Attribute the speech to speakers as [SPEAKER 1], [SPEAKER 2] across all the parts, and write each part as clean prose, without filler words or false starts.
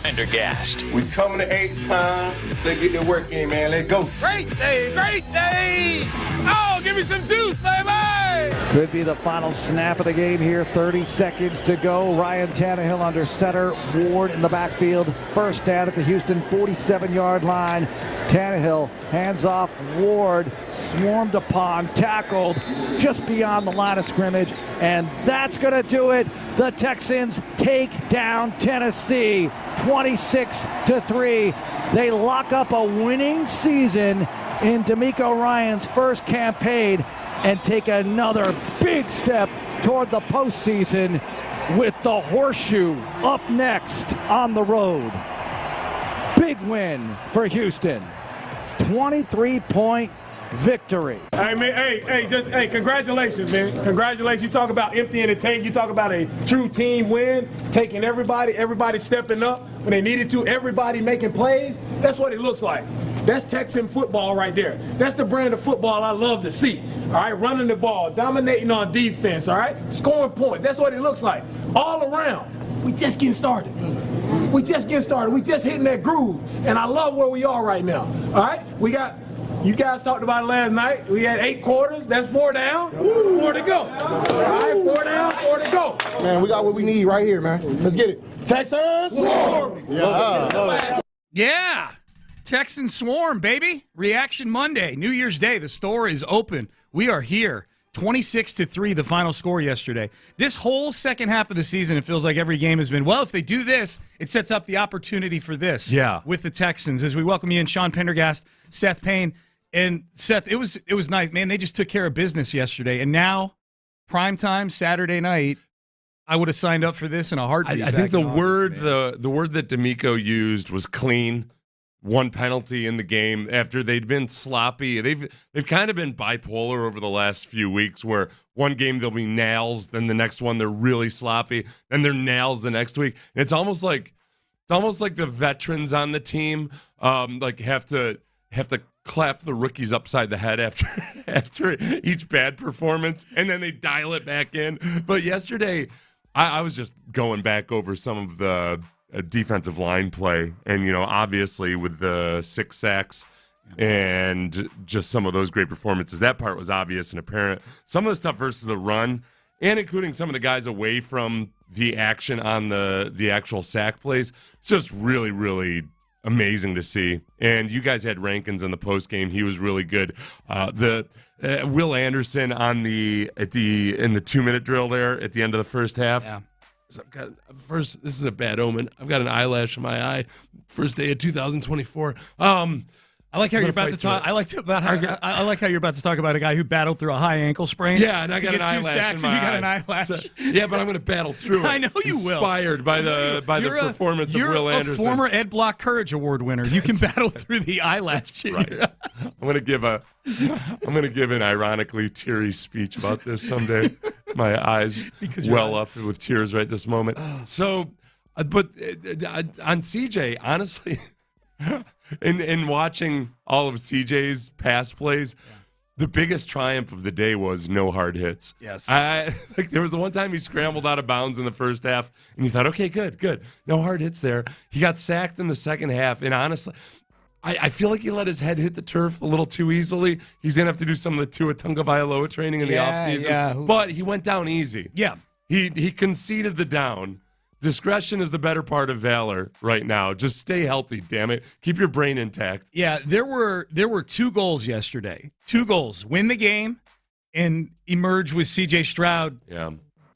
[SPEAKER 1] Pendergast.
[SPEAKER 2] We coming to H time. Let's get the work in, man. Let's go.
[SPEAKER 3] Great day, great day. Oh, give me some juice, baby.
[SPEAKER 4] Could be the final snap of the game here. 30 seconds to go. Ryan Tannehill under center. Ward in the backfield. First down at the Houston 47-yard line. Tannehill hands off. Ward swarmed upon, tackled just beyond the line of scrimmage. And that's going to do it. The Texans take down Tennessee 26-3. They lock up a winning season in DeMeco Ryans' first campaign and take another big step toward the postseason with the horseshoe up next on the road. Big win for Houston. 23-point victory.
[SPEAKER 3] Hey, man, congratulations, man. Congratulations. You talk about emptying the tank. You talk about a true team win, taking everybody stepping up when they needed to, everybody making plays. That's what it looks like. That's Texan football right there. That's the brand of football I love to see. All right, running the ball, dominating on defense, all right, scoring points. That's what it looks like all around. We just getting started. We just hitting that groove, and I love where we are right now. All right, you guys talked about it last night. We had 8 quarters. That's 4 down. 4 to go. All right, 4 down, 4 to go.
[SPEAKER 5] Man, we got what we need right here, man. Let's get it. Texans swarm.
[SPEAKER 6] Yeah. Texans swarm, baby. Reaction Monday, New Year's Day. The store is open. We are here. 26-3, the final score yesterday. This whole second half of the season, it feels like every game has been, well, if they do this, it sets up the opportunity for this with the Texans. As we welcome you in, Sean Pendergast, Seth Payne. And Seth, it was nice, man. They just took care of business yesterday. And now, primetime, Saturday night, I would have signed up for this in a heartbeat.
[SPEAKER 7] I think the word that DeMeco used was clean. One penalty in the game after they'd been sloppy. They've kind of been bipolar over the last few weeks, where one game they'll be nails, then the next one they're really sloppy, then they're nails the next week. And it's almost like the veterans on the team have to clap the rookies upside the head after each bad performance, and then they dial it back in. But yesterday, I was just going back over some of the defensive line play, and obviously with the 6 sacks and just some of those great performances, that part was obvious and apparent. Some of the stuff versus the run, and including some of the guys away from the action on the actual sack plays, it's just really, really amazing to see. And you guys had Rankins in the post game; he was really good. Will Anderson in the 2-minute drill there at the end of the first half. Yeah. This is a bad omen. I've got an eyelash in my eye. First day of 2024.
[SPEAKER 6] I like how you're about to talk. I like how you're about to talk about a guy who battled through a high ankle sprain.
[SPEAKER 7] Yeah, and I got an eyelash in my eye.
[SPEAKER 6] You got an eyelash.
[SPEAKER 7] So, yeah, but I'm going to battle through it.
[SPEAKER 6] I know you will.
[SPEAKER 7] Inspired by the performance of Will Anderson.
[SPEAKER 6] You're a former Ed Block Courage Award winner. You can battle through the eyelash.
[SPEAKER 7] Right. I'm going to give an ironically teary speech about this someday. My eyes well up with tears right this moment. So, but on CJ, honestly, in watching all of CJ's pass plays, the biggest triumph of the day was no hard hits.
[SPEAKER 6] Yes.
[SPEAKER 7] There was the one time he scrambled out of bounds in the first half, and you thought, okay, good. No hard hits there. He got sacked in the second half, and honestly, I feel like he let his head hit the turf a little too easily. He's going to have to do some of the Tua Tagovailoa training in the offseason. Yeah. But he went down easy.
[SPEAKER 6] Yeah.
[SPEAKER 7] He conceded the down. Discretion is the better part of valor right now. Just stay healthy, damn it. Keep your brain intact.
[SPEAKER 6] Yeah, there were 2 goals yesterday. 2 goals. Win the game and emerge with C.J. Stroud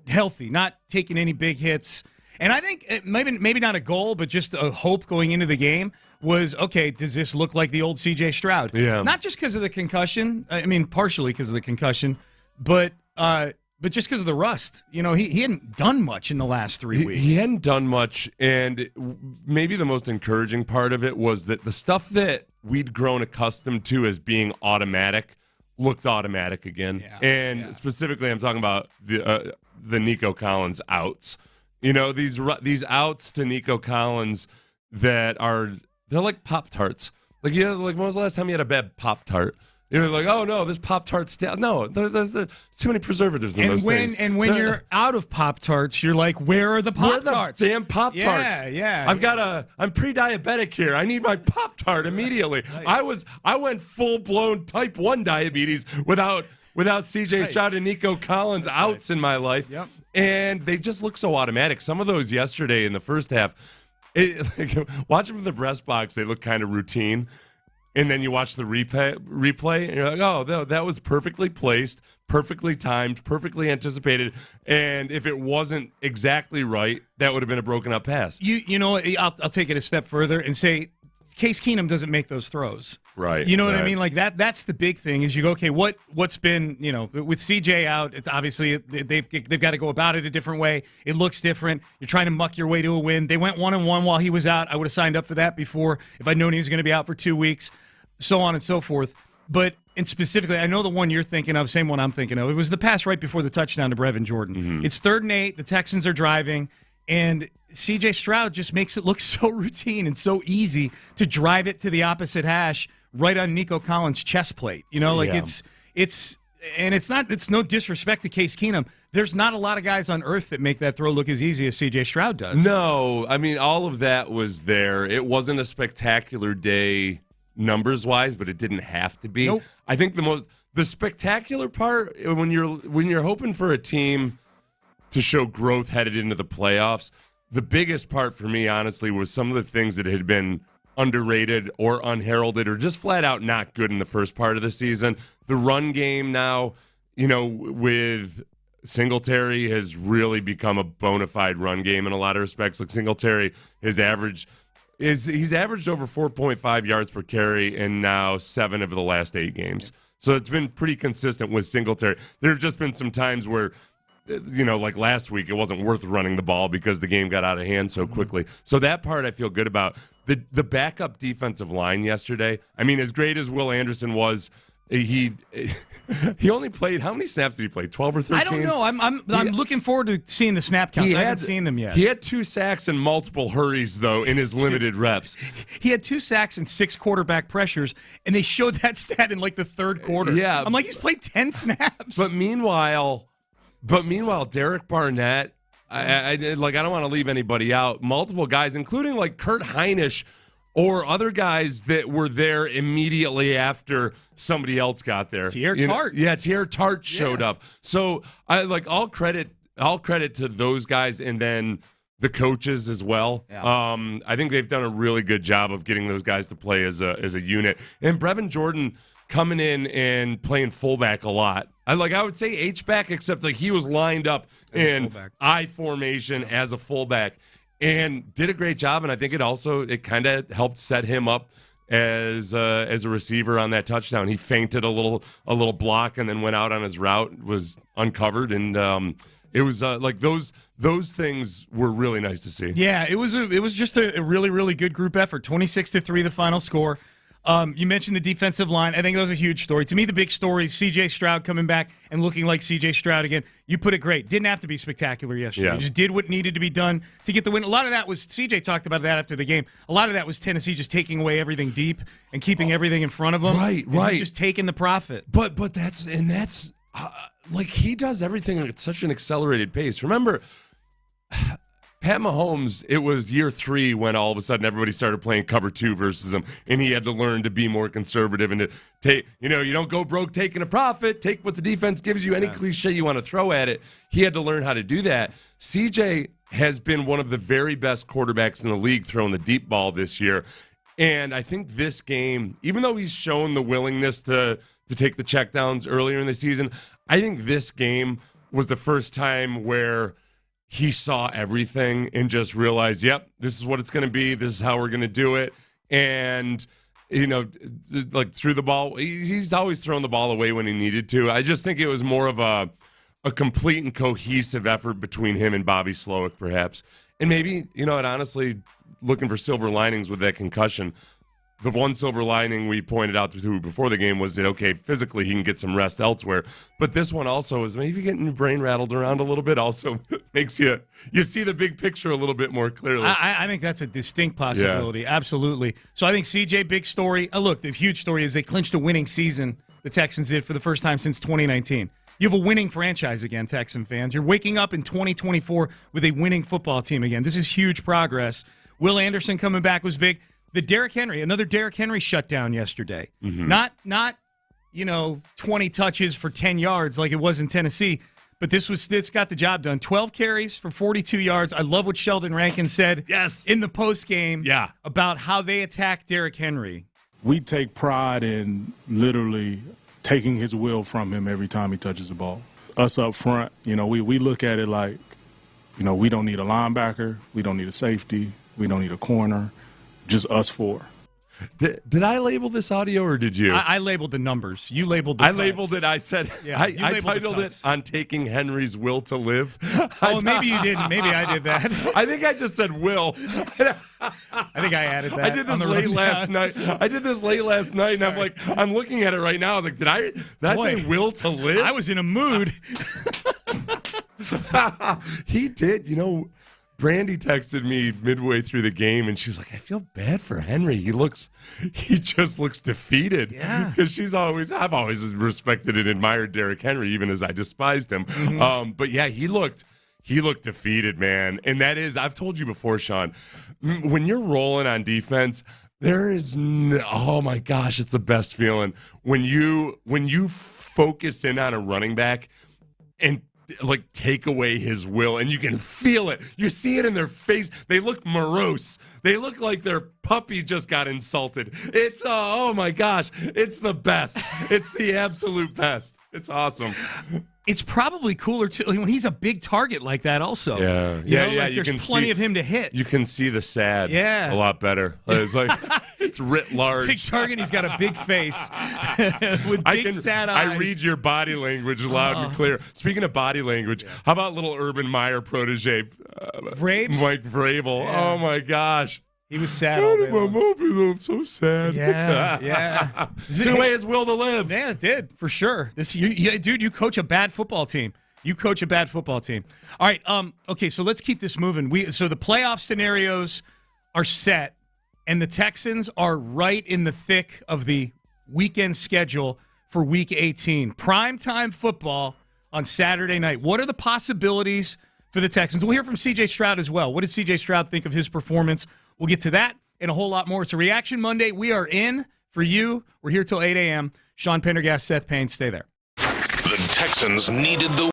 [SPEAKER 6] healthy, not taking any big hits. And I think maybe not a goal, but just a hope going into the game was, okay, does this look like the old C.J. Stroud?
[SPEAKER 7] Yeah.
[SPEAKER 6] Not just because of the concussion. I mean, partially because of the concussion, but just because of the rust. He hadn't done much in the last 3 weeks.
[SPEAKER 7] He hadn't done much, and maybe the most encouraging part of it was that the stuff that we'd grown accustomed to as being automatic looked automatic again. Yeah. And specifically, I'm talking about the Nico Collins outs. These outs to Nico Collins that they're like Pop-Tarts. Like when was the last time you had a bad Pop-Tart? You're like, oh no, this Pop-Tart's down. No, there's too many preservatives in those things.
[SPEAKER 6] And when you're out of Pop-Tarts, you're like, where are the Pop-Tarts?
[SPEAKER 7] Where are the damn Pop-Tarts? I'm pre-diabetic here. I need my Pop-Tart immediately.
[SPEAKER 6] Right.
[SPEAKER 7] I went full-blown type 1 diabetes without C.J. Stroud and Nico Collins outs in my life.
[SPEAKER 6] Yep.
[SPEAKER 7] And they just look so automatic. Some of those yesterday in the first half, watching from the breast box, they look kind of routine. And then you watch the replay, and you're like, oh, that was perfectly placed, perfectly timed, perfectly anticipated. And if it wasn't exactly right, that would have been a broken up pass.
[SPEAKER 6] You know, I'll take it a step further and say Case Keenum doesn't make those throws.
[SPEAKER 7] Right.
[SPEAKER 6] You know what I mean? Like that's the big thing is you go, okay, what's been, you know, with CJ out, it's obviously they've got to go about it a different way. It looks different. You're trying to muck your way to a win. They went 1-1 while he was out. I would have signed up for that before if I'd known he was going to be out for 2 weeks, so on and so forth. But and specifically, I know the one you're thinking of, same one I'm thinking of. It was the pass right before the touchdown to Brevin Jordan. Mm-hmm. It's 3rd and 8. The Texans are driving. And C.J. Stroud just makes it look so routine and so easy to drive it to the opposite hash right on Nico Collins' chest plate. You know, like it's no disrespect to Case Keenum. There's not a lot of guys on earth that make that throw look as easy as C.J. Stroud does.
[SPEAKER 7] No, I mean, all of that was there. It wasn't a spectacular day numbers-wise, but it didn't have to be.
[SPEAKER 6] Nope.
[SPEAKER 7] I think the spectacular part when you're hoping for a team to show growth headed into the playoffs, the biggest part for me, honestly, was some of the things that had been underrated or unheralded or just flat out not good in the first part of the season. The run game now, you know, with Singletary has really become a bona fide run game in a lot of respects. Like Singletary, he's averaged over 4.5 yards per carry in now 7 of the last 8 games. So it's been pretty consistent with Singletary. There have just been some times where, you know, like last week, it wasn't worth running the ball because the game got out of hand so quickly. So that part I feel good about. The backup defensive line yesterday, I mean, as great as Will Anderson was, he only played, how many snaps did he play, 12 or 13?
[SPEAKER 6] I don't know. I'm looking forward to seeing the snap count. I haven't seen them yet.
[SPEAKER 7] He had 2 sacks and multiple hurries, though, in his limited reps.
[SPEAKER 6] He had 2 sacks and 6 quarterback pressures, and they showed that stat in like the 3rd quarter.
[SPEAKER 7] Yeah.
[SPEAKER 6] I'm like, he's played 10 snaps.
[SPEAKER 7] But meanwhile, Derek Barnett, I don't want to leave anybody out. Multiple guys, including like Kurt Heinisch or other guys that were there immediately after somebody else got there.
[SPEAKER 6] Tier Tart.
[SPEAKER 7] Tier Tart showed up. So I like all credit to those guys and then the coaches as well. Yeah. I think they've done a really good job of getting those guys to play as a unit. And Brevin Jordan coming in and playing fullback a lot. I would say H-back, except like he was lined up in I formation as a fullback and did a great job. And I think it kind of helped set him up as a receiver on that touchdown. He feinted a little block and then went out on his route, was uncovered, and it was like those things were really nice to see.
[SPEAKER 6] Yeah, it was just a really, really good group effort. 26-3 the final score. You mentioned the defensive line. I think that was a huge story. To me, the big story is C.J. Stroud coming back and looking like C.J. Stroud again. You put it great. Didn't have to be spectacular yesterday. He just did what needed to be done to get the win. A lot of that was, C.J. talked about that after the game, a lot of that was Tennessee just taking away everything deep and keeping everything in front of them.
[SPEAKER 7] Right.
[SPEAKER 6] Just taking the profit.
[SPEAKER 7] But that's like he does everything at such an accelerated pace. Remember, Pat Mahomes, it was year 3 when all of a sudden everybody started playing cover 2 versus him, and he had to learn to be more conservative and to take, you don't go broke taking a profit, take what the defense gives you, any cliche you want to throw at it. He had to learn how to do that. CJ has been one of the very best quarterbacks in the league throwing the deep ball this year, and I think this game, even though he's shown the willingness to take the checkdowns earlier in the season, I think this game was the first time where he saw everything and just realized, yep, this is what it's going to be. This is how we're going to do it. And, like threw the ball. He's always thrown the ball away when he needed to. I just think it was more of a complete and cohesive effort between him and Bobby Slowick, perhaps. And maybe, honestly, looking for silver linings with that concussion. The one silver lining we pointed out to before the game was that, okay, physically he can get some rest elsewhere. But this one also is maybe getting your brain rattled around a little bit also makes you see the big picture a little bit more clearly.
[SPEAKER 6] I think that's a distinct possibility. Yeah. Absolutely. So I think CJ, big story. Look, the huge story is they clinched a winning season the Texans did for the first time since 2019. You have a winning franchise again, Texan fans. You're waking up in 2024 with a winning football team again. This is huge progress. Will Anderson coming back was big. Another Derrick Henry shutdown yesterday. Not 20 touches for 10 yards like it was in Tennessee, but this got the job done. 12 carries for 42 yards. I love what Sheldon Rankin said in the postgame about how they attack Derrick Henry.
[SPEAKER 1] We take pride in literally taking his will from him every time he touches the ball. Us up front, we look at it like, we don't need a linebacker, we don't need a safety, we don't need a corner, just us four.
[SPEAKER 7] Did I label this audio or did you?
[SPEAKER 6] I labeled the numbers. You labeled the cuts.
[SPEAKER 7] Labeled it. I said, I titled it On Taking Henry's Will to Live.
[SPEAKER 6] Maybe you didn't. Maybe I did that.
[SPEAKER 7] I think I just said will.
[SPEAKER 6] I think I added that.
[SPEAKER 7] I did this late last night. And I'm like, I'm looking at it right now. I was like, did I say will to live?
[SPEAKER 6] I was in a mood.
[SPEAKER 7] He did. Brandy texted me midway through the game, and she's like, I feel bad for Henry. He just looks defeated.
[SPEAKER 6] Yeah.
[SPEAKER 7] Because I've always respected and admired Derrick Henry, even as I despised him. But yeah, he looked defeated, man. And that is, I've told you before, Sean, when you're rolling on defense, there is oh my gosh, it's the best feeling. When you focus in on a running back and take away his will, and you can feel it. You see it in their face. They look morose. They look like their puppy just got insulted. It's oh my gosh, it's the best. It's the absolute best. It's awesome.
[SPEAKER 6] It's probably cooler too when he's a big target like that. Also,
[SPEAKER 7] yeah.
[SPEAKER 6] There's plenty of him to hit.
[SPEAKER 7] You can see the sad, a lot better. It's like it's writ large.
[SPEAKER 6] Big target. He's got a big face with big sad eyes.
[SPEAKER 7] I read your body language loud and clear. Speaking of body language, how about little Urban Meyer protege, Mike Vrabel? Yeah. Oh my gosh.
[SPEAKER 6] He was sad all day long.
[SPEAKER 7] I'm so sad.
[SPEAKER 6] Yeah.
[SPEAKER 7] Took away his will to live.
[SPEAKER 6] Yeah, it did, for sure. Dude, you coach a bad football team. All right, okay, so let's keep this moving. So the playoff scenarios are set, and the Texans are right in the thick of the weekend schedule for Week 18. Primetime football on Saturday night. What are the possibilities for the Texans? We'll hear from C.J. Stroud as well. What did C.J. Stroud think of his performance? We'll get to that and a whole lot more. It's a Reaction Monday. We are in for you. We're here till 8 a.m. Sean Pendergast, Seth Payne. Stay there.
[SPEAKER 8] The Texans needed the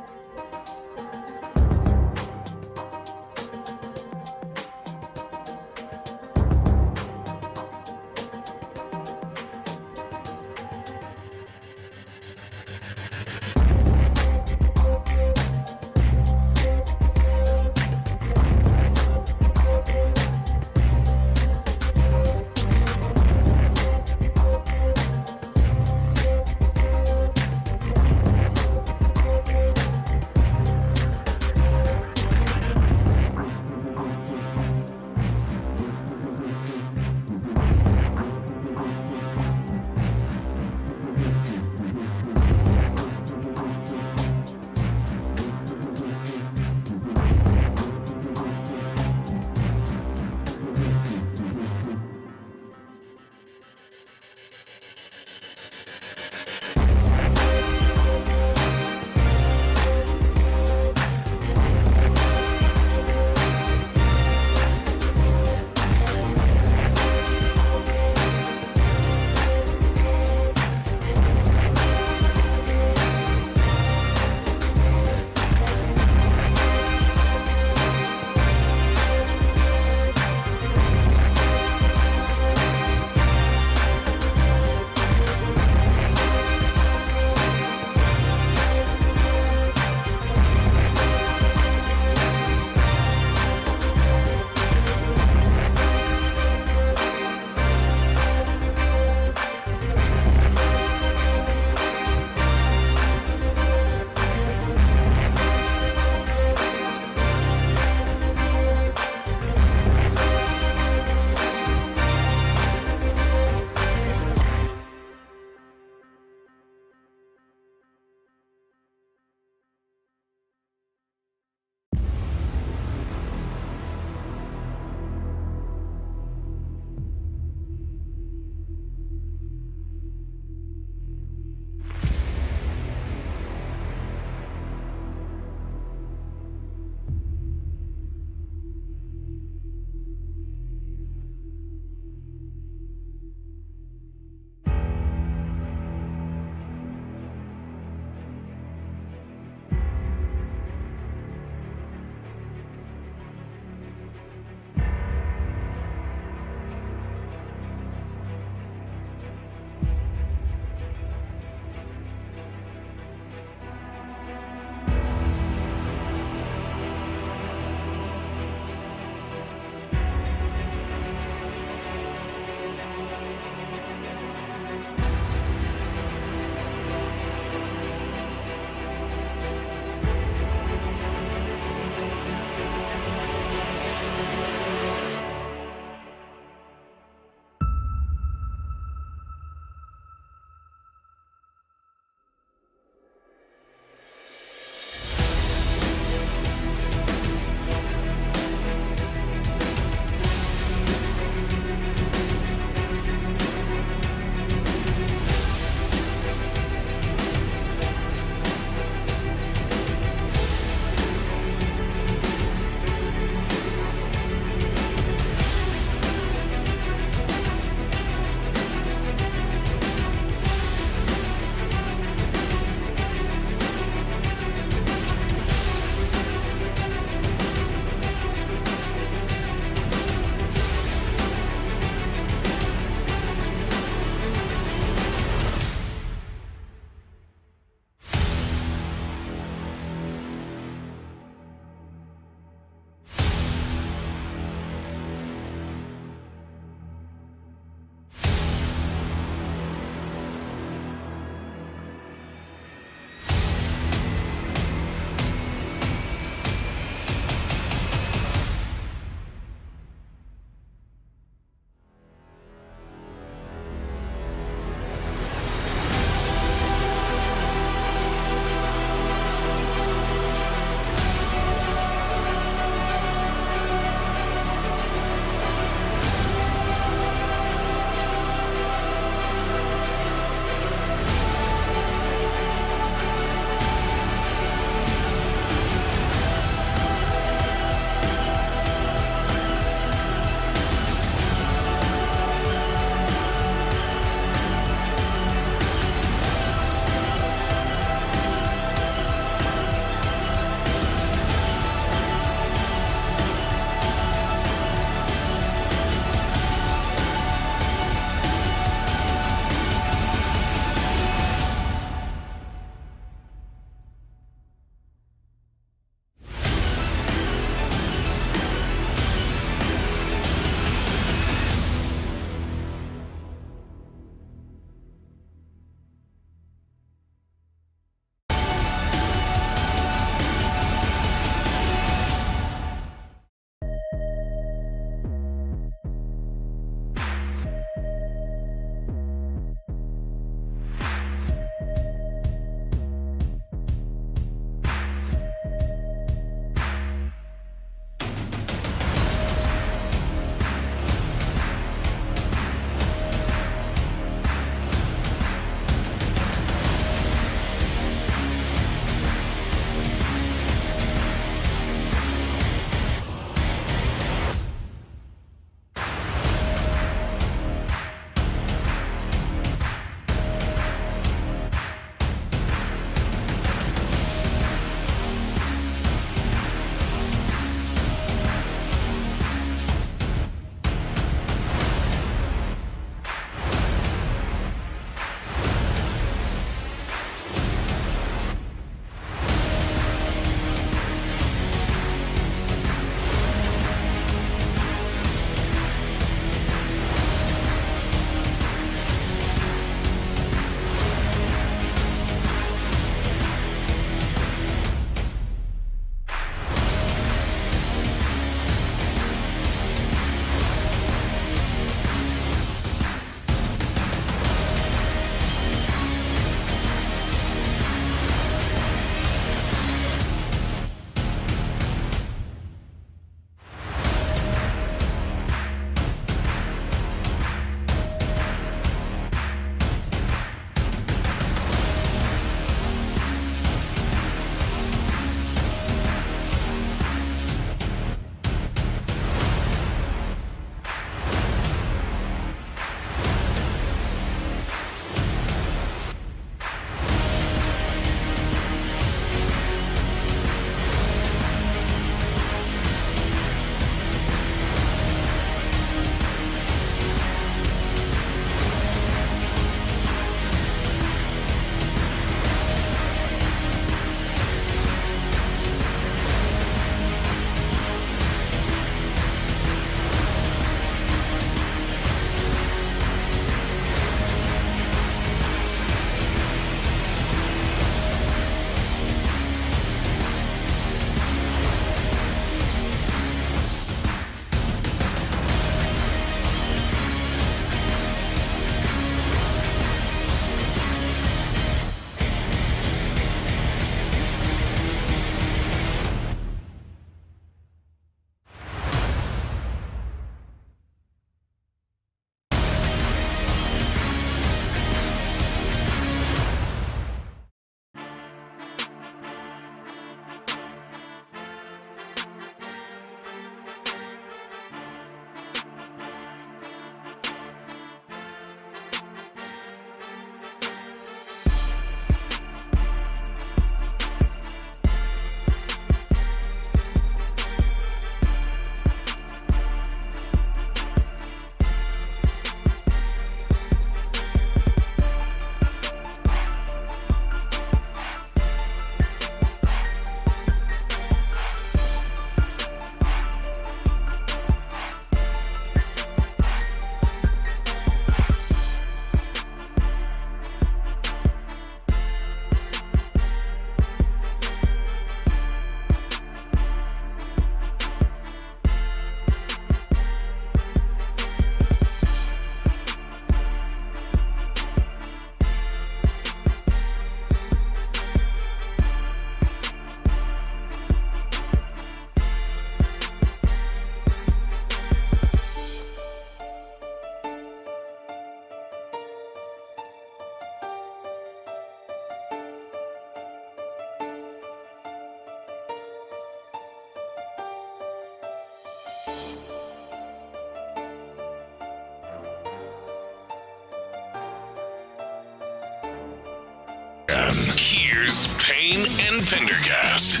[SPEAKER 8] Here's Payne and Pendergast.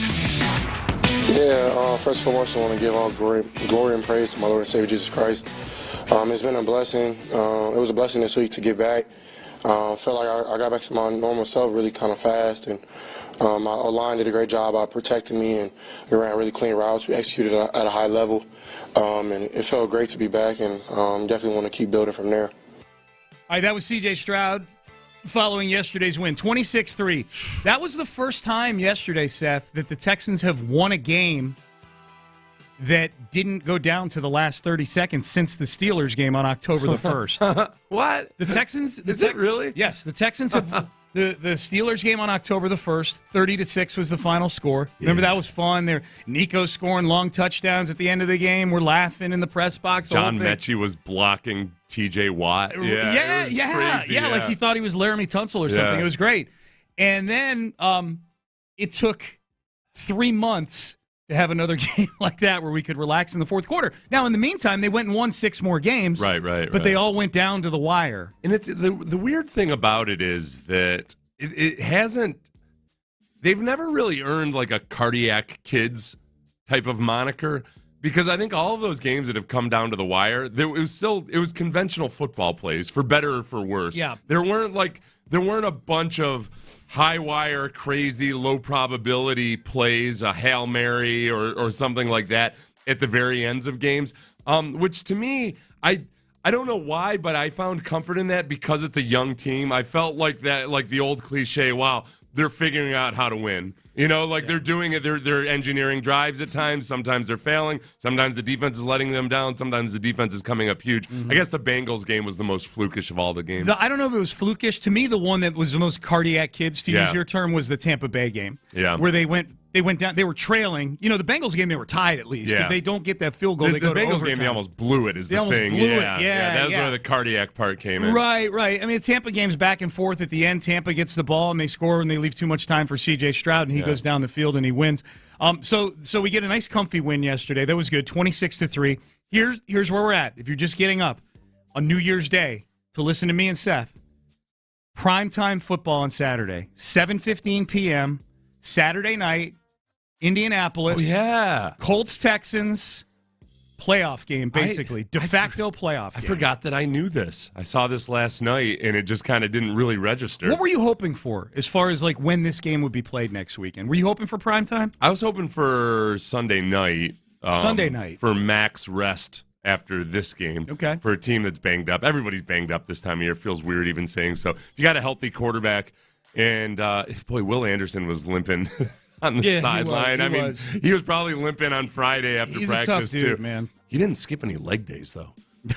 [SPEAKER 5] Yeah, first and foremost, I want to give all glory and praise to my Lord and Savior Jesus Christ. It's been a blessing. It was a blessing this week to get back. Felt like I got back to my normal self really kind of fast, and my line did a great job of protecting me, and we ran really clean routes. We executed at a high level, and it felt great to be back, and definitely want to keep building from there.
[SPEAKER 6] All right, that was C.J. Stroud following yesterday's win, 26-3. That was the first time yesterday, Seth, that the Texans have won a game that didn't go down to the last 30 seconds since the Steelers game on October the 1st.
[SPEAKER 7] What?
[SPEAKER 6] The Texans...
[SPEAKER 7] Is it really?
[SPEAKER 6] Yes, the Texans have... The Steelers game on October the 1st, 30-6 was the final score. Remember, that was fun. Nico scoring long touchdowns at the end of the game. We're laughing in the press box.
[SPEAKER 7] John Mechie was blocking T.J. Watt.
[SPEAKER 6] Yeah, like he thought he was Laramie Tunsil or something.
[SPEAKER 7] Yeah.
[SPEAKER 6] It was great. And then it took 3 months to have another game like that where we could relax in the fourth quarter. Now, in the meantime, they went and won 6 more games.
[SPEAKER 7] Right.
[SPEAKER 6] But they all went down to the wire.
[SPEAKER 7] And it's the weird thing about it is that it hasn't. They've never really earned like a cardiac kids type of moniker, because I think all of those games that have come down to the wire, it was conventional football plays, for better or for worse.
[SPEAKER 6] Yeah.
[SPEAKER 7] There weren't a bunch of high wire, crazy, low probability plays, a Hail Mary or something like that at the very ends of games. Which to me, I don't know why, but I found comfort in that because it's a young team. I felt like that, like the old cliche, wow, they're figuring out how to win. They're doing it. They're engineering drives at times. Sometimes they're failing. Sometimes the defense is letting them down. Sometimes the defense is coming up huge. I guess the Bengals game was the most flukish of all the games.
[SPEAKER 6] I don't know if it was flukish. To me, the one that was the most cardiac kids, to use your term, was the Tampa Bay game.
[SPEAKER 7] Yeah.
[SPEAKER 6] Where they went down. They were trailing. The Bengals game, they were tied at least.
[SPEAKER 7] Yeah.
[SPEAKER 6] If they don't get that field goal, they go to overtime.
[SPEAKER 7] The Bengals game, they almost blew it, is the thing. That's where the cardiac part came in.
[SPEAKER 6] Right. I mean, the Tampa game's back and forth. At the end, Tampa gets the ball, and they score, and they leave too much time for C.J. Stroud, and he goes down the field, and he wins. So we get a nice comfy win yesterday. That was good, 26-3. Here's where we're at. If you're just getting up on New Year's Day to listen to me and Seth, primetime football on Saturday, 7:15 p.m., Saturday night, Indianapolis.
[SPEAKER 7] Oh, yeah.
[SPEAKER 6] Colts, Texans, playoff game, basically. De facto playoff game.
[SPEAKER 7] I forgot that I knew this. I saw this last night, and it just kind of didn't really register.
[SPEAKER 6] What were you hoping for as far as like when this game would be played next weekend? Were you hoping for primetime?
[SPEAKER 7] I was hoping for Sunday night.
[SPEAKER 6] Sunday night.
[SPEAKER 7] For max rest after this game.
[SPEAKER 6] Okay.
[SPEAKER 7] For a team that's banged up. Everybody's banged up this time of year. It feels weird even saying so. You got a healthy quarterback, and boy, Will Anderson was limping on the sideline. He was probably limping on Friday after
[SPEAKER 6] He's
[SPEAKER 7] practice,
[SPEAKER 6] a tough dude,
[SPEAKER 7] too.
[SPEAKER 6] Man.
[SPEAKER 7] He didn't skip any leg days, though.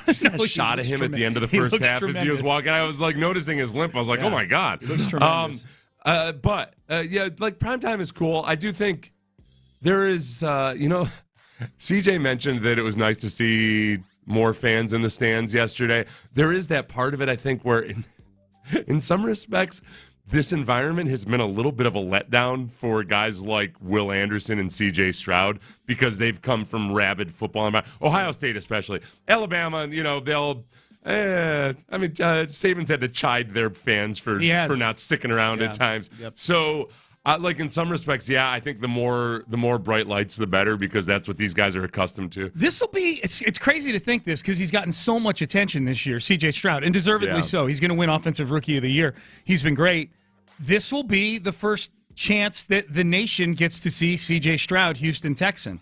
[SPEAKER 7] Just that shot of him at the end of the first half
[SPEAKER 6] tremendous.
[SPEAKER 7] as he was walking. I was like noticing his limp. I was like, oh my God.
[SPEAKER 6] He looks tremendous.
[SPEAKER 7] But like primetime is cool. I do think there is, CJ mentioned that it was nice to see more fans in the stands yesterday. There is that part of it, I think, where in some respects, this environment has been a little bit of a letdown for guys like Will Anderson and C.J. Stroud because they've come from rabid football environment. Ohio State especially. Alabama, they'll... Saban's had to chide their fans for not sticking around at times.
[SPEAKER 6] Yep.
[SPEAKER 7] So, in some respects, I think the more bright lights, the better, because that's what these guys are accustomed to.
[SPEAKER 6] This will be it's crazy to think this because he's gotten so much attention this year, C.J. Stroud, and deservedly so. He's going to win Offensive Rookie of the Year. He's been great. This will be the first chance that the nation gets to see C.J. Stroud, Houston Texan.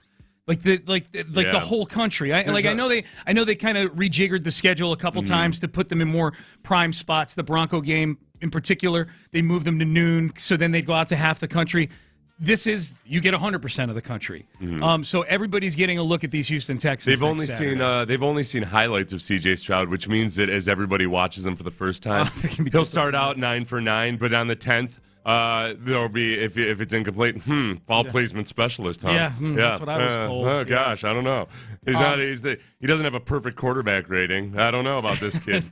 [SPEAKER 6] The whole country. I know they kind of rejiggered the schedule a couple times to put them in more prime spots. The Bronco game in particular, they moved them to noon, so then they'd go out to half the country. This is you get 100% of the country. So everybody's getting a look at these Houston Texans.
[SPEAKER 7] They've only seen highlights of C.J. Stroud, which means that as everybody watches him for the first time, he'll start out 9 for 9, but on the 10th. There'll be if it's incomplete. Ball placement specialist. Huh?
[SPEAKER 6] Yeah, that's what I was told.
[SPEAKER 7] Oh gosh, I don't know. He doesn't have a perfect quarterback rating. I don't know about this kid.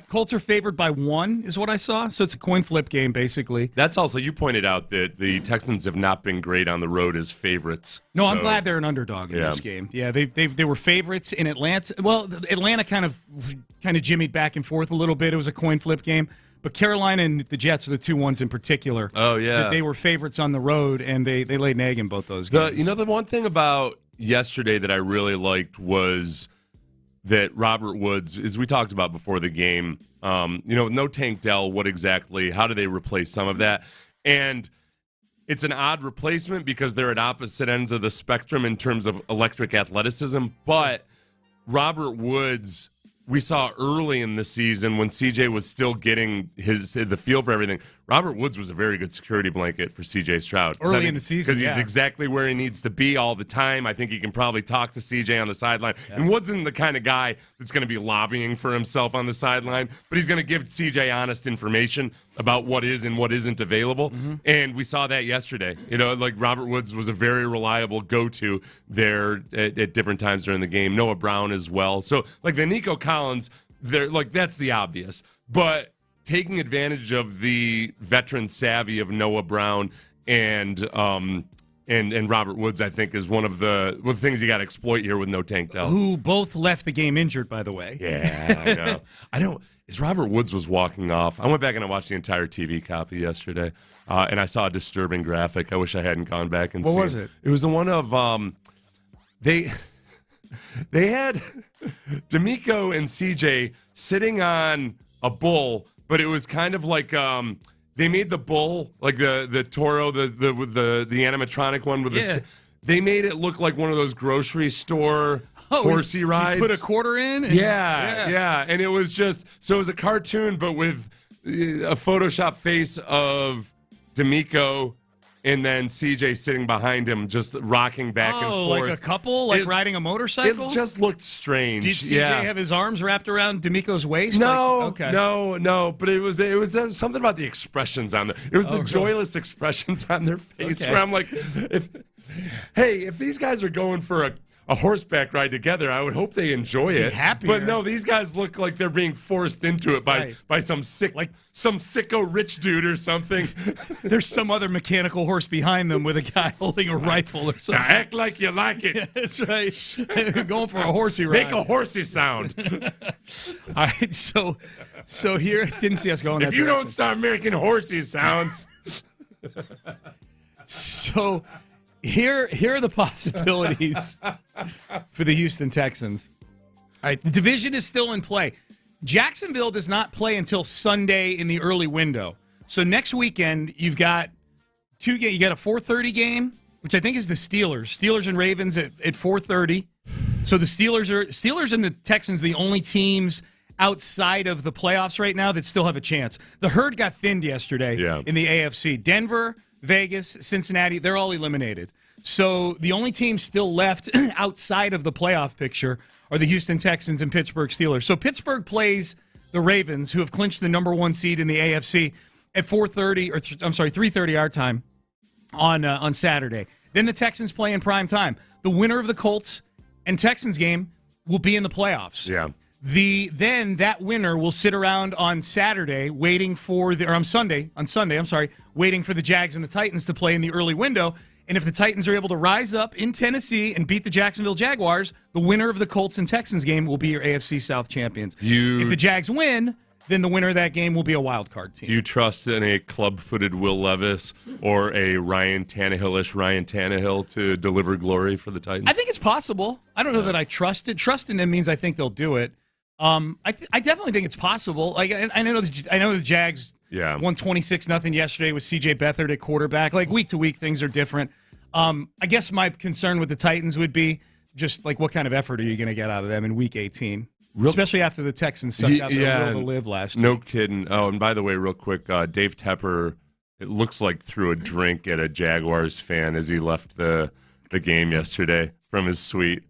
[SPEAKER 6] Colts are favored by 1, is what I saw. So it's a coin flip game, basically.
[SPEAKER 7] That's also, you pointed out that the Texans have not been great on the road as favorites.
[SPEAKER 6] No, I'm glad they're an underdog in this game. Yeah, they were favorites in Atlanta. Well, Atlanta kind of jimmied back and forth a little bit. It was a coin flip game. But Carolina and the Jets are the two ones in particular.
[SPEAKER 7] Oh, yeah.
[SPEAKER 6] That they were favorites on the road, and they laid an egg in both those games.
[SPEAKER 7] The one thing about yesterday that I really liked was that Robert Woods, as we talked about before the game, no Tank Dell, how do they replace some of that? And it's an odd replacement because they're at opposite ends of the spectrum in terms of electric athleticism, but Robert Woods, we saw early in the season when CJ was still getting the feel for everything. Robert Woods was a very good security blanket for CJ Stroud.
[SPEAKER 6] Early in the season,
[SPEAKER 7] because he's exactly where he needs to be all the time. I think he can probably talk to CJ on the sideline. Yeah. And Woods isn't the kind of guy that's going to be lobbying for himself on the sideline, but he's going to give CJ honest information about what is and what isn't available. Mm-hmm. And we saw that yesterday. Robert Woods was a very reliable go-to there at different times during the game. Noah Brown as well. So, the Nico Collins, that's the obvious. But taking advantage of the veteran savvy of Noah Brown and Robert Woods, I think, is one of the things you got to exploit here with no Tank Dell.
[SPEAKER 6] Who both left the game injured, by the way.
[SPEAKER 7] Yeah, I know. As Robert Woods was walking off, I went back and I watched the entire TV copy yesterday, and I saw a disturbing graphic. I wish I hadn't gone back and seen.
[SPEAKER 6] What was it?
[SPEAKER 7] It was the one of they had DeMeco and CJ sitting on a bull, but it was kind of like they made the bull like the Toro, the animatronic one with the. They made it look like one of those grocery store horsey rides.
[SPEAKER 6] You put a quarter in?
[SPEAKER 7] Yeah. And it was it was a cartoon, but with a Photoshop face of DeMeco and then CJ sitting behind him, just rocking back and forth.
[SPEAKER 6] Like a couple, riding a motorcycle?
[SPEAKER 7] It just looked strange.
[SPEAKER 6] Did CJ have his arms wrapped around DeMeco's waist?
[SPEAKER 7] No, no. But it was something about the expressions on it was the joyless expressions on their face where I'm like, if these guys are going for a horseback ride together, I would hope they enjoy it. But no, these guys look like they're being forced into it by some sicko rich dude or something.
[SPEAKER 6] There's some other mechanical horse behind them with a guy holding a rifle or something.
[SPEAKER 7] Now act like you like it.
[SPEAKER 6] Yeah, that's right. Going for a horsey ride.
[SPEAKER 7] Make a horsey sound.
[SPEAKER 6] All right, so here, didn't see us going.
[SPEAKER 7] If you don't start making horsey sounds.
[SPEAKER 6] So here are the possibilities for the Houston Texans. All right, the division is still in play. Jacksonville does not play until Sunday in the early window. So next weekend, you've got two games. You got a 4:30 game, which I think is the Steelers and Ravens at 4:30. So the Steelers and the Texans, the only teams outside of the playoffs right now that still have a chance. The herd got thinned yesterday in the AFC. Denver, Vegas, Cincinnati, they're all eliminated. So the only teams still left outside of the playoff picture are the Houston Texans and Pittsburgh Steelers. So Pittsburgh plays the Ravens, who have clinched the number 1 seed in the AFC, at 3:30 our time on Saturday. Then the Texans play in prime time. The winner of the Colts and Texans game will be in the playoffs.
[SPEAKER 7] Yeah.
[SPEAKER 6] Then that winner will sit around on Saturday waiting for on Sunday, waiting for the Jags and the Titans to play in the early window. And if the Titans are able to rise up in Tennessee and beat the Jacksonville Jaguars, the winner of the Colts and Texans game will be your AFC South champions. If the Jags win, then the winner of that game will be a wild card team.
[SPEAKER 7] Do you trust in a club-footed Will Levis or a Ryan Tannehill to deliver glory for the Titans?
[SPEAKER 6] I think it's possible. I don't know that I trust it. Trust in them means I think they'll do it. I definitely think it's possible. Like I know the Jags won 26-0 yesterday with C.J. Beathard at quarterback. Like week to week, things are different. I guess my concern with the Titans would be just like what kind of effort are you going to get out of them in Week 18, especially after the Texans sucked out their will to live last week.
[SPEAKER 7] No kidding. Oh, and by the way, real quick, Dave Tepper, it looks like threw a drink at a Jaguars fan as he left the game yesterday from his suite.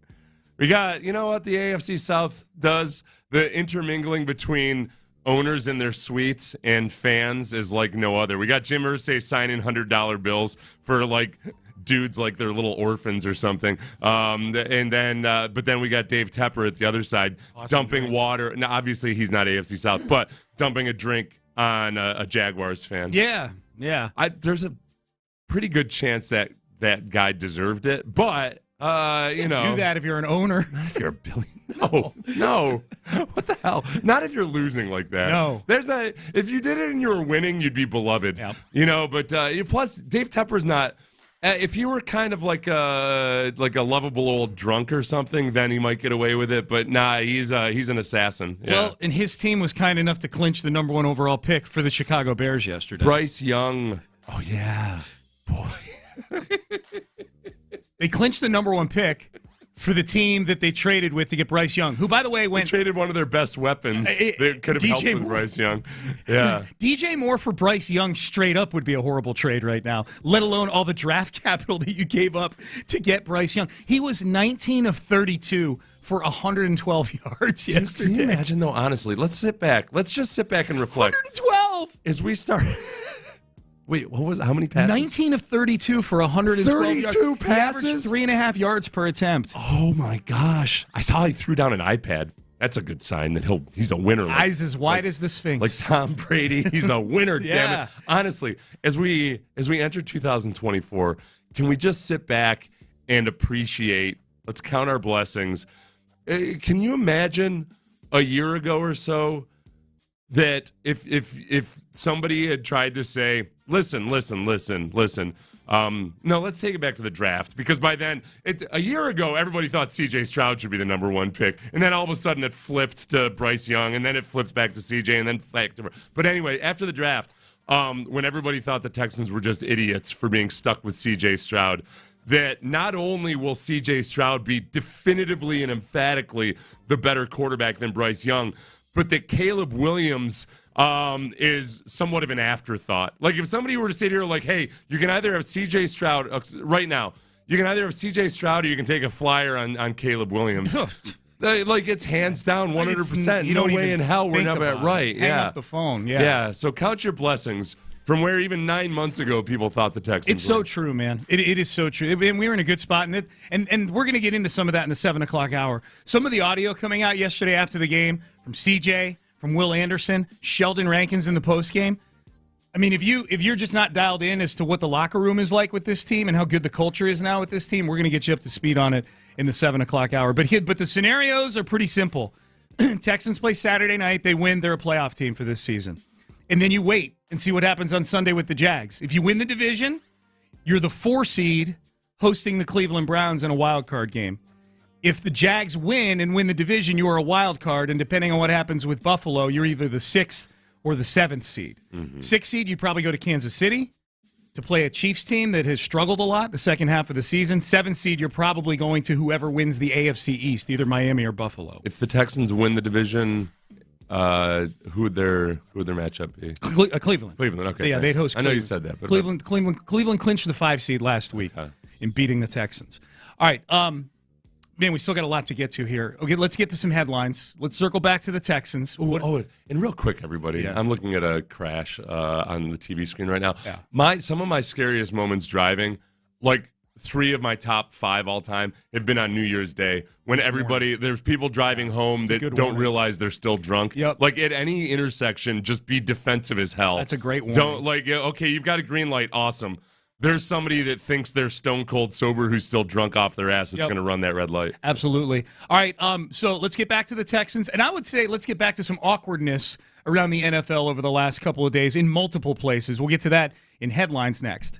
[SPEAKER 7] We got, you know what the AFC South does? The intermingling between owners in their suites and fans is like no other. We got Jim Irsay signing $100 bills for like dudes like they're little orphans or something. But then we got Dave Tepper at the other side dumping drinks. Water. Now, obviously, he's not AFC South, but dumping a drink on a Jaguars fan.
[SPEAKER 6] Yeah.
[SPEAKER 7] There's a pretty good chance that guy deserved it, but do
[SPEAKER 6] that if you're an owner.
[SPEAKER 7] Not if you're a billionaire. No. What the hell? Not if you're losing like that.
[SPEAKER 6] No.
[SPEAKER 7] If you did it and you were winning, you'd be beloved.
[SPEAKER 6] Yep.
[SPEAKER 7] But plus Dave Tepper's not. If he were kind of like a lovable old drunk or something, then he might get away with it. But nah, he's an assassin. Yeah.
[SPEAKER 6] Well, and his team was kind enough to clinch the number 1 overall pick for the Chicago Bears yesterday.
[SPEAKER 7] Bryce Young. Oh yeah, boy.
[SPEAKER 6] They clinched the number 1 pick for the team that they traded with to get Bryce Young, who, by the way,
[SPEAKER 7] They traded one of their best weapons. They could have helped with Bryce Young. Yeah.
[SPEAKER 6] DJ Moore for Bryce Young straight up would be a horrible trade right now, let alone all the draft capital that you gave up to get Bryce Young. He was 19 of 32 for 112 yards yesterday.
[SPEAKER 7] Can you imagine, though, honestly? Let's just sit back and reflect.
[SPEAKER 6] 112!
[SPEAKER 7] As we start... Wait, how many passes?
[SPEAKER 6] 19 of 32 for 112 yards.
[SPEAKER 7] 32 passes?
[SPEAKER 6] He averaged 3.5 yards per attempt.
[SPEAKER 7] Oh, my gosh. I saw he threw down an iPad. That's a good sign that he's a winner.
[SPEAKER 6] Eyes as wide as the Sphinx.
[SPEAKER 7] Like Tom Brady. He's a winner, damn it. Honestly, as we enter 2024, can we just sit back and appreciate, let's count our blessings. Can you imagine a year ago or so that if somebody had tried to say, listen, no, let's take it back to the draft, because by then, a year ago, everybody thought C.J. Stroud should be the number 1 pick, and then all of a sudden it flipped to Bryce Young, and then it flipped back to C.J., and then back to... But anyway, after the draft, when everybody thought the Texans were just idiots for being stuck with C.J. Stroud, that not only will C.J. Stroud be definitively and emphatically the better quarterback than Bryce Young, but that Caleb Williams is somewhat of an afterthought. Like, if somebody were to sit here like, hey, you can either have C.J. Stroud right now, you can either have C.J. Stroud or you can take a flyer on Caleb Williams. Like, it's hands down 100%. No way in hell we're never right.
[SPEAKER 6] Hang up the phone. Yeah.
[SPEAKER 7] So count your blessings from where even 9 months ago people thought the Texans
[SPEAKER 6] It's so true, man. It is so true. And we were in a good spot. And we're going to get into some of that in the 7 o'clock hour. Some of the audio coming out yesterday after the game from CJ, from Will Anderson, Sheldon Rankins in the postgame. I mean, if you're just not dialed in as to what the locker room is like with this team and how good the culture is now with this team, we're going to get you up to speed on it in the 7 o'clock hour. But the scenarios are pretty simple. Texans play Saturday night. They win. They're a playoff team for this season. And then you wait and see what happens on Sunday with the Jags. If you win the division, you're the 4 seed hosting the Cleveland Browns in a wild card game. If the Jags win and win the division, you are a wild card, and depending on what happens with Buffalo, you're either the 6th or the 7th seed. 6th seed, you'd probably go to Kansas City to play a Chiefs team that has struggled a lot the second half of the season. 7th seed, you're probably going to whoever wins the AFC East, either Miami or Buffalo.
[SPEAKER 7] If the Texans win the division, who would their matchup be?
[SPEAKER 6] Cleveland.
[SPEAKER 7] Cleveland, okay.
[SPEAKER 6] Yeah, they'd host Cleveland.
[SPEAKER 7] I know you said that. But
[SPEAKER 6] Cleveland clinched the 5 seed last week in beating the Texans. All right, man, we still got a lot to get to here. Okay, let's get to some headlines. Let's circle back to the Texans.
[SPEAKER 7] And real quick, everybody, I'm looking at a crash on the TV screen right now.
[SPEAKER 6] Yeah.
[SPEAKER 7] Some of my scariest moments driving, like 3 of my top 5 all time, have been on New Year's Day when there's people driving home that don't realize they're still drunk.
[SPEAKER 6] Yep.
[SPEAKER 7] Like, at any intersection, just be defensive as hell.
[SPEAKER 6] That's a great warning.
[SPEAKER 7] Okay, you've got a green light, awesome. There's somebody that thinks they're stone cold sober who's still drunk off their ass that's going to run that red light.
[SPEAKER 6] Absolutely. All right, so let's get back to the Texans. And I would say let's get back to some awkwardness around the NFL over the last couple of days in multiple places. We'll get to that in headlines next.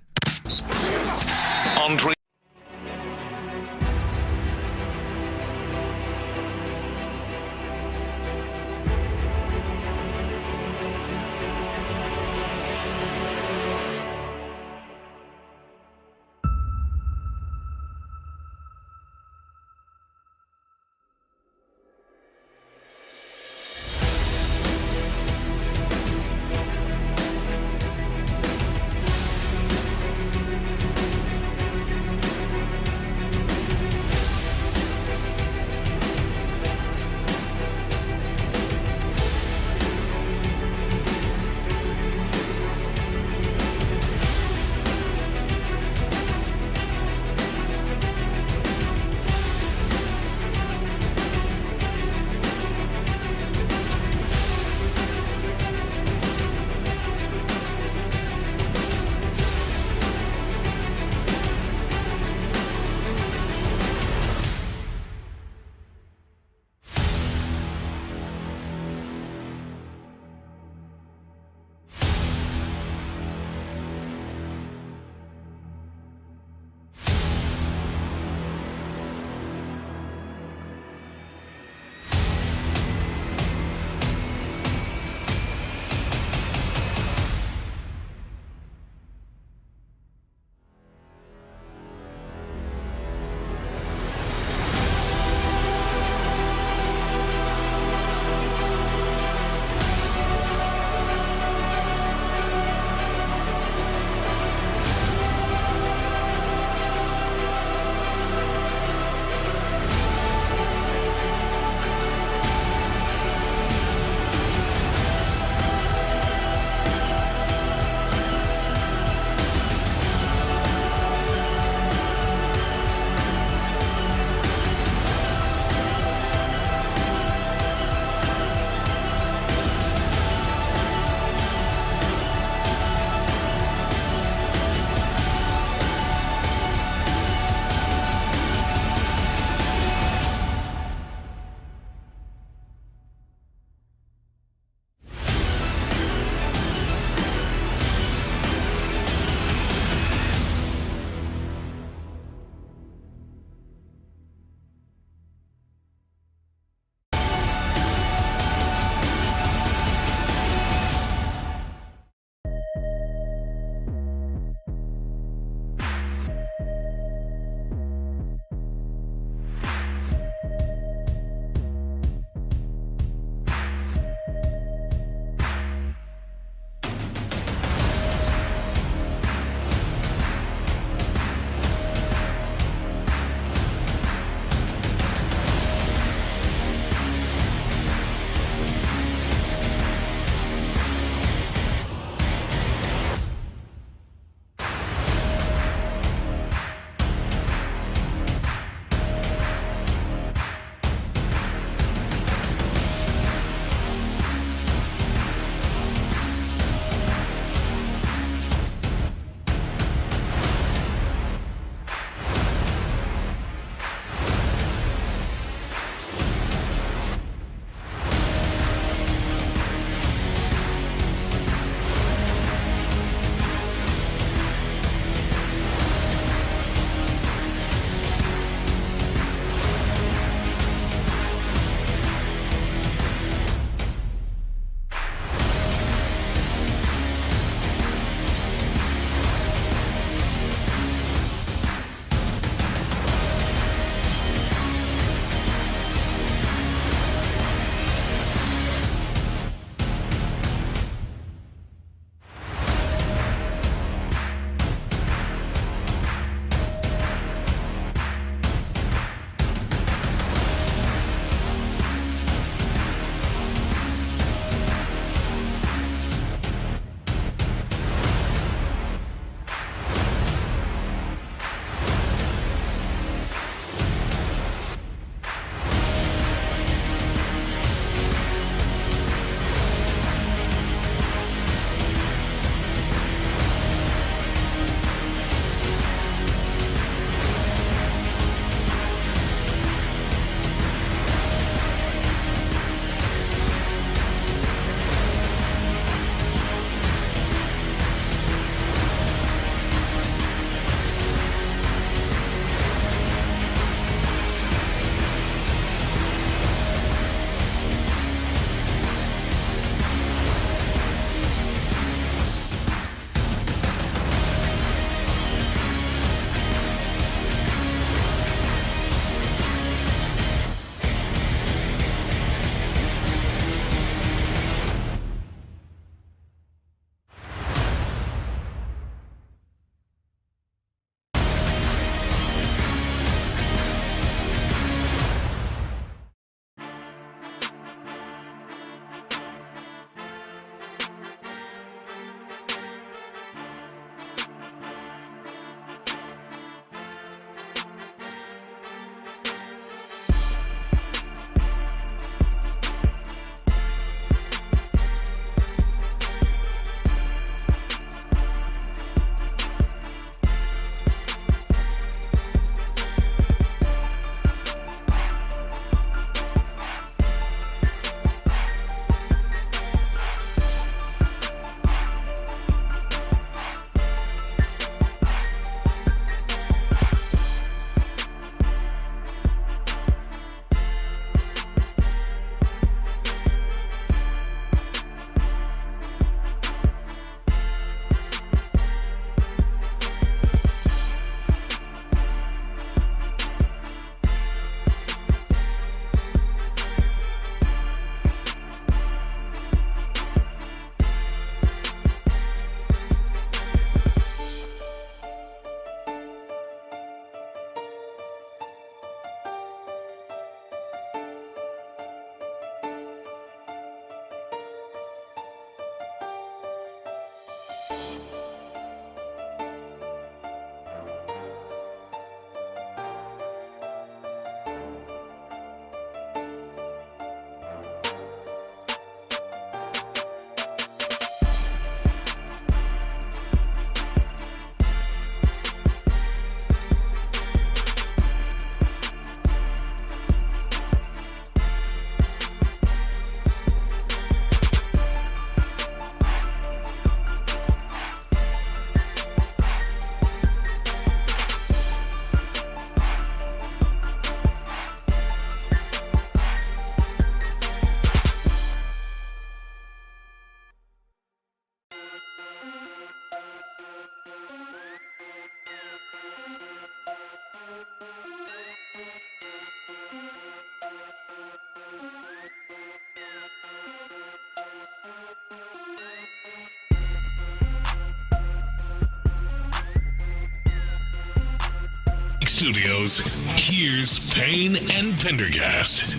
[SPEAKER 8] studios, here's Payne and Pendergast.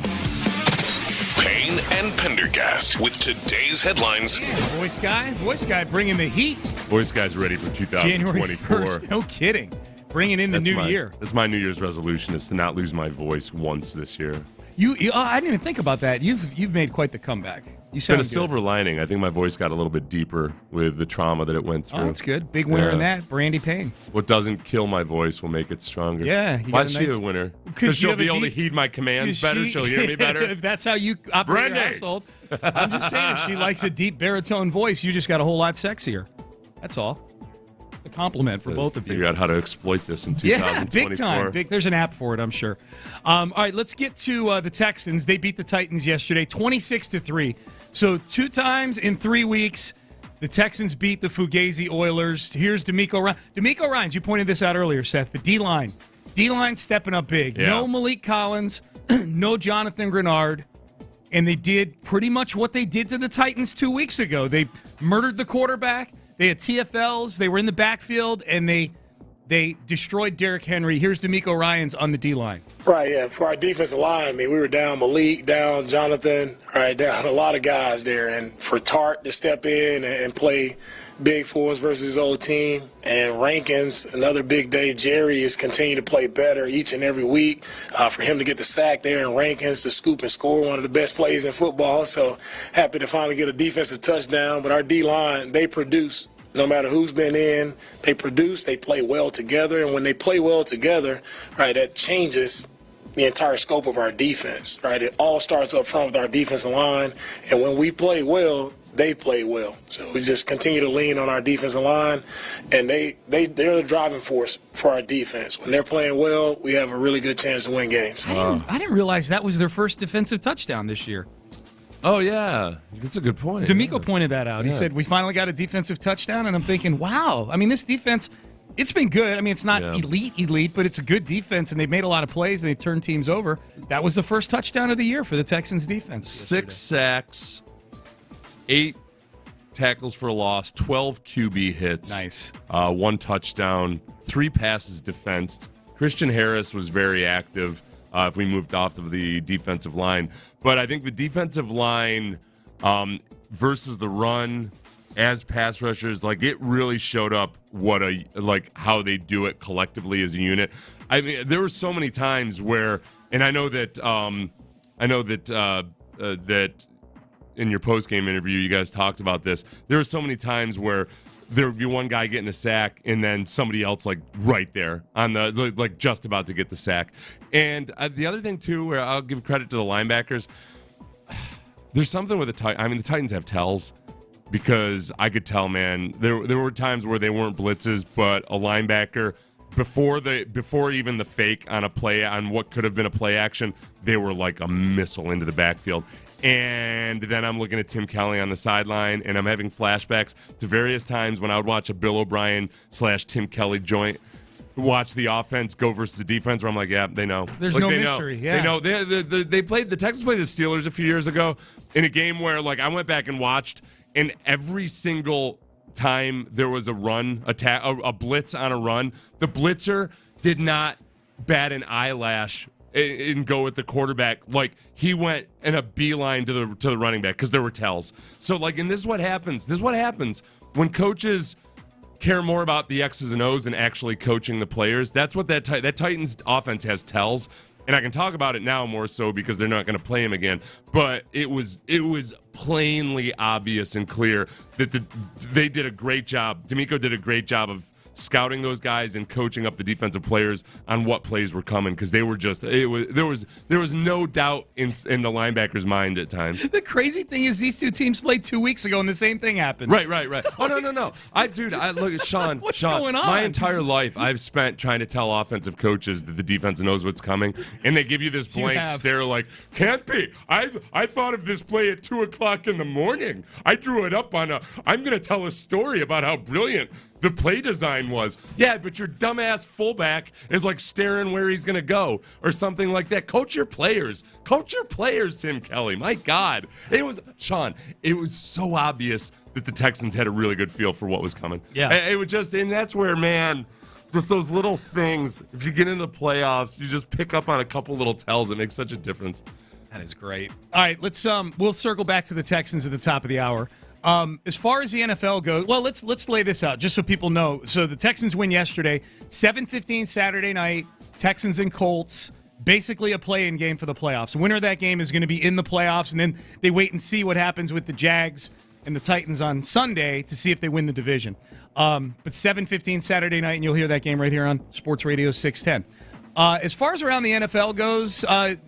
[SPEAKER 8] Payne and Pendergast with today's headlines.
[SPEAKER 6] Voice guy bringing the heat.
[SPEAKER 7] Voice guy's ready for 2024.
[SPEAKER 6] January 1st, no kidding. Bringing in the new year.
[SPEAKER 7] That's my New Year's resolution, is to not lose my voice once this year.
[SPEAKER 6] I didn't even think about that. You've made quite the comeback. You
[SPEAKER 7] It's been
[SPEAKER 6] sound
[SPEAKER 7] a silver lining. I think my voice got a little bit deeper with the trauma that it went through.
[SPEAKER 6] Oh, that's good. Big winner in that, Brandy Payne.
[SPEAKER 7] What doesn't kill my voice will make it stronger.
[SPEAKER 6] Yeah.
[SPEAKER 7] Why is she a winner? Because she'll be able to heed my commands better. She'll hear me better.
[SPEAKER 6] If that's how you operate your household. I'm just saying, if she likes a deep baritone voice, you just got a whole lot sexier. That's all. A compliment for both of you.
[SPEAKER 7] Figure out how to exploit this in 2024.
[SPEAKER 6] Yeah, big time. There's an app for it, I'm sure. All right, let's get to the Texans. They beat the Titans yesterday, 26-3. So 2 times in 3 weeks, the Texans beat the Fugazi Oilers. Here's DeMeco Ryans. DeMeco Ryans, you pointed this out earlier, Seth. The D-line. D-line stepping up big.
[SPEAKER 7] Yeah.
[SPEAKER 6] No Malik Collins, no Jonathan Grenard. And they did pretty much what they did to the Titans 2 weeks ago. They murdered the quarterback. They had TFLs. They were in the backfield, and they destroyed Derrick Henry. Here's DeMeco Ryans on the D-line.
[SPEAKER 3] Right, yeah. For our defensive line, I mean, we were down Malik, down Jonathan, right, down a lot of guys there. And for Tart to step in and play big for us versus his old team, and Rankins, another big day. Jerry is continuing to play better each and every week. For him to get the sack there and Rankins to scoop and score, one of the best plays in football. So happy to finally get a defensive touchdown. But our D-line, they produce. No matter who's been in, they produce, they play well together. And when they play well together, right, that changes the entire scope of our defense, right? It all starts up front with our defensive line. And when we play well, they play well. So we just continue to lean on our defensive line, and they're the driving force for our defense. When they're playing well, we have a really good chance to win games.
[SPEAKER 6] I didn't realize that was their first defensive touchdown this year.
[SPEAKER 7] Oh, yeah. That's a good point.
[SPEAKER 6] DeMeco pointed that out. He said, we finally got a defensive touchdown, and I'm thinking, wow. I mean, this defense, it's been good. I mean, it's not elite, but it's a good defense, and they've made a lot of plays, and they've turned teams over. That was the first touchdown of the year for the Texans defense.
[SPEAKER 7] 6 sacks, 8 tackles for a loss, 12 QB hits.
[SPEAKER 6] Nice.
[SPEAKER 7] 1 touchdown, 3 passes defensed. Christian Harris was very active. If we moved off of the defensive line. But I think the defensive line versus the run as pass rushers, like, it really showed up how they do it collectively as a unit. I mean, there were so many times where, and I know that that in your post-game interview you guys talked about this. There were so many times where there would be one guy getting a sack and then somebody else right there on the just about to get the sack. And the other thing too, where I'll give credit to the linebackers, there's something with the Titans. I mean, the Titans have tells, because I could tell, man. There were times where they weren't blitzes, but a linebacker before even the fake on a play on what could have been a play action, they were like a missile into the backfield. And then I'm looking at Tim Kelly on the sideline, and I'm having flashbacks to various times when I would watch a Bill O'Brien / Tim Kelly joint, watch the offense go versus the defense, where I'm like, yeah, they know.
[SPEAKER 6] There's no mystery. Yeah.
[SPEAKER 7] They know. The Texans played the Steelers a few years ago in a game where, I went back and watched, and every single time there was a run, a blitz on a run, the blitzer did not bat an eyelash and go with the quarterback. Like, he went in a beeline to the running back because there were tells. So, and this is what happens. This is what happens when coaches care more about the X's and O's than actually coaching the players. That's what that Titans offense has tells. And I can talk about it now more so because they're not going to play him again. But it was plainly obvious and clear that they did a great job. DeMeco did a great job of scouting those guys and coaching up the defensive players on what plays were coming, because they were just there was no doubt in the linebacker's mind at times.
[SPEAKER 6] The crazy thing is these two teams played 2 weeks ago and the same thing happened.
[SPEAKER 7] Right. Oh no. I look at Sean.
[SPEAKER 6] What's going on?
[SPEAKER 7] My entire life I've spent trying to tell offensive coaches that the defense knows what's coming, and they give you this blank stare like, can't be. I thought of this play at 2:00 in the morning. I drew it up I'm going to tell a story about how brilliant the play design was. Yeah, but your dumbass fullback is staring where he's going to go or something like that. Coach your players. Coach your players, Tim Kelly. My God. It was so obvious that the Texans had a really good feel for what was coming.
[SPEAKER 6] Yeah.
[SPEAKER 7] It was just, and that's where, man, Just those little things. If you get into the playoffs, you just pick up on a couple little tells. It makes such a difference.
[SPEAKER 6] That is great. All right, let's we'll circle back to the Texans at the top of the hour. As far as the NFL goes, well, let's lay this out just so people know. So the Texans win yesterday, 7:15 Saturday night. Texans and Colts, basically a play-in game for the playoffs. The winner of that game is going to be in the playoffs, and then they wait and see what happens with the Jags and the Titans on Sunday to see if they win the division. But 7:15 Saturday night, and you'll hear that game right here on Sports Radio 610. As far as around the NFL goes,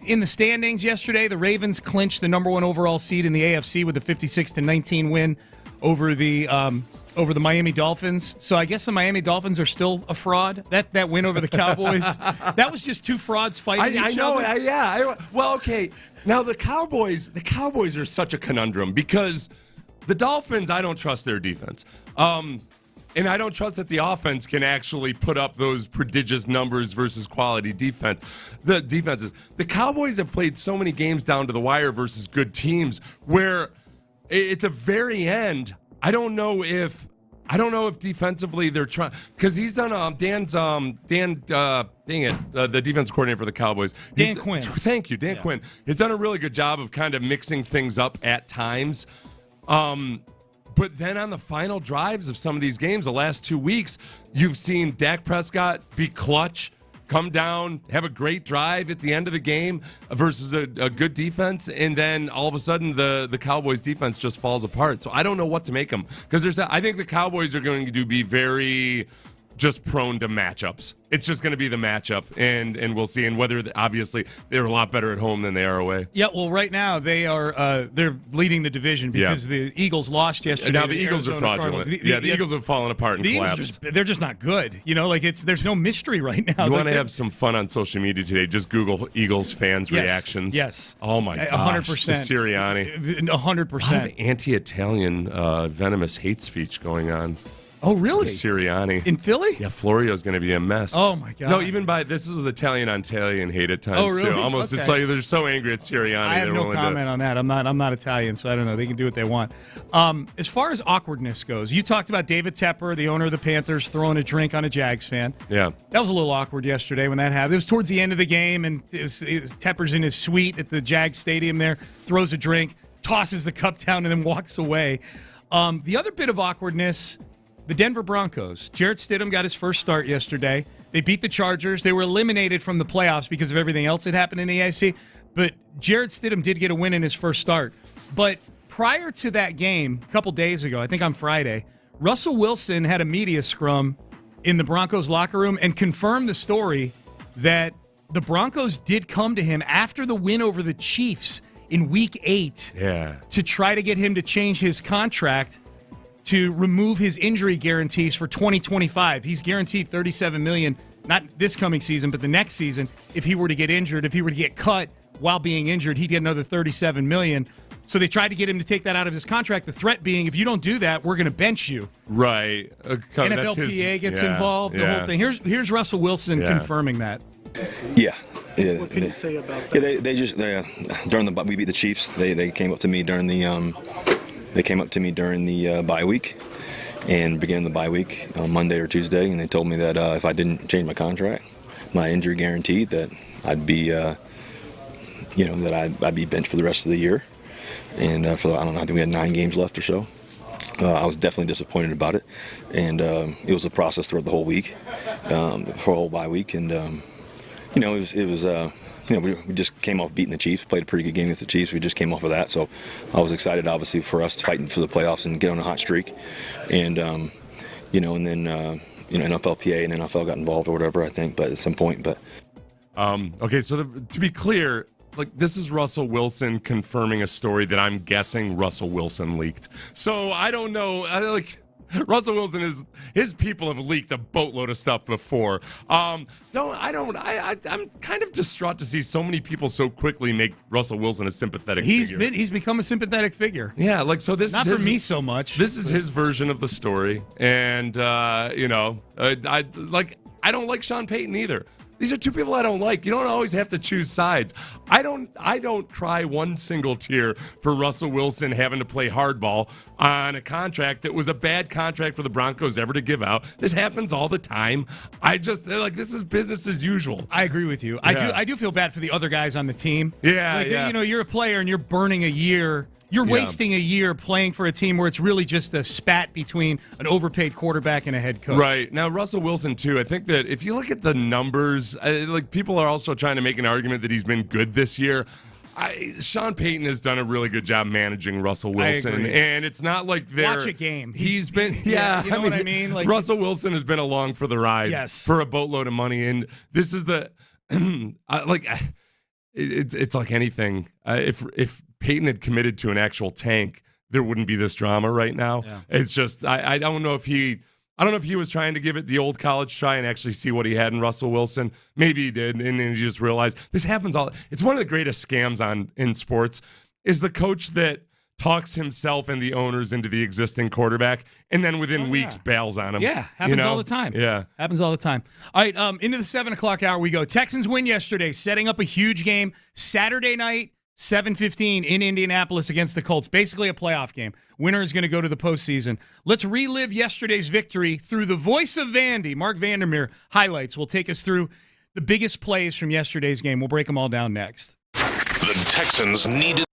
[SPEAKER 6] in the standings yesterday, the Ravens clinched the number 1 overall seed in the AFC with a 56-19 win over the Miami Dolphins. So I guess the Miami Dolphins are still a fraud. That win over the Cowboys, that was just two frauds fighting each other.
[SPEAKER 7] Well, okay. Now the Cowboys are such a conundrum because the Dolphins, I don't trust their defense. And I don't trust that the offense can actually put up those prodigious numbers versus quality defense. The defenses. The Cowboys have played so many games down to the wire versus good teams where at the very end, I don't know if defensively they're trying, because he's done the defense coordinator for the Cowboys.
[SPEAKER 6] Dan Quinn.
[SPEAKER 7] Thank you, Dan Quinn. He's done a really good job of kind of mixing things up at times. But then on the final drives of some of these games, the last 2 weeks, you've seen Dak Prescott be clutch, come down, have a great drive at the end of the game versus a good defense, and then all of a sudden the Cowboys defense just falls apart. So I don't know what to make them, because I think the Cowboys are going to be very just prone to matchups. It's just going to be the matchup, and we'll see. And whether, obviously, they're a lot better at home than they are away.
[SPEAKER 6] Yeah, well, right now they're leading the division because the Eagles lost yesterday.
[SPEAKER 7] Now the Eagles are fraudulent. The Eagles have fallen apart and collapsed.
[SPEAKER 6] They're just not good. There's no mystery right now.
[SPEAKER 7] You want to have some fun on social media today? Just Google Eagles fans' reactions.
[SPEAKER 6] Yes.
[SPEAKER 7] Oh my gosh.
[SPEAKER 6] 100%.
[SPEAKER 7] The Sirianni.
[SPEAKER 6] 100%.
[SPEAKER 7] A lot of anti-Italian venomous hate speech going on.
[SPEAKER 6] Oh, really?
[SPEAKER 7] Sirianni.
[SPEAKER 6] In Philly?
[SPEAKER 7] Yeah, Florio's going to be a mess.
[SPEAKER 6] Oh, my God.
[SPEAKER 7] No, even this is Italian on Italian hate at times,
[SPEAKER 6] really?
[SPEAKER 7] too. Almost,
[SPEAKER 6] Okay.
[SPEAKER 7] It's like they're so angry at Sirianni.
[SPEAKER 6] I have no comment on that. I'm not Italian, so I don't know. They can do what they want. As far as awkwardness goes, you talked about David Tepper, the owner of the Panthers, throwing a drink on a Jags fan.
[SPEAKER 7] Yeah.
[SPEAKER 6] That was a little awkward yesterday when that happened. It was towards the end of the game, and Tepper's in his suite at the Jags stadium there, throws a drink, tosses the cup down, and then walks away. The other bit of awkwardness, the Denver Broncos. Jarrett Stidham got his first start yesterday. They beat the Chargers. They were eliminated from the playoffs because of everything else that happened in the AFC. But Jarrett Stidham did get a win in his first start. But prior to that game, a couple days ago, I think on Friday, Russell Wilson had a media scrum in the Broncos locker room and confirmed the story that the Broncos did come to him after the win over the Chiefs in Week 8 to try to get him to change his contract to remove his injury guarantees for 2025. He's guaranteed $37 million, not this coming season, but the next season. If he were to get injured, if he were to get cut while being injured, he'd get another $37 million. So they tried to get him to take that out of his contract, the threat being, if you don't do that, we're going to bench you.
[SPEAKER 7] Right.
[SPEAKER 6] NFLPA gets involved, the whole thing. Here's Russell Wilson confirming that.
[SPEAKER 9] Yeah.
[SPEAKER 10] What can you say about that?
[SPEAKER 9] Yeah, they just during we beat the Chiefs. They came up to me during the bye week, and beginning of the bye week on Monday or Tuesday, and they told me that if I didn't change my contract, my injury guarantee, that I'd be I'd be benched for the rest of the year. And I think we had 9 games left or so. I was definitely disappointed about it, and it was a process throughout the whole week, for a whole bye week, and it was we just came off beating the Chiefs, played a pretty good game against the Chiefs. We just came off of that, so I was excited, obviously, for us fighting for the playoffs and get on a hot streak, and and then NFLPA and NFL got involved or whatever, I think, but at some point, but.
[SPEAKER 7] Okay, so to be clear, this is Russell Wilson confirming a story that I'm guessing Russell Wilson leaked. So I don't know. Russell Wilson his people have leaked a boatload of stuff before. I'm kind of distraught to see so many people so quickly make Russell Wilson a sympathetic figure.
[SPEAKER 6] He's become a sympathetic figure.
[SPEAKER 7] Yeah, so this
[SPEAKER 6] not
[SPEAKER 7] is
[SPEAKER 6] for me so much.
[SPEAKER 7] This is his version of the story, and I don't like Sean Payton either. These are two people I don't like. You don't always have to choose sides. I don't cry one single tear for Russell Wilson having to play hardball on a contract that was a bad contract for the Broncos ever to give out. This happens all the time. This is business as usual.
[SPEAKER 6] I agree with you.
[SPEAKER 7] Yeah.
[SPEAKER 6] I do feel bad for the other guys on the team.
[SPEAKER 7] Yeah,
[SPEAKER 6] You know, you're a player and you're burning a year. You're wasting a year playing for a team where it's really just a spat between an overpaid quarterback and a head coach.
[SPEAKER 7] Right. Now, Russell Wilson, too, I think that if you look at the numbers, people are also trying to make an argument that he's been good this year. Sean Payton has done a really good job managing Russell Wilson, and it's not like
[SPEAKER 6] watch a game.
[SPEAKER 7] He's been,
[SPEAKER 6] you know what I mean? Like,
[SPEAKER 7] Russell Wilson has been along for the ride for a boatload of money, and this is the it's like anything. If Payton had committed to an actual tank, there wouldn't be this drama right now. Yeah. It's just I don't know if he was trying to give it the old college try and actually see what he had in Russell Wilson. Maybe he did, and then he just realized this happens all. It's one of the greatest scams in sports is the coach that talks himself and the owners into the existing quarterback, and then within weeks bails on him.
[SPEAKER 6] Yeah, happens all the time.
[SPEAKER 7] Yeah,
[SPEAKER 6] happens all the time. All right, into the 7 o'clock hour we go. Texans win yesterday, setting up a huge game Saturday night, 7:15 in Indianapolis against the Colts. Basically a playoff game. Winner is going to go to the postseason. Let's relive yesterday's victory through the voice of Vandy. Mark Vandermeer highlights will take us through the biggest plays from yesterday's game. We'll break them all down next.
[SPEAKER 8] The Texans needed.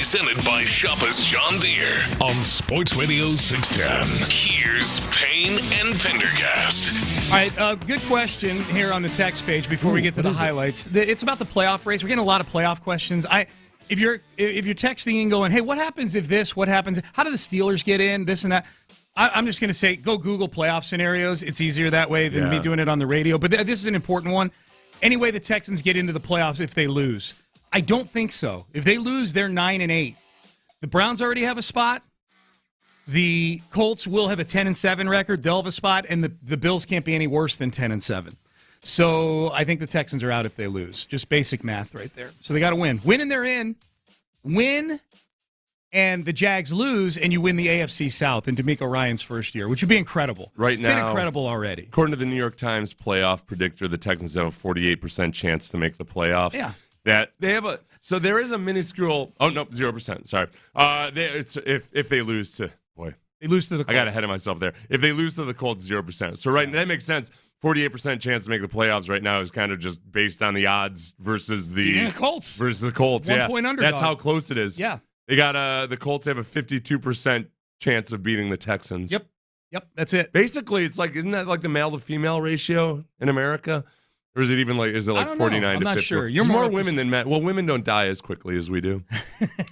[SPEAKER 8] presented by Shoppers John Deere on Sports Radio 610. Here's Payne and Pendergast.
[SPEAKER 6] All right, good question here on the text page before we get to the highlights. It's about the playoff race. We're getting a lot of playoff questions. If you're texting and going, hey, what happens if this? What happens? How do the Steelers get in? This and that. I'm just going to say, go Google playoff scenarios. It's easier that way than me doing it on the radio. But this is an important one. Anyway, the Texans get into the playoffs if they lose. I don't think so. If they lose, they're 9-8. The Browns already have a spot. The Colts will have a 10-7 record. They'll have a spot, and the Bills can't be any worse than 10-7. So I think the Texans are out if they lose. Just basic math right there. So they got to win. Win and they're in. Win, and the Jags lose, and you win the AFC South in DeMeco Ryans' first year, which would be incredible.
[SPEAKER 7] Right
[SPEAKER 6] it's
[SPEAKER 7] now,
[SPEAKER 6] been incredible already.
[SPEAKER 7] According to the New York Times playoff predictor, the Texans have a 48% chance to make the playoffs.
[SPEAKER 6] Yeah.
[SPEAKER 7] That they have so there is a minuscule. Oh no, 0%. Sorry. If they lose to
[SPEAKER 6] they lose to the Colts.
[SPEAKER 7] I got ahead of myself there. If they lose to the Colts, 0%. So that makes sense. 48% chance to make the playoffs right now is kind of just based on the odds versus the
[SPEAKER 6] Colts.
[SPEAKER 7] Versus the Colts.
[SPEAKER 6] 1 point underdog.
[SPEAKER 7] That's how close it is.
[SPEAKER 6] Yeah.
[SPEAKER 7] They got the Colts have a 52% chance of beating the Texans.
[SPEAKER 6] Yep. That's it.
[SPEAKER 7] Basically, it's like, isn't that like the male to female ratio in America? Or is it even like 49 to 50?
[SPEAKER 6] I'm not sure.
[SPEAKER 7] You're more women than men. Well, women don't die as quickly as we do.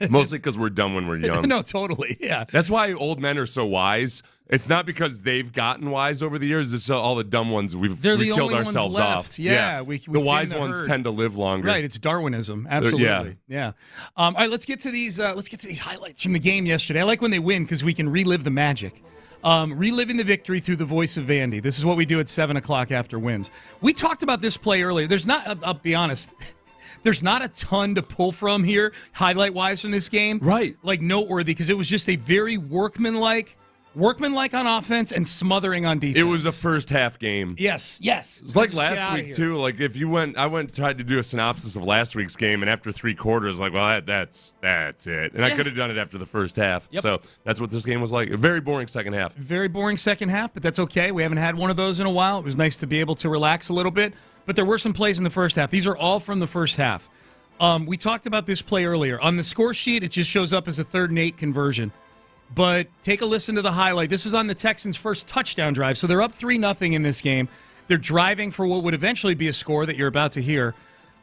[SPEAKER 7] Mostly because we're dumb when we're young.
[SPEAKER 6] No, totally. Yeah.
[SPEAKER 7] That's why old men are so wise. It's not because they've gotten wise over the years. It's all the dumb ones we killed ourselves off.
[SPEAKER 6] Yeah.
[SPEAKER 7] The wise ones tend to live longer.
[SPEAKER 6] Right. It's Darwinism. Absolutely. Yeah. All right. Let's get to these. Let's get to these highlights from the game yesterday. I like when they win because we can relive the magic. Reliving the victory through the voice of Vandy. This is what we do at 7 o'clock after wins. We talked about this play earlier. There's not, I'll be honest, there's not a ton to pull from here, highlight-wise, from this game.
[SPEAKER 7] Right.
[SPEAKER 6] Like, noteworthy, because it was just a very workmanlike on offense and smothering on defense.
[SPEAKER 7] It was a first half game.
[SPEAKER 6] Yes.
[SPEAKER 7] It's like last week, too. Like, if you tried to do a synopsis of last week's game, and after 3 quarters, like, well, that's it. And I could have done it after the first half.
[SPEAKER 6] Yep.
[SPEAKER 7] So that's what this game was like. A very boring second half.
[SPEAKER 6] Very boring second half, but that's okay. We haven't had one of those in a while. It was nice to be able to relax a little bit. But there were some plays in the first half. These are all from the first half. We talked about this play earlier. On the score sheet, it just shows up as a 3rd and 8 conversion. But take a listen to the highlight. This was on the Texans' first touchdown drive. So they're up 3-0 in this game. They're driving for what would eventually be a score that you're about to hear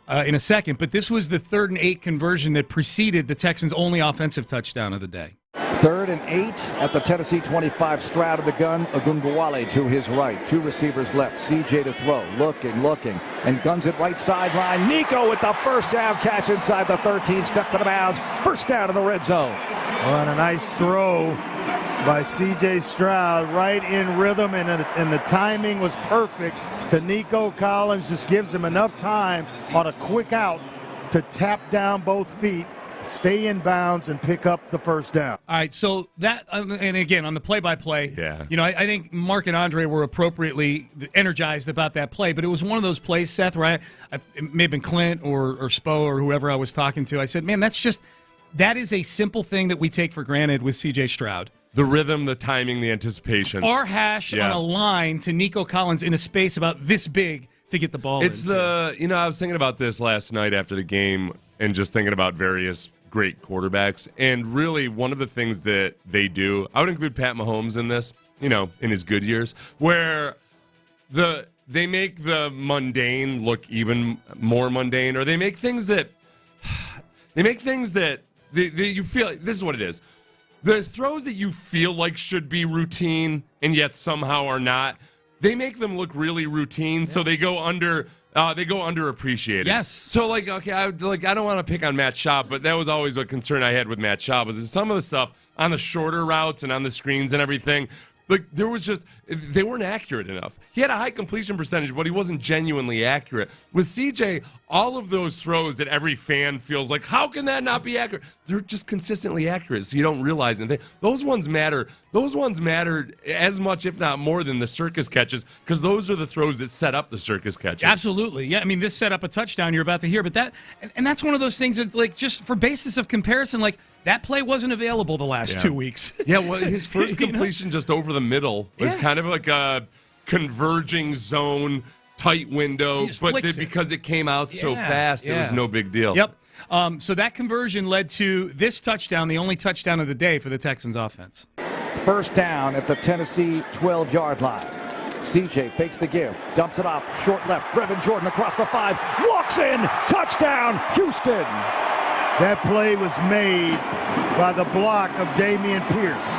[SPEAKER 6] in a second. But this was the 3rd and 8 conversion that preceded the Texans' only offensive touchdown of the day.
[SPEAKER 4] 3rd and 8 at the Tennessee 25. Stroud of the gun. Ogunbowale to his right. 2 receivers left. CJ to throw. Looking. And guns it right sideline. Nico with the first down catch inside the 13. Steps out of bounds. First down in the red zone.
[SPEAKER 11] Well, and a nice throw by C.J. Stroud, right in rhythm, and the timing was perfect to Nico Collins. Just gives him enough time on a quick out to tap down both feet, stay in bounds, and pick up the first down.
[SPEAKER 6] All right, so that, and again, on the play-by-play, I think Mark and Andre were appropriately energized about that play, but it was one of those plays, Seth, where it may have been Clint or Spo or whoever I was talking to. I said, man, that is a simple thing that we take for granted with C.J. Stroud.
[SPEAKER 7] The rhythm, the timing, the anticipation.
[SPEAKER 6] Far hash on a line to Nico Collins in a space about this big to get the ball
[SPEAKER 7] I was thinking about this last night after the game and just thinking about various great quarterbacks. And really, one of the things that they do, I would include Pat Mahomes in this, in his good years, where they make the mundane look even more mundane, or they make things that you feel like, this is what it is. The throws that you feel like should be routine and yet somehow are not, they make them look really routine, so they go underappreciated.
[SPEAKER 6] Yes.
[SPEAKER 7] So I don't want to pick on Matt Schaub, but that was always a concern I had with Matt Schaub, was some of the stuff on the shorter routes and on the screens and everything. There was they weren't accurate enough. He had a high completion percentage, but he wasn't genuinely accurate. With CJ, all of those throws that every fan feels like, how can that not be accurate? They're just consistently accurate, so you don't realize anything. Those ones matter. Those ones matter as much, if not more, than the circus catches, because those are the throws that set up the circus catches.
[SPEAKER 6] Absolutely. Yeah, I mean, this set up a touchdown you're about to hear, but that's one of those things that, just for basis of comparison, that play wasn't available the last 2 weeks.
[SPEAKER 7] Yeah, well, his first completion just over the middle was kind of like a converging zone tight window, but because it came out so fast, it was no big deal.
[SPEAKER 6] Yep. So that conversion led to this touchdown, the only touchdown of the day for the Texans offense.
[SPEAKER 4] First down at the Tennessee 12-yard line. CJ fakes the give, dumps it off, short left, Brevin Jordan across the 5, walks in, touchdown, Houston.
[SPEAKER 11] That play was made by the block of Dameon Pierce.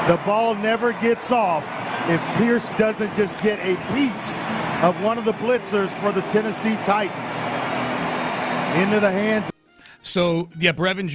[SPEAKER 11] The ball never gets off if Pierce doesn't just get a piece of one of the blitzers for the Tennessee Titans. Into the hands.
[SPEAKER 6] So, yeah, Brevin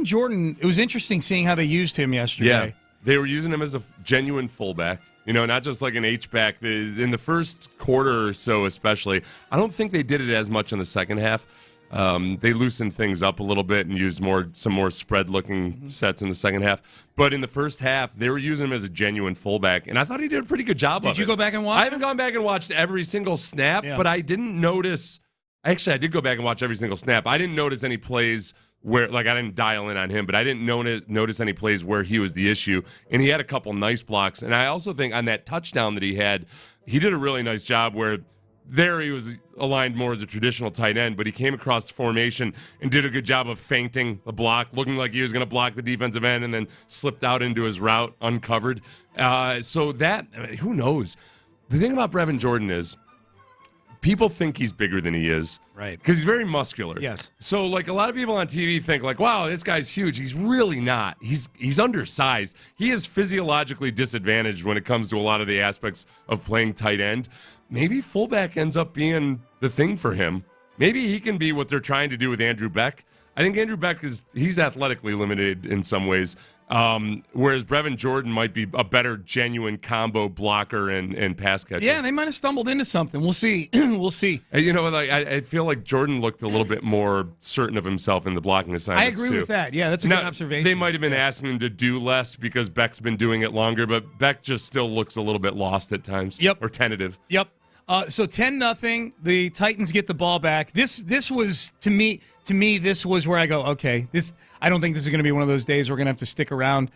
[SPEAKER 6] Jordan, it was interesting seeing how they used him yesterday.
[SPEAKER 7] Yeah, they were using him as a genuine fullback. Not just like an H-back. In the first quarter or so especially, I don't think they did it as much in the second half. They loosened things up a little bit and used some more spread-looking sets in the second half. But in the first half, they were using him as a genuine fullback, and I thought he did a pretty good job of it.
[SPEAKER 6] Did you go back and watch?
[SPEAKER 7] I haven't gone back and watched every single snap, but I didn't notice. Actually, I did go back and watch every single snap. I didn't notice any plays where, I didn't dial in on him, but I didn't notice any plays where he was the issue. And he had a couple nice blocks. And I also think on that touchdown that he did a really nice job where there he was aligned more as a traditional tight end, but he came across the formation and did a good job of feinting the block, looking like he was going to block the defensive end and then slipped out into his route uncovered. So that, who knows? The thing about Brevin Jordan is, people think he's bigger than he is.
[SPEAKER 6] Right.
[SPEAKER 7] Because he's very muscular.
[SPEAKER 6] Yes.
[SPEAKER 7] So, a lot of people on TV think, wow, this guy's huge. He's really not. He's undersized. He is physiologically disadvantaged when it comes to a lot of the aspects of playing tight end. Maybe fullback ends up being the thing for him. Maybe he can be what they're trying to do with Andrew Beck. I think Andrew Beck he's athletically limited in some ways, whereas Brevin Jordan might be a better genuine combo blocker and pass catcher.
[SPEAKER 6] Yeah, they might have stumbled into something. We'll see. We'll see.
[SPEAKER 7] I feel like Jordan looked a little bit more certain of himself in the blocking assignments.
[SPEAKER 6] I agree with that. Yeah, that's a good observation.
[SPEAKER 7] They might have been asking him to do less because Beck's been doing it longer, but Beck just still looks a little bit lost at times.
[SPEAKER 6] Yep.
[SPEAKER 7] Or tentative.
[SPEAKER 6] Yep. So 10-0, the Titans get the ball back. This was to me this was where I go, okay, I don't think this is going to be one of those days we're going to have to stick around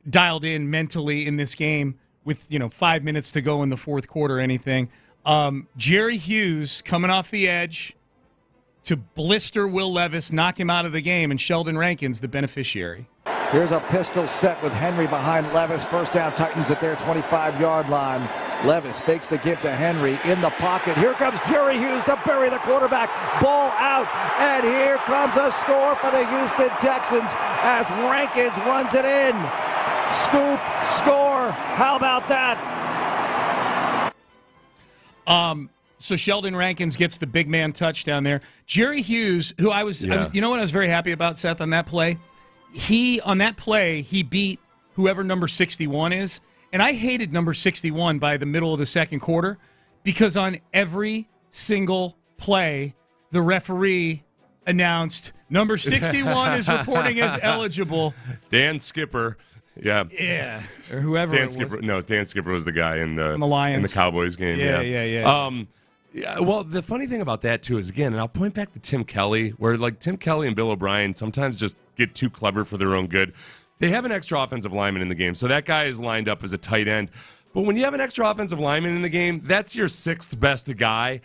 [SPEAKER 6] dialed in mentally in this game with 5 minutes to go in the fourth quarter or anything. Jerry Hughes coming off the edge to blister Will Levis, knock him out of the game, and Sheldon Rankins the beneficiary.
[SPEAKER 4] Here's a pistol set with Henry behind Levis. First down, Titans at their 25-yard line. Levis fakes the give to Henry in the pocket. Here comes Jerry Hughes to bury the quarterback. Ball out, and here comes a score for the Houston Texans as Rankins runs it in. Scoop, score. How about that?
[SPEAKER 6] So Sheldon Rankins gets the big man touchdown there. Jerry Hughes, who I was you know what I was very happy about, Seth, on that play? He beat whoever number 61 is. And I hated number 61 by the middle of the second quarter because on every single play, the referee announced number 61 is reporting as eligible.
[SPEAKER 7] Dan Skipper. Yeah.
[SPEAKER 6] Yeah. Or whoever
[SPEAKER 7] Dan Skipper. No, Dan Skipper was the guy in the
[SPEAKER 6] Lions.
[SPEAKER 7] in the Cowboys game.
[SPEAKER 6] Yeah.
[SPEAKER 7] Well, the funny thing about that, too, is, again, and I'll point back to Tim Kelly, where, Tim Kelly and Bill O'Brien sometimes just get too clever for their own good. They have an extra offensive lineman in the game, so that guy is lined up as a tight end. But when you have an extra offensive lineman in the game, that's your sixth best guy.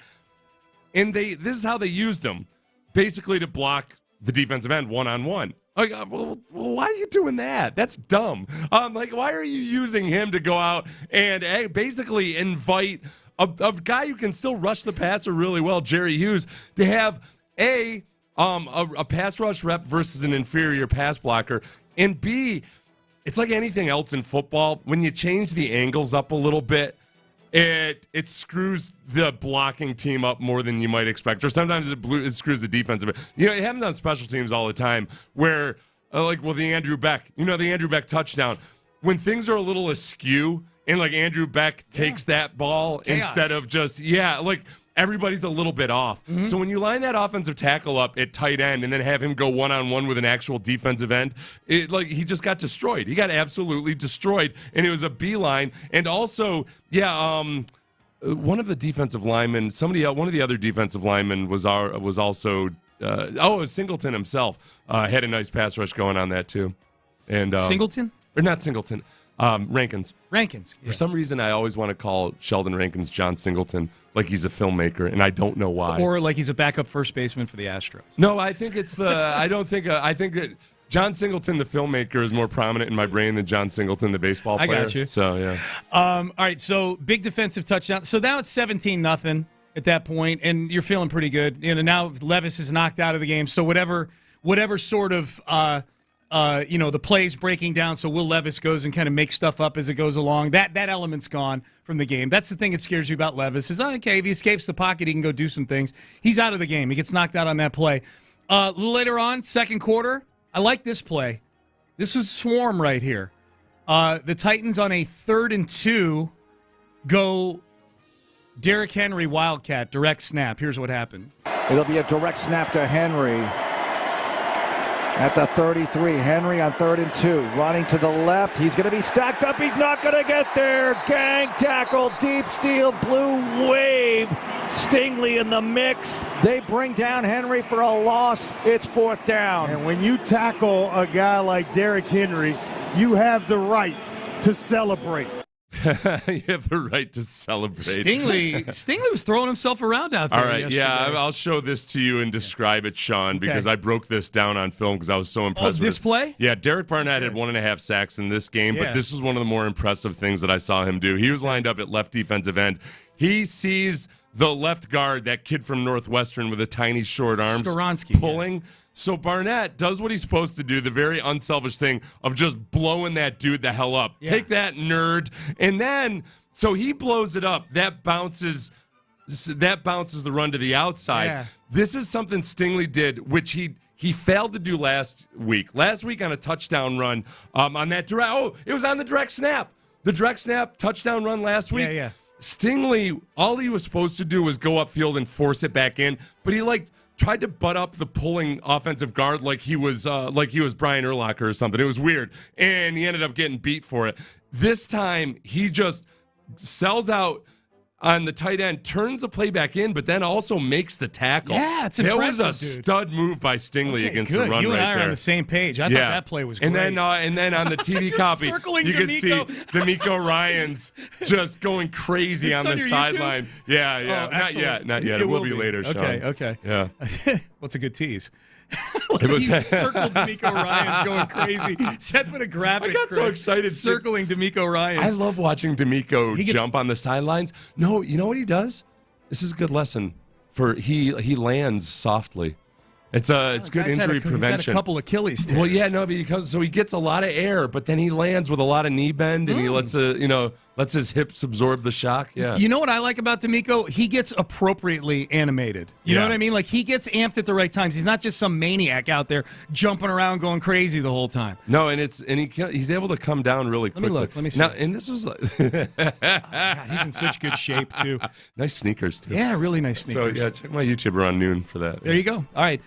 [SPEAKER 7] And this is how they used him, basically to block the defensive end one-on-one. Why are you doing that? That's dumb. Why are you using him to go out and basically invite a guy who can still rush the passer really well, Jerry Hughes, to have a pass rush rep versus an inferior pass blocker, and B, it's like anything else in football. When you change the angles up a little bit, it screws the blocking team up more than you might expect, or sometimes it screws the defense a bit. It happens on special teams all the time where, the Andrew Beck, the Andrew Beck touchdown, when things are a little askew and Andrew Beck takes that ball instead of just, everybody's a little bit off. Mm-hmm. So when you line that offensive tackle up at tight end and then have him go one-on-one with an actual defensive end, he just got destroyed. He got absolutely destroyed, and it was a beeline. And also, one of the defensive linemen, one of the other defensive linemen was also, it was Singleton himself, had a nice pass rush going on that too. And
[SPEAKER 6] Singleton?
[SPEAKER 7] Or not Singleton. Rankins.
[SPEAKER 6] Rankins.
[SPEAKER 7] For some reason, I always want to call Sheldon Rankins John Singleton like he's a filmmaker, and I don't know why.
[SPEAKER 6] Or like he's a backup first baseman for the Astros.
[SPEAKER 7] No, I think it's the. I think that John Singleton, the filmmaker, is more prominent in my brain than John Singleton, the baseball player.
[SPEAKER 6] I got you.
[SPEAKER 7] So yeah.
[SPEAKER 6] All right. So big defensive touchdown. So now it's 17-0 at that point, and you're feeling pretty good. Now Levis is knocked out of the game. So whatever sort of. The plays breaking down, so Will Levis goes and kind of makes stuff up as it goes along. That element's gone from the game. That's the thing that scares you about Levis is, okay, if he escapes the pocket, he can go do some things. He's out of the game. He gets knocked out on that play. A little later on, second quarter, I like this play. This was swarm right here. The Titans on a 3rd and 2 go Derrick Henry Wildcat, direct snap. Here's what happened.
[SPEAKER 4] It'll be a direct snap to Henry. At the 33, Henry on 3rd and 2, running to the left. He's going to be stacked up. He's not going to get there. Gang tackle, deep steal, blue wave. Stingley in the mix. They bring down Henry for a loss. It's 4th down.
[SPEAKER 11] And when you tackle a guy like Derrick Henry, you have the right to celebrate.
[SPEAKER 7] You have the right to celebrate.
[SPEAKER 6] Stingley was throwing himself around out there.
[SPEAKER 7] All right,
[SPEAKER 6] yesterday.
[SPEAKER 7] yeah, I'll show this to you and describe it, Sean, because I broke this down on film because I was so impressed with
[SPEAKER 6] this play?
[SPEAKER 7] Yeah, Derek Barnett had 1.5 sacks in this game, but this is one of the more impressive things that I saw him do. He was lined up at left defensive end. He sees the left guard, that kid from Northwestern with the tiny short arms,
[SPEAKER 6] Skoronski,
[SPEAKER 7] pulling. Yeah. So Barnett does what he's supposed to do, the very unselfish thing of just blowing that dude the hell up. Yeah. Take that, nerd. And then, so he blows it up. That bounces the run to the outside. Yeah. This is something Stingley did, which he failed to do last week. Last week on a touchdown run on that direct. Oh, it was on the direct snap. The direct snap touchdown run last week.
[SPEAKER 6] Yeah.
[SPEAKER 7] Stingley, all he was supposed to do was go upfield and force it back in, but he tried to butt up the pulling offensive guard like he was Brian Urlacher or something. It was weird, and he ended up getting beat for it. This time, he just sells out on the tight end, turns the play back in, but then also makes the tackle.
[SPEAKER 6] Yeah, it's impressive,
[SPEAKER 7] that was a stud move by Stingley against the run.
[SPEAKER 6] You and
[SPEAKER 7] right
[SPEAKER 6] I
[SPEAKER 7] there.
[SPEAKER 6] are on the same page. I thought that play was great.
[SPEAKER 7] And then on the TV copy, you could see DeMeco Ryans just going crazy on the sideline. Yeah.
[SPEAKER 6] Oh,
[SPEAKER 7] not yet. It will be later, Sean.
[SPEAKER 6] Okay.
[SPEAKER 7] Yeah.
[SPEAKER 6] What's a good tease? He circled DeMeco Ryans going crazy. Seth put a graphic.
[SPEAKER 7] I got so excited.
[SPEAKER 6] Circling DeMeco Ryans.
[SPEAKER 7] I love watching DeMeco jump on the sidelines. No, you know what he does? This is a good lesson for he lands softly. It's good injury prevention.
[SPEAKER 6] He's had a couple Achilles tears.
[SPEAKER 7] Well, yeah, no, because he gets a lot of air, but then he lands with a lot of knee bend, and he lets his hips absorb the shock. Yeah.
[SPEAKER 6] You know what I like about DeMeco? He gets appropriately animated. You know what I mean? Like, he gets amped at the right times. He's not just some maniac out there jumping around going crazy the whole time.
[SPEAKER 7] No, and he's able to come down really quickly.
[SPEAKER 6] Let me see.
[SPEAKER 7] Now, and this was like
[SPEAKER 6] God, he's in such good shape too.
[SPEAKER 7] Nice sneakers too.
[SPEAKER 6] Yeah, really nice sneakers.
[SPEAKER 7] So yeah, check my YouTube around noon for that.
[SPEAKER 6] There you go. All right.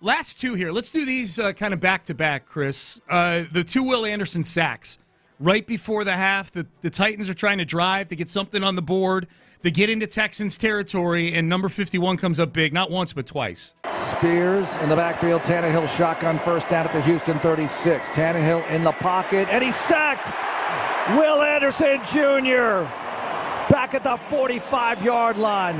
[SPEAKER 6] Last two here. Let's do these kind of back to back, Chris. The 2 Will Anderson sacks. Right before the half, the Titans are trying to drive to get something on the board. They get into Texans territory, and number 51 comes up big, not once but twice.
[SPEAKER 4] Spears in the backfield. Tannehill shotgun first down at the Houston 36. Tannehill in the pocket, and he's sacked. Will Anderson Jr. back at the 45-yard line.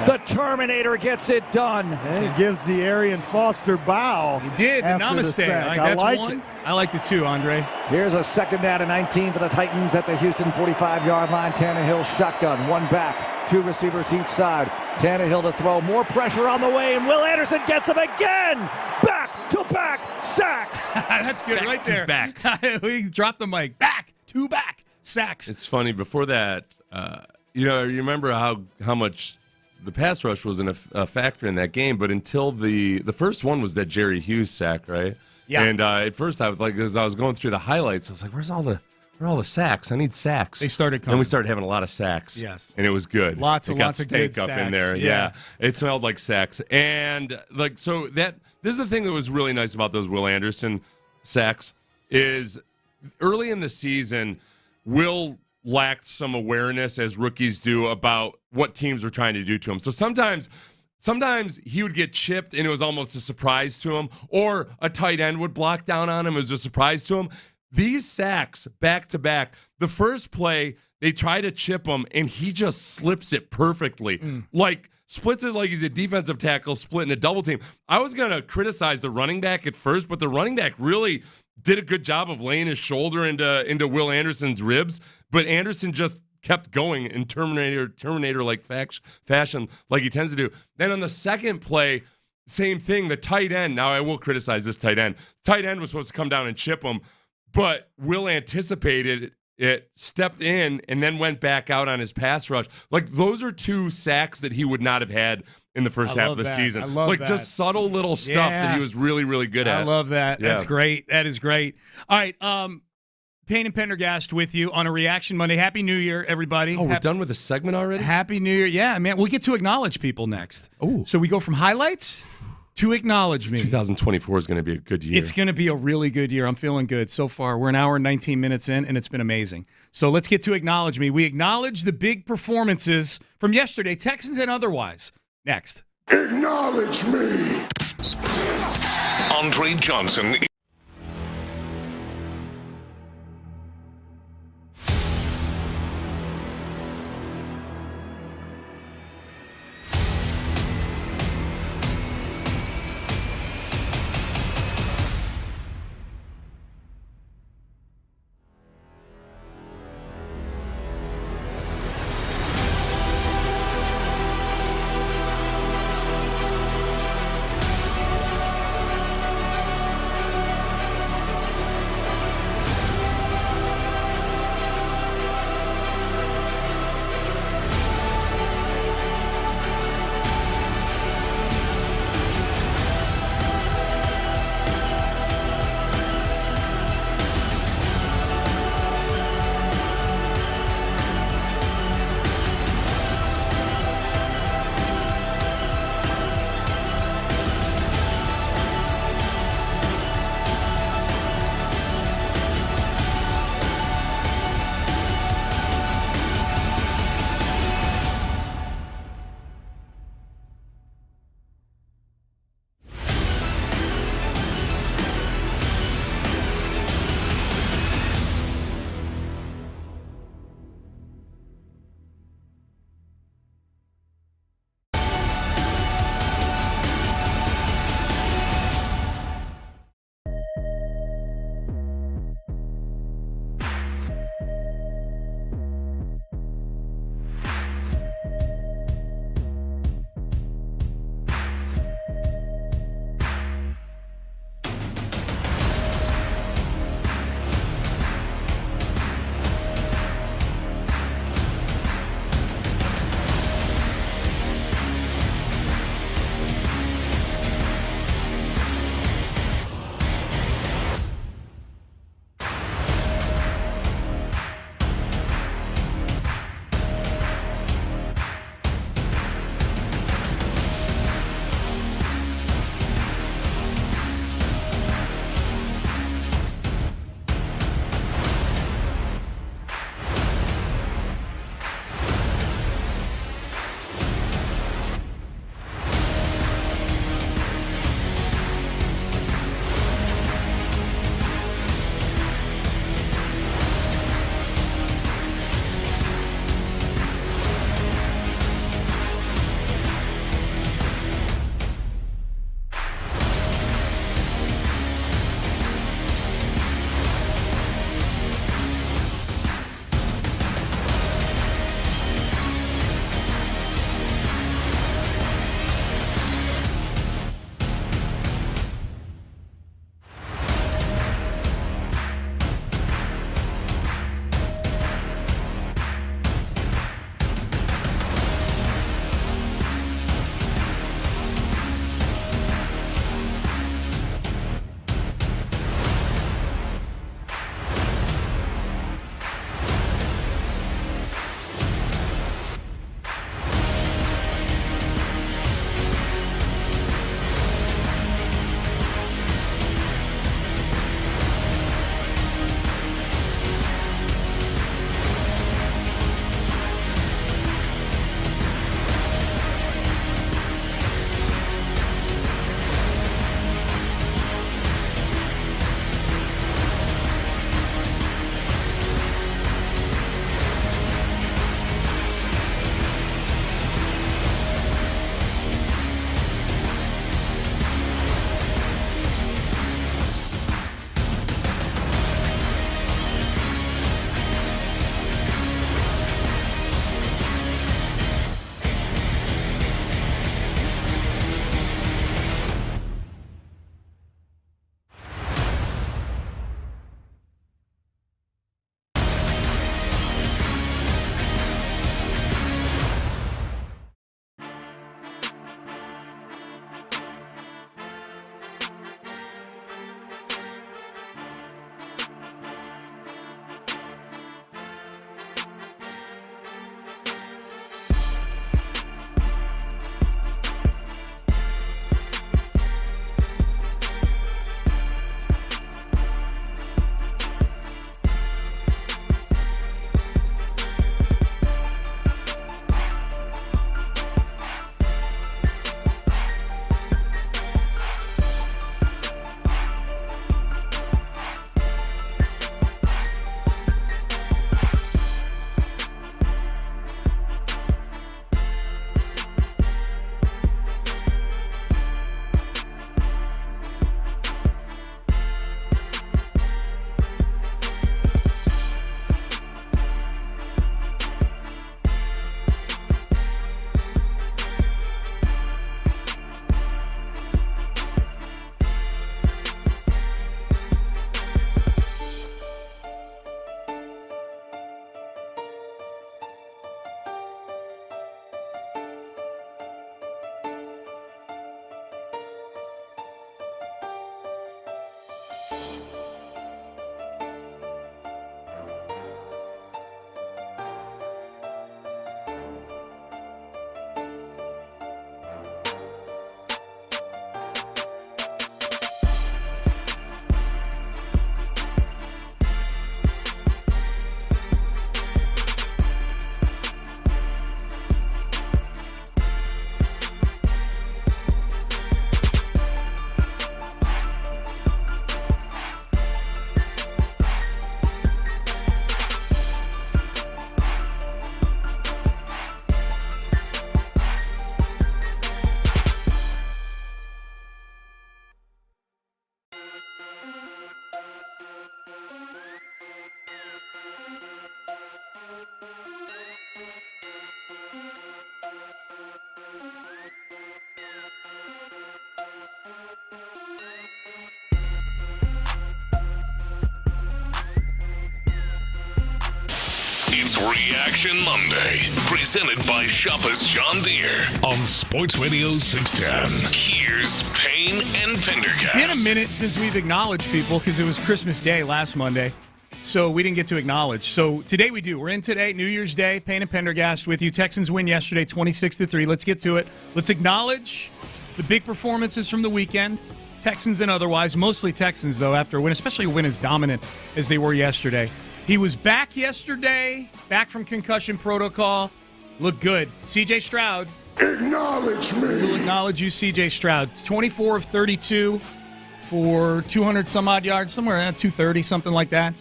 [SPEAKER 4] The Terminator gets it done.
[SPEAKER 11] And he gives the Arian Foster bow.
[SPEAKER 6] He did. The namaste. That's
[SPEAKER 11] like
[SPEAKER 6] one.
[SPEAKER 11] it.
[SPEAKER 6] I like the 2, Andre.
[SPEAKER 4] Here's a 2nd down and 19 for the Titans at the Houston 45-yard line. Tannehill shotgun, 1 back, 2 receivers each side. Tannehill to throw, more pressure on the way, and Will Anderson gets him again. Back-to-back sacks.
[SPEAKER 6] That's good right there.
[SPEAKER 7] Back.
[SPEAKER 6] We dropped the mic. Back. 2 back sacks.
[SPEAKER 7] It's funny. Before that, you remember how much the pass rush wasn't a factor in that game, but until the first one was that Jerry Hughes sack, right?
[SPEAKER 6] Yeah.
[SPEAKER 7] And at first I was like, as I was going through the highlights, I was like, where are all the sacks? I need sacks.
[SPEAKER 6] They started coming.
[SPEAKER 7] And we started having a lot of sacks.
[SPEAKER 6] Yes.
[SPEAKER 7] And it was good.
[SPEAKER 6] Lots of
[SPEAKER 7] steak
[SPEAKER 6] good
[SPEAKER 7] up
[SPEAKER 6] sacks.
[SPEAKER 7] in there. Yeah. It smelled like sacks. And so this is the thing that was really nice about those Will Anderson sacks is early in the season, Will lacked some awareness, as rookies do, about what teams were trying to do to him. So sometimes he would get chipped and it was almost a surprise to him, or a tight end would block down on him as a surprise to him. These sacks back to back. The first play, they try to chip him, and he just slips it perfectly. Like, splits it like he's a defensive tackle splitting a double team. I was going to criticize the running back at first, but the running back really did a good job of laying his shoulder into Will Anderson's ribs. But Anderson just kept going in Terminator-like fashion like he tends to do. Then on the second play, same thing, the tight end. Now, I will criticize this tight end. Tight end was supposed to come down and chip him, but Will anticipated it, stepped in, and then went back out on his pass rush. Like, those are two sacks that he would not have had in the first half of the season.
[SPEAKER 6] I love
[SPEAKER 7] like,
[SPEAKER 6] that.
[SPEAKER 7] just subtle little stuff that he was really, really good at.
[SPEAKER 6] I love that.
[SPEAKER 7] Yeah.
[SPEAKER 6] That's great. That is great. All right, Payne and Pendergast with you on a Reaction Monday. Happy New Year, everybody.
[SPEAKER 7] Oh, we're done with the segment already?
[SPEAKER 6] Happy New Year. Yeah, man. We get to acknowledge people next.
[SPEAKER 7] Oh.
[SPEAKER 6] So we go from highlights to acknowledge me.
[SPEAKER 7] 2024 is going to be a good year.
[SPEAKER 6] It's going to be a really good year. I'm feeling good so far. We're an hour and 19 minutes in, and it's been amazing. So let's get to acknowledge me. We acknowledge the big performances from yesterday, Texans and otherwise. Next.
[SPEAKER 8] Acknowledge me. Andre Johnson. It's Reaction Monday, presented by Shoppers John Deere on Sports Radio 610. Here's Payne and Pendergast.
[SPEAKER 6] It's been a minute since we've acknowledged people because it was Christmas Day last Monday, so we didn't get to acknowledge. So today we do. We're in today, New Year's Day. Payne and Pendergast with you. Texans win yesterday, 26-3. Let's get to it. Let's acknowledge the big performances from the weekend. Texans and otherwise, mostly Texans, though, after a win, especially a win as dominant as they were yesterday. He was back yesterday, back from concussion protocol. Looked good. C.J. Stroud.
[SPEAKER 2] Acknowledge me.
[SPEAKER 6] We'll acknowledge you, C.J. Stroud. 24 of 32 for 200-some-odd yards, somewhere around 230, something like that.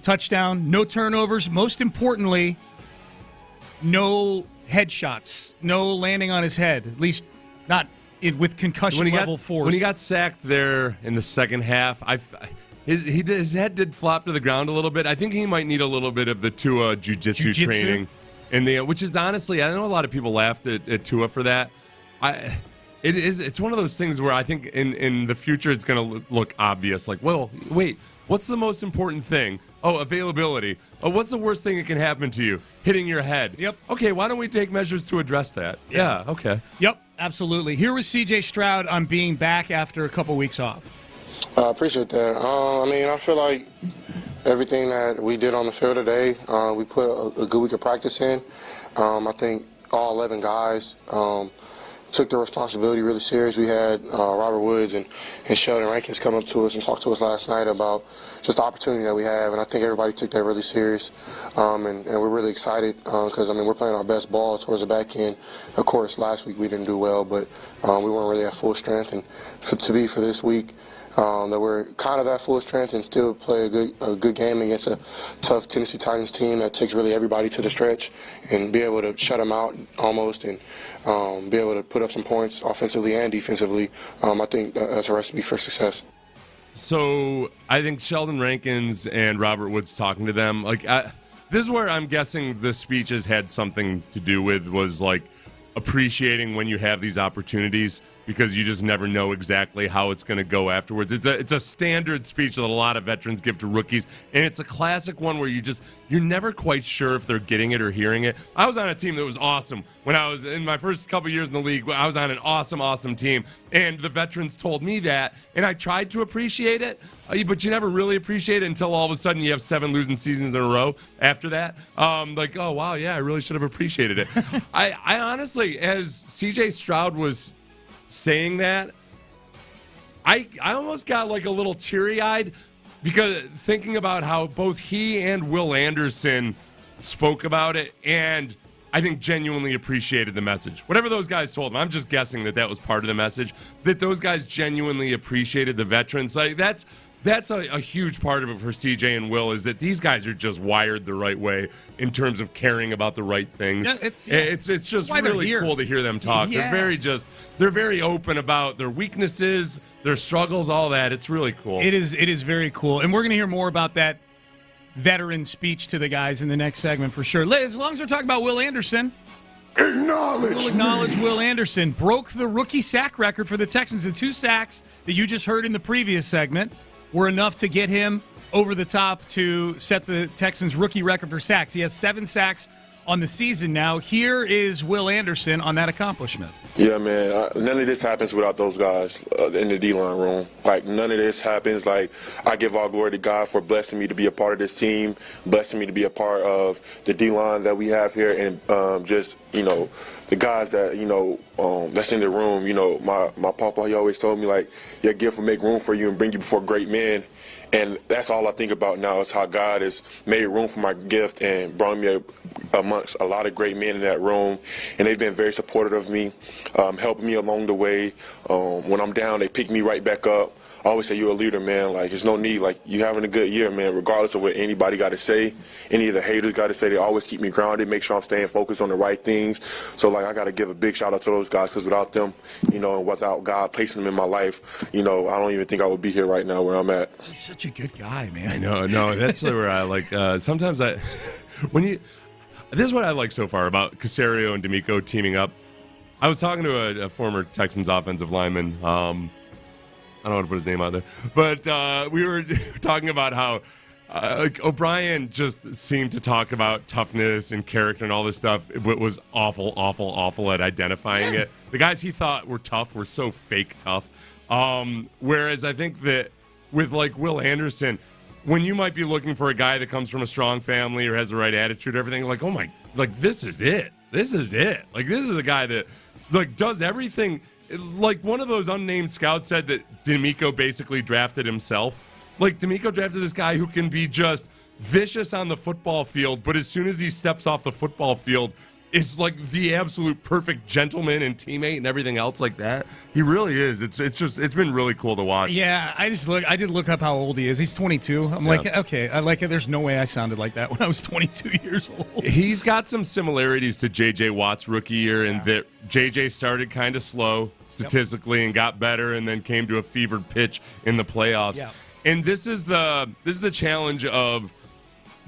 [SPEAKER 6] Touchdown, no turnovers. Most importantly, no headshots, no landing on his head, at least not with concussion level force.
[SPEAKER 7] When he got sacked there in the second half, his head did flop to the ground a little bit. I think he might need a little bit of the Tua jiu-jitsu training, which is honestly, I know a lot of people laughed at Tua for that. It's one of those things where I think in the future it's going to look obvious. Like, well, wait, what's the most important thing? Oh, availability. Oh, what's the worst thing that can happen to you? Hitting your head.
[SPEAKER 6] Yep.
[SPEAKER 7] Okay, why don't we take measures to address that? Yeah, okay.
[SPEAKER 6] Yep, absolutely. Here was C.J. Stroud on being back after a couple weeks off.
[SPEAKER 5] I appreciate that. I feel like everything that we did on the field today, we put a good week of practice in. I think all 11 guys took their responsibility really serious. We had Robert Woods and Sheldon Rankins come up to us and talk to us last night about just the opportunity that we have, and I think everybody took that really serious. And we're really excited because, we're playing our best ball towards the back end. Of course, last week we didn't do well, but we weren't really at full strength. And for this week, that we're kind of at full strength and still play a good game against a tough Tennessee Titans team that takes really everybody to the stretch and be able to shut them out almost and be able to put up some points offensively and defensively. I think that's a recipe for success.
[SPEAKER 7] So I think Sheldon Rankins and Robert Woods talking to them, this is where I'm guessing the speeches had something to do with, was like appreciating when you have these opportunities, because you just never know exactly how it's going to go afterwards. It's a standard speech that a lot of veterans give to rookies, and it's a classic one where you're never quite sure if they're getting it or hearing it. I was on a team that was awesome when I was in my first couple years in the league. I was on an awesome team, and the veterans told me that, and I tried to appreciate it, but you never really appreciate it until all of a sudden you have 7 losing seasons in a row after that. Oh wow, yeah, I really should have appreciated it. I honestly, as C.J. Stroud was saying that, I almost got like a little teary-eyed, because thinking about how both he and Will Anderson spoke about it, and I think genuinely appreciated the message. Whatever those guys told him, I'm just guessing that was part of the message, that those guys genuinely appreciated the veterans. Like that's a huge part of it for CJ and Will, is that these guys are just wired the right way in terms of caring about the right things. Yeah, it's just really cool to hear them talk. Yeah. They're very open about their weaknesses, their struggles, all that. It's really cool.
[SPEAKER 6] It is very cool. And we're going to hear more about that veteran speech to the guys in the next segment for sure. As long as we're talking about Will Anderson, we'll acknowledge Will Anderson. Broke the rookie sack record for the Texans. The 2 sacks that you just heard in the previous segment were enough to get him over the top to set the Texans' rookie record for sacks. He has 7 sacks on the season now. Here is Will Anderson on that accomplishment.
[SPEAKER 5] Yeah, man. None of this happens without those guys in the D-line room. None of this happens. I give all glory to God for blessing me to be a part of this team, blessing me to be a part of the D-line that we have here, and the guys that, that's in the room. My papa, he always told me, your gift will make room for you and bring you before great men. And that's all I think about now, is how God has made room for my gift and brought me amongst a lot of great men in that room. And they've been very supportive of me, helping me along the way. When I'm down, they pick me right back up. I always say, you're a leader, man. There's no need. You having a good year, man, regardless of what anybody got to say, any of the haters got to say. They always keep me grounded, make sure I'm staying focused on the right things. So, I got to give a big shout out to those guys, because without them, and without God placing them in my life, I don't even think I would be here right now where I'm at.
[SPEAKER 6] He's such a good guy, man.
[SPEAKER 7] I know. No, that's where I sometimes this is what I like so far about Caserio and DeMeco teaming up. I was talking to a former Texans offensive lineman. I don't want to put his name out there, but we were talking about how O'Brien just seemed to talk about toughness and character and all this stuff, but was awful at identifying it. The guys he thought were tough were so fake tough. Whereas I think that with like Will Anderson, when you might be looking for a guy that comes from a strong family or has the right attitude, everything, like, oh my, like, this is it. This is it. Like, this is a guy that, like, does everything. Like, one of those unnamed scouts said that DeMeco basically drafted himself. Like, DeMeco drafted this guy who can be just vicious on the football field, but as soon as he steps off the football field, is like the absolute perfect gentleman and teammate and everything else like that. He really is. It's been really cool to watch.
[SPEAKER 6] Yeah, I did look up how old he is. He's 22. I'm like, okay, I like it. There's no way I sounded like that when I was 22 years old.
[SPEAKER 7] He's got some similarities to J.J. Watt's rookie year in that J.J. started kind of slow statistically and got better and then came to a fevered pitch in the playoffs. Yeah. And this is the challenge of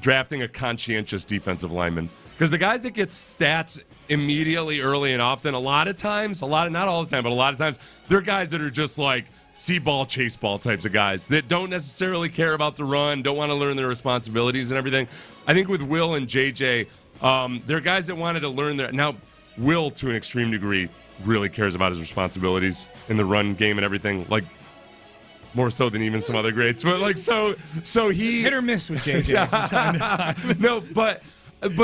[SPEAKER 7] drafting a conscientious defensive lineman. Because the guys that get stats immediately, early, and often, not all the time, but a lot of times, they're guys that are just like see ball, chase ball types of guys that don't necessarily care about the run, don't want to learn their responsibilities and everything. I think with Will and JJ, they're guys that wanted to learn their. Now, Will, to an extreme degree, really cares about his responsibilities in the run game and everything. Like, more so than even some other greats. But like, so he
[SPEAKER 6] hit or miss with JJ from time to time.
[SPEAKER 7] No, but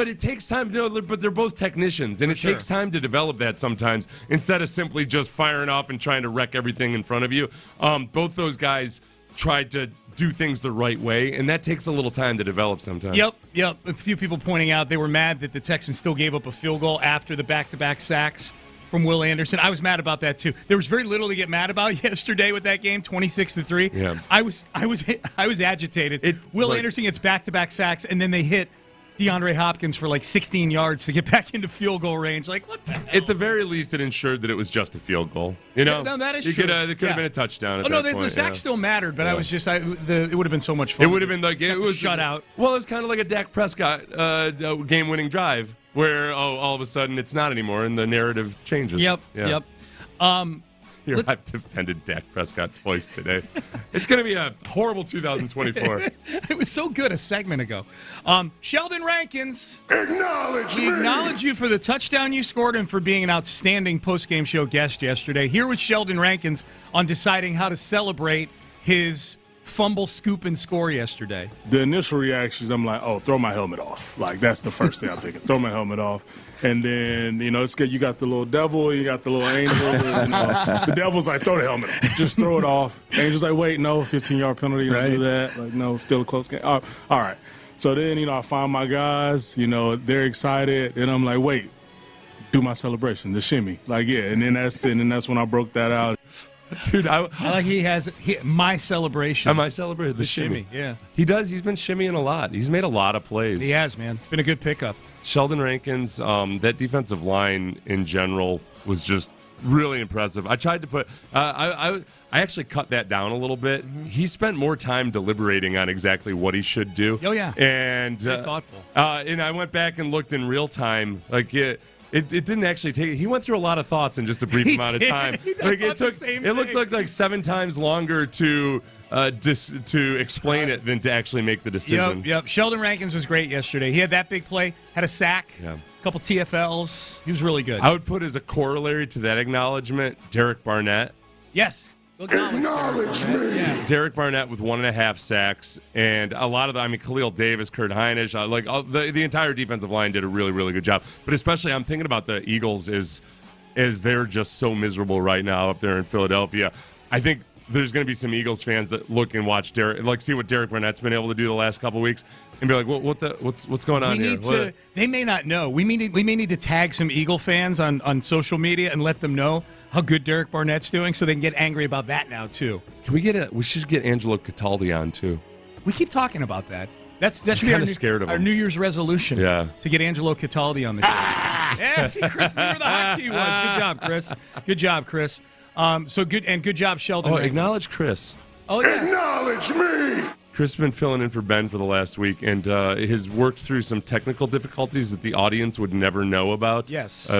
[SPEAKER 7] it takes time to know, but they're both technicians, and it takes time to develop that sometimes instead of simply just firing off and trying to wreck everything in front of you. Both those guys tried to do things the right way, and that takes a little time to develop sometimes.
[SPEAKER 6] Yep. A few people pointing out they were mad that the Texans still gave up a field goal after the back-to-back sacks from Will Anderson. I was mad about that too. There was very little to get mad about yesterday with that game, 26-3.
[SPEAKER 7] Yeah.
[SPEAKER 6] I was agitated. Will Anderson gets back-to-back sacks, and then they hit DeAndre Hopkins for like 16 yards to get back into field goal range. Like, what the hell?
[SPEAKER 7] At the very least, it ensured that it was just a field goal. You know?
[SPEAKER 6] No, that is true.
[SPEAKER 7] It could have been a touchdown at that point.
[SPEAKER 6] The sack still mattered, but I was just, it would have been so much fun.
[SPEAKER 7] It would have been like, it was
[SPEAKER 6] shutout.
[SPEAKER 7] Well, it was kind of like a Dak Prescott game-winning drive where, all of a sudden it's not anymore and the narrative changes.
[SPEAKER 6] Yep.
[SPEAKER 7] I've defended Dak Prescott twice today. It's going to be a horrible 2024.
[SPEAKER 6] It was so good a segment ago. Sheldon Rankins.
[SPEAKER 2] We
[SPEAKER 6] acknowledge you for the touchdown you scored and for being an outstanding post-game show guest yesterday. Here with Sheldon Rankins on deciding how to celebrate his fumble, scoop, and score yesterday.
[SPEAKER 1] The initial reactions, I'm like, throw my helmet off. Like, that's the first thing I'm thinking. Throw my helmet off. And then, it's good. You got the little devil, you got the little angel. The devil's like, throw the helmet off. Just throw it off. Angel's like, wait, no, 15-yard penalty. Don't do that. Like, no, still a close game. All right. So then, I find my guys, they're excited. And I'm like, wait, do my celebration, the shimmy. Like, yeah. And then that's when I broke that out.
[SPEAKER 7] Dude, I
[SPEAKER 6] like he has my celebration.
[SPEAKER 7] My celebration, the shimmy.
[SPEAKER 6] Yeah.
[SPEAKER 7] He does. He's been shimmying a lot. He's made a lot of plays.
[SPEAKER 6] He has, man. It's been a good pickup.
[SPEAKER 7] Sheldon Rankins, that defensive line in general was just really impressive. I tried to put I actually cut that down a little bit. Mm-hmm. He spent more time deliberating on exactly what he should do.
[SPEAKER 6] Oh, yeah.
[SPEAKER 7] And
[SPEAKER 6] very thoughtful.
[SPEAKER 7] And I went back and looked in real time. Like it didn't actually take. He went through a lot of thoughts in just a brief amount of time. It looked like 7 times longer to explain it than to actually make the decision.
[SPEAKER 6] Yep. Sheldon Rankins was great yesterday. He had that big play, had a sack, a couple TFLs. He was really good.
[SPEAKER 7] I would put as a corollary to that acknowledgement, Derek Barnett.
[SPEAKER 6] Yes.
[SPEAKER 2] Acknowledge me.
[SPEAKER 6] Yeah.
[SPEAKER 7] Derek Barnett with 1.5 sacks, and a lot of Khalil Davis, Kurt Hinish, the entire defensive line did a really, really good job. But especially, I'm thinking about the Eagles as they're just so miserable right now up there in Philadelphia. I think there's going to be some Eagles fans that look and watch see what Derek Barnett's been able to do the last couple of weeks, and be like, what's going on here?
[SPEAKER 6] They may not know. We may need to tag some Eagle fans on social media and let them know how good Derek Barnett's doing, so they can get angry about that now too.
[SPEAKER 7] Can we should get Angelo Cataldi on too.
[SPEAKER 6] We keep talking about that. That should be our New Year's resolution.
[SPEAKER 7] Yeah.
[SPEAKER 6] To get Angelo Cataldi on the show. Yeah, see, Chris knew where the hotkey was. Good job, Chris. Good job, Chris. So good job, Sheldon.
[SPEAKER 7] Acknowledge Chris.
[SPEAKER 6] Oh, yeah.
[SPEAKER 2] Acknowledge me.
[SPEAKER 7] Chris has been filling in for Ben for the last week and has worked through some technical difficulties that the audience would never know about.
[SPEAKER 6] Yes.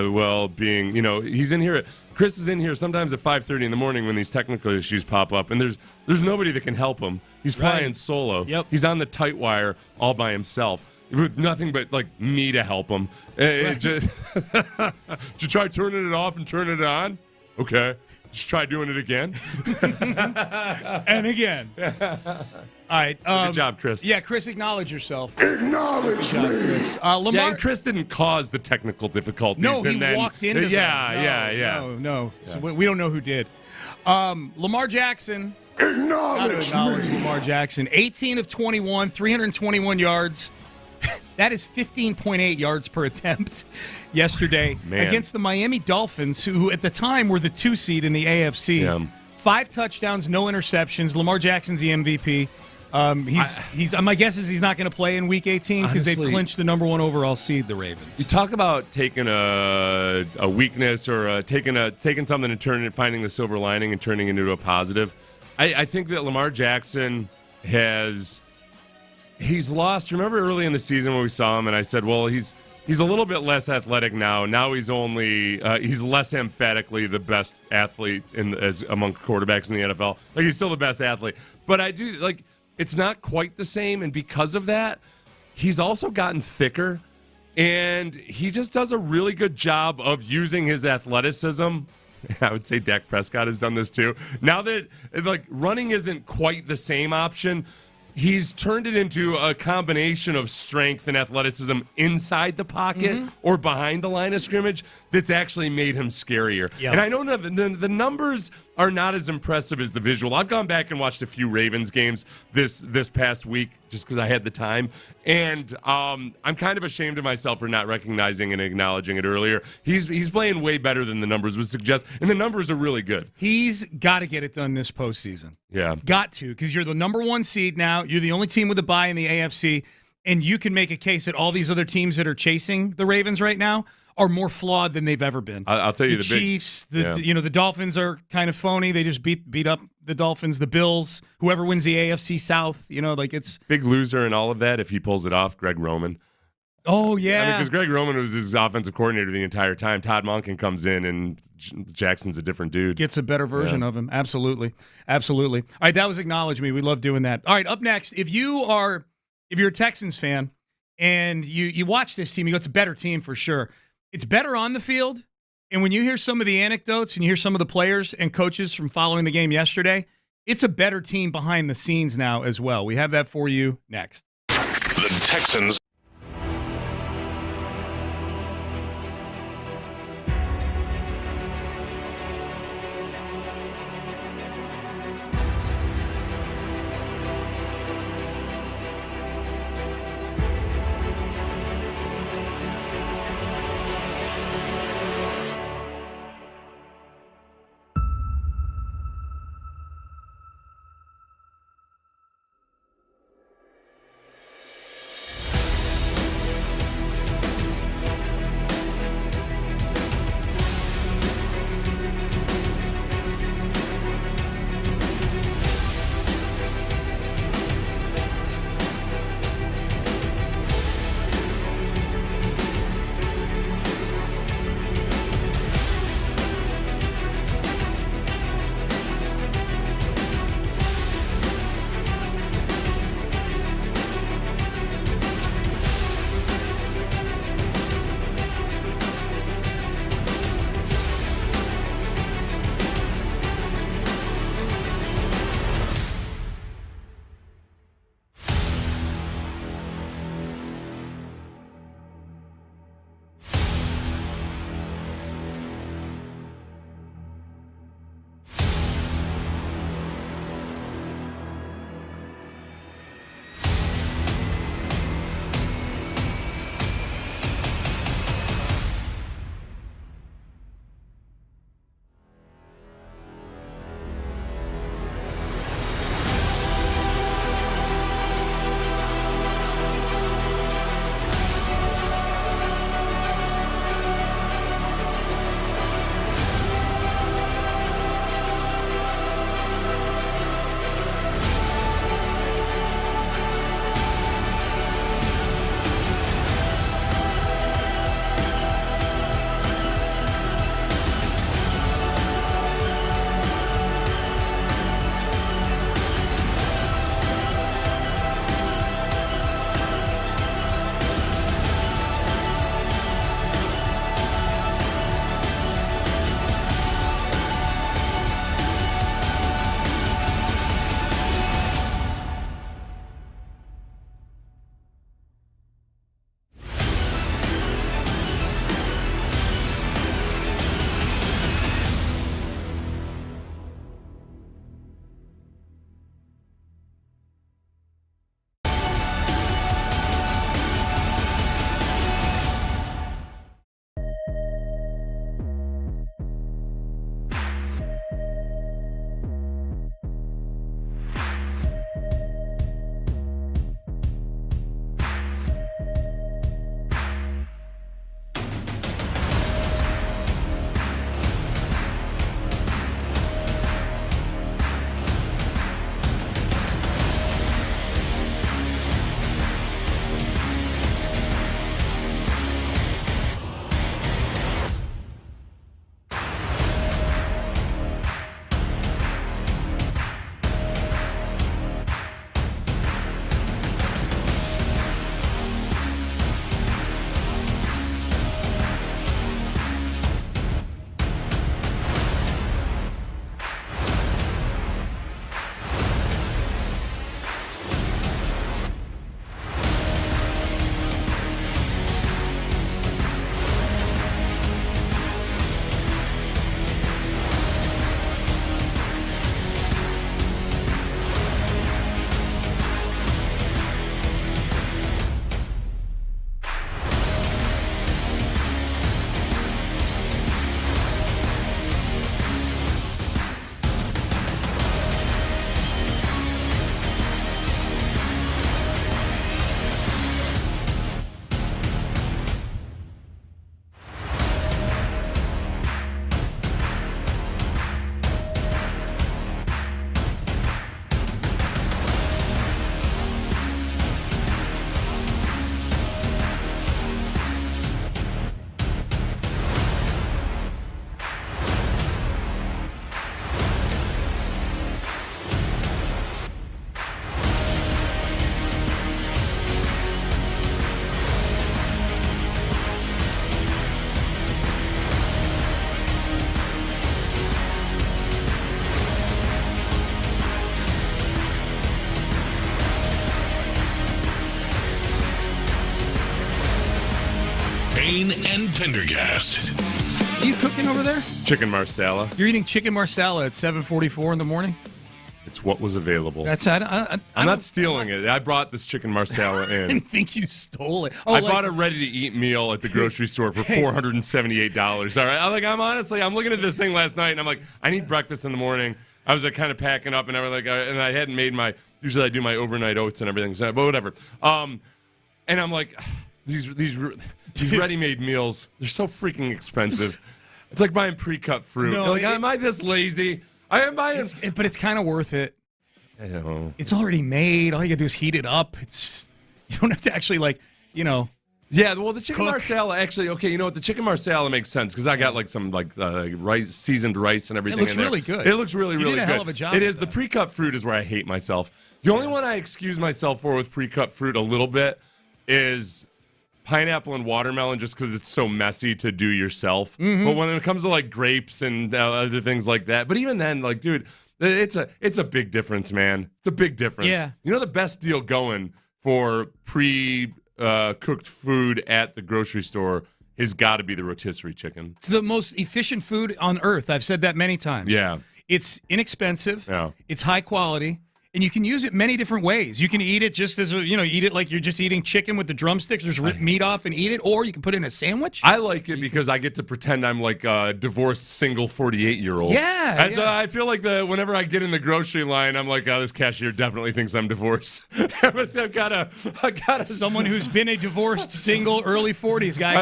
[SPEAKER 7] Being, he's in here. Chris is in here sometimes at 5:30 in the morning when these technical issues pop up, and there's nobody that can help him. He's flying solo.
[SPEAKER 6] Yep.
[SPEAKER 7] He's on the tight wire all by himself with nothing but like me to help him. Did you try turning it off and turning it on? Okay. Just try doing it again.
[SPEAKER 6] And again. All right.
[SPEAKER 7] Good job, Chris.
[SPEAKER 6] Yeah, Chris, acknowledge yourself.
[SPEAKER 2] Acknowledge me.
[SPEAKER 6] Chris. Lamar.
[SPEAKER 7] Yeah, and Chris didn't cause the technical difficulties.
[SPEAKER 6] No, he
[SPEAKER 7] and then,
[SPEAKER 6] walked into them.
[SPEAKER 7] Yeah.
[SPEAKER 6] No. So we don't know who did. Lamar Jackson.
[SPEAKER 2] Acknowledge me.
[SPEAKER 6] Lamar Jackson. 18 of 21, 321 yards. That is 15.8 yards per attempt yesterday against the Miami Dolphins, who at the time were the 2 seed in the AFC.
[SPEAKER 7] Yeah.
[SPEAKER 6] 5 touchdowns, no interceptions. Lamar Jackson's the MVP. My guess is he's not going to play in Week 18 because they've clinched the number 1 overall seed, the Ravens.
[SPEAKER 7] You talk about taking a weakness or taking something and finding the silver lining and turning it into a positive. I think that Lamar Jackson he's lost. Remember early in the season when we saw him and I said, well, he's a little bit less athletic now. Now he's less emphatically the best athlete among quarterbacks in the NFL. Like he's still the best athlete. But it's not quite the same, and because of that, he's also gotten thicker, and he just does a really good job of using his athleticism. I would say Dak Prescott has done this too. Now that running isn't quite the same option, he's turned it into a combination of strength and athleticism inside the pocket or behind the line of scrimmage that's actually made him scarier. Yep. And I know the numbers are not as impressive as the visual. I've gone back and watched a few Ravens games this past week just because I had the time. And I'm kind of ashamed of myself for not recognizing and acknowledging it earlier. He's playing way better than the numbers would suggest, and the numbers are really good.
[SPEAKER 6] He's got to get it done this postseason.
[SPEAKER 7] Yeah.
[SPEAKER 6] Got to, because you're the number 1 seed now. You're the only team with a bye in the AFC, and you can make a case that all these other teams that are chasing the Ravens right now are more flawed than they've ever been.
[SPEAKER 7] I'll tell you
[SPEAKER 6] the Chiefs, the Dolphins are kind of phony. They just beat up the Dolphins, the Bills, whoever wins the AFC South. It's
[SPEAKER 7] big loser in all of that if he pulls it off. Greg Roman.
[SPEAKER 6] Oh yeah,
[SPEAKER 7] because Greg Roman was his offensive coordinator the entire time. Todd Monken comes in and Jackson's a different dude.
[SPEAKER 6] Gets a better version of him. Absolutely. All right, that was Acknowledge Me. We love doing that. All right, up next, if you're a Texans fan and you watch this team, you go, it's a better team for sure. It's better on the field, and when you hear some of the anecdotes and you hear some of the players and coaches from following the game yesterday, it's a better team behind the scenes now as well. We have that for you next.
[SPEAKER 8] The Texans. Payne and Pendergast.
[SPEAKER 6] Are you cooking over there?
[SPEAKER 7] Chicken marsala.
[SPEAKER 6] You're eating chicken marsala at 7:44 in the morning?
[SPEAKER 7] It's what was available.
[SPEAKER 6] That's
[SPEAKER 7] I'm not stealing it. I brought this chicken marsala in.
[SPEAKER 6] I didn't think you stole it. Oh,
[SPEAKER 7] I bought a ready-to-eat meal at the grocery store for $478. All right, I'm looking at this thing last night, and I'm like, I need breakfast in the morning. I was kind of packing up, and and I hadn't made usually I do my overnight oats and everything, but whatever. And I'm like, these ready-made meals, they're so freaking expensive. It's like buying pre-cut fruit.
[SPEAKER 6] No,
[SPEAKER 7] am I this lazy? I am buying,
[SPEAKER 6] but it's kind of worth it.
[SPEAKER 7] I know.
[SPEAKER 6] It's already made. All you gotta do is heat it up. You don't have to actually
[SPEAKER 7] Yeah, well, the chicken marsala actually. Okay, you know what? The chicken marsala makes sense because I got some rice, seasoned rice and everything.
[SPEAKER 6] It looks
[SPEAKER 7] in there.
[SPEAKER 6] really good.
[SPEAKER 7] It looks really, really
[SPEAKER 6] did a
[SPEAKER 7] good.
[SPEAKER 6] hell of a job
[SPEAKER 7] It
[SPEAKER 6] with
[SPEAKER 7] is. The
[SPEAKER 6] that.
[SPEAKER 7] pre-cut fruit is where I hate myself. The only one I excuse myself for with pre-cut fruit a little bit is pineapple and watermelon, just because it's so messy to do yourself.
[SPEAKER 6] Mm-hmm.
[SPEAKER 7] But when it comes to grapes and other things like that, but even then, dude, it's a big difference, man. It's a big difference.
[SPEAKER 6] Yeah.
[SPEAKER 7] You know the best deal going for cooked food at the grocery store has got to be the rotisserie chicken.
[SPEAKER 6] It's the most efficient food on earth. I've said that many times.
[SPEAKER 7] Yeah.
[SPEAKER 6] It's inexpensive.
[SPEAKER 7] Yeah.
[SPEAKER 6] It's high quality. And you can use it many different ways. You can eat it just as, eat it like you're just eating chicken with the drumsticks, just rip meat off and eat it, or you can put it in a sandwich.
[SPEAKER 7] I like it because I get to pretend I'm like a divorced single 48-year-old.
[SPEAKER 6] Yeah.
[SPEAKER 7] I feel like whenever I get in the grocery line, I'm like, oh, this cashier definitely thinks I'm divorced. I've got
[SPEAKER 6] someone who's been a divorced single early 40s guy.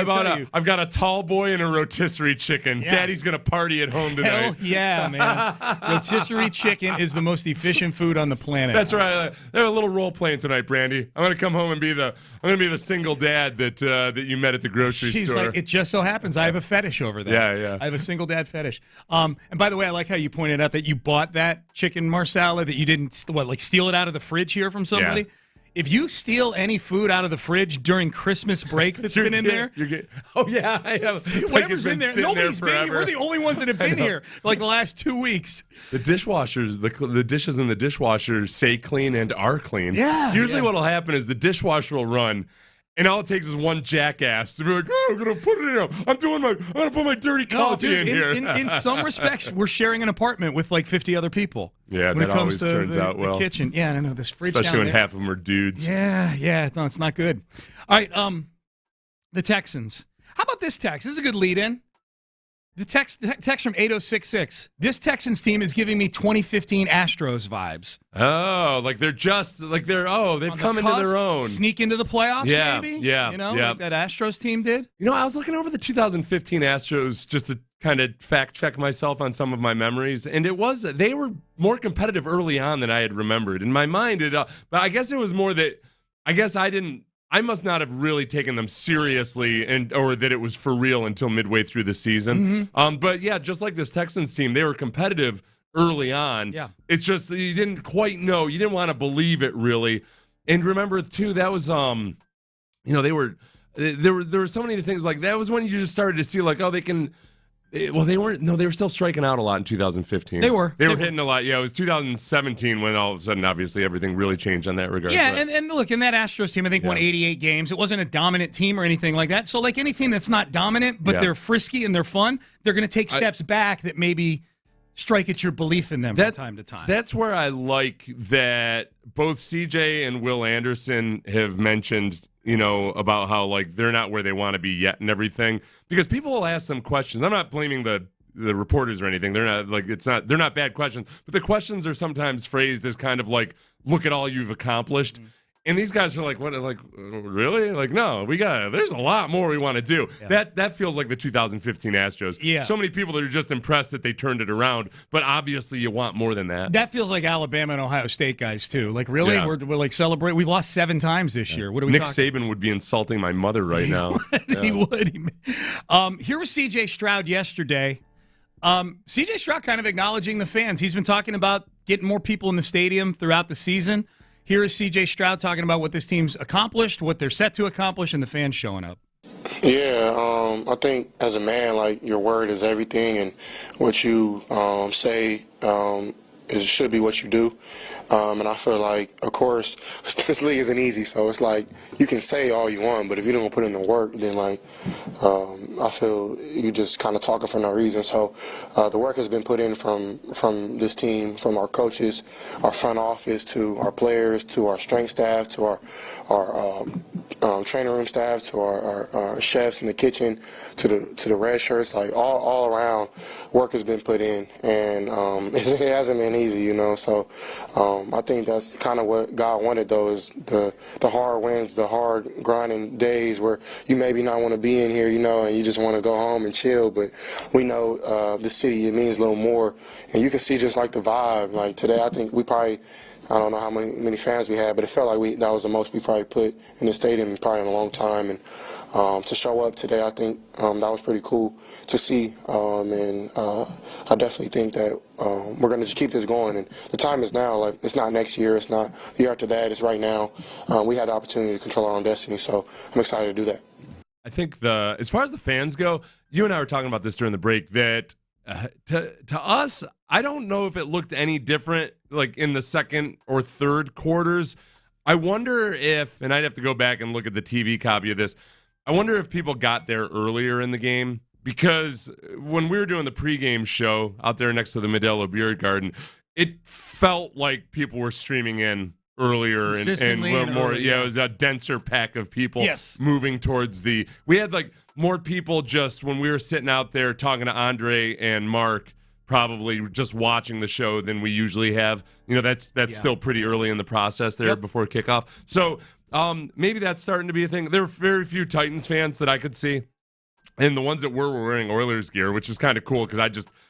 [SPEAKER 7] I've got a tall boy and a rotisserie chicken.
[SPEAKER 6] Yeah.
[SPEAKER 7] Daddy's gonna party at home tonight.
[SPEAKER 6] Hell yeah, man. Rotisserie chicken is the most efficient food on the planet.
[SPEAKER 7] That's right. They're a little role playing tonight, Brandy. I'm gonna come home and be the single dad that you met at the grocery
[SPEAKER 6] She's
[SPEAKER 7] store.
[SPEAKER 6] like, it just so happens I have a fetish over that.
[SPEAKER 7] Yeah.
[SPEAKER 6] I have a single dad fetish. And by the way, I like how you pointed out that you bought that chicken marsala, that you didn't steal it out of the fridge here from somebody.
[SPEAKER 7] Yeah.
[SPEAKER 6] If you steal any food out of the fridge during Christmas break that's been in there,
[SPEAKER 7] oh yeah, I have.
[SPEAKER 6] Whatever's been there, nobody's been here. We're the only ones that have been here the last 2 weeks.
[SPEAKER 7] The dishwashers, the dishes in the dishwasher say clean and are clean.
[SPEAKER 6] Yeah.
[SPEAKER 7] Usually what'll happen is the dishwasher will run, and all it takes is one jackass to be like, oh, I'm going to put it in. I'm going to put my dirty coffee in here.
[SPEAKER 6] In some respects, we're sharing an apartment with 50 other people.
[SPEAKER 7] Yeah,
[SPEAKER 6] when
[SPEAKER 7] that
[SPEAKER 6] it comes
[SPEAKER 7] always
[SPEAKER 6] to
[SPEAKER 7] turns out well.
[SPEAKER 6] The kitchen. Yeah, I know this fridge
[SPEAKER 7] Especially
[SPEAKER 6] down
[SPEAKER 7] when
[SPEAKER 6] there.
[SPEAKER 7] half of them are dudes.
[SPEAKER 6] Yeah. No, it's not good. All right, the Texans. How about this text? This is a good lead-in. The text from 8066. This Texans team is giving me 2015 Astros vibes.
[SPEAKER 7] Oh, they've come into their own.
[SPEAKER 6] Sneak into the playoffs, maybe?
[SPEAKER 7] Yeah.
[SPEAKER 6] Like that Astros team did?
[SPEAKER 7] I was looking over the 2015 Astros just to kind of fact check myself on some of my memories, and they were more competitive early on than I had remembered. In my mind, but I guess it was more that I must not have really taken them seriously or that it was for real until midway through the season.
[SPEAKER 6] Mm-hmm.
[SPEAKER 7] But yeah, just like this Texans team, they were competitive early on.
[SPEAKER 6] Yeah.
[SPEAKER 7] It's just you didn't quite know. You didn't want to believe it really. And remember too, that was there were so many things like that was when you just started to see they can. Well, they were still striking out a lot in 2015.
[SPEAKER 6] They were
[SPEAKER 7] hitting a lot. Yeah, it was 2017 when all of a sudden, obviously, everything really changed on that regard.
[SPEAKER 6] Yeah, and look, in that Astros team, I think won 88 games. It wasn't a dominant team or anything like that. So, any team that's not dominant, but they're frisky and they're fun, they're going to take steps back that maybe strike at your belief in them from time to time.
[SPEAKER 7] That's where I like that both CJ and Will Anderson have mentioned, about how they're not where they want to be yet and everything. Because people will ask them questions. I'm not blaming the reporters or anything. They're not they're not bad questions, but the questions are sometimes phrased as kind of look at all you've accomplished. Mm-hmm. And these guys are what? Really? No, there's a lot more we want to do. Yeah. That feels like the 2015 Astros.
[SPEAKER 6] Yeah.
[SPEAKER 7] So many people that are just impressed that they turned it around, but obviously you want more than that.
[SPEAKER 6] That feels like Alabama and Ohio State guys too. Really? Yeah. We're celebrating. We've lost 7 times this year. What are we
[SPEAKER 7] Nick Saban would be insulting my mother right now.
[SPEAKER 6] He would. Here was C.J. Stroud yesterday. C.J. Stroud kind of acknowledging the fans. He's been talking about getting more people in the stadium throughout the season. Here is C.J. Stroud talking about what this team's accomplished, what they're set to accomplish, and the fans showing up.
[SPEAKER 5] Yeah, I think as a man, your word is everything, and what you say should be what you do. And I feel like, of course, this league isn't easy, so it's like you can say all you want, but if you don't put in the work, then like I feel you just kind of talking for no reason. So the work has been put in from this team, from our coaches, our front office, to our players, to our strength staff, to our training room staff, to our chefs in the kitchen, to the red shirts. Like all around, work has been put in, and it hasn't been easy, you know. So I think that's kind of what God wanted, though, is the hard wins, the hard grinding days where you maybe not want to be in here, you know, and you just want to go home and chill. But we know the city, it means a little more, and you can see just like the vibe. Like today, I think we probably, I don't know how many fans we had, but it felt like that was the most we probably put in the stadium probably in a long time. And to show up today, I think that was pretty cool to see. And I definitely think that we're going to just keep this going. And the time is now. Like, it's not next year. It's not the year after that. It's right now. We have the opportunity to control our own destiny. So I'm excited to do that.
[SPEAKER 7] I think as far as the fans go, you and I were talking about this during the break, that to us, I don't know if it looked any different like in the second or third quarters. I wonder if, and I'd have to go back and look at the TV copy of this, I wonder if people got there earlier in the game, because when we were doing the pregame show out there next to the Modelo Beer Garden, it felt like people were streaming in earlier and more. Yeah, it was a denser pack of people moving towards we had like more people just when we were sitting out there talking to Andre and Mark, probably just watching the show than we usually have. You know, that's still pretty early in the process there before kickoff. So maybe that's starting to be a thing. There were very few Titans fans that I could see. And the ones that were wearing Oilers gear, which is kind of cool because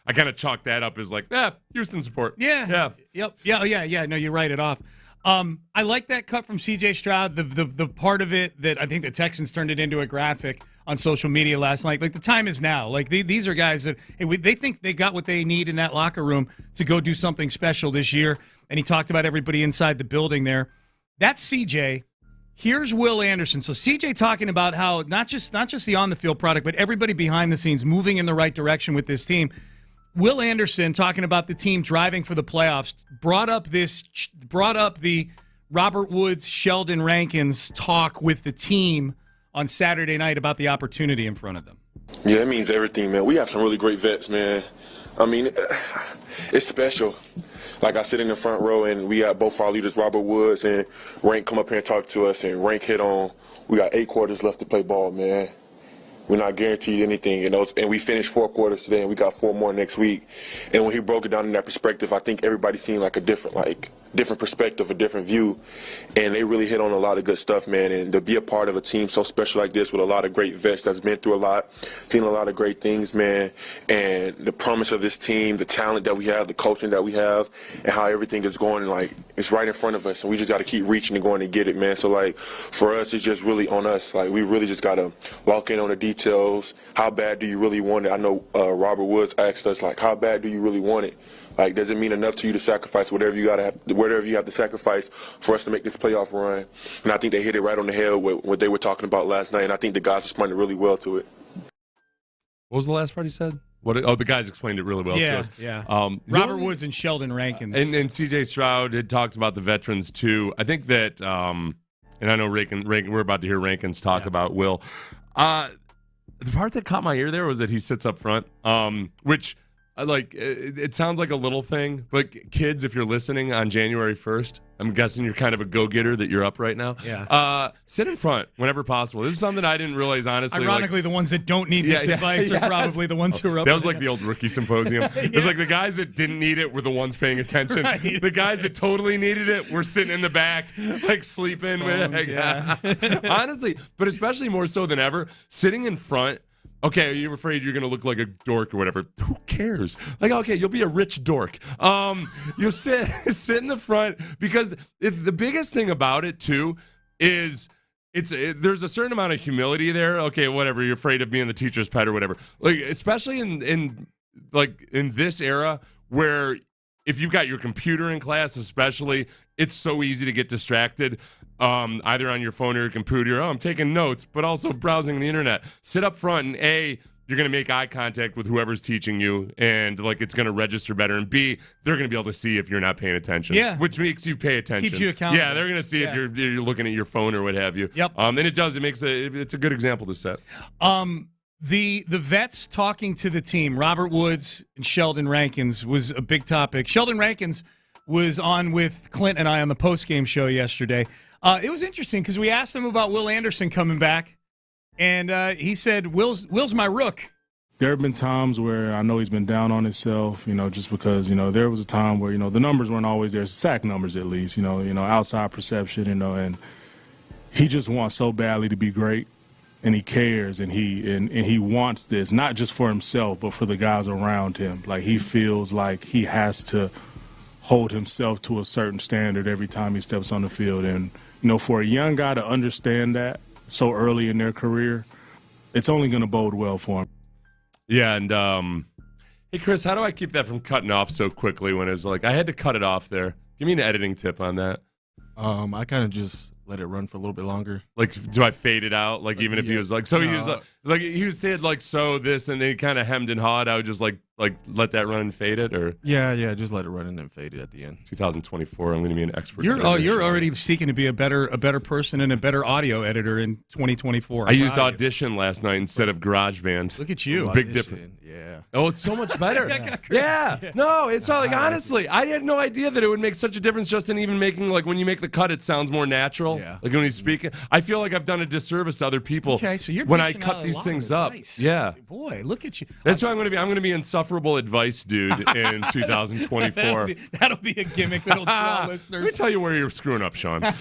[SPEAKER 7] I kind of chalk that up as like, Houston support.
[SPEAKER 6] Yeah. Yep. Yeah. No, you write it off. I like that cut from C.J. Stroud. The part of it that I think the Texans turned it into a graphic on social media last night. Like, the time is now. Like, these are guys that they think they got what they need in that locker room to go do something special this year. And he talked about everybody inside the building there. That's C.J. Here's Will Anderson. So C.J. talking about how not just the on the field product, but everybody behind the scenes moving in the right direction with this team. Will Anderson, talking about the team driving for the playoffs, brought up the Robert Woods, Sheldon Rankins talk with the team on Saturday night about the opportunity in front of them.
[SPEAKER 12] Yeah, it means everything, man. We have some really great vets, man. I mean, it's special. Like, I sit in the front row, and we got both our leaders, Robert Woods and Rank, come up here and talk to us, and Rank hit on, we got 8 quarters left to play ball, man. We're not guaranteed anything, you know. And we finished 4 quarters today, and we got 4 more next week. And when he broke it down in that perspective, I think everybody seen like a different perspective, a different view. And they really hit on a lot of good stuff, man. And to be a part of a team so special like this with a lot of great vets that's been through a lot, seen a lot of great things, man. And the promise of this team, the talent that we have, the coaching that we have, and how everything is going, like, it's right in front of us. And we just got to keep reaching and going to get it, man. So, like, for us, it's just really on us. Like, we really just got to lock in on the details. How bad do you really want it? I know Robert Woods asked us, like, how bad do you really want it? Like, does it mean enough to you to sacrifice whatever you have to sacrifice for us to make this playoff run? And I think they hit it right on the head with what they were talking about last night, and I think the guys responded really well to it.
[SPEAKER 7] What was the last part he said? The guys explained it really well to us.
[SPEAKER 6] Yeah. Robert Woods and Sheldon Rankins.
[SPEAKER 7] And C.J. Stroud had talked about the veterans, too. I think that, and I know Rankin, we're about to hear Rankins talk about Will. The part that caught my ear there was that he sits up front, which, like, it sounds like a little thing, but kids, if you're listening on January 1st, I'm guessing you're kind of a go-getter that you're up right now.
[SPEAKER 6] Yeah.
[SPEAKER 7] Sit in front whenever possible. This is something I didn't realize, honestly.
[SPEAKER 6] Ironically, the ones that don't need this advice are probably the ones who are up.
[SPEAKER 7] That was like the old rookie symposium. It was like the guys that didn't need it were the ones paying attention. Right. The guys that totally needed it were sitting in the back, like sleeping. Honestly, but especially more so than ever, sitting in front. Okay, are you afraid you're going to look like a dork or whatever? Who cares? Like, okay, you'll be a rich dork. You'll sit in the front, because the biggest thing about it, too, is there's a certain amount of humility there. Okay, whatever, you're afraid of being the teacher's pet or whatever. Like, especially in this era where if you've got your computer in class especially, it's so easy to get distracted. Either on your phone or your computer. I'm taking notes, but also browsing the internet. Sit up front and you're going to make eye contact with whoever's teaching you, and like it's going to register better. And B, they're going to be able to see if you're not paying attention.
[SPEAKER 6] Yeah.
[SPEAKER 7] Which makes you pay attention.
[SPEAKER 6] Keeps you accountable.
[SPEAKER 7] Yeah, they're going to see if you're looking at your phone or what have you.
[SPEAKER 6] Yep.
[SPEAKER 7] And it does. It's a good example to set.
[SPEAKER 6] The vets talking to the team, Robert Woods and Sheldon Rankins, was a big topic. Sheldon Rankins was on with Clint and I on the postgame show yesterday. It was interesting because we asked him about Will Anderson coming back, and he said, Will's my rook.
[SPEAKER 1] There have been times where I know he's been down on himself, just because, there was a time where, the numbers weren't always there, sack numbers at least, outside perception, and he just wants so badly to be great, and he cares, and he wants this, not just for himself, but for the guys around him. Like, he feels like he has to hold himself to a certain standard every time he steps on the field. And, for a young guy to understand that so early in their career, it's only going to bode well for him.
[SPEAKER 7] Yeah, and hey, Chris, how do I keep that from cutting off so quickly when it's like I had to cut it off there? Give me an editing tip on that.
[SPEAKER 13] I kind of just let it run for a little bit longer.
[SPEAKER 7] Like, do I fade it out? Like, even if he was like, so he was like he said like so this, and then he kind of hemmed and hawed. I would just like let that run and fade it, or
[SPEAKER 13] yeah, just let it run and then fade it at the end.
[SPEAKER 7] 2024, I'm going to be an expert.
[SPEAKER 6] You're already seeking to be a better person and a better audio editor in 2024.
[SPEAKER 7] I used Audition last night instead of GarageBand.
[SPEAKER 6] Look at you.
[SPEAKER 7] It's a big difference.
[SPEAKER 13] Yeah.
[SPEAKER 7] Oh, it's so much better. Yeah. No, it's not like, honestly, I had no idea that it would make such a difference just in even making, like, when you make the cut, it sounds more natural.
[SPEAKER 13] Yeah.
[SPEAKER 7] Like when he's speaking. I feel like I've done a disservice to other people
[SPEAKER 6] so you're
[SPEAKER 7] when I cut these things up. Yeah.
[SPEAKER 6] Boy, look at you.
[SPEAKER 7] That's why I'm going to be insufferable advice dude in 2024.
[SPEAKER 6] That'll be a gimmick that'll draw listeners.
[SPEAKER 7] Let me tell you where you're screwing up, Sean. But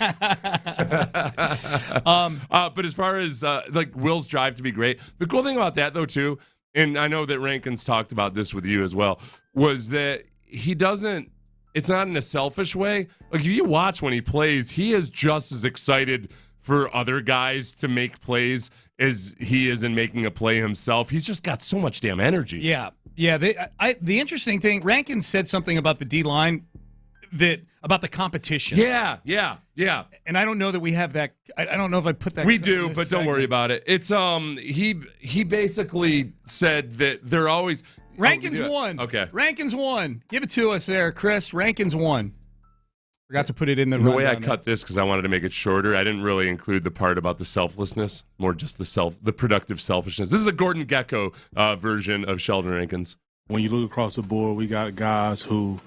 [SPEAKER 7] as far as like Will's drive to be great, the cool thing about that though too, and I know that Rankins talked about this with you as well, was that he doesn't. It's not in a selfish way. Like if you watch when he plays, he is just as excited for other guys to make plays as he is in making a play himself. He's just got so much damn energy.
[SPEAKER 6] Yeah. The interesting thing, Rankins said something about the D-line about the competition.
[SPEAKER 7] Yeah.
[SPEAKER 6] And I don't know that we have that. I don't know if I put that.
[SPEAKER 7] We do, but don't worry about it. It's he basically said that they're always
[SPEAKER 6] Rankins won.
[SPEAKER 7] Okay,
[SPEAKER 6] Rankins won. Give it to us there, Chris. Rankins won. Forgot to put it in the
[SPEAKER 7] way I cut this because I wanted to make it shorter. I didn't really include the part about the selflessness, more just the productive selfishness. This is a Gordon Gekko version of Sheldon Rankins.
[SPEAKER 1] When you look across the board, we got guys who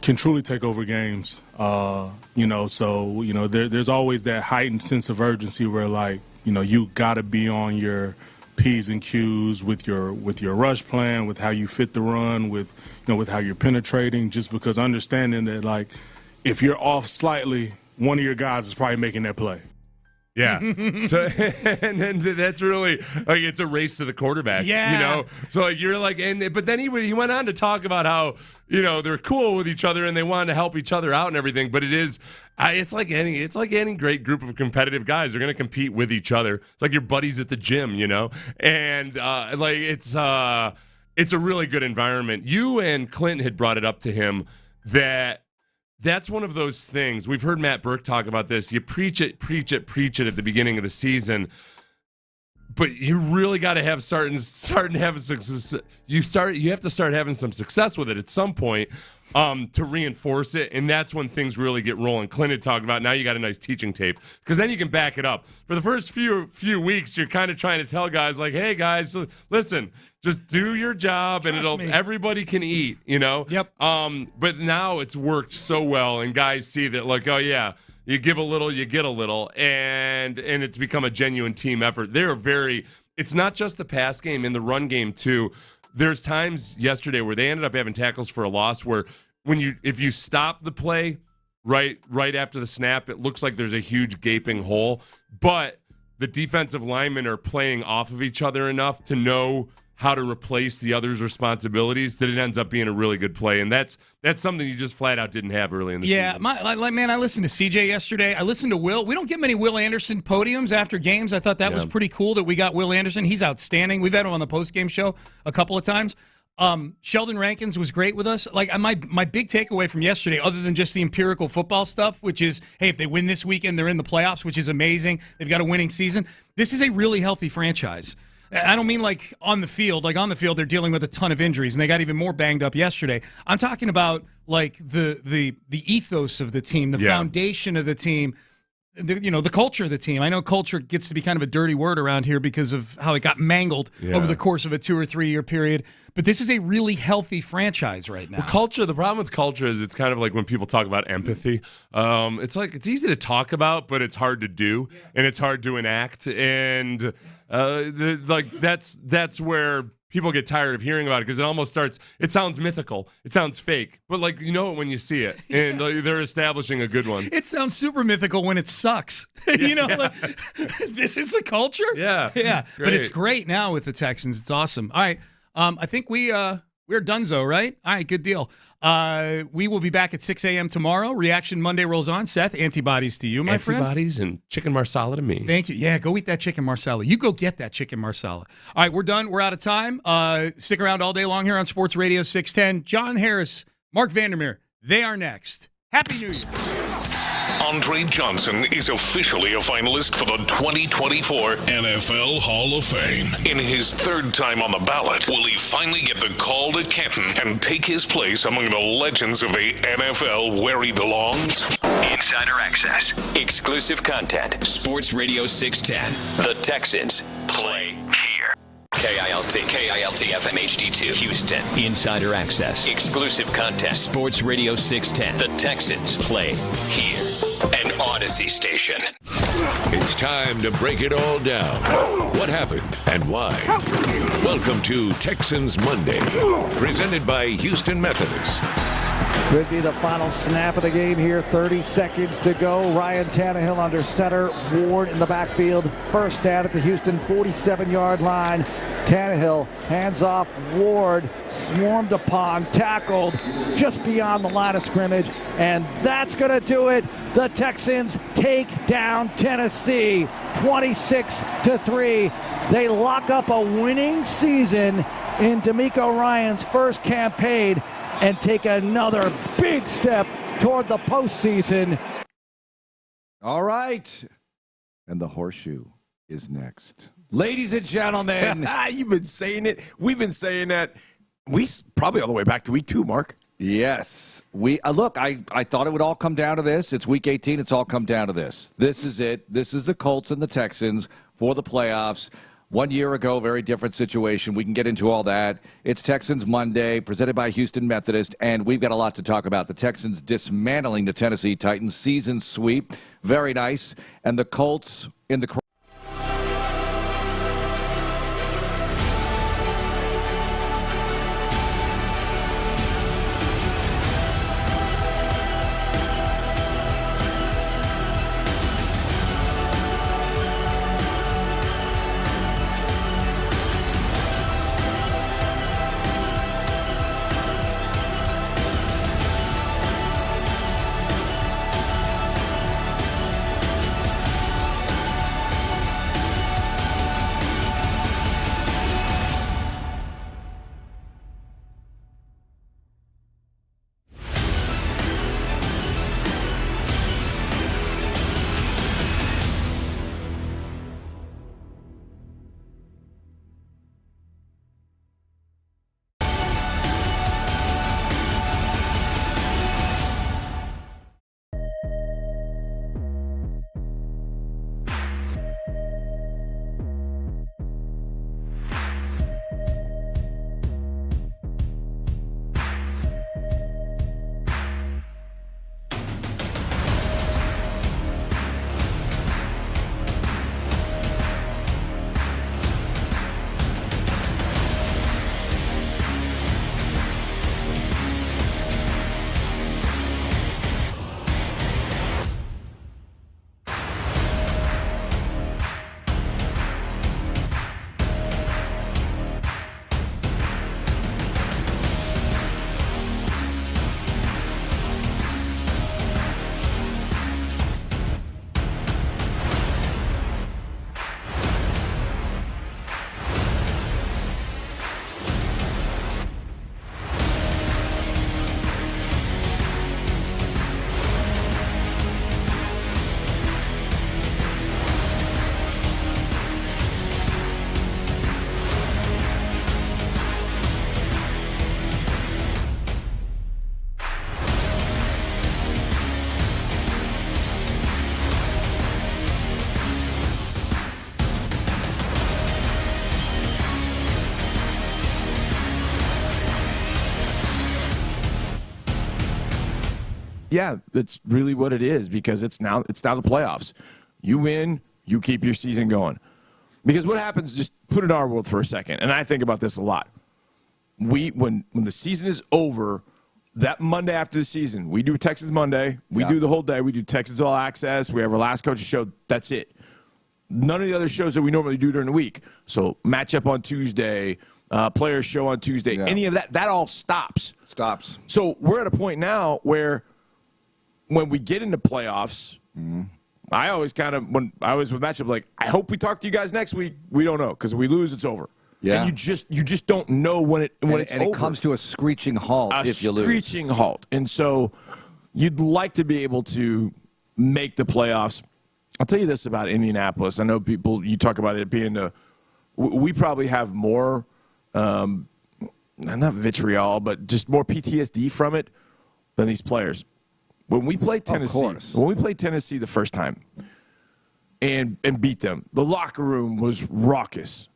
[SPEAKER 1] can truly take over games. There's always that heightened sense of urgency where, like, you got to be on your P's and Q's with your rush plan, with how you fit the run, with how you're penetrating. Just because understanding that, like, if you're off slightly, one of your guys is probably making that play.
[SPEAKER 7] Yeah. So and then that's really like it's a race to the quarterback.
[SPEAKER 6] Yeah.
[SPEAKER 7] So like you're like, but then he went on to talk about how they're cool with each other and they want to help each other out and everything. But it's like any great group of competitive guys. They're gonna compete with each other. It's like your buddies at the gym, and it's a really good environment. You and Clint had brought it up to him that's one of those things. We've heard Matt Burke talk about this. You preach it at the beginning of the season, but you really got to have starting having success. You have to start having some success with it at some point to reinforce it, and that's when things really get rolling. Clint had talked about now you got a nice teaching tape because then you can back it up. For the first few weeks, you're kind of trying to tell guys like, hey guys, listen. Just do your job, and everybody can eat,
[SPEAKER 6] Yep.
[SPEAKER 7] But now it's worked so well, and guys see that, like, oh yeah, you give a little, you get a little, and it's become a genuine team effort. It's not just the pass game, in the run game too. There's times yesterday where they ended up having tackles for a loss where if you stop the play right after the snap, it looks like there's a huge gaping hole, but the defensive linemen are playing off of each other enough to know how to replace the other's responsibilities that it ends up being a really good play. And that's something you just flat out didn't have early in the season.
[SPEAKER 6] Yeah, I listened to CJ yesterday. I listened to Will. We don't get many Will Anderson podiums after games. I thought that was pretty cool that we got Will Anderson. He's outstanding. We've had him on the postgame show a couple of times. Sheldon Rankins was great with us. Like my big takeaway from yesterday, other than just the empirical football stuff, which is, hey, if they win this weekend, they're in the playoffs, which is amazing. They've got a winning season. This is a really healthy franchise. I don't mean like on the field. Like on the field, they're dealing with a ton of injuries, and they got even more banged up yesterday. I'm talking about like the ethos of the team, the foundation of the team, the culture of the team. I know culture gets to be kind of a dirty word around here because of how it got mangled over the course of a 2 or 3 year period. But this is a really healthy franchise right now.
[SPEAKER 7] The problem with culture is it's kind of like when people talk about empathy. It's like it's easy to talk about, but it's hard to do, and it's hard to enact. And that's where people get tired of hearing about it because it almost starts. It sounds mythical. It sounds fake, but like you know it when you see it, and they're establishing a good one.
[SPEAKER 6] It sounds super mythical when it sucks. Like, this is the culture.
[SPEAKER 7] Yeah.
[SPEAKER 6] But it's great now with the Texans. It's awesome. All right. I think we're donezo, right? All right, good deal. We will be back at 6 a.m. tomorrow. Reaction Monday rolls on. Seth, antibodies to you, my friend.
[SPEAKER 7] Antibodies and chicken marsala to me.
[SPEAKER 6] Thank you. Yeah, go eat that chicken marsala. You go get that chicken marsala. All right, we're done. We're out of time. Stick around all day long here on Sports Radio 610. John Harris, Mark Vandermeer, they are next. Happy New Year.
[SPEAKER 8] Andre Johnson is officially a finalist for the 2024 NFL Hall of Fame. In his third time on the ballot, will he finally get the call to Canton and take his place among the legends of the NFL where he belongs?
[SPEAKER 14] Insider access, exclusive content, Sports Radio 610. The Texans play here. KILT FM HD2 Houston. Insider access, exclusive content, Sports Radio 610. The Texans play here. An Odyssey station.
[SPEAKER 8] It's time to break it all down. What happened and why? Welcome to Texans Monday, presented by Houston Methodist.
[SPEAKER 4] Could be the final snap of the game here. 30 seconds to go. Ryan Tannehill under center. Ward in the backfield. First down at the Houston 47-yard line. Tannehill hands off. Ward swarmed upon, tackled just beyond the line of scrimmage. And that's going to do it. The Texans take down Tennessee 26-3. They lock up a winning season in DeMeco Ryans' first campaign and take another big step toward the postseason. All right. And the horseshoe is next. Ladies and gentlemen.
[SPEAKER 15] You've been saying it. We've been saying that. We probably all the way back to week 2, Mark.
[SPEAKER 4] Yes. Look, I thought it would all come down to this. It's week 18. It's all come down to this. This is it. This is the Colts and the Texans for the playoffs. 1 year ago, very different situation. We can get into all that. It's Texans Monday, presented by Houston Methodist, and we've got a lot to talk about. The Texans dismantling the Tennessee Titans, season sweep. Very nice. And the Colts in the
[SPEAKER 15] Yeah, that's really what it is because it's now the playoffs. You win, you keep your season going. Because what happens, just put it in our world for a second, and I think about this a lot. When the season is over, that Monday after the season, we do Texans Monday. We do the whole day. We do Texans All Access. We have our last coach's show. That's it. None of the other shows that we normally do during the week. So matchup on Tuesday, players show on Tuesday, any of that all stops.
[SPEAKER 4] Stops.
[SPEAKER 15] So we're at a point now where when we get into playoffs, I always with matchup like, I hope we talk to you guys next week. We don't know because if we lose, it's over.
[SPEAKER 4] Yeah.
[SPEAKER 15] And you just don't know when it's over.
[SPEAKER 4] And it comes to a screeching halt if you lose.
[SPEAKER 15] A screeching halt. And so you'd like to be able to make the playoffs. I'll tell you this about Indianapolis. I know you talk about it being we probably have more, not vitriol, but just more PTSD from it than these players. When we played Tennessee the first time and beat them, the locker room was raucous.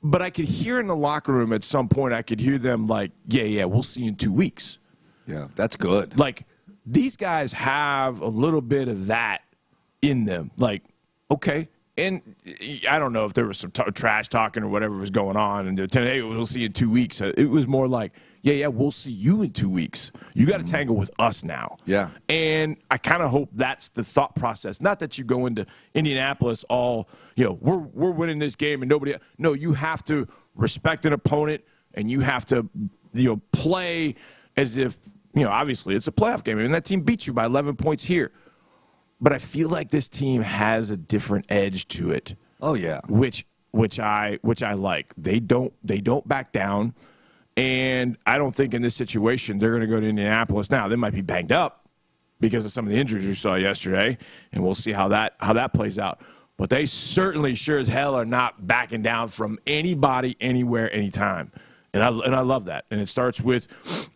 [SPEAKER 15] But I could hear in the locker room at some point, I could hear them like, yeah, we'll see you in 2 weeks.
[SPEAKER 4] Yeah, that's good.
[SPEAKER 15] Like, these guys have a little bit of that in them. Like, okay. And I don't know if there was some trash talking or whatever was going on. And hey, we'll see you in 2 weeks. It was more like, yeah, we'll see you in 2 weeks. You got to tangle with us now.
[SPEAKER 4] Yeah.
[SPEAKER 15] And I kind of hope that's the thought process. Not that you go into Indianapolis all, we're winning this game and nobody. No, you have to respect an opponent and you have to, play as if, obviously it's a playoff game. And that team beat you by 11 points here. But I feel like this team has a different edge to it.
[SPEAKER 4] Oh yeah.
[SPEAKER 15] Which I like. They don't back down. And I don't think in this situation they're going to go to Indianapolis. Now, they might be banged up because of some of the injuries we saw yesterday, and we'll see how that plays out. But they certainly sure as hell are not backing down from anybody, anywhere, anytime. And I love that. And it starts with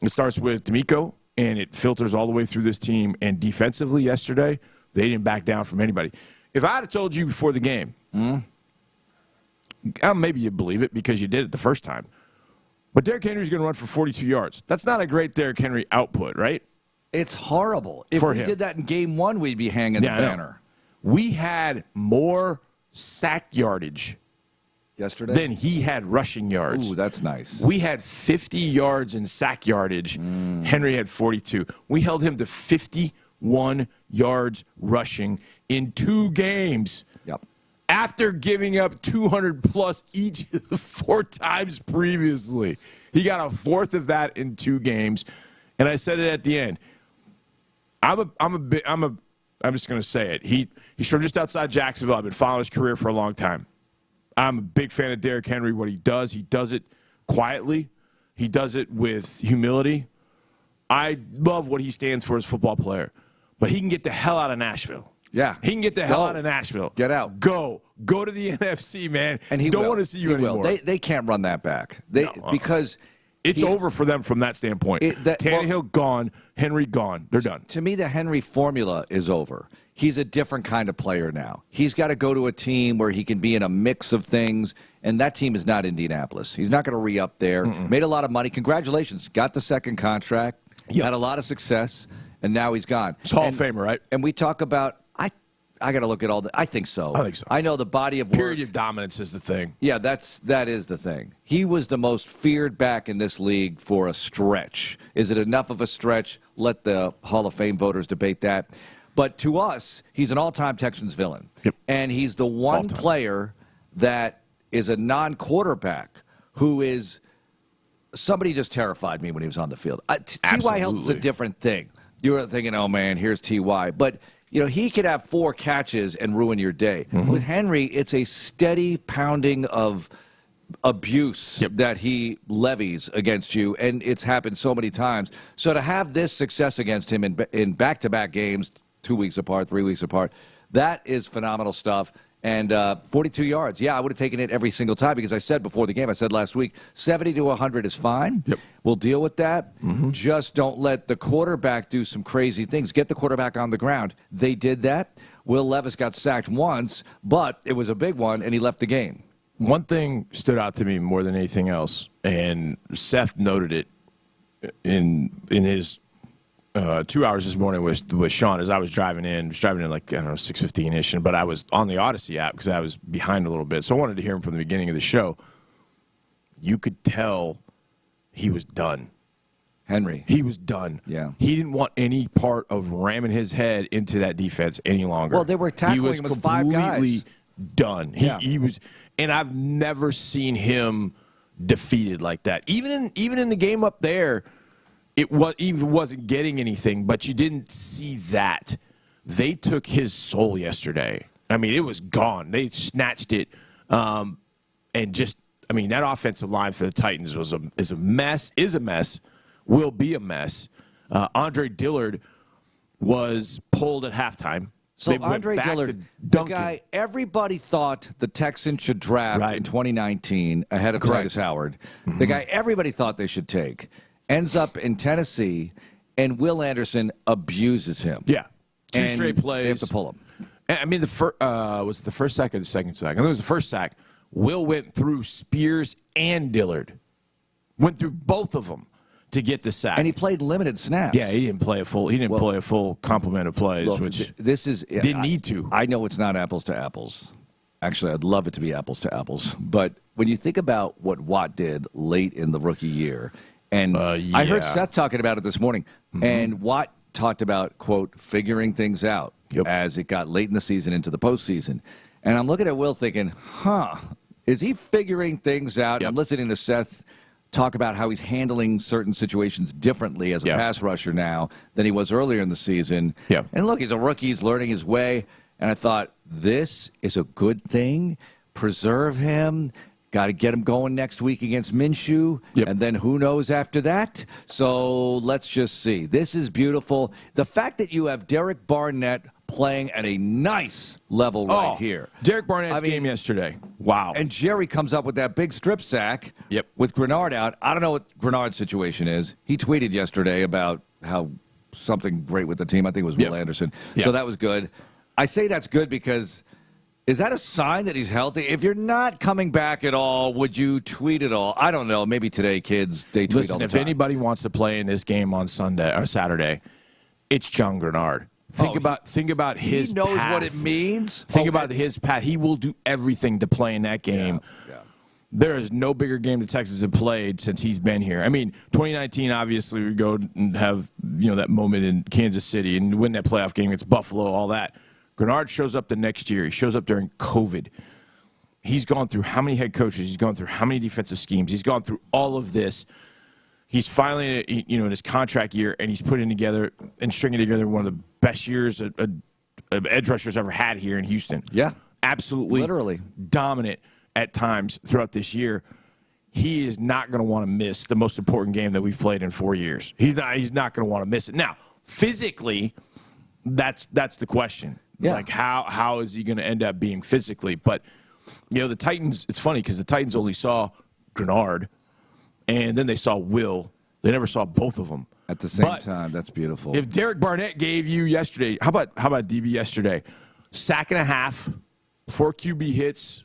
[SPEAKER 15] DeMeco, and it filters all the way through this team. And defensively yesterday, they didn't back down from anybody. If I had told you before the game, maybe you'd believe it because you did it the first time. But Derrick Henry's going to run for 42 yards. That's not a great Derrick Henry output, right?
[SPEAKER 4] It's horrible. If we did that in game one, we'd be hanging the banner.
[SPEAKER 15] We had more sack yardage
[SPEAKER 4] yesterday
[SPEAKER 15] than he had rushing yards.
[SPEAKER 4] Ooh, that's nice.
[SPEAKER 15] We had 50 yards in sack yardage. Henry had 42. We held him to 51 yards rushing in 2 games.
[SPEAKER 4] Yep.
[SPEAKER 15] After giving up 200-plus each 4 times previously. He got a fourth of that in 2 games. And I said it at the end. I'm just going to say it. He's from just outside Jacksonville. I've been following his career for a long time. I'm a big fan of Derrick Henry. What he does it quietly. He does it with humility. I love what he stands for as a football player. But he can get the hell out of Nashville.
[SPEAKER 4] Yeah.
[SPEAKER 15] He can get the hell out of Nashville.
[SPEAKER 4] Get out.
[SPEAKER 15] Go to the NFC, man.
[SPEAKER 4] And he
[SPEAKER 15] don't
[SPEAKER 4] will.
[SPEAKER 15] want to see you anymore.
[SPEAKER 4] They can't run that back. Because
[SPEAKER 15] it's over for them from that standpoint. Tannehill gone, Henry gone. They're done.
[SPEAKER 4] To me, the Henry formula is over. He's a different kind of player now. He's got to go to a team where he can be in a mix of things, and that team is not Indianapolis. He's not going to re-up there. Made a lot of money. Congratulations. Got the second contract. Yep. Had a lot of success, and now he's gone.
[SPEAKER 15] He's Hall of Famer, right?
[SPEAKER 4] And we talk about I got to look at all the. I think so.
[SPEAKER 15] I think so.
[SPEAKER 4] I know the body of work.
[SPEAKER 15] Period of dominance is the thing.
[SPEAKER 4] Yeah, that is the thing. He was the most feared back in this league for a stretch. Is it enough of a stretch? Let the Hall of Fame voters debate that. But to us, he's an all-time Texans villain.
[SPEAKER 15] Yep.
[SPEAKER 4] And he's the one player that is a non-quarterback who is somebody just terrified me when he was on the field. T.Y. Hilton's a different thing. You were thinking, oh, man, here's T.Y. But he could have 4 catches and ruin your day. With Henry, it's a steady pounding of abuse that he levies against you, and it's happened so many times. So to have this success against him in back-to-back games, 2 weeks apart, 3 weeks apart, that is phenomenal stuff. And 42 yards. Yeah, I would have taken it every single time because I said before the game, I said last week, 70 to 100 is fine.
[SPEAKER 15] Yep.
[SPEAKER 4] We'll deal with that. Just don't let the quarterback do some crazy things. Get the quarterback on the ground. They did that. Will Levis got sacked once, but it was a big one, and he left the game.
[SPEAKER 15] One thing stood out to me more than anything else, and Seth noted it in his 2 hours this morning with Sean as I was driving in. Like, I don't know, 6:15-ish, but I was on the Odyssey app because I was behind a little bit. So I wanted to hear him from the beginning of the show. You could tell he was done.
[SPEAKER 4] Henry.
[SPEAKER 15] He was done.
[SPEAKER 4] Yeah.
[SPEAKER 15] He didn't want any part of ramming his head into that defense any longer.
[SPEAKER 4] Well, they were tackling him with 5 guys.
[SPEAKER 15] He was completely done. He was, and I've never seen him defeated like that. Even in the game up there, he wasn't getting anything, but you didn't see that. They took his soul yesterday. I mean, it was gone. They snatched it, and just, I mean, that offensive line for the Titans is a mess. Will be a mess. Andre Dillard was pulled at halftime.
[SPEAKER 4] So Andre Dillard, the guy everybody thought the Texans should draft in 2019 ahead of Titus Howard, the guy everybody thought they should take, ends up in Tennessee, and Will Anderson abuses him.
[SPEAKER 15] Yeah. 2 straight plays.
[SPEAKER 4] They have to pull him.
[SPEAKER 15] I mean, was it the first sack or the second sack? I think it was the first sack. Will went through Spears and Dillard. Went through both of them to get the sack.
[SPEAKER 4] And he played limited snaps.
[SPEAKER 15] Yeah, he didn't play a full complement of plays, which didn't need to.
[SPEAKER 4] I know it's not apples to apples. Actually, I'd love it to be apples to apples. But when you think about what Watt did late in the rookie year, and I heard Seth talking about it this morning, and Watt talked about, quote, figuring things out as it got late in the season into the postseason. And I'm looking at Will thinking, is he figuring things out? I'm listening to Seth talk about how he's handling certain situations differently as a pass rusher now than he was earlier in the season. And look, he's a rookie. He's learning his way. And I thought, this is a good thing. Preserve him. Got to get him going next week against Minshew. And then who knows after that? So let's just see. This is beautiful. The fact that you have Derek Barnett playing at a nice level here.
[SPEAKER 15] Derek Barnett's game yesterday. Wow.
[SPEAKER 4] And Jerry comes up with that big strip sack with Grenard out. I don't know what Grenard's situation is. He tweeted yesterday about how something great with the team. I think it was Will Anderson. So that was good. I say that's good because is that a sign that he's healthy? If you're not coming back at all, would you tweet at all? I don't know. Maybe today, kids, they tweet all the time.
[SPEAKER 15] If anybody wants to play in this game on Sunday or Saturday, it's John Grenard. Think about his
[SPEAKER 4] He knows
[SPEAKER 15] path.
[SPEAKER 4] what it means.
[SPEAKER 15] Think about his path. He will do everything to play in that game. There is no bigger game the Texans have played since he's been here. I mean, 2019, obviously, we go and have that moment in Kansas City and win that playoff game against Buffalo, all that. Grenard shows up the next year. He shows up during COVID. He's gone through how many head coaches? He's gone through how many defensive schemes? He's gone through all of this. He's finally, in his contract year, and he's putting together and stringing together one of the best years of edge rushers ever had here in Houston.
[SPEAKER 4] Yeah.
[SPEAKER 15] Absolutely.
[SPEAKER 4] Literally.
[SPEAKER 15] Dominant at times throughout this year. He is not going to want to miss the most important game that we've played in 4 years. He's not going to want to miss it. Now, physically, that's the question.
[SPEAKER 4] Yeah.
[SPEAKER 15] Like, how is he going to end up being physically? But, the Titans, it's funny because the Titans only saw Grenard, and then they saw Will. They never saw both of them.
[SPEAKER 4] At the same time, that's beautiful.
[SPEAKER 15] If Derek Barnett gave you yesterday, how about DB yesterday? Sack and a half, 4 QB hits.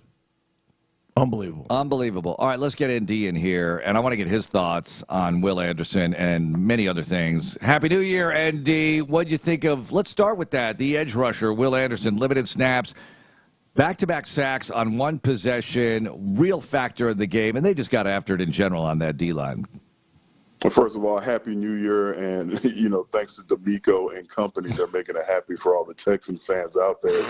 [SPEAKER 15] Unbelievable.
[SPEAKER 4] Unbelievable. All right, let's get ND in here, and I want to get his thoughts on Will Anderson and many other things. Happy New Year, ND. What do you think of, let's start with that, the edge rusher, Will Anderson, limited snaps, back-to-back sacks on one possession, real factor in the game, and they just got after it in general on that D-line.
[SPEAKER 16] Well, first of all, Happy New Year, and, thanks to DeMeco and company, they're making it happy for all the Texan fans out there.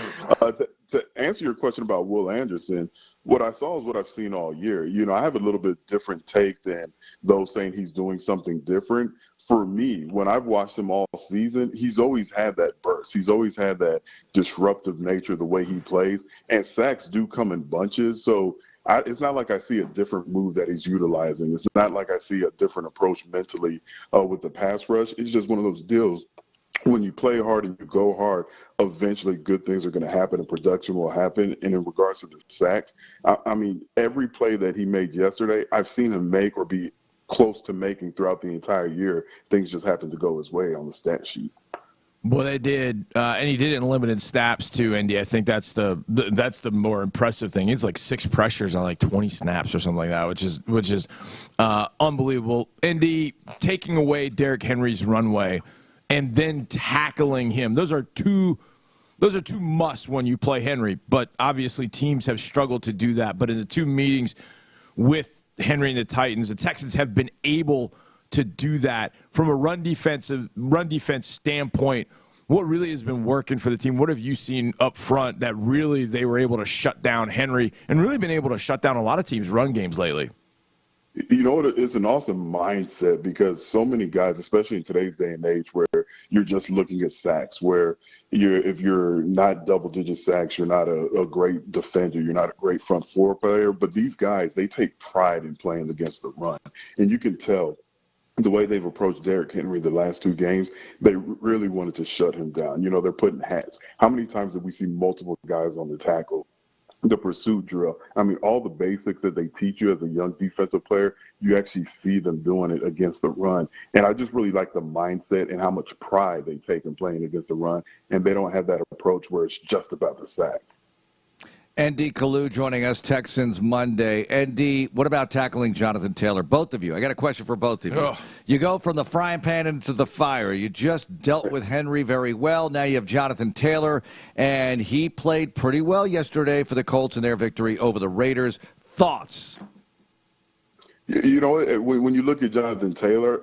[SPEAKER 16] To answer your question about Will Anderson, what I saw is what I've seen all year. I have a little bit different take than those saying he's doing something different. For me, when I've watched him all season, he's always had that burst. He's always had that disruptive nature, the way he plays, and sacks do come in bunches. So it's not like I see a different move that he's utilizing. It's not like I see a different approach mentally with the pass rush. It's just one of those deals. When you play hard and you go hard, eventually good things are going to happen and production will happen. And in regards to the sacks, I mean, every play that he made yesterday, I've seen him make or be close to making throughout the entire year. Things just happened to go his way on the stat sheet.
[SPEAKER 15] Well, they did, and he did it in limited snaps too, Andy. I think that's the more impressive thing. It's like 6 pressures on like 20 snaps or something like that, which is unbelievable. Andy, taking away Derrick Henry's runway and then tackling him. Those are two musts when you play Henry, but obviously teams have struggled to do that. But in the two meetings with Henry and the Titans, the Texans have been able to do that. From a run defense standpoint, what really has been working for the team? What have you seen up front that really they were able to shut down Henry and really been able to shut down a lot of teams' run games lately?
[SPEAKER 16] You know what? It's an awesome mindset because so many guys, especially in today's day and age, where you're just looking at sacks, where if you're not double-digit sacks, you're not a great defender, you're not a great front four player. But these guys, they take pride in playing against the run, and you can tell the way they've approached Derrick Henry the last two games, they really wanted to shut him down. You know, they're putting hats. How many times have we seen multiple guys on the tackle? The pursuit drill. I mean, all the basics that they teach you as a young defensive player, you actually see them doing it against the run. And I just really like the mindset and how much pride they take in playing against the run. And they don't have that approach where it's just about the sack.
[SPEAKER 4] ND Kalu joining us, Texans Monday. ND, what about tackling Jonathan Taylor? Both of you. I got a question for both of you.
[SPEAKER 15] Ugh.
[SPEAKER 4] You go from the frying pan into the fire. You just dealt with Henry very well. Now you have Jonathan Taylor, and he played pretty well yesterday for the Colts in their victory over the Raiders. Thoughts?
[SPEAKER 16] You know, when you look at Jonathan Taylor,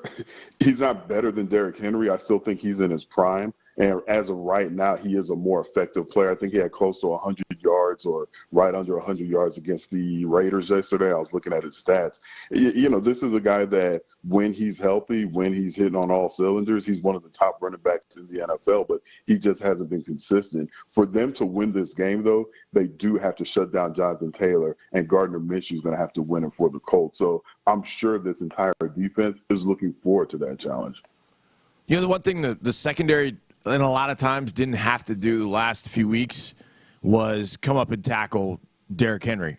[SPEAKER 16] he's not better than Derrick Henry. I still think he's in his prime. And as of right now, he is a more effective player. I think he had close to 100 yards or right under 100 yards against the Raiders yesterday. I was looking at his stats. You know, this is a guy that when he's healthy, when he's hitting on all cylinders, he's one of the top running backs in the NFL, but he just hasn't been consistent. For them to win this game, though, they do have to shut down Jonathan Taylor, and Gardner Minshew is going to have to win it for the Colts. So I'm sure this entire defense is looking forward to that challenge.
[SPEAKER 15] You know, the one thing the secondary – and a lot of times didn't have to do the last few weeks was come up and tackle Derrick Henry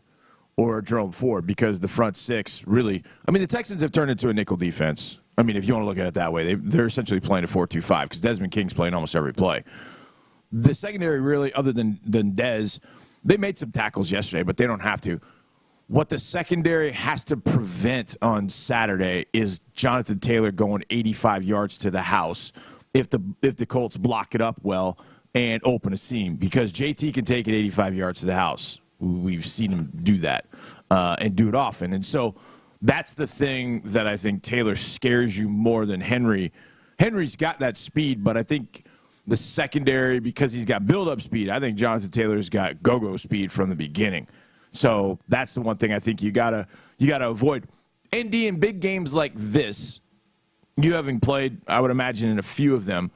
[SPEAKER 15] or Jerome Ford because the front six really – I mean, the Texans have turned into a nickel defense. I mean, if you want to look at it that way, they're essentially playing a 4-2-5 because Desmond King's playing almost every play. The secondary really, other than Dez, they made some tackles yesterday, but they don't have to. What the secondary has to prevent on Saturday is Jonathan Taylor going 85 yards to the house if the Colts block it up well and open a seam, because JT can take it 85 yards to the house. We've seen him do that and do it often. And so that's the thing that I think Taylor scares you more than Henry. Henry's got that speed, but I think the secondary, because he's got build-up speed, I think Jonathan Taylor's got go-go speed from the beginning. So that's the one thing I think you gotta avoid. ND in big games like this, you having played, I would imagine, in a few of them,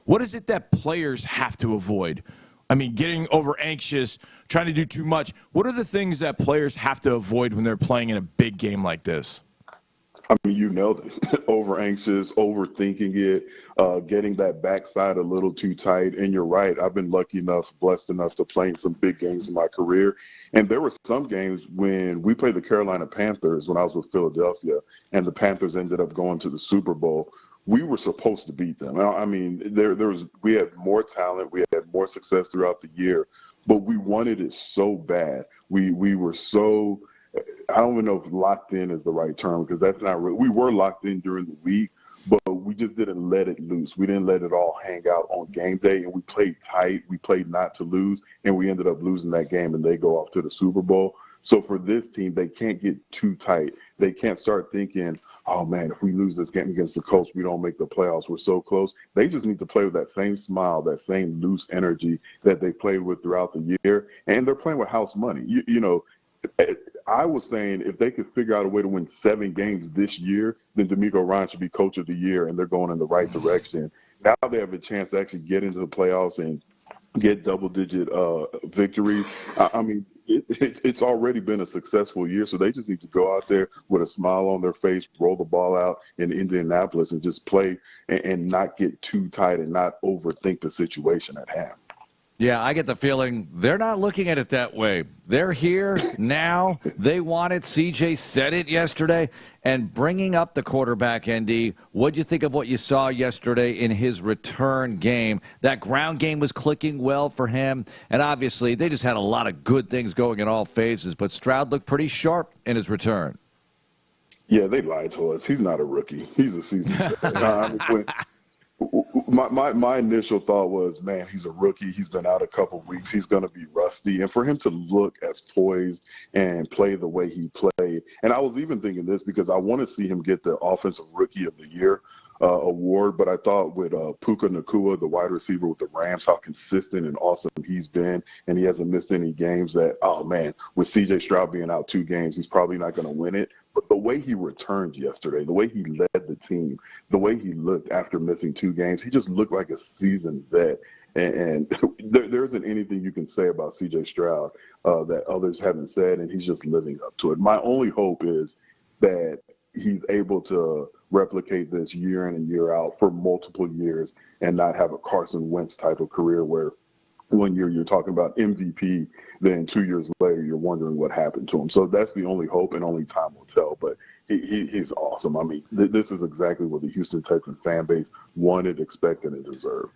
[SPEAKER 15] what is it that players have to avoid? I mean, getting over anxious, trying to do too much. What are the things that players have to avoid when they're playing in a big game like this?
[SPEAKER 16] I mean, you nailed it. Over anxious, overthinking it, getting that backside a little too tight. And you're right. I've been blessed enough to play in some big games in my career. And there were some games when we played the Carolina Panthers when I was with Philadelphia, and the Panthers ended up going to the Super Bowl. We were supposed to beat them. I mean, we had more talent. We had more success throughout the year, but we wanted it so bad. We were so, I don't even know if locked in is the right term, because that's not real. We were locked in during the week, but we just didn't let it loose. We didn't let it all hang out on game day, and we played tight. We played not to lose, and we ended up losing that game, and they go off to the Super Bowl. So for this team, they can't get too tight. They can't start thinking, oh, man, if we lose this game against the Colts, we don't make the playoffs. We're so close. They just need to play with that same smile, that same loose energy that they played with throughout the year. And they're playing with house money. You know, I was saying if they could figure out a way to win 7 games this year, then DeMeco Ryans should be coach of the year, and they're going in the right direction. Now they have a chance to actually get into the playoffs and get double-digit victories. I mean, it's already been a successful year, so they just need to go out there with a smile on their face, roll the ball out in Indianapolis, and just play and not get too tight and not overthink the situation at hand.
[SPEAKER 4] Yeah, I get the feeling they're not looking at it that way. They're here now. They want it. CJ said it yesterday. And bringing up the quarterback, ND, what'd you think of what you saw yesterday in his return game? That ground game was clicking well for him. And obviously, they just had a lot of good things going in all phases. But Stroud looked pretty sharp in his return.
[SPEAKER 16] Yeah, they lied to us. He's not a rookie. He's a seasoned veteran. My initial thought was, man, he's a rookie. He's been out a couple of weeks. He's going to be rusty. And for him to look as poised and play the way he played, and I was even thinking this because I want to see him get the Offensive Rookie of the Year award, but I thought with Puka Nacua, the wide receiver with the Rams, how consistent and awesome he's been, and he hasn't missed any games that, oh, man, with C.J. Stroud being out 2 games, he's probably not going to win it. But the way he returned yesterday, the way he led the team, the way he looked after missing 2 games, he just looked like a seasoned vet. And there isn't anything you can say about C.J. Stroud that others haven't said, and he's just living up to it. My only hope is that he's able to replicate this year in and year out for multiple years and not have a Carson Wentz type of career where 1 year you're talking about MVP, then 2 years later you're wondering what happened to him. So that's the only hope, and only time will tell. But he's awesome. I mean, this is exactly what the Houston Texans fan base wanted, expected, and deserved.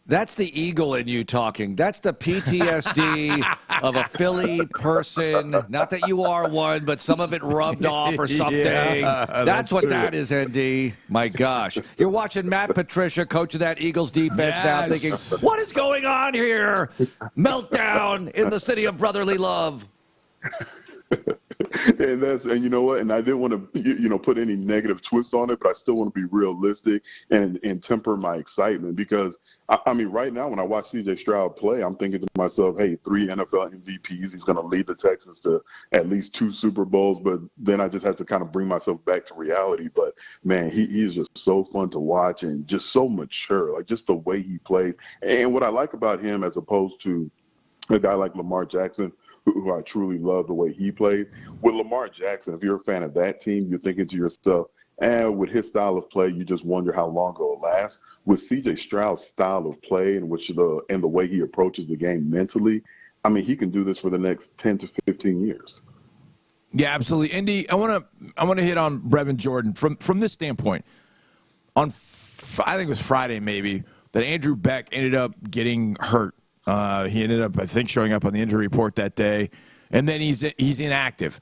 [SPEAKER 4] That's the Eagle in you talking. That's the PTSD of a Philly person. Not that you are one, but some of it rubbed off or something.
[SPEAKER 15] Yeah,
[SPEAKER 4] that's what
[SPEAKER 15] true.
[SPEAKER 4] that is, ND. My gosh. You're watching Matt Patricia, coach of that Eagles defense now, thinking, what is going on here? Meltdown in the city of brotherly love.
[SPEAKER 16] And you know what? And I didn't want to put any negative twist on it, but I still want to be realistic and temper my excitement because I mean, right now when I watch C.J. Stroud play, I'm thinking to myself, hey, 3 NFL MVPs. He's going to lead the Texans to at least 2 Super Bowls. But then I just have to kind of bring myself back to reality. But man, he is just so fun to watch and just so mature, like just the way he plays. And what I like about him as opposed to a guy like Lamar Jackson, who I truly love the way he played. With Lamar Jackson, if you're a fan of that team, you're thinking to yourself, with his style of play, you just wonder how long it'll last. With C.J. Stroud's style of play and the way he approaches the game mentally, I mean, he can do this for the next 10 to 15 years.
[SPEAKER 15] Yeah, absolutely. Indy, I want to hit on Brevin Jordan from this standpoint. I think it was Friday maybe, that Andrew Beck ended up getting hurt. He ended up, I think, showing up on the injury report that day, and then he's inactive.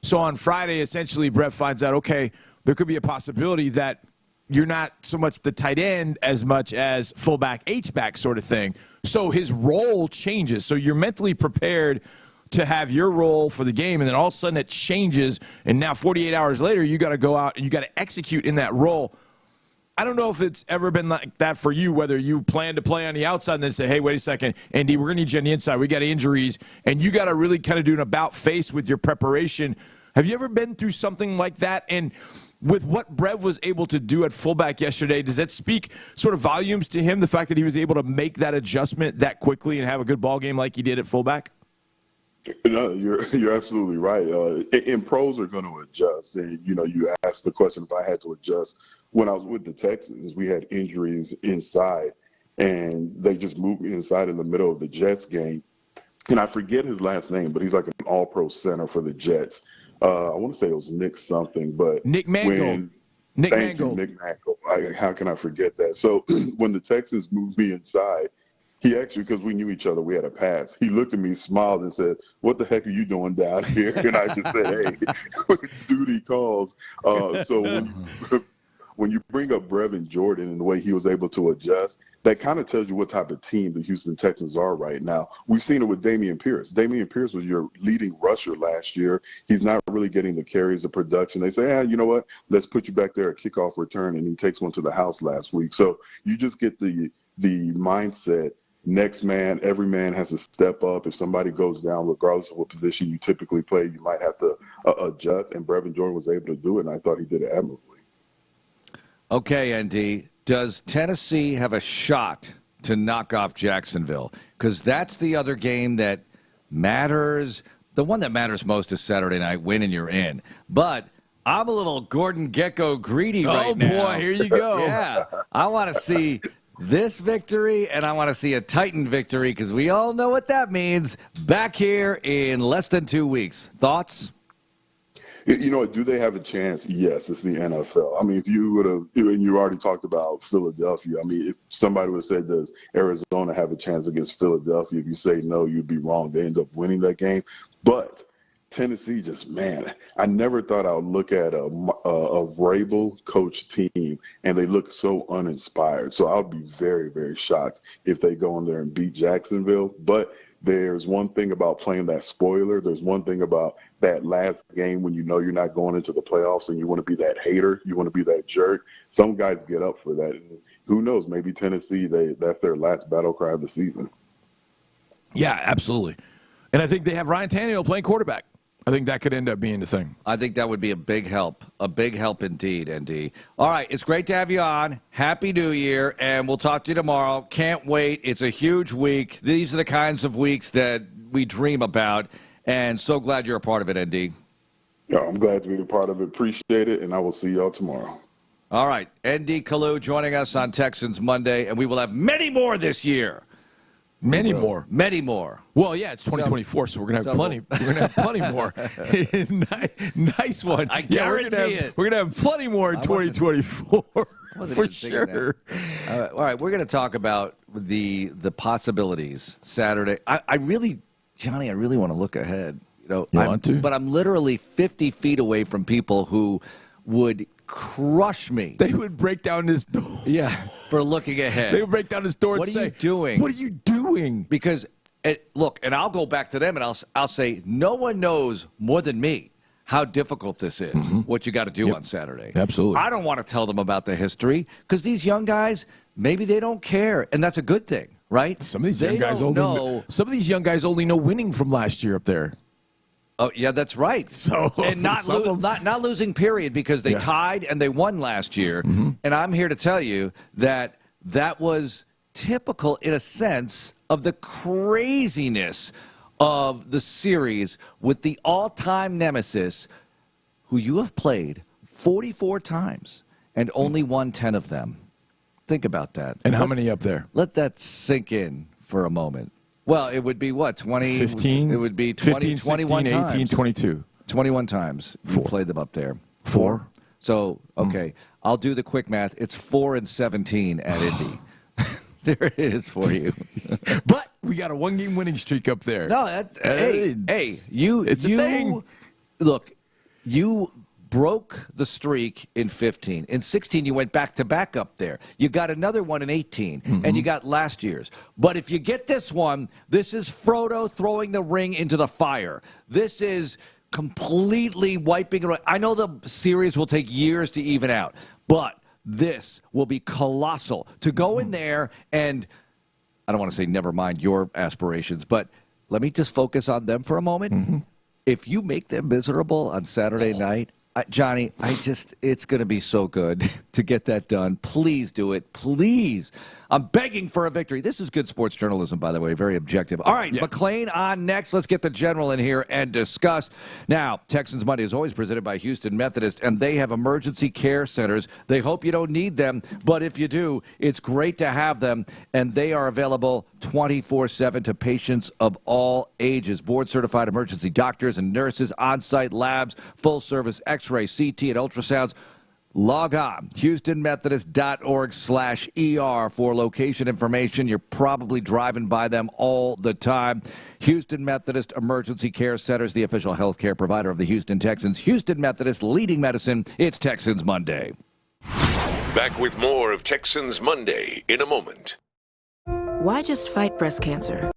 [SPEAKER 15] So on Friday, essentially, Brett finds out, okay, there could be a possibility that you're not so much the tight end as much as fullback, H-back sort of thing. So his role changes. So you're mentally prepared to have your role for the game, and then all of a sudden it changes, and now 48 hours later, you got to go out and you got to execute in that role. I don't know if it's ever been like that for you, whether you plan to play on the outside and then say, hey, wait a second, Andy, we're going to need you on the inside. We got injuries, and you got to really kind of do an about-face with your preparation. Have you ever been through something like that? And with what Brev was able to do at fullback yesterday, does that speak sort of volumes to him, the fact that he was able to make that adjustment that quickly and have a good ball game like he did at fullback?
[SPEAKER 16] No, you're absolutely right. And pros are going to adjust. And, you asked the question if I had to adjust. When I was with the Texans, we had injuries inside, and they just moved me inside in the middle of the Jets game. And I forget his last name, but he's like an all-pro center for the Jets. I want to say it was Nick something, but
[SPEAKER 15] Nick Mangold.
[SPEAKER 16] Nick Mangold. How can I forget that? So when the Texans moved me inside, he actually, because we knew each other, we had a pass. He looked at me, smiled, and said, "What the heck are you doing down here?" And I just said, "Hey, duty calls." So when you bring up Brevin Jordan and the way he was able to adjust, that kind of tells you what type of team the Houston Texans are right now. We've seen it with Dameon Pierce. Dameon Pierce was your leading rusher last year. He's not really getting the carries of production. They say, you know what? Let's put you back there at kickoff return, and he takes one to the house last week. So you just get the mindset. Next man, every man has to step up. If somebody goes down, regardless of what position you typically play, you might have to adjust. And Brevin Jordan was able to do it, and I thought he did it admirably.
[SPEAKER 4] Okay, ND, does Tennessee have a shot to knock off Jacksonville? Because that's the other game that matters. The one that matters most is Saturday night, win and you're in. But I'm a little Gordon Gekko greedy right now.
[SPEAKER 15] Oh, boy, here you go.
[SPEAKER 4] Yeah, I want to see this victory, and I want to see a Titan victory, because we all know what that means. Back here in less than 2 weeks. Thoughts?
[SPEAKER 16] You know what? Do they have a chance? Yes, it's the NFL. I mean, if you would have, and you already talked about Philadelphia. I mean, if somebody would have said, does Arizona have a chance against Philadelphia? If you say no, you'd be wrong. They end up winning that game. But Tennessee just, man, I never thought I would look at a Vrabel coach team and they look so uninspired. So I would be very, very shocked if they go in there and beat Jacksonville. But there's one thing about playing that spoiler. There's one thing about that last game when you know you're not going into the playoffs and you want to be that hater. You want to be that jerk. Some guys get up for that. And who knows? Maybe Tennessee, that's their last battle cry of the season.
[SPEAKER 15] Yeah, absolutely. And I think they have Ryan Tannehill playing quarterback. I think that could end up being the thing.
[SPEAKER 4] I think that would be a big help indeed, ND. All right, it's great to have you on. Happy New Year, and we'll talk to you tomorrow. Can't wait. It's a huge week. These are the kinds of weeks that we dream about, and so glad you're a part of it, ND.
[SPEAKER 16] Yeah, I'm glad to be a part of it. Appreciate it, and I will see y'all tomorrow.
[SPEAKER 4] All right, ND Kalu joining us on Texans Monday, and we will have many more this year.
[SPEAKER 15] Many more.
[SPEAKER 4] Well,
[SPEAKER 15] yeah, it's 2024, so we're gonna have plenty. We're gonna have plenty more. Nice one.
[SPEAKER 4] I guarantee it.
[SPEAKER 15] We're gonna have plenty more in 2024 for sure.
[SPEAKER 4] All right, we're gonna talk about the possibilities Saturday. I really want to look ahead.
[SPEAKER 15] You want to?
[SPEAKER 4] But I'm literally 50 feet away from people who would crush me.
[SPEAKER 15] They would break down this door.
[SPEAKER 4] Yeah, for looking ahead.
[SPEAKER 15] They would break down this door and say,
[SPEAKER 4] "What are you doing?
[SPEAKER 15] What are you doing?"
[SPEAKER 4] Because look, and I'll go back to them and I'll say, no one knows more than me how difficult this is. What you got to do on Saturday.
[SPEAKER 15] Absolutely.
[SPEAKER 4] I don't want to tell them about the history because these young guys, maybe they don't care, and that's a good thing, right?
[SPEAKER 15] Some of these young guys only know winning from last year up there.
[SPEAKER 4] Oh, yeah, that's right.
[SPEAKER 15] So
[SPEAKER 4] and not losing, period, because they tied and they won last year. And I'm here to tell you that was typical, in a sense, of the craziness of the series with the all-time nemesis, who you have played 44 times and only won 10 of them. Think about that.
[SPEAKER 15] And how many up there?
[SPEAKER 4] Let that sink in for a moment. Well, it would be what, 20?
[SPEAKER 15] 15?
[SPEAKER 4] It would be
[SPEAKER 15] 20, 15,
[SPEAKER 4] 21
[SPEAKER 15] 16,
[SPEAKER 4] times.
[SPEAKER 15] 18, 22.
[SPEAKER 4] 21 times you played them up there.
[SPEAKER 15] 4.
[SPEAKER 4] So, okay, I'll do the quick math. It's 4 and 17 at Indy. There it is for you.
[SPEAKER 15] But we got a one-game winning streak up there.
[SPEAKER 4] No, it's a thing. Look, you broke the streak in 15. In 16, you went back-to-back up there. You got another one in 18, and you got last year's. But if you get this one, this is Frodo throwing the ring into the fire. This is completely wiping it away. I know the series will take years to even out, but this will be colossal. To go in there and, I don't want to say never mind your aspirations, but let me just focus on them for a moment. If you make them miserable on Saturday night, Johnny, it's going to be so good to get that done. Please do it. Please. I'm begging for a victory. This is good sports journalism, by the way, very objective. All right, Mclain on next. Let's get the general in here and discuss. Now, Texans Monday is always presented by Houston Methodist, and they have emergency care centers. They hope you don't need them, but if you do, it's great to have them, and they are available 24/7 to patients of all ages. Board-certified emergency doctors and nurses, on-site labs, full-service X-ray, CT, and ultrasounds. Log on, HoustonMethodist.org/ER for location information. You're probably driving by them all the time. Houston Methodist Emergency Care Centers, the official health care provider of the Houston Texans. Houston Methodist, leading medicine. It's Texans Monday.
[SPEAKER 8] Back with more of Texans Monday in a moment.
[SPEAKER 17] Why just fight breast cancer?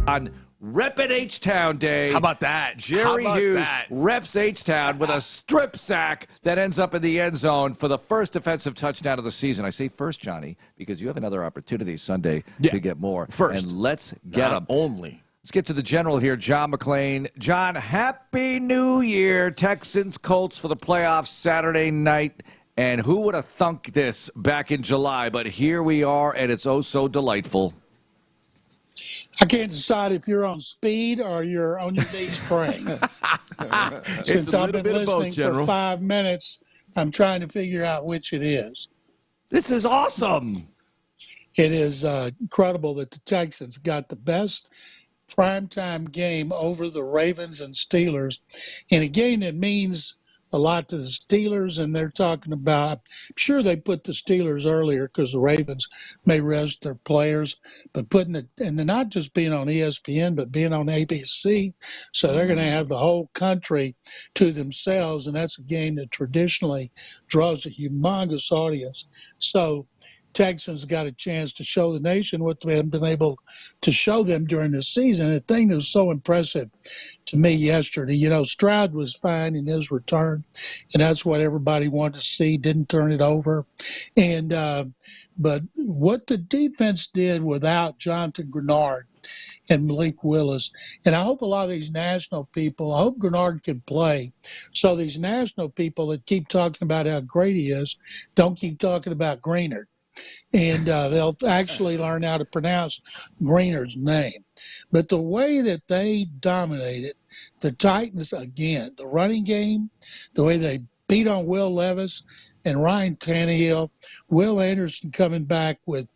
[SPEAKER 4] On Reppin' H-Town Day.
[SPEAKER 15] How about that?
[SPEAKER 4] Jerry Hughes reps H-Town with a strip sack that ends up in the end zone for the first defensive touchdown of the season. I say first, Johnny, because you have another opportunity Sunday to get more.
[SPEAKER 15] First.
[SPEAKER 4] And let's get them.
[SPEAKER 15] Only.
[SPEAKER 4] Let's get to the general here, John Mclain. John, Happy New Year. Texans, Colts for the playoffs Saturday night. And who would have thunk this back in July? But here we are, and it's oh so delightful.
[SPEAKER 18] I can't decide if you're on speed or you're on your knees praying. Since I've been listening for 5 minutes, I'm trying to figure out which it is.
[SPEAKER 4] This is awesome.
[SPEAKER 18] It is incredible that the Texans got the best primetime game over the Ravens and Steelers in a game that means a lot to the Steelers, and they're talking about, I'm sure they put the Steelers earlier because the Ravens may rest their players, but putting it, and they're not just being on ESPN, but being on ABC, so they're going to have the whole country to themselves, and that's a game that traditionally draws a humongous audience. So Texans got a chance to show the nation what they haven't been able to show them during the season. The thing that was so impressive to me yesterday, Stroud was fine in his return, and that's what everybody wanted to see, didn't turn it over. And but what the defense did without Jonathan Grenard and Malik Willis, and I hope a lot of these national people, I hope Grenard can play, so these national people that keep talking about how great he is don't keep talking about Greenard. And they'll actually learn how to pronounce Greener's name. But the way that they dominated the Titans again, the running game, the way they beat on Will Levis and Ryan Tannehill, Will Anderson coming back with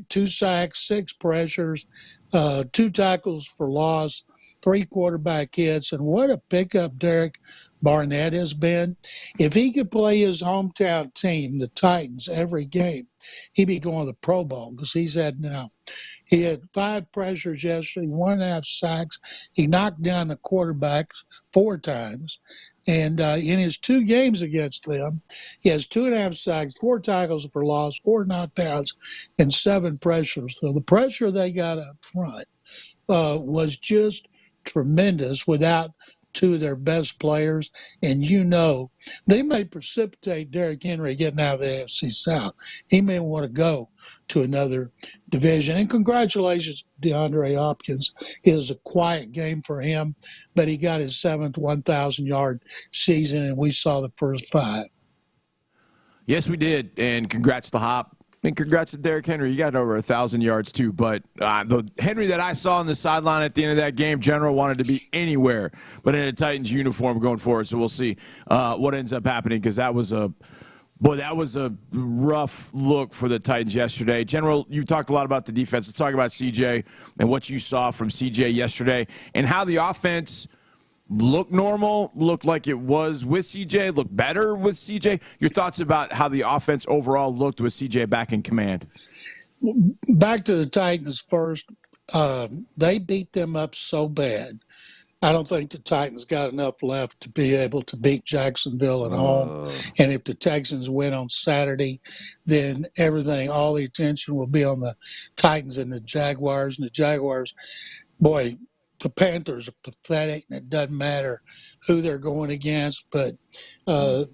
[SPEAKER 18] 2 sacks, 6 pressures, 2 tackles for loss, 3 quarterback hits, and what a pickup Derek Barnett has been. If he could play his hometown team, the Titans, every game, he'd be going to the Pro Bowl because he had 5 pressures yesterday, 1.5 sacks. He knocked down the quarterbacks 4 times. And in his 2 games against them, he has 2.5 sacks, 4 tackles for loss, 4 knockdowns, and 7 pressures. So the pressure they got up front was just tremendous without 2 of their best players. And they may precipitate Derrick Henry getting out of the AFC South. He may want to go to another division. And congratulations to DeAndre Hopkins. It was a quiet game for him, but he got his 7th 1,000-yard season, and we saw the first 5.
[SPEAKER 15] Yes, we did, and congrats to Hop. And congrats to Derrick Henry. You got over 1,000 yards, too. But the Henry that I saw on the sideline at the end of that game, General wanted to be anywhere but in a Titans uniform going forward. So we'll see what ends up happening because that was a rough look for the Titans yesterday. General, you talked a lot about the defense. Let's talk about CJ and what you saw from CJ yesterday and how the offense looked normal, looked like it was with CJ, looked better with CJ. Your thoughts about how the offense overall looked with CJ back in command?
[SPEAKER 18] Back to the Titans first. They beat them up so bad. I don't think the Titans got enough left to be able to beat Jacksonville at home. And if the Texans win on Saturday, then all the attention will be on the Titans and the Jaguars. And the Jaguars, boy, the Panthers are pathetic, and it doesn't matter who they're going against. But the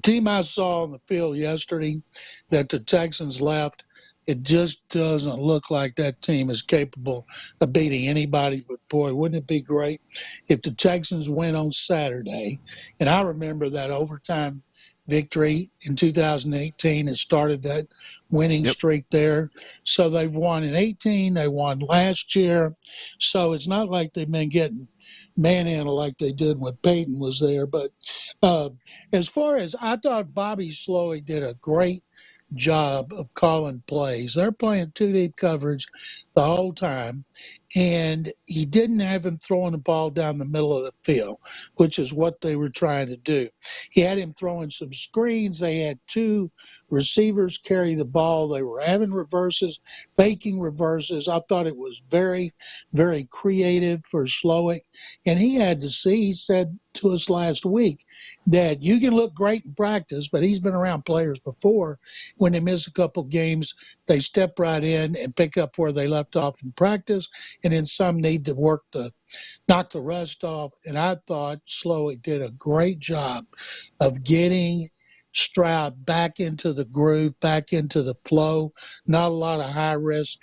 [SPEAKER 18] team I saw on the field yesterday that the Texans left, it just doesn't look like that team is capable of beating anybody. But, boy, wouldn't it be great if the Texans win on Saturday? And I remember that overtime victory in 2018. It started that winning streak there. So they've won in 18. They won last year. So it's not like they've been getting manhandled like they did when Payton was there. But as far as I thought Bobby Slowey did a great job of calling plays. They're playing 2 deep coverage the whole time, and he didn't have him throwing the ball down the middle of the field, which is what they were trying to do. He had him throwing some screens. They had 2 receivers carry the ball. They were having reverses, faking reverses. I thought it was very, very creative for Slowik, and he had to see. He said to us last week that you can look great in practice, but he's been around players before. When they miss a couple games, they step right in and pick up where they left off in practice, and then some need to work to knock the rust off. And I thought Slowik did a great job of getting Stroud back into the groove, back into the flow. Not a lot of high risk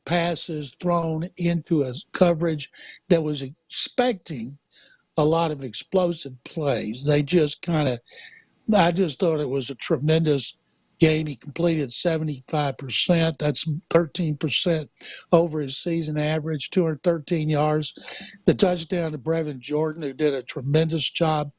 [SPEAKER 18] passes thrown into a coverage that was expecting a lot of explosive plays. They just I just thought it was a tremendous game. He completed 75%. That's 13% over his season average, 213 yards. The touchdown to Brevin Jordan, who did a tremendous job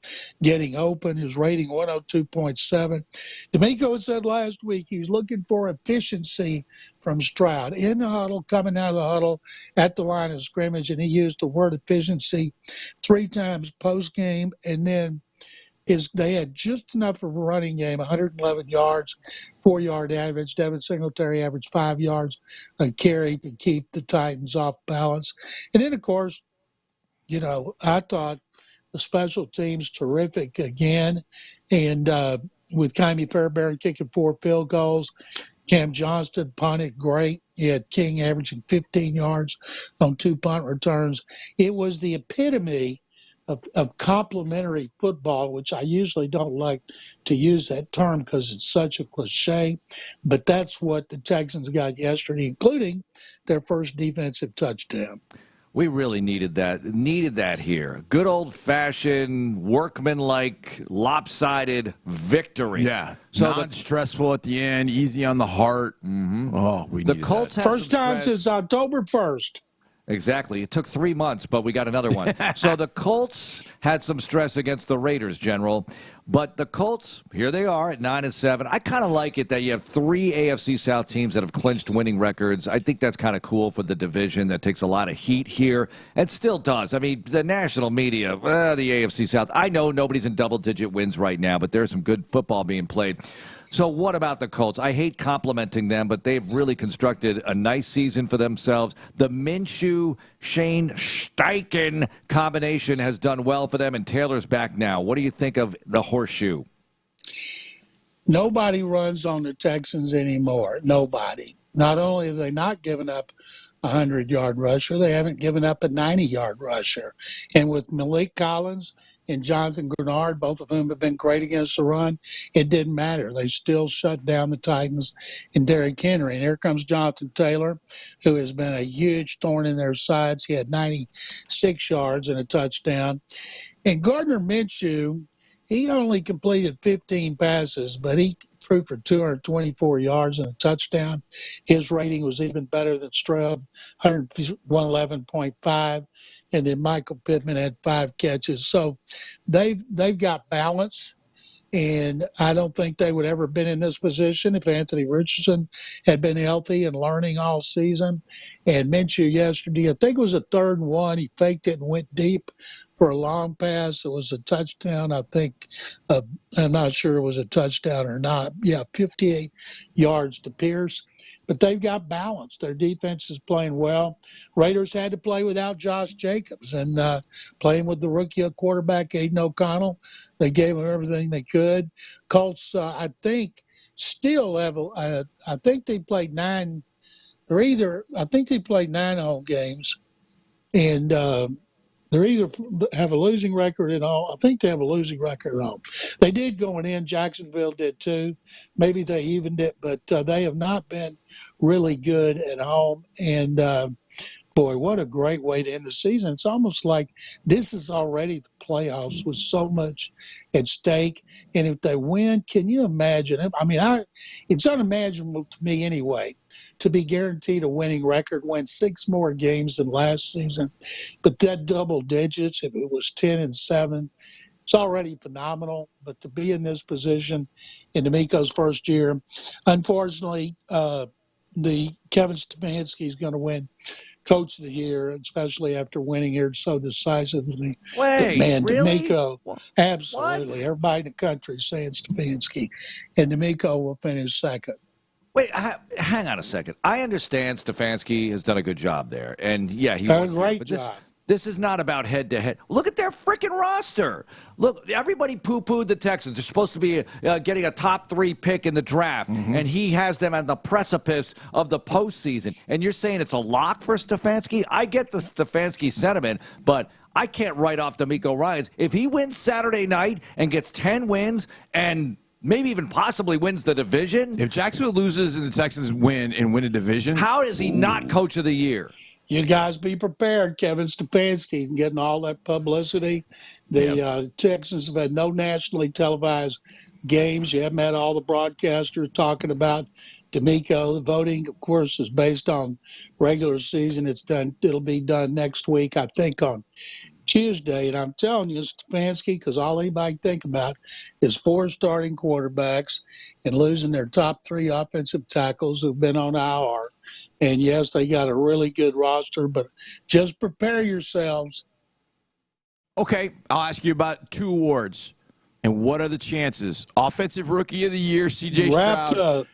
[SPEAKER 18] getting open. His rating 102.7. DeMeco said last week he's looking for efficiency from Stroud in the huddle, coming out of the huddle at the line of scrimmage, and he used the word efficiency 3 times post-game, and then they had just enough of a running game, 111 yards, 4-yard average. Devin Singletary averaged 5 yards a carry to keep the Titans off balance. And then, of course, I thought the special teams terrific again. And with Kymie Fairbairn kicking 4 field goals, Cam Johnston punted great. He had King averaging 15 yards on 2 punt returns. It was the epitome of complementary football, which I usually don't like to use that term because it's such a cliche, but that's what the Texans got yesterday, including their first defensive touchdown.
[SPEAKER 4] We really needed that here. Good old-fashioned, workman-like, lopsided victory.
[SPEAKER 15] Yeah,
[SPEAKER 4] so
[SPEAKER 15] stressful at the end, easy on the heart. Mm-hmm. Oh, we needed
[SPEAKER 4] the Colts
[SPEAKER 15] that.
[SPEAKER 18] First time since October 1st.
[SPEAKER 4] Exactly. It took 3 months, but we got another one. So the Colts had some stress against the Raiders, General. But the Colts, here they are at 9-7. I kind of like it that you have 3 AFC South teams that have clinched winning records. I think that's kind of cool for the division. That takes a lot of heat here, and still does. I mean, the national media, the AFC South. I know nobody's in double-digit wins right now, but there's some good football being played. So what about the Colts? I hate complimenting them, but they've really constructed a nice season for themselves. The Minshew-Shane Steichen combination has done well for them, and Taylor's back now. What do you think of the horseshoe?
[SPEAKER 18] Nobody runs on the Texans anymore. Nobody. Not only have they not given up a 100-yard rusher, they haven't given up a 90-yard rusher. And with Malik Collins and Jonathan Grenard, both of whom have been great against the run, it didn't matter. They still shut down the Titans and Derrick Henry. And here comes Jonathan Taylor, who has been a huge thorn in their sides. He had 96 yards and a touchdown. And Gardner Minshew, he only completed 15 passes, but he threw for 224 yards and a touchdown. His rating was even better than Stroud, 111.5. And then Michael Pittman had 5 catches. So they've got balance. And I don't think they would ever have been in this position if Anthony Richardson had been healthy and learning all season. And Minshew yesterday, I think it was a 3rd and 1. He faked it and went deep for a long pass. It was a touchdown, I think. I'm not sure it was a touchdown or not. Yeah, 58 yards to Pierce. But they've got balance. Their defense is playing well. Raiders had to play without Josh Jacobs and playing with the rookie quarterback, Aiden O'Connell. They gave him everything they could. Colts, I think, still have I think they played 9. I think they played 9 home games. And they either have a losing record at all. I think they have a losing record at home. They did going in. Jacksonville did too. Maybe they evened it, but they have not been really good at home. And, boy, what a great way to end the season. It's almost like this is already the playoffs with so much at stake. And if they win, can you imagine? I mean, it's unimaginable to me anyway to be guaranteed a winning record, win 6 more games than last season. But that double digits, if it was 10-7, it's already phenomenal. But to be in this position in DeMeco's first year, unfortunately, the Kevin Stefanski is going to win Coach of the Year, especially after winning here so decisively.
[SPEAKER 4] Wait,
[SPEAKER 18] man,
[SPEAKER 4] really?
[SPEAKER 18] DeMeco, absolutely. What? Everybody in the country is saying Stefanski, and DeMeco will finish second.
[SPEAKER 4] Wait, hang on a second. I understand Stefanski has done a good job there, and yeah, he
[SPEAKER 18] done a great job.
[SPEAKER 4] This is not about head-to-head. Look at their freaking roster. Look, everybody poo-pooed the Texans. They're supposed to be getting a top 3 pick in the draft, and he has them at the precipice of the postseason. And you're saying it's a lock for Stefanski? I get the Stefanski sentiment, but I can't write off DeMeco Ryans. If he wins Saturday night and gets 10 wins and maybe even possibly wins the division.
[SPEAKER 15] If Jacksonville loses and the Texans win a division.
[SPEAKER 4] How is he not Coach of the Year?
[SPEAKER 18] You guys be prepared. Kevin Stefanski is getting all that publicity. The Texans have had no nationally televised games. You haven't had all the broadcasters talking about DeMeco. The voting, of course, is based on regular season. It'll be done next week, I think, on Tuesday. And I'm telling you, Stefanski, because all anybody can think about is 4 starting quarterbacks and losing their top 3 offensive tackles who've been on IR. And, yes, they got a really good roster, but just prepare yourselves.
[SPEAKER 15] Okay, I'll ask you about 2 awards. And what are the chances? Offensive Rookie of the Year, C.J. Stroud.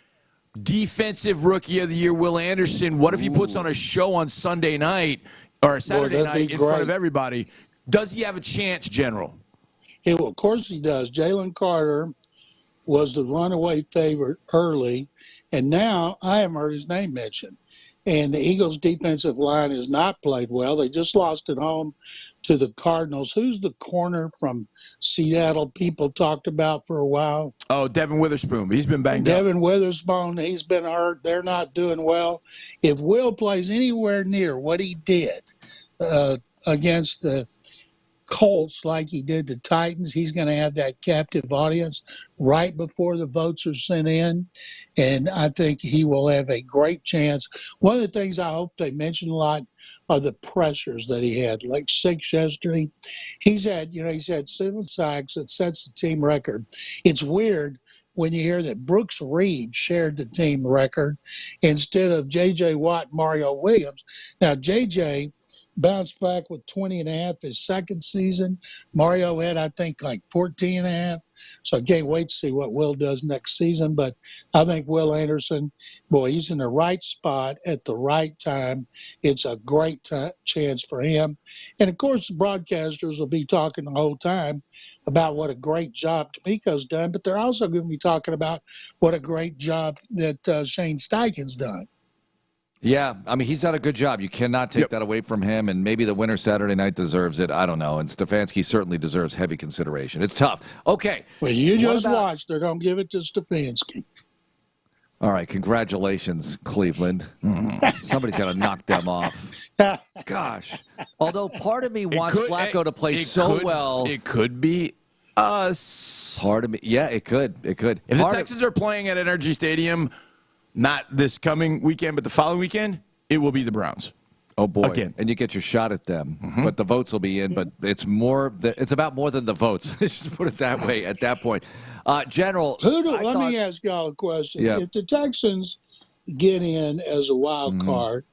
[SPEAKER 15] Defensive Rookie of the Year, Will Anderson. What if he puts on a show on Sunday night or Saturday night in front of everybody? Does he have a chance, General?
[SPEAKER 18] Yeah, well, of course he does. Jalen Carter was the runaway favorite early, and now I haven't heard his name mentioned. And the Eagles' defensive line has not played well. They just lost at home to the Cardinals. Who's the corner from Seattle people talked about for a while?
[SPEAKER 15] Oh, Devin Witherspoon. He's been banged up.
[SPEAKER 18] Devin Witherspoon, he's been hurt. They're not doing well. If Will plays anywhere near what he did against the Colts like he did the Titans, he's going to have that captive audience right before the votes are sent in, and I think he will have a great chance. One of the things I hope they mention a lot are the pressures that he had, like 6 yesterday. He's had 7 sacks. It sets the team record. It's weird when you hear that Brooks Reed shared the team record instead of J.J. Watt and Mario Williams. Now, J.J. bounced back with 20 and a half his second season. Mario had, I think, like 14 and a half. So I can't wait to see what Will does next season. But I think Will Anderson, boy, he's in the right spot at the right time. It's a great chance for him. And, of course, the broadcasters will be talking the whole time about what a great job DeMeco's done. But they're also going to be talking about what a great job that Shane Steichen's done.
[SPEAKER 4] Yeah, I mean, he's done a good job. You cannot take that away from him, and maybe the winner Saturday night deserves it. I don't know. And Stefanski certainly deserves heavy consideration. It's tough. Okay.
[SPEAKER 18] Well, you just watch. They're going to give it to Stefanski.
[SPEAKER 4] All right. Congratulations, Cleveland. Somebody's got to knock them off. Gosh. Although part of me wants Flacco to play well.
[SPEAKER 15] It could be us.
[SPEAKER 4] Part of me. Yeah, it could. It could.
[SPEAKER 15] If the Texans are playing at Energy Stadium, not this coming weekend, but the following weekend, it will be the Browns.
[SPEAKER 4] Oh, boy.
[SPEAKER 15] Again.
[SPEAKER 4] And you get your shot at them. But the votes will be in. But it's about more than the votes. Let's just put it that way at that point. General.
[SPEAKER 18] Let me ask y'all a question.
[SPEAKER 4] Yeah.
[SPEAKER 18] If the Texans get in as a wild card,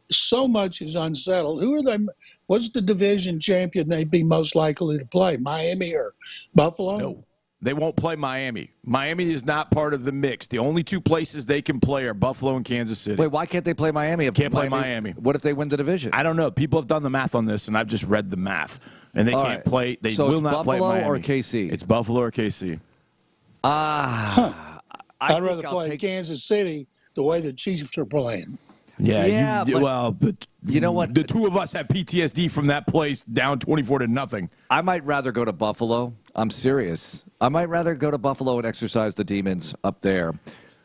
[SPEAKER 18] so much is unsettled. Who are they? What's the division champion they'd be most likely to play? Miami or Buffalo?
[SPEAKER 15] No. They won't play Miami. Miami is not part of the mix. The only 2 places they can play are Buffalo and Kansas City.
[SPEAKER 4] Wait, why can't they play Miami?
[SPEAKER 15] Can't play Miami.
[SPEAKER 4] What if they win the division?
[SPEAKER 15] I don't know. People have done the math on this, and I've just read the math. And they can't play. They will not play Miami.
[SPEAKER 4] Buffalo or KC?
[SPEAKER 15] It's Buffalo or KC.
[SPEAKER 18] I'd rather play Kansas City the way the Chiefs are playing.
[SPEAKER 15] Yeah,
[SPEAKER 4] but you know what?
[SPEAKER 15] The 2 of us have PTSD from that place down 24-0.
[SPEAKER 4] I might rather go to Buffalo. I'm serious. I might rather go to Buffalo and exercise the demons up there.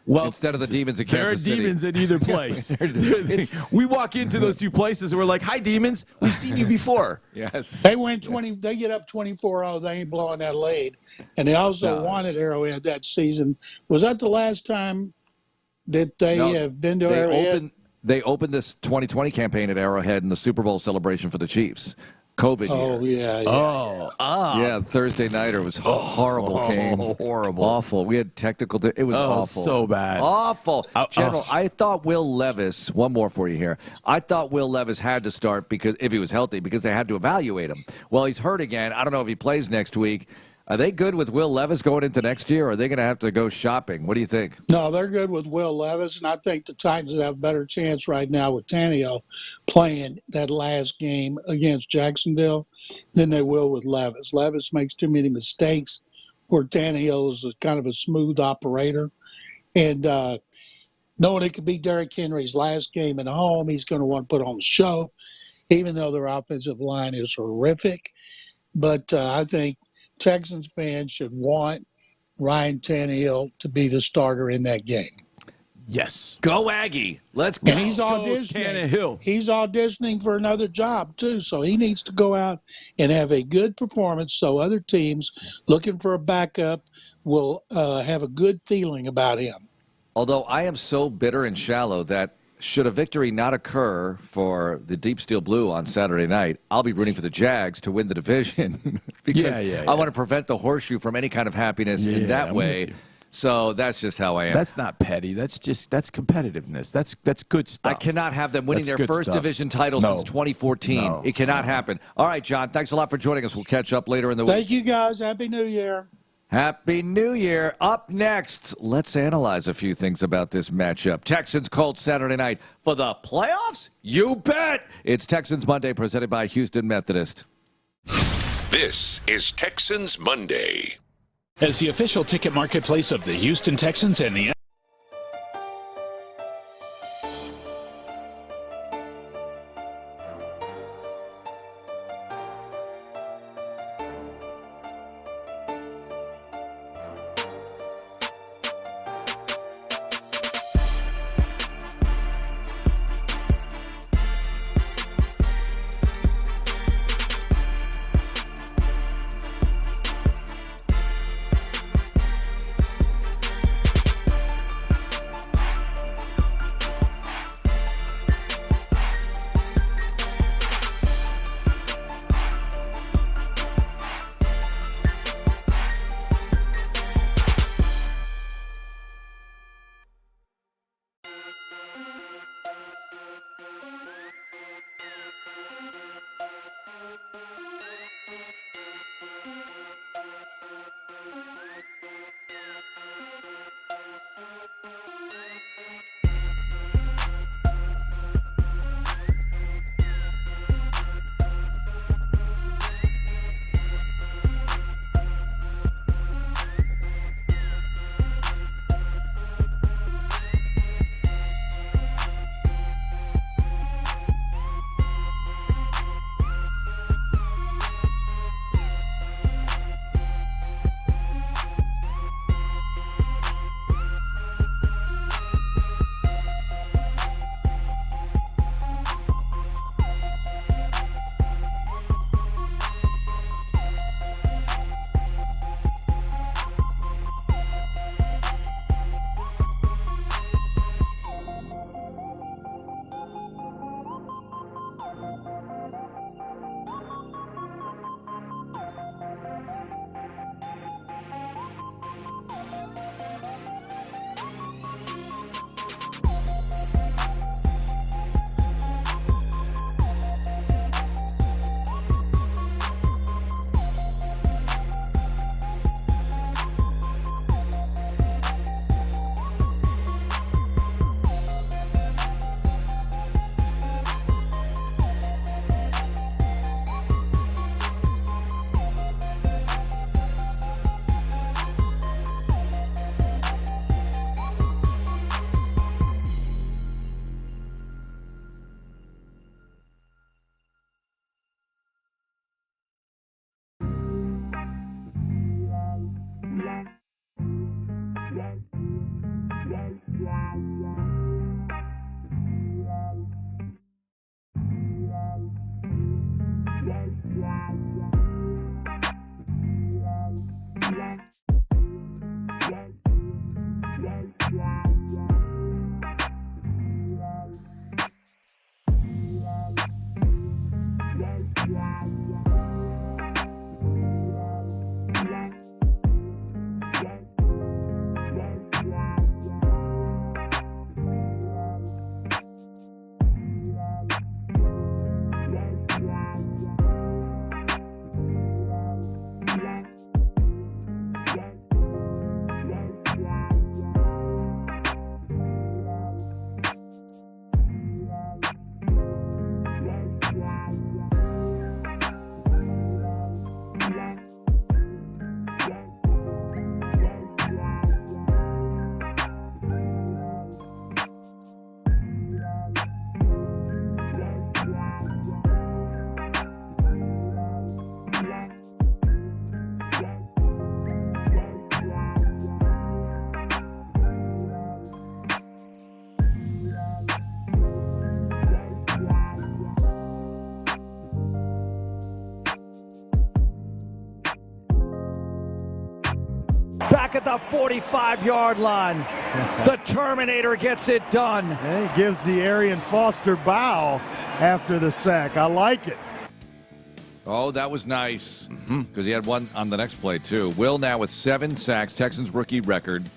[SPEAKER 15] Well,
[SPEAKER 4] instead of the demons in Kansas City.
[SPEAKER 15] There are demons at either place. We walk into those 2 places and we're like, "Hi, demons. We've seen you before."
[SPEAKER 4] Yes.
[SPEAKER 18] They win 20. They get up 24-0. They ain't blowing that lead. And they also won at Arrowhead that season. Was that the last time that they have been to Arrowhead?
[SPEAKER 4] They opened this 2020 campaign at Arrowhead in the Super Bowl celebration for the Chiefs. COVID year.
[SPEAKER 18] Yeah,
[SPEAKER 4] Thursday nighter was horrible game.
[SPEAKER 15] Horrible.
[SPEAKER 4] Awful. We had technical. It was awful.
[SPEAKER 15] So bad.
[SPEAKER 4] Awful. General, I thought Will Levis, one more for you here. I thought Will Levis had to start because if he was healthy, because they had to evaluate him. Well, he's hurt again. I don't know if he plays next week. Are they good with Will Levis going into next year, or are they going to have to go shopping? What do you think?
[SPEAKER 18] No, they're good with Will Levis, and I think the Titans have a better chance right now with Tannehill playing that last game against Jacksonville than they will with Levis. Levis makes too many mistakes where Tannehill is kind of a smooth operator. And knowing it could be Derrick Henry's last game at home, he's going to want to put on a show, even though their offensive line is horrific. But I think Texans fans should want Ryan Tannehill to be the starter in that game.
[SPEAKER 15] Yes.
[SPEAKER 4] Go Aggie. Let's go.
[SPEAKER 18] And he's auditioning.
[SPEAKER 15] Tannehill.
[SPEAKER 18] He's auditioning for another job, too. So he needs to go out and have a good performance so other teams looking for a backup will have a good feeling about him.
[SPEAKER 4] Although I am so bitter and shallow that should a victory not occur for the Deep Steel Blue on Saturday night, I'll be rooting for the Jags to win the division because I want to prevent the horseshoe from any kind of happiness in that way. So that's just how I am.
[SPEAKER 15] That's not petty. That's competitiveness. That's good stuff.
[SPEAKER 4] I cannot have them winning their first division title since 2014.
[SPEAKER 15] No.
[SPEAKER 4] It cannot happen. All right, John, thanks a lot for joining us. We'll catch up later in the week.
[SPEAKER 18] Thank you, guys. Happy New Year.
[SPEAKER 4] Happy New Year. Up next, let's analyze a few things about this matchup. Texans-Colts Saturday night for the playoffs? You bet. It's Texans Monday presented by Houston Methodist.
[SPEAKER 8] This is Texans Monday.
[SPEAKER 19] As the official ticket marketplace of the Houston Texans and the
[SPEAKER 4] at the 45-yard line. The Terminator gets it done.
[SPEAKER 11] And he gives the Arian Foster bow after the sack. I like it.
[SPEAKER 4] Oh, that was nice because he had one on the next play, too. Will now with 7 sacks, Texans rookie record.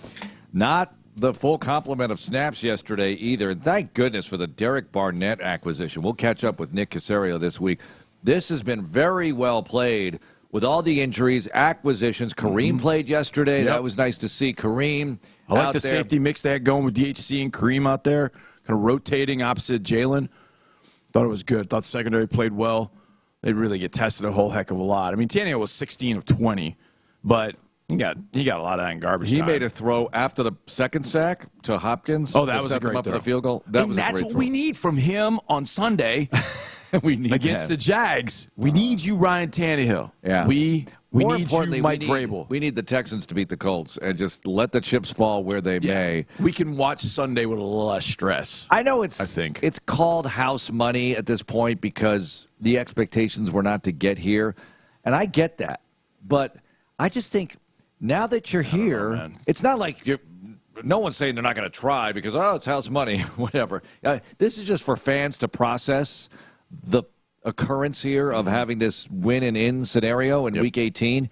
[SPEAKER 4] Not the full complement of snaps yesterday either. And thank goodness for the Derek Barnett acquisition. We'll catch up with Nick Caserio this week. This has been very well played with all the injuries, acquisitions. Kareem played yesterday. That was nice to see Kareem.
[SPEAKER 15] I like the safety mix they had going with DHC and Kareem out there, kind of rotating opposite Jalen. Thought it was good. Thought the secondary played well. They really get tested a whole heck of a lot. I mean, Tannehill was 16 of 20, but he got a lot of that in garbage time.
[SPEAKER 4] He made a throw after the second sack to Hopkins.
[SPEAKER 15] Oh, that was a great
[SPEAKER 4] up
[SPEAKER 15] throw.
[SPEAKER 4] For the field goal.
[SPEAKER 15] That's what we need from him on Sunday.
[SPEAKER 4] We need
[SPEAKER 15] against
[SPEAKER 4] that.
[SPEAKER 15] the Jags. We need you, Ryan Tannehill.
[SPEAKER 4] Yeah.
[SPEAKER 15] We
[SPEAKER 4] More
[SPEAKER 15] need
[SPEAKER 4] importantly,
[SPEAKER 15] you, Mike Vrabel.
[SPEAKER 4] We need the Texans to beat the Colts and just let the chips fall where they may.
[SPEAKER 15] We can watch Sunday with a little less stress.
[SPEAKER 4] I know it's called house money at this point because the expectations were not to get here, and I get that. But I just think now that you're here, it's not like you're. No one's saying they're not going to try because it's house money, whatever. This is just for fans to process the occurrence here of having this win and in scenario in Week 18.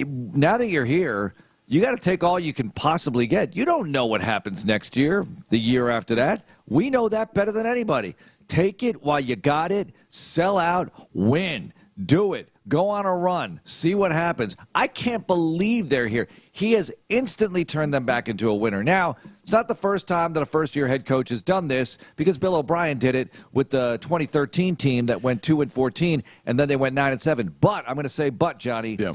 [SPEAKER 4] Now that you're here, you got to take all you can possibly get. You don't know what happens next year, the year after that. We know that better than anybody. Take it while you got it. Sell out. Win. Do it. Go on a run. See what happens. I can't believe they're here. He has instantly turned them back into a winner. Now, it's not the first time that a first-year head coach has done this because Bill O'Brien did it with the 2013 team that went 2-14, and then they went 9-7. But, I'm going to say but, Johnny. Yeah.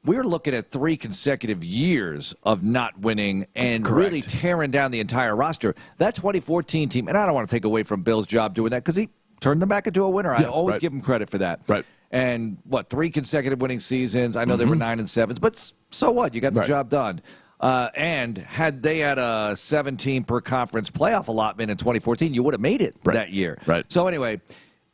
[SPEAKER 4] We're looking at 3 consecutive years of not winning and really tearing down the entire roster. That 2014 team, and I don't want to take away from Bill's job doing that because he turned them back into a winner. I always give him credit for that.
[SPEAKER 15] Right.
[SPEAKER 4] And, 3 consecutive winning seasons. I know they were 9-7s, but so what? You got the job done. And had they had a 17 per conference playoff allotment in 2014, you would have made it that year.
[SPEAKER 15] Right.
[SPEAKER 4] So anyway,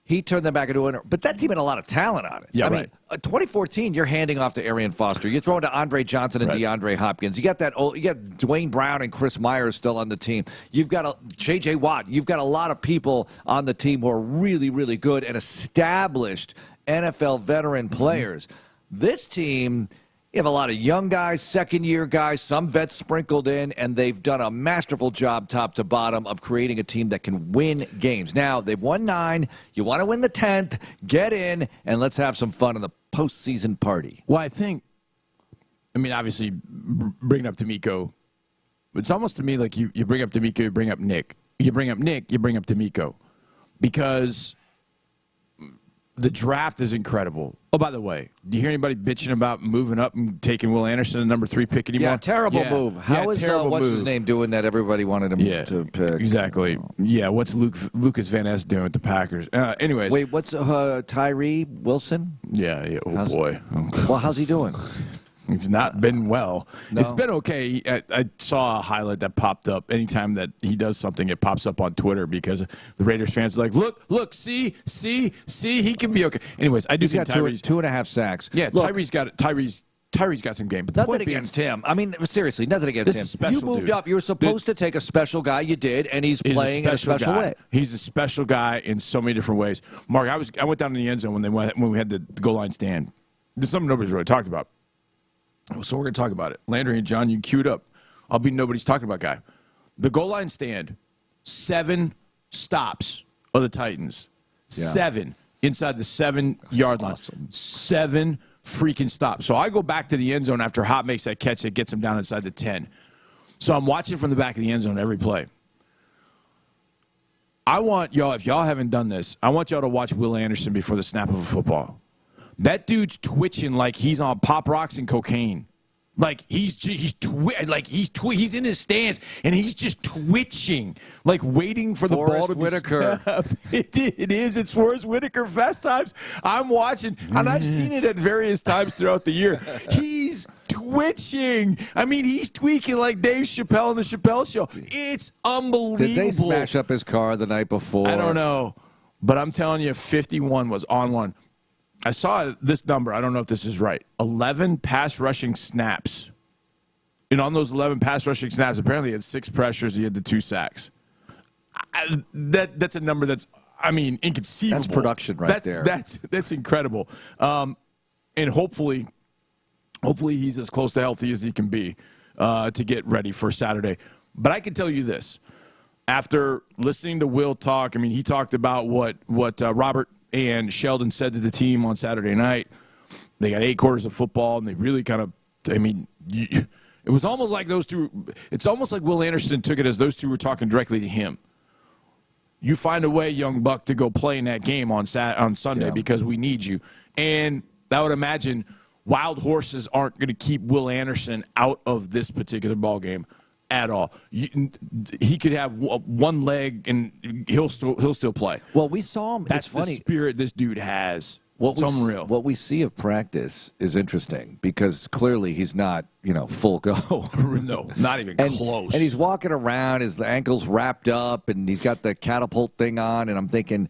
[SPEAKER 4] he turned them back into a winner. But that team had a lot of talent on it.
[SPEAKER 15] Yeah,
[SPEAKER 4] I mean, 2014, you're handing off to Arian Foster. You're throwing to Andre Johnson and DeAndre Hopkins. You got Dwayne Brown and Chris Myers still on the team. You've got J.J. Watt. You've got a lot of people on the team who are really, really good and established NFL veteran players. This team, you have a lot of young guys, second-year guys, some vets sprinkled in, and they've done a masterful job top to bottom of creating a team that can win games. Now, they've won 9. You want to win the 10th, get in, and let's have some fun in the postseason party.
[SPEAKER 15] Well, obviously, bringing up DeMeco, it's almost to me like you bring up DeMeco, you bring up Nick. You bring up Nick, you bring up DeMeco. Because the draft is incredible. Oh, by the way, do you hear anybody bitching about moving up and taking Will Anderson, the number 3 pick anymore?
[SPEAKER 4] Yeah, terrible move. How is what's his name doing that? Everybody wanted him to pick.
[SPEAKER 15] Exactly. Yeah, what's Lucas Van Ness doing with the Packers? Anyways.
[SPEAKER 4] Wait, what's Tyree Wilson?
[SPEAKER 15] Yeah. Oh, boy.
[SPEAKER 4] Well, how's he doing?
[SPEAKER 15] It's not been well.
[SPEAKER 4] No.
[SPEAKER 15] It's been okay. I saw a highlight that popped up. Anytime that he does something, it pops up on Twitter because the Raiders fans are like, look, see, he can be okay. Anyways, I do think
[SPEAKER 4] Tyree's 2.5 sacks.
[SPEAKER 15] Yeah, look, Tyree's got some game. But
[SPEAKER 4] nothing against him. I mean, seriously, nothing against him. You moved up. You were supposed to take a special guy. You did, and he's playing in a special way.
[SPEAKER 15] He's a special guy in so many different ways. Mark, I went down to the end zone when we had the goal line stand. This is something nobody's really talked about. So we're going to talk about it. Landry and John, you queued up. I'll be nobody's talking about guy. The goal line stand, 7 stops of the Titans. Yeah. 7 inside the 7-yard line. Awesome. 7 freaking stops. So I go back to the end zone after Hop makes that catch that gets him down inside the 10. So I'm watching from the back of the end zone every play. I want y'all, if y'all haven't done this, I want y'all to watch Will Anderson before the snap of a football. That dude's twitching like he's on Pop Rocks and cocaine. Like he's in his stance and he's just twitching, like waiting for the ball to be snapped. It is. It's Forrest Whitaker fast times. I'm watching, and I've seen it at various times throughout the year. He's twitching. I mean, he's tweaking like Dave Chappelle on the Chappelle Show. It's unbelievable.
[SPEAKER 4] Did they smash up his car the night before?
[SPEAKER 15] I don't know, but I'm telling you, 51 was on one. I saw this number. I don't know if this is right. 11 pass rushing snaps And on those 11 pass rushing snaps, apparently he had 6 pressures. He had the 2 sacks. That's a number that's, inconceivable.
[SPEAKER 4] That's production there.
[SPEAKER 15] That's incredible. And hopefully he's as close to healthy as he can be to get ready for Saturday. But I can tell you this. After listening to Will talk, he talked about what Robert and Sheldon said to the team on Saturday night. They got 8 quarters of football, and they really kind of, it was almost like those two. It's almost like Will Anderson took it as those two were talking directly to him. You find a way, young buck, to go play in that game on Sunday because we need you. And I would imagine wild horses aren't going to keep Will Anderson out of this particular ball game at all. He could have one leg and he'll still play.
[SPEAKER 4] Well, we saw him.
[SPEAKER 15] That's the spirit this dude has. It's unreal.
[SPEAKER 4] What we see of practice is interesting because clearly he's not, full go.
[SPEAKER 15] No, not even close.
[SPEAKER 4] And he's walking around, his ankle's wrapped up, and he's got the catapult thing on. And I'm thinking,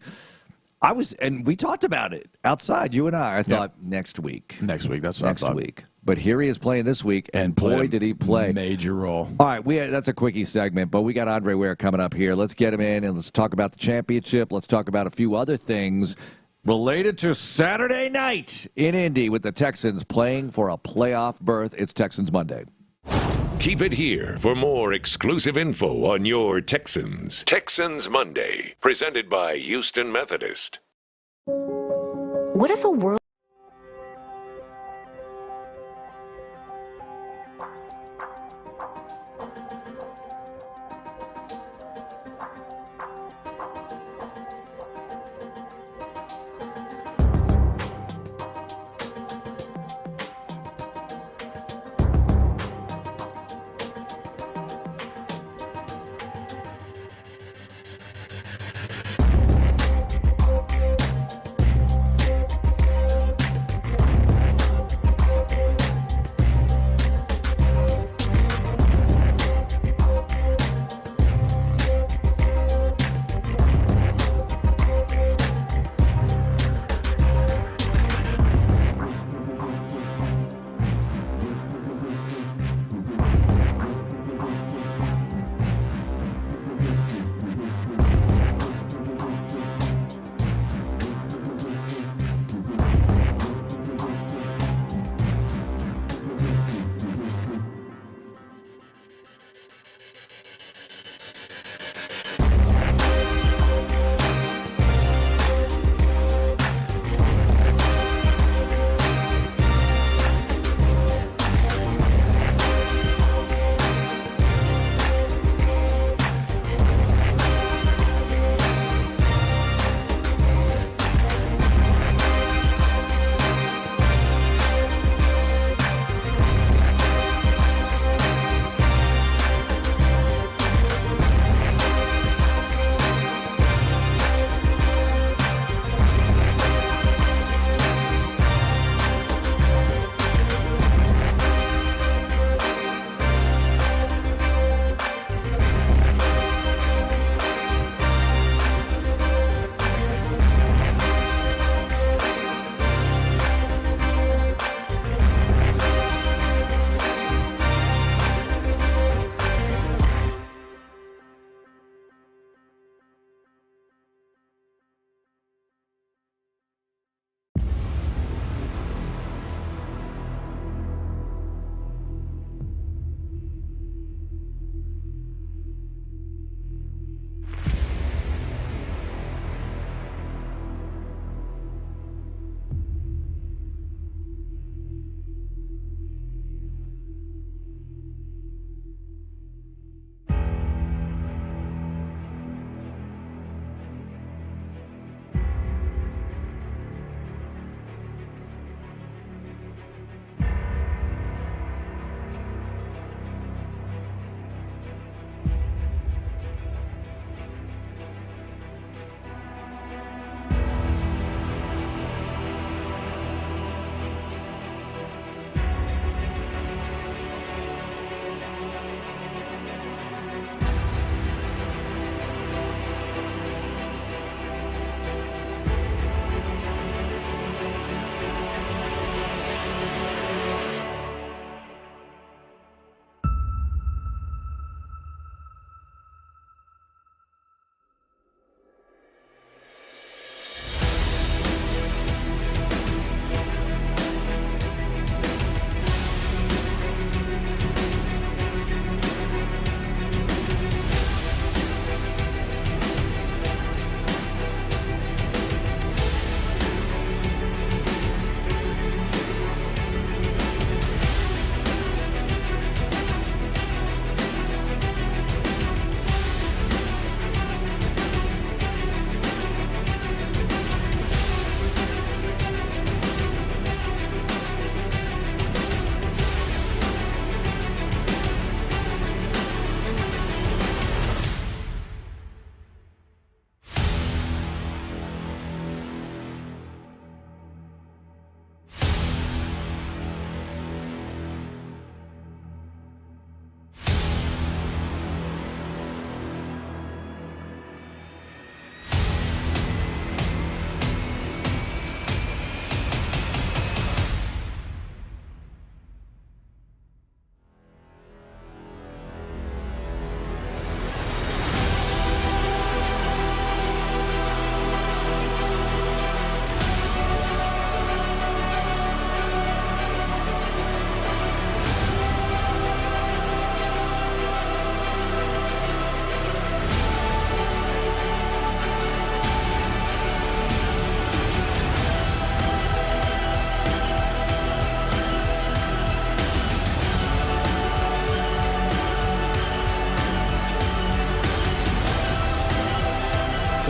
[SPEAKER 4] and we talked about it outside, you and I. I thought next week.
[SPEAKER 15] Next week, that's what I thought.
[SPEAKER 4] Next week. But here he is playing this week, and boy, did he play.
[SPEAKER 15] Major role.
[SPEAKER 4] All right, that's a quickie segment, but we got Andre Ware coming up here. Let's get him in, and let's talk about the championship. Let's talk about a few other things related to Saturday night in Indy with the Texans playing for a playoff berth. It's Texans Monday.
[SPEAKER 8] Keep it here for more exclusive info on your Texans. Texans Monday, presented by Houston Methodist.
[SPEAKER 17] What if a world...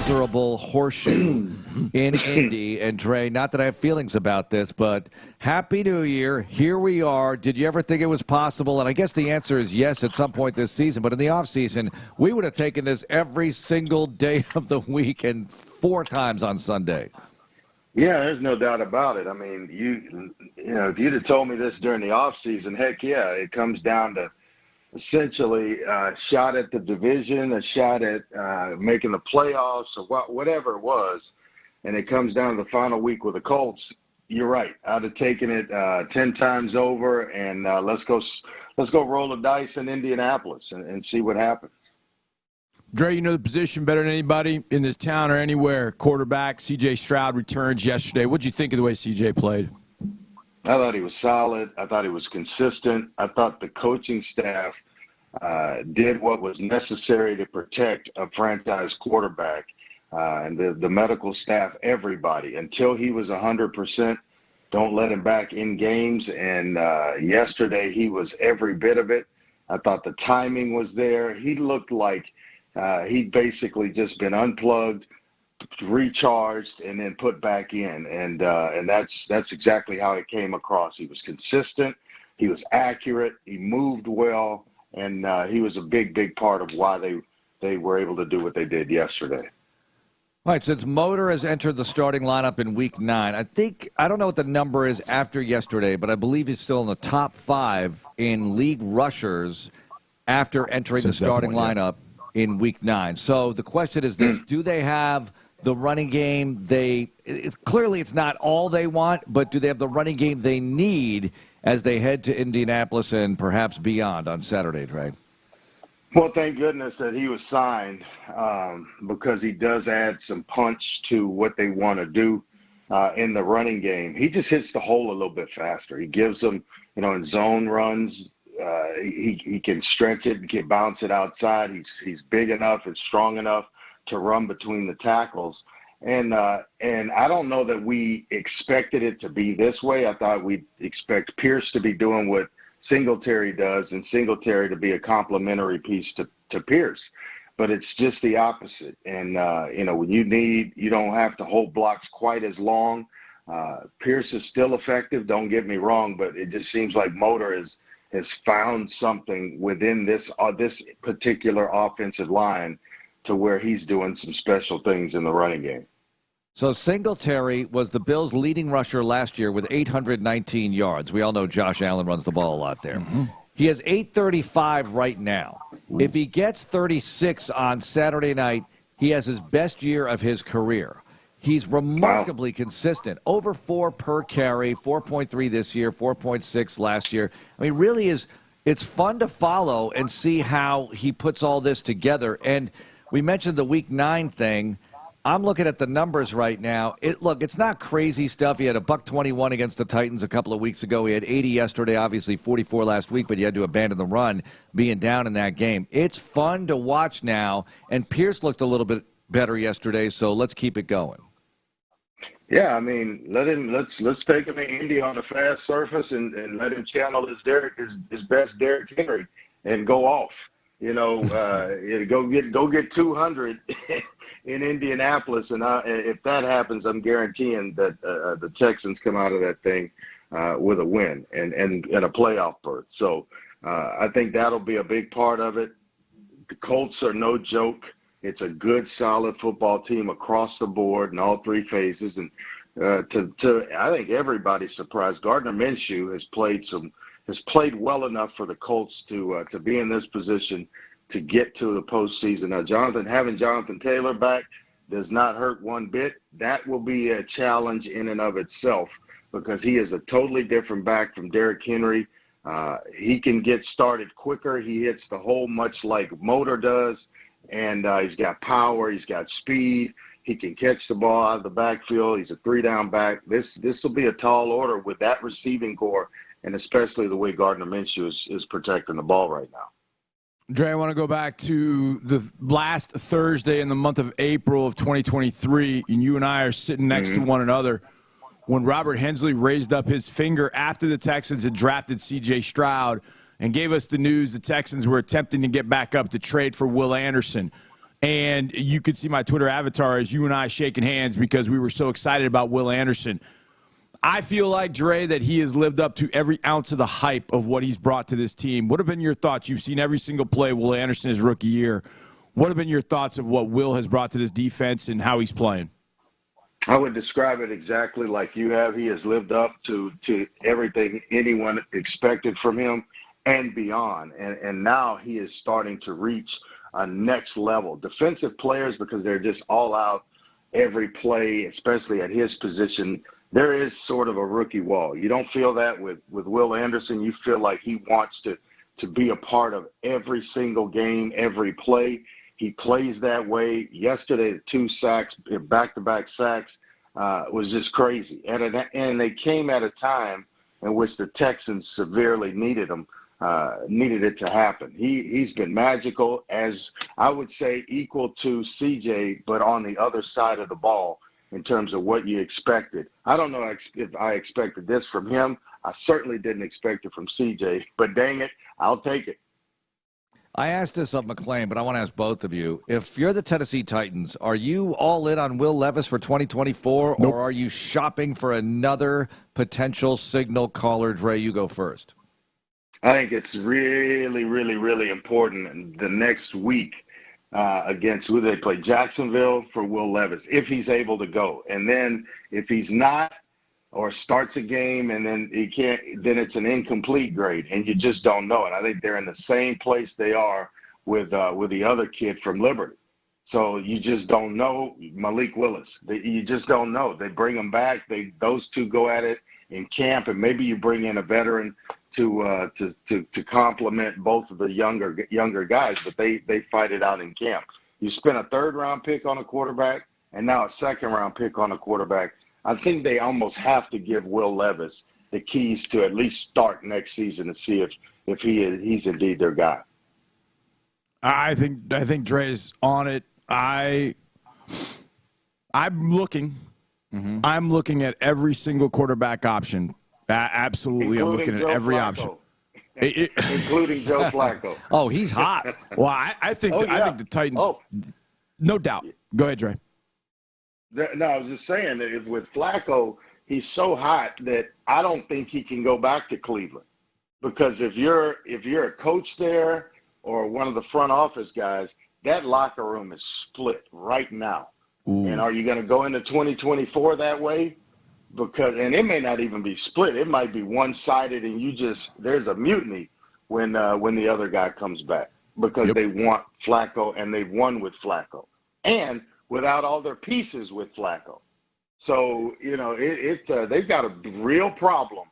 [SPEAKER 4] miserable horseshoe in Indy. And Dre, not that I have feelings about this, but Happy New Year. Here we are. Did you ever think it was possible? And I guess the answer is yes at some point this season. But in the offseason, we would have taken this every single day of the week and 4 times on Sunday.
[SPEAKER 20] Yeah, there's no doubt about it. I mean, you know, if you'd have told me this during the offseason, heck yeah, it comes down to essentially a shot at the division, a shot at making the playoffs, or whatever it was, and it comes down to the final week with the Colts. You're right. I'd have taken it 10 times over, and let's go roll the dice in Indianapolis and see what happens.
[SPEAKER 15] Dre, you know the position better than anybody in this town or anywhere. Quarterback, C.J. Stroud returns yesterday. What did you think of the way C.J. played?
[SPEAKER 20] I thought he was solid. I thought he was consistent. I thought the coaching staff did what was necessary to protect a franchise quarterback. And the medical staff, everybody, until he was 100%, don't let him back in games. And yesterday he was every bit of it. I thought the timing was there. He looked like he'd basically just been unplugged, recharged, and then put back in. And that's exactly how it came across. He was consistent. He was accurate. He moved well. And he was a big part of why they were able to do what they did yesterday.
[SPEAKER 4] All right, since Motor has entered the starting lineup in Week 9, I don't know what the number is after yesterday, but I believe he's still in the top 5 in league rushers after entering the starting lineup in Week 9. So the question is this: do they have the running game clearly it's not all they want, but do they have the running game they need as they head to Indianapolis and perhaps beyond on Saturday, Dre?
[SPEAKER 20] Well, thank goodness that he was signed because he does add some punch to what they want to do in the running game. He just hits the hole a little bit faster. He gives them, in zone runs, he can stretch it, he can bounce it outside. He's big enough and strong enough to run between the tackles. And I don't know that we expected it to be this way. I thought we'd expect Pierce to be doing what Singletary does, and Singletary to be a complementary piece to Pierce. But it's just the opposite. And, when you don't have to hold blocks quite as long. Pierce is still effective, don't get me wrong, but it just seems like Motor has found something within this particular offensive line to where he's doing some special things in the running game.
[SPEAKER 4] So Singletary was the Bills' leading rusher last year with 819 yards. We all know Josh Allen runs the ball a lot there. Mm-hmm. He has 835 right now. Ooh. If he gets 36 on Saturday night, he has his best year of his career. He's remarkably consistent. Over 4 per carry, 4.3 this year, 4.6 last year. I mean, really it's fun to follow and see how he puts all this together. And we mentioned the Week 9 thing. I'm looking at the numbers right now. It's not crazy stuff. He had a $121 against the Titans a couple of weeks ago. He had 80 yesterday, obviously 44 last week, but he had to abandon the run being down in that game. It's fun to watch now, and Pierce looked a little bit better yesterday, so let's keep it going.
[SPEAKER 20] Yeah, I mean, let's take him to Indy on a fast surface and let him channel his best Derrick Henry and go off. Go get 200 in Indianapolis, and if that happens, I'm guaranteeing that the Texans come out of that thing with a win and a playoff berth. So I think that'll be a big part of it. The Colts are no joke. It's a good, solid football team across the board in all 3 phases, and I think everybody's surprised. Gardner Minshew has played well enough for the Colts to be in this position to get to the postseason. Now, having Jonathan Taylor back does not hurt one bit. That will be a challenge in and of itself because he is a totally different back from Derrick Henry. He can get started quicker. He hits the hole much like Motor does, and he's got power. He's got speed. He can catch the ball out of the backfield. He's a 3-down back. This will be a tall order with that receiving core, and especially the way Gardner Minshew is protecting the ball right now.
[SPEAKER 15] Dre, I want to go back to the last Thursday in the month of April of 2023, and you and I are sitting next to one another when Robert Hensley raised up his finger after the Texans had drafted C.J. Stroud and gave us the news the Texans were attempting to get back up to trade for Will Anderson. And you could see my Twitter avatar as you and I shaking hands because we were so excited about Will Anderson. I feel like, Dre, that he has lived up to every ounce of the hype of what he's brought to this team. What have been your thoughts? You've seen every single play of Will Anderson his rookie year. What have been your thoughts of what Will has brought to this defense and how he's playing?
[SPEAKER 20] I would describe it exactly like you have. He has lived up to everything anyone expected from him and beyond. And now he is starting to reach a next level. Defensive players, because they're just all out every play, especially at his position, there is sort of a rookie wall. You don't feel that with Will Anderson. You feel like he wants to be a part of every single game, every play. He plays that way. Yesterday, 2 sacks, back-to-back sacks, was just crazy. And they came at a time in which the Texans severely needed him, needed it to happen. He's been magical, as I would say, equal to CJ, but on the other side of the ball in terms of what you expected. I don't know if I expected this from him. I certainly didn't expect it from CJ, but dang it, I'll take it.
[SPEAKER 4] I asked this of Mclain, but I want to ask both of you. If you're the Tennessee Titans, are you all in on Will Levis for 2024,
[SPEAKER 15] Nope.
[SPEAKER 4] or are you shopping for another potential signal caller? Dre, you go first.
[SPEAKER 20] I think it's really, really, really important the next week against who they play, Jacksonville, for Will Levis, if he's able to go. And then if he's not, or starts a game and then he can't, then it's an incomplete grade, and you just don't know it. I think they're in the same place they are with the other kid from Liberty. So you just don't know Malik Willis. You just don't know. They bring him back. Those two go at it in camp, and maybe you bring in a veteran to complement both of the younger guys, but they fight it out in camp. You spent a 3rd-round pick on a quarterback and now a 2nd-round pick on a quarterback. I think they almost have to give Will Levis the keys to at least start next season to see if he's indeed their guy.
[SPEAKER 15] I think Dre's on it. I'm looking. Mm-hmm. I'm looking at every single quarterback option. Absolutely,
[SPEAKER 20] Including
[SPEAKER 15] I'm looking
[SPEAKER 20] Joe
[SPEAKER 15] at every
[SPEAKER 20] Flacco.
[SPEAKER 15] option.
[SPEAKER 20] Including Joe Flacco.
[SPEAKER 4] Oh, he's hot.
[SPEAKER 15] Well, I think the Titans.
[SPEAKER 20] Oh.
[SPEAKER 15] No doubt. Go ahead, Dre.
[SPEAKER 20] No, I was just saying that with Flacco, he's so hot that I don't think he can go back to Cleveland. Because if you're a coach there or one of the front office guys, that locker room is split right now. Ooh. And are you going to go into 2024 that way? And it may not even be split. It might be one-sided, and there's a mutiny when the other guy comes back because they want Flacco, and they've won with Flacco. And without all their pieces with Flacco. So, they've got a real problem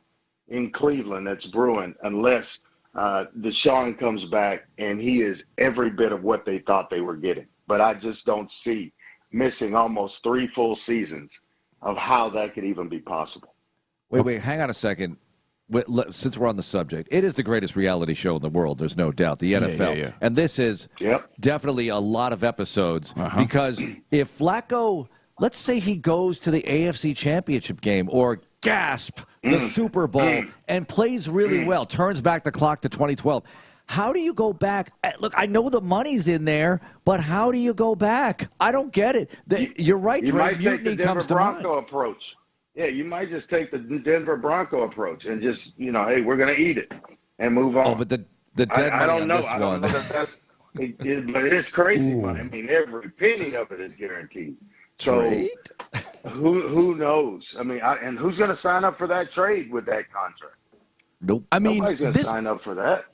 [SPEAKER 20] in Cleveland that's brewing unless Deshaun comes back and he is every bit of what they thought they were getting. But I just don't see missing almost 3 full seasons of how that could even be possible.
[SPEAKER 4] Wait, hang on a second. Since we're on the subject, it is the greatest reality show in the world. There's no doubt, the NFL. Yeah. And this is definitely a lot of episodes because if Flacco, let's say he goes to the AFC Championship game or the Super Bowl and plays really well, turns back the clock to 2012, how do you go back? Look, I know the money's in there, but how do you go back? I don't get it. You're right,
[SPEAKER 20] You
[SPEAKER 4] Dre.
[SPEAKER 20] might take the Denver
[SPEAKER 4] comes to
[SPEAKER 20] Bronco
[SPEAKER 4] mind.
[SPEAKER 20] approach. Yeah, you might just take the Denver Bronco approach and just, hey, we're going to eat it and move on.
[SPEAKER 4] Oh, but the dead money on this
[SPEAKER 20] I
[SPEAKER 4] one.
[SPEAKER 20] don't know that's but it is crazy money. I mean, every penny of it is guaranteed. So who knows? I mean, and who's going to sign up for that trade with that contract?
[SPEAKER 4] Nope.
[SPEAKER 15] I mean,
[SPEAKER 20] nobody's going to sign up for that.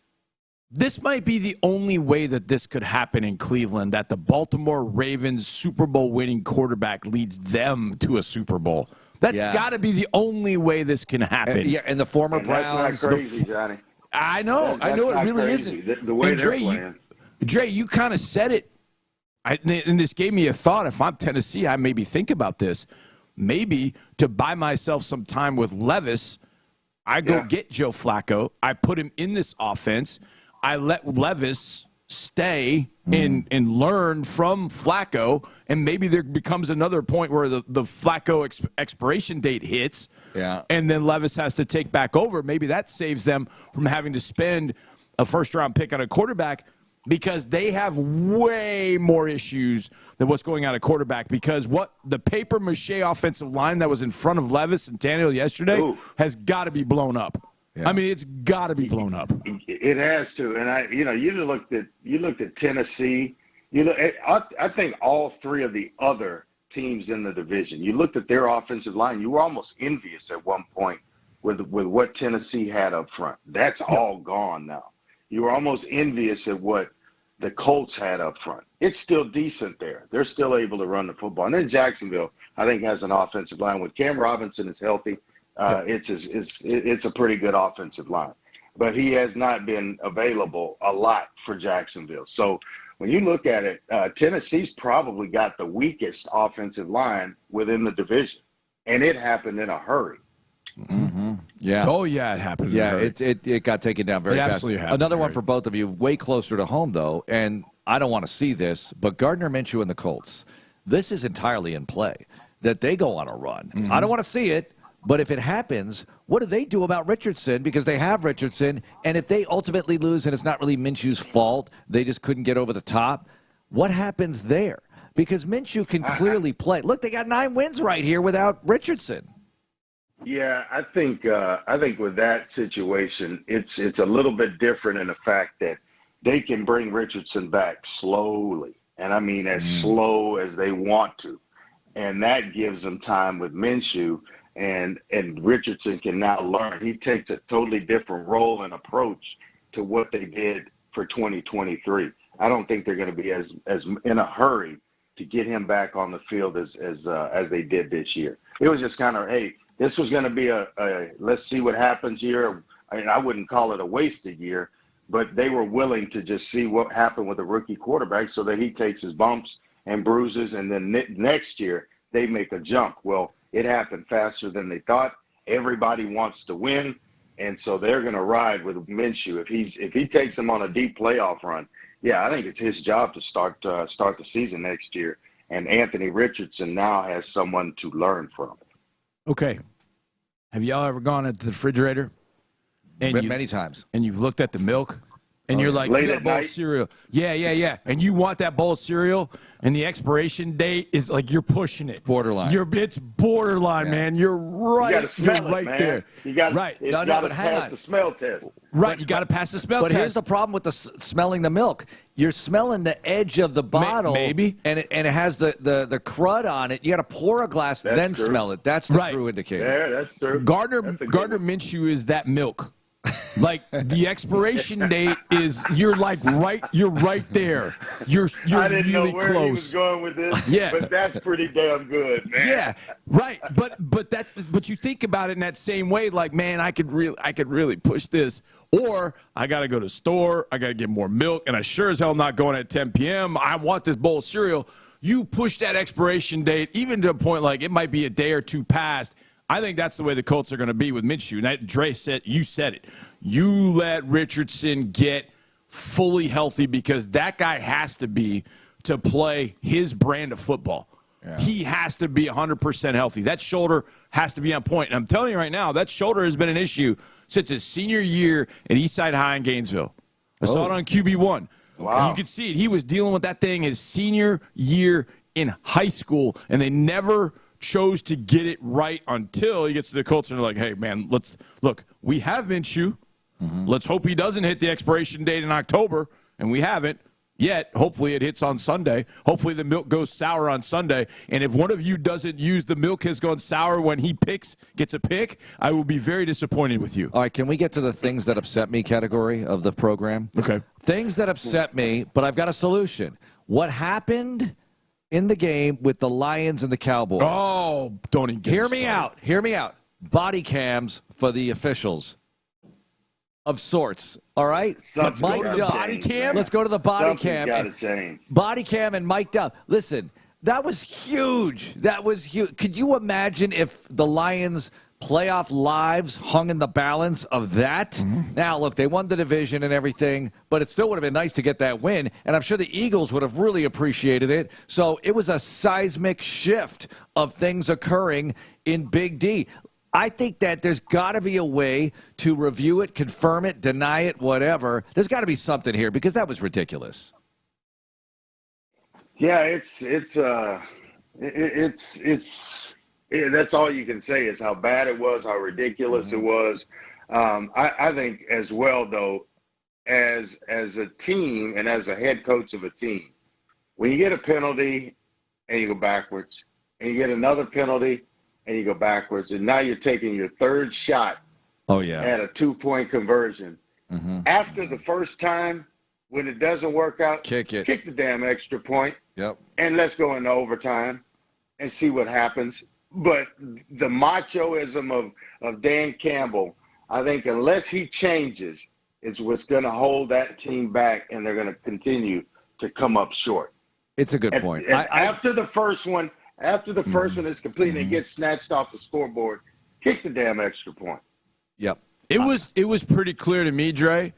[SPEAKER 15] This might be the only way that this could happen in Cleveland, that the Baltimore Ravens Super Bowl winning quarterback leads them to a Super Bowl. That's got to be the only way this can happen.
[SPEAKER 4] And the former Browns.
[SPEAKER 20] That's not crazy, Johnny.
[SPEAKER 15] I know. I know it really
[SPEAKER 20] crazy.
[SPEAKER 15] isn't.
[SPEAKER 20] The way
[SPEAKER 15] and
[SPEAKER 20] they're playing.
[SPEAKER 15] Dre, you kind of said it. And this gave me a thought. If I'm Tennessee, I maybe think about this. Maybe to buy myself some time with Levis, I go get Joe Flacco. I put him in this offense. I let Levis stay and learn from Flacco, and maybe there becomes another point where the Flacco expiration date hits, and then Levis has to take back over. Maybe that saves them from having to spend a first-round pick on a quarterback. because they have way more issues than what's going on at quarterback, because what the paper-mache offensive line that was in front of Levis and Tannehill yesterday has got to be blown up. Yeah. I mean, it's got to be blown up.
[SPEAKER 20] It has to. And you looked at Tennessee. I think all three of the other teams in the division, you looked at their offensive line, you were almost envious at one point with what Tennessee had up front. That's all gone now. You were almost envious at what the Colts had up front. It's still decent there. They're still able to run the football. And then Jacksonville, I think, has an offensive line. When Cam Robinson is healthy, it's a pretty good offensive line. But he has not been available a lot for Jacksonville. So when you look at it, Tennessee's probably got the weakest offensive line within the division. And it happened in a hurry.
[SPEAKER 4] Mm-hmm. Yeah.
[SPEAKER 15] Oh, yeah, it happened.
[SPEAKER 4] Yeah, it got taken down very fast.
[SPEAKER 15] Absolutely happened.
[SPEAKER 4] Another one for both of you, way closer to home, though, and I don't want to see this, but Gardner Minshew and the Colts, this is entirely in play, that they go on a run. Mm-hmm. I don't want to see it, but if it happens, what do they do about Richardson? Because they have Richardson, and if they ultimately lose and it's not really Minshew's fault, they just couldn't get over the top, what happens there? Because Minshew can clearly play. Look, they got 9 wins right here without Richardson.
[SPEAKER 20] Yeah, I think with that situation, it's a little bit different in the fact that they can bring Richardson back slowly, and I mean as slow as they want to, and that gives them time with Minshew, and Richardson can now learn. He takes a totally different role and approach to what they did for 2023. I don't think they're going to be as in a hurry to get him back on the field as they did this year. It was just kind of, hey, this was going to be a let's see what happens year. I mean, I wouldn't call it a wasted year, but they were willing to just see what happened with a rookie quarterback so that he takes his bumps and bruises, and then next year they make a jump. Well, it happened faster than they thought. Everybody wants to win, and so they're going to ride with Minshew. If he takes them on a deep playoff run, yeah, I think it's his job to start the season next year. And Anthony Richardson now has someone to learn from.
[SPEAKER 15] Okay. Have y'all ever gone into the refrigerator?
[SPEAKER 4] Many times.
[SPEAKER 15] And you've looked at the milk, and you're like, you got a bowl of cereal. Yeah. And you want that bowl of cereal, and the expiration date is like you're pushing it.
[SPEAKER 4] Borderline.
[SPEAKER 15] It's borderline, man. You're right.
[SPEAKER 20] You got to smell it,
[SPEAKER 15] right
[SPEAKER 20] man.
[SPEAKER 15] there.
[SPEAKER 20] You got
[SPEAKER 15] right.
[SPEAKER 20] It's got to pass the smell test.
[SPEAKER 15] Right. You got to pass the smell test.
[SPEAKER 4] But here's the problem with smelling the milk. You're smelling the edge of the bottle,
[SPEAKER 15] maybe,
[SPEAKER 4] and it has the crud on it. You got to pour a glass, then smell it. That's the true indicator.
[SPEAKER 20] Yeah, that's true.
[SPEAKER 15] Gardner Minshew is that milk. Like the expiration date is, you're right there. You're
[SPEAKER 20] I didn't
[SPEAKER 15] really
[SPEAKER 20] know where
[SPEAKER 15] close.
[SPEAKER 20] he was going with this.
[SPEAKER 15] Yeah,
[SPEAKER 20] but that's pretty damn good, man.
[SPEAKER 15] Yeah, right. But you think about it in that same way. Like, man, I could really push this, or I got to go to the store. I got to get more milk, and I sure as hell not going at 10 p.m. I want this bowl of cereal. You push that expiration date even to a point like it might be a day or two past. I think that's the way the Colts are going to be with Minshew. And Dre said, you said it. You let Richardson get fully healthy, because that guy has to be to play his brand of football. Yeah. He has to be 100% healthy. That shoulder has to be on point. And I'm telling you right now, that shoulder has been an issue since his senior year at Eastside High in Gainesville. I saw it on QB1. Wow. You could see it. He was dealing with that thing his senior year in high school, and they never chose to get it right until he gets to the Colts, and they're like, hey, man, we have Minshew. Mm-hmm. Let's hope he doesn't hit the expiration date in October, and we haven't yet. Hopefully it hits on Sunday. Hopefully the milk goes sour on Sunday, and if one of you doesn't use the milk has gone sour when he gets a pick, I will be very disappointed with you.
[SPEAKER 4] All right, can we get to the things that upset me category of the program?
[SPEAKER 15] Okay.
[SPEAKER 4] Things that upset me, but I've got a solution. What happened in the game with the Lions and the Cowboys?
[SPEAKER 15] Oh, don't even get
[SPEAKER 4] Hear me out. Body cams for the officials of sorts, all right?
[SPEAKER 20] Let's go to the body
[SPEAKER 4] cam. Let's go to the body cam.
[SPEAKER 20] Something's got to change.
[SPEAKER 4] Body cam and mic'd up. Listen, that was huge. Could you imagine if the Lions' playoff lives hung in the balance of that? Mm-hmm. Now, look, they won the division and everything, but it still would have been nice to get that win, and I'm sure the Eagles would have really appreciated it. So it was a seismic shift of things occurring in Big D. I think that there's got to be a way to review it, confirm it, deny it, whatever. There's got to be something here because that was ridiculous.
[SPEAKER 20] Yeah, that's all you can say is how bad it was, how ridiculous it was. I think as well, though, as a team and as a head coach of a team, when you get a penalty and you go backwards, and you get another penalty and you go backwards, and now you're taking your third shot at a 2-point conversion. After the first time, when it doesn't work out, kick the damn extra point, and let's go into overtime and see what happens. But the machoism of Dan Campbell, I think unless he changes, it's what's going to hold that team back, and they're going to continue to come up short.
[SPEAKER 4] It's a good point.
[SPEAKER 20] And after the first one is complete and it gets snatched off the scoreboard, kick the damn extra point.
[SPEAKER 15] Yep. It was pretty clear to me, Dre,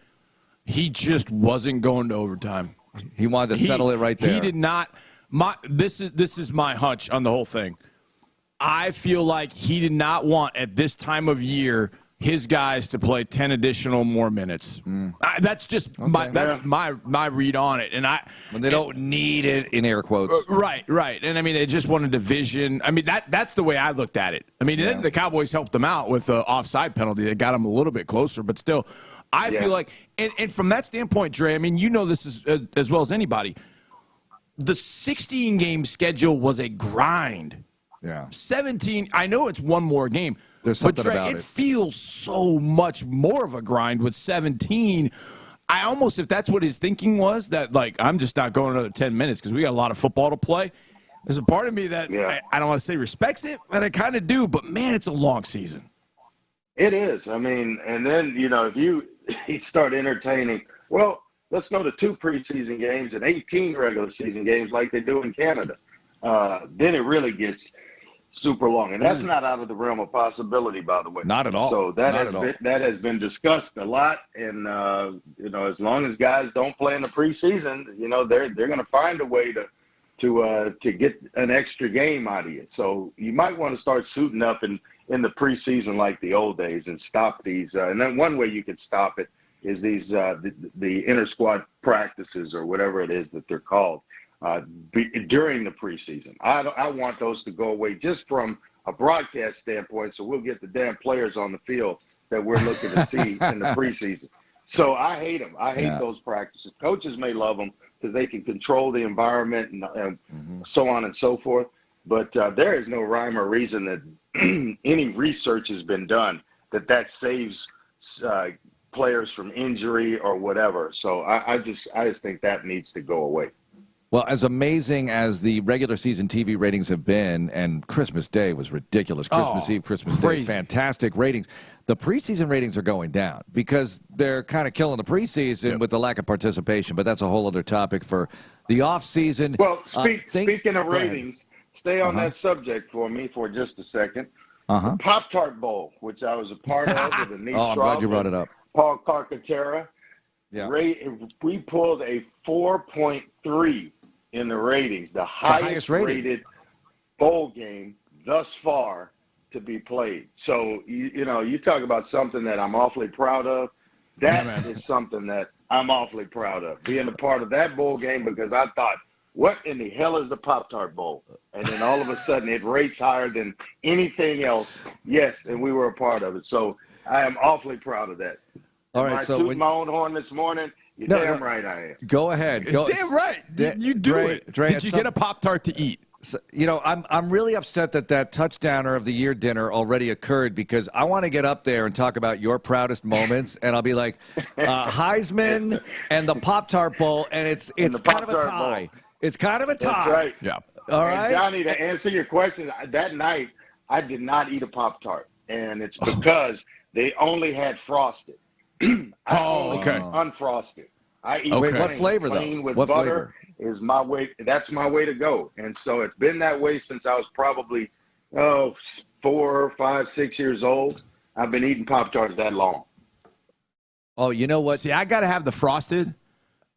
[SPEAKER 15] he just wasn't going to overtime.
[SPEAKER 4] He wanted to settle it right there.
[SPEAKER 15] He did not. This is my hunch on the whole thing. I feel like he did not want at this time of year his guys to play 10 additional more minutes. That's just my read on it. And
[SPEAKER 4] when they don't need it in air quotes.
[SPEAKER 15] Right. And I mean, they just won a division. I mean, that's the way I looked at it. I mean, then the Cowboys helped them out with the offside penalty that got them a little bit closer, but still, I feel like, and from that standpoint, Dre, I mean, you know this as well as anybody. The 16-game schedule was a grind.
[SPEAKER 4] Yeah.
[SPEAKER 15] 17, I know it's one more game.
[SPEAKER 4] There's something
[SPEAKER 15] Trey,
[SPEAKER 4] about
[SPEAKER 15] it feels so much more of a grind with 17. I almost, if that's what his thinking was, that, like, I'm just not going another 10 minutes because we got a lot of football to play. There's a part of me that I don't want to say respects it, but I kind of do. But, man, it's a long season.
[SPEAKER 20] It is. I mean, and then, if you start entertaining, well, let's go to 2 preseason games and 18 regular season games like they do in Canada. Then it really gets super long, and that's not out of the realm of possibility, by the way.
[SPEAKER 4] Not at all.
[SPEAKER 20] So that has been discussed a lot, and as long as guys don't play in the preseason, they're going to find a way to get an extra game out of you. So you might want to start suiting up in the preseason like the old days and stop these. And then one way you can stop it is these the inter squad practices or whatever it is that they're called. During the preseason. I want those to go away just from a broadcast standpoint, so we'll get the damn players on the field that we're looking to see in the preseason. So I hate them. I hate those practices. Coaches may love them because they can control the environment and so on and so forth, but there is no rhyme or reason that any research has been done that saves players from injury or whatever. So I just think that needs to go away.
[SPEAKER 4] Well, as amazing as the regular season TV ratings have been, and Christmas Day was ridiculous. Christmas Eve, Christmas Day, fantastic ratings. The preseason ratings are going down because they're kind of killing the preseason with the lack of participation, but that's a whole other topic for the offseason.
[SPEAKER 20] Well, speaking of ratings, stay on that subject for me for just a second. The Pop-Tart Bowl, which I was a part of with Denise
[SPEAKER 4] I'm glad you brought it up.
[SPEAKER 20] Paul Carcaterra. Yeah. We pulled a 4.3 in the ratings, the highest rated bowl game thus far to be played. So, you talk about something that I'm awfully proud of. That is something that I'm awfully proud of, being a part of that bowl game, because I thought, what in the hell is the Pop-Tart Bowl? And then all of a sudden it rates higher than anything else. Yes, and we were a part of it. So I am awfully proud of that.
[SPEAKER 4] All right, so
[SPEAKER 20] toot my own horn this morning. You're damn right I am.
[SPEAKER 4] Go ahead.
[SPEAKER 15] Damn right. You do it. Did you get a Pop-Tart to eat?
[SPEAKER 4] So, I'm really upset that touchdowner of the year dinner already occurred because I want to get up there and talk about your proudest moments, and I'll be like, Heisman and the Pop-Tart Bowl, and it's kind of a tie. It's kind of a tie.
[SPEAKER 20] That's right.
[SPEAKER 15] Yeah.
[SPEAKER 4] All right.
[SPEAKER 20] Johnny, to answer your question, that night I did not eat a Pop-Tart, and it's because they only had frosted. Unfrosted. I eat
[SPEAKER 4] what flavor
[SPEAKER 20] plain
[SPEAKER 4] though?
[SPEAKER 20] With
[SPEAKER 4] what
[SPEAKER 20] butter
[SPEAKER 4] flavor?
[SPEAKER 20] Is my way. That's my way to go. And so it's been that way since I was probably 4, 5, 6 years old. I've been eating Pop-Tarts that long.
[SPEAKER 4] Oh, you know what?
[SPEAKER 15] See, I got to have the frosted,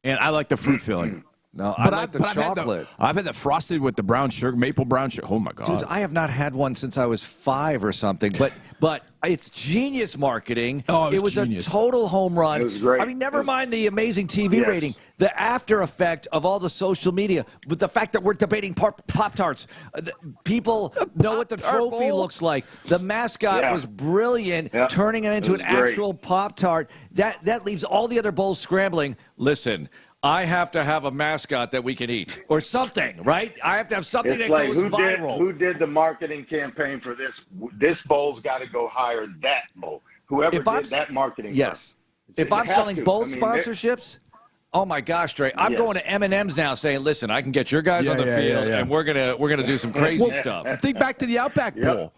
[SPEAKER 15] and I like the fruit filling.
[SPEAKER 4] No, I like the chocolate.
[SPEAKER 15] I've had the frosted with the brown sugar, maple brown sugar. Oh, my God.
[SPEAKER 4] Dude, I have not had one since I was 5 or something. But it's genius marketing.
[SPEAKER 15] Oh,
[SPEAKER 4] it was
[SPEAKER 15] genius.
[SPEAKER 4] a total home run.
[SPEAKER 20] It was great.
[SPEAKER 4] I mean, never mind the amazing TV rating. The after effect of all the social media, with the fact that we're debating Pop-Tarts. People know what the trophy looks like. The mascot was brilliant, turning it into an actual Pop-Tart. That leaves all the other bowls scrambling. Listen, I have to have a mascot that we can eat or something, right? I have to have something that goes viral.
[SPEAKER 20] Who did the marketing campaign for this? This bowl's got to go higher than that bowl. Whoever did that marketing.
[SPEAKER 4] Yes. If I'm selling bowl sponsorships, oh my gosh, Dre, I'm going to M&M's now saying, listen, I can get your guys on the field, and we're gonna do some crazy stuff.
[SPEAKER 15] Think back to the Outback Bowl.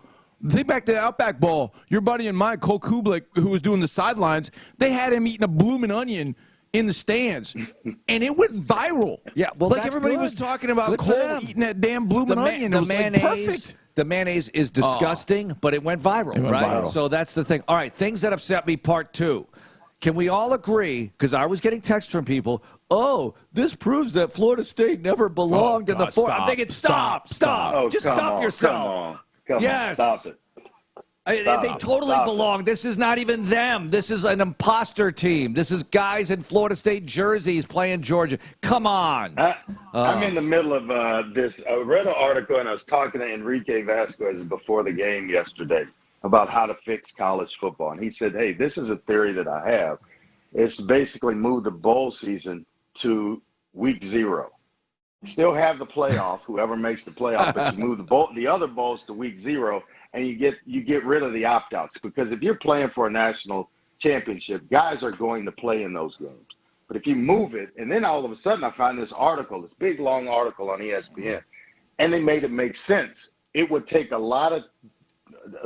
[SPEAKER 15] Think back to the Outback Bowl. Your buddy and mine, Cole Kublik, who was doing the sidelines, they had him eating a bloomin' onion in the stands, and it went viral.
[SPEAKER 4] Yeah, well,
[SPEAKER 15] like everybody was talking about Cole eating that damn bloomin' onion.
[SPEAKER 4] The
[SPEAKER 15] it was
[SPEAKER 4] mayonnaise,
[SPEAKER 15] like perfect.
[SPEAKER 4] The mayonnaise is disgusting, but it went viral, right? So that's the thing. All right, things that upset me, part 2. Can we all agree, because I was getting texts from people, oh, this proves that Florida State never belonged in the fourth. I'm thinking, stop.
[SPEAKER 20] Oh,
[SPEAKER 4] Just stop yourself.
[SPEAKER 20] Come on, stop it.
[SPEAKER 4] They totally belong. This is not even them. This is an imposter team. This is guys in Florida State jerseys playing Georgia. Come on.
[SPEAKER 20] I'm in the middle of this. I read an article, and I was talking to Enrique Vasquez before the game yesterday about how to fix college football. And he said, hey, this is a theory that I have. It's basically move the bowl season to week 0. Still have the playoff, whoever makes the playoff, but you move the other bowls to week 0. And you get rid of the opt-outs, because if you're playing for a national championship, guys are going to play in those games. But if you move it, and then all of a sudden I find this big, long article on ESPN, and they made it make sense. It would take a lot of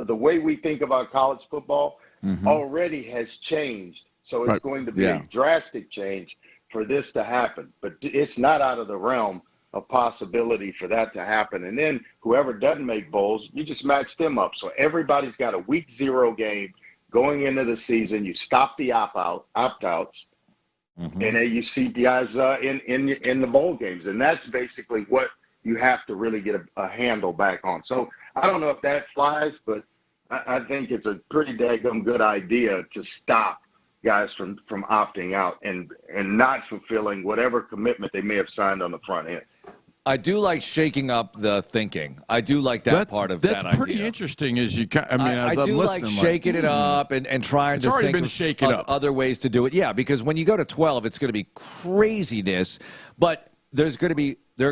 [SPEAKER 20] the way we think about college football already has changed. So it's going to be a drastic change for this to happen. But it's not out of the realm of possibility for that to happen. And then whoever doesn't make bowls, you just match them up. So everybody's got a week 0 game going into the season. You stop the opt-outs, and then you see guys in the bowl games. And that's basically what you have to really get a handle back on. So I don't know if that flies, but I think it's a pretty daggum good idea to stop guys from opting out and not fulfilling whatever commitment they may have signed on the front end.
[SPEAKER 4] I do like shaking up the thinking. I do like that part of that idea.
[SPEAKER 15] That's pretty interesting. As you,
[SPEAKER 4] I do like shaking it up and trying to think of other ways to do it. Yeah, because when you go to 12, it's going to be craziness, but there are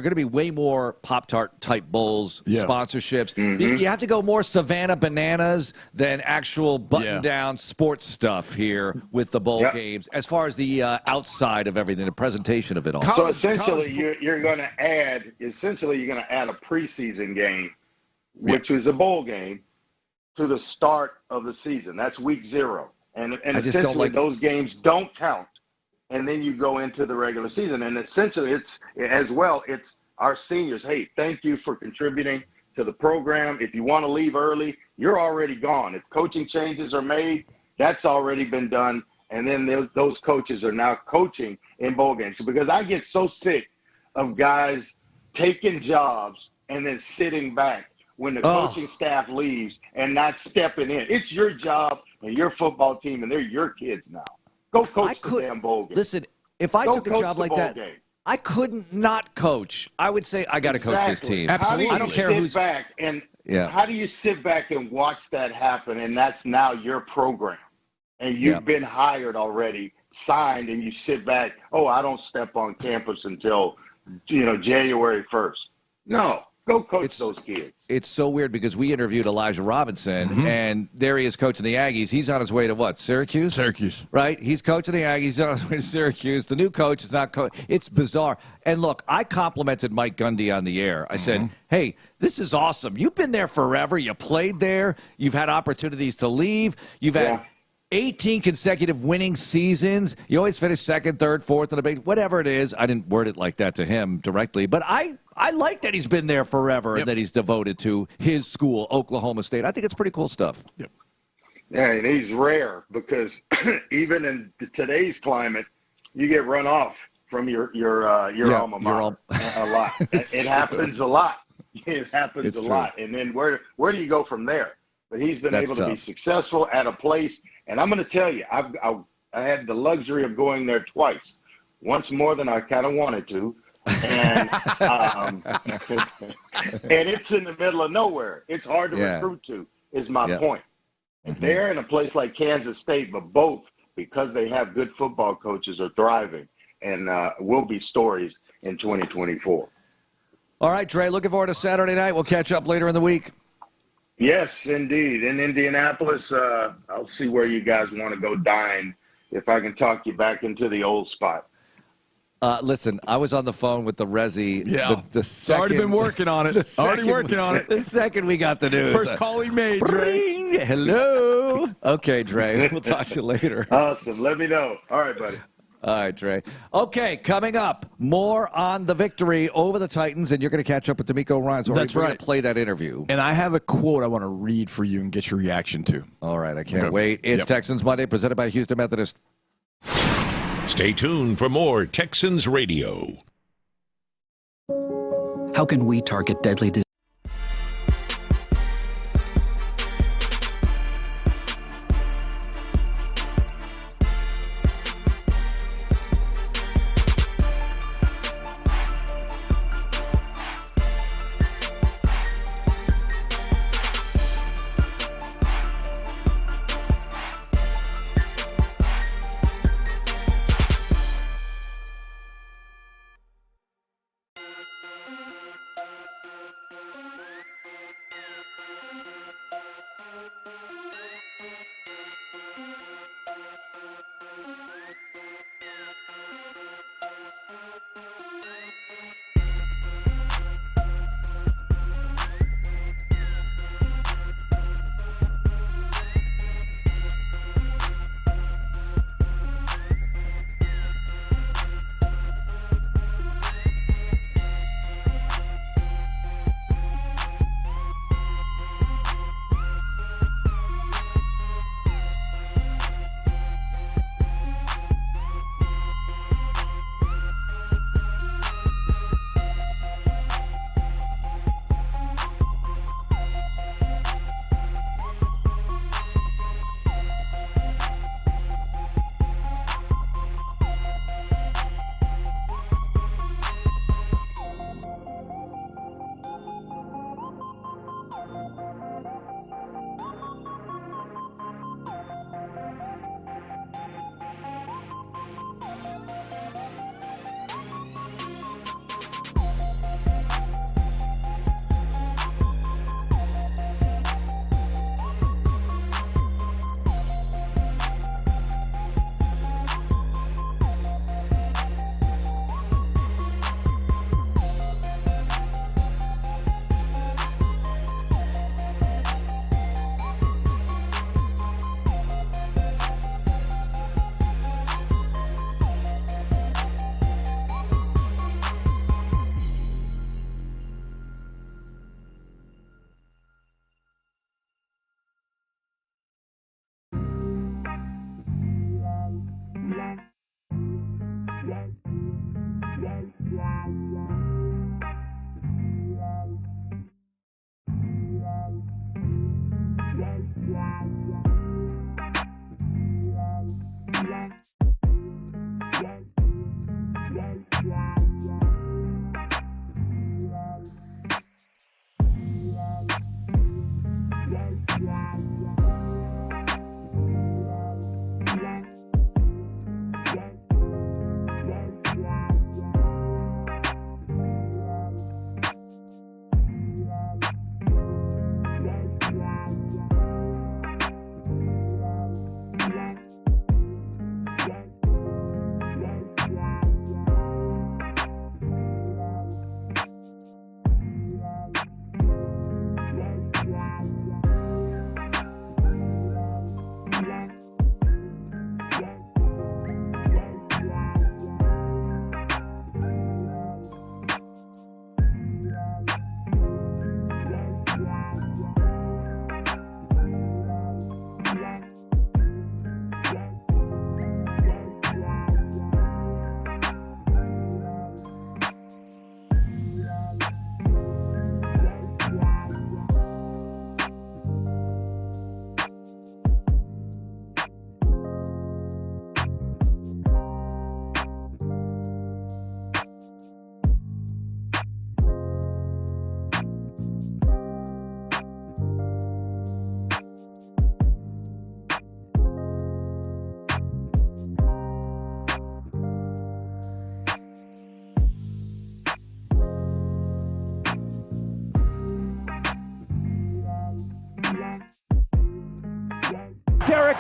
[SPEAKER 4] going to be way more Pop-Tart type bowls, sponsorships. You have to go more Savannah Bananas than actual button-down sports stuff here with the bowl games, as far as the outside of everything, the presentation of it all.
[SPEAKER 20] So essentially, you're going to add a preseason game, which is a bowl game, to the start of the season. That's week 0. And essentially, those games don't count. And then you go into the regular season. And essentially, it's our seniors. Hey, thank you for contributing to the program. If you want to leave early, you're already gone. If coaching changes are made, that's already been done. And then those coaches are now coaching in bowl games. Because I get so sick of guys taking jobs and then sitting back when the coaching staff leaves and not stepping in. It's your job and your football team, and they're your kids now. Go coach the damn bowl game.
[SPEAKER 4] Listen, if I took a job like that, I couldn't not coach. I would say, I got to coach this team.
[SPEAKER 20] Absolutely.
[SPEAKER 4] I don't care who's
[SPEAKER 20] back and how do you sit back and watch that happen? And that's now your program, and you've been hired already, signed, and you sit back. Oh, I don't step on campus until January 1st. No. Go coach those kids.
[SPEAKER 4] It's so weird because we interviewed Elijah Robinson, and there he is coaching the Aggies. He's on his way to what, Syracuse?
[SPEAKER 15] Syracuse.
[SPEAKER 4] Right? He's coaching the Aggies. He's on his way to Syracuse. The new coach is not coaching. It's bizarre. And look, I complimented Mike Gundy on the air. I said, hey, this is awesome. You've been there forever. You played there. You've had opportunities to leave. You've had 18 consecutive winning seasons. You always finish second, third, fourth in a big, whatever it is. I didn't word it like that to him directly, but I like that he's been there forever and that he's devoted to his school, Oklahoma State. I think it's pretty cool stuff.
[SPEAKER 20] Yeah, and he's rare because even in today's climate, you get run off from your alma mater. A lot. It happens a lot. It happens a lot. And then where do you go from there? But he's been able to be successful at a place. And I'm going to tell you, I had the luxury of going there twice. Once more than I kind of wanted to. And and it's in the middle of nowhere. It's hard to recruit to, is my point. And they're in a place like Kansas State, but both, because they have good football coaches, are thriving. And will be stories in 2024.
[SPEAKER 4] All right, Dre, looking forward to Saturday night. We'll catch up later in the week.
[SPEAKER 20] Yes, indeed. In Indianapolis, I'll see where you guys want to go dine, if I can talk you back into the old spot.
[SPEAKER 4] Listen, I was on the phone with the Resi.
[SPEAKER 15] Yeah,
[SPEAKER 4] it's
[SPEAKER 15] already been working on it. Already working on it.
[SPEAKER 4] The second we got the news.
[SPEAKER 15] First call he made, Dre.
[SPEAKER 4] Hello. Okay, Dre. We'll talk to you later.
[SPEAKER 20] Awesome. Let me know. All right, buddy.
[SPEAKER 4] All right, Dre. Okay, coming up, more on the victory over the Titans, and you're going to catch up with DeMeco Ryans.
[SPEAKER 15] That's
[SPEAKER 4] We're
[SPEAKER 15] right.
[SPEAKER 4] going to play that interview.
[SPEAKER 15] And I have a quote I want to read for you and get your reaction to.
[SPEAKER 4] All right, I can't wait. It's Texans Monday, presented by Houston Methodist.
[SPEAKER 8] Stay tuned for more Texans Radio.
[SPEAKER 21] How can we target deadly disease?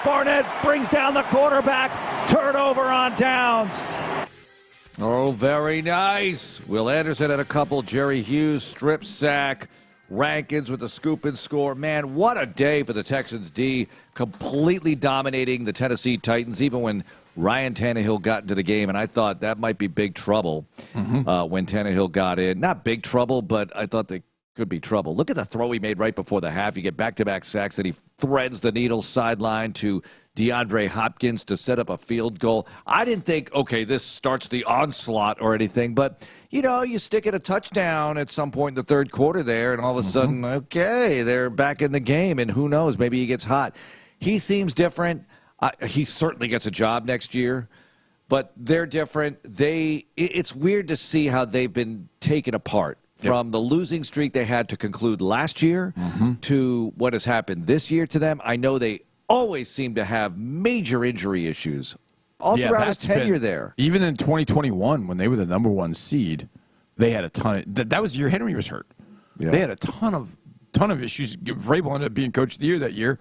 [SPEAKER 4] Barnett brings down the quarterback. Turnover on downs. Oh, very nice. Will Anderson had a couple. Jerry Hughes, strip sack. Rankins with the scoop and score. Man, what a day for the Texans D. Completely dominating the Tennessee Titans, even when Ryan Tannehill got into the game. And I thought that might be big trouble when Tannehill got in. Not big trouble, but I thought they could be trouble. Look at the throw he made right before the half. You get back-to-back sacks, and he threads the needle sideline to DeAndre Hopkins to set up a field goal. I didn't think, okay, this starts the onslaught or anything, but, you know, you stick at a touchdown at some point in the third quarter there, and all of a sudden, okay, they're back in the game, and who knows, maybe he gets hot. He seems different. He certainly gets a job next year, but they're different. It's weird to see how they've been taken apart. From the losing streak they had to conclude last year to what has happened this year to them. I know they always seem to have major injury issues all throughout his tenure there.
[SPEAKER 15] Even in 2021, when they were the number 1 seed, they had a ton of that was the year Henry was hurt. Yeah. They had a ton of issues. Vrabel ended up being coach of the year that year.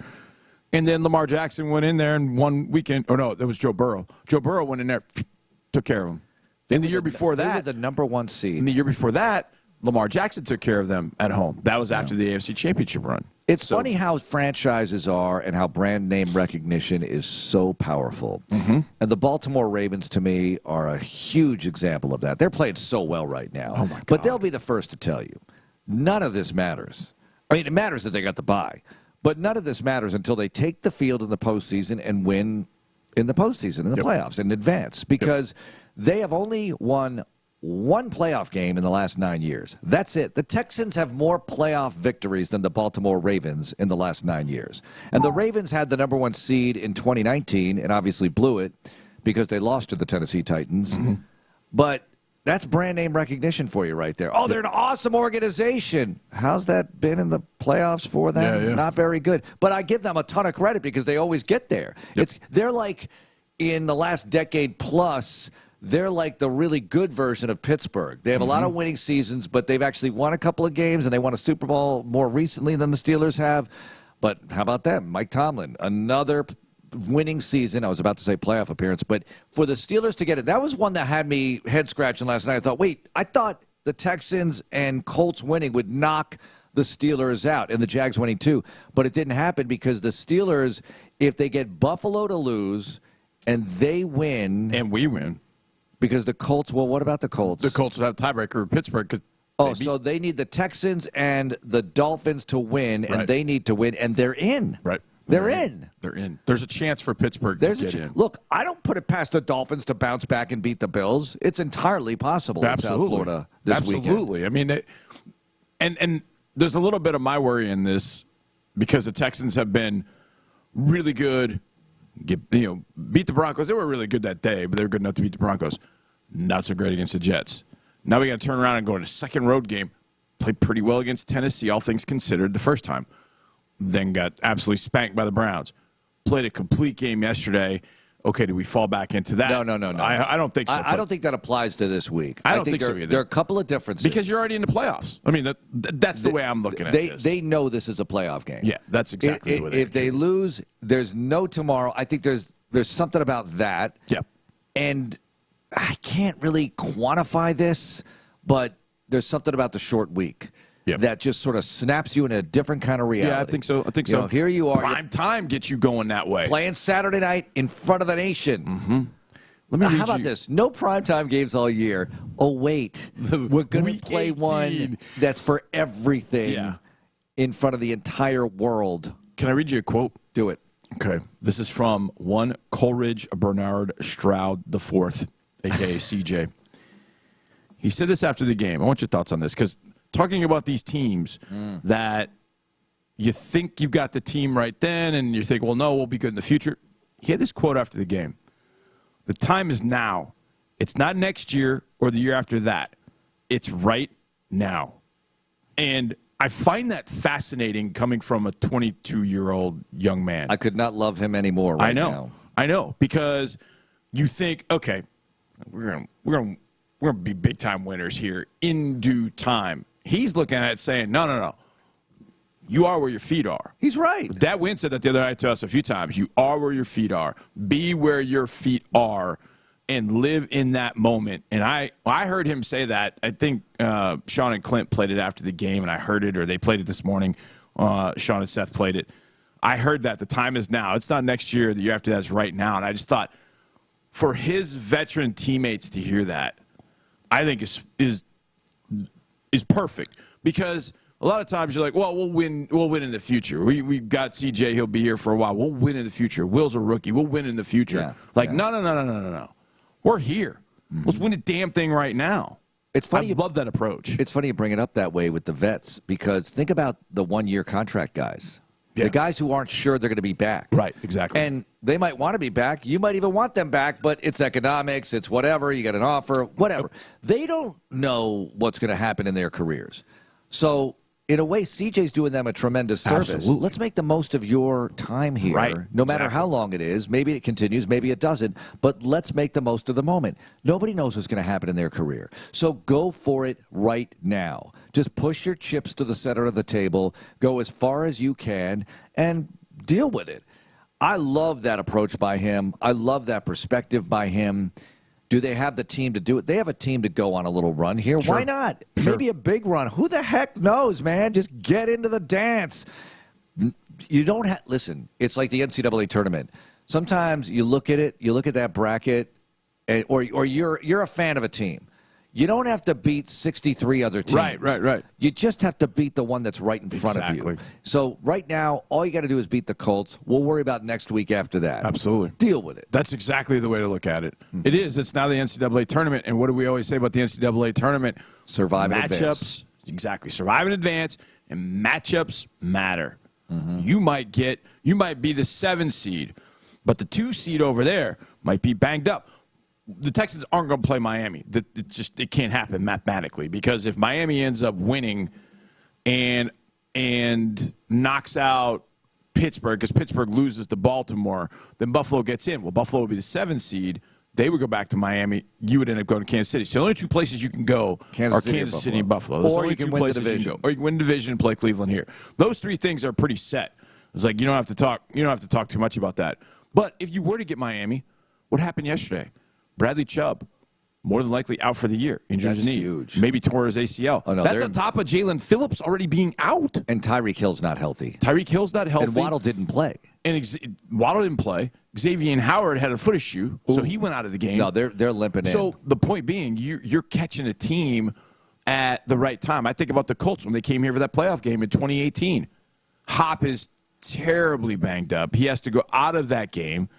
[SPEAKER 15] And then Lamar Jackson went in there and one weekend. Oh, no, that was Joe Burrow. Joe Burrow went in there, took care of him. Then the year before that.
[SPEAKER 4] They were the number 1 seed.
[SPEAKER 15] And the year before that, Lamar Jackson took care of them at home. That was after the AFC Championship run.
[SPEAKER 4] It's funny how franchises are and how brand name recognition is so powerful. And the Baltimore Ravens, to me, are a huge example of that. They're playing so well right now.
[SPEAKER 15] Oh, my God.
[SPEAKER 4] But they'll be the first to tell you, none of this matters. I mean, it matters that they got the bye. But none of this matters until they take the field in the postseason and win in the postseason, in the playoffs, and advance. Because they have only won one playoff game in the last 9 years. That's it. The Texans have more playoff victories than the Baltimore Ravens in the last 9 years. And the Ravens had the number 1 seed in 2019 and obviously blew it because they lost to the Tennessee Titans. But that's brand name recognition for you right there. Oh, they're an awesome organization. How's that been in the playoffs for them? Not very good. But I give them a ton of credit because they always get there. They're like, in the last decade plus, they're like the really good version of Pittsburgh. They have a lot of winning seasons, but they've actually won a couple of games, and they won a Super Bowl more recently than the Steelers have. But how about them? Mike Tomlin, another winning season. I was about to say playoff appearance, but for the Steelers to get it, that was one that had me head scratching last night. I thought, wait, I thought the Texans and Colts winning would knock the Steelers out, and the Jags winning too. But it didn't happen because the Steelers, if they get Buffalo to lose and they win.
[SPEAKER 15] And we win.
[SPEAKER 4] Because the Colts, well, what about the Colts?
[SPEAKER 15] The Colts would have a tiebreaker with Pittsburgh.
[SPEAKER 4] So they need the Texans and the Dolphins to win, and they need to win, and they're in.
[SPEAKER 15] Right.
[SPEAKER 4] They're in.
[SPEAKER 15] They're in. There's a chance for Pittsburgh to get in.
[SPEAKER 4] Look, I don't put it past the Dolphins to bounce back and beat the Bills. It's entirely possible in South Florida this weekend.
[SPEAKER 15] Absolutely. I mean, and there's a little bit of my worry in this because the Texans have been really good. Beat the Broncos. They were really good that day, but they were good enough to beat the Broncos. Not so great against the Jets. Now we got to turn around and go to a second road game. Played pretty well against Tennessee, all things considered, the first time. Then got absolutely spanked by the Browns. Played a complete game yesterday. Okay, do we fall back into that?
[SPEAKER 4] No.
[SPEAKER 15] I don't think so.
[SPEAKER 4] I don't think that applies to this week.
[SPEAKER 15] I don't think so either.
[SPEAKER 4] There are a couple of differences.
[SPEAKER 15] Because you're already in the playoffs. I mean, that's the way I'm looking at this.
[SPEAKER 4] They know this is a playoff game.
[SPEAKER 15] Yeah, that's exactly the way
[SPEAKER 4] if they lose, there's no tomorrow. I think there's something about that.
[SPEAKER 15] Yeah.
[SPEAKER 4] And I can't really quantify this, but there's something about the short week. That just sort of snaps you in a different kind of reality.
[SPEAKER 15] Yeah, I think so.
[SPEAKER 4] Here you are.
[SPEAKER 15] Prime time gets you going that way.
[SPEAKER 4] Playing Saturday night in front of the nation. How about this? No primetime games all year. Oh, wait. We're going to play
[SPEAKER 15] 18.
[SPEAKER 4] one that's for everything in front of the entire world.
[SPEAKER 15] Can I read you a quote?
[SPEAKER 4] Do it.
[SPEAKER 15] Okay. This is from one Coleridge Bernard Stroud IV, a.k.a. CJ. He said this after the game. I want your thoughts on this because talking about these teams that you think you've got the team right then and you think, well, no, we'll be good in the future. He had this quote after the game. The time is now. It's not next year or the year after that. It's right now. And I find that fascinating coming from a 22-year-old young man.
[SPEAKER 4] I could not love him anymore right now.
[SPEAKER 15] I know, because you think, okay, we're gonna be big-time winners here in due time. He's looking at it saying, no. You are where your feet are.
[SPEAKER 4] He's right.
[SPEAKER 15] That Wynn said that the other night to us a few times. You are where your feet are. Be where your feet are and live in that moment. And I heard him say that. I think Sean and Clint played it after the game, and I heard it, or they played it this morning. Sean and Seth played it. I heard that. The time is now. It's not next year. The year after that is right now. And I just thought, for his veteran teammates to hear that, I think is perfect. Because a lot of times you're like, well, we'll win in the future. We've got CJ, he'll be here for a while. We'll win in the future. Will's a rookie. We'll win in the future. No. We're here. Mm-hmm. Let's win a damn thing right now.
[SPEAKER 4] It's funny.
[SPEAKER 15] I love that approach.
[SPEAKER 4] It's funny you bring it up that way with the vets, because think about the one-year contract guys. Yeah. The guys who aren't sure they're going to be back.
[SPEAKER 15] Right, exactly.
[SPEAKER 4] And they might want to be back. You might even want them back, but it's economics. It's whatever. You get an offer, whatever. They don't know what's going to happen in their careers. So, in a way, CJ's doing them a tremendous service.
[SPEAKER 15] Absolutely.
[SPEAKER 4] Let's make the most of your time here,
[SPEAKER 15] right.
[SPEAKER 4] No matter how long it is. Maybe it continues, maybe it doesn't, but let's make the most of the moment. Nobody knows what's going to happen in their career. So go for it right now. Just push your chips to the center of the table, go as far as you can, and deal with it. I love that approach by him. I love that perspective by him. Do they have the team to do it? They have a team to go on a little run here.
[SPEAKER 15] Sure.
[SPEAKER 4] Why not?
[SPEAKER 15] Sure.
[SPEAKER 4] Maybe a big run. Who the heck knows, man? Just get into the dance. You don't have – listen, it's like the NCAA tournament. Sometimes you look at it, you look at that bracket, or you're a fan of a team. You don't have to beat 63 other teams.
[SPEAKER 15] Right.
[SPEAKER 4] You just have to beat the one that's right in front of you. So right now, all you got to do is beat the Colts. We'll worry about next week after that.
[SPEAKER 15] Absolutely.
[SPEAKER 4] Deal with it.
[SPEAKER 15] That's exactly the way to look at it. Mm-hmm. It is. It's now the NCAA tournament. And what do we always say about the NCAA tournament?
[SPEAKER 4] Survive and advance.
[SPEAKER 15] Matchups. Exactly. Survive and advance. And matchups matter.
[SPEAKER 4] Mm-hmm.
[SPEAKER 15] You might be the 7 seed, but the 2 seed over there might be banged up. The Texans aren't going to play Miami. It can't happen mathematically, because if Miami ends up winning and knocks out Pittsburgh, because Pittsburgh loses to Baltimore, then Buffalo gets in. Well, Buffalo would be the 7 seed. They would go back to Miami. You would end up going to Kansas City. So the only 2 places you can go are Kansas City and Buffalo. Those
[SPEAKER 4] Or
[SPEAKER 15] are the
[SPEAKER 4] you
[SPEAKER 15] only
[SPEAKER 4] can
[SPEAKER 15] 2
[SPEAKER 4] win the
[SPEAKER 15] places you
[SPEAKER 4] division.
[SPEAKER 15] can go. Or you can win the division and play Cleveland here. Those 3 things are pretty set. It's like you don't have to talk too much about that. But if you were to get Miami, what happened yesterday? Bradley Chubb, more than likely out for the year. Injured his knee.
[SPEAKER 4] Huge.
[SPEAKER 15] Maybe tore his ACL.
[SPEAKER 4] Oh, no,
[SPEAKER 15] that's on top of Jalen Phillips already being out.
[SPEAKER 4] And Tyreek Hill's not healthy.
[SPEAKER 15] And
[SPEAKER 4] Waddle didn't play.
[SPEAKER 15] Waddle didn't play. Xavier Howard had a foot issue, so he went out of the game.
[SPEAKER 4] No, they're limping in.
[SPEAKER 15] So the point being, you're catching a team at the right time. I think about the Colts when they came here for that playoff game in 2018. Hop is terribly banged up. He has to go out of that game.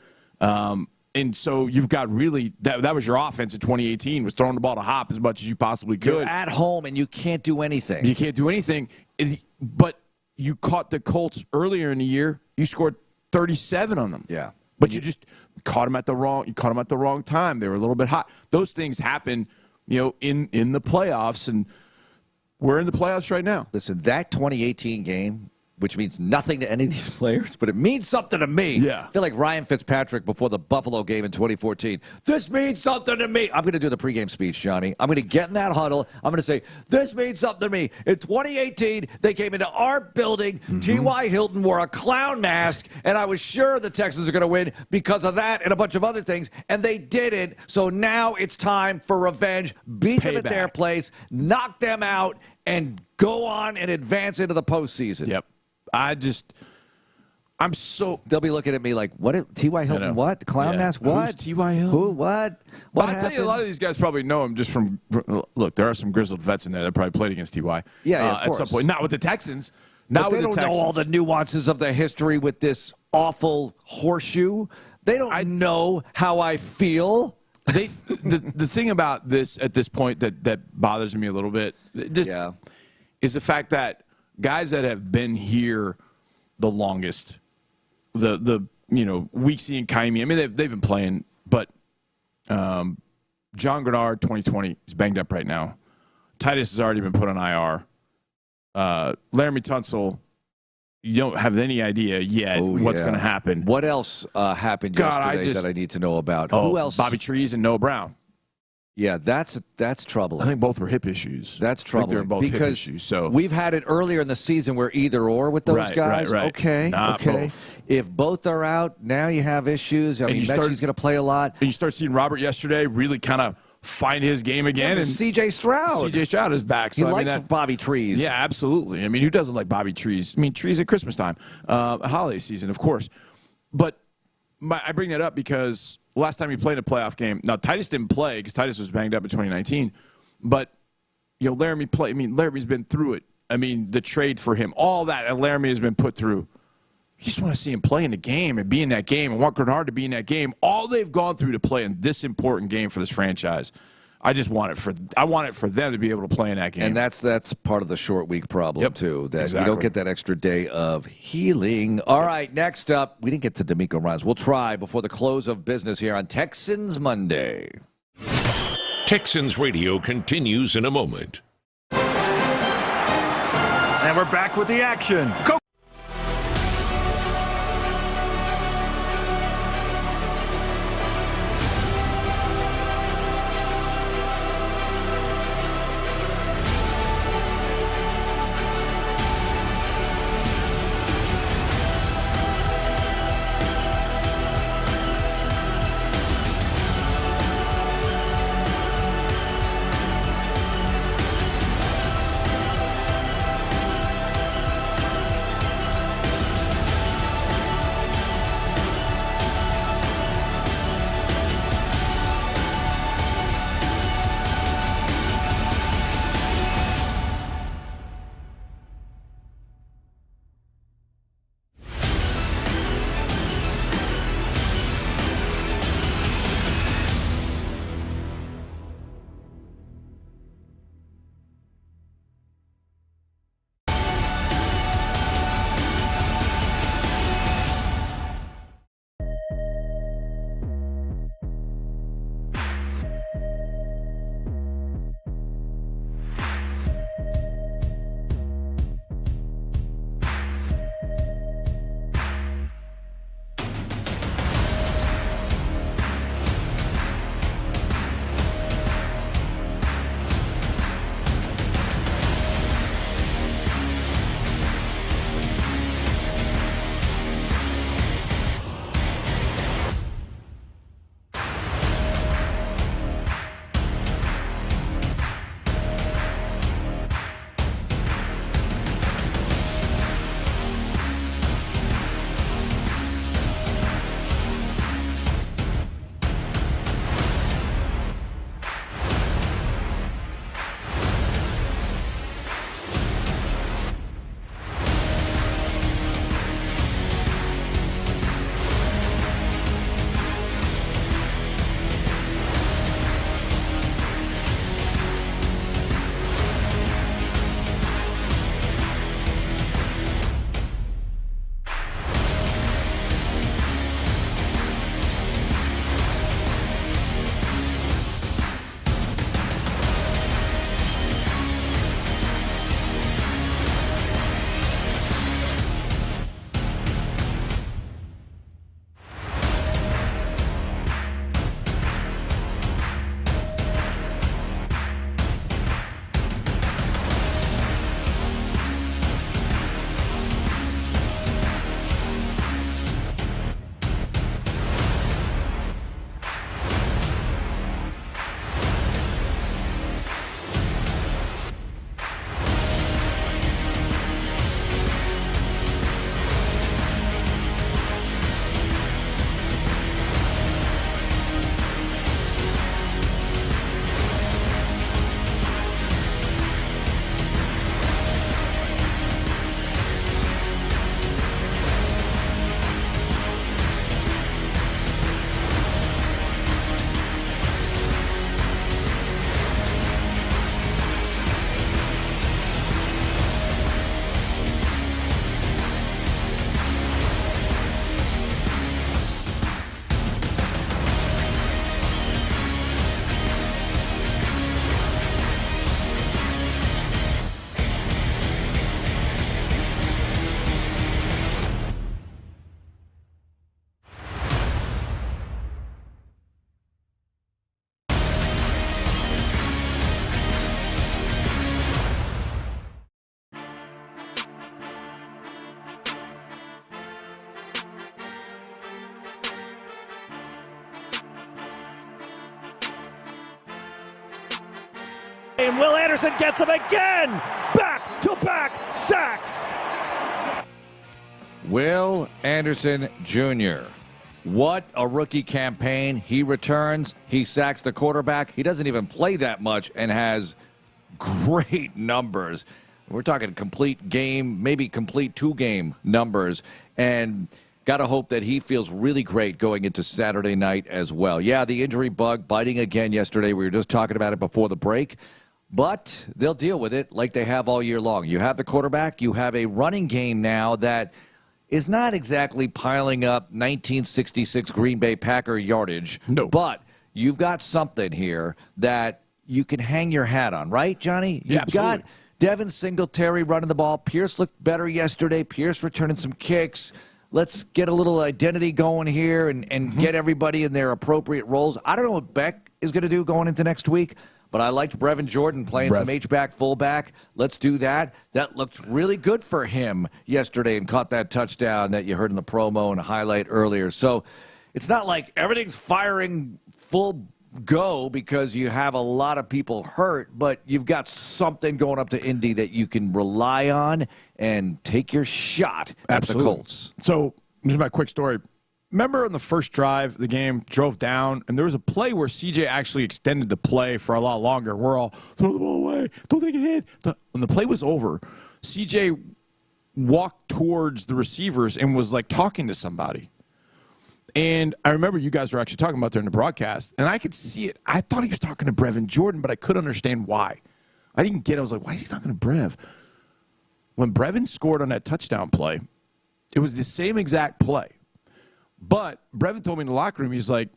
[SPEAKER 15] And so you've got really that was your offense in 2018, was throwing the ball to Hop as much as you possibly could.
[SPEAKER 4] You're at home and you can't do anything.
[SPEAKER 15] You can't do anything. But you caught the Colts earlier in the year. You scored 37 on them.
[SPEAKER 4] Yeah.
[SPEAKER 15] But you just caught them at the wrong time. They were a little bit hot. Those things happen, in the playoffs, and we're in the playoffs right now.
[SPEAKER 4] Listen, that 2018 game, which means nothing to any of these players, but it means something to me.
[SPEAKER 15] Yeah.
[SPEAKER 4] I feel like Ryan Fitzpatrick before the Buffalo game in 2014. This means something to me. I'm going to do the pregame speech, Johnny. I'm going to get in that huddle. I'm going to say, this means something to me. In 2018, they came into our building. Mm-hmm. T.Y. Hilton wore a clown mask, and I was sure the Texans are going to win because of that and a bunch of other things, and they didn't. So now it's time for revenge. Beat them at their place, knock them out, and go on and advance into the postseason.
[SPEAKER 15] Yep.
[SPEAKER 4] They'll be looking at me like, what? T.Y. Hilton, what? Clown mask, what?
[SPEAKER 15] Who's T.Y. Hilton?
[SPEAKER 4] Who, what? What
[SPEAKER 15] I tell you, a lot of these guys probably know him just from, look, there are some grizzled vets in there that probably played against T.Y.
[SPEAKER 4] Yeah, of course.
[SPEAKER 15] At some point. Not with the Texans.
[SPEAKER 4] But they don't know all the nuances of the history with this awful horseshoe. They don't know how I feel.
[SPEAKER 15] The thing about this at this point that bothers me a little bit is the fact that guys that have been here the longest, Weeksy and Kaimi, I mean, they've been playing, but John Grenard, 2020, is banged up right now. Titus has already been put on IR. Laramie Tunsil, you don't have any idea yet what's going to happen.
[SPEAKER 4] What else happened yesterday that I need to know about? Who else?
[SPEAKER 15] Bobby Trees and Noah Brown.
[SPEAKER 4] Yeah, that's troubling.
[SPEAKER 15] I think both were hip issues.
[SPEAKER 4] That's troubling.
[SPEAKER 15] They're both hip
[SPEAKER 4] because
[SPEAKER 15] issues. So
[SPEAKER 4] we've had it earlier in the season where either or with those guys.
[SPEAKER 15] Right.
[SPEAKER 4] Okay,
[SPEAKER 15] Not
[SPEAKER 4] okay.
[SPEAKER 15] both.
[SPEAKER 4] If both are out, now you have issues. I mean, Mechie's going to play a lot.
[SPEAKER 15] And you start seeing Robert yesterday really kind of find his game again.
[SPEAKER 4] Yeah,
[SPEAKER 15] and
[SPEAKER 4] C.J. Stroud.
[SPEAKER 15] C.J. Stroud is back. So
[SPEAKER 4] He likes Bobby Trees.
[SPEAKER 15] Yeah, absolutely. I mean, who doesn't like Bobby Trees? I mean, trees at Christmas time, holiday season, of course. But I bring that up because last time he played a playoff game, now Titus didn't play because Titus was banged up in 2019, but Laramie played. I mean, Laramie's been through it. I mean, the trade for him, all that, and Laramie has been put through. You just want to see him play in the game and be in that game and want Grenard to be in that game. All they've gone through to play in this important game for this franchise. I want it for them to be able to play in that game.
[SPEAKER 4] And that's part of the short week problem, too, that you don't get that extra day of healing. All right, next up, we didn't get to DeMeco Ryans. We'll try before the close of business here on Texans Monday.
[SPEAKER 8] Texans Radio continues in a moment.
[SPEAKER 11] And we're back with the action. Go!
[SPEAKER 4] and Will Anderson gets him again. Back-to-back sacks. Will Anderson Jr. What a rookie campaign. He returns. He sacks the quarterback. He doesn't even play that much and has great numbers. We're talking complete game, maybe complete two-game numbers. And got to hope that he feels really great going into Saturday night as well. Yeah, the injury bug biting again yesterday. We were just talking about it before the break. But they'll deal with it like they have all year long. You have the quarterback. You have a running game now that is not exactly piling up 1966 Green Bay Packer yardage. No. But you've got something here that you can hang your hat on, right, Johnny? You've got Devin Singletary running the ball. Pierce looked better yesterday. Pierce returning some kicks. Let's get a little identity going here and get everybody in their appropriate roles. I don't know what Beck is going to do going into next week, but I liked Brevin Jordan playing some H-back, fullback. Let's do that. That looked really good for him yesterday and caught that touchdown that you heard in the promo and highlight earlier. So it's not like everything's firing full go because you have a lot of people hurt, but you've got something going up to Indy that you can rely on and take your shot at the Colts.
[SPEAKER 15] So here's my quick story. Remember on the first drive, the game drove down, and there was a play where CJ actually extended the play for a lot longer. We're all, throw the ball away, don't take a hit. When the play was over, CJ walked towards the receivers and was like talking to somebody. And I remember you guys were actually talking about there in the broadcast, and I could see it. I thought he was talking to Brevin Jordan, but I couldn't understand why. I didn't get it. I was like, why is he talking to Brev? When Brevin scored on that touchdown play, it was the same exact play. But Brevin told me in the locker room, he's like,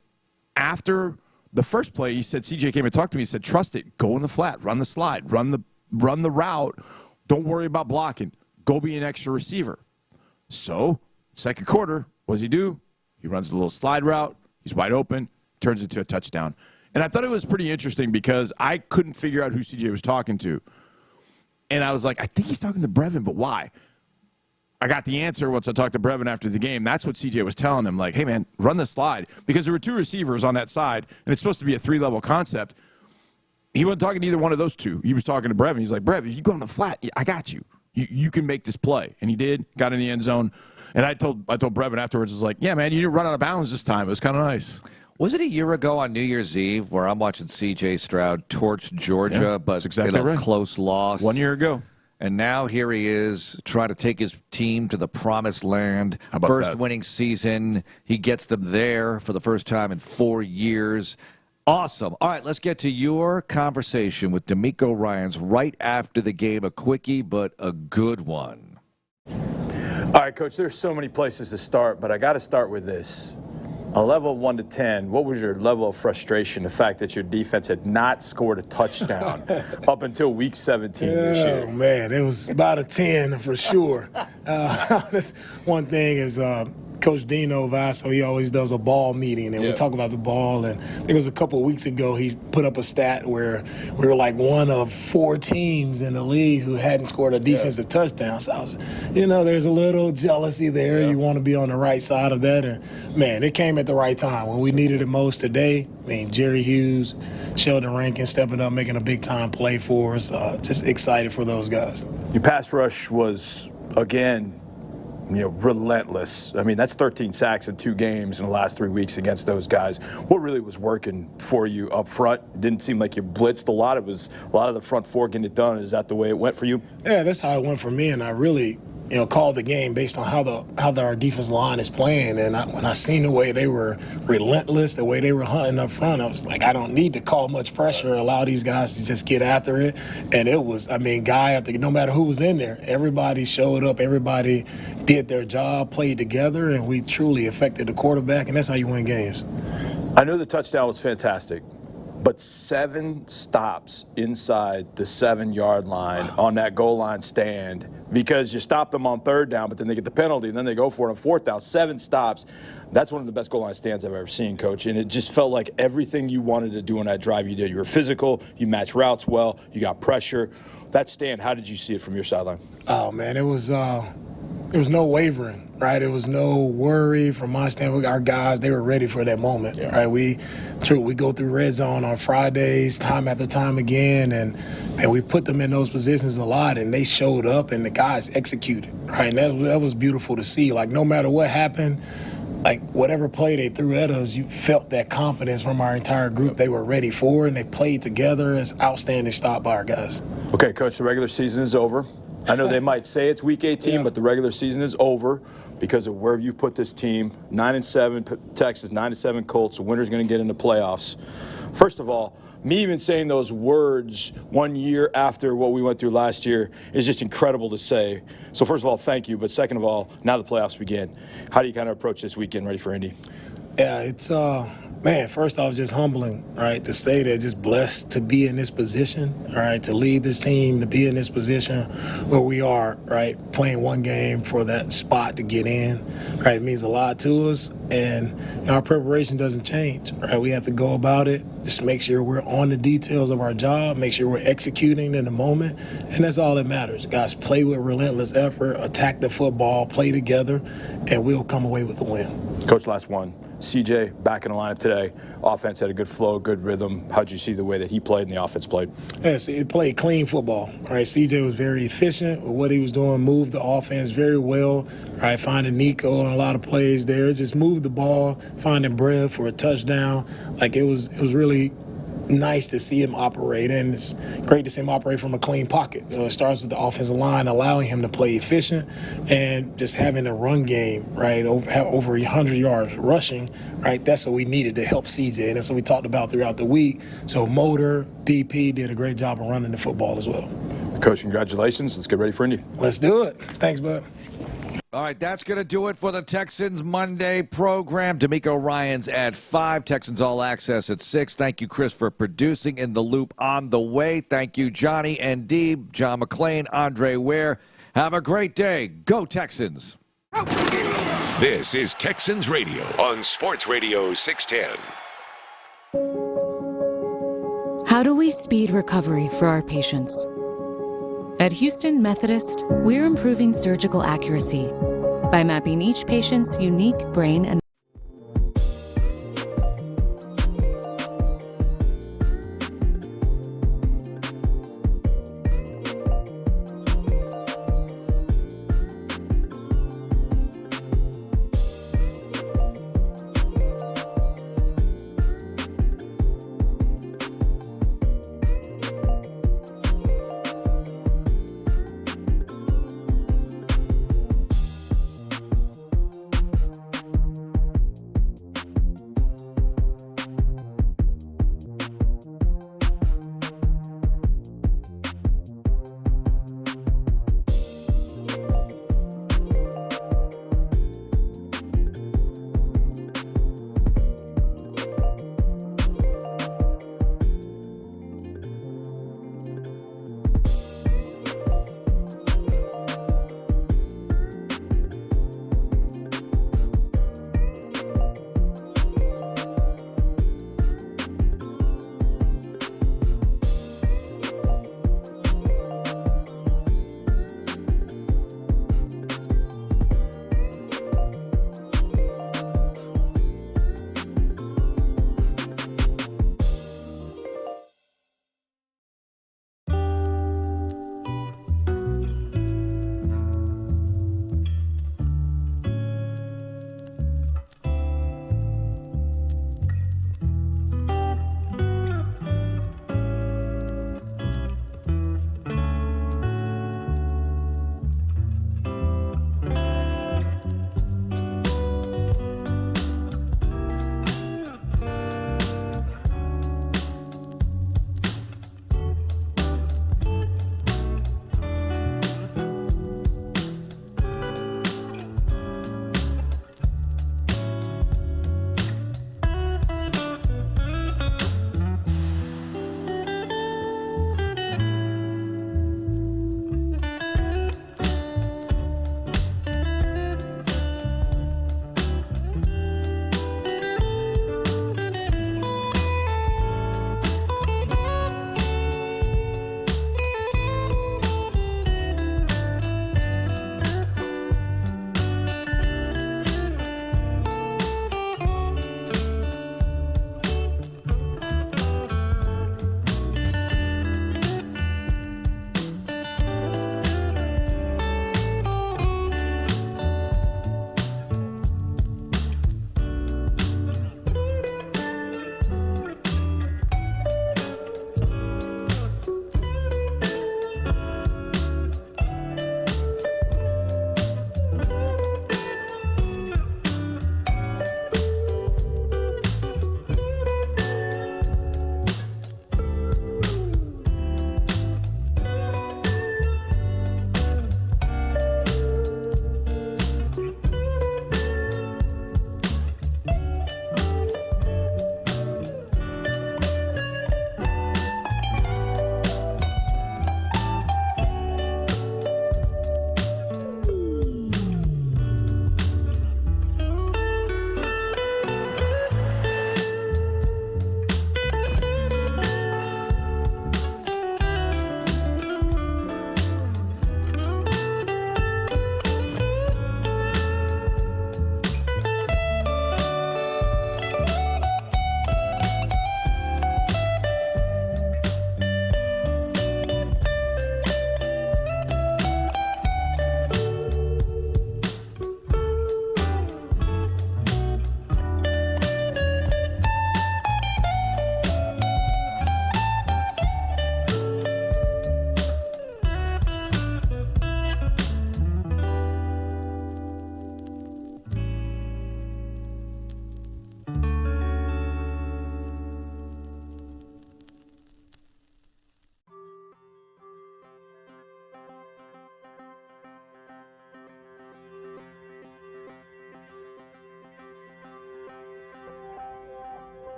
[SPEAKER 15] after the first play, he said, CJ came and talked to me. He said, trust it. Go in the flat. Run the slide. Run the route. Don't worry about blocking. Go be an extra receiver. So, second quarter, what does he do? He runs the little slide route. He's wide open. Turns it into a touchdown. And I thought it was pretty interesting because I couldn't figure out who CJ was talking to. And I was like, I think he's talking to Brevin, but why? I got the answer once I talked to Brevin after the game. That's what CJ was telling him. Like, hey, man, run the slide. Because there were two receivers on that side, and it's supposed to be a three-level concept. He wasn't talking to either one of those two. He was talking to Brevin. He's like, Brev, if you go on the flat, I got you. You can make this play. And he did, got in the end zone. And I told Brevin afterwards, I was like, yeah, man, you didn't run out of bounds this time. It was kind of nice.
[SPEAKER 4] Was it a year ago on New Year's Eve where I'm watching C.J. Stroud torch Georgia, but exactly a close loss?
[SPEAKER 15] 1 year ago.
[SPEAKER 4] And now here he is trying to take his team to the promised land. First winning season. He gets them there for the first time in 4 years. Awesome. All right, let's get to your conversation with DeMeco Ryans right after the game. A quickie, but a good one.
[SPEAKER 3] All right, Coach, there's so many places to start, but I got to start with this. On a level of 1 to 10, what was your level of frustration, the fact that your defense had not scored a touchdown up until week 17 this year?
[SPEAKER 22] Oh, man, it was about a 10 for sure. This one thing is Coach Dino Vasso, he always does a ball meeting, and we talk about the ball. And I think it was a couple of weeks ago he put up a stat where we were like one of 4 teams in the league who hadn't scored a defensive touchdown. So I was, there's a little jealousy there. You want to be on the right side of that. And, man, it came at the right time when we needed it most today. I mean, Jerry Hughes, Sheldon Rankin stepping up, making a big-time play for us. Just excited for those guys.
[SPEAKER 3] Your pass rush was, again, relentless. I mean, that's 13 sacks in 2 games in the last 3 weeks against those guys. What really was working for you up front? It didn't seem like you blitzed a lot. It was a lot of the front four getting it done. Is that the way it went for you?
[SPEAKER 22] Yeah, that's how it went for me, and I really called the game based on how our defensive line is playing. And when I seen the way they were relentless, the way they were hunting up front, I was like, I don't need to call much pressure, allow these guys to just get after it. And it was, guy after, no matter who was in there, everybody showed up, everybody did their job, played together, and we truly affected the quarterback, and that's how you win games.
[SPEAKER 3] I know the touchdown was fantastic, but 7 stops inside the 7-yard line on that goal line stand, because you stop them on 3rd down, but then they get the penalty, and then they go for it on 4th down. 7 stops. That's one of the best goal line stands I've ever seen, Coach. And it just felt like everything you wanted to do on that drive you did. You were physical, you matched routes well, you got pressure. That stand, how did you see it from your sideline?
[SPEAKER 22] Oh, man, it was no wavering, right? There was no worry from my standpoint. Our guys, they were ready for that moment, right? We go through red zone on Fridays, time after time again, and we put them in those positions a lot, and they showed up, and the guys executed, right? And that was beautiful to see. Like, no matter what happened, like, whatever play they threw at us, you felt that confidence from our entire group. They were ready for it, and they played together. It's outstanding stop by our guys.
[SPEAKER 3] Okay, Coach, the regular season is over. I know they might say it's Week 18, but the regular season is over because of where you put this team. 9-7 Texas, 9-7 Colts. The winner's going to get into playoffs. First of all, me even saying those words 1 year after what we went through last year is just incredible to say. So first of all, thank you. But second of all, now the playoffs begin. How do you kind of approach this weekend ready for Indy?
[SPEAKER 22] Yeah, it's man, first off, just humbling, right, to say that, just blessed to be in this position, right, to lead this team, to be in this position where we are, right, playing one game for that spot to get in, right, it means a lot to us, and our preparation doesn't change, right, we have to go about it, just make sure we're on the details of our job, make sure we're executing in the moment, and that's all that matters. Guys, play with relentless effort, attack the football, play together, and we'll come away with a win.
[SPEAKER 3] Coach, last one. CJ back in the lineup today. Offense had a good flow, good rhythm. How'd you see the way that he played and the offense played?
[SPEAKER 22] Yes, it played clean football. Right, CJ was very efficient with what he was doing, moved the offense very well. Right, finding Nico and a lot of plays there. Just moved the ball, finding breadth for a touchdown. Like, it was really nice to see him operate, and it's great to see him operate from a clean pocket. So it starts with the offensive line allowing him to play efficient and just having a run game, right, over 100 yards rushing, right? That's what we needed to help CJ, and that's what we talked about throughout the week. So Motor, DP did a great job of running the football as well.
[SPEAKER 3] Coach, congratulations. Let's get ready for Indy.
[SPEAKER 22] Let's do it. Thanks, bud.
[SPEAKER 4] All right, that's going to do it for the Texans Monday program. DeMeco Ryans at 5, Texans All Access at 6. Thank you, Chris, for producing In the Loop on the way. Thank you, Johnny and Deeb, John Mclain, Andre Ware. Have a great day. Go Texans.
[SPEAKER 8] This is Texans Radio on Sports Radio 610.
[SPEAKER 17] How do we speed recovery for our patients? At Houston Methodist, we're improving surgical accuracy by mapping each patient's unique brain and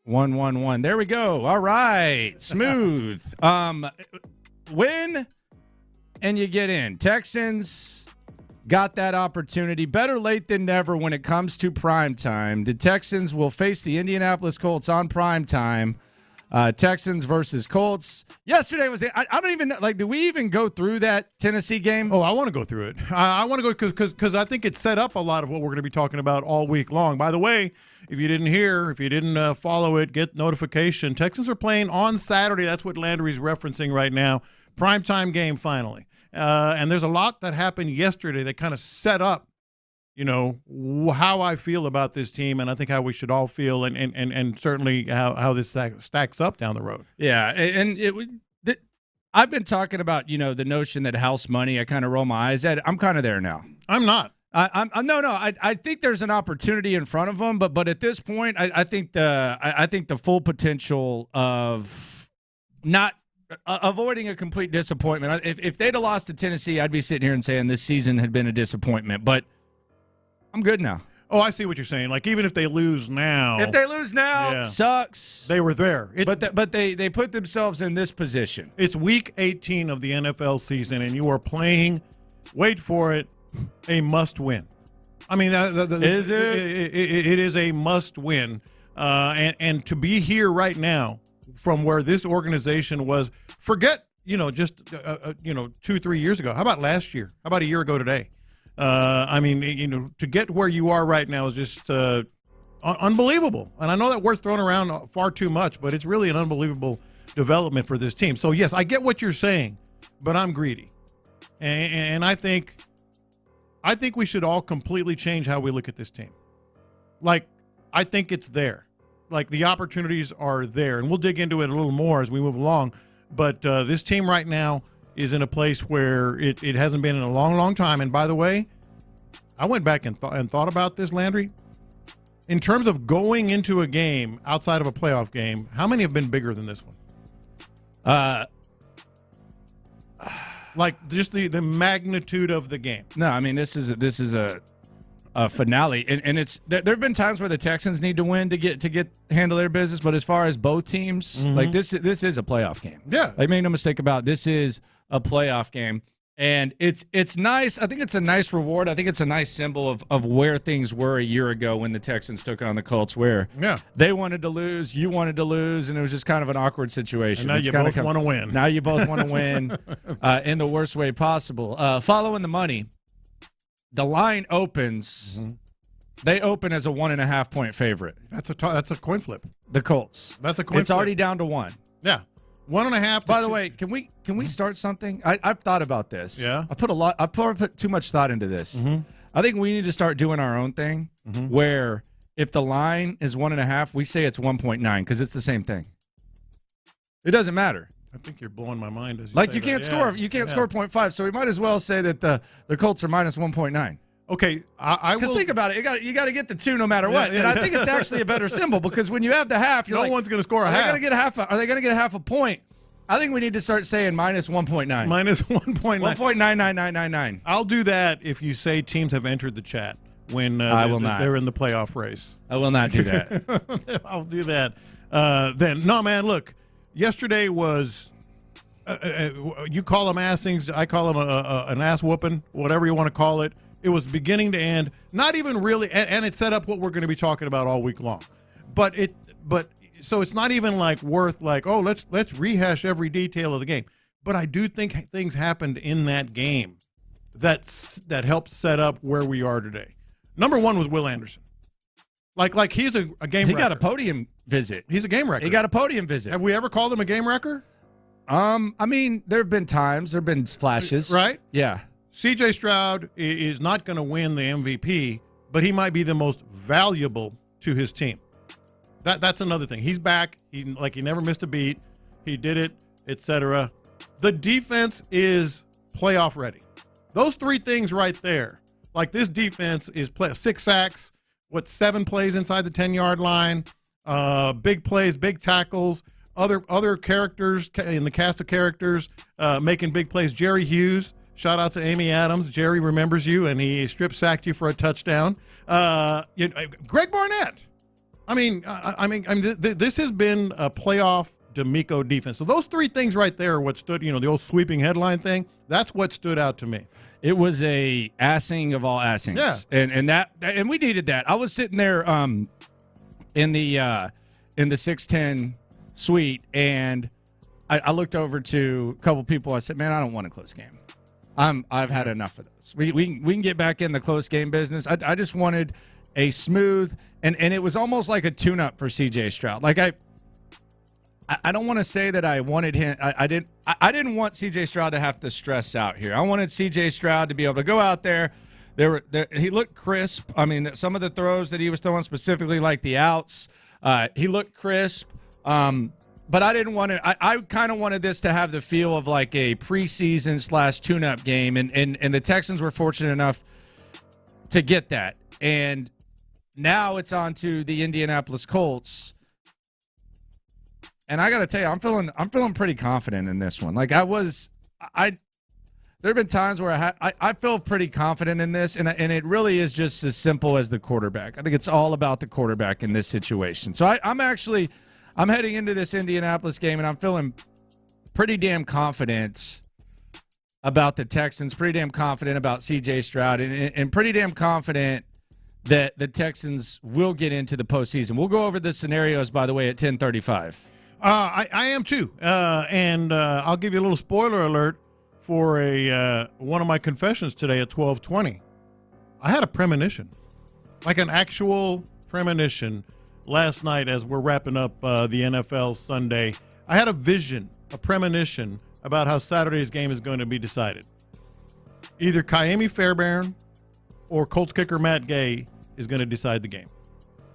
[SPEAKER 6] One. There we go. All right. Smooth. Win and you get in. Texans got that opportunity. Better late than never when it comes to prime time. The Texans will face the Indianapolis Colts on prime time. Texans versus Colts. Yesterday was I don't even like. Do we even go through that Tennessee game?
[SPEAKER 9] Oh, I want to go through it. I want to go because I think it set up a lot of what we're going to be talking about all week long. By the way, if you didn't follow it, get notification. Texans are playing on Saturday. That's what Landry's referencing right now. Primetime game finally. And there's a lot that happened yesterday that kind of set up, how I feel about this team, and I think how we should all feel, and certainly how this stacks up down the road.
[SPEAKER 6] Yeah, and I've been talking about the notion that house money. I kind of roll my eyes at it. I'm kind of there now.
[SPEAKER 9] I'm not.
[SPEAKER 6] I think there's an opportunity in front of them, but at this point, I think the full potential of not avoiding a complete disappointment. If they'd have lost to Tennessee, I'd be sitting here and saying this season had been a disappointment, but I'm good now.
[SPEAKER 9] Oh, I see what you're saying. Like, even if they lose now.
[SPEAKER 6] It sucks.
[SPEAKER 9] They were there.
[SPEAKER 6] But they put themselves in this position.
[SPEAKER 9] It's week 18 of the NFL season, and you are playing, wait for it, a must-win. I mean,
[SPEAKER 6] is it?
[SPEAKER 9] It is a must-win. And to be here right now from where this organization was, forget, just 2-3 years ago. How about last year? How about a year ago today? To get where you are right now is just unbelievable. And I know that word's thrown around far too much, but it's really an unbelievable development for this team. So, yes, I get what you're saying, but I'm greedy. And I think we should all completely change how we look at this team. Like, I think it's there. Like, the opportunities are there. And we'll dig into it a little more as we move along. But this team right now is in a place where it hasn't been in a long, long time. And by the way, I went back and thought about this, Landry. In terms of going into a game outside of a playoff game, how many have been bigger than this one? Like just the magnitude of the game.
[SPEAKER 6] No, I mean this is a finale, and it's there have been times where the Texans need to win to handle their business, but as far as both teams, like this is a playoff game.
[SPEAKER 9] Yeah,
[SPEAKER 6] like make no mistake about it, this is a playoff game, and it's nice. I think it's a nice reward. I think it's a nice symbol of where things were a year ago when the Texans took on the Colts, where they wanted to lose, you wanted to lose, and it was just kind of an awkward situation.
[SPEAKER 9] And now you both want to win.
[SPEAKER 6] Now you both want to win in the worst way possible. Following the money. The line opens. They open as a 1.5 point favorite.
[SPEAKER 9] That's a coin flip.
[SPEAKER 6] The Colts.
[SPEAKER 9] That's a coin flip.
[SPEAKER 6] It's already down to 1.
[SPEAKER 9] Yeah, 1.5.
[SPEAKER 6] By the way, can we start something? I've thought about this.
[SPEAKER 9] Yeah.
[SPEAKER 6] I put too much thought into this. I think we need to start doing our own thing where if the line is 1.5, we say it's 1.9 because it's the same thing. It doesn't matter.
[SPEAKER 9] I think you're blowing my mind. As
[SPEAKER 6] you can't score 0.5, so we might as well say that the Colts are minus 1.9.
[SPEAKER 9] Okay, I
[SPEAKER 6] because think about it, you got to get the 2 no matter what, and I think it's actually a better symbol because when you have the half,
[SPEAKER 9] no one's going to score a half.
[SPEAKER 6] Are they going to get half a point? I think we need to start saying minus 1.9.
[SPEAKER 9] Minus 1.9.
[SPEAKER 6] 1.99999.
[SPEAKER 9] I'll do that if you say teams have entered the chat when
[SPEAKER 6] I will not.
[SPEAKER 9] They're in the playoff race.
[SPEAKER 6] I will not do that.
[SPEAKER 9] I'll do that. Then no, man. Look. Yesterday was, you call them assings, I call them an ass whooping, whatever you want to call it. It was beginning to end, not even really, and it set up what we're going to be talking about all week long. So it's not even like worth like, oh, let's rehash every detail of the game. But I do think things happened in that game that helped set up where we are today. Number one was Will Anderson. Like he's a game
[SPEAKER 6] He
[SPEAKER 9] wrecker.
[SPEAKER 6] got a podium visit.
[SPEAKER 9] He's a game wrecker.
[SPEAKER 6] He got a podium visit.
[SPEAKER 9] Have we ever called him a game wrecker?
[SPEAKER 6] I mean, there have been times. There have been flashes.
[SPEAKER 9] Right?
[SPEAKER 6] Yeah.
[SPEAKER 9] C.J. Stroud is not going to win the MVP, but he might be the most valuable to his team. That's another thing. He's back. He never missed a beat. He did it, etc. The defense is playoff ready. Those three things right there. Like this defense is 6 sacks, 7 plays inside the 10-yard line, big plays, big tackles, other characters in the cast of characters making big plays. Jerry Hughes, shout out to Amy Adams. Jerry remembers you, and he strip sacked you for a touchdown. Greg Barnett. This has been a playoff DeMeco defense. So those three things right there are what stood, the old sweeping headline thing, that's what stood out to me.
[SPEAKER 6] It was a assing of all assings.
[SPEAKER 9] Yeah.
[SPEAKER 6] And we needed that. I was sitting there in the 610 suite, and I looked over to a couple people. I said, man, I don't want a close game. I've had enough of this. We can get back in the close game business. I just wanted a smooth, and it was almost like a tune-up for C.J. Stroud. Like I don't want to say that I wanted him. I didn't want C.J. Stroud to have to stress out here. I wanted C.J. Stroud to be able to go out there. He looked crisp. I mean, some of the throws that he was throwing, specifically like the outs, he looked crisp. But I didn't want to. I kind of wanted this to have the feel of like a preseason / tune-up game, and the Texans were fortunate enough to get that. And now it's on to the Indianapolis Colts. And I got to tell you, I'm feeling pretty confident in this one. Like there have been times where I feel pretty confident in this, and it really is just as simple as the quarterback. I think it's all about the quarterback in this situation. So I'm heading into this Indianapolis game, and I'm feeling pretty damn confident about the Texans, pretty damn confident about C.J. Stroud, and pretty damn confident that the Texans will get into the postseason. We'll go over the scenarios, by the way, at 10:35.
[SPEAKER 9] I am too, and I'll give you a little spoiler alert for one of my confessions today at 12:20. I had a premonition, like an actual premonition, last night as we're wrapping up the NFL Sunday. I had a vision, a premonition about how Saturday's game is going to be decided. Either Ka'imi Fairbairn or Colts kicker Matt Gay is going to decide the game.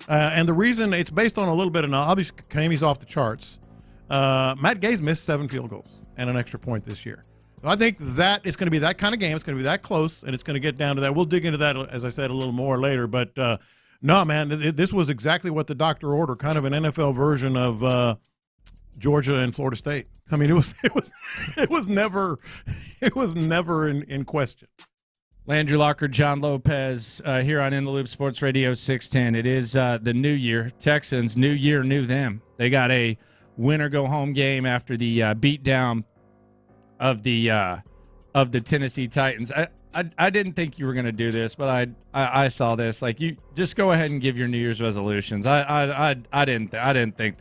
[SPEAKER 9] And the reason, it's based on a little bit of, obviously Ka'imi's off the charts. Matt Gay's missed 7 field goals and an extra point this year. So I think that it's going to be that kind of game. It's going to be that close, and it's going to get down to that. We'll dig into that, as I said, a little more later. But no, man, this was exactly what the doctor ordered, kind of an NFL version of Georgia and Florida State. I mean, it was never in question.
[SPEAKER 6] Landry Locker, John Lopez, here on In the Loop Sports Radio 610. It is the new year. Texans, new year, new them. They got a win-or-go-home game after the beatdown of the Tennessee Titans. I didn't think you were going to do this, but I saw this. Like, you just go ahead and give your New Year's resolutions. I didn't think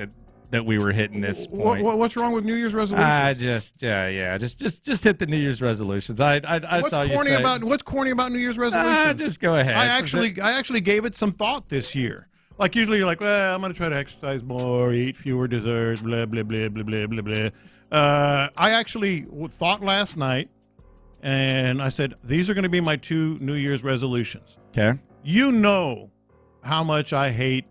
[SPEAKER 6] that we were hitting this point.
[SPEAKER 9] What's wrong with New Year's resolutions?
[SPEAKER 6] Just hit the New Year's resolutions. I saw you say.
[SPEAKER 9] What's corny about New Year's resolutions?
[SPEAKER 6] Just go ahead.
[SPEAKER 9] I actually gave it some thought this year. Like, usually you're like, well, I'm going to try to exercise more, eat fewer desserts, blah, blah, blah, blah, blah, blah, blah. I actually thought last night, and I said, these are going to be my 2 New Year's resolutions.
[SPEAKER 6] Okay.
[SPEAKER 9] You know how much I hate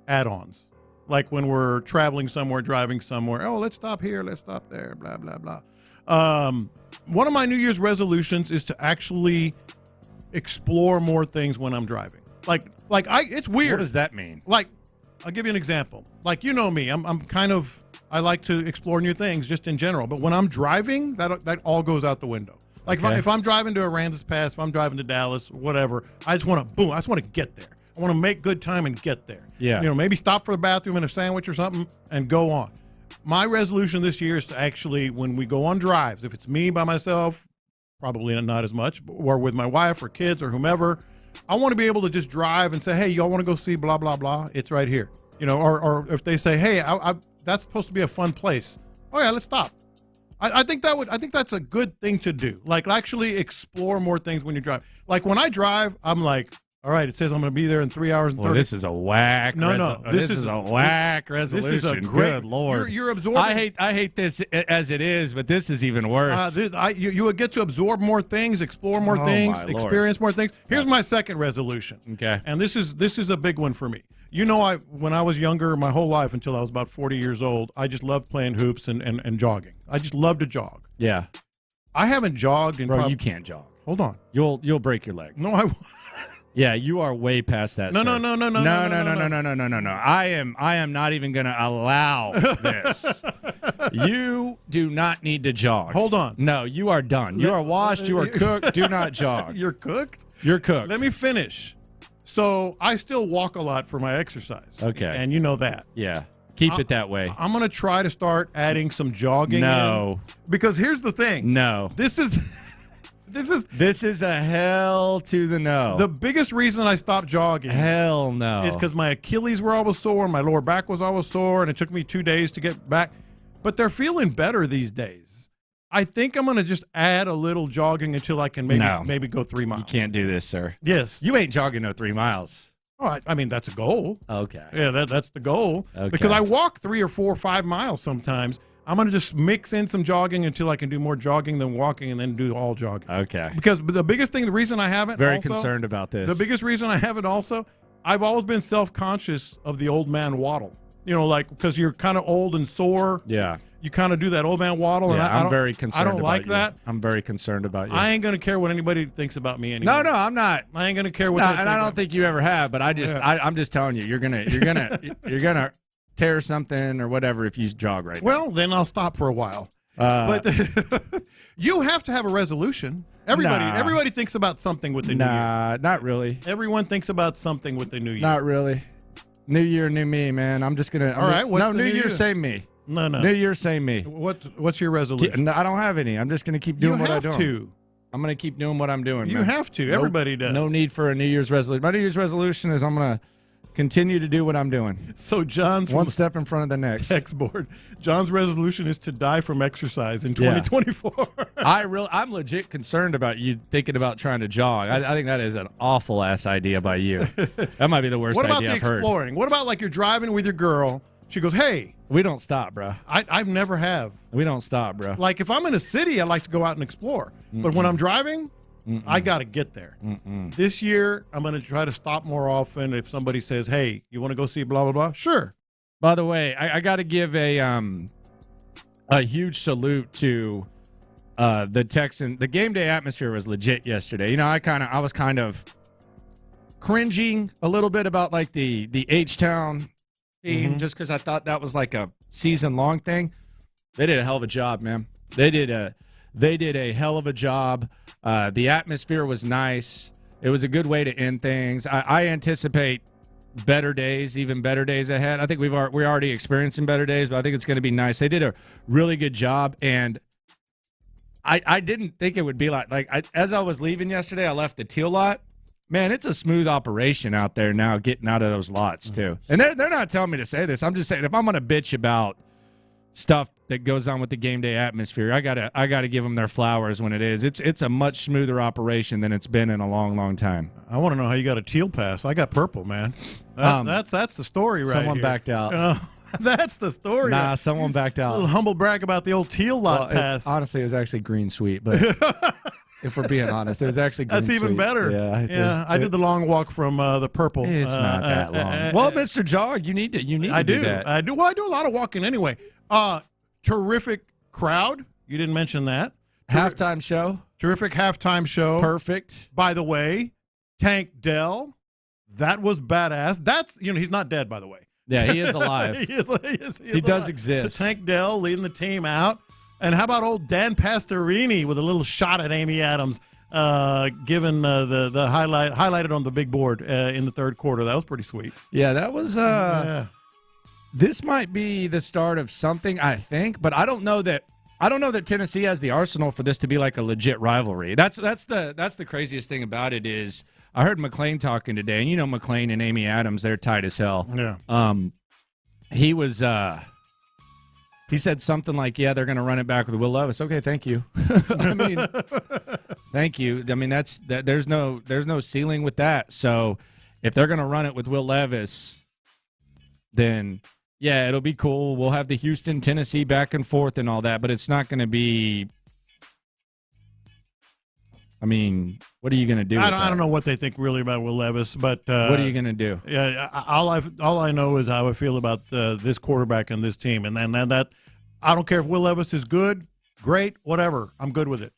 [SPEAKER 9] add-ons. Like when we're traveling somewhere, driving somewhere. Oh, let's stop here, let's stop there, blah, blah, blah. One of my New Year's resolutions is to actually explore more things when I'm driving. It's weird.
[SPEAKER 6] What does that mean?
[SPEAKER 9] Like, I'll give you an example. Like, you know me, I like to explore new things just in general. But when I'm driving, that all goes out the window. Like, okay. If I'm driving to Aransas Pass, if I'm driving to Dallas, whatever, I just want to get there. I want to make good time and get there.
[SPEAKER 6] Yeah.
[SPEAKER 9] Maybe stop for the bathroom and a sandwich or something and go on. My resolution this year is to actually, when we go on drives, if it's me by myself, probably not as much, or with my wife or kids or whomever, I want to be able to just drive and say, hey, y'all want to go see blah, blah, blah? It's right here. Or if they say, hey, that's supposed to be a fun place. Oh, yeah, let's stop. I think that's a good thing to do. Like, actually explore more things when you drive. Like, when I drive, I'm like, all right, it says I'm going to be there in 3 hours and 30.
[SPEAKER 6] Well, this is a whack. This is a whack resolution.
[SPEAKER 9] This is a great.
[SPEAKER 6] Good Lord,
[SPEAKER 9] you're absorbing.
[SPEAKER 6] I hate this as it is, but this is even worse.
[SPEAKER 9] You would get to absorb more things, explore more things, experience more things. Here's my second resolution.
[SPEAKER 6] Okay,
[SPEAKER 9] and this is a big one for me. When I was younger, my whole life until I was about 40 years old, I just loved playing hoops and jogging. I just loved to jog.
[SPEAKER 6] Yeah,
[SPEAKER 9] I haven't jogged in.
[SPEAKER 6] Bro, you can't jog.
[SPEAKER 9] Hold on,
[SPEAKER 6] you'll break your leg.
[SPEAKER 9] No, I.
[SPEAKER 2] Yeah, you are way past that.
[SPEAKER 9] No.
[SPEAKER 2] I am not even going to allow this. You do not need to jog.
[SPEAKER 9] Hold on.
[SPEAKER 2] No, you are done. You are washed. You are cooked. Do not jog.
[SPEAKER 9] You're cooked?
[SPEAKER 2] You're cooked.
[SPEAKER 9] Let me finish. So I still walk a lot for my exercise.
[SPEAKER 2] Okay.
[SPEAKER 9] And you know that.
[SPEAKER 2] Yeah. Keep it that way.
[SPEAKER 9] I'm going to try to start adding some jogging.
[SPEAKER 2] No.
[SPEAKER 9] Because here's the thing.
[SPEAKER 2] No.
[SPEAKER 9] This is
[SPEAKER 2] a hell to the no.
[SPEAKER 9] The biggest reason I stopped jogging.
[SPEAKER 2] Hell no.
[SPEAKER 9] Is because my Achilles were always sore and my lower back was always sore, and it took me 2 days to get back. But they're feeling better these days. I think I'm going to just add a little jogging until I can maybe go 3 miles.
[SPEAKER 2] You can't do this, sir.
[SPEAKER 9] Yes.
[SPEAKER 2] You ain't jogging no 3 miles.
[SPEAKER 9] Oh, I mean, that's a goal.
[SPEAKER 2] Okay.
[SPEAKER 9] Yeah, that's the goal.
[SPEAKER 2] Okay.
[SPEAKER 9] Because I walk 3 or 4 or 5 miles sometimes. I'm going to just mix in some jogging until I can do more jogging than walking and then do all jogging.
[SPEAKER 2] Okay.
[SPEAKER 9] Because the biggest thing, the reason I haven't
[SPEAKER 2] Very
[SPEAKER 9] also,
[SPEAKER 2] concerned about this.
[SPEAKER 9] The biggest reason I haven't also, I've always been self-conscious of the old man waddle. You know, like, because you're kind of old and sore.
[SPEAKER 2] Yeah.
[SPEAKER 9] You kind of do that old man waddle.
[SPEAKER 2] Yeah,
[SPEAKER 9] and
[SPEAKER 2] I'm very concerned
[SPEAKER 9] I don't
[SPEAKER 2] about
[SPEAKER 9] like
[SPEAKER 2] you.
[SPEAKER 9] that.
[SPEAKER 2] I'm very concerned about you.
[SPEAKER 9] I ain't going to care what anybody thinks about me anymore.
[SPEAKER 2] No, I'm not.
[SPEAKER 9] I ain't going to care what
[SPEAKER 2] No,
[SPEAKER 9] they
[SPEAKER 2] and
[SPEAKER 9] think
[SPEAKER 2] I don't
[SPEAKER 9] about
[SPEAKER 2] think you ever have, but I'm just telling you, you're gonna tear something or whatever if you jog right now.
[SPEAKER 9] Well, then I'll stop for a while. But you have to have a resolution. Everybody thinks about something with the new year.
[SPEAKER 2] Nah, not really.
[SPEAKER 9] Everyone thinks about something with the new year.
[SPEAKER 2] Not really. New year, new me, man. I'm just gonna.
[SPEAKER 9] All right. What's
[SPEAKER 2] no,
[SPEAKER 9] the
[SPEAKER 2] New
[SPEAKER 9] new
[SPEAKER 2] Year,
[SPEAKER 9] year?
[SPEAKER 2] same me.
[SPEAKER 9] No.
[SPEAKER 2] New Year, same me.
[SPEAKER 9] What's your resolution?
[SPEAKER 2] No, I don't have any. I'm just gonna keep doing what I'm doing.
[SPEAKER 9] You have to.
[SPEAKER 2] I'm gonna keep doing what I'm doing.
[SPEAKER 9] You
[SPEAKER 2] man.
[SPEAKER 9] have to. Everybody does.
[SPEAKER 2] No need for a New Year's resolution. My New Year's resolution is I'm gonna continue to do what I'm doing.
[SPEAKER 9] So John's
[SPEAKER 2] one step in front of the next.
[SPEAKER 9] Text board. John's resolution is to die from exercise in 2024.
[SPEAKER 2] I'm legit concerned about you thinking about trying to jog. I think that is an awful ass idea by you. That might be the worst idea I've heard.
[SPEAKER 9] What about the exploring? What about like you're driving with your girl? She goes, "Hey."
[SPEAKER 2] We don't stop, bro.
[SPEAKER 9] I've never have.
[SPEAKER 2] We don't stop, bro.
[SPEAKER 9] Like if I'm in a city, I like to go out and explore. But when I'm driving, I got to get there. This year, I'm going to try to stop more often. If somebody says, "Hey, you want to go see blah blah blah?" Sure.
[SPEAKER 2] By the way, I got to give a huge salute to the Texan. The game day atmosphere was legit yesterday. You know, I was kind of cringing a little bit about like the H-Town theme just because I thought that was like a season long thing. They did a hell of a job, man. They did a hell of a job. The atmosphere was nice. It was a good way to end things. I anticipate better days, even better days ahead. I think we're already experiencing better days, but I think it's going to be nice. They did a really good job, and I didn't think it would be as I was leaving yesterday, I left the teal lot. Man, it's a smooth operation out there now, getting out of those lots too. And they're not telling me to say this. I'm just saying if I'm going to bitch about stuff that goes on with the game day atmosphere, I gotta give them their flowers when it is. It's a much smoother operation than it's been in a long, long time.
[SPEAKER 9] I want to know how you got a teal pass. I got purple, man. That's the story, right?
[SPEAKER 2] Someone
[SPEAKER 9] here.
[SPEAKER 2] backed out.
[SPEAKER 9] That's the story.
[SPEAKER 2] Nah, someone backed out.
[SPEAKER 9] A little humble brag about the old teal lot pass.
[SPEAKER 2] Honestly, it was actually green sweet, but if we're being honest, it was actually green
[SPEAKER 9] That's even
[SPEAKER 2] sweet.
[SPEAKER 9] better.
[SPEAKER 2] Yeah,
[SPEAKER 9] I did the long walk from the purple.
[SPEAKER 2] It's not that long. Well, Mr. Jog, you need to do that.
[SPEAKER 9] I do. Well, I do a lot of walking anyway. Terrific crowd. You didn't mention that.
[SPEAKER 2] Halftime show.
[SPEAKER 9] Terrific halftime show.
[SPEAKER 2] Perfect.
[SPEAKER 9] By the way, Tank Dell. That was badass. That's, he's not dead, by the way.
[SPEAKER 2] Yeah, he is alive. He does exist.
[SPEAKER 9] Tank Dell leading the team out. And how about old Dan Pastorini with a little shot at Amy Adams, given the highlighted on the big board in the third quarter. That was pretty sweet.
[SPEAKER 2] Yeah, that was. This might be the start of something, I think, but I don't know that Tennessee has the arsenal for this to be like a legit rivalry. That's the craziest thing about it is I heard Mclain talking today, and Mclain and Amy Adams, they're tight as hell.
[SPEAKER 9] Yeah.
[SPEAKER 2] He said something like, "Yeah, they're going to run it back with Will Levis." Okay, thank you. I mean, thank you. I mean, there's no ceiling with that. So if they're going to run it with Will Levis, then yeah, it'll be cool. We'll have the Houston, Tennessee back and forth and all that, but it's not going to be. I mean, what are you going to do?
[SPEAKER 9] I don't know what they think really about Will Levis, but
[SPEAKER 2] what are you going to do?
[SPEAKER 9] Yeah, all I know is how I feel about this quarterback and this team, and then that I don't care if Will Levis is good, great, whatever. I'm good with it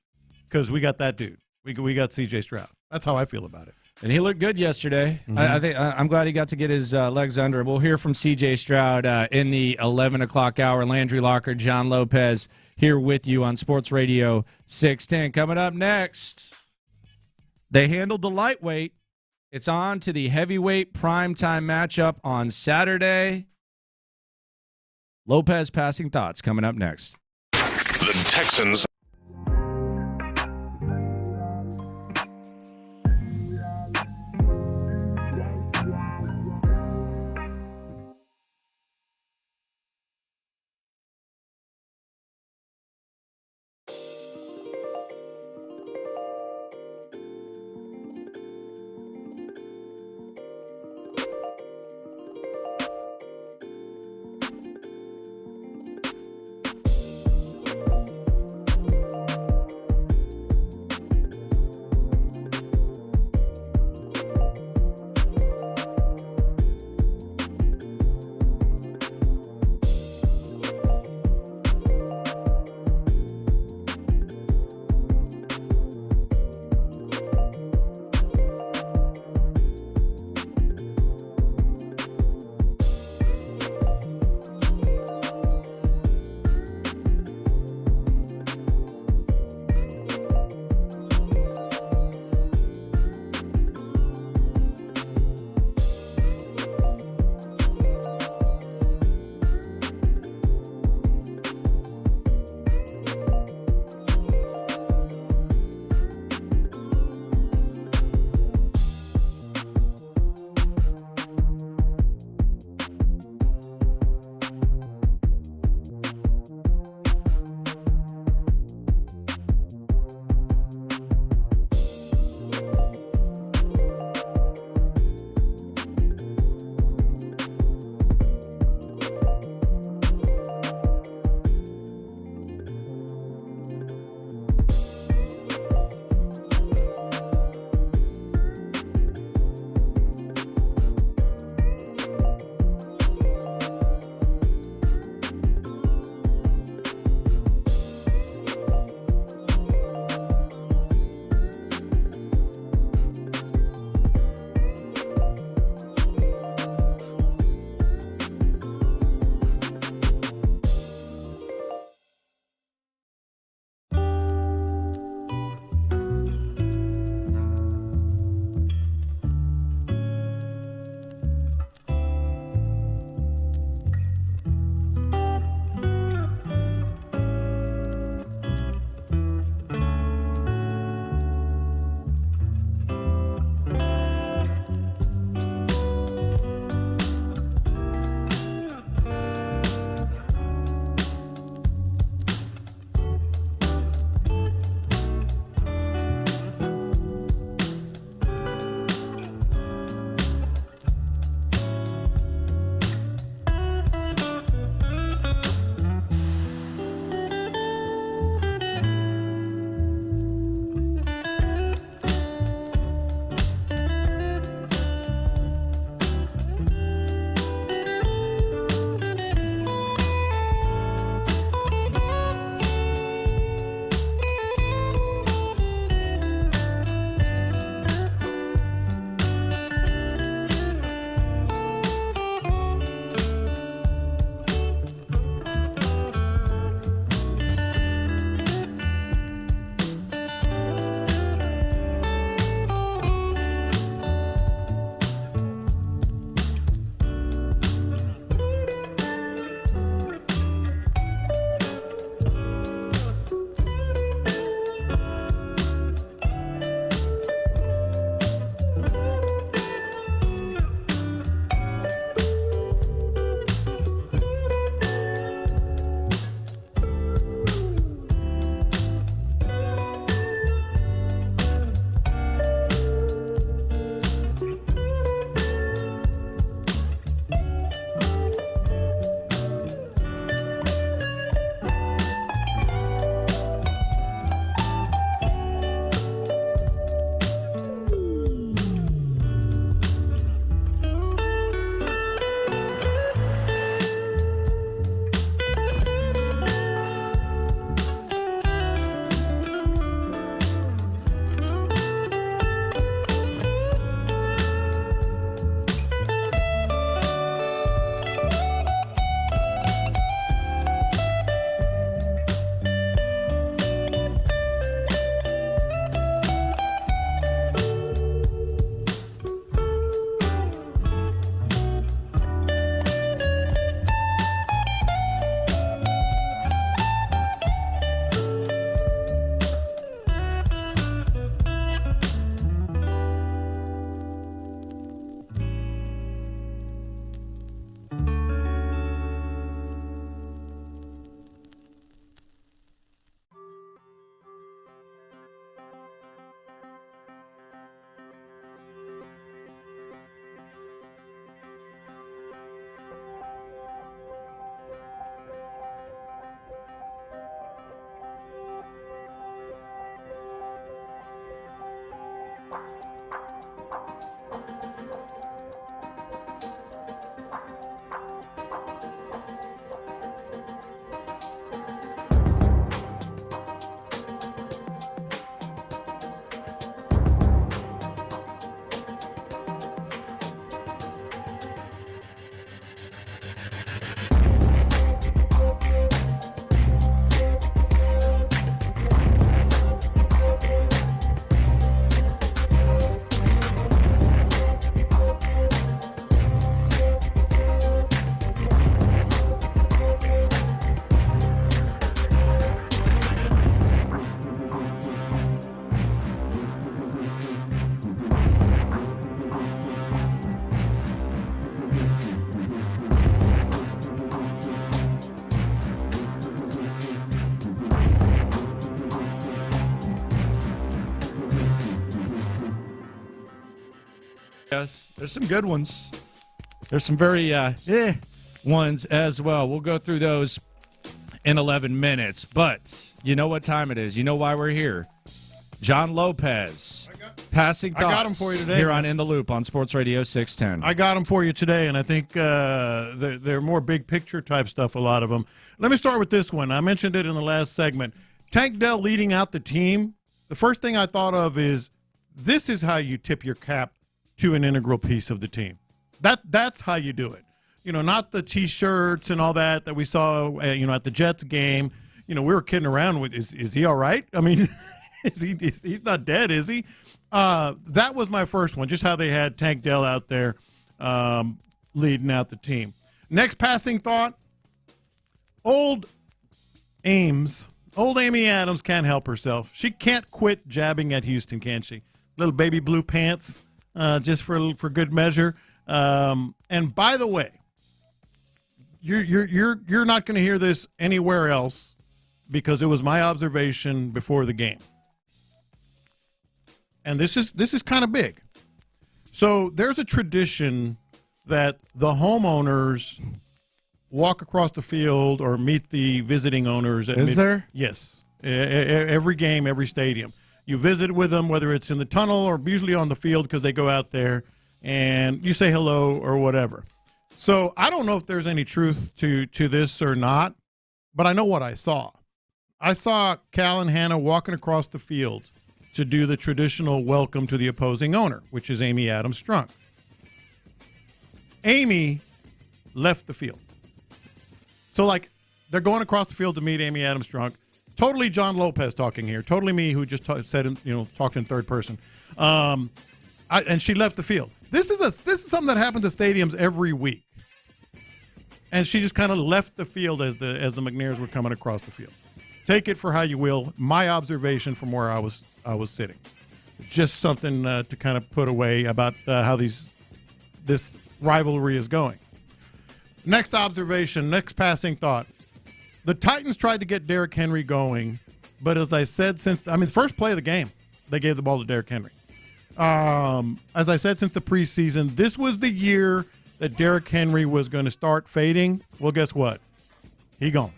[SPEAKER 9] because we got that dude. We got C.J. Stroud. That's how I feel about it.
[SPEAKER 2] And he looked good yesterday.
[SPEAKER 9] Mm-hmm.
[SPEAKER 2] I think I'm glad he got to get his legs under him. We'll hear from C.J. Stroud in the 11 o'clock hour. Landry Locker, John Lopez here with you on Sports Radio 610. Coming up next, they handled the lightweight. It's on to the heavyweight primetime matchup on Saturday. Lopez passing thoughts coming up next.
[SPEAKER 8] The Texans.
[SPEAKER 2] Yes, there's some good ones. There's some very ones as well. We'll go through those in 11 minutes. But you know what time it is. You know why we're here. John Lopez, passing thoughts.
[SPEAKER 9] I got him for you today.
[SPEAKER 2] Here on In the Loop on Sports Radio 610.
[SPEAKER 9] I got them for you today, and I think they're more big picture type stuff, a lot of them. Let me start with this one. I mentioned it in the last segment. Tank Dell leading out the team. The first thing I thought of is this is how you tip your cap to an integral piece of the team. That's how you do it. Not the T-shirts and all that we saw, at the Jets game. We were kidding around with, is he all right? I mean, he's not dead, is he? That was my first one, just how they had Tank Dell out there leading out the team. Next passing thought, old Amy Adams can't help herself. She can't quit jabbing at Houston, can she? Little baby blue pants. Just for good measure. And by the way, you're not going to hear this anywhere else because it was my observation before the game. And this is kind of big. So there's a tradition that the homeowners walk across the field or meet the visiting owners.
[SPEAKER 2] Is there?
[SPEAKER 9] Yes. Every game, every stadium. You visit with them, whether it's in the tunnel or usually on the field because they go out there, and you say hello or whatever. So I don't know if there's any truth to this or not, but I know what I saw. I saw Cal and Hannah walking across the field to do the traditional welcome to the opposing owner, which is Amy Adams Strunk. Amy left the field. So, they're going across the field to meet Amy Adams Strunk. Totally John Lopez talking here. Totally me who just talked in third person. And she left the field. This is something that happens at stadiums every week. And she just kind of left the field as the McNairs were coming across the field. Take it for how you will. My observation from where I was sitting. Just something to kind of put away about how this rivalry is going. Next observation, next passing thought. The Titans tried to get Derrick Henry going, but as I said the first play of the game, they gave the ball to Derrick Henry. As I said since the preseason, this was the year that Derrick Henry was going to start fading. Well, guess what? He gone.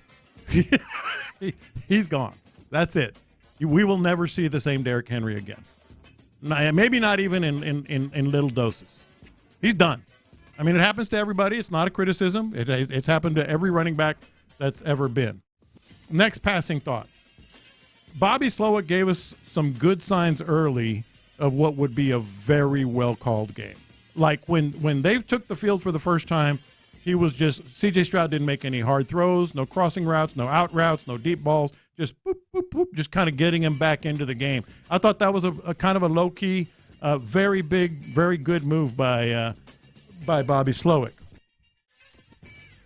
[SPEAKER 9] He's gone. That's it. We will never see the same Derrick Henry again. Maybe not even in little doses. He's done. I mean, it happens to everybody. It's not a criticism. It's happened to every running back that's ever been. Next passing thought. Bobby Slowick gave us some good signs early of what would be a very well-called game. Like when they took the field for the first time, he was just – C.J. Stroud didn't make any hard throws, no crossing routes, no out routes, no deep balls, just boop, boop, boop, just kind of getting him back into the game. I thought that was a kind of a low-key, very big, very good move by Bobby Slowick.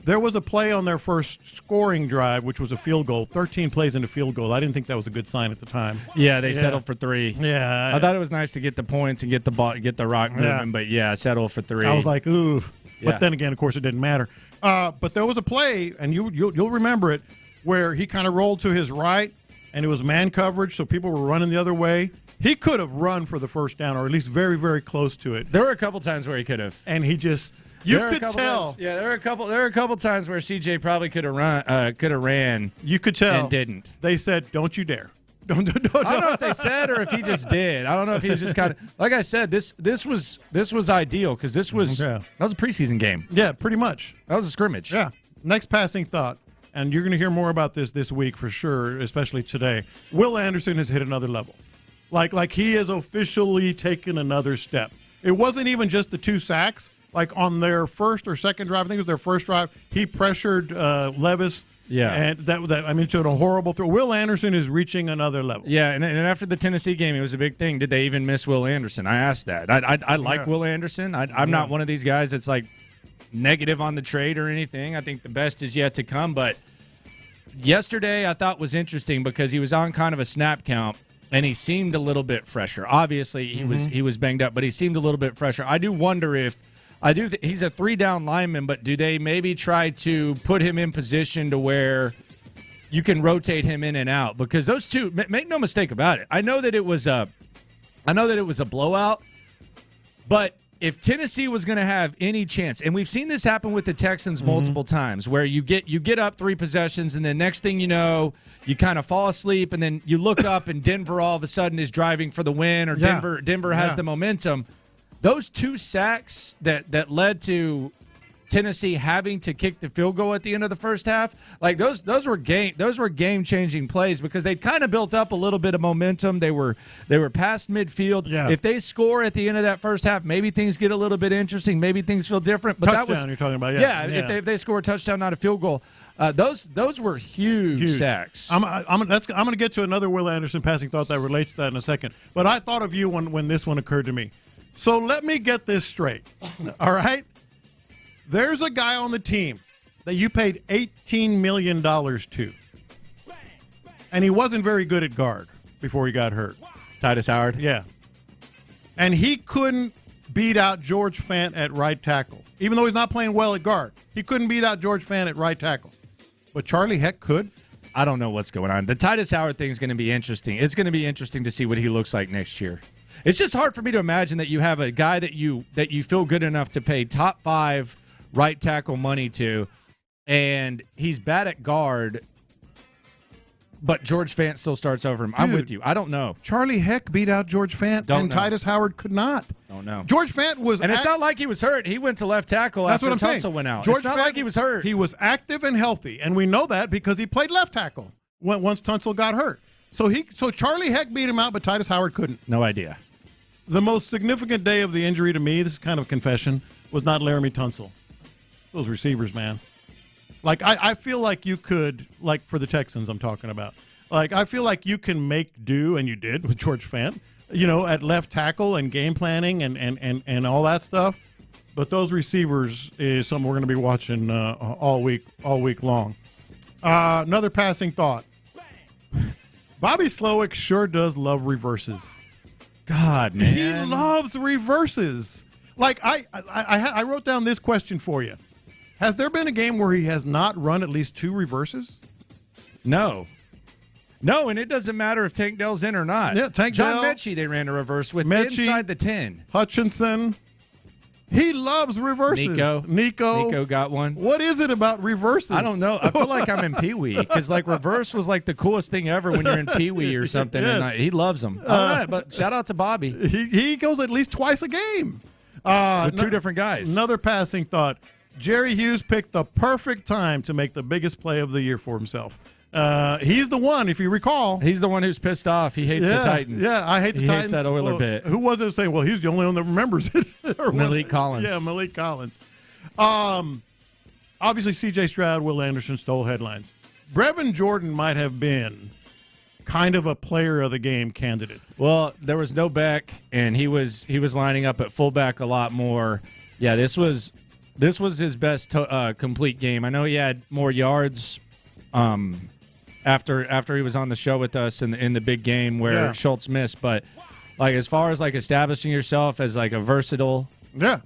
[SPEAKER 9] There was a play on their first scoring drive, which was a field goal, 13 plays into field goal. I didn't think that was a good sign at the time.
[SPEAKER 2] Yeah, they settled for 3.
[SPEAKER 9] Yeah.
[SPEAKER 2] I thought it was nice to get the points and get the ball, get the rock moving, but settle for 3.
[SPEAKER 9] I was like, ooh.
[SPEAKER 2] Yeah.
[SPEAKER 9] But then again, of course, it didn't matter. But there was a play, and you'll remember it, where he kind of rolled to his right, and it was man coverage, so people were running the other way. He could have run for the first down, or at least very, very close to it.
[SPEAKER 2] There were a couple times where he could have,
[SPEAKER 9] and he just you could tell.
[SPEAKER 2] There were a couple times where CJ probably could have ran.
[SPEAKER 9] You could tell
[SPEAKER 2] and didn't.
[SPEAKER 9] They said, "Don't you dare."
[SPEAKER 2] I don't know if they said or if he just did. I don't know if he was just kind of like I said. This was ideal because that was a preseason game.
[SPEAKER 9] Yeah, pretty much.
[SPEAKER 2] That was a scrimmage.
[SPEAKER 9] Yeah. Next passing thought, and you're going to hear more about this week for sure, especially today. Will Anderson has hit another level. Like he has officially taken another step. It wasn't even just the 2 sacks. Like on their first or second drive, I think it was their first drive, he pressured Levis.
[SPEAKER 2] Yeah.
[SPEAKER 9] And that showed a horrible throw. Will Anderson is reaching another level.
[SPEAKER 2] Yeah, and after the Tennessee game, it was a big thing. Did they even miss Will Anderson? I asked that. I like Will Anderson. I'm not one of these guys that's like negative on the trade or anything. I think the best is yet to come. But yesterday I thought was interesting because he was on kind of a snap count, and he seemed a little bit fresher. Obviously, he was banged up, but he seemed a little bit fresher. I do wonder if he's a 3-down lineman, but do they maybe try to put him in position to where you can rotate him in and out? Because those two, make no mistake about it. I know that it was a blowout, but if Tennessee was going to have any chance, and we've seen this happen with the Texans multiple times, where you get up 3 possessions, and then next thing you know, you kind of fall asleep, and then you look up, and Denver all of a sudden is driving for the win, or Denver has the momentum. Those 2 sacks that led to Tennessee having to kick the field goal at the end of the first half, like those were game-changing plays because they'd kind of built up a little bit of momentum. They were past midfield. Yeah. If they score at the end of that first half, maybe things get a little bit interesting. Maybe things feel different. But
[SPEAKER 9] touchdown,
[SPEAKER 2] that was
[SPEAKER 9] you're talking about,
[SPEAKER 2] if they score a touchdown, not a field goal. Those were huge sacks.
[SPEAKER 9] I'm going to get to another Will Anderson passing thought that relates to that in a second. But I thought of you when this one occurred to me. So let me get this straight. All right? There's a guy on the team that you paid $18 million to, and he wasn't very good at guard before he got hurt.
[SPEAKER 2] Titus Howard?
[SPEAKER 9] Yeah. And he couldn't beat out George Fant at right tackle. Even though he's not playing well at guard, he couldn't beat out George Fant at right tackle. But Charlie Heck could.
[SPEAKER 2] I don't know what's going on. The Titus Howard thing is going to be interesting. It's going to be interesting to see what he looks like next year. It's just hard for me to imagine that you have a guy that you feel good enough to pay top 5 right tackle money to, and he's bad at guard, but George Fant still starts over him. Dude, I'm with you. I don't know.
[SPEAKER 9] Charlie Heck beat out George Fant, Titus Howard could not.
[SPEAKER 2] Don't know.
[SPEAKER 9] George Fant was...
[SPEAKER 2] And it's not like he was hurt. He went to left tackle after Tunsil went out. It's not like he was hurt.
[SPEAKER 9] He was active and healthy, and we know that because he played left tackle once Tunsil got hurt. So Charlie Heck beat him out, but Titus Howard couldn't.
[SPEAKER 2] No idea.
[SPEAKER 9] The most significant day of the injury to me, this is kind of a confession, was not Laramie Tunsil. Those receivers, man. Like, I feel like you could, like for the Texans I'm talking about, like I feel like you can make do, and you did with George Fant, at left tackle and game planning and all that stuff. But those receivers is something we're going to be watching all week long. Another passing thought. Bobby Slowick sure does love reverses.
[SPEAKER 2] God, man.
[SPEAKER 9] He loves reverses. Like, I wrote down this question for you. Has there been a game where he has not run at least 2 reverses?
[SPEAKER 2] No, and it doesn't matter if Tank Dell's in or not.
[SPEAKER 9] Yeah, Tank
[SPEAKER 2] John
[SPEAKER 9] Dell,
[SPEAKER 2] Mechie, they ran a reverse with
[SPEAKER 9] Mechie,
[SPEAKER 2] inside the 10.
[SPEAKER 9] Hutchinson. He loves reverses.
[SPEAKER 2] Nico got one.
[SPEAKER 9] What is it about reverses?
[SPEAKER 2] I don't know. I feel like I'm in Pee-wee because like reverse was like the coolest thing ever when you're in Pee-wee or something.
[SPEAKER 9] Yes.
[SPEAKER 2] And he loves them. All right, but shout out to Bobby.
[SPEAKER 9] He goes at least twice a game.
[SPEAKER 2] With 2 different guys.
[SPEAKER 9] Another passing thought. Jerry Hughes picked the perfect time to make the biggest play of the year for himself. He's the one, if you recall.
[SPEAKER 2] He's the one who's pissed off. He hates the Titans.
[SPEAKER 9] Yeah, I hate the Titans.
[SPEAKER 2] He hates that Oiler bit.
[SPEAKER 9] Who was it saying, well, he's the only one that remembers it?
[SPEAKER 2] Malik Collins.
[SPEAKER 9] Yeah, Malik Collins. Obviously, C.J. Stroud, Will Anderson stole headlines. Brevin Jordan might have been kind of a player of the game candidate.
[SPEAKER 2] Well, there was no Beck, and he was lining up at fullback a lot more. Yeah, this was his best complete game. I know he had more yards after he was on the show with us in the big game where Schultz missed, but like as far as like establishing yourself as like a versatile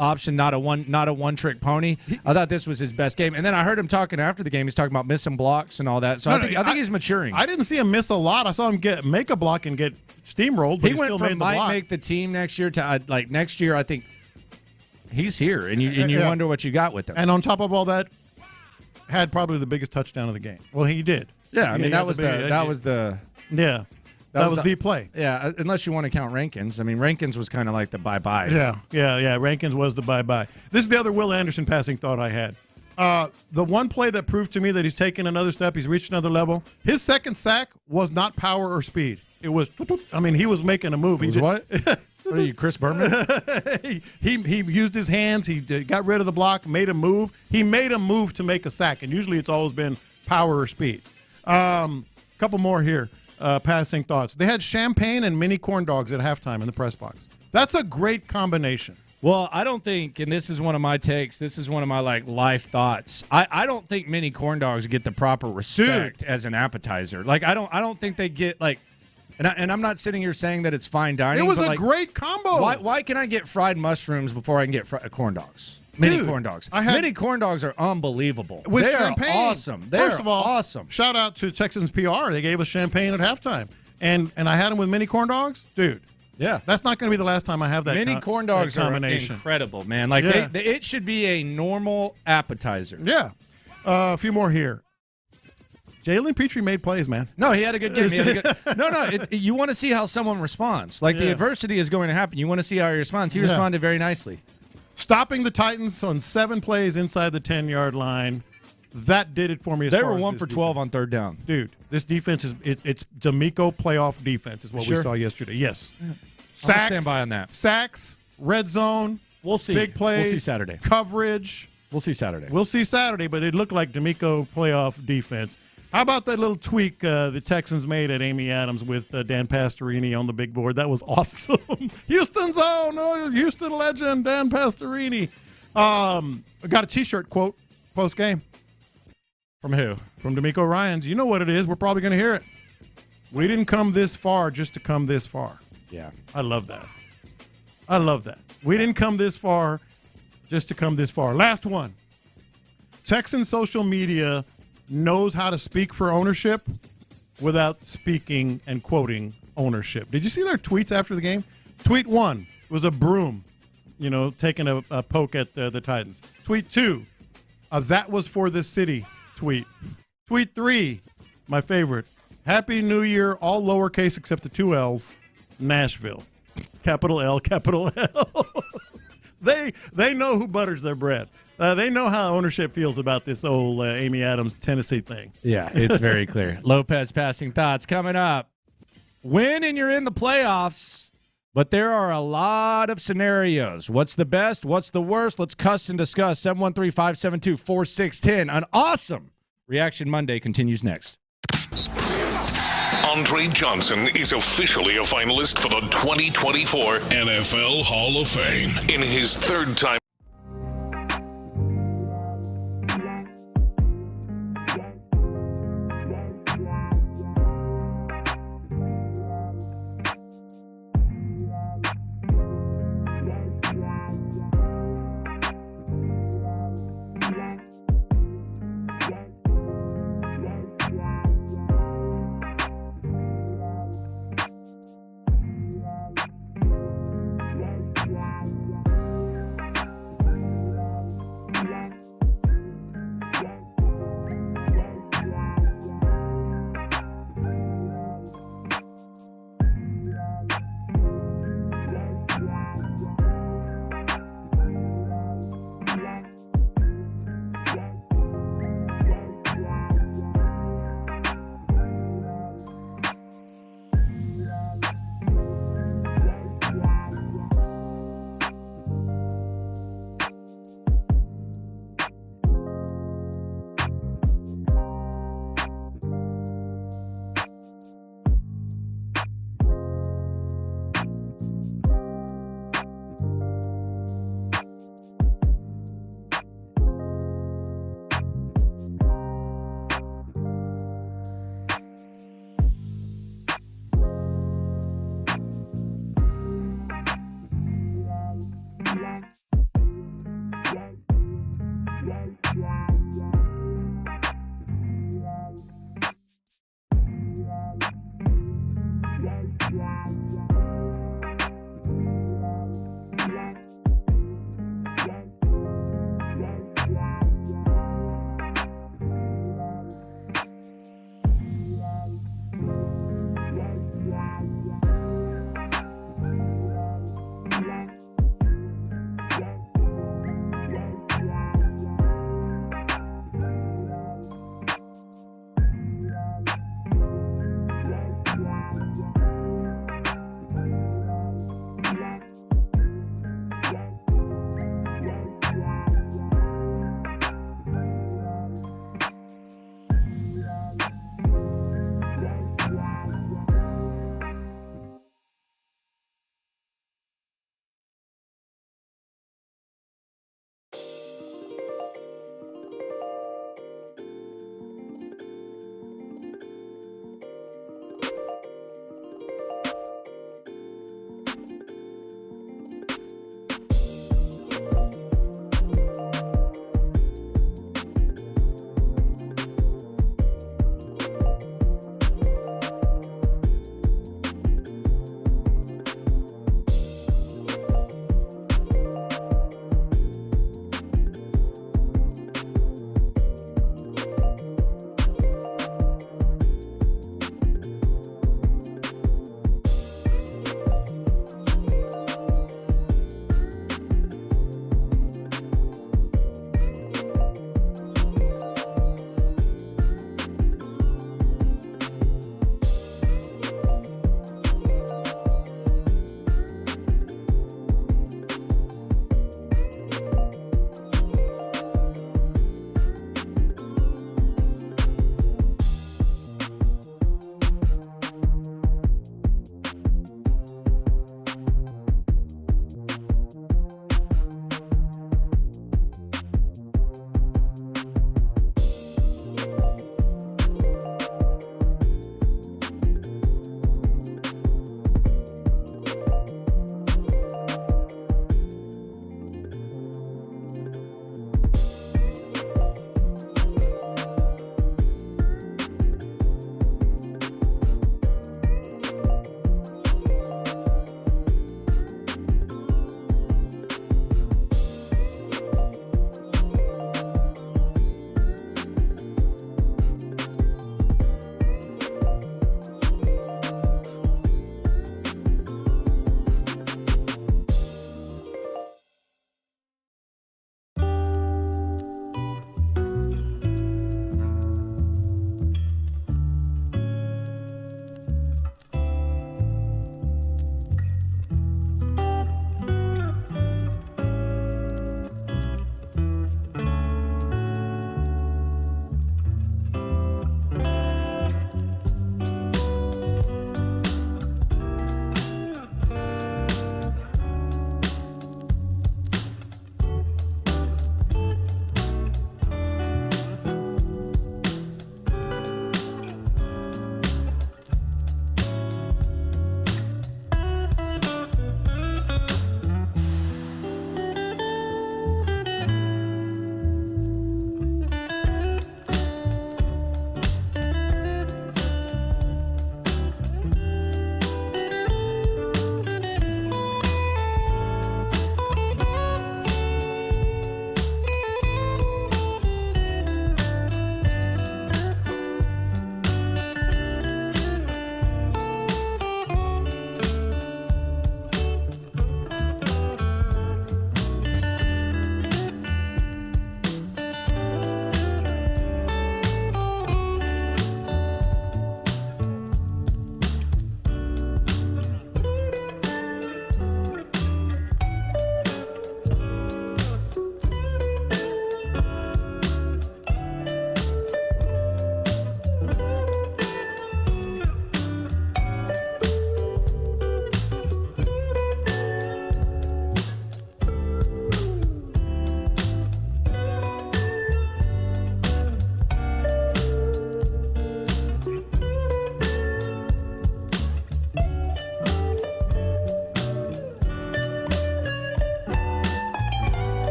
[SPEAKER 2] option, not a one trick pony, I thought this was his best game. And then I heard him talking after the game. He's talking about missing blocks and all that. So I think he's maturing.
[SPEAKER 9] I didn't see him miss a lot. I saw him make a block and get steamrolled. But
[SPEAKER 2] he went from might make the team next year to like next year. I think he's here, and you wonder what you got with him.
[SPEAKER 9] And on top of all that, had probably the biggest touchdown of the game. Well, he did.
[SPEAKER 2] Yeah, I mean that was the
[SPEAKER 9] yeah. That was the play.
[SPEAKER 2] Yeah, unless you want to count Rankins. I mean, Rankins was kind of like the bye-bye.
[SPEAKER 9] Yeah. Rankins was the bye-bye. This is the other Will Anderson passing thought I had. The one play that proved to me that he's taken another step, he's reached another level. His second sack was not power or speed. It was, I mean, he was making a move.
[SPEAKER 2] He what? What are you, Chris Berman?
[SPEAKER 9] he used his hands. He got rid of the block, made a move. He made a move to make a sack, and usually it's always been power or speed. Couple more here, passing thoughts. They had champagne and mini corn dogs at halftime in the press box. That's a great combination.
[SPEAKER 2] Well, I don't think, and this is one of my takes, this is one of my life thoughts. I don't think mini corn dogs get the proper respect as an appetizer. Like I don't think they get and I'm not sitting here saying that it's fine dining.
[SPEAKER 9] It was
[SPEAKER 2] but
[SPEAKER 9] a great combo.
[SPEAKER 2] Why can I get fried mushrooms before I can get corn dogs? Mini corn dogs. Mini corn dogs are unbelievable.
[SPEAKER 9] With
[SPEAKER 2] they
[SPEAKER 9] champagne.
[SPEAKER 2] Are awesome. They're
[SPEAKER 9] First of all,
[SPEAKER 2] awesome.
[SPEAKER 9] Shout out to Texans PR. They gave us champagne at halftime. And I had them with mini corn dogs. Dude.
[SPEAKER 2] Yeah.
[SPEAKER 9] That's not going to be the last time I have that
[SPEAKER 2] Mini corn dogs are
[SPEAKER 9] combination.
[SPEAKER 2] incredible, man. Like it should be a normal appetizer.
[SPEAKER 9] Yeah. A few more here. Jalen Petrie made plays, man.
[SPEAKER 2] No, he had a good game. You want to see how someone responds. Like the adversity is going to happen. You want to see how he responds. He responded very nicely.
[SPEAKER 9] Stopping the Titans on 7 plays inside the 10-yard line. That did it for me.
[SPEAKER 2] They were 1 for 12 on third down.
[SPEAKER 9] Dude, this defense it's DeMeco playoff defense is what we saw yesterday. Yes. Sacks,
[SPEAKER 2] I'll stand by on that.
[SPEAKER 9] Sacks, red zone.
[SPEAKER 2] We'll see.
[SPEAKER 9] Big plays.
[SPEAKER 2] We'll see Saturday.
[SPEAKER 9] Coverage.
[SPEAKER 2] We'll see Saturday.
[SPEAKER 9] But it looked like DeMeco playoff defense. How about that little tweak the Texans made at Amy Adams with Dan Pastorini on the big board? That was awesome. Houston's own, Houston legend, Dan Pastorini. I got a T-shirt quote post-game.
[SPEAKER 2] From who?
[SPEAKER 9] From DeMeco Ryans. You know what it is. We're probably going to hear it. We didn't come this far just to come this far.
[SPEAKER 2] Yeah.
[SPEAKER 9] I love that. We didn't come this far just to come this far. Last one. Texan social media knows how to speak for ownership without speaking and quoting ownership. Did you see their tweets after the game? Tweet 1 was a broom, taking a poke at the Titans. Tweet 2, that was for the city tweet. Tweet 3, my favorite, Happy New Year, all lowercase except the 2 L's, Nashville. Capital L, capital L. They know who butters their bread. They know how ownership feels about this old Amy Adams Tennessee thing.
[SPEAKER 2] Yeah, it's very clear. Lopez passing thoughts coming up. Win and you're in the playoffs, but there are a lot of scenarios. What's the best? What's the worst? Let's cuss and discuss. 713-572-4610. An awesome Reaction Monday continues next.
[SPEAKER 8] Andre Johnson is officially a finalist for the 2024 NFL Hall of Fame in his third time.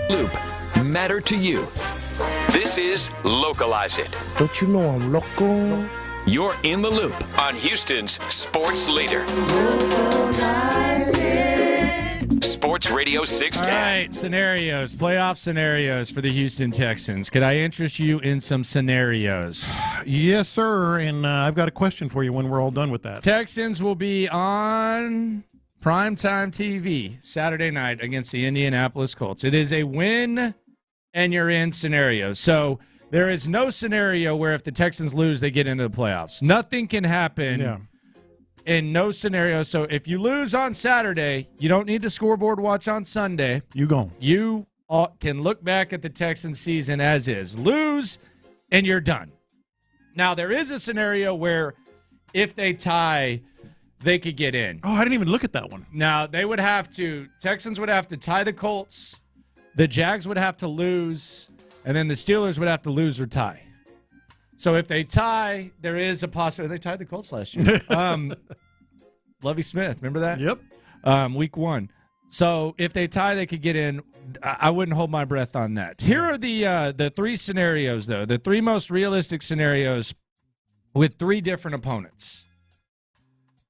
[SPEAKER 14] Loop matter to you. This is Localize It.
[SPEAKER 22] Don't you know I'm local?
[SPEAKER 14] You're in the loop on Houston's sports leader. Sports Radio 610.
[SPEAKER 2] All right, scenarios, playoff scenarios for the Houston Texans. Could I interest you in some scenarios?
[SPEAKER 9] Yes, sir. And I've got a question for you when we're all done with that.
[SPEAKER 2] Texans will be on primetime TV Saturday night against the Indianapolis Colts. It is a win and you're in scenario. So there is no scenario where if the Texans lose, they get into the playoffs. Nothing can happen in no scenario. So if you lose on Saturday, you don't need to scoreboard watch on Sunday.
[SPEAKER 9] You go.
[SPEAKER 2] You can look back at the Texans season as is. Lose, and you're done. Now, there is a scenario where if they tie, they could get in.
[SPEAKER 9] Oh, I didn't even look at that one.
[SPEAKER 2] Now, Texans would have to tie the Colts, the Jags would have to lose, and then the Steelers would have to lose or tie. So if they tie, there is a possibility. They tied the Colts last year. Lovie Smith, remember that?
[SPEAKER 9] Yep.
[SPEAKER 2] Week 1. So if they tie, they could get in. I wouldn't hold my breath on that. Here are the 3 scenarios, though. The 3 most realistic scenarios with 3 different opponents.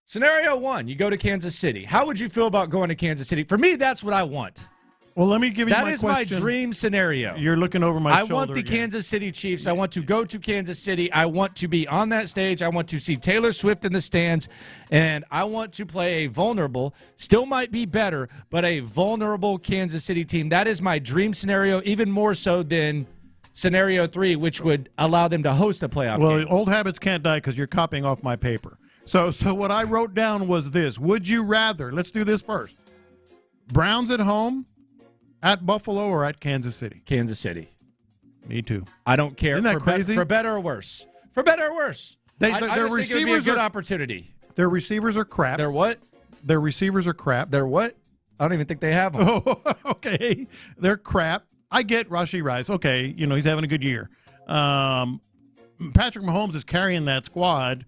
[SPEAKER 2] Scenario 1, you go to Kansas City. How would you feel about going to Kansas City? For me, that's what I want.
[SPEAKER 9] Well, let me give you my question.
[SPEAKER 2] That is my dream scenario.
[SPEAKER 9] You're looking over my shoulder.
[SPEAKER 2] I want the Kansas City Chiefs. I want to go to Kansas City. I want to be on that stage. I want to see Taylor Swift in the stands. And I want to play a vulnerable, still might be better, but a vulnerable Kansas City team. That is my dream scenario, even more so than scenario 3, which would allow them to host a playoff game.
[SPEAKER 9] Well, old habits can't die because you're copying off my paper. So what I wrote down was this. Would you rather, let's do this first, Browns at home, at Buffalo, or at Kansas City?
[SPEAKER 2] Kansas City.
[SPEAKER 9] Me too.
[SPEAKER 2] I don't care.
[SPEAKER 9] Isn't that crazy?
[SPEAKER 2] For better or worse. For better or worse. I just think it would be a good opportunity.
[SPEAKER 9] Their receivers are crap.
[SPEAKER 2] They're what?
[SPEAKER 9] Their receivers are crap.
[SPEAKER 2] They're what? I don't even think they have them.
[SPEAKER 9] Oh, okay. They're crap. I get Rashee Rice. Okay, he's having a good year. Patrick Mahomes is carrying that squad,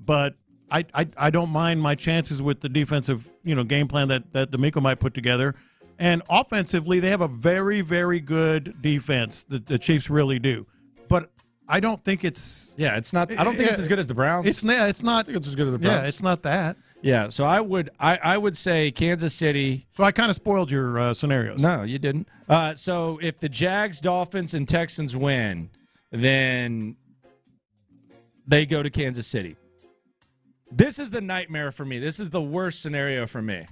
[SPEAKER 9] but I don't mind my chances with the defensive, game plan that DeMeco might put together. And offensively, they have a very, very good defense. The Chiefs really do. But I don't think it's...
[SPEAKER 2] Yeah, it's not... I don't think it's as good as the Browns.
[SPEAKER 9] It's not...
[SPEAKER 2] I think it's as good as the Browns.
[SPEAKER 9] Yeah, it's not that.
[SPEAKER 2] Yeah, so I would say Kansas City...
[SPEAKER 9] So I kind of spoiled your scenarios.
[SPEAKER 2] No, you didn't. So if the Jags, Dolphins, and Texans win, then they go to Kansas City. This is the nightmare for me. This is the worst scenario for me.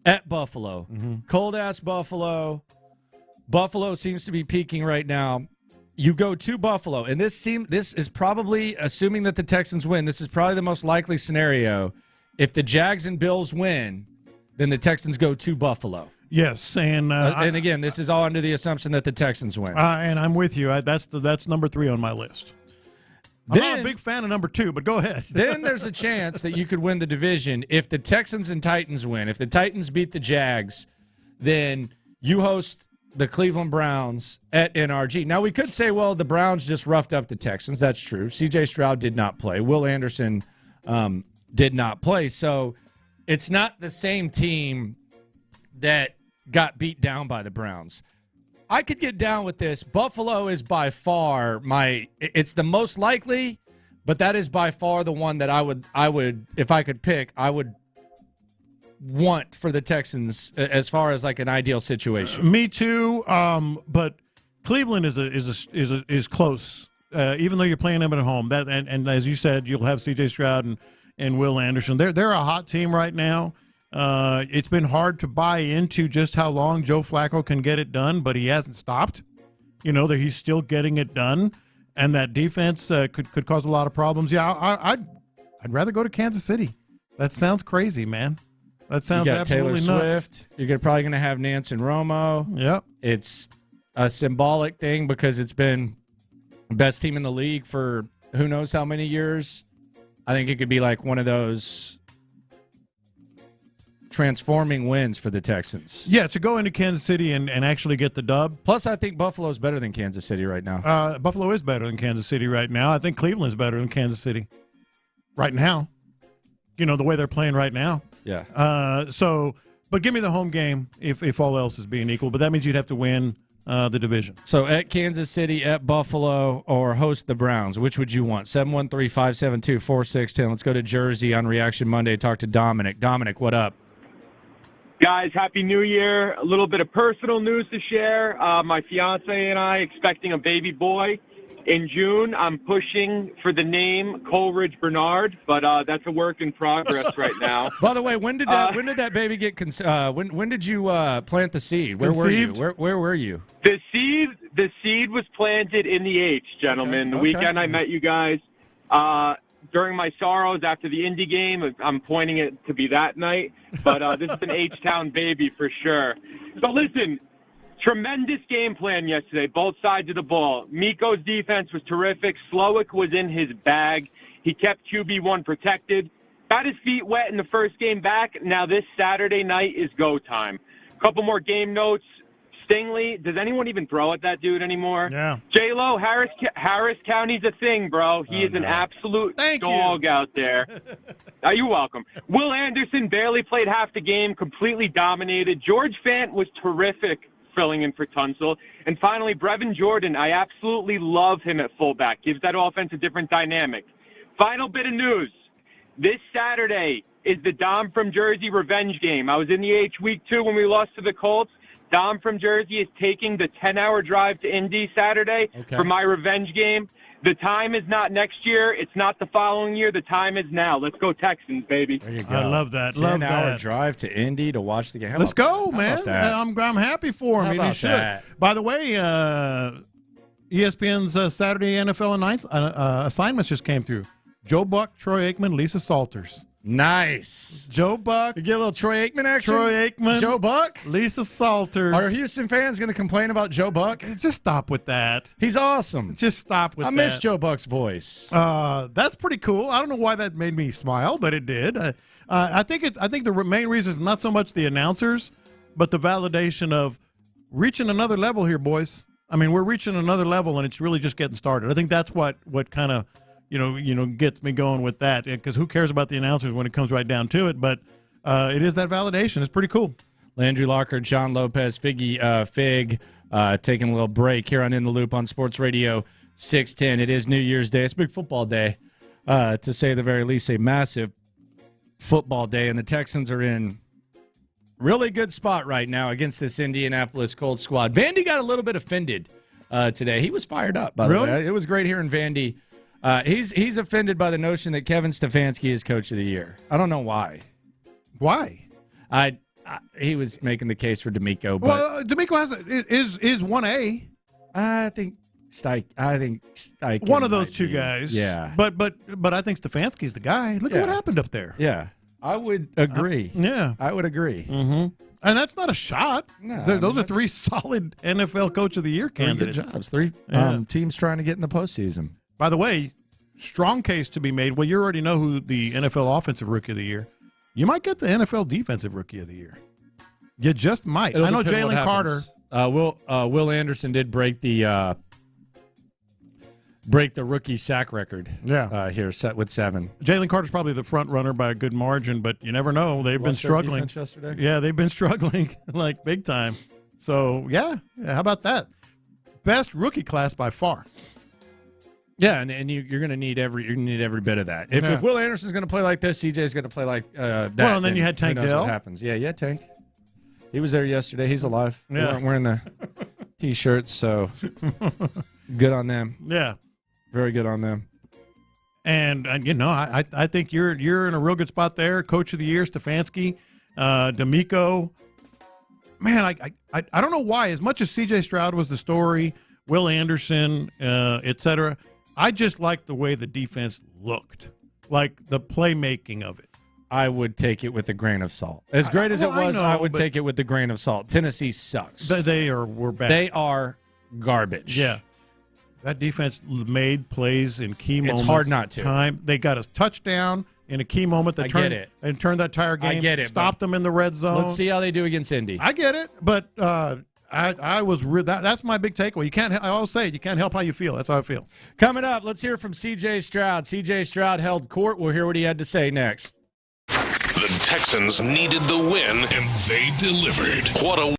[SPEAKER 2] At Buffalo.
[SPEAKER 9] Mm-hmm.
[SPEAKER 2] Cold-ass Buffalo. Buffalo seems to be peaking right now. You go to Buffalo, and this is probably, assuming that the Texans win, this is probably the most likely scenario. If the Jags and Bills win, then the Texans go to Buffalo.
[SPEAKER 9] Yes, and
[SPEAKER 2] again, this is all under the assumption that the Texans win.
[SPEAKER 9] And I'm with you. That's number 3 on my list. I'm not a big fan of number 2, but go ahead.
[SPEAKER 2] Then there's a chance that you could win the division if the Texans and Titans win. If the Titans beat the Jags, then you host the Cleveland Browns at NRG. Now, we could say, well, the Browns just roughed up the Texans. That's true. C.J. Stroud did not play. Will Anderson did not play. So it's not the same team that got beat down by the Browns. I could get down with this. Buffalo is by far it's the most likely, but that is by far the one that I would, if I could pick, I would want for the Texans as far as like an ideal situation.
[SPEAKER 9] Me too. But Cleveland is close, even though you're playing them at home. That and as you said, you'll have C.J. Stroud and Will Anderson. They're a hot team right now. It's been hard to buy into just how long Joe Flacco can get it done, but he hasn't stopped. That he's still getting it done, and that defense could cause a lot of problems. Yeah, I'd rather go to Kansas City. That sounds crazy, man. That sounds absolutely nuts.
[SPEAKER 2] Taylor Swift. You're probably going to have Nance and Romo.
[SPEAKER 9] Yep.
[SPEAKER 2] It's a symbolic thing because it's been the best team in the league for who knows how many years. I think it could be like one of those transforming wins for the Texans.
[SPEAKER 9] Yeah, to go into Kansas City and actually get the dub.
[SPEAKER 2] Plus, I think Buffalo's better than Kansas City right now.
[SPEAKER 9] Buffalo is better than Kansas City right now. I think Cleveland's better than Kansas City right now. The way they're playing right now.
[SPEAKER 2] Yeah.
[SPEAKER 9] But give me the home game if all else is being equal. But that means you'd have to win the division.
[SPEAKER 2] So at Kansas City, at Buffalo, or host the Browns, which would you want? 713-572-4610. Let's go to Jersey on Reaction Monday. Talk to Dominic. Dominic, what up?
[SPEAKER 5] Guys, Happy New Year. A little bit of personal news to share. My fiance and I expecting a baby boy in June. I'm pushing for the name Coleridge Bernard, but that's a work in progress right now.
[SPEAKER 2] By the way, when did that baby get when did you plant the seed? Where
[SPEAKER 9] Conceived?
[SPEAKER 2] were you? Where were you?
[SPEAKER 5] The seed was planted in the H, gentlemen. The weekend I met you guys. During my sorrows after the Indy game, I'm pointing it to be that night. But this is an H-Town baby for sure. So listen, tremendous game plan yesterday, both sides of the ball. Miko's defense was terrific. Slowick was in his bag. He kept QB1 protected. Got his feet wet in the first game back. Now this Saturday night is go time. A couple more game notes. Stingley, does anyone even throw at that dude anymore?
[SPEAKER 9] Yeah.
[SPEAKER 5] J-Lo, Harris County's a thing, bro. He is an absolute dog out there. You're welcome. Will Anderson barely played half the game, completely dominated. George Fant was terrific filling in for Tunsil. And finally, Brevin Jordan, I absolutely love him at fullback. Gives that offense a different dynamic. Final bit of news. This Saturday is the Dom from Jersey revenge game. I was in the H week 2 when we lost to the Colts. Dom from Jersey is taking the 10-hour drive to Indy Saturday for my revenge game. The time is not next year. It's not the following year. The time is now. Let's go Texans, baby.
[SPEAKER 2] There you go.
[SPEAKER 9] I love that.
[SPEAKER 2] 10-hour drive to Indy to watch the game.
[SPEAKER 9] Let's go, man. I'm happy for him.
[SPEAKER 2] How
[SPEAKER 9] He
[SPEAKER 2] about
[SPEAKER 9] should.
[SPEAKER 2] that?
[SPEAKER 9] By the way, ESPN's Saturday NFL and Nights assignments just came through. Joe Buck, Troy Aikman, Lisa Salters.
[SPEAKER 2] Nice.
[SPEAKER 9] Joe Buck.
[SPEAKER 2] You get a little Troy Aikman action?
[SPEAKER 9] Troy Aikman.
[SPEAKER 2] Joe Buck?
[SPEAKER 9] Lisa Salters.
[SPEAKER 2] Are Houston fans going to complain about Joe Buck?
[SPEAKER 9] Just stop with that.
[SPEAKER 2] He's awesome.
[SPEAKER 9] Just stop with that.
[SPEAKER 2] I miss Joe Buck's voice.
[SPEAKER 9] That's pretty cool. I don't know why that made me smile, but it did. I think the main reason is not so much the announcers, but the validation of reaching another level here, boys. I mean, we're reaching another level, and it's really just getting started. I think that's what kind of gets me going with that, because who cares about the announcers when it comes right down to it? But it is that validation. It's pretty cool.
[SPEAKER 2] Landry Locker, John Lopez, Fig, taking a little break here on In the Loop on Sports Radio 610. It is New Year's Day. It's a big football day, to say the very least, a massive football day, and the Texans are in really good spot right now against this Indianapolis Colts squad. Vandy got a little bit offended today. He was fired up, by the way. It was great hearing Vandy. He's offended by the notion that Kevin Stefanski is Coach of the Year. I don't know why.
[SPEAKER 9] Why?
[SPEAKER 2] He was making the case for DeMeco, but
[SPEAKER 9] DeMeco is 1A.
[SPEAKER 2] I think Steichen.
[SPEAKER 9] One of those two guys.
[SPEAKER 2] Yeah.
[SPEAKER 9] But I think Stefanski's the guy. Look at what happened up there.
[SPEAKER 2] Yeah. I would agree. I would agree.
[SPEAKER 9] Mm-hmm. And that's not a shot.
[SPEAKER 2] No,
[SPEAKER 9] those are three solid NFL Coach of the Year candidates.
[SPEAKER 2] Three good jobs. Three teams trying to get in the postseason.
[SPEAKER 9] By the way, strong case to be made. Well, you already know who the NFL Offensive Rookie of the Year. You might get the NFL Defensive Rookie of the Year. You just might. I know Jalen Carter.
[SPEAKER 2] Will Anderson did break the rookie sack record.
[SPEAKER 9] Yeah,
[SPEAKER 2] here set with 7.
[SPEAKER 9] Jalen Carter's probably the front runner by a good margin, but you never know. They've been struggling.
[SPEAKER 2] Yesterday?
[SPEAKER 9] Yeah, they've been struggling like big time. So yeah, how about that? Best rookie class by far.
[SPEAKER 2] Yeah, and you're going to need every bit of that. If Will Anderson's going to play like this, CJ's going to play like that.
[SPEAKER 9] Well, and then you had Tank
[SPEAKER 2] who knows
[SPEAKER 9] Dell.
[SPEAKER 2] what happens? Yeah, Tank. He was there yesterday. He's alive.
[SPEAKER 9] Yeah.
[SPEAKER 2] They weren't wearing the T-shirts, so good on them.
[SPEAKER 9] Yeah,
[SPEAKER 2] very good on them.
[SPEAKER 9] And I think you're in a real good spot there. Coach of the Year, Stefanski, DeMeco. Man, I don't know why. As much as C.J. Stroud was the story, Will Anderson, et cetera, I just liked the way the defense looked, like the playmaking of it.
[SPEAKER 2] I would take it with a grain of salt. As great as it was, I would take it with a grain of salt. Tennessee sucks.
[SPEAKER 9] We're bad.
[SPEAKER 2] They are garbage.
[SPEAKER 9] Yeah. That defense made plays in key moments.
[SPEAKER 2] It's hard not to.
[SPEAKER 9] They got a touchdown in a key moment that turned that entire game.
[SPEAKER 2] I get it.
[SPEAKER 9] Stopped them in the red zone.
[SPEAKER 2] Let's see how they do against Indy.
[SPEAKER 9] I get it, but I was that's my big takeaway. You can't. I always say you can't help how you feel. That's how I feel.
[SPEAKER 2] Coming up, let's hear from C.J. Stroud. C.J. Stroud held court. We'll hear what he had to say next.
[SPEAKER 8] The Texans needed the win, and they delivered. What a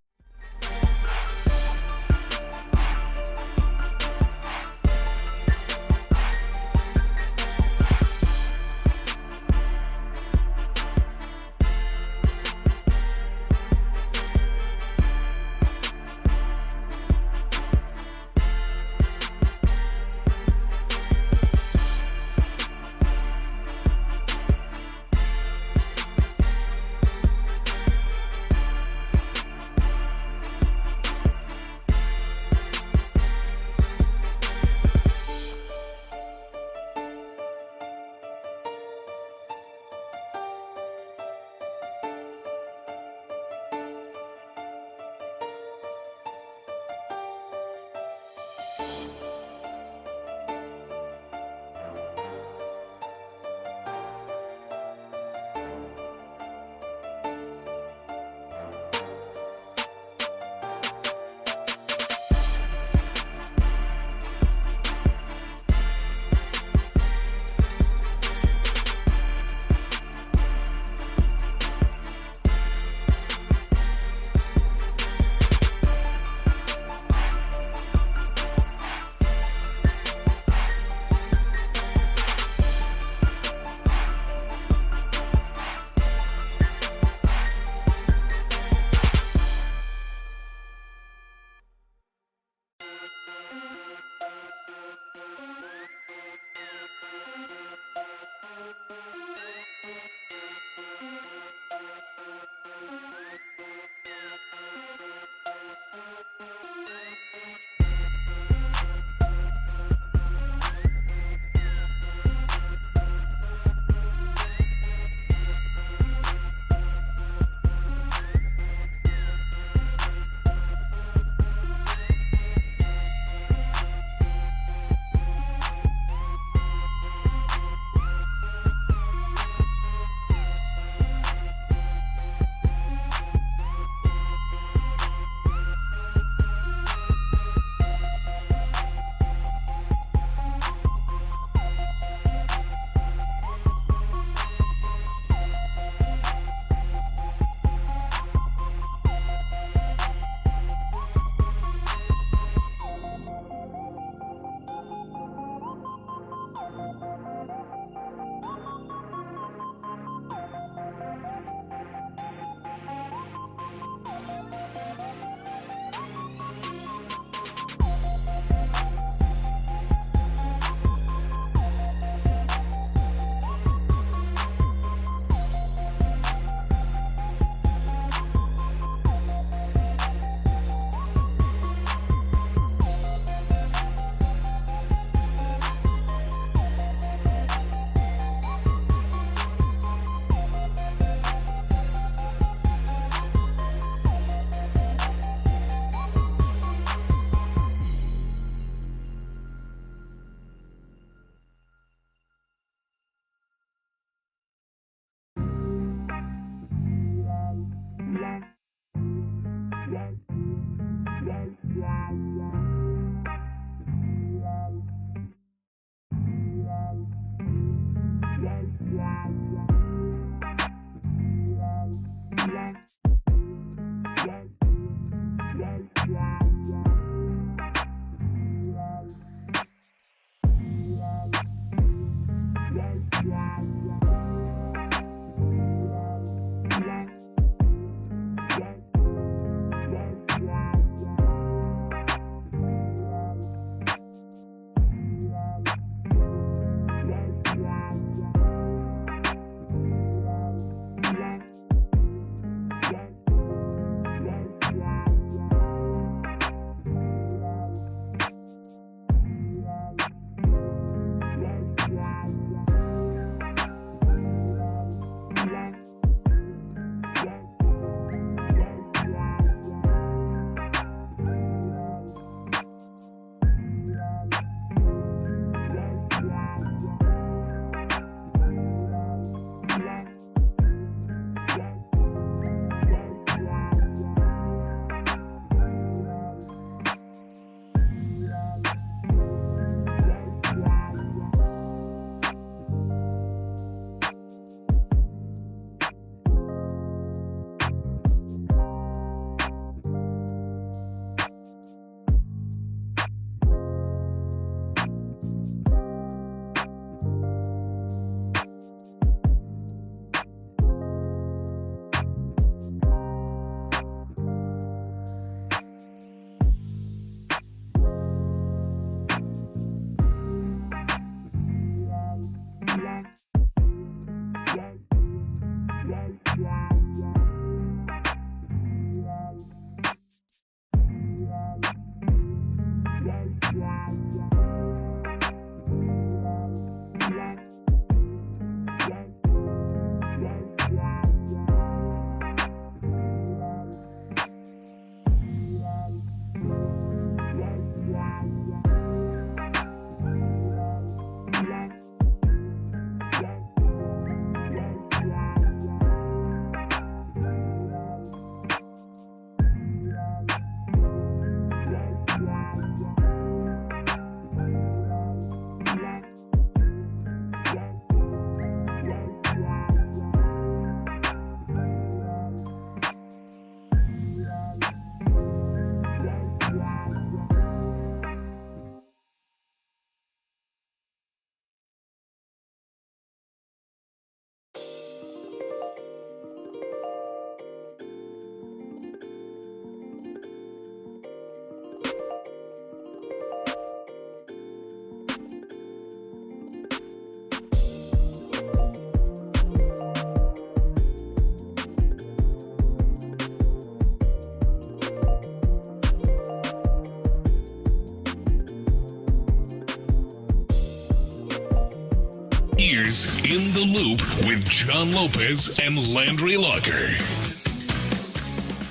[SPEAKER 8] Ears in the Loop with John Lopez and Landry Locker.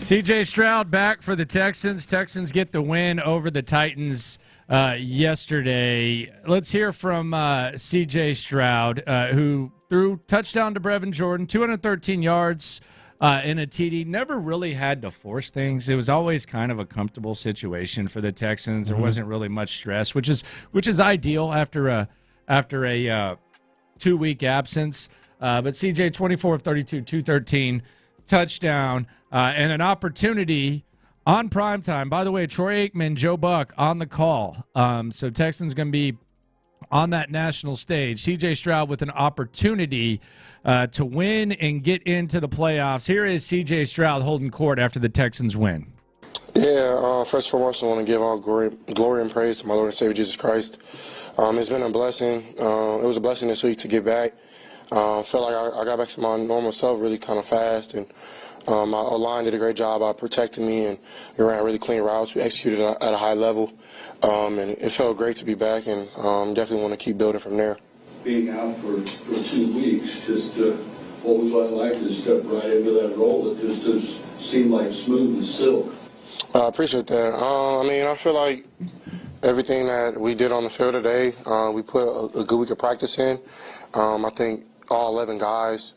[SPEAKER 2] C.J. Stroud back for the Texans. Texans get the win over the Titans yesterday. Let's hear from C.J. Stroud, who threw touchdown to Brevin Jordan, 213 yards in a TD. Never really had to force things. It was always kind of a comfortable situation for the Texans. There wasn't really much stress, which is ideal after a 2-week absence. But CJ, 24 of 32, 213, touchdown, and an opportunity on primetime. By the way, Troy Aikman, Joe Buck on the call. So Texans going to be on that national stage. CJ Stroud with an opportunity to win and get into the playoffs. Here is CJ Stroud holding court after the Texans win.
[SPEAKER 10] Yeah, first and foremost, I want to give all glory and praise to my Lord and Savior Jesus Christ. It's been a blessing. It was a blessing this week to get back. Felt like I got back to my normal self really kind of fast, and my O-line did a great job of protecting me, and we ran really clean routes. We executed at a high level, and it felt great to be back, and definitely want to keep building from there.
[SPEAKER 12] Being out for 2 weeks, just what was I like to step right into that role? It just seemed like smooth as silk.
[SPEAKER 10] I appreciate that. I feel like everything that we did on the field today, we put a good week of practice in. I think all 11 guys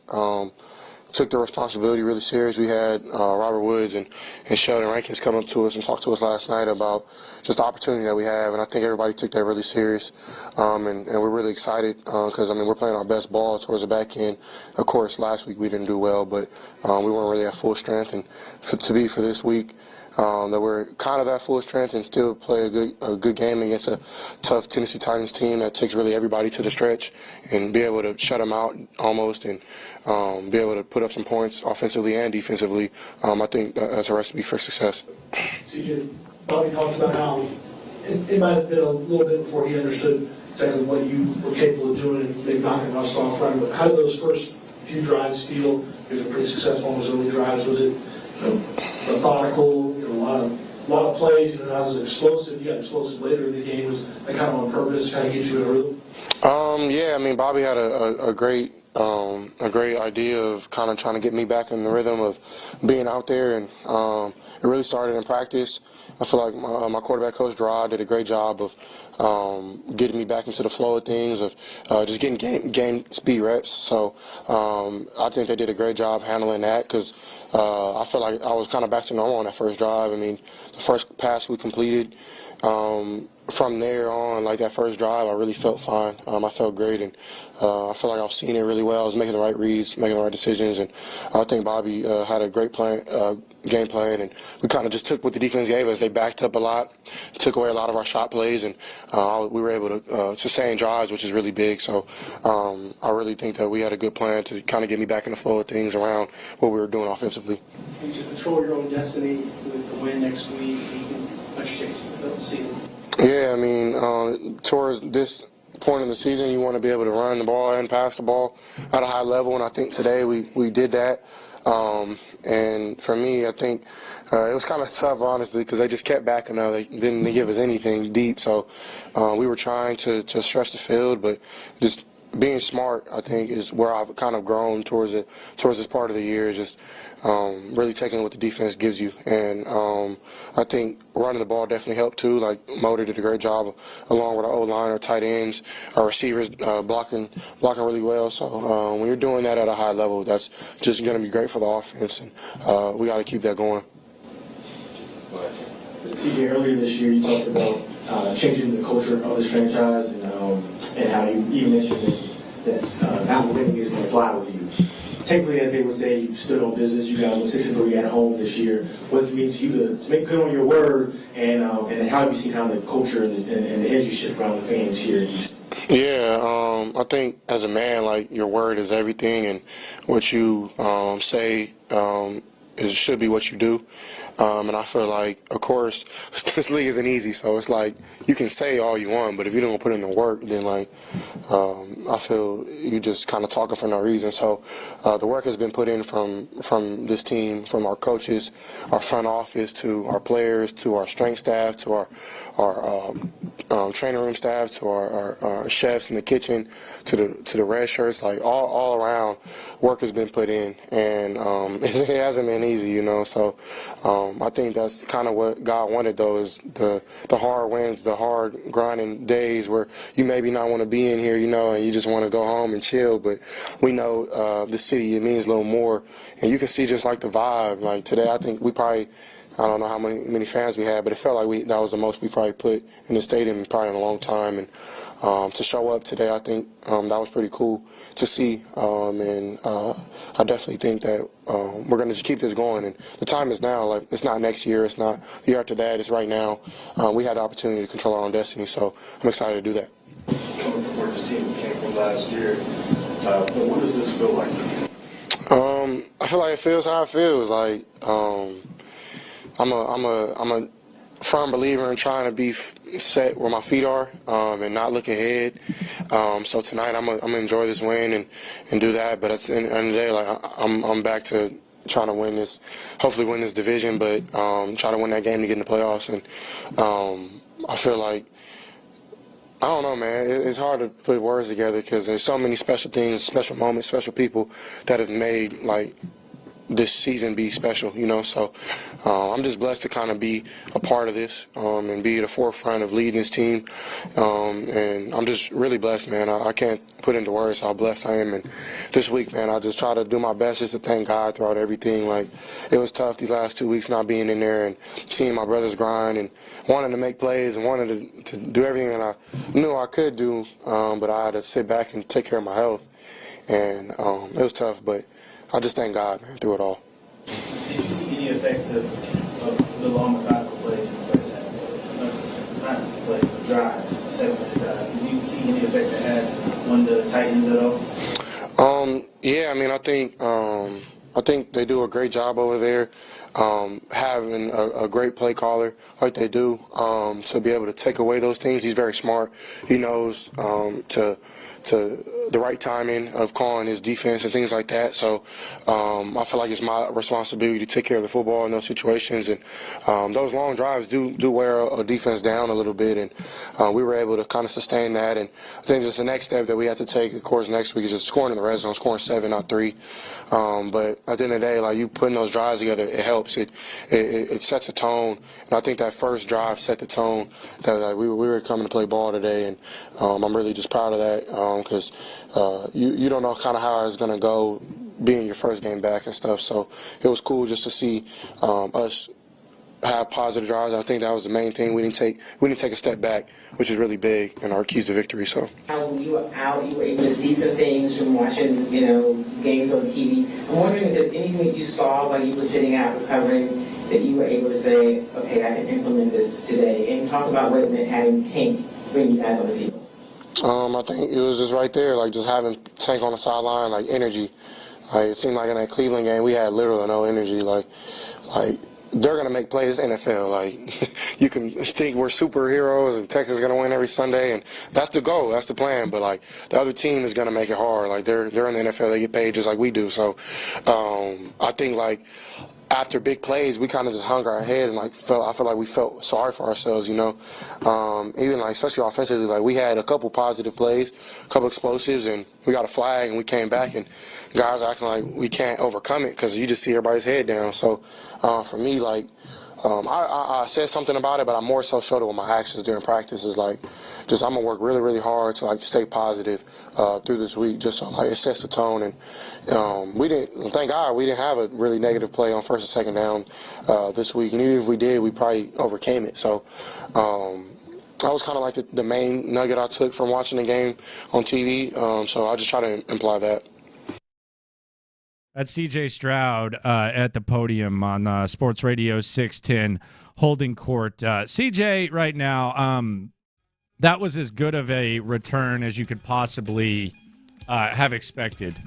[SPEAKER 10] took the responsibility really serious. We had Robert Woods and Sheldon Rankins come up to us and talk to us last night about just the opportunity that we have, and I think everybody took that really serious. And we're really excited because, we're playing our best ball towards the back end. Of course, last week we didn't do well, but we weren't really at full strength. And to be for this week, that we're kind of at full strength and still play a good game against a tough Tennessee Titans team that takes really everybody to the stretch, and be able to shut them out almost and be able to put up some points offensively and defensively. I think that's a recipe for success.
[SPEAKER 1] CJ, Bobby talked about how it might have been a little bit before he understood exactly what you were capable of doing and maybe knocking rust off running. But how did those first few drives feel? He was pretty successful on those early drives. Was it methodical? A lot of plays. That was explosive. You got explosive later in the game. Was that kind of on purpose, kind of get you in a rhythm?
[SPEAKER 10] Yeah. Bobby had a great idea of kind of trying to get me back in the rhythm of being out there, and it really started in practice. I feel like my quarterback coach Gerard did a great job of getting me back into the flow of things, of just getting game speed reps. So I think they did a great job handling that, because I feel like I was kind of back to normal on that first drive. The first pass we completed, from there on, like that first drive, I really felt fine. I felt great, and I felt like I was seeing it really well. I was making the right reads, making the right decisions, and I think Bobby had a great game plan, and we kind of just took what the defense gave us. They backed up a lot, took away a lot of our shot plays, and we were able to sustain drives, which is really big. So I really think that we had a good plan to kind of get me back in the flow of things around what we were doing offensively.
[SPEAKER 1] And to control your own destiny with the win next week, you can much change the season.
[SPEAKER 10] Yeah, towards this point in the season, you want to be able to run the ball and pass the ball at a high level, and I think today we did that. And for me, I think it was kind of tough, honestly, because they just kept backing up. They didn't give us anything deep, so we were trying to stretch the field, but just being smart, I think, is where I've kind of grown towards this part of the year, is just really taking what the defense gives you. And I think running the ball definitely helped too. Like Motor did a great job along with our O-line, our tight ends, our receivers blocking really well. So when you're doing that at a high level, that's just going to be great for the offense, and we got to keep that going.
[SPEAKER 1] CJ, earlier this year you talked about changing the culture of this franchise, and how you mentioned that not winning is going to fly with you. Technically, as they would say, you stood on business. You guys went 6-3 at home this year. What does it mean to you to make good on your word, and how have you seen kind of the culture and the energy shift around the fans here?
[SPEAKER 10] Yeah, I think as a man, like, your word is everything, and what you say should be what you do. And I feel like, of course, this league isn't easy, so it's like you can say all you want, but if you don't put in the work, then I feel you just kind of talking for no reason. So the work has been put in from this team, from our coaches, our front office, to our players, to our strength staff, to our training room staff, to our chefs in the kitchen, to the red shirts. Like all around, work has been put in, and it hasn't been easy, So I think that's kind of what God wanted, though, is the hard wins, the hard grinding days where you maybe not want to be in here, and you just want to go home and chill. But we know the city, it means a little more, and you can see just like the vibe. Like today, I think we probably, I don't know how many fans we had, but it felt like that was the most we probably put in the stadium probably in a long time. And to show up today, I think that was pretty cool to see. And I definitely think that we're going to just keep this going. And the time is now. Like, it's not next year. It's not the year after that. It's right now. We have the opportunity to control our own destiny. So I'm excited to do that.
[SPEAKER 1] Coming from where this team came from last year, what does this feel like?
[SPEAKER 10] I feel like it feels how it feels. Like I'm a firm believer in trying to be set where my feet are and not look ahead. So tonight I'm gonna enjoy this win and do that. But at the end of the day, like I'm back to trying to win this, hopefully win this division, but try to win that game to get in the playoffs. And I feel like, I don't know, man. It's hard to put words together because there's so many special things, special moments, special people that have made like this season be special, you know. So I'm just blessed to kind of be a part of this and be at the forefront of leading this team. And I'm just really blessed, man. I can't put into words how blessed I am. And this week, man, I just try to do my best just to thank God throughout everything. Like, it was tough these last 2 weeks not being in there and seeing my brothers grind and wanting to make plays and wanting to do everything that I knew I could do, but I had to sit back and take care of my health. And it was tough, but I just thank God, man, through it all.
[SPEAKER 7] Did you see any effect of the long methodical plays in the first half? Not plays, but drives, 700 drives. Did you see any effect that had on the Titans at all?
[SPEAKER 10] Yeah, I mean, I think they do a great job over there, having a great play caller like they do, to be able to take away those things. He's very smart. He knows to the right timing of calling his defense and things like that. So I feel like it's my responsibility to take care of the football in those situations. And those long drives do wear a defense down a little bit, and we were able to kind of sustain that. And I think just the next step that we have to take, of course, next week is just scoring in the red zone, scoring 7, not 3. But at the end of the day, like, you putting those drives together, it helps. It sets a tone. And I think that first drive set the tone that, like, we were coming to play ball today. And I'm really just proud of that, because you don't know kind of how it's going to go being your first game back and stuff. So it was cool just to see us have positive drives. I think that was the main thing. We didn't take a step back, which is really big, and our keys to victory. So
[SPEAKER 13] when you were out, you were able to see some things from watching, games on TV. I'm wondering if there's anything that you saw while you were sitting out recovering that you were able to say, okay, I can implement this today, and talk about what it meant having Tank bring you guys on the field.
[SPEAKER 10] I think it was just right there, like just having Tank on the sideline, like energy. Like, it seemed like in that Cleveland game we had literally no energy. Like they're gonna make plays. NFL. Like, you can think we're superheroes and Texas is gonna win every Sunday, and that's the goal, that's the plan. But like, the other team is gonna make it hard. Like, they're in the NFL, they get paid just like we do. So I think, like, after big plays, we kind of just hung our head and I felt like we felt sorry for ourselves, even like, especially offensively, like, we had a couple positive plays, a couple explosives, and we got a flag and we came back, and guys acting like we can't overcome it because you just see everybody's head down. So for me, like, I said something about it, but I more so showed it with my actions during practice. Is like, just I'm gonna work really, really hard to, like, stay positive through this week, just so, like, it sets the tone. And thank God, we didn't have a really negative play on first and second down this week. And even if we did, we probably overcame it. So that was kind of like the main nugget I took from watching the game on TV. So I just try to imply that.
[SPEAKER 2] That's C.J. Stroud at the podium on Sports Radio 610 Holding Court. C.J. right now, that was as good of a return as you could possibly have expected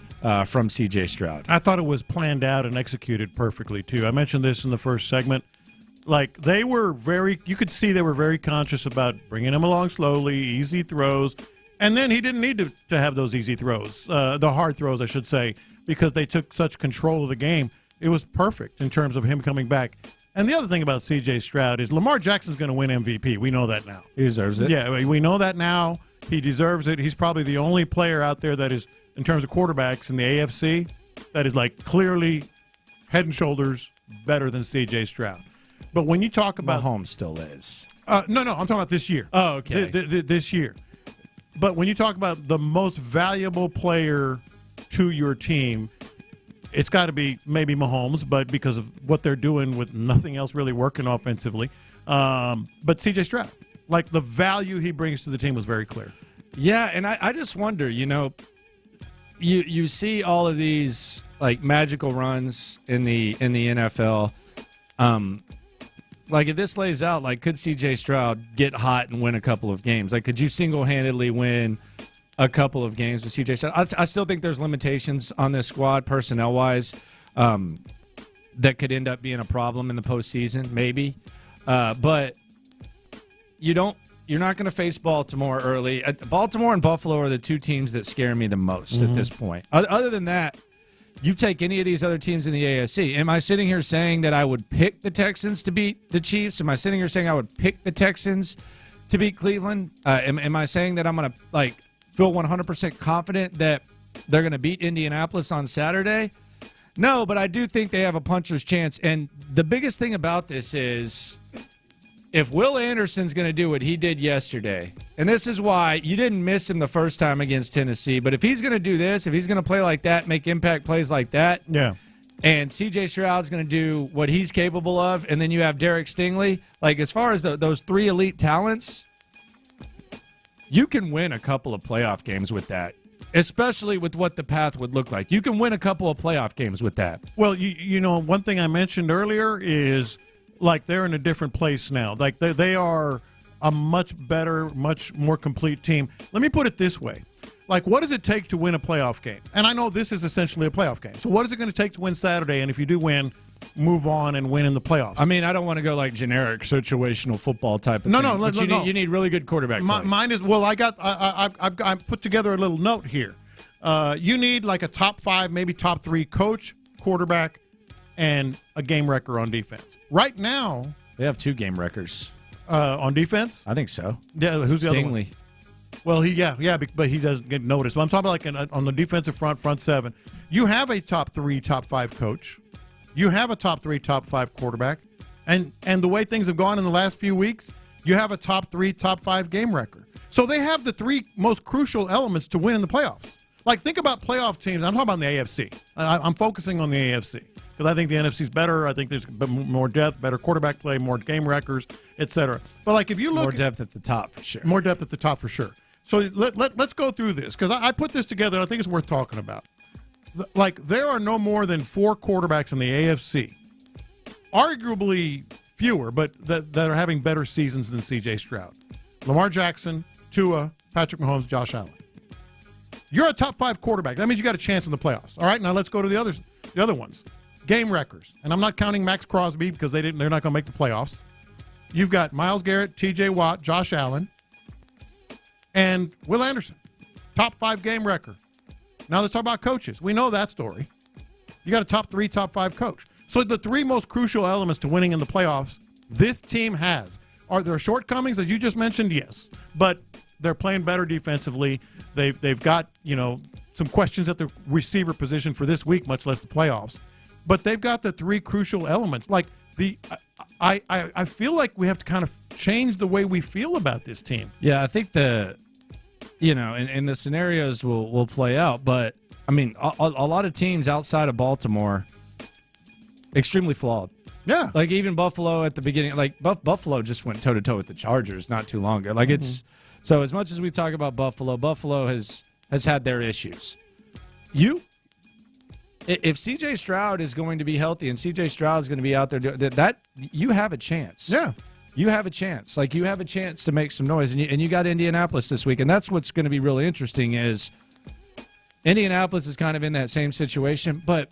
[SPEAKER 2] from C.J. Stroud.
[SPEAKER 9] I thought it was planned out and executed perfectly, too. I mentioned this in the first segment. Like, you could see they were very conscious about bringing him along slowly, easy throws. And then he didn't need to have those easy throws, the hard throws, I should say, because they took such control of the game. It was perfect in terms of him coming back. And the other thing about C.J. Stroud is Lamar Jackson's going to win MVP. We know that now.
[SPEAKER 2] He deserves it.
[SPEAKER 9] Yeah, we know that now. He deserves it. He's probably the only player out there that is, in terms of quarterbacks in the AFC, that is, like, clearly head and shoulders better than C.J. Stroud. But when you talk about
[SPEAKER 2] Mahomes still is.
[SPEAKER 9] No, I'm talking about this year.
[SPEAKER 2] Oh, okay.
[SPEAKER 9] This year. But when you talk about the most valuable player to your team, it's got to be maybe Mahomes, but because of what they're doing with nothing else really working offensively. But C.J. Stroud, like, the value he brings to the team was very clear.
[SPEAKER 2] Yeah, and I just wonder, you see all of these, like, magical runs in the NFL. Like, if this lays out, like, could C.J. Stroud get hot and win a couple of games? Like, could you single-handedly win a couple of games with C.J. Stroud? I still think there's limitations on this squad, personnel-wise, that could end up being a problem in the postseason, maybe. But you're not going to face Baltimore early. Baltimore and Buffalo are the two teams that scare me the most at this point. Other than that, you take any of these other teams in the AFC. Am I sitting here saying that I would pick the Texans to beat the Chiefs? Am I sitting here saying I would pick the Texans to beat Cleveland? Am I saying that I'm going to, like, feel 100% confident that they're going to beat Indianapolis on Saturday? No, but I do think they have a puncher's chance. And the biggest thing about this is if Will Anderson's going to do what he did yesterday, and this is why you didn't miss him the first time against Tennessee, but if he's going to do this, if he's going to play like that, make impact plays like that, and C.J. Stroud's going to do what he's capable of, and then you have Derek Stingley, like as far as those three elite talents, you can win a couple of playoff games with that. Especially with what the path would look like. You can win a couple of playoff games with that.
[SPEAKER 9] Well, you know, one thing I mentioned earlier is, like, they're in a different place now. Like, they are a much better, much more complete team. Let me put it this way. Like, what does it take to win a playoff game? And I know this is essentially a playoff game. So what is it going to take to win Saturday? And if you do win, move on and win in the playoffs.
[SPEAKER 2] I mean, I don't want to go like generic situational football type of thing. You need really good quarterback play.
[SPEAKER 9] Mine is, well, I've put together a little note here. You need like a top 5, maybe top 3 coach, quarterback, and a game wrecker on defense. Right now,
[SPEAKER 2] they have 2 game wreckers
[SPEAKER 9] on defense.
[SPEAKER 2] I think so.
[SPEAKER 9] Yeah, who's the other one?
[SPEAKER 2] Stingley.
[SPEAKER 9] Well, but he doesn't get noticed. But I'm talking about like on the defensive front 7. You have a top 3, top 5 coach. You have a top 3, top 5 quarterback, and the way things have gone in the last few weeks, you have a top 3, top 5 game wrecker. So they have the 3 most crucial elements to win in the playoffs. Like, think about playoff teams. I'm talking about the AFC. I'm focusing on the AFC because I think the NFC is better. I think there's more depth, better quarterback play, more game wreckers, etc. But like, if you look,
[SPEAKER 2] more depth at the top for sure.
[SPEAKER 9] More depth at the top for sure. So let's go through this because I put this together. I think it's worth talking about. Like, there are no more than 4 quarterbacks in the AFC, arguably fewer, but that are having better seasons than C.J. Stroud. Lamar Jackson, Tua, Patrick Mahomes, Josh Allen. You're a top 5 quarterback. That means you got a chance in the playoffs. All right, now let's go to the other ones. Game wreckers, and I'm not counting Max Crosby because they're not going to make the playoffs. You've got Myles Garrett, T.J. Watt, Josh Allen, and Will Anderson, top 5 game wrecker. Now let's talk about coaches. We know that story. You got a top 3, top 5 coach. So the 3 most crucial elements to winning in the playoffs this team has. Are there shortcomings, as you just mentioned? Yes. But they're playing better defensively. They've got, some questions at the receiver position for this week, much less the playoffs. But they've got the 3 crucial elements. Like, I feel like we have to kind of change the way we feel about this team.
[SPEAKER 2] Yeah, I think and the scenarios will play out. But, I mean, a lot of teams outside of Baltimore, extremely flawed.
[SPEAKER 9] Yeah.
[SPEAKER 2] Like, even Buffalo at the beginning, like, Buffalo just went toe-to-toe with the Chargers not too long ago. Like, it's – so as much as we talk about Buffalo has had their issues. If C.J. Stroud is going to be healthy and C.J. Stroud is going to be out there, that you have a chance.
[SPEAKER 9] Yeah.
[SPEAKER 2] You have a chance. Like, you have a chance to make some noise. And you got Indianapolis this week. And that's what's going to be really interesting is Indianapolis is kind of in that same situation. But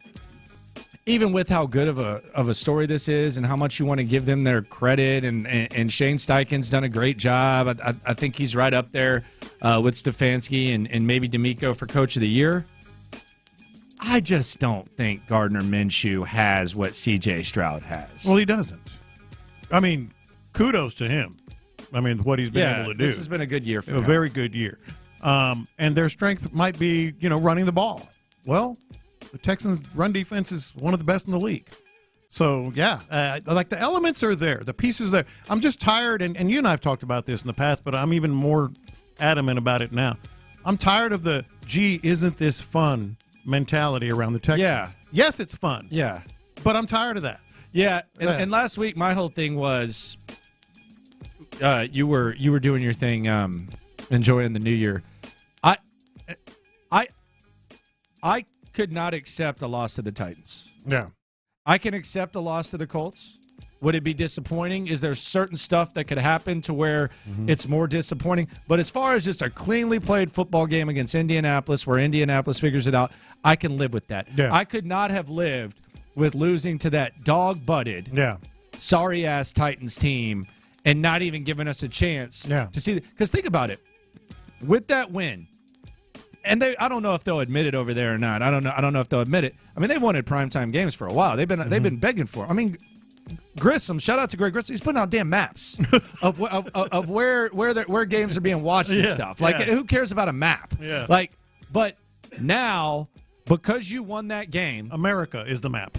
[SPEAKER 2] even with how good of a story this is and how much you want to give them their credit, and Shane Steichen's done a great job. I think he's right up there with Stefanski and maybe DeMeco for Coach of the Year. I just don't think Gardner Minshew has what C.J. Stroud has.
[SPEAKER 9] Well, he doesn't. I mean, kudos to him. I mean, what he's been able to do.
[SPEAKER 2] This has been a good year for him.
[SPEAKER 9] A very good year. And their strength might be, running the ball. Well, the Texans' run defense is one of the best in the league. So, like the elements are there. The pieces there. I'm just tired, and you and I have talked about this in the past, but I'm even more adamant about it now. I'm tired of the, gee, isn't this fun mentality around the Texans.
[SPEAKER 2] Yeah.
[SPEAKER 9] Yes, it's fun.
[SPEAKER 2] Yeah.
[SPEAKER 9] But I'm tired of that.
[SPEAKER 2] Yeah. And last week, my whole thing was you were doing your thing, enjoying the new year. I could not accept a loss to the Titans.
[SPEAKER 9] Yeah.
[SPEAKER 2] I can accept a loss to the Colts. Would it be disappointing? Is there certain stuff that could happen to where it's more disappointing? But as far as just a cleanly played football game against Indianapolis where Indianapolis figures it out, I can live with that.
[SPEAKER 9] Yeah.
[SPEAKER 2] I could not have lived with losing to that dog-butted, sorry-ass Titans team and not even giving us a chance to see – because think about it. With that win, and I don't know if they'll admit it over there or not. I don't know if they'll admit it. I mean, they've wanted primetime games for a while. They've been begging for it. I mean – Grissom, shout out to Greg Grissom. He's putting out damn maps of where games are being watched and stuff. Like, who cares about a map?
[SPEAKER 9] Yeah.
[SPEAKER 2] Like, but now because you won that game.
[SPEAKER 9] America is the map.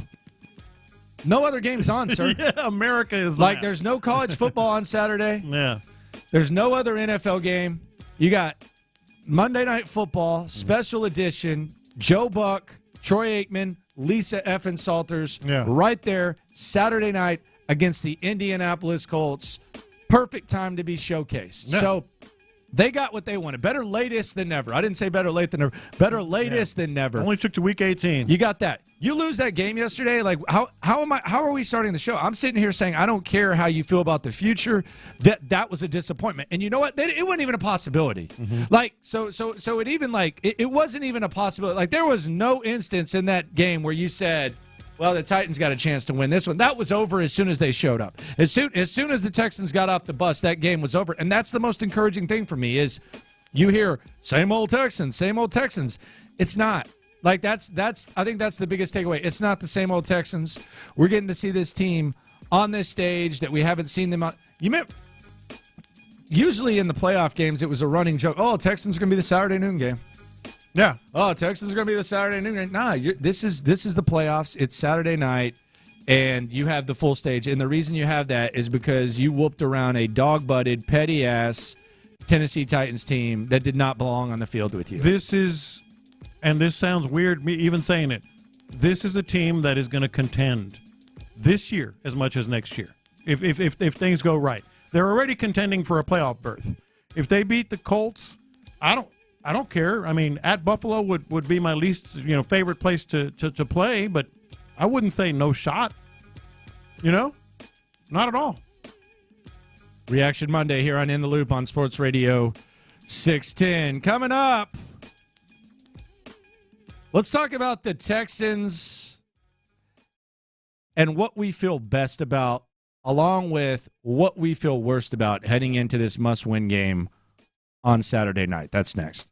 [SPEAKER 2] No other game's on, sir.
[SPEAKER 9] Yeah, America is the
[SPEAKER 2] like
[SPEAKER 9] map.
[SPEAKER 2] There's no college football on Saturday.
[SPEAKER 9] Yeah.
[SPEAKER 2] There's no other NFL game. You got Monday Night Football, special edition, Joe Buck, Troy Aikman, Lisa Effin Salters, right there, Saturday night against the Indianapolis Colts. Perfect time to be showcased.
[SPEAKER 9] Yeah.
[SPEAKER 2] So they got what they wanted. Better latest than never. I didn't say better late than never. Better latest than never.
[SPEAKER 9] Only took to week 18.
[SPEAKER 2] You got that. You lose that game yesterday. Like how are we starting the show? I'm sitting here saying I don't care how you feel about the future. That was a disappointment. And you know what? It wasn't even a possibility. Like so it even like it wasn't even a possibility. Like there was no instance in that game where you said, well, the Titans got a chance to win this one. That was over as soon as they showed up. As soon as the Texans got off the bus, that game was over. And that's the most encouraging thing for me is you hear same old Texans, same old Texans. It's not. Like that's I think that's the biggest takeaway. It's not the same old Texans. We're getting to see this team on this stage that we haven't seen them on. Usually in the playoff games, it was a running joke. Oh, Texans are going to be the Saturday noon game.
[SPEAKER 9] Yeah.
[SPEAKER 2] Oh, Texans are going to be the Saturday noon game. Nah, this is the playoffs. It's Saturday night, and you have the full stage. And the reason you have that is because you whooped around a dog-butted, petty-ass Tennessee Titans team that did not belong on the field with you.
[SPEAKER 9] And this sounds weird, me even saying it, this is a team that is going to contend this year as much as next year, if things go right. They're already contending for a playoff berth. If they beat the Colts, I don't care. I mean, at Buffalo would be my least favorite place to play, but I wouldn't say no shot. Not at all.
[SPEAKER 2] Reaction Monday here on In the Loop on Sports Radio 610. Coming up, let's talk about the Texans and what we feel best about, along with what we feel worst about heading into this must-win game on Saturday night. That's next.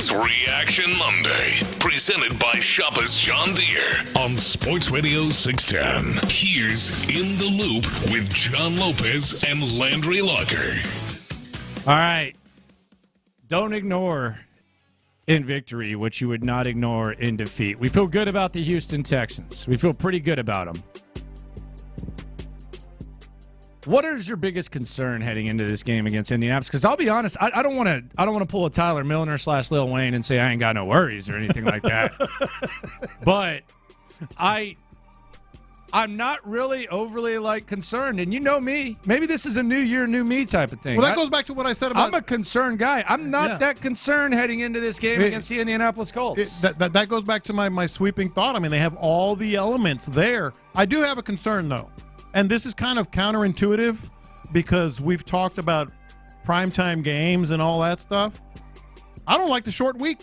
[SPEAKER 8] is Reaction Monday, presented by Shoppers John Deere on Sports Radio 610. Here's In the Loop with John Lopez and Landry Locker.
[SPEAKER 2] All right. Don't ignore in victory what you would not ignore in defeat. We feel good about the Houston Texans. We feel pretty good about them. What is your biggest concern heading into this game against Indianapolis? Because I'll be honest, I don't want to pull a Tyler Milner / Lil Wayne and say I ain't got no worries or anything like that. But I'm not really overly concerned, and you know me. Maybe this is a new year, new me type of thing.
[SPEAKER 9] Well, that goes back to what I said about.
[SPEAKER 2] I'm a concerned guy. I'm not that concerned heading into this game against the Indianapolis Colts.
[SPEAKER 9] That goes back to my sweeping thought. I mean, they have all the elements there. I do have a concern though, and this is kind of counterintuitive because we've talked about primetime games and all that stuff. I don't like the short week.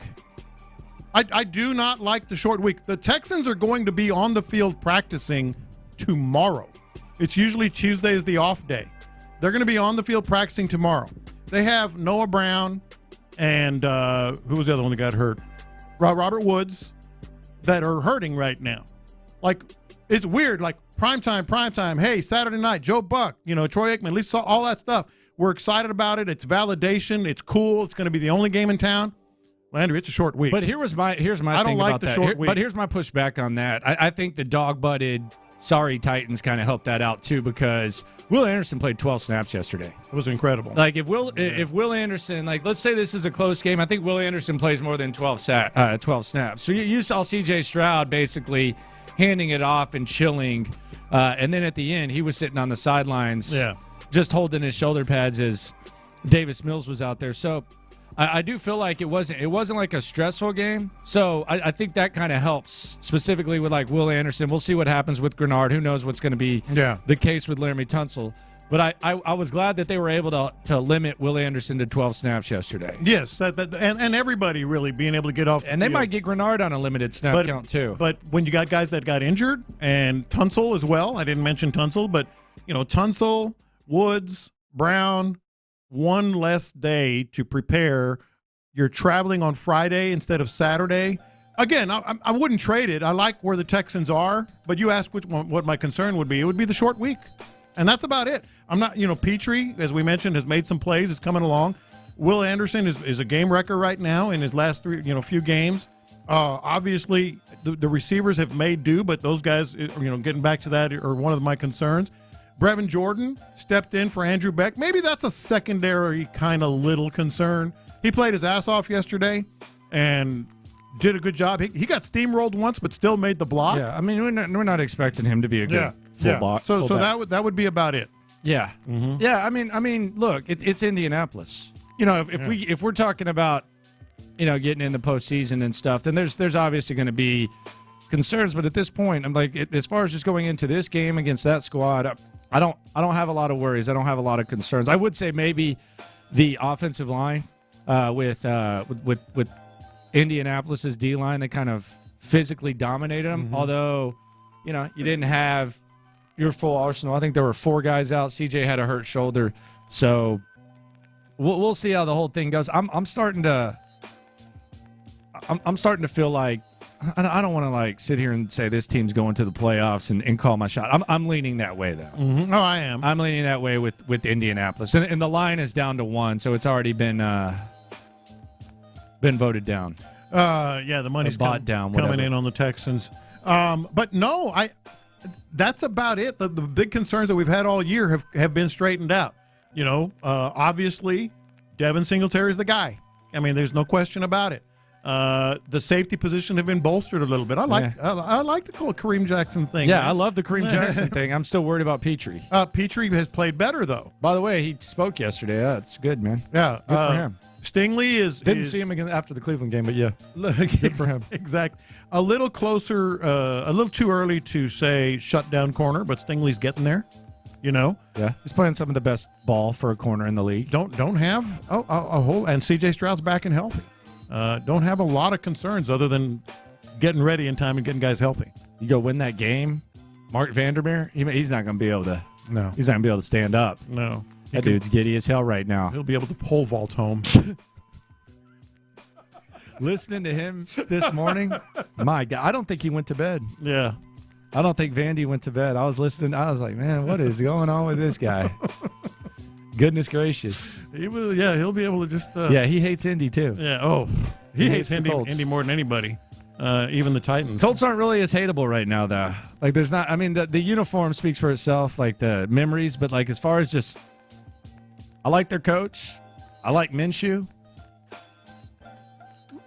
[SPEAKER 9] I do not like the short week. The Texans are going to be on the field practicing tomorrow. It's usually Tuesday is the off day. They're going to be on the field practicing tomorrow. They have Noah Brown and who was the other one that got hurt? Robert Woods that are hurting right now. Like, it's weird. Like, primetime. Hey, Saturday night, Joe Buck, Troy Aikman, Lisa, all that stuff. We're excited about it. It's validation. It's cool. It's going to be the only game in town. Landry, it's a short week.
[SPEAKER 2] But here's my thing about that.
[SPEAKER 9] Short week.
[SPEAKER 2] But here's my pushback on that. I think the dog-butted sorry Titans kind of helped that out too because Will Anderson played 12 snaps yesterday.
[SPEAKER 9] It was incredible.
[SPEAKER 2] Like if Will Anderson, let's say this is a close game, I think Will Anderson plays more than 12 snaps. So you saw C.J. Stroud basically handing it off and chilling, and then at the end he was sitting on the sidelines, just holding his shoulder pads as Davis Mills was out there. So I do feel like it wasn't like a stressful game. So I think that kind of helps, specifically with Will Anderson. We'll see what happens with Grenard. Who knows what's going to be the case with Laramie Tunsil. But I was glad that they were able to limit Will Anderson to 12 snaps yesterday.
[SPEAKER 9] Yes, and everybody really being able to get off the
[SPEAKER 2] field. They might get Grenard on a limited snap count too.
[SPEAKER 9] But when you got guys that got injured, and Tunsil as well, I didn't mention Tunsil, but Tunsil, Woods, Brown, one less day to prepare. You're traveling on Friday instead of Saturday. Again, I wouldn't trade it. I like where the Texans are, but you asked what my concern would be. It would be the short week, and that's about it. I'm not, Petrie, as we mentioned, has made some plays. Is coming along. Will Anderson is a game wrecker right now in his last few games. Obviously, the receivers have made do, but those guys, getting back to that, are one of my concerns. Brevin Jordan stepped in for Andrew Beck. Maybe that's a secondary kind of little concern. He played his ass off yesterday and did a good job. He got steamrolled once, but still made the block.
[SPEAKER 2] Yeah, I mean, we're not expecting him to be a good full block.
[SPEAKER 9] So that would be about it.
[SPEAKER 2] Yeah, yeah. I mean, look, it's Indianapolis. If we're talking about getting in the postseason and stuff, then there's obviously going to be concerns. But at this point, I'm like, as far as just going into this game against that squad, I don't have a lot of worries. I don't have a lot of concerns. I would say maybe the offensive line with Indianapolis's D line, they kind of physically dominated them. Mm-hmm. Although, you didn't have your full arsenal. I think there were 4 guys out. CJ had a hurt shoulder, so we'll see how the whole thing goes. I'm starting to feel like. I don't want to sit here and say this team's going to the playoffs and call my shot. I'm leaning that way though.
[SPEAKER 9] Mm-hmm. No, I am.
[SPEAKER 2] I'm leaning that way with Indianapolis, and the line is down to 1, so it's already been voted down.
[SPEAKER 9] The money's coming in on the Texans. But no, that's about it. The big concerns that we've had all year have been straightened out. Obviously, Devin Singletary is the guy. I mean, there's no question about it. The safety position have been bolstered a little bit. I like the Kareem Jackson thing.
[SPEAKER 2] Yeah, man. I love the Kareem Jackson thing. I'm still worried about Petrie.
[SPEAKER 9] Petrie has played better though.
[SPEAKER 2] By the way, he spoke yesterday. Yeah, it's good, man.
[SPEAKER 9] Yeah,
[SPEAKER 2] good for him.
[SPEAKER 9] Stingley
[SPEAKER 2] didn't see him again after the Cleveland game, but yeah, good for him.
[SPEAKER 9] Exactly. A little closer, a little too early to say shutdown corner, but Stingley's getting there.
[SPEAKER 2] Yeah, he's playing some of the best ball for a corner in the league.
[SPEAKER 9] Don't have a whole, and C.J. Stroud's back and healthy. Don't have a lot of concerns other than getting ready in time and getting guys healthy.
[SPEAKER 2] You go win that game, Mark Vandermeer. He's not going to be able to.
[SPEAKER 9] No,
[SPEAKER 2] he's not going to be able to stand up.
[SPEAKER 9] No,
[SPEAKER 2] that dude's giddy as hell right now.
[SPEAKER 9] He'll be able to pole vault home.
[SPEAKER 2] Listening to him this morning, my God, I don't think he went to bed.
[SPEAKER 9] Yeah.
[SPEAKER 2] I don't think Vandy went to bed. I was listening. I was like, man, what is going on with this guy? Goodness gracious.
[SPEAKER 9] He'll be able to just.
[SPEAKER 2] Yeah, he hates Indy too.
[SPEAKER 9] Yeah. Oh, he hates
[SPEAKER 2] the
[SPEAKER 9] Indy
[SPEAKER 2] Colts.
[SPEAKER 9] more than anybody, even the Titans.
[SPEAKER 2] Colts aren't really as hateable right now, though. Like, there's not. I mean, the uniform speaks for itself, like the memories. But like, as far as just, I like their coach. I like Minshew.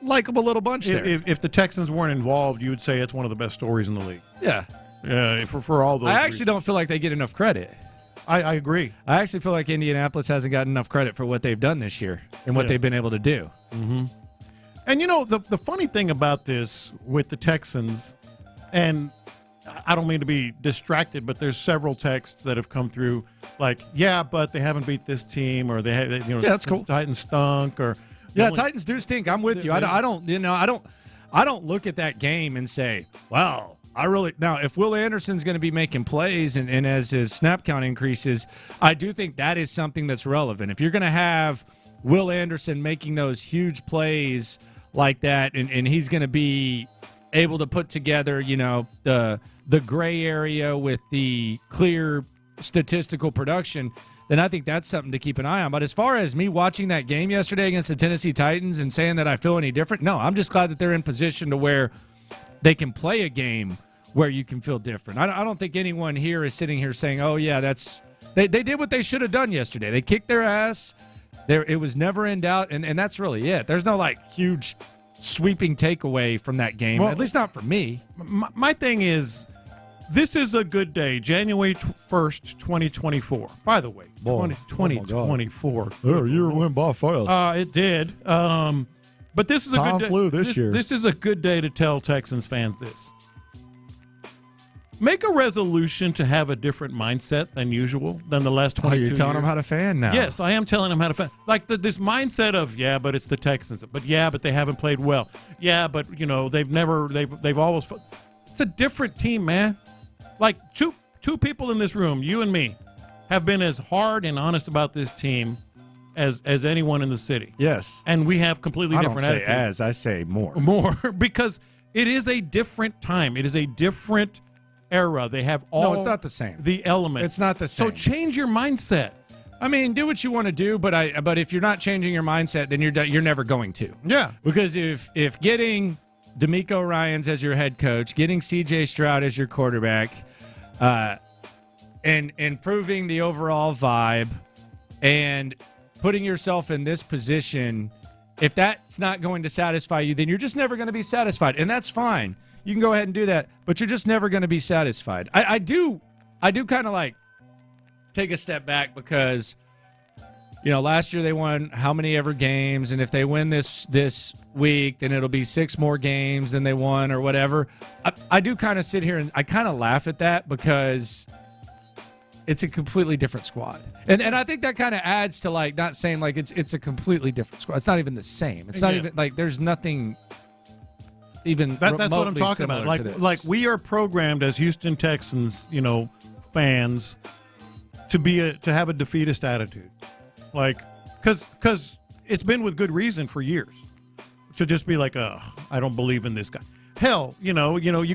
[SPEAKER 2] Likeable little bunch there.
[SPEAKER 9] If the Texans weren't involved, you would say it's one of the best stories in the league.
[SPEAKER 2] Yeah.
[SPEAKER 9] Yeah. For all those.
[SPEAKER 2] I actually don't feel like they get enough credit.
[SPEAKER 9] I agree.
[SPEAKER 2] I actually feel like Indianapolis hasn't gotten enough credit for what they've done this year and what they've been able to do.
[SPEAKER 9] Mm-hmm. And, you know, the funny thing about this with the Texans, and I don't mean to be distracted, but there's several texts that have come through like, yeah, but they haven't beat this team, or yeah,
[SPEAKER 2] that's cool.
[SPEAKER 9] Titans stunk, or
[SPEAKER 2] Titans do stink. I'm with you. I don't look at that game and say, well, now, if Will Anderson's going to be making plays and as his snap count increases, I do think that is something that's relevant. If you're going to have Will Anderson making those huge plays like that, and he's going to be able to put together, the gray area with the clear statistical production, then I think that's something to keep an eye on. But as far as me watching that game yesterday against the Tennessee Titans and saying that I feel any different, no, I'm just glad that they're in position to where they can play a game where you can feel different. I don't think anyone here is sitting here saying, oh, yeah, they did what they should have done yesterday. They kicked their ass. It was never in doubt, and that's really it. There's no, huge sweeping takeaway from that game, at least not for me.
[SPEAKER 9] My thing is, this is a good day, January 1st, 2024. By the way, 2024.
[SPEAKER 2] Oh, year went by fast.
[SPEAKER 9] It did. But this is a good day.
[SPEAKER 2] Flew this year.
[SPEAKER 9] This is a good day to tell Texans fans this. Make a resolution to have a different mindset than usual, than the last 22 years.
[SPEAKER 2] You're telling them how to fan now.
[SPEAKER 9] Yes, I am telling them how to fan. Like this mindset of, but it's the Texans. But they haven't played well. Yeah, but, they've always. It's a different team, man. Like two people in this room, you and me, have been as hard and honest about this team as anyone in the city.
[SPEAKER 2] Yes.
[SPEAKER 9] And we have completely different attitudes.
[SPEAKER 2] I don't say I say more.
[SPEAKER 9] More, because it is a different time. It is a different era. They have all.
[SPEAKER 2] No, it's not the same.
[SPEAKER 9] The elements.
[SPEAKER 2] It's not the same.
[SPEAKER 9] So change your mindset.
[SPEAKER 2] I mean, do what you want to do, but if you're not changing your mindset, then you're never going to.
[SPEAKER 9] Yeah.
[SPEAKER 2] Because if getting DeMeco Ryans as your head coach, getting C.J. Stroud as your quarterback, and improving the overall vibe, and putting yourself in this position, if that's not going to satisfy you, then you're just never going to be satisfied, and that's fine. You can go ahead and do that, but you're just never going to be satisfied. I do kind of take a step back because, last year they won how many ever games, and if they win this week, then it'll be 6 more games than they won or whatever. I do kind of sit here and I kind of laugh at that because it's a completely different squad. And I think that kind of adds to not saying it's a completely different squad. It's not even the same. It's not even there's nothing even
[SPEAKER 9] that's what I'm talking about. Like we are programmed as Houston Texans, fans to have a defeatist attitude. Cuz it's been with good reason for years. To just be I don't believe in this guy. Hell, you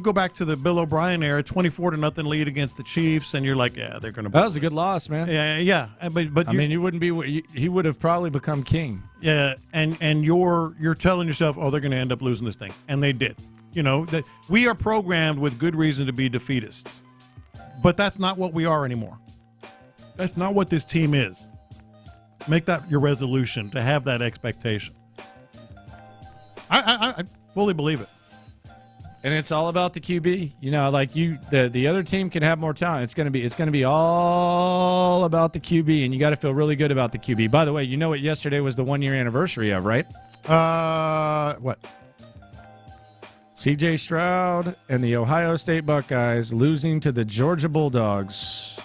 [SPEAKER 9] go back to the Bill O'Brien era, 24-0 lead against the Chiefs, and you're like, yeah, they're going to.
[SPEAKER 2] That was a good loss, man.
[SPEAKER 9] Yeah. But
[SPEAKER 2] you wouldn't be. He would have probably become king.
[SPEAKER 9] Yeah, and you're telling yourself, oh, they're going to end up losing this thing, and they did. That we are programmed with good reason to be defeatists, but that's not what we are anymore. That's not what this team is. Make that your resolution to have that expectation. I fully believe it.
[SPEAKER 2] And it's all about the QB. The other team can have more talent. It's going to be all about the QB, and you got to feel really good about the QB. By the way, you know what yesterday was the 1-year anniversary of, right?
[SPEAKER 9] What?
[SPEAKER 2] C.J. Stroud and the Ohio State Buckeyes losing to the Georgia Bulldogs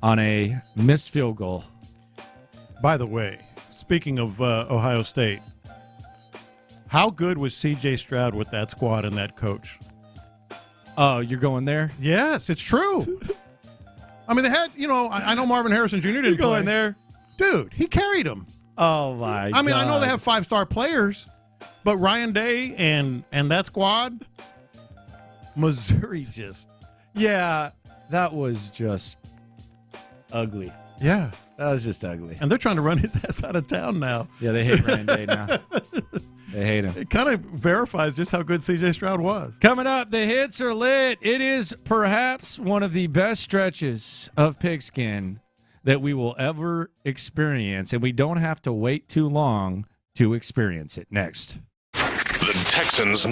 [SPEAKER 2] on a missed field goal.
[SPEAKER 9] By the way, speaking of Ohio State, how good was C.J. Stroud with that squad and that coach?
[SPEAKER 2] Oh, you're going there?
[SPEAKER 9] Yes, it's true. I mean, they had, I know Marvin Harrison Jr. didn't
[SPEAKER 2] go
[SPEAKER 9] play.
[SPEAKER 2] in there.
[SPEAKER 9] Dude, he carried them.
[SPEAKER 2] Oh, my
[SPEAKER 9] I mean,
[SPEAKER 2] God.
[SPEAKER 9] I know they have 5-star players, but Ryan Day and that squad, Missouri just.
[SPEAKER 2] Yeah, that was just ugly.
[SPEAKER 9] Yeah.
[SPEAKER 2] That was just ugly.
[SPEAKER 9] And they're trying to run his ass out of town now.
[SPEAKER 2] Yeah, they hate Ryan Day now. They hate him.
[SPEAKER 9] It kind of verifies just how good C.J. Stroud was.
[SPEAKER 2] Coming up, the hits are lit. It is perhaps one of the best stretches of pigskin that we will ever experience, and we don't have to wait too long to experience it. Next.
[SPEAKER 8] The Texans.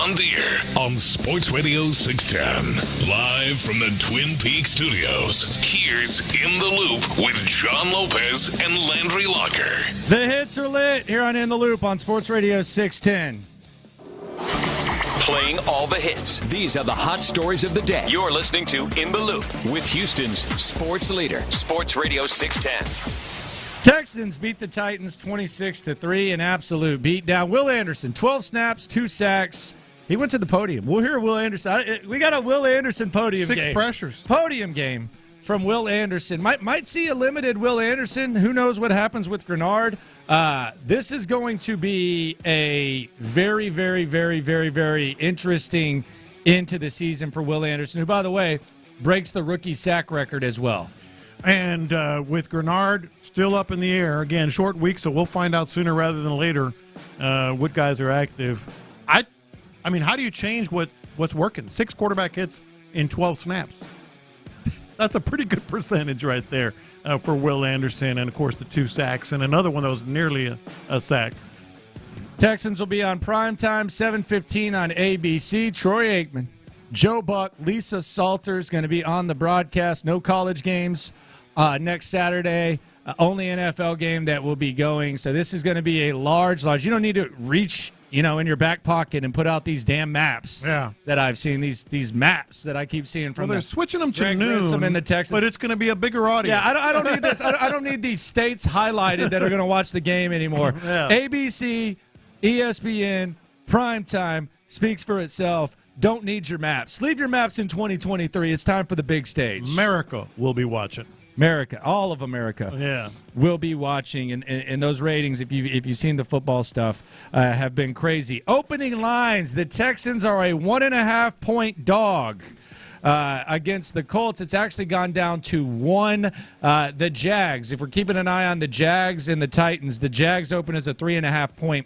[SPEAKER 8] John Deere on Sports Radio 610. Live from the Twin Peaks studios, here's In the Loop with John Lopez and Landry Locker.
[SPEAKER 2] The hits are lit here on In the Loop on Sports Radio 610.
[SPEAKER 14] Playing all the hits. These are the hot stories of the day. You're listening to In the Loop with Houston's sports leader, Sports Radio 610.
[SPEAKER 2] Texans beat the Titans 26-3, an absolute beatdown. Will Anderson, 12 snaps, 2 sacks. He went to the podium. We'll hear Will Anderson. We got a Will Anderson podium game.
[SPEAKER 9] 6 pressures.
[SPEAKER 2] Podium game from Will Anderson. Might see a limited Will Anderson. Who knows what happens with Grenard? This is going to be a very, very, very, very, very interesting into the season for Will Anderson, who, by the way, breaks the rookie sack record as well.
[SPEAKER 9] And with Grenard still up in the air, again, short week, so we'll find out sooner rather than later what guys are active. I mean, how do you change what's working? 6 quarterback hits in 12 snaps. That's a pretty good percentage right there for Will Anderson. And, of course, the 2 sacks and another one that was nearly a sack.
[SPEAKER 2] Texans will be on primetime, 7:15 on ABC. Troy Aikman, Joe Buck, Lisa Salters going to be on the broadcast. No college games next Saturday. Only NFL game that will be going. So this is going to be a large. You don't need to reach, in your back pocket and put out these damn maps that I've seen, these maps that I keep seeing from
[SPEAKER 9] they're switching them to
[SPEAKER 2] Greg
[SPEAKER 9] noon,
[SPEAKER 2] Grissom and the Texans.
[SPEAKER 9] but it's going to be a bigger audience.
[SPEAKER 2] Yeah, I don't need this. I don't need these states highlighted that are going to watch the game anymore.
[SPEAKER 9] Yeah.
[SPEAKER 2] ABC, ESPN, primetime speaks for itself. Don't need your maps. Leave your maps in 2023. It's time for the big stage.
[SPEAKER 9] America will be watching.
[SPEAKER 2] America, all of America, will be watching, and those ratings, if you've seen the football stuff, have been crazy. Opening lines: the Texans are a 1.5-point dog against the Colts. It's actually gone down to 1. The Jags, if we're keeping an eye on the Jags and the Titans, the Jags open as a 3.5-point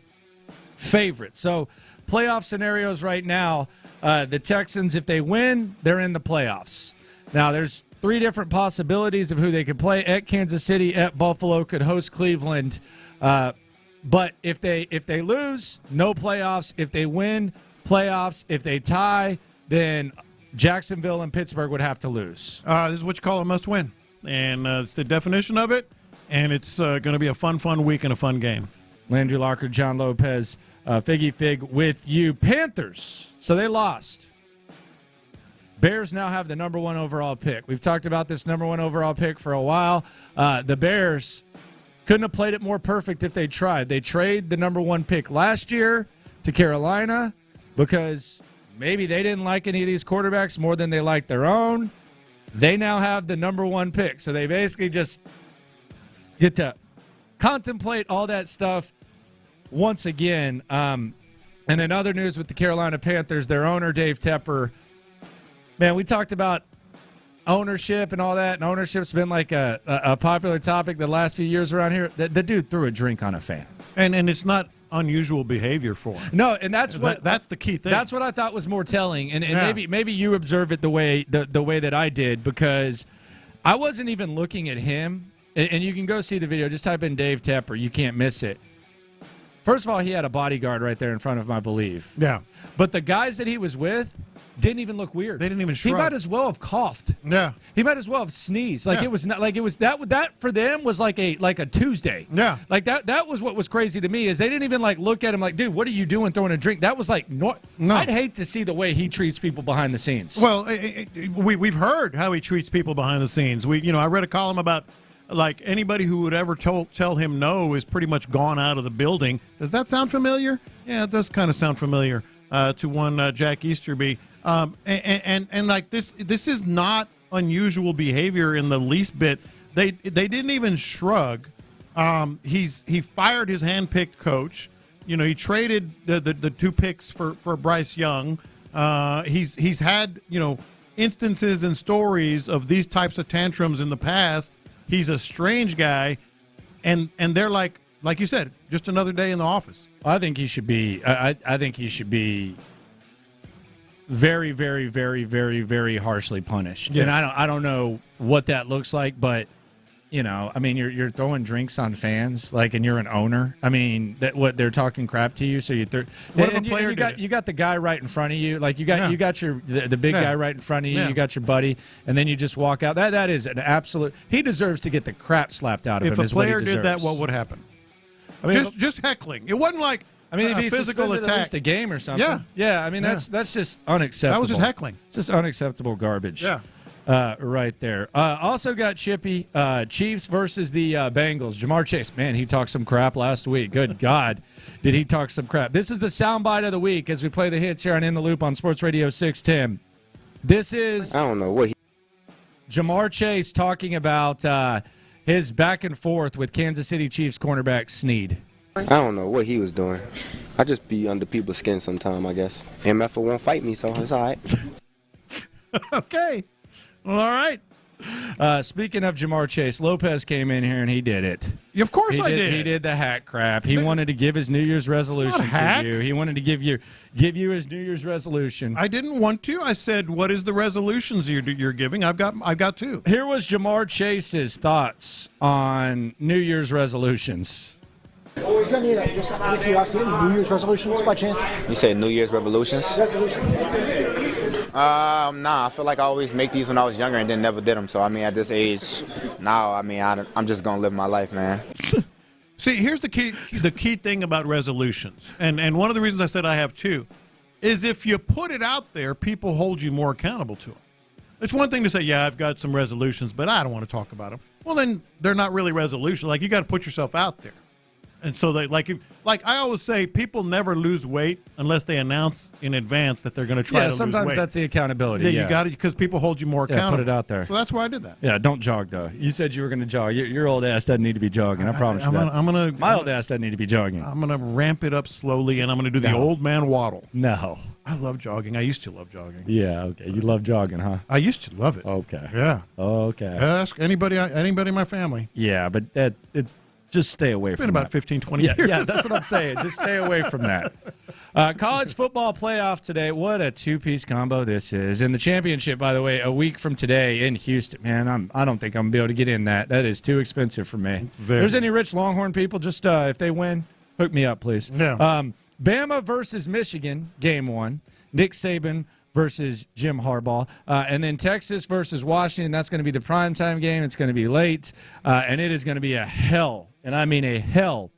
[SPEAKER 2] favorite. So playoff scenarios right now: the Texans, if they win, they're in the playoffs. Now there's 3 different possibilities of who they could play: at Kansas City, at Buffalo, could host Cleveland. But if they lose, no playoffs. If they win, playoffs. If they tie, then Jacksonville and Pittsburgh would have to lose.
[SPEAKER 9] This is what you call a must-win, and it's the definition of it. And it's going to be a fun week and a fun game.
[SPEAKER 2] Landry Locker, John Lopez, Figgy Fig with you. Panthers. So they lost. Bears now have the number 1 overall pick. We've talked about this number 1 overall pick for a while. The Bears couldn't have played it more perfect if they tried. They traded the number 1 pick last year to Carolina because maybe they didn't like any of these quarterbacks more than they liked their own. They now have the number 1 pick. So they basically just get to contemplate all that stuff once again. And in other news with the Carolina Panthers, their owner, Dave Tepper, man, we talked about ownership and all that, and ownership's been like a popular topic the last few years around here. The dude threw a drink on a fan.
[SPEAKER 9] And it's not unusual behavior for him.
[SPEAKER 2] No, and that's
[SPEAKER 9] the key thing.
[SPEAKER 2] That's what I thought was more telling, and maybe you observe it the way that I did, because I wasn't even looking at him. And you can go see the video. Just type in Dave Tepper. You can't miss it. First of all, he had a bodyguard right there in front of him, I believe.
[SPEAKER 9] Yeah.
[SPEAKER 2] But the guys that he was with didn't even look weird.
[SPEAKER 9] They didn't even shrug.
[SPEAKER 2] He might as well have coughed.
[SPEAKER 9] Yeah.
[SPEAKER 2] He might as well have sneezed. Like it was not like it was that for them was like a Tuesday.
[SPEAKER 9] Yeah.
[SPEAKER 2] Like that was what was crazy to me, is they didn't even like look at him like, dude, what are you doing throwing a drink? That was like no. I'd hate to see the way he treats people behind the scenes.
[SPEAKER 9] Well, we've heard how he treats people behind the scenes. I read a column about like anybody who would ever tell him no is pretty much gone out of the building. Does that sound familiar? Yeah, it does kind of sound familiar to one Jack Easterby. And like this is not unusual behavior in the least bit. They didn't even shrug. He fired his handpicked coach. He traded the 2 picks for Bryce Young. He's had instances and stories of these types of tantrums in the past. He's a strange guy, and they're like you said, just another day in the office.
[SPEAKER 2] I think he should be. I think he should be very, very, very, very, very harshly punished.
[SPEAKER 9] Yeah.
[SPEAKER 2] And I don't know what that looks like, but I mean, you're throwing drinks on fans, like, and you're an owner. I mean, what they're talking crap to you, so you.
[SPEAKER 9] What if a player
[SPEAKER 2] you got the guy right in front of you, like you got the big guy right in front of you.
[SPEAKER 9] Yeah.
[SPEAKER 2] You got your buddy, and then you just walk out. That is an absolute. He deserves to get the crap slapped out of him.
[SPEAKER 9] If a
[SPEAKER 2] is what he
[SPEAKER 9] player did that,
[SPEAKER 2] deserves.
[SPEAKER 9] what would happen?
[SPEAKER 2] I mean,
[SPEAKER 9] just heckling. It wasn't like
[SPEAKER 2] if
[SPEAKER 9] a
[SPEAKER 2] he's
[SPEAKER 9] physical
[SPEAKER 2] suspended
[SPEAKER 9] attack.
[SPEAKER 2] at least a game or something.
[SPEAKER 9] Yeah.
[SPEAKER 2] Yeah. I mean, that's just unacceptable.
[SPEAKER 9] That was just heckling.
[SPEAKER 2] It's just unacceptable garbage.
[SPEAKER 9] Yeah.
[SPEAKER 2] Right there. Also got Chippy, Chiefs versus the Bengals. Jamar Chase, man, he talked some crap last week. Good God, did he talk some crap. This is the soundbite of the week as we play the hits here on In the Loop on Sports Radio 610. This is
[SPEAKER 16] I don't know what
[SPEAKER 2] Jamar Chase talking about his back and forth with Kansas City Chiefs cornerback Snead.
[SPEAKER 16] I don't know what he was doing. I just be under people's skin sometime, I guess. MF won't fight me, so it's all right.
[SPEAKER 9] Okay. Well, all right.
[SPEAKER 2] Speaking of Jamar Chase, Lopez came in here and he did it.
[SPEAKER 9] Of course I did.
[SPEAKER 2] He did the hat crap. He wanted to give his New Year's resolution to you. He wanted to give you his New Year's resolution.
[SPEAKER 9] I didn't want to. I said, "What is the resolutions you're giving?" I've got two.
[SPEAKER 2] Here was Jamar Chase's thoughts on New Year's resolutions.
[SPEAKER 18] Oh, you got any, just out of curiosity, New Year's resolutions by chance?
[SPEAKER 16] You said New Year's revolutions?
[SPEAKER 18] Resolutions.
[SPEAKER 16] Nah, I feel like I always make these when I was younger and then never did them. So, I mean, at this age, now, I mean, I'm just going to live my life, man.
[SPEAKER 9] See, here's the key thing about resolutions, and one of the reasons I said I have two, is if you put it out there, people hold you more accountable to them. It's one thing to say, yeah, I've got some resolutions, but I don't want to talk about them. Well, then they're not really resolutions. Like, you got to put yourself out there. And so they like I always say, people never lose weight unless they announce in advance that they're going to try to lose weight.
[SPEAKER 2] Sometimes that's the accountability.
[SPEAKER 9] Yeah, you got it because people hold you more accountable.
[SPEAKER 2] Put it out there.
[SPEAKER 9] So that's why I did that.
[SPEAKER 2] Yeah, don't jog though. You said you were going to jog. Your old ass doesn't need to be jogging. I promise you that. My old ass doesn't need to be jogging.
[SPEAKER 9] I'm going to ramp it up slowly, and I'm going to do the old man waddle.
[SPEAKER 2] No,
[SPEAKER 9] I love jogging. I used to love jogging.
[SPEAKER 2] Yeah, okay. You love jogging, huh?
[SPEAKER 9] I used to love it.
[SPEAKER 2] Okay.
[SPEAKER 9] Yeah.
[SPEAKER 2] Okay.
[SPEAKER 9] Ask anybody in my family.
[SPEAKER 2] Yeah, but it's. Just stay away from that.
[SPEAKER 9] It's been about 15, 20 years.
[SPEAKER 2] Yeah, that's what I'm saying. Just stay away from that. College football playoff today. What a two-piece combo this is. And the championship, by the way, a week from today in Houston. Man, I don't think I'm going to be able to get in that. That is too expensive for me. If there's any rich Longhorn people, just if they win, hook me up, please.
[SPEAKER 9] Yeah.
[SPEAKER 2] Bama versus Michigan, game one. Nick Saban versus Jim Harbaugh. And then Texas versus Washington. That's going to be the primetime game. It's going to be late. And it is going to be a hell, and I mean a hell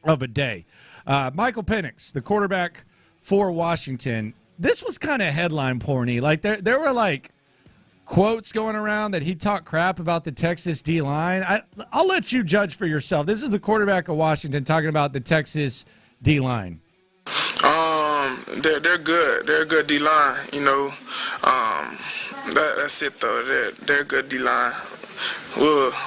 [SPEAKER 2] of a day. Michael Penix, the quarterback for Washington, this was kind of headline porny. Like there were like quotes going around that he talked crap about the Texas D-line. I'll let you judge for yourself. This is the quarterback of Washington talking about the Texas D-line.
[SPEAKER 23] They're good. They're a good D-line, you know. That's it, though. They're a good D-line.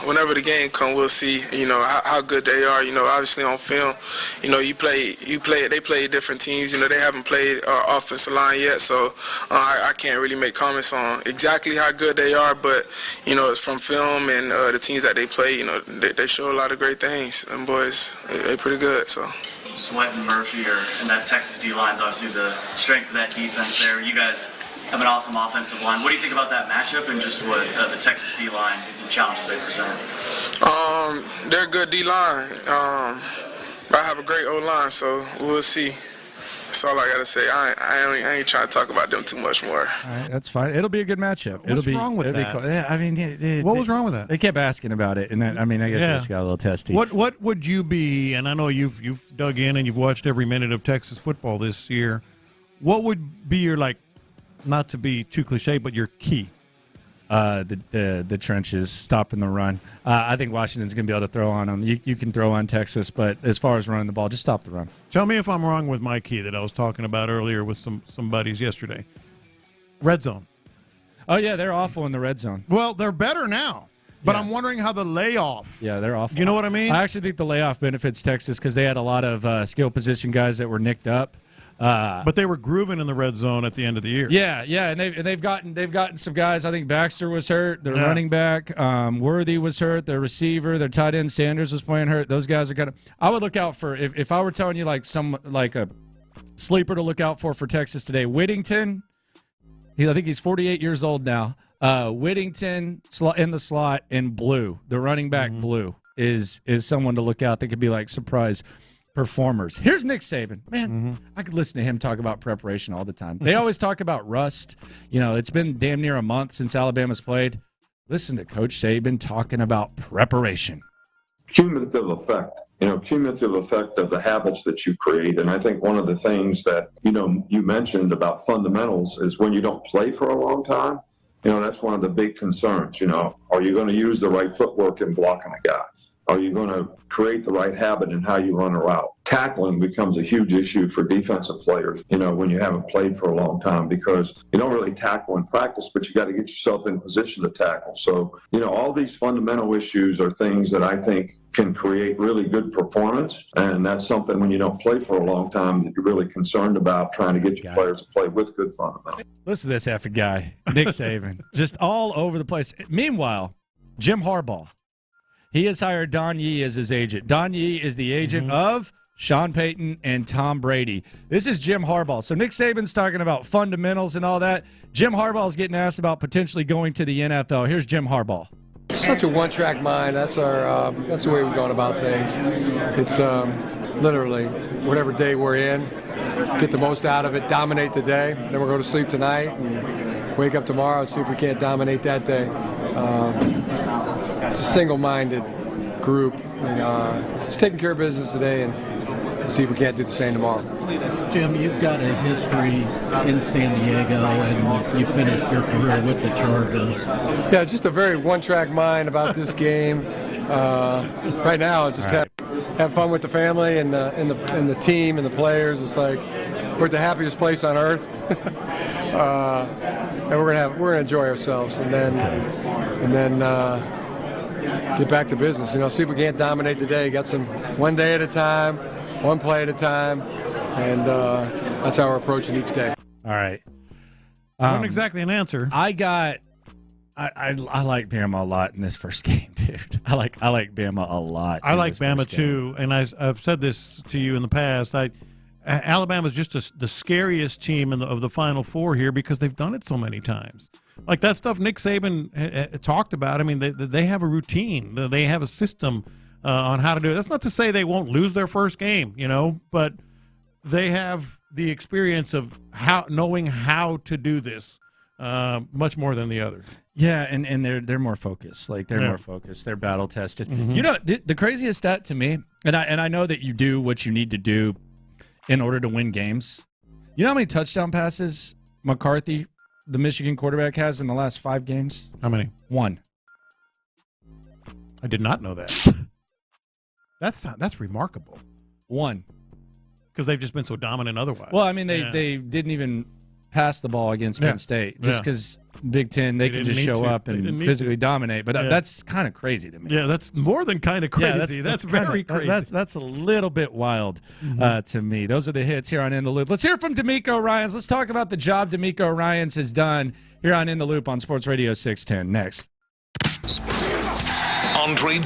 [SPEAKER 23] Whenever the game comes, we'll see, you know, how good they are. You know, obviously on film, you know, they play different teams. You know, they haven't played our offensive line yet, so I can't really make comments on exactly how good they are. But, you know, it's from film and the teams that they play, you know, they show a lot of great things. Them boys, they're pretty good, so.
[SPEAKER 24] Sweat and Murphy and that Texas D-line is obviously the strength of that defense there. You guys have an awesome offensive line. What do you think about that matchup and just what the Texas D-line and challenges they present?
[SPEAKER 23] They're a good D-line. I have a great O-line, so we'll see. That's all I got to say. I ain't trying to talk about them too much more.
[SPEAKER 2] All right, that's fine. It'll be a good matchup.
[SPEAKER 9] What's wrong with that?
[SPEAKER 2] Yeah, I mean,
[SPEAKER 9] what was wrong with that?
[SPEAKER 2] They kept asking about it, and then, I mean, I guess they just got a little testy.
[SPEAKER 9] What would you be? And I know you've dug in and you've watched every minute of Texas football this year. What would be your, like, not to be too cliche, but your key?
[SPEAKER 2] The trenches, stopping the run. I think Washington's going to be able to throw on them. You can throw on Texas, but as far as running the ball, just stop the run.
[SPEAKER 9] Tell me if I'm wrong with my key that I was talking about earlier with some buddies yesterday. Red zone.
[SPEAKER 2] Oh, yeah, they're awful in the red zone.
[SPEAKER 9] Well, they're better now, but I'm wondering how the layoff.
[SPEAKER 2] Yeah, they're awful.
[SPEAKER 9] You know what I mean?
[SPEAKER 2] I actually think the layoff benefits Texas because they had a lot of skill position guys that were nicked up.
[SPEAKER 9] But they were grooving in the red zone at the end of the year.
[SPEAKER 2] Yeah, and they've gotten some guys. I think Baxter was hurt. Their running back, Worthy was hurt. Their receiver, their tight end Sanders was playing hurt. Those guys are kind of. I would look out for if I were telling you like a sleeper to look out for Texas today. Whittington. I think he's 48 years old now. Whittington in the slot and Blue, the running back Blue, is someone to look out that could be like surprise performers. Here's Nick Saban. Man, I could listen to him talk about preparation all the time. They always talk about rust. You know, it's been damn near a month since Alabama's played. Listen to Coach Saban talking about preparation.
[SPEAKER 11] Cumulative effect. Cumulative effect of the habits that you create. And I think one of the things that, you mentioned about fundamentals is when you don't play for a long time, that's one of the big concerns. Are you going to use the right footwork in blocking a guy? Are you going to create the right habit in how you run a route? Tackling becomes a huge issue for defensive players, when you haven't played for a long time, because you don't really tackle in practice, but you got to get yourself in position to tackle. So, all these fundamental issues are things that I think can create really good performance. And that's something when you don't play for a long time that you're really concerned about, trying to get your players to play with good fundamentals.
[SPEAKER 2] Listen to this effing guy, Nick Saban, just all over the place. Meanwhile, Jim Harbaugh. He has hired Don Yee as his agent. Don Yee is the agent of Sean Payton and Tom Brady. This is Jim Harbaugh. So Nick Saban's talking about fundamentals and all that. Jim Harbaugh's getting asked about potentially going to the NFL. Here's Jim Harbaugh.
[SPEAKER 19] It's such a one-track mind. That's our. That's the way we've gone about things. It's literally whatever day we're in, get the most out of it, dominate the day. Then we'll go to sleep tonight and wake up tomorrow and see if we can't dominate that day. It's a single-minded group, and just taking care of business today and see if we can't do the same tomorrow.
[SPEAKER 20] Jim, you've got a history in San Diego, and you finished your career with the Chargers.
[SPEAKER 19] Yeah, just a very one-track mind about this game. Right now, just have fun with the family and the team and the players. It's like we're at the happiest place on earth, and we're gonna enjoy ourselves, and then get back to business. See if we can't dominate the day. Got some one day at a time, one play at a time, and that's how we're approaching each day.
[SPEAKER 2] All right.
[SPEAKER 9] Wasn't exactly an answer.
[SPEAKER 2] I like Bama a lot in this first game, dude. I like Bama a lot.
[SPEAKER 9] I like Bama too, and I've said this to you in the past. Alabama's just the scariest team of the Final Four here because they've done it so many times. Like that stuff Nick Saban talked about. I mean, they have a routine. They have a system on how to do it. That's not to say they won't lose their first game, but they have the experience of knowing how to do this much more than the others.
[SPEAKER 2] Yeah, and they're more focused. Like they're more focused. They're battle tested. The craziest stat to me, and I know that you do what you need to do in order to win games. You know how many touchdown passes McCarthy, the Michigan quarterback, has in the last 5 games?
[SPEAKER 9] How many?
[SPEAKER 2] 1.
[SPEAKER 9] I did not know that. That's remarkable.
[SPEAKER 2] 1.
[SPEAKER 9] Because they've just been so dominant otherwise.
[SPEAKER 2] Well, I mean, they didn't even pass the ball against Penn State just because Big Ten, they can just show up and physically dominate. But that's kind of crazy to me.
[SPEAKER 9] Yeah, that's more than kind of crazy. That's very crazy.
[SPEAKER 2] That's a little bit wild to me. Those are the hits here on In the Loop. Let's hear from DeMeco Ryans. Let's talk about the job DeMeco Ryans has done here on In the Loop on Sports Radio 610. Next.
[SPEAKER 8] Andre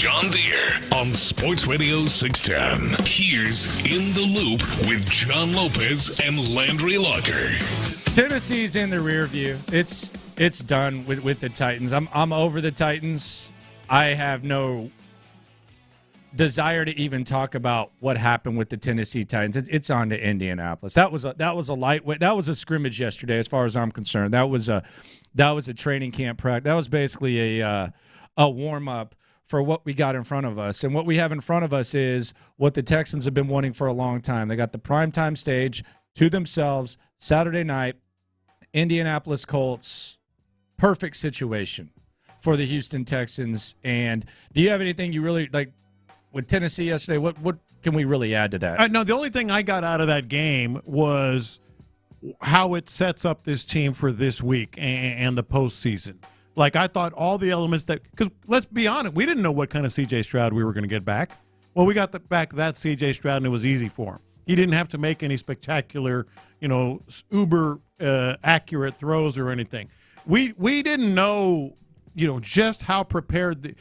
[SPEAKER 8] John Deere on Sports Radio 610. Here's In the Loop with John Lopez and Landry Locker.
[SPEAKER 2] Tennessee's in the rear view. It's done with the Titans. I'm over the Titans. I have no desire to even talk about what happened with the Tennessee Titans. It's on to Indianapolis. That was a lightweight. That was a scrimmage yesterday, as far as I'm concerned. That was a training camp practice. That was basically a warm up for what we got in front of us. And what we have in front of us is what the Texans have been wanting for a long time. They got the primetime stage to themselves Saturday night. Indianapolis Colts, perfect situation for the Houston Texans. And do you have anything you really like with Tennessee yesterday? What can we really add to that?
[SPEAKER 9] No, the only thing I got out of that game was how it sets up this team for this week and the postseason. Like, I thought all the elements that – because let's be honest, we didn't know what kind of C.J. Stroud we were going to get back. Well, we got back that C.J. Stroud, and it was easy for him. He didn't have to make any spectacular, uber accurate throws or anything. We didn't know, just how prepared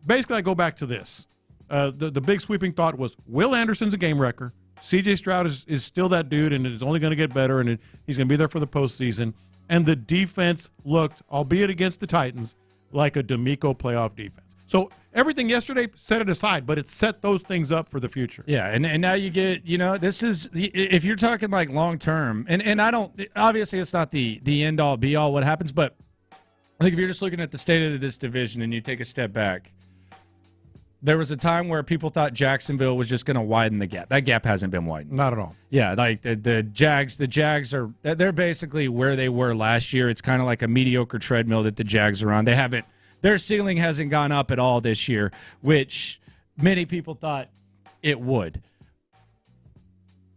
[SPEAKER 9] basically, I go back to this. The big sweeping thought was Will Anderson's a game wrecker. C.J. Stroud is still that dude, and is only going to get better, and he's going to be there for the postseason. And the defense looked, albeit against the Titans, like a DeMeco playoff defense. So everything yesterday, set it aside, but it set those things up for the future.
[SPEAKER 2] Yeah, and now you get, this is, if you're talking like long term, and I don't, obviously it's not the end all be all what happens, but I think if you're just looking at the state of this division and you take a step back, there was a time where people thought Jacksonville was just going to widen the gap. That gap hasn't been widened.
[SPEAKER 9] Not at all.
[SPEAKER 2] Yeah, like the Jags they're basically where they were last year. It's kind of like a mediocre treadmill that the Jags are on. Their ceiling hasn't gone up at all this year, which many people thought it would.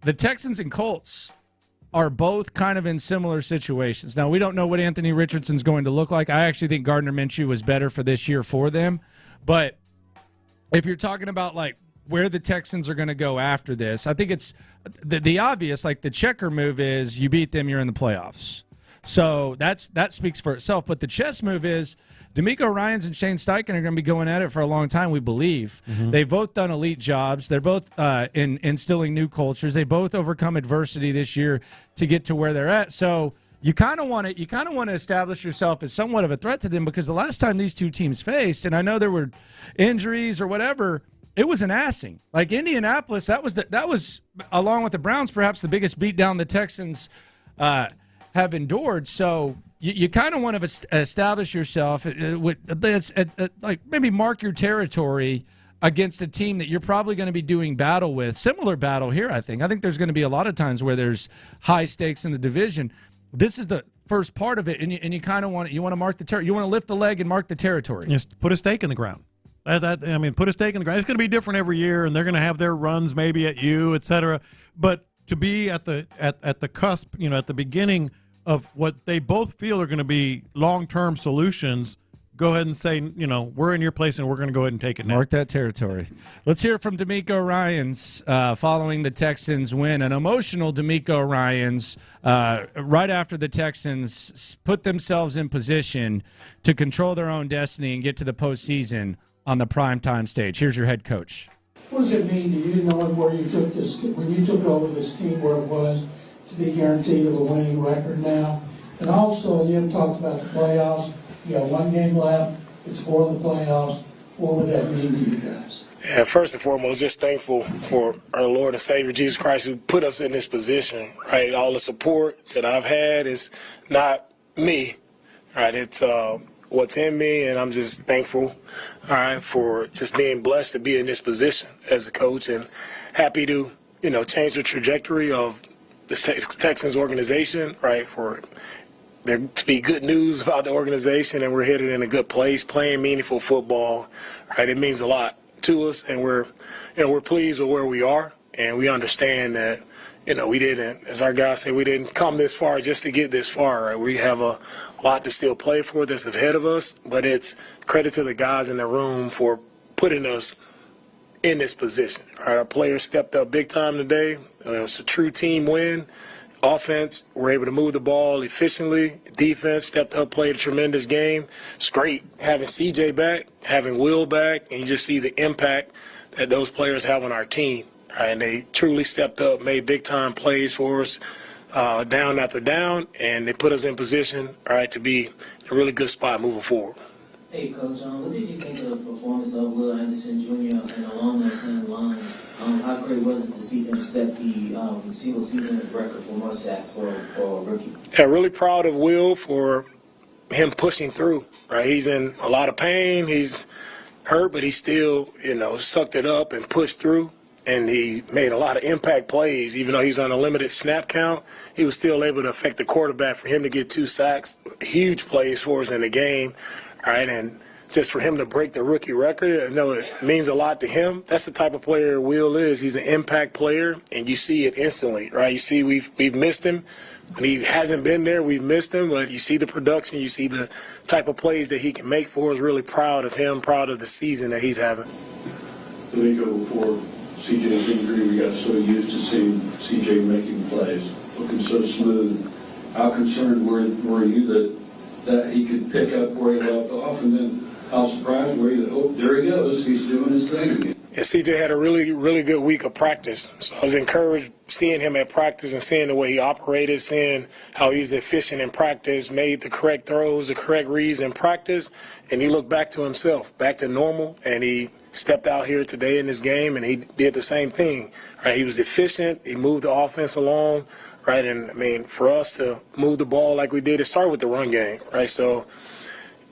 [SPEAKER 2] The Texans and Colts are both kind of in similar situations. Now, we don't know what Anthony Richardson's going to look like. I actually think Gardner Minshew was better for this year for them, but if you're talking about like where the Texans are going to go after this, I think it's the obvious, like the checker move is you beat them, you're in the playoffs. So that speaks for itself. But the chess move is DeMeco Ryans and Shane Steichen are going to be going at it for a long time, we believe. Mm-hmm. They've both done elite jobs. They're both instilling new cultures. They both overcome adversity this year to get to where they're at. So you kind of want to establish yourself as somewhat of a threat to them, because the last time these two teams faced, and I know there were injuries or whatever, it was an assing. Like Indianapolis, that was along with the Browns perhaps the biggest beatdown the Texans have endured. So you kind of want to establish yourself with like maybe mark your territory against a team that you're probably going to be doing battle with. Similar battle here, I think. I think there's going to be a lot of times where there's high stakes in the division. This is the first part of it, and you kind of want to mark the territory. You want to lift the leg and mark the territory.
[SPEAKER 9] Just put a stake in the ground. Put a stake in the ground. It's going to be different every year, and they're going to have their runs maybe at you, et cetera. But to be at the cusp, at the beginning of what they both feel are going to be long-term solutions, go ahead and say, we're in your place and we're going to go ahead and take it now.
[SPEAKER 2] Mark that territory. Let's hear from DeMeco Ryans following the Texans win. An emotional DeMeco Ryans right after the Texans put themselves in position to control their own destiny and get to the postseason on the primetime stage. Here's your head coach.
[SPEAKER 3] What does it mean to you, knowing where you took this, when you took over this team, where it was to be guaranteed of a winning record now? And also, you haven't talked about the playoffs. You got one game left. It's for the playoffs. What would that mean to you guys?
[SPEAKER 22] Yeah, first and foremost, just thankful for our Lord and Savior Jesus Christ who put us in this position, right? All the support that I've had is not me, right? It's what's in me, and I'm just thankful, all right, for just being blessed to be in this position as a coach, and happy to, change the trajectory of the Texans organization, right, for there to be good news about the organization, and we're headed in a good place, playing meaningful football, right? It means a lot to us, and we're pleased with where we are, and we understand that, we didn't, as our guys say, we didn't come this far just to get this far, right? We have a lot to still play for that's ahead of us, but it's credit to the guys in the room for putting us in this position, right? Our players stepped up big time today. It was a true team win. offense, we're able to move the ball efficiently. Defense stepped up, played a tremendous game. It's great having CJ back, having Will back, and you just see the impact that those players have on our team. Right? And they truly stepped up, made big-time plays for us, down after down, and they put us in position, to be in a really good spot moving forward.
[SPEAKER 4] Hey, Coach, what did you think of the performance of Will Anderson Jr. and along those same lines? How great was it to see him set the single-season record for most sacks for a rookie?
[SPEAKER 22] Yeah, really proud of Will for him pushing through. Right, he's in a lot of pain. He's hurt, but he still, sucked it up and pushed through. And he made a lot of impact plays. Even though he's on a limited snap count, he was still able to affect the quarterback. For him to get 2 sacks, huge plays for us in the game. All right, and just for him to break the rookie record, I know it means a lot to him. That's the type of player Will is. He's an impact player, and you see it instantly, right? You see we've missed him. When he hasn't been there, we've missed him, but you see the production, you see the type of plays that he can make for us. Really proud of him, proud of the season that he's having.
[SPEAKER 12] DeMeco, before CJ's injury, we got so used to seeing CJ making plays, looking so smooth. How concerned were you that he could pick up where he left off, and then how surprised were you that, oh, there he goes, he's doing his thing again?
[SPEAKER 22] Yeah, CJ had a really, really good week of practice. So I was encouraged seeing him at practice and seeing the way he operated, seeing how he's efficient in practice, made the correct throws, the correct reads in practice, and he looked back to himself, back to normal, and he stepped out here today in this game, and he did the same thing. Right? He was efficient. He moved the offense along. Right, and I mean, for us to move the ball like we did, it started with the run game, right? So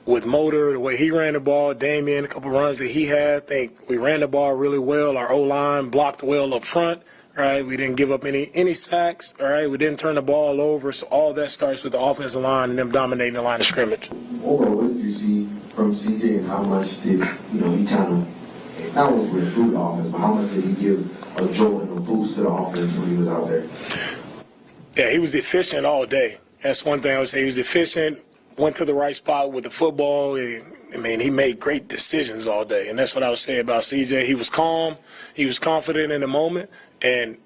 [SPEAKER 22] with Motor, the way he ran the ball, Damian, a couple runs that he had, I think we ran the ball really well. Our O-line blocked well up front, right? We didn't give up any sacks, all right? We didn't turn the ball over. So all that starts with the offensive line and them dominating the line of scrimmage.
[SPEAKER 15] Overall, what did you see from CJ, and how much did, he kind of, not only for the through the offense, but how much did he give a jolt and a boost to the offense when he was out there?
[SPEAKER 22] Yeah, he was efficient all day. That's one thing I would say. He was efficient, went to the right spot with the football. He made great decisions all day. And that's what I would say about CJ. He was calm. He was confident in the moment. And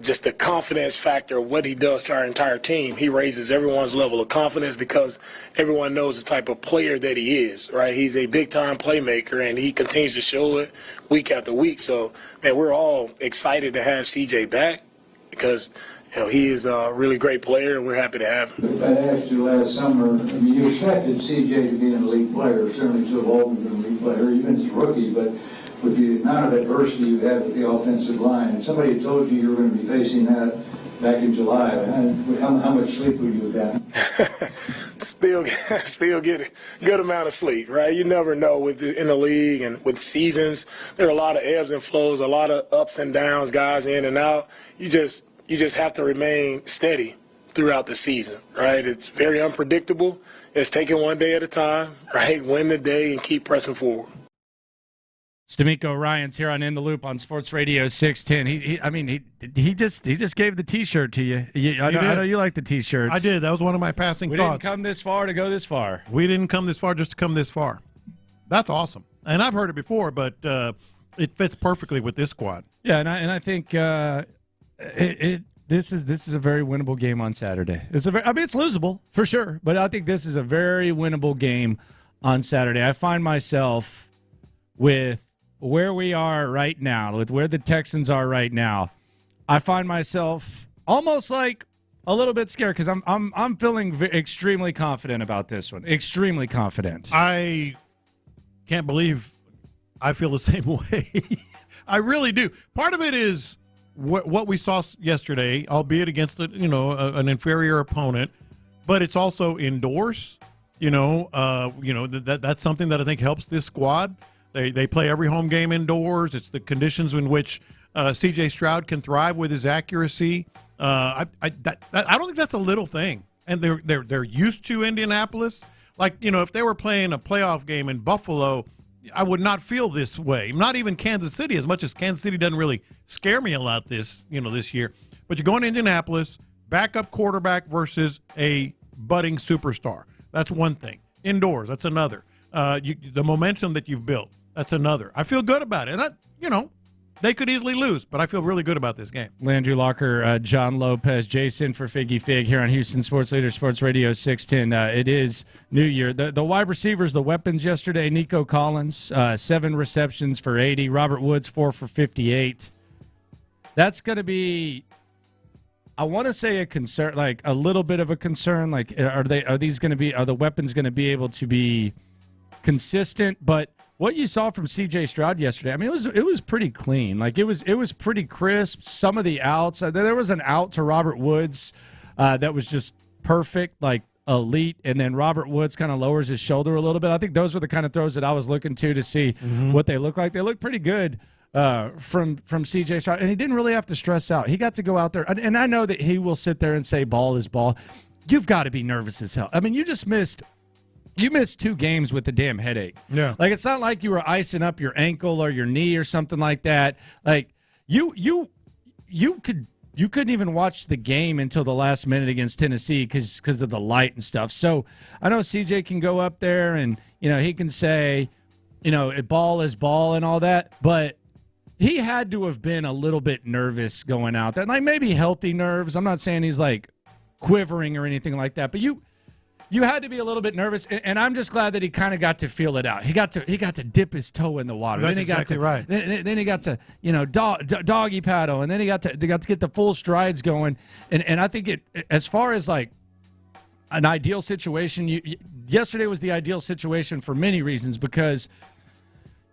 [SPEAKER 22] just the confidence factor of what he does to our entire team, he raises everyone's level of confidence because everyone knows the type of player that he is, right? He's a big-time playmaker, and he continues to show it week after week. So, man, we're all excited to have CJ back because – he is a really great player, and we're happy to have him.
[SPEAKER 17] If I asked you last summer, you expected CJ to be an elite player, certainly to have always been an elite player, even as a rookie, but with the amount of adversity you had with the offensive line, if somebody had told you were going to be facing that back in July, how much sleep would you have gotten?
[SPEAKER 22] Still get a good amount of sleep, right? You never know in the league and with seasons. There are a lot of ebbs and flows, a lot of ups and downs, guys in and out. You just have to remain steady throughout the season, right? It's very unpredictable. It's taking one day at a time, right? Win the day and keep pressing forward.
[SPEAKER 2] It's DeMeco Ryans here on In the Loop on Sports Radio 610. He just gave the T-shirt to you. I know you like the T-shirts.
[SPEAKER 9] I did. That was one of my passing thoughts.
[SPEAKER 2] We didn't come this far to go this far.
[SPEAKER 9] We didn't come this far just to come this far. That's awesome. And I've heard it before, but it fits perfectly with this squad.
[SPEAKER 2] Yeah, and I think this is a very winnable game on Saturday. It's losable for sure, but I think this is a very winnable game on Saturday. I find myself with where we are right now, with where the Texans are right now, I find myself almost like a little bit scared because I'm feeling extremely confident about this one. Extremely confident.
[SPEAKER 9] I can't believe I feel the same way. I really do. Part of it is what we saw yesterday, albeit against an inferior opponent, but it's also indoors. That's something that I think helps this squad. They play every home game indoors. It's the conditions in which C.J. Stroud can thrive with his accuracy. I don't think that's a little thing, and they're used to Indianapolis. Like if they were playing a playoff game in Buffalo, I would not feel this way. Not even Kansas City, as much as Kansas City doesn't really scare me a lot this year. But you're going to Indianapolis, backup quarterback versus a budding superstar. That's one thing. Indoors, that's another. The momentum that you've built, that's another. I feel good about it. And they could easily lose, but I feel really good about this game.
[SPEAKER 2] Landry Locker, John Lopez, Jason for Figgy Fig here on Houston Sports Leader, Sports Radio 610. It is New Year. The wide receivers, the weapons yesterday, Nico Collins, 7 receptions for 80. Robert Woods, 4 for 58. That's going to be, I want to say a concern, like a little bit of a concern. Like, are the weapons going to be able to be consistent? But what you saw from C.J. Stroud yesterday, I mean, it was pretty clean. Like it was pretty crisp. Some of the outs, there was an out to Robert Woods that was just perfect, like elite. And then Robert Woods kind of lowers his shoulder a little bit. I think those were the kind of throws that I was looking to see what they look like. They look pretty good from C.J. Stroud, and he didn't really have to stress out. He got to go out there, and I know that he will sit there and say ball is ball. You've got to be nervous as hell. I mean, you missed 2 games with a damn headache.
[SPEAKER 9] Yeah.
[SPEAKER 2] Like, it's not like you were icing up your ankle or your knee or something like that. Like, you couldn't even watch the game until the last minute against Tennessee because of the light and stuff. So I know CJ can go up there and, he can say, ball is ball and all that, but he had to have been a little bit nervous going out there. Like, maybe healthy nerves. I'm not saying he's like quivering or anything like that, but you had to be a little bit nervous, and I'm just glad that he kind of got to feel it out. He got to dip his toe in the water.
[SPEAKER 9] That's
[SPEAKER 2] then he got
[SPEAKER 9] exactly
[SPEAKER 2] to
[SPEAKER 9] right.
[SPEAKER 2] Then he got to doggy paddle, and then he got to get the full strides going. And I think as far as like an ideal situation, yesterday was the ideal situation for many reasons, because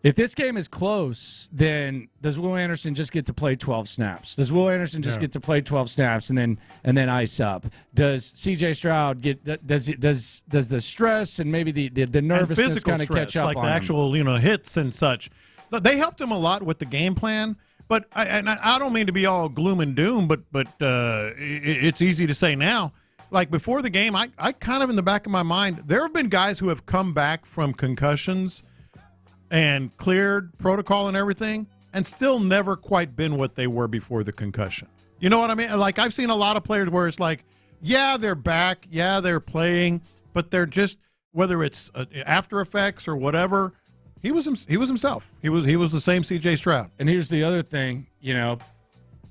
[SPEAKER 2] if this game is close, then does Will Anderson just get to play 12 snaps? Does Will Anderson just get to play 12 snaps and then ice up? Does C.J. Stroud does the stress and maybe the nervousness kind of catch up
[SPEAKER 9] like
[SPEAKER 2] on
[SPEAKER 9] the
[SPEAKER 2] him?
[SPEAKER 9] actual hits and such? They helped him a lot with the game plan. But I don't mean to be all gloom and doom, but it's easy to say now. Like before the game, I kind of in the back of my mind, there have been guys who have come back from concussions and cleared protocol and everything, and still never quite been what they were before the concussion. You know what I mean? Like, I've seen a lot of players where it's like, yeah, they're back, yeah, they're playing, but they're just, whether it's after effects or whatever, he was himself. He was the same C.J. Stroud.
[SPEAKER 2] And here's the other thing,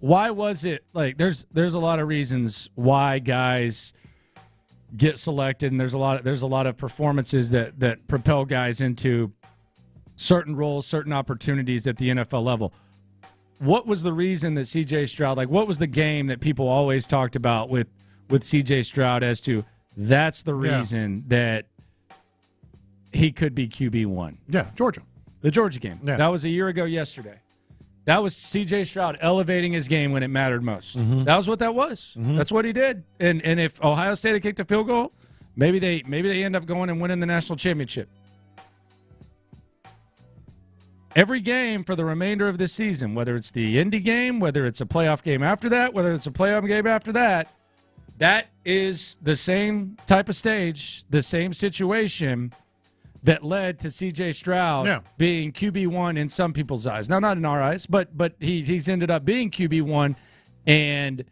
[SPEAKER 2] why was it like? There's a lot of reasons why guys get selected, and there's a lot of performances that propel guys into certain roles, certain opportunities at the NFL level. What was the reason that C.J. Stroud, like what was the game that people always talked about with C.J. Stroud as to that's the reason that he could be QB1?
[SPEAKER 9] Yeah, Georgia.
[SPEAKER 2] The Georgia game. Yeah. That was a year ago yesterday. That was C.J. Stroud elevating his game when it mattered most. Mm-hmm. That was what that was. Mm-hmm. That's what he did. And if Ohio State had kicked a field goal, maybe they end up going and winning the national championship. Every game for the remainder of this season, whether it's the Indy game, whether it's a playoff game after that, whether it's a playoff game after that, that is the same type of stage, the same situation that led to C.J. Stroud being QB1 in some people's eyes. Now, not in our eyes, but he's ended up being QB1, and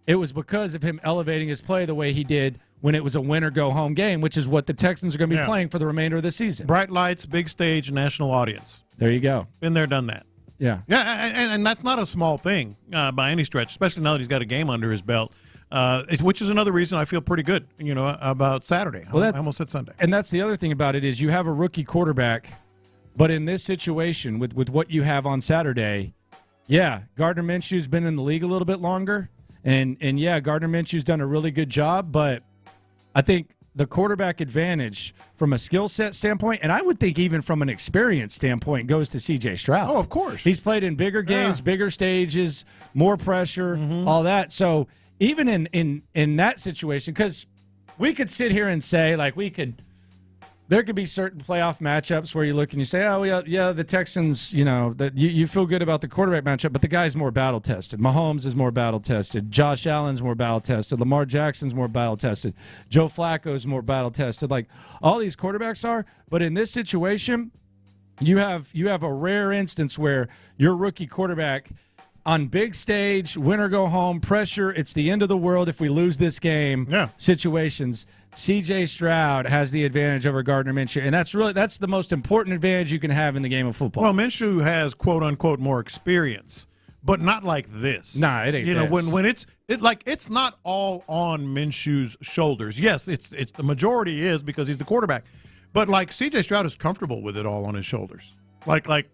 [SPEAKER 2] it was because of him elevating his play the way he did when it was a win-or-go-home game, which is what the Texans are going to be playing for the remainder of the season.
[SPEAKER 9] Bright lights, big stage, national audience.
[SPEAKER 2] There you go.
[SPEAKER 9] Been there, done that.
[SPEAKER 2] Yeah.
[SPEAKER 9] Yeah, and that's not a small thing by any stretch, especially now that he's got a game under his belt, which is another reason I feel pretty good, about Saturday. I almost said Sunday.
[SPEAKER 2] And that's the other thing about it is you have a rookie quarterback, but in this situation with what you have on Saturday, Gardner Minshew's been in the league a little bit longer, and Gardner Minshew's done a really good job, but I think the quarterback advantage from a skill set standpoint, and I would think even from an experience standpoint, goes to C.J. Stroud.
[SPEAKER 9] Oh, of course.
[SPEAKER 2] He's played in bigger games, bigger stages, more pressure, all that. So even in that situation, because we could sit here and say, like, there could be certain playoff matchups where you look and you say, oh, yeah, the Texans, that you feel good about the quarterback matchup, but the guy's more battle-tested. Mahomes is more battle-tested. Josh Allen's more battle-tested. Lamar Jackson's more battle-tested. Joe Flacco's more battle-tested. Like, all these quarterbacks are. But in this situation, you have a rare instance where your rookie quarterback, on big stage, win or go home, pressure, it's the end of the world if we lose this game situations, C.J. Stroud has the advantage over Gardner Minshew, and that's the most important advantage you can have in the game of football.
[SPEAKER 9] Well, Minshew has, quote-unquote, more experience, but not like this.
[SPEAKER 2] Nah, it ain't
[SPEAKER 9] You know,
[SPEAKER 2] this.
[SPEAKER 9] when it's not all on Minshew's shoulders. Yes, it's the majority is because he's the quarterback. But, like, C.J. Stroud is comfortable with it all on his shoulders. Like,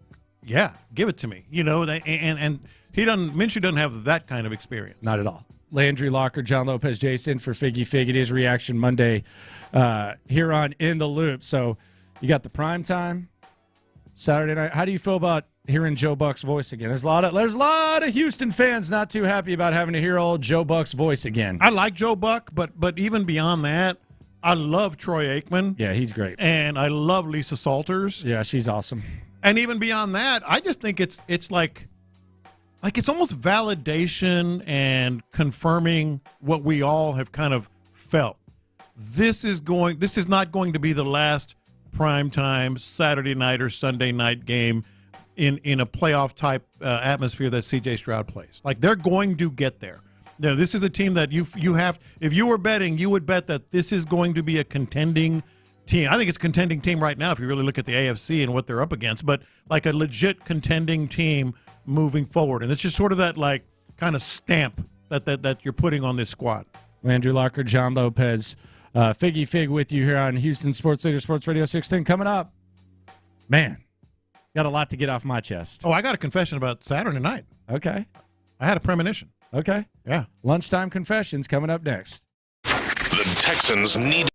[SPEAKER 9] yeah, give it to me. You know, and Minshew doesn't have that kind of experience.
[SPEAKER 2] Not at all. Landry Locker, John Lopez, Jason for Figgy Fig. It is Reaction Monday here on In the Loop. So you got the prime time Saturday night. How do you feel about hearing Joe Buck's voice again? There's a lot of Houston fans not too happy about having to hear old Joe Buck's voice again.
[SPEAKER 9] I like Joe Buck, but even beyond that, I love Troy Aikman.
[SPEAKER 2] Yeah, he's great.
[SPEAKER 9] And I love Lisa Salters.
[SPEAKER 2] Yeah, she's awesome.
[SPEAKER 9] And even beyond that, I just think it's like it's almost validation and confirming what we all have kind of felt. This is not going to be the last primetime Saturday night or Sunday night game in a playoff type atmosphere that C.J. Stroud plays. Like, they're going to get there. Now, this is a team that you have. If you were betting, you would bet that this is going to be a contending team. I think it's a contending team right now if you really look at the AFC and what they're up against, but like a legit contending team moving forward. And it's just sort of that like kind of stamp that you're putting on this squad.
[SPEAKER 2] Landry Locker, John Lopez, Figgy Fig with you here on Houston Sports Leader, Sports Radio 610. Coming up, man, got a lot to get off my chest.
[SPEAKER 9] Oh, I got a confession about Saturday night.
[SPEAKER 2] Okay.
[SPEAKER 9] I had a premonition.
[SPEAKER 2] Okay.
[SPEAKER 9] Yeah.
[SPEAKER 2] Lunchtime confessions coming up next.
[SPEAKER 8] The Texans need...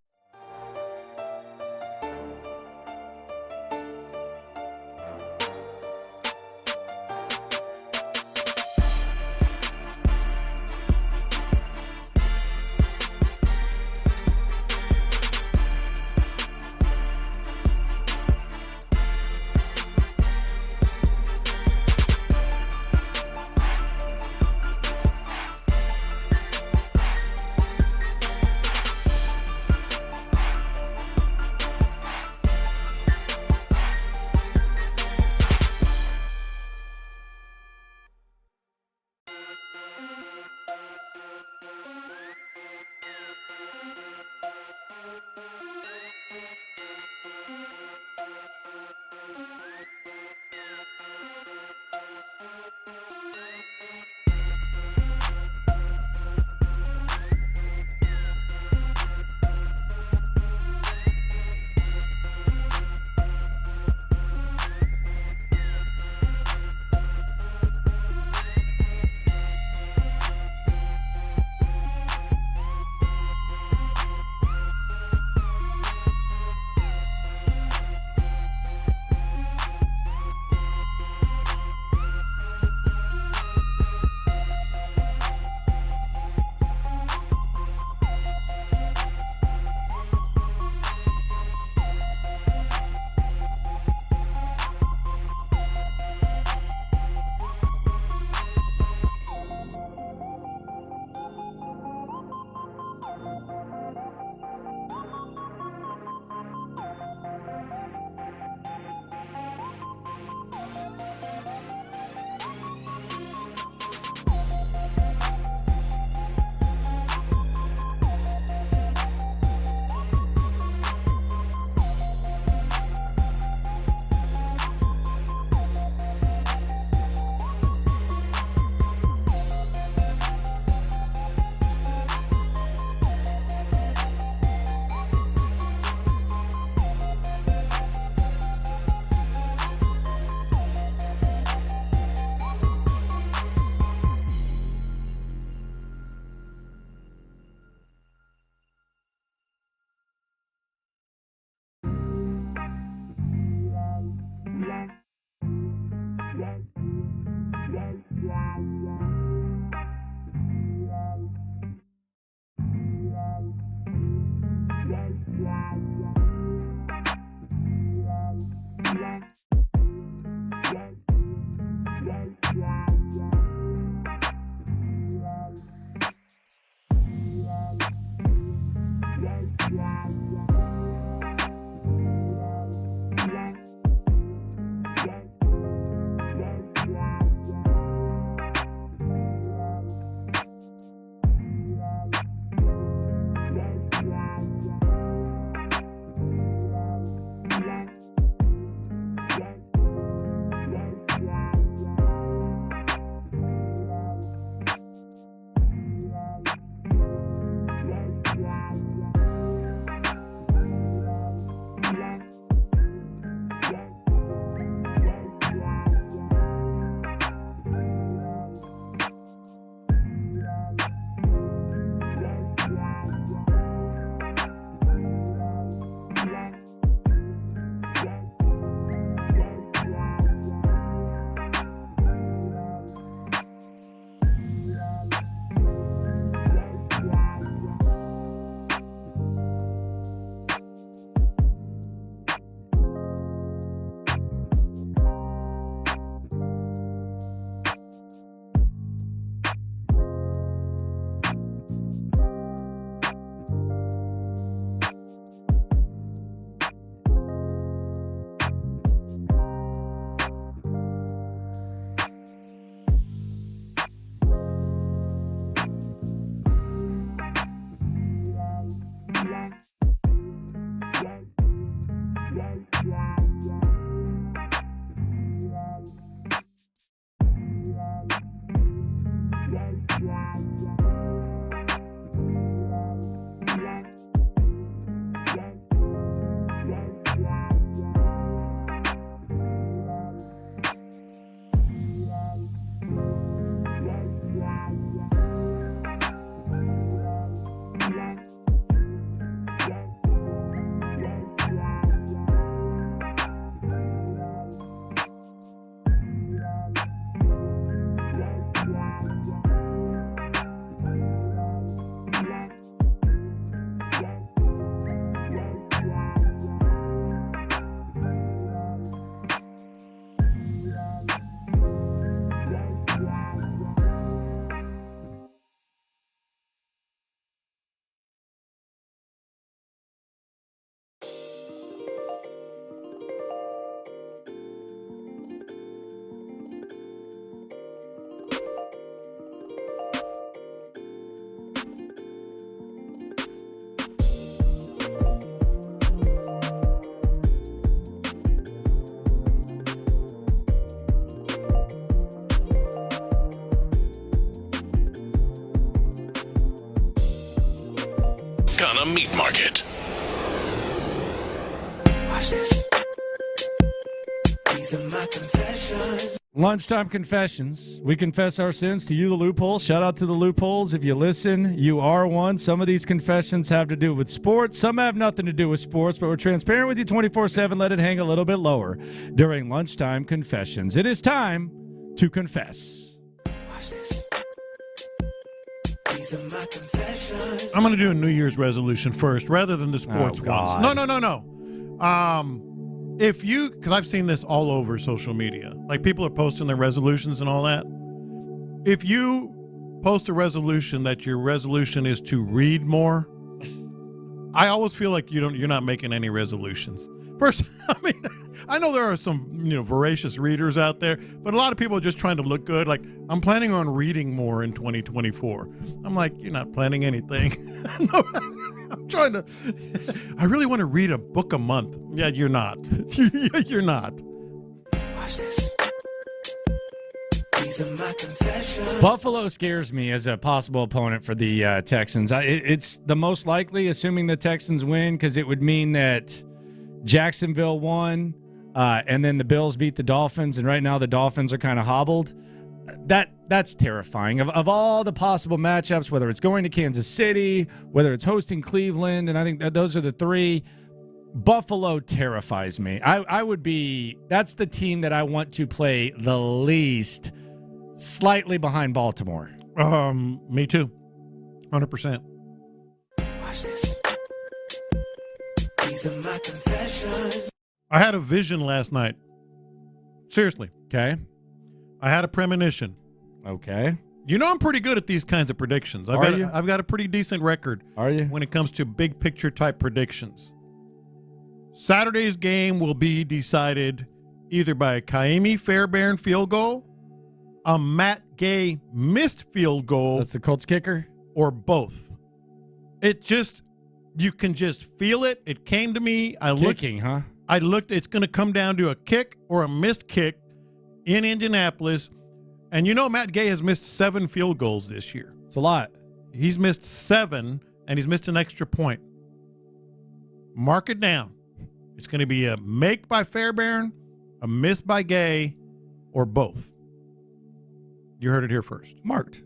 [SPEAKER 8] a meat market.
[SPEAKER 1] Watch this. These are my confessions.
[SPEAKER 2] Lunchtime confessions. We confess our sins to you, the loopholes. Shout out to the loopholes. If you listen, you are one. Some of these confessions have to do with sports. Some have nothing to do with sports, but we're transparent with you 24/7. Let it hang a little bit lower during lunchtime confessions. It is time to confess.
[SPEAKER 1] Watch this. These are my confessions.
[SPEAKER 9] I'm going to do a New Year's resolution first rather than the sports ones. No. If you, because I've seen this all over social media, like people are posting their resolutions and all that. If you post a resolution that your resolution is to read more, I always feel like you're not making any resolutions. First, I know there are some voracious readers out there, but a lot of people are just trying to look good. Like, I'm planning on reading more in 2024. I'm like, you're not planning anything. No, I'm trying to. I really want to read a book a month. Yeah, you're not. You're not.
[SPEAKER 1] Watch this. These are my confessions.
[SPEAKER 2] Buffalo scares me as a possible opponent for the Texans. It's the most likely, assuming the Texans win, because it would mean that Jacksonville won, and then the Bills beat the Dolphins, and right now the Dolphins are kind of hobbled. That's terrifying. Of all the possible matchups, whether it's going to Kansas City, whether it's hosting Cleveland, and I think that those are the three, Buffalo terrifies me. That's the team that I want to play the least, slightly behind Baltimore.
[SPEAKER 9] Me too. 100%.
[SPEAKER 1] Watch this. These are my confessions.
[SPEAKER 9] I had a vision last night. Seriously.
[SPEAKER 2] Okay.
[SPEAKER 9] I had a premonition.
[SPEAKER 2] Okay.
[SPEAKER 9] You know I'm pretty good at these kinds of predictions. I've got a pretty decent record.
[SPEAKER 2] Are you?
[SPEAKER 9] When it comes to big picture type predictions. Saturday's game will be decided either by a Kaimi Fairbairn field goal, a Matt Gay missed field goal.
[SPEAKER 2] That's the Colts kicker?
[SPEAKER 9] Or both. You can just feel it. It came to me.
[SPEAKER 2] Kicking, huh?
[SPEAKER 9] I looked. It's going to come down to a kick or a missed kick in Indianapolis. And Matt Gay has missed 7 field goals this year.
[SPEAKER 2] It's a lot.
[SPEAKER 9] He's missed 7, and he's missed an extra point. Mark it down. It's going to be a make by Fairbairn, a miss by Gay, or both. You heard it here first.
[SPEAKER 2] Marked.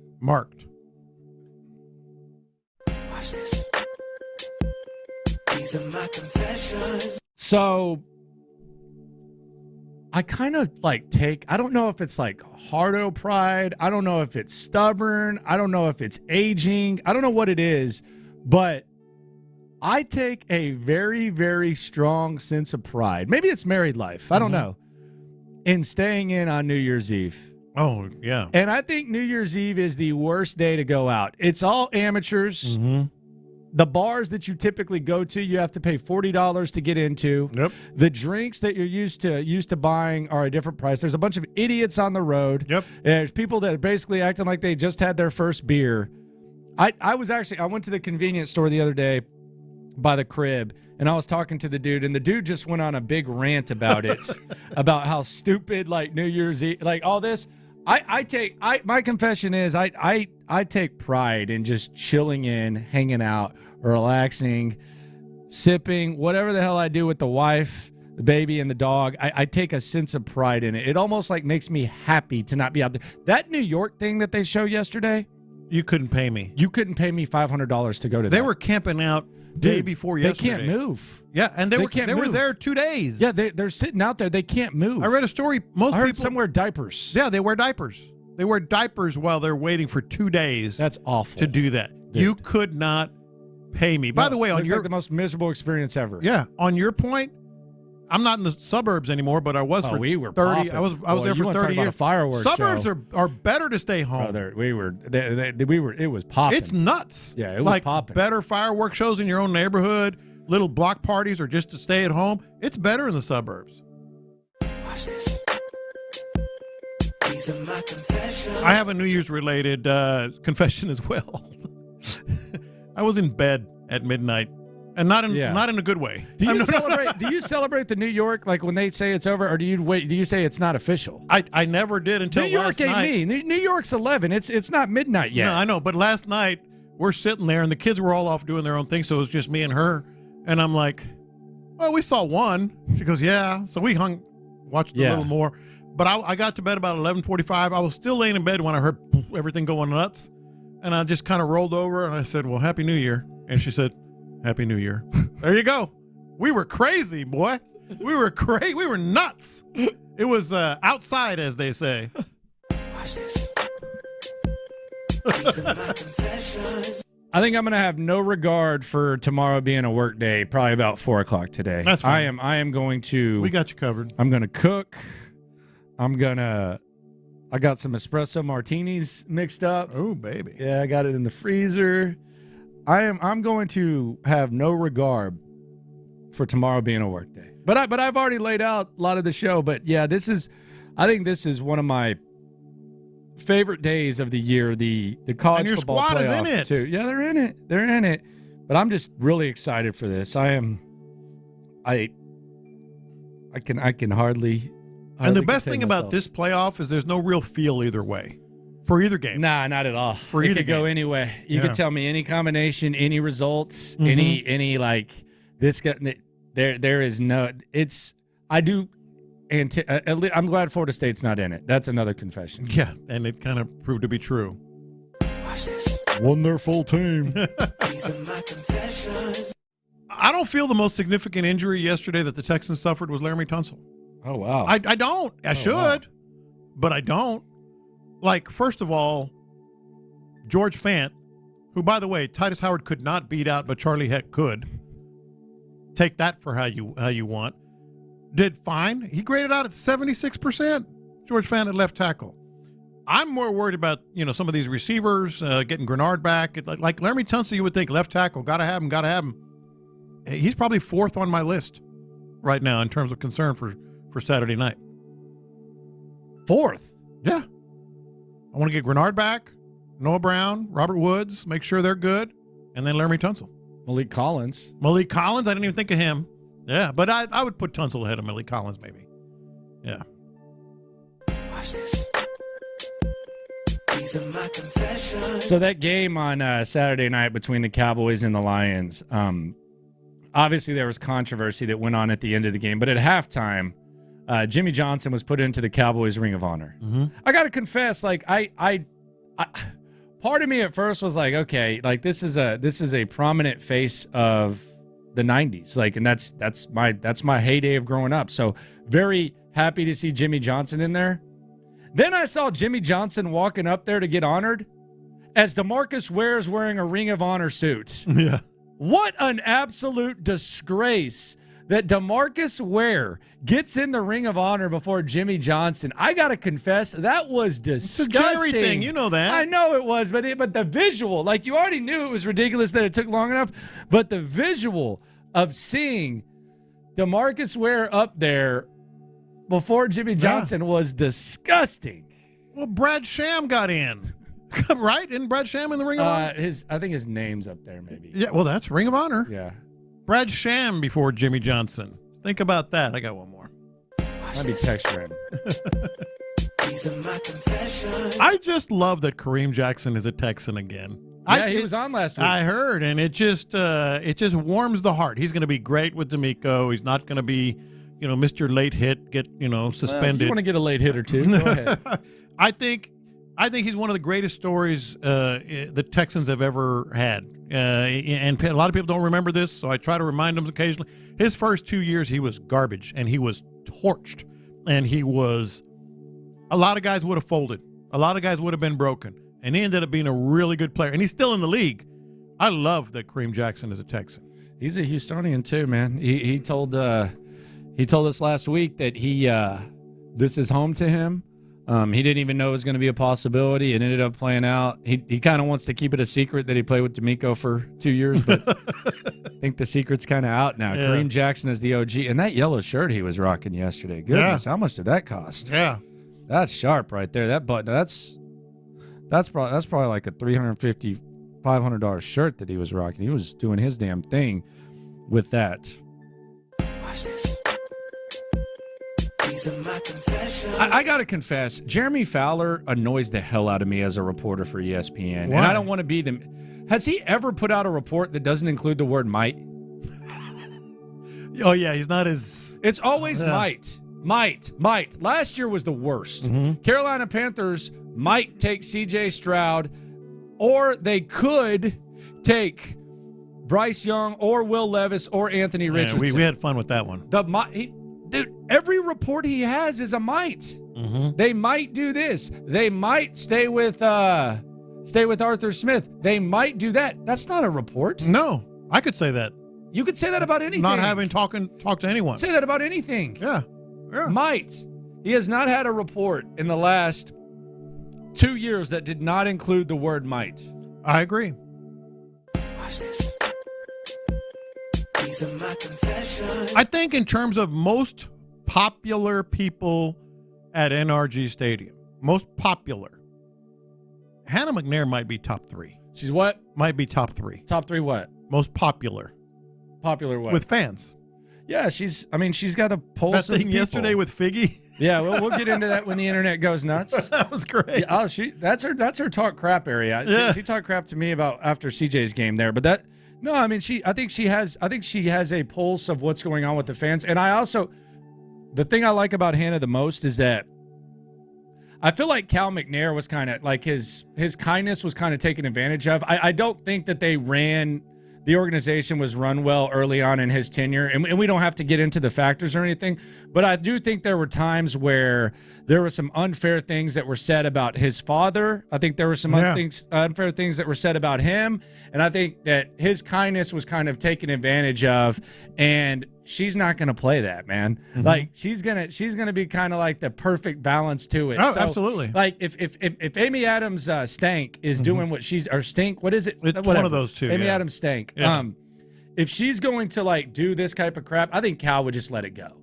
[SPEAKER 1] Watch this. These are my confessions.
[SPEAKER 2] So I kind of I don't know if it's like hardo pride. I don't know if it's stubborn. I don't know if it's aging. I don't know what it is, but I take a very, very strong sense of pride. Maybe it's married life. I don't know. In staying in on New Year's Eve.
[SPEAKER 9] Oh, yeah.
[SPEAKER 2] And I think New Year's Eve is the worst day to go out. It's all amateurs.
[SPEAKER 9] Mm-hmm.
[SPEAKER 2] The bars that you typically go to, you have to pay $40 to get into.
[SPEAKER 9] Yep.
[SPEAKER 2] The drinks that you're used to buying are a different price. There's a bunch of idiots on the road.
[SPEAKER 9] Yep.
[SPEAKER 2] There's people that are basically acting like they just had their first beer. I went to the convenience store the other day by the crib, and I was talking to the dude, and the dude just went on a big rant about it, about how stupid New Year's Eve, all this. My confession is I take pride in just chilling in, hanging out, relaxing, sipping, whatever the hell I do with the wife, the baby, and the dog. I take a sense of pride in it. It almost makes me happy to not be out there. That New York thing that they showed yesterday.
[SPEAKER 9] You couldn't pay me.
[SPEAKER 2] You couldn't pay me $500 to go to that.
[SPEAKER 9] They were camping out day before yesterday.
[SPEAKER 2] They can't move.
[SPEAKER 9] Yeah, and they were there 2 days.
[SPEAKER 2] Yeah, they're sitting out there. They can't move.
[SPEAKER 9] I read a story. Most people
[SPEAKER 2] some wear diapers.
[SPEAKER 9] Yeah, they wear diapers. They wear diapers while they're waiting for 2 days.
[SPEAKER 2] That's awful.
[SPEAKER 9] To do that. Dude. You could not pay me. By the way,
[SPEAKER 2] looks like the most miserable experience ever.
[SPEAKER 9] Yeah, on your point, I'm not in the suburbs anymore, but I was for
[SPEAKER 2] we were
[SPEAKER 9] 30.
[SPEAKER 2] popping.
[SPEAKER 9] I was there for 30 years.
[SPEAKER 2] Fireworks
[SPEAKER 9] Suburbs are better to stay home.
[SPEAKER 2] It was popping.
[SPEAKER 9] It's nuts.
[SPEAKER 2] Yeah, it was popping.
[SPEAKER 9] Better fireworks shows in your own neighborhood, little block parties, or just to stay at home. It's better in the suburbs.
[SPEAKER 1] Watch this. These are my confessions.
[SPEAKER 9] I have a New Year's related confession as well. I was in bed at midnight. And not in a good way.
[SPEAKER 2] Do you celebrate the New York when they say it's over, or do you say it's not official?
[SPEAKER 9] I never did until
[SPEAKER 2] New York
[SPEAKER 9] last night.
[SPEAKER 2] New York's 11. It's not midnight yet.
[SPEAKER 9] No, I know, but last night we're sitting there, and the kids were all off doing their own thing, so it was just me and her. And I'm like, well, we saw one. She goes, yeah. So we watched a little more. But I got to bed about 11:45. I was still laying in bed when I heard everything going nuts. And I just kind of rolled over, and I said, well, Happy New Year. And she said, Happy New Year. There you go. We were crazy, boy. We were crazy. We were nuts. It was outside, as they say.
[SPEAKER 1] Watch this. These are my confessions.
[SPEAKER 2] I think I'm going to have no regard for tomorrow being a work day, probably about 4 o'clock today.
[SPEAKER 9] That's fine.
[SPEAKER 2] I am going to.
[SPEAKER 9] We got you covered.
[SPEAKER 2] I'm going to cook. I got some espresso martinis mixed up.
[SPEAKER 9] Oh, baby.
[SPEAKER 2] Yeah, I got it in the freezer. I'm going to have no regard for tomorrow being a work day. But I've already laid out a lot of the show. But yeah, I think this is one of my favorite days of the year. The college
[SPEAKER 9] and your
[SPEAKER 2] football
[SPEAKER 9] squad
[SPEAKER 2] playoff
[SPEAKER 9] is in it
[SPEAKER 2] too. Yeah, they're in it. They're in it. But I'm just really excited for this. I can hardly.
[SPEAKER 9] And the best thing about this playoff is there's no real feel either way for either game.
[SPEAKER 2] Nah, not at all.
[SPEAKER 9] For
[SPEAKER 2] it
[SPEAKER 9] either
[SPEAKER 2] could go
[SPEAKER 9] game.
[SPEAKER 2] anyway. You could tell me any combination, any results, any like this guy. There is no. It's I do. I'm glad Florida State's not in it. That's another confession.
[SPEAKER 9] Yeah, and it kind of proved to be true.
[SPEAKER 1] Watch this.
[SPEAKER 2] Won their full team.
[SPEAKER 1] These are my confessions.
[SPEAKER 9] I don't feel the most significant injury yesterday that the Texans suffered was Laramie Tunsil.
[SPEAKER 2] Oh, wow.
[SPEAKER 9] I don't. I should, but I don't. Like, first of all, George Fant, who, by the way, Titus Howard could not beat out, but Charlie Heck could. Take that for how you want. Did fine. He graded out at 76%. George Fant at left tackle. I'm more worried about, some of these receivers, getting Grenard back. Like Laramie Tunsil, you would think left tackle, got to have him. He's probably fourth on my list right now in terms of concern for Saturday night.
[SPEAKER 2] Fourth?
[SPEAKER 9] Yeah. I want to get Grenard back, Noah Brown, Robert Woods, make sure they're good, and then Laramie Tunsil.
[SPEAKER 2] Malik Collins,
[SPEAKER 9] I didn't even think of him. Yeah, but I would put Tunsil ahead of Malik Collins maybe. Yeah.
[SPEAKER 1] Watch this. These are my confessions.
[SPEAKER 2] So that game on Saturday night between the Cowboys and the Lions, obviously there was controversy that went on at the end of the game, but at halftime, Jimmy Johnson was put into the Cowboys Ring of Honor.
[SPEAKER 9] Mm-hmm.
[SPEAKER 2] I got to confess, like I part of me at first was like, okay, like this is a prominent face of the 90s, like, and that's my heyday of growing up. So very happy to see Jimmy Johnson in there. Then I saw Jimmy Johnson walking up there to get honored as DeMarcus Ware is wearing a Ring of Honor suit.
[SPEAKER 9] Yeah.
[SPEAKER 2] What an absolute disgrace that DeMarcus Ware gets in the Ring of Honor before Jimmy Johnson. I got to confess, that was disgusting.
[SPEAKER 9] It's a Jerry thing. You know that.
[SPEAKER 2] I know it was, but the visual, like you already knew it was ridiculous that it took long enough, but the visual of seeing DeMarcus Ware up there before Jimmy Johnson was disgusting.
[SPEAKER 9] Well, Brad Sham got in. Right? Isn't Brad Sham in the Ring of Honor?
[SPEAKER 2] I think his name's up there, maybe.
[SPEAKER 9] Yeah, well, that's Ring of Honor.
[SPEAKER 2] Yeah.
[SPEAKER 9] Brad Sham before Jimmy Johnson. Think about that. I got one more.
[SPEAKER 2] Might be text him.
[SPEAKER 1] These are my confessions.
[SPEAKER 9] I just love that Kareem Jackson is a Texan again.
[SPEAKER 2] Yeah, he was on last week.
[SPEAKER 9] I heard, and it just warms the heart. He's going to be great with DeMeco. He's not going to be, Mr. Late Hit, get suspended.
[SPEAKER 2] If you want to get a late hit or two, go ahead.
[SPEAKER 9] I think he's one of the greatest stories the Texans have ever had. And a lot of people don't remember this, so I try to remind them occasionally. His first 2 years, he was garbage, and he was torched. And a lot of guys would have folded. A lot of guys would have been broken. And he ended up being a really good player. And he's still in the league. I love that Kareem Jackson is a Texan.
[SPEAKER 2] He's a Houstonian too, man. He told us last week that this is home to him. He didn't even know it was going to be a possibility. It ended up playing out. He kind of wants to keep it a secret that he played with DeMeco for 2 years, but I think the secret's kind of out now. Yeah. Kareem Jackson is the OG, and that yellow shirt he was rocking yesterday. Goodness, how much did that cost?
[SPEAKER 9] Yeah,
[SPEAKER 2] that's sharp right there. That button, that's probably like a $350, $500 shirt that he was rocking. He was doing his damn thing with that.
[SPEAKER 1] Watch this. These are my confessions.
[SPEAKER 2] I got to confess, Jeremy Fowler annoys the hell out of me as a reporter for ESPN.
[SPEAKER 9] Why?
[SPEAKER 2] And I don't want to be them. Has he ever put out a report that doesn't include the word might?
[SPEAKER 9] Oh, yeah, he's not as...
[SPEAKER 2] It's always might. Last year was the worst. Carolina Panthers might take C.J. Stroud, or they could take Bryce Young or Will Levis or Anthony Richardson.
[SPEAKER 9] Yeah, we had fun with that one.
[SPEAKER 2] Dude, every report he has is a might. They might do this. They might stay with Arthur Smith. They might do that. That's not a report.
[SPEAKER 9] No, I could say that.
[SPEAKER 2] You could say that about anything.
[SPEAKER 9] Not having talked to anyone.
[SPEAKER 2] Say that about anything.
[SPEAKER 9] Yeah.
[SPEAKER 2] Might. He has not had a report in the last 2 years that did not include the word might.
[SPEAKER 9] I agree.
[SPEAKER 1] Watch this. These are my confessions.
[SPEAKER 9] I think in terms of most popular people at NRG Stadium, most popular, Hannah McNair might be top 3.
[SPEAKER 2] She's what?
[SPEAKER 9] Might be top 3.
[SPEAKER 2] Top 3 what?
[SPEAKER 9] Most popular.
[SPEAKER 2] Popular what?
[SPEAKER 9] With fans.
[SPEAKER 2] Yeah, she's got a pulse
[SPEAKER 9] that
[SPEAKER 2] of
[SPEAKER 9] thing
[SPEAKER 2] people.
[SPEAKER 9] yesterday with Figgy.
[SPEAKER 2] Yeah, we'll get into that when the internet goes nuts.
[SPEAKER 9] That was great.
[SPEAKER 2] Yeah, that's her talk crap area.
[SPEAKER 9] Yeah.
[SPEAKER 2] She talked crap to me about after CJ's game there, but I think she has a pulse of what's going on with the fans. And the thing I like about Hannah the most is that I feel like Cal McNair was kind of like his kindness was kind of taken advantage of. I don't think that the organization was run well early on in his tenure, and we don't have to get into the factors or anything, but I do think there were times where there were some unfair things that were said about his father. I think there were some unfair things that were said about him, and I think that his kindness was kind of taken advantage of, and she's not going to play that, man. Like she's gonna be kind of like the perfect balance to it.
[SPEAKER 9] Oh,
[SPEAKER 2] So,
[SPEAKER 9] absolutely.
[SPEAKER 2] Like if Amy Adams Stank is doing what she's or Stink, what is it?
[SPEAKER 9] It's
[SPEAKER 2] Whatever.
[SPEAKER 9] one of those two.
[SPEAKER 2] Amy
[SPEAKER 9] yeah.
[SPEAKER 2] Adams Stank.
[SPEAKER 9] Yeah.
[SPEAKER 2] If she's going to like do this type of crap, I think Cal would just let it go.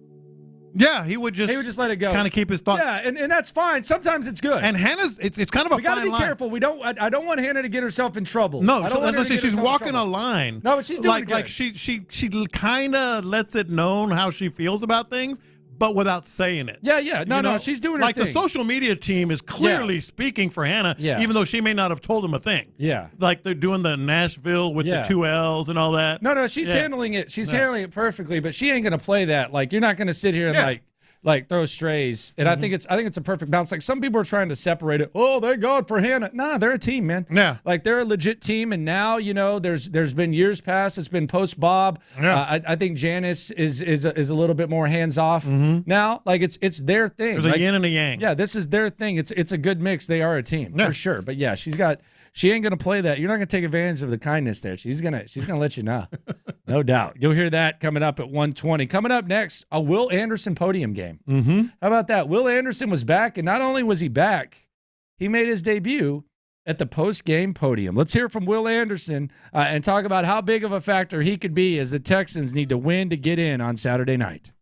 [SPEAKER 9] Yeah, he would just
[SPEAKER 2] let it go.
[SPEAKER 9] Kind of keep his thoughts.
[SPEAKER 2] Yeah, and that's fine. Sometimes it's good.
[SPEAKER 9] And Hannah's it's kind of a
[SPEAKER 2] we got to
[SPEAKER 9] fine
[SPEAKER 2] be
[SPEAKER 9] line.
[SPEAKER 2] careful. I don't want Hannah to get herself in trouble.
[SPEAKER 9] No,
[SPEAKER 2] I don't
[SPEAKER 9] so
[SPEAKER 2] want
[SPEAKER 9] that's
[SPEAKER 2] her
[SPEAKER 9] what
[SPEAKER 2] to get
[SPEAKER 9] she's
[SPEAKER 2] herself in
[SPEAKER 9] walking a
[SPEAKER 2] trouble.
[SPEAKER 9] line.
[SPEAKER 2] No, but she's doing
[SPEAKER 9] like
[SPEAKER 2] good.
[SPEAKER 9] she kind of lets it known how she feels about things, but without saying it.
[SPEAKER 2] Yeah. No, she's doing her
[SPEAKER 9] like
[SPEAKER 2] thing.
[SPEAKER 9] the social media team is clearly speaking for Hannah, even though she may not have told them a thing.
[SPEAKER 2] Yeah.
[SPEAKER 9] Like they're doing the Nashville with the 2 L's and all that.
[SPEAKER 2] No, she's handling it. She's handling it perfectly, but she ain't going to play that. Like you're not going to sit here and like throw strays. And I think it's a perfect balance. Like some people are trying to separate it. Oh, thank God for Hannah. Nah, they're a team, man.
[SPEAKER 9] Yeah.
[SPEAKER 2] Like they're a legit team. And now, there's been years past. It's been post Bob.
[SPEAKER 9] Yeah.
[SPEAKER 2] I think Janice is a little bit more hands off now. Like it's their thing.
[SPEAKER 9] There's a yin and a yang.
[SPEAKER 2] Yeah, this is their thing. It's a good mix. They are a team for sure. But yeah, she ain't gonna play that. You're not gonna take advantage of the kindness there. She's gonna let you know. No doubt. You'll hear that coming up at 1:20. Coming up next, a Will Anderson podium game. How about that? Will Anderson was back, and not only was he back, he made his debut at the post-game podium. Let's hear from Will Anderson and talk about how big of a factor he could be as the Texans need to win to get in on Saturday night.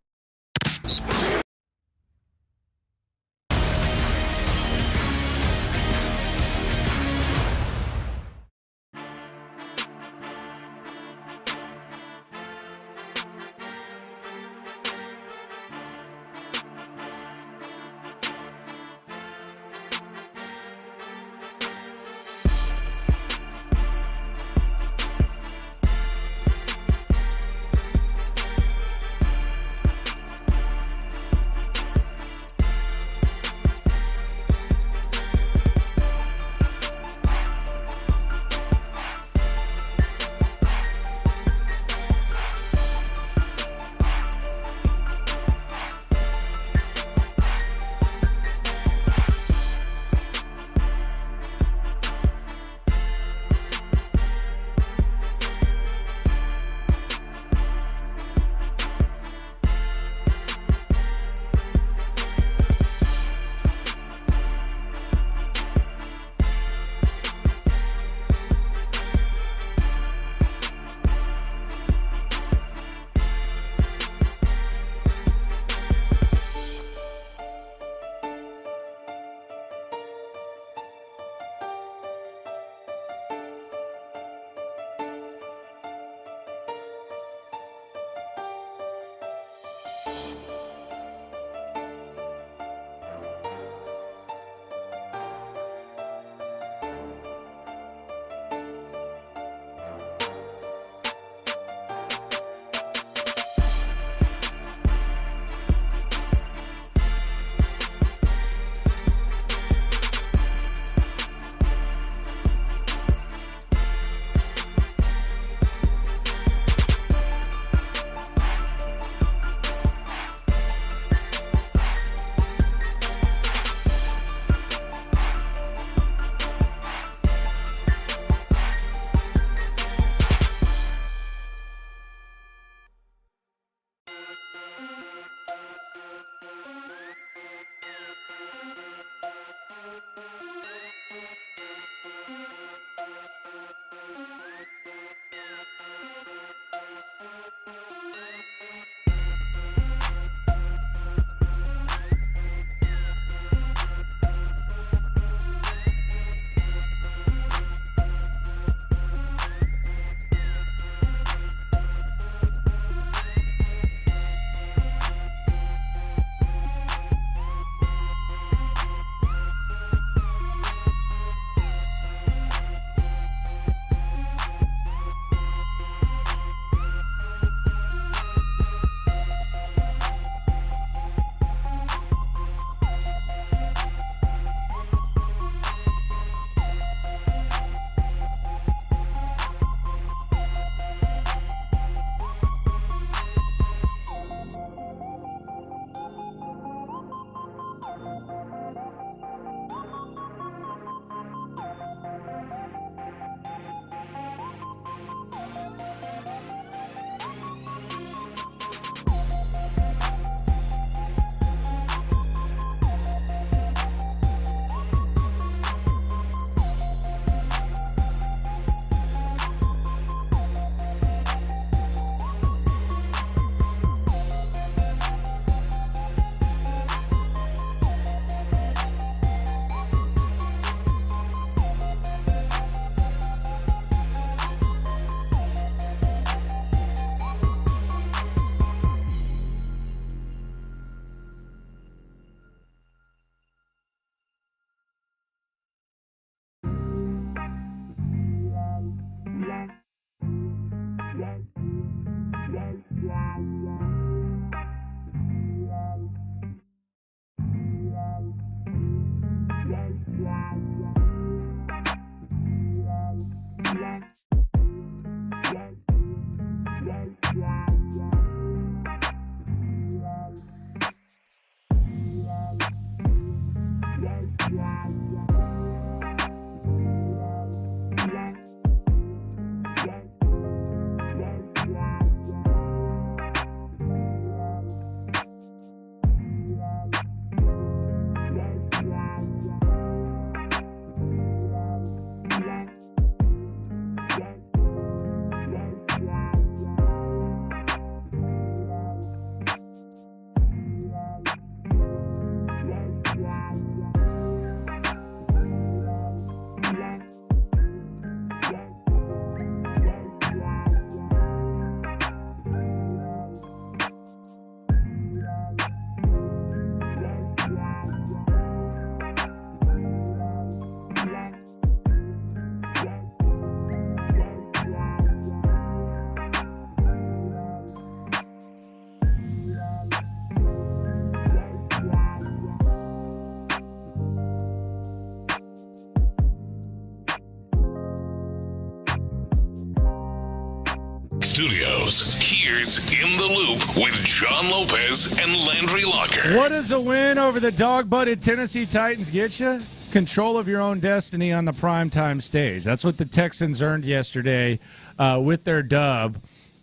[SPEAKER 8] studios, here's In the Loop with John Lopez and Landry Locker.
[SPEAKER 2] What does a win over the dog-butted Tennessee Titans get you? Control of your own destiny on the primetime stage. That's what the Texans earned yesterday with their dub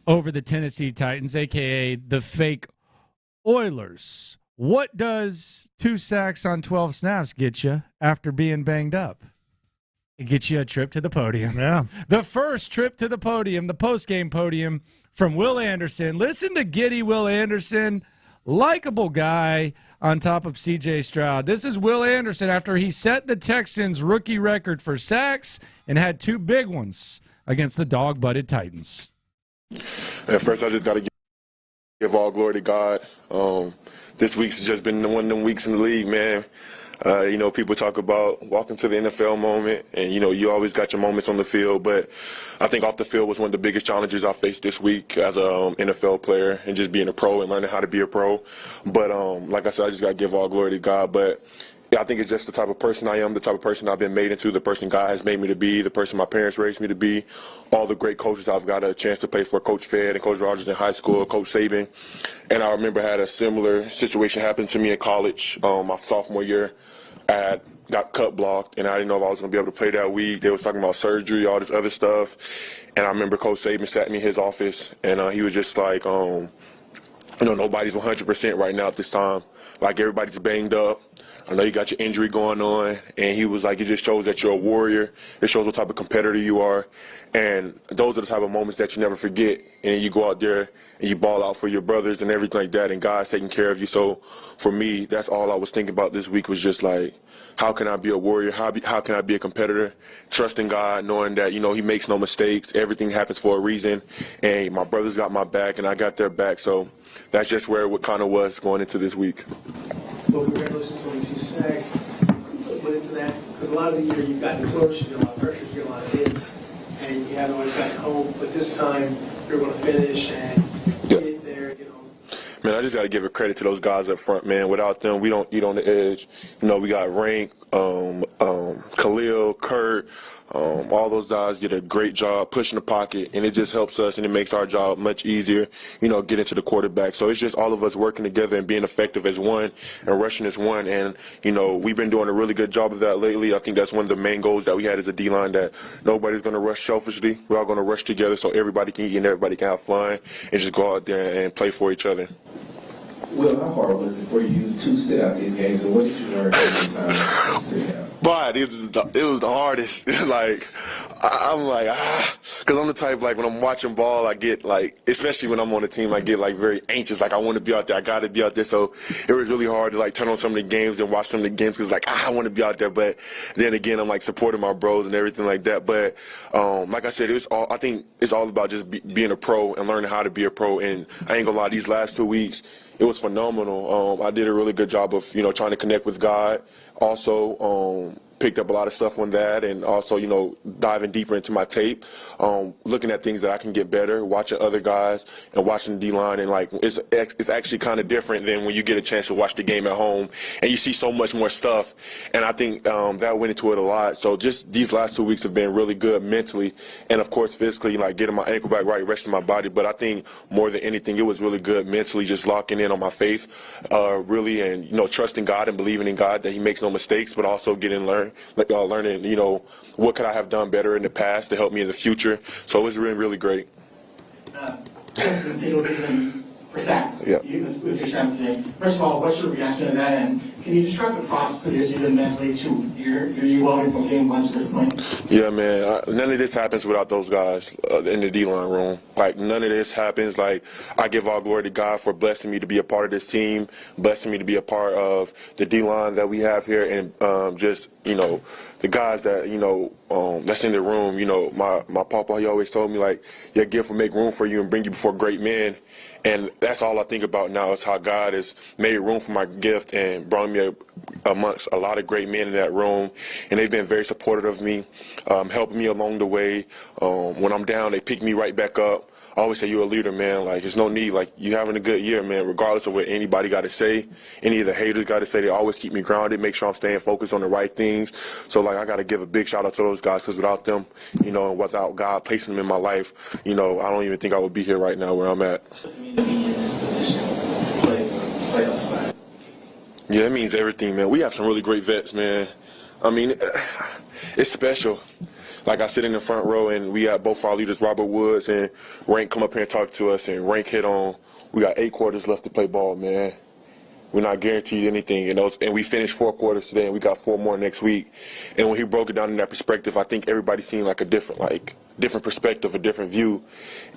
[SPEAKER 2] over the Tennessee Titans, a.k.a. the fake Oilers. What does 2 sacks on 12 snaps get you after being banged up? It gets you a trip to the podium.
[SPEAKER 9] Yeah.
[SPEAKER 2] The first trip to the podium, the post-game podium from Will Anderson. Listen to giddy Will Anderson, likable guy on top of C.J. Stroud. This is Will Anderson after he set the Texans' rookie record for sacks and had 2 big ones against the dog-butted Titans.
[SPEAKER 10] At first, I just got to give all glory to God. This week's just been one of them weeks in the league, man. People talk about walking to the NFL moment, and, you always got your moments on the field. But I think off the field was one of the biggest challenges I faced this week as a NFL player and just being a pro and learning how to be a pro. But like I said, I just got to give all glory to God. But I think it's just the type of person I am, the type of person I've been made into, the person God has made me to be, the person my parents raised me to be, all the great coaches I've got a chance to play for, Coach Fed and Coach Rogers in high school, Coach Saban. And I remember I had a similar situation happen to me in college. My sophomore year, I got cut blocked, and I didn't know if I was going to be able to play that week. They was talking about surgery, all this other stuff. And I remember Coach Saban sat me in his office, and he was just like, nobody's 100% right now at this time. Like, everybody's banged up. I know you got your injury going on, and he was like, it just shows that you're a warrior. It shows what type of competitor you are, and those are the type of moments that you never forget. And you go out there and you ball out for your brothers and everything like that, and God's taking care of you. So for me, that's all I was thinking about this week was just like, how can I be a warrior? How can I be a competitor? Trusting God, knowing that, He makes no mistakes. Everything happens for a reason, and my brothers got my back, and I got their back. So that's just where it kind of was going into this week.
[SPEAKER 5] Well, congratulations on the 2 sacks. What went into that? Because a lot of the year you've gotten close, you get a lot of pressure, you get a lot of hits, and you haven't always gotten home. But this time you're going to finish and get there,
[SPEAKER 10] Man, I just got to give it credit to those guys up front, man. Without them, we don't eat on the edge. We got Rank, Khalil, Kurt. All those guys did a great job pushing the pocket, and it just helps us, and it makes our job much easier, getting to the quarterback. So it's just all of us working together and being effective as one and rushing as one. And, we've been doing a really good job of that lately. I think that's one of the main goals that we had as a D-line, that nobody's going to rush selfishly. We're all going to rush together so everybody can eat and everybody can have fun and just go out there and play for each other.
[SPEAKER 6] Well, how hard was it for you to sit out these games, and what did you learn every time sitting out?
[SPEAKER 10] But it was the hardest. Like, I'm like, because I'm the type, like, when I'm watching ball, I get, like, especially when I'm on the team, I get, like, very anxious. Like, I want to be out there. I got to be out there. So it was really hard to, like, turn on some of the games and watch some of the games because, like, I want to be out there. But then again, I'm, like, supporting my bros and everything like that. But like I said, I think it's all about just being a pro and learning how to be a pro. And I ain't going to lie, these last 2 weeks, it was phenomenal. I did a really good job of, trying to connect with God. Also, picked up a lot of stuff on that, and also, diving deeper into my tape, looking at things that I can get better, watching other guys and watching the D-line, and like it's actually kind of different than when you get a chance to watch the game at home and you see so much more stuff. And I think that went into it a lot. So just these last 2 weeks have been really good mentally, and of course physically, like getting my ankle back right, resting my body. But I think more than anything, it was really good mentally, just locking in on my faith, really, and trusting God and believing in God that He makes no mistakes, but also learning, what could I have done better in the past to help me in the future. So it was really, really great.
[SPEAKER 18] Texans single season for sacks.
[SPEAKER 10] Yeah.
[SPEAKER 18] With your 17. First of all, what's your reaction to that? And can you describe the process of your season mentally to your evolving from game one to this point?
[SPEAKER 10] Yeah, man. None of this happens without those guys in the D-line room. Like, none of this happens. Like, I give all glory to God for blessing me to be a part of this team, blessing me to be a part of the D-line that we have here, and just, the guys that, that's in the room. My papa, he always told me, like, your gift will make room for you and bring you before great men. And that's all I think about now is how God has made room for my gift and brought me amongst a lot of great men in that room. And they've been very supportive of me, helping me along the way. When I'm down, they pick me right back up. I always say you're a leader, man. Like, there's no need. Like, you having a good year, man, regardless of what anybody got to say, any of the haters got to say. They always keep me grounded, make sure I'm staying focused on the right things. So, like, I got to give a big shout-out to those guys, because without them, you know, and without God placing them in my life, you know, I don't even think I would be here right now where I'm at. Yeah, it means everything, man. We have some really great vets, man. I mean, it's special. Like, I sit in the front row, and we got both our leaders, Robert Woods and Rank, come up here and talk to us, and Rank hit on, we got 8 quarters left to play ball, man. We're not guaranteed anything, and we finished 4 quarters today, and we got 4 more next week. And when he broke it down in that perspective, I think everybody seen like a different perspective, a different view,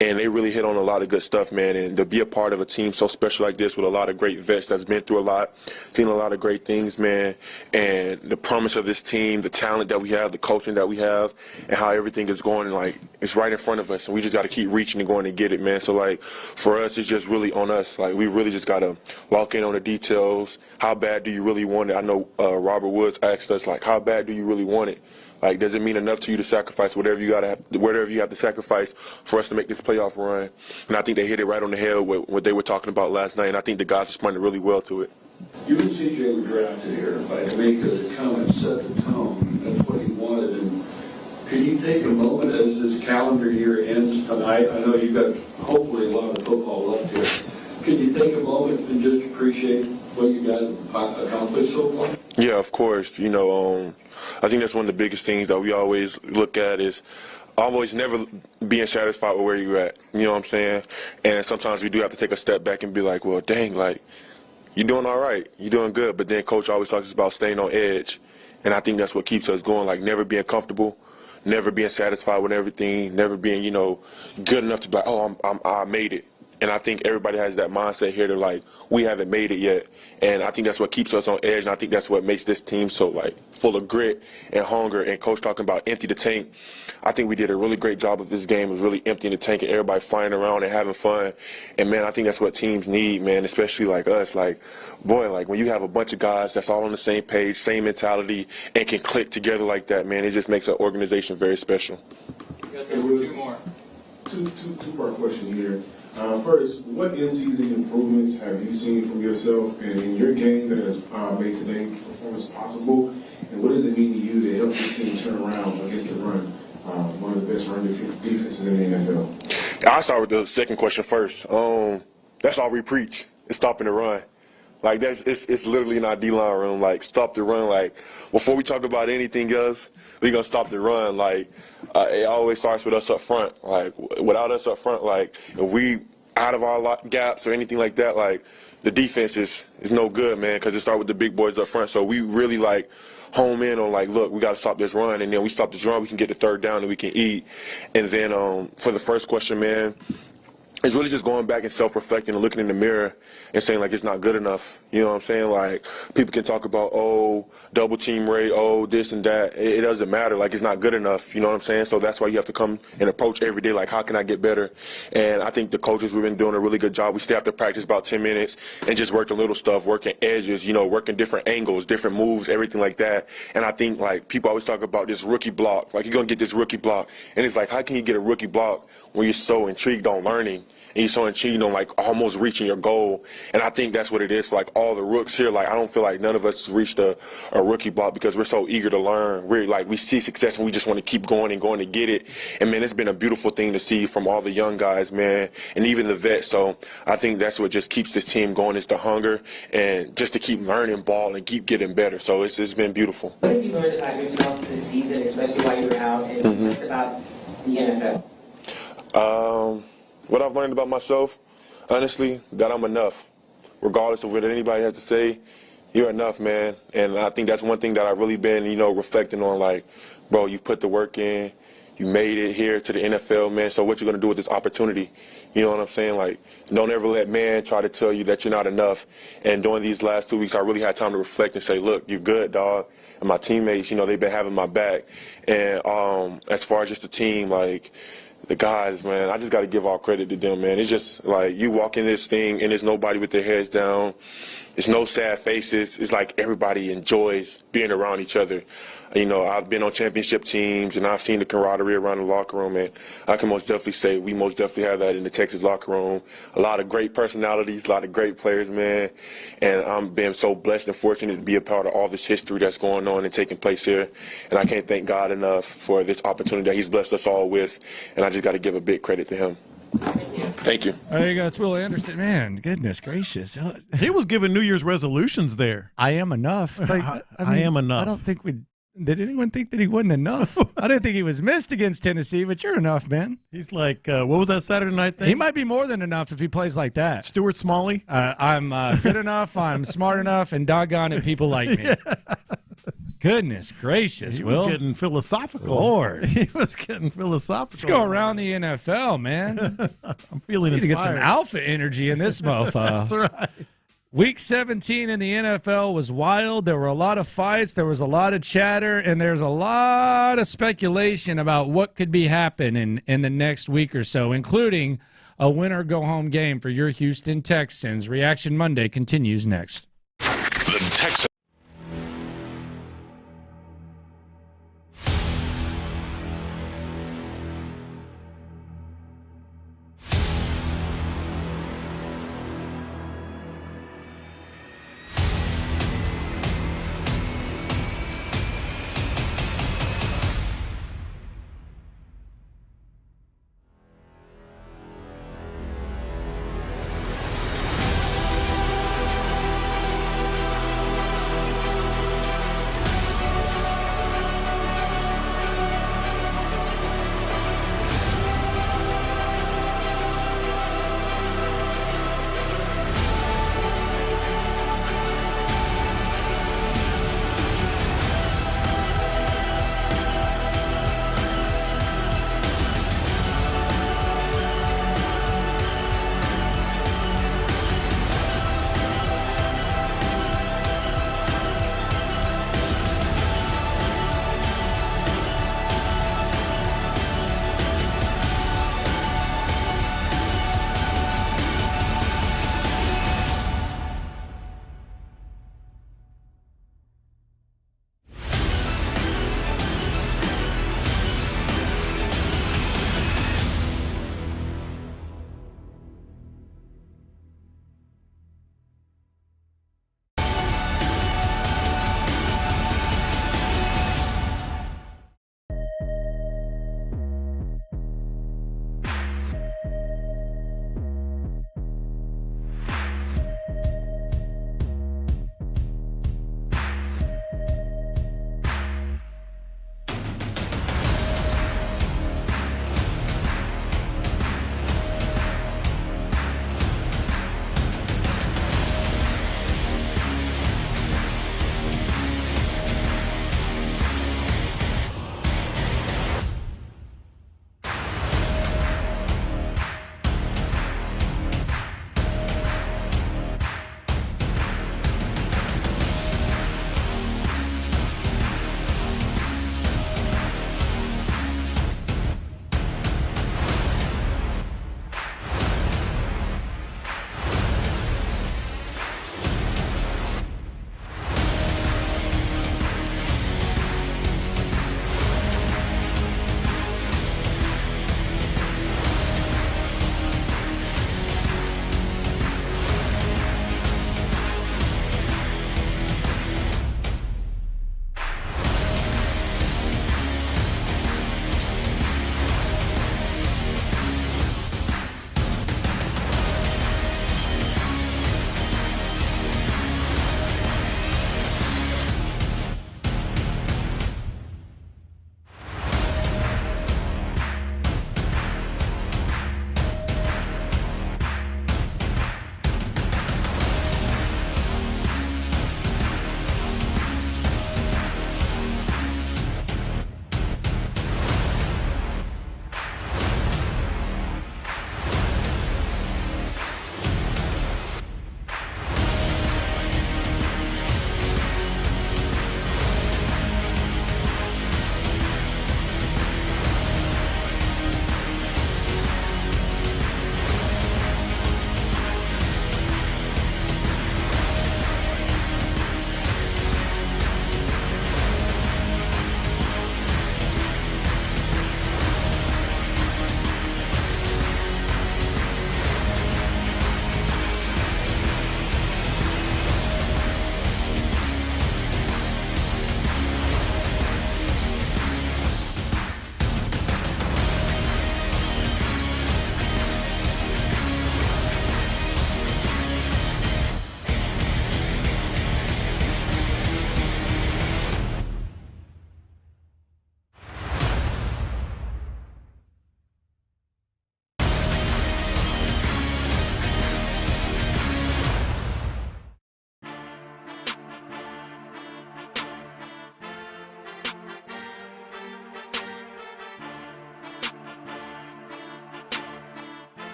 [SPEAKER 10] and they really hit on a lot of good stuff, man. And to be a part of a team so special like this with a lot of great vets that's been through a lot, seen a lot of great things, man, and the promise of this team, the talent that we have, the coaching that we have, and how everything is going, like, it's right in front of us, and we just got to keep reaching and going and get it, man. So, like, for us, it's just really on us. Like, we really just got to lock in on the details. How bad do you really want it? I know Robert Woods asked us, like, how bad do you really want it? Like, does it mean enough to you to sacrifice whatever you have to sacrifice for us to make this playoff run? And I think they hit it right on the head with what they were talking about last night, and I think the guys responded really well to it.
[SPEAKER 12] You and CJ were drafted here by DeMeco to come and set the tone. That's what he wanted. And can you take a moment as this calendar year ends tonight? I know you've got hopefully a lot of football left here. Can you take a moment and just appreciate what you got accomplished so far?
[SPEAKER 10] Yeah, of course. You know, I think that's one of the biggest things that we always look at is always never being satisfied with where you're at. You know what I'm saying? And sometimes we do have to take a step back and be like, well, dang, like, you're doing all right. You're doing good. But then Coach always talks about staying on edge. And I think that's what keeps us going, like never being comfortable, never being satisfied with everything, never being, you know, good enough to be like, oh, I made it. And I think everybody has that mindset here to, like, we haven't made it yet. And I think that's what keeps us on edge, and I think that's what makes this team so, like, full of grit and hunger. And Coach talking about empty the tank. I think we did a really great job of this game of really emptying the tank and everybody flying around and having fun. And, man, I think that's what teams need, man, especially like us. Like, boy, like, when you have a bunch of guys that's all on the same page, same mentality, and can click together like that, man, it just makes an organization very special.
[SPEAKER 7] Two more. Two-part question here. First, what in-season improvements have you seen from yourself and in your game that has made today's performance possible? And what does it mean to you to help this team turn around against the run, one of the best run defenses in the NFL?
[SPEAKER 10] I'll start with the second question first. That's all we preach, is stopping the run. Like, it's literally in our D-line room, like, stop the run. Like, before we talk about anything else, we're going to stop the run. Like, it always starts with us up front. Like, without us up front, like, if we out of our gaps or anything like that, like, the defense is no good, man, because it starts with the big boys up front. So we really, like, home in on, like, look, we got to stop this run. And then we stop this run, we can get the third down and we can eat. And then for the first question, man, it's really just going back and self-reflecting and looking in the mirror and saying, like, it's not good enough. You know what I'm saying? Like, people can talk about, oh, double team rate, oh, this and that. It doesn't matter. Like, it's not good enough. You know what I'm saying? So that's why you have to come and approach every day, like, how can I get better? And I think the coaches, we've been doing a really good job. We stay after practice about 10 minutes and just work the little stuff, working edges, you know, working different angles, different moves, everything like that. And I think, like, people always talk about this rookie block. Like, you're going to get this rookie block. And it's like, how can you get a rookie block when you're so intrigued on learning? And you're so intrigued on, like, almost reaching your goal. And I think that's what it is for, like, all the rooks here. Like, I don't feel like none of us reached a rookie block because we're so eager to learn. We're, like, we see success and we just want to keep going and going to get it. And, man, it's been a beautiful thing to see from all the young guys, man, and even the vets. So I think that's what just keeps this team going is the hunger and just to keep learning ball and keep getting better. So it's been beautiful.
[SPEAKER 4] What have you learned about yourself this season, especially while you were out, and just about the NFL?
[SPEAKER 10] What I've learned about myself, honestly, that I'm enough. Regardless of what anybody has to say, you're enough, man. And I think that's one thing that I've really been, you know, reflecting on, like, bro, you've put the work in. You made it here to the NFL, man. So what you going to do with this opportunity? You know what I'm saying? Like, don't ever let man try to tell you that you're not enough. And during these last 2 weeks, I really had time to reflect and say, look, you're good, dog. And my teammates, you know, they've been having my back. And as far as just the team, like, the guys, man, I just got to give all credit to them, man. It's just like you walk in this thing and there's nobody with their heads down. There's no sad faces. It's like everybody enjoys being around each other. I've been on championship teams, and I've seen the camaraderie around the locker room, and I can most definitely say we most definitely have that in the Texas locker room. A lot of great personalities, a lot of great players, man, and I'm being so blessed and fortunate to be a part of all this history that's going on and taking place here, and I can't thank God enough for this opportunity that he's blessed us all with, and I just got to give a big credit to him. Thank you.
[SPEAKER 2] There you go. It's Will Anderson. Man, goodness gracious.
[SPEAKER 9] He was giving New Year's resolutions there.
[SPEAKER 2] I am enough.
[SPEAKER 9] I am enough.
[SPEAKER 2] I don't think did anyone think that he wasn't enough? I didn't think he was missed against Tennessee, but you're enough, man.
[SPEAKER 9] He's like, what was that Saturday night thing?
[SPEAKER 2] He might be more than enough if he plays like that.
[SPEAKER 9] Stuart Smalley?
[SPEAKER 2] I'm good enough, I'm smart enough, and doggone it, people like me. Yeah. Goodness gracious, Will.
[SPEAKER 9] He was getting philosophical.
[SPEAKER 2] Lord.
[SPEAKER 9] He was getting philosophical.
[SPEAKER 2] Let's go around the NFL, man.
[SPEAKER 9] I'm feeling
[SPEAKER 2] need
[SPEAKER 9] inspired.
[SPEAKER 2] to get some alpha energy in this mofo.
[SPEAKER 9] That's right.
[SPEAKER 2] Week 17 in the NFL was wild. There were a lot of fights. There was a lot of chatter, and there's a lot of speculation about what could be happening in the next week or so, including a win-or-go-home game for your Houston Texans. Reaction Monday continues next.
[SPEAKER 8] The Texans.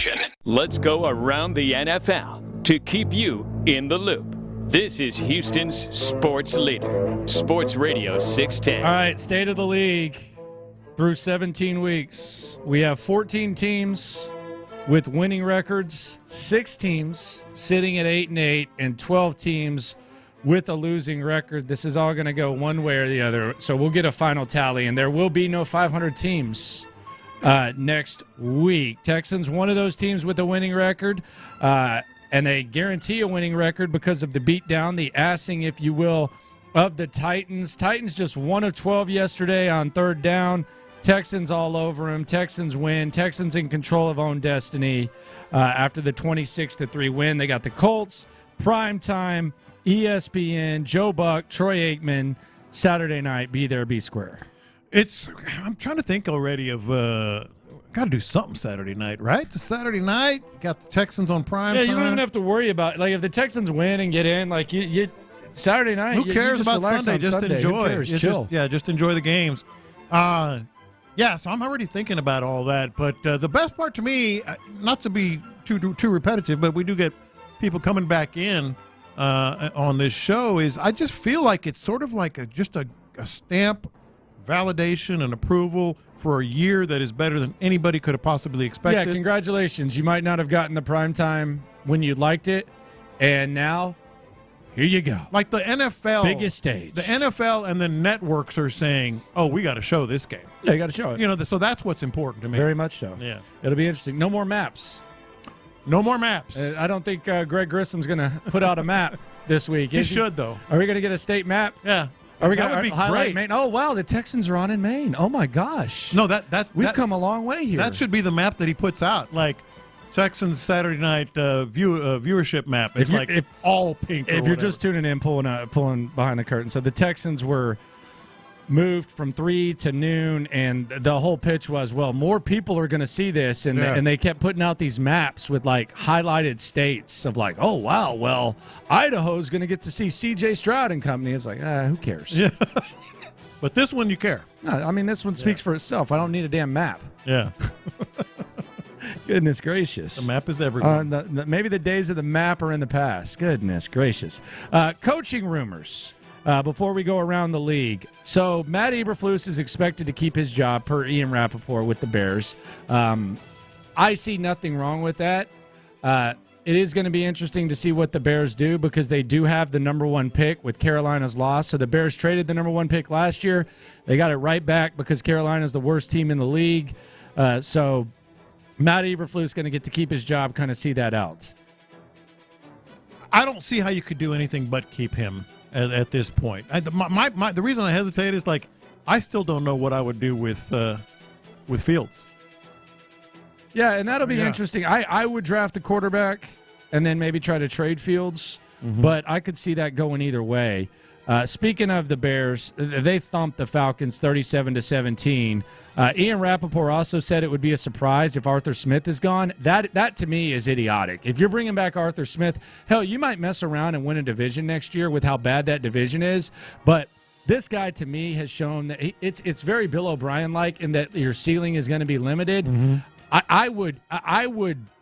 [SPEAKER 8] station.
[SPEAKER 13] Let's go around the NFL to keep you in the loop. This is Houston's sports leader, Sports Radio 610.
[SPEAKER 2] All right, state of the league through 17 weeks. We have 14 teams with winning records, 6 teams sitting at 8-8, and 12 teams with a losing record. This is all going to go one way or the other, so we'll get a final tally, and there will be no 500 teams next week. Texans, one of those teams with a winning record, and they guarantee a winning record because of the beatdown, the assing, if you will, of the Titans. Titans just 1 of 12 yesterday on third down. Texans all over them. Texans win. Texans in control of own destiny after the 26-3 win. They got the Colts, primetime, ESPN, Joe Buck, Troy Aikman, Saturday night. Be there, be square.
[SPEAKER 9] I'm trying to think already of got to do something Saturday night, right? It's a Saturday night. Got the Texans on prime time.
[SPEAKER 2] You don't even have to worry about, like, if the Texans win and get in, like, you Saturday night.
[SPEAKER 9] Who cares about Sunday? Just enjoy.
[SPEAKER 2] Who cares? Chill.
[SPEAKER 9] Just enjoy the games. So I'm already thinking about all that. But the best part to me, not to be too repetitive, but we do get people coming back in on this show, is I just feel like it's sort of like just a stamp, validation, and approval for a year that is better than anybody could have possibly expected.
[SPEAKER 2] Yeah, congratulations. You might not have gotten the prime time when you liked it, and now here you go.
[SPEAKER 9] Like the NFL.
[SPEAKER 2] Biggest stage.
[SPEAKER 9] The NFL and the networks are saying, oh, we got to show this game.
[SPEAKER 2] Yeah, you got to show it.
[SPEAKER 9] So that's what's important to me.
[SPEAKER 2] Very much so.
[SPEAKER 9] Yeah.
[SPEAKER 2] It'll be interesting. No more maps.
[SPEAKER 9] No more maps.
[SPEAKER 2] I don't think Greg Grissom's going to put out a map this week.
[SPEAKER 9] He should, though.
[SPEAKER 2] Are we going to get a state map?
[SPEAKER 9] Yeah.
[SPEAKER 2] Are we going
[SPEAKER 9] to
[SPEAKER 2] highlight Maine? Oh, wow, the Texans are on in Maine. Oh, my gosh.
[SPEAKER 9] No,
[SPEAKER 2] we've come a long way here.
[SPEAKER 9] That should be the map that he puts out. Like, Texans Saturday night viewership map. It's all pink.
[SPEAKER 2] If you're just tuning in, pulling behind the curtain. So the Texans were moved from 3 to noon, and the whole pitch was, well, more people are going to see this, and they kept putting out these maps with like highlighted states of like, oh wow, well, Idaho's going to get to see C.J. Stroud and company. It's like, who cares?
[SPEAKER 9] Yeah. But this one you care.
[SPEAKER 2] No, I mean, this one speaks for itself. I don't need a damn map.
[SPEAKER 9] Yeah.
[SPEAKER 2] Goodness gracious.
[SPEAKER 9] The map is everywhere.
[SPEAKER 2] Maybe the days of the map are in the past. Goodness gracious. Coaching rumors before we go around the league. So Matt Eberflus is expected to keep his job per Ian Rappaport with the Bears. I see nothing wrong with that. It is going to be interesting to see what the Bears do because they do have the number 1 pick with Carolina's loss. So the Bears traded the number 1 pick last year. They got it right back because Carolina's the worst team in the league. So Matt Eberflus is going to get to keep his job, kind of see that out.
[SPEAKER 9] I don't see how you could do anything but keep him at this point. The reason I hesitate is like I still don't know what I would do with Fields.
[SPEAKER 2] Yeah, and that'll be interesting. I would draft a quarterback and then maybe try to trade Fields, but I could see that going either way. Speaking of the Bears, they thumped the Falcons 37-17. Ian Rappaport also said it would be a surprise if Arthur Smith is gone. That to me is idiotic. If you're bringing back Arthur Smith, hell, you might mess around and win a division next year with how bad that division is. But this guy to me has shown that it's very Bill O'Brien-like in that your ceiling is going to be limited. I would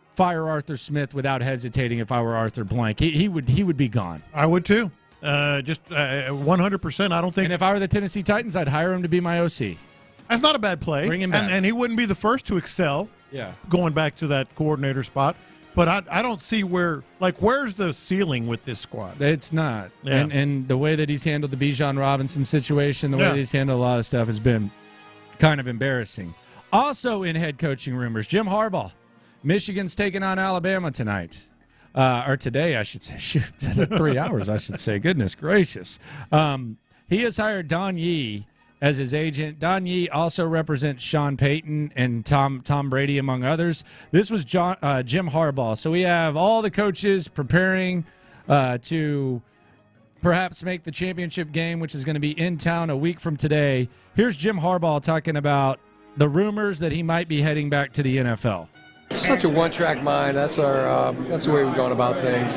[SPEAKER 2] fire Arthur Smith without hesitating if I were Arthur Blank. He would be gone.
[SPEAKER 9] I would too. Just 100%. I don't think.
[SPEAKER 2] And if I were the Tennessee Titans, I'd hire him to be my OC.
[SPEAKER 9] That's not a bad play.
[SPEAKER 2] Bring him back.
[SPEAKER 9] And he wouldn't be the first to excel.
[SPEAKER 2] Yeah.
[SPEAKER 9] Going back to that coordinator spot. But I don't see where's the ceiling with this squad?
[SPEAKER 2] It's not.
[SPEAKER 9] Yeah.
[SPEAKER 2] And the way that he's handled the Bijan Robinson situation, the way that he's handled a lot of stuff has been kind of embarrassing. Also in head coaching rumors, Jim Harbaugh. Michigan's taking on Alabama tonight. Or today, I should say. Shoot, 3 hours, I should say. Goodness gracious. He has hired Don Yee as his agent. Don Yee also represents Sean Payton and Tom Brady, among others. This was Jim Harbaugh. So we have all the coaches preparing to perhaps make the championship game, which is going to be in town a week from today. Here's Jim Harbaugh talking about the rumors that he might be heading back to the NFL.
[SPEAKER 19] Such a one-track mind. That's the way we've gone about things.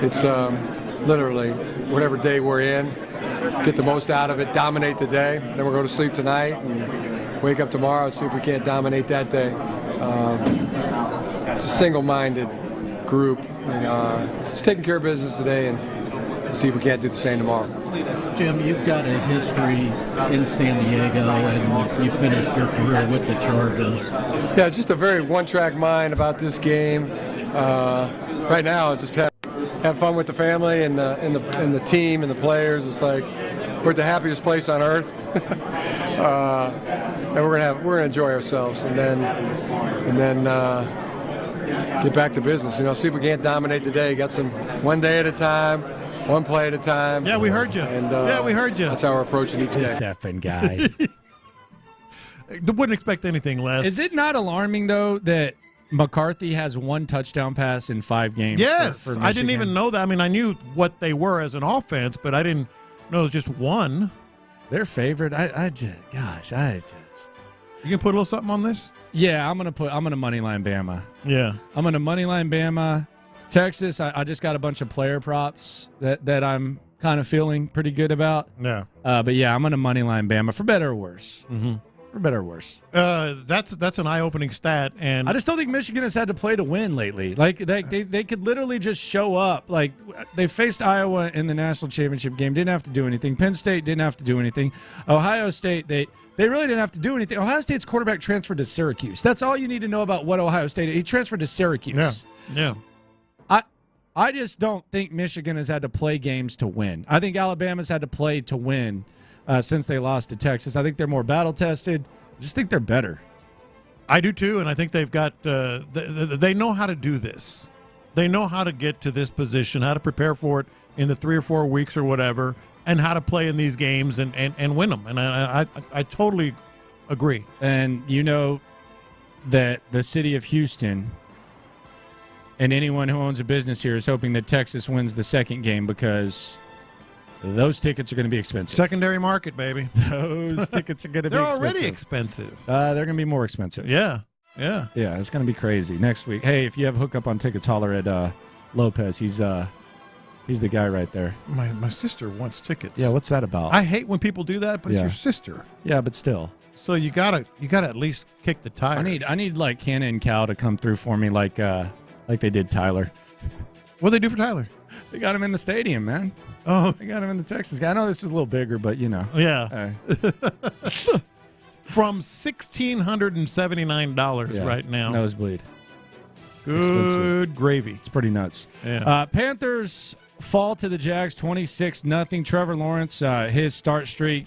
[SPEAKER 19] It's literally whatever day we're in, get the most out of it, dominate the day. Then we'll go to sleep tonight and wake up tomorrow and see if we can't dominate that day. it's a single-minded group. And, just taking care of business today and see if we can't do the same tomorrow.
[SPEAKER 20] Jim, you've got a history in San Diego, and you finished your career with the Chargers.
[SPEAKER 19] Yeah, just a very one-track mind about this game. Right now, just have fun with the family and the team and the players. It's like we're at the happiest place on earth, and we're gonna enjoy ourselves, and then get back to business. See if we can't dominate the day. Got some one day at a time. One play at a time.
[SPEAKER 9] Yeah, we heard you.
[SPEAKER 19] And,
[SPEAKER 9] we heard you.
[SPEAKER 19] That's how we're approaching each day.
[SPEAKER 2] This effing guy.
[SPEAKER 9] Wouldn't expect anything less.
[SPEAKER 2] Is it not alarming, though, that McCarthy has one touchdown pass in 5 games?
[SPEAKER 9] Yes.
[SPEAKER 2] For
[SPEAKER 9] I didn't even know that. I mean, I knew what they were as an offense, but I didn't know it was just one.
[SPEAKER 2] Their favorite. I just.
[SPEAKER 9] You can put a little something on this?
[SPEAKER 2] Yeah, I'm gonna moneyline Bama.
[SPEAKER 9] Yeah.
[SPEAKER 2] I'm gonna moneyline Bama. Texas, I just got a bunch of player props that I'm kind of feeling pretty good about.
[SPEAKER 9] Yeah.
[SPEAKER 2] But yeah, I'm going to moneyline Bama for better or worse.
[SPEAKER 9] Mm-hmm.
[SPEAKER 2] For better or worse.
[SPEAKER 9] That's an eye-opening stat, and
[SPEAKER 2] I just don't think Michigan has had to play to win lately. Like they could literally just show up. Like they faced Iowa in the national championship game, didn't have to do anything. Penn State didn't have to do anything. Ohio State, they really didn't have to do anything. Ohio State's quarterback transferred to Syracuse. That's all you need to know about what Ohio State. He transferred to Syracuse.
[SPEAKER 9] Yeah.
[SPEAKER 2] I just don't think Michigan has had to play games to win. I think Alabama's had to play to win since they lost to Texas. I think they're more battle-tested. I just think they're better.
[SPEAKER 9] I do, too, and I think they've got they know how to do this. They know how to get to this position, how to prepare for it in the 3 or 4 weeks or whatever, and how to play in these games and win them. And I totally agree.
[SPEAKER 2] And you know that the city of Houston and anyone who owns a business here is hoping that Texas wins the second game because those tickets are going to be expensive.
[SPEAKER 9] Secondary market, baby.
[SPEAKER 2] Those tickets are going to be expensive.
[SPEAKER 9] They're already expensive.
[SPEAKER 2] They're going to be more expensive.
[SPEAKER 9] Yeah.
[SPEAKER 2] Yeah, it's going to be crazy next week. Hey, if you have hookup on tickets, holler at Lopez. He's the guy right there.
[SPEAKER 9] My sister wants tickets.
[SPEAKER 2] Yeah, what's that about?
[SPEAKER 9] I hate when people do that, but it's your sister.
[SPEAKER 2] Yeah, but still.
[SPEAKER 9] So you gotta at least kick the tires.
[SPEAKER 2] I need like Hannah and Cal to come through for me like they did Tyler.
[SPEAKER 9] What'd they do for Tyler?
[SPEAKER 2] They got him in the stadium, man.
[SPEAKER 9] Oh.
[SPEAKER 2] They got him in the Texans. I know this is a little bigger, but you know.
[SPEAKER 9] Yeah. From $1,679 right now.
[SPEAKER 2] Nosebleed.
[SPEAKER 9] Good
[SPEAKER 2] Expensive.
[SPEAKER 9] Gravy.
[SPEAKER 2] It's pretty nuts.
[SPEAKER 9] Yeah.
[SPEAKER 2] Panthers fall to the Jags 26-0. Trevor Lawrence, his start streak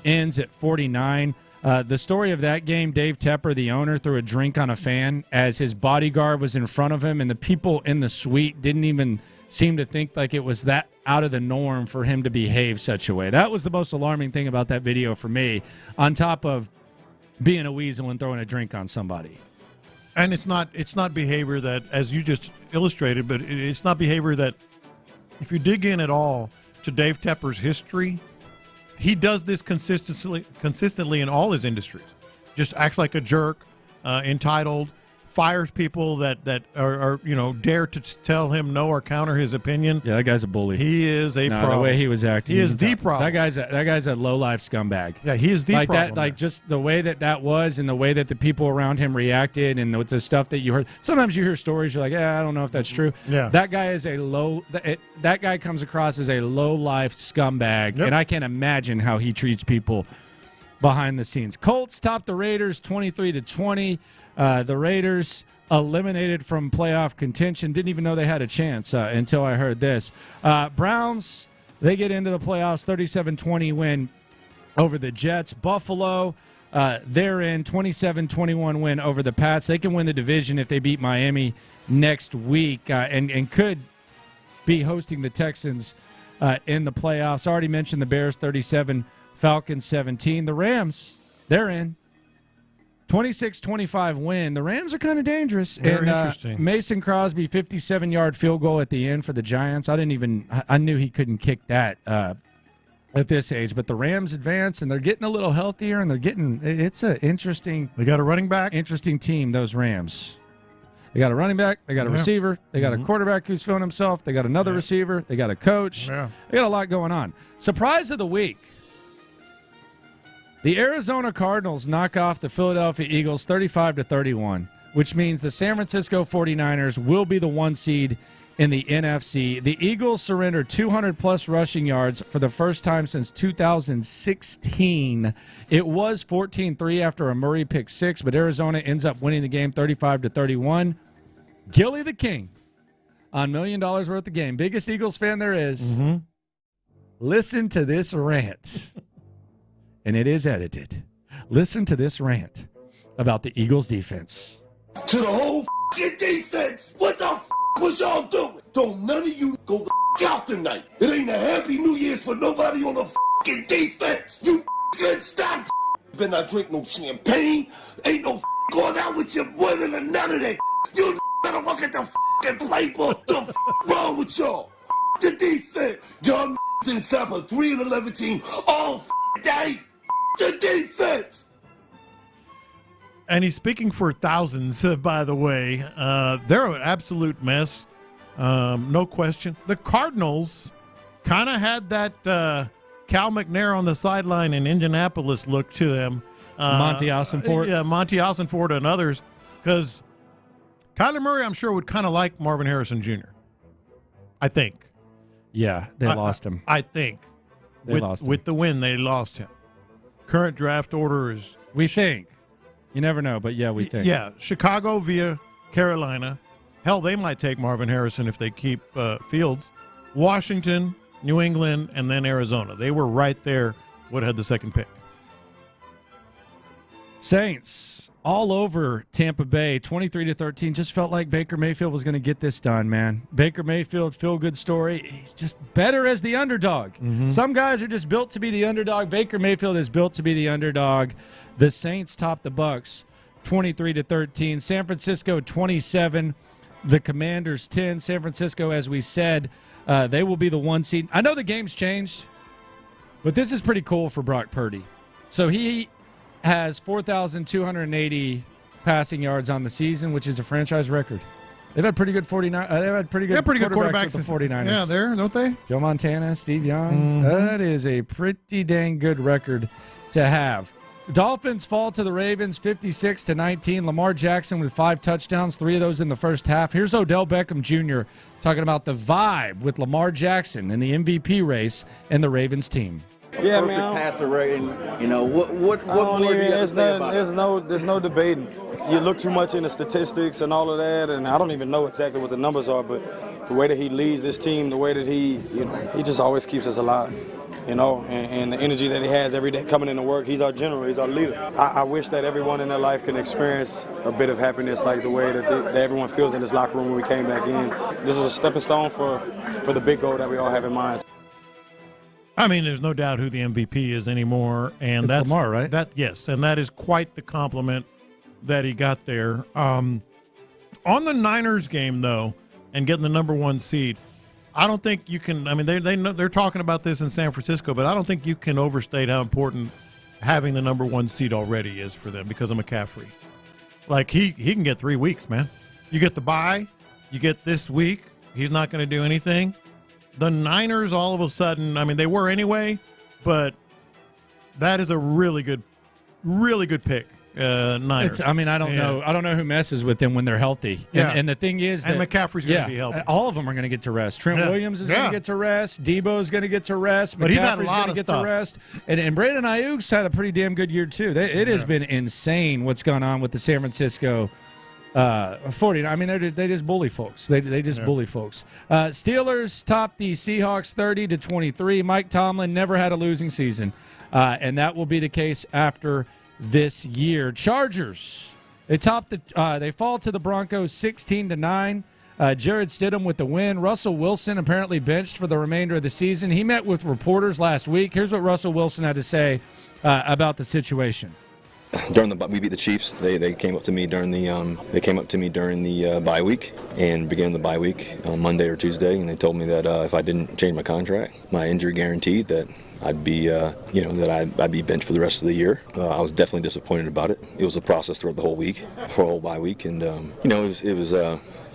[SPEAKER 2] ends at 49. The story of that game, Dave Tepper, the owner, threw a drink on a fan as his bodyguard was in front of him, and the people in the suite didn't even seem to think like it was that out of the norm for him to behave such a way. That was the most alarming thing about that video for me, on top of being a weasel and throwing a drink on somebody.
[SPEAKER 9] And it's not behavior that, as you just illustrated, but it's not behavior that, if you dig in at all to Dave Tepper's history, he does this consistently in all his industries. Just acts like a jerk, entitled, fires people that are dare to tell him no or counter his opinion.
[SPEAKER 2] Yeah, that guy's a bully.
[SPEAKER 9] He is a problem.
[SPEAKER 2] The way he was acting,
[SPEAKER 9] he is the problem.
[SPEAKER 2] That guy's a low life scumbag.
[SPEAKER 9] Yeah, he is the
[SPEAKER 2] like
[SPEAKER 9] problem.
[SPEAKER 2] That, like just the way that was, and the way that the people around him reacted, and the stuff that you heard. Sometimes you hear stories, you're like, I don't know if that's true.
[SPEAKER 9] Yeah,
[SPEAKER 2] that guy is that guy comes across as a low life scumbag, and I can't imagine how he treats people behind the scenes. Colts top the Raiders 23-20. The Raiders eliminated from playoff contention. Didn't even know they had a chance until I heard this. Browns, they get into the playoffs, 37-20 win over the Jets. Buffalo, they're in 27-21 win over the Pats. They can win the division if they beat Miami next week and could be hosting the Texans in the playoffs. I already mentioned the Bears 37, Falcons 17. The Rams, they're in. 26-25 win. The Rams are kind of dangerous.
[SPEAKER 9] Very interesting.
[SPEAKER 2] Mason Crosby, 57-yard field goal at the end for the Giants. I knew he couldn't kick that at this age. But the Rams advance, and they're getting a little healthier, and it's an interesting.
[SPEAKER 9] They got a running back.
[SPEAKER 2] Interesting team, those Rams. They got a running back. They got a receiver. They got a quarterback who's feeling himself. They got another receiver. They got a coach.
[SPEAKER 9] Yeah.
[SPEAKER 2] They got a lot going on. Surprise of the week. The Arizona Cardinals knock off the Philadelphia Eagles 35-31. which means the San Francisco 49ers will be the 1 seed in the NFC. The Eagles surrendered 200-plus rushing yards for the first time since 2016. It was 14-3 after a Murray pick six, but Arizona ends up winning the game 35-31. Gilly the King on $1 million worth of game. Biggest Eagles fan there is.
[SPEAKER 9] Mm-hmm.
[SPEAKER 2] Listen to this rant, and it is edited. Listen to this rant about the Eagles defense.
[SPEAKER 14] To the whole f***ing defense, what the f*** was y'all doing? Don't none of you go the f*** out tonight. It ain't a happy New Year's for nobody on the f***ing defense. You f***ing stop. Better not drink no champagne. Ain't no f*** going out with your women or none of that. You better look at the f***ing playbook. The f*** wrong with y'all? F*** the defense. Y'all didn't stop a 3-11 team all f*** day. The defense.
[SPEAKER 9] And he's speaking for thousands, by the way. They're an absolute mess, no question. The Cardinals kind of had that Cal McNair on the sideline in Indianapolis look to them.
[SPEAKER 2] Monty Ossenfort.
[SPEAKER 9] Yeah, Monty Ossenfort and others. Because Kyler Murray, I'm sure, would kind of like Marvin Harrison Jr. I think.
[SPEAKER 2] Yeah, they lost him.
[SPEAKER 9] I think.
[SPEAKER 2] They lost him.
[SPEAKER 9] With the win, they lost him. Current draft order is...
[SPEAKER 2] We think. You never know, but yeah, we think.
[SPEAKER 9] Yeah, Chicago via Carolina. Hell, they might take Marvin Harrison if they keep Fields. Washington, New England, and then Arizona. They were right there. Would have had the second pick.
[SPEAKER 2] Saints all over Tampa Bay, 23-13. Just felt like Baker Mayfield was going to get this done, man. Baker Mayfield, feel-good story. He's just better as the underdog.
[SPEAKER 9] Mm-hmm.
[SPEAKER 2] Some guys are just built to be the underdog. Baker Mayfield is built to be the underdog. The Saints top the Bucs, 23-13. San Francisco, 27. The Commanders, 10. San Francisco, as we said, they will be the 1 seed. I know the game's changed, but this is pretty cool for Brock Purdy. So he has 4,280 passing yards on the season, which is a franchise record. They've had pretty good quarterbacks with the 49ers.
[SPEAKER 9] Yeah, there, don't they?
[SPEAKER 2] Joe Montana, Steve Young.
[SPEAKER 9] Mm-hmm.
[SPEAKER 2] That is a pretty dang good record to have. Dolphins fall to the Ravens 56-19. Lamar Jackson with 5 touchdowns, 3 of those in the first half. Here's Odell Beckham Jr. talking about the vibe with Lamar Jackson in the MVP race and the Ravens team.
[SPEAKER 16] Yeah, man. Passer rating. You know what more do you have to say about it? There's no debating. You look too much into statistics and all of that, and I don't even know exactly what the numbers are, but the way that he leads this team, the way that he just always keeps us alive. And the energy that he has every day coming into work. He's our general. He's our leader. I wish that everyone in their life can experience a bit of happiness like the way that everyone feels in this locker room when we came back in. This is a stepping stone for the big goal that we all have in mind.
[SPEAKER 9] I mean, there's no doubt who the MVP is anymore, and
[SPEAKER 2] It's
[SPEAKER 9] that's
[SPEAKER 2] Lamar, right?
[SPEAKER 9] Yes, and that is quite the compliment that he got there. On the Niners game, though, and getting the number 1 seed, I don't think you can. I mean, they're talking about this in San Francisco, but I don't think you can overstate how important having the number 1 seed already is for them because of McCaffrey. Like he can get 3 weeks, man. You get the bye, you get this week. He's not going to do anything. The Niners, all of a sudden, I mean, they were anyway, but that is a really good pick. Niners.
[SPEAKER 2] I don't know. I don't know who messes with them when they're healthy. And the thing is that
[SPEAKER 9] McCaffrey's going to be healthy.
[SPEAKER 2] All of them are going to get to rest. Trent Williams is going to get to rest. Debo's going to get to rest.
[SPEAKER 9] But he's had a
[SPEAKER 2] McCaffrey's
[SPEAKER 9] lot
[SPEAKER 2] going to
[SPEAKER 9] of
[SPEAKER 2] get
[SPEAKER 9] stuff.
[SPEAKER 2] to rest. And Brandon Ayuk's had a pretty damn good year too. It has been insane what's gone on with the San Francisco 49. I mean, they just bully folks. They just bully folks. Steelers topped the Seahawks 30-23. Mike Tomlin never had a losing season, and that will be the case after this year. Chargers, they fall to the Broncos 16-9. Jared Stidham with the win. Russell Wilson apparently benched for the remainder of the season. He met with reporters last week. Here's what Russell Wilson had to say about the situation.
[SPEAKER 21] We beat the Chiefs. They came up to me during the bye week and beginning of the bye week on Monday or Tuesday, and they told me that if I didn't change my contract, my injury guaranteed, that I'd be, that I'd be benched for the rest of the year. I was definitely disappointed about it. It was a process throughout the whole week, for a whole bye week, and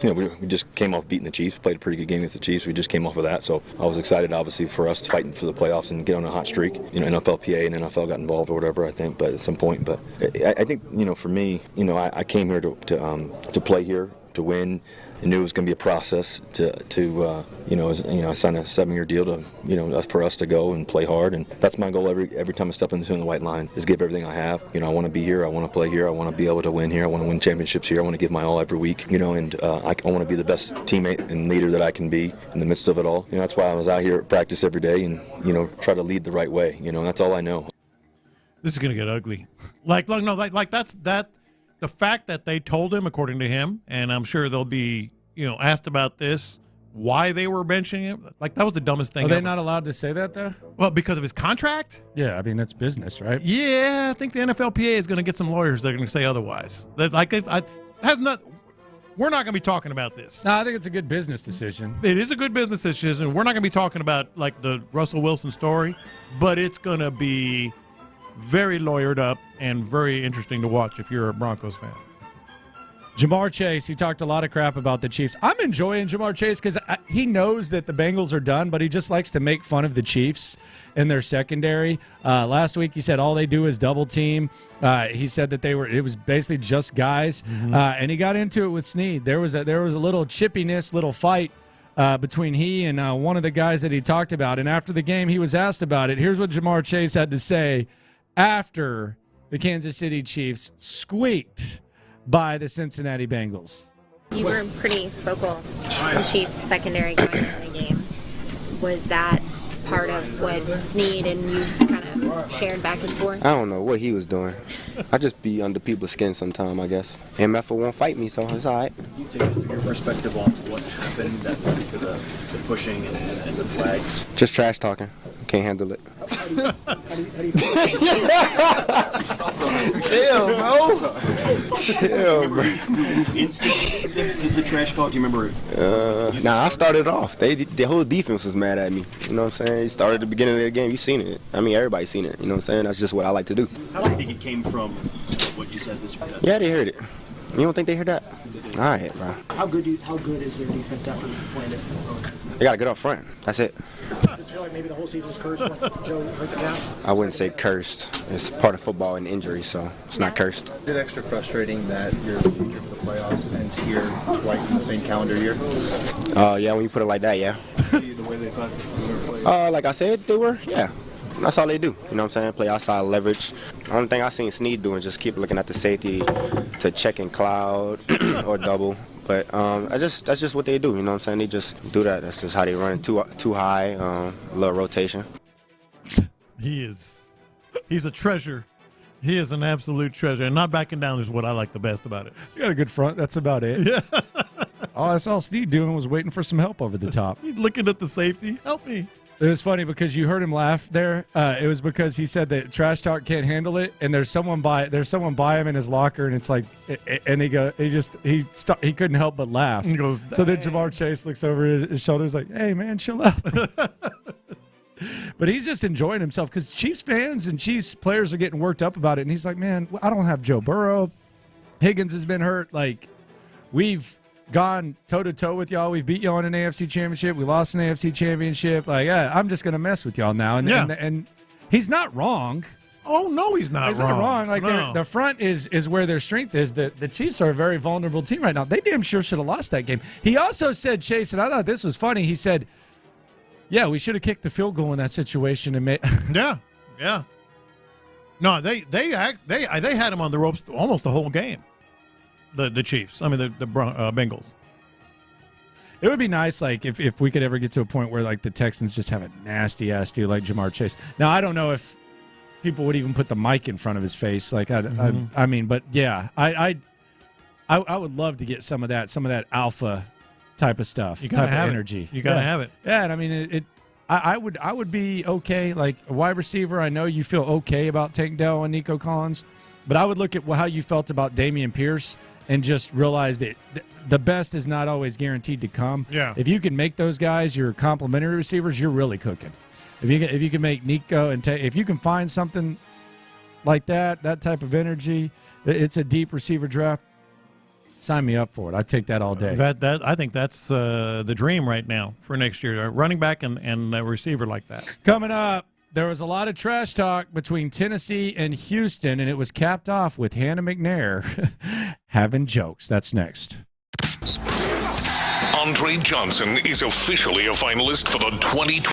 [SPEAKER 21] we just came off beating the Chiefs, played a pretty good game against the Chiefs. We just came off of that, so I was excited, obviously, for us fighting for the playoffs and get on a hot streak. NFLPA and NFL got involved or whatever, I think, but at some point. But I think, for me, I came here to play here, to win. I knew it was going to be a process to I signed a 7-year deal to, for us to go and play hard, and that's my goal every time I step into the white line is give everything I have. I want to be here, I want to play here, I want to be able to win here, I want to win championships here, I want to give my all every week, and I want to be the best teammate and leader that I can be in the midst of it all. That's why I was out here at practice every day and try to lead the right way. That's all I know.
[SPEAKER 9] This is going to get ugly. That's that. The fact that they told him, according to him, and I'm sure they'll be, asked about this, why they were benching him, that was the dumbest thing
[SPEAKER 2] Are they
[SPEAKER 9] ever.
[SPEAKER 2] not allowed to say that, though?
[SPEAKER 9] Well, because of his contract?
[SPEAKER 2] Yeah, I mean, that's business, right?
[SPEAKER 9] Yeah, I think the NFLPA is going to get some lawyers that are going to say otherwise. We're not going to be talking about this.
[SPEAKER 2] No, I think it's a good business decision.
[SPEAKER 9] It is a good business decision. We're not going to be talking about, the Russell Wilson story, but it's going to be very lawyered up and very interesting to watch if you're a Broncos fan.
[SPEAKER 2] Jamar Chase, he talked a lot of crap about the Chiefs. I'm enjoying Jamar Chase because he knows that the Bengals are done, but he just likes to make fun of the Chiefs and their secondary. Last week, he said all they do is double team. He said that it was basically just guys, and he got into it with Snead. There was a little chippiness, little fight between he and one of the guys that he talked about. And after the game, he was asked about it. Here's what Jamar Chase had to say after the Kansas City Chiefs squeaked by the Cincinnati Bengals.
[SPEAKER 3] You were pretty vocal on the Chiefs secondary going into the game. Was that part of what Snead and you kind of shared back and forth?
[SPEAKER 11] I don't know what he was doing. I just be under people's skin sometime, I guess. MF won't fight me, so it's all right.
[SPEAKER 23] Can you take us through your perspective on what happened that led to the pushing and the flags?
[SPEAKER 11] Just trash talking. Can't handle it. Chill, bro. Chill, bro.
[SPEAKER 23] The trash talk, do you remember?
[SPEAKER 11] Nah, I started off. The whole defense was mad at me. You know what I'm saying? He started at the beginning of the game. You seen it. I mean, everybody's seen it. You know what I'm saying? That's just what I like to do.
[SPEAKER 23] How do you think it came from what you said this week?
[SPEAKER 11] Yeah, they heard it. You don't think they heard that? All right, bro.
[SPEAKER 24] How good is their defense after playing it?
[SPEAKER 11] They got to get up front. That's it.
[SPEAKER 24] Does it feel like maybe the whole season was cursed once Joe hurt them down?
[SPEAKER 11] I wouldn't say cursed. It's part of football and injury, so it's not cursed.
[SPEAKER 23] Is it extra frustrating that your future for the playoffs ends here twice in the same calendar year?
[SPEAKER 11] Yeah, when you put it like that, yeah.
[SPEAKER 23] The way they thought they were playing?
[SPEAKER 11] Like I said, they were, yeah. That's all they do. You know what I'm saying? Play outside leverage. The only thing I seen Snead doing is just keep looking at the safety to check in cloud or double. But that's just what they do. You know what I'm saying? They just do that. That's just how they run too high, a little rotation.
[SPEAKER 9] He's a treasure. He is an absolute treasure. And not backing down is what I like the best about it.
[SPEAKER 2] You got a good front. That's about it.
[SPEAKER 9] Yeah.
[SPEAKER 2] All I saw Steve doing was waiting for some help over the top.
[SPEAKER 9] He's looking at the safety. Help me.
[SPEAKER 2] It was funny because you heard him laugh there. It was because he said that trash talk can't handle it, and there's someone by him in his locker, and it's like, and he couldn't help but laugh.
[SPEAKER 9] He goes,
[SPEAKER 2] so then Jamar Chase looks over his shoulder, he's like, "Hey man, chill out." But he's just enjoying himself because Chiefs fans and Chiefs players are getting worked up about it, and he's like, "Man, I don't have Joe Burrow. Higgins has been hurt. Like, we've gone toe-to-toe with y'all. We've beat y'all in an AFC championship. We lost an AFC championship. Like, yeah, I'm just going to mess with y'all now." And he's not wrong.
[SPEAKER 9] Oh, no, he's not
[SPEAKER 2] He's
[SPEAKER 9] wrong.
[SPEAKER 2] not wrong. Like,
[SPEAKER 9] No.
[SPEAKER 2] the front is where their strength is. The Chiefs are a very vulnerable team right now. They damn sure should have lost that game. He also said, Chase, and I thought this was funny, he said, yeah, we should have kicked the field goal in that situation. And
[SPEAKER 9] Yeah. No, they had him on the ropes almost the whole game. The Chiefs. I mean, the Bengals.
[SPEAKER 2] It would be nice, like, if we could ever get to a point where, like, the Texans just have a nasty-ass dude like Jamar Chase. Now, I don't know if people would even put the mic in front of his face. Like, I mean, but, yeah, I would love to get some of that alpha type of stuff,
[SPEAKER 9] You gotta
[SPEAKER 2] type of
[SPEAKER 9] have
[SPEAKER 2] energy.
[SPEAKER 9] it. You got to have it.
[SPEAKER 2] Yeah, and I mean, I would be okay. Like, a wide receiver, I know you feel okay about Tank Dell and Nico Collins, but I would look at how you felt about Dameon Pierce and just realize that the best is not always guaranteed to come.
[SPEAKER 9] Yeah.
[SPEAKER 2] If you can make those guys your complimentary receivers, you're really cooking. If you can make Nico and if you can find something like that type of energy, it's a deep receiver draft. Sign me up for it. I'd take that all day.
[SPEAKER 9] I think that's the dream right now for next year. A running back and a receiver like that.
[SPEAKER 2] Coming up, there was a lot of trash talk between Tennessee and Houston, and it was capped off with Hannah McNair having jokes. That's next.
[SPEAKER 8] Andre Johnson is officially a finalist for the 2020.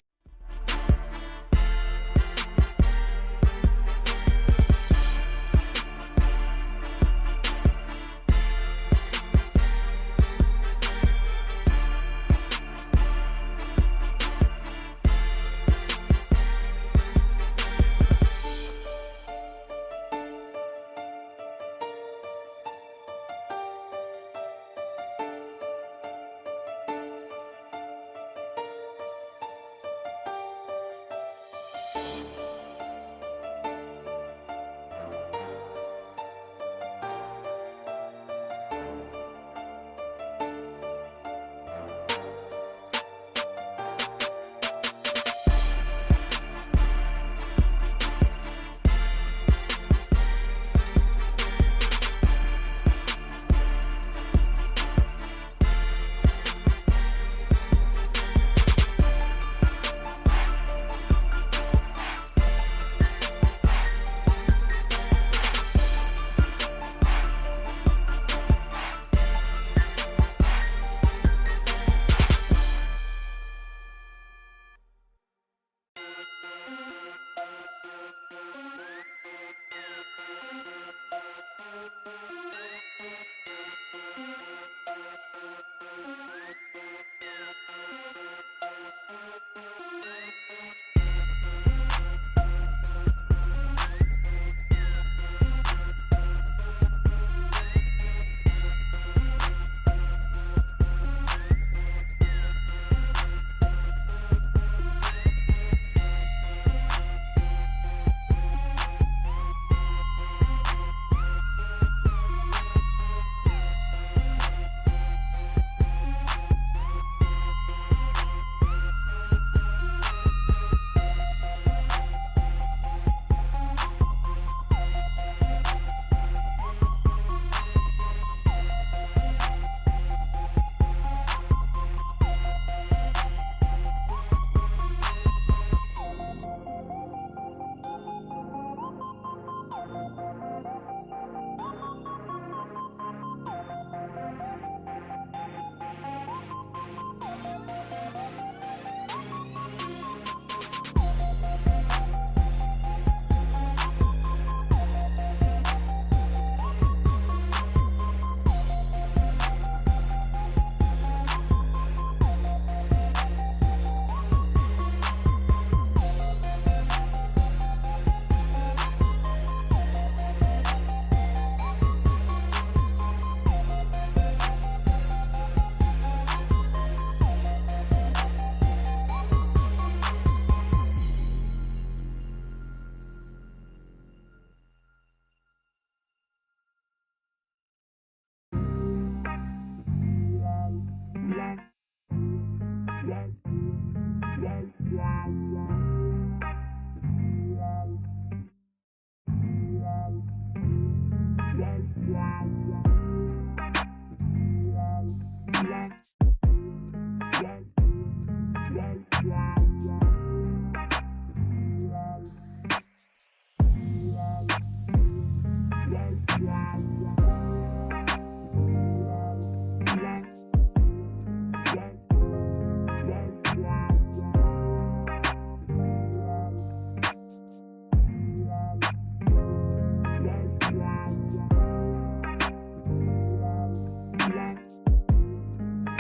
[SPEAKER 1] Yeah.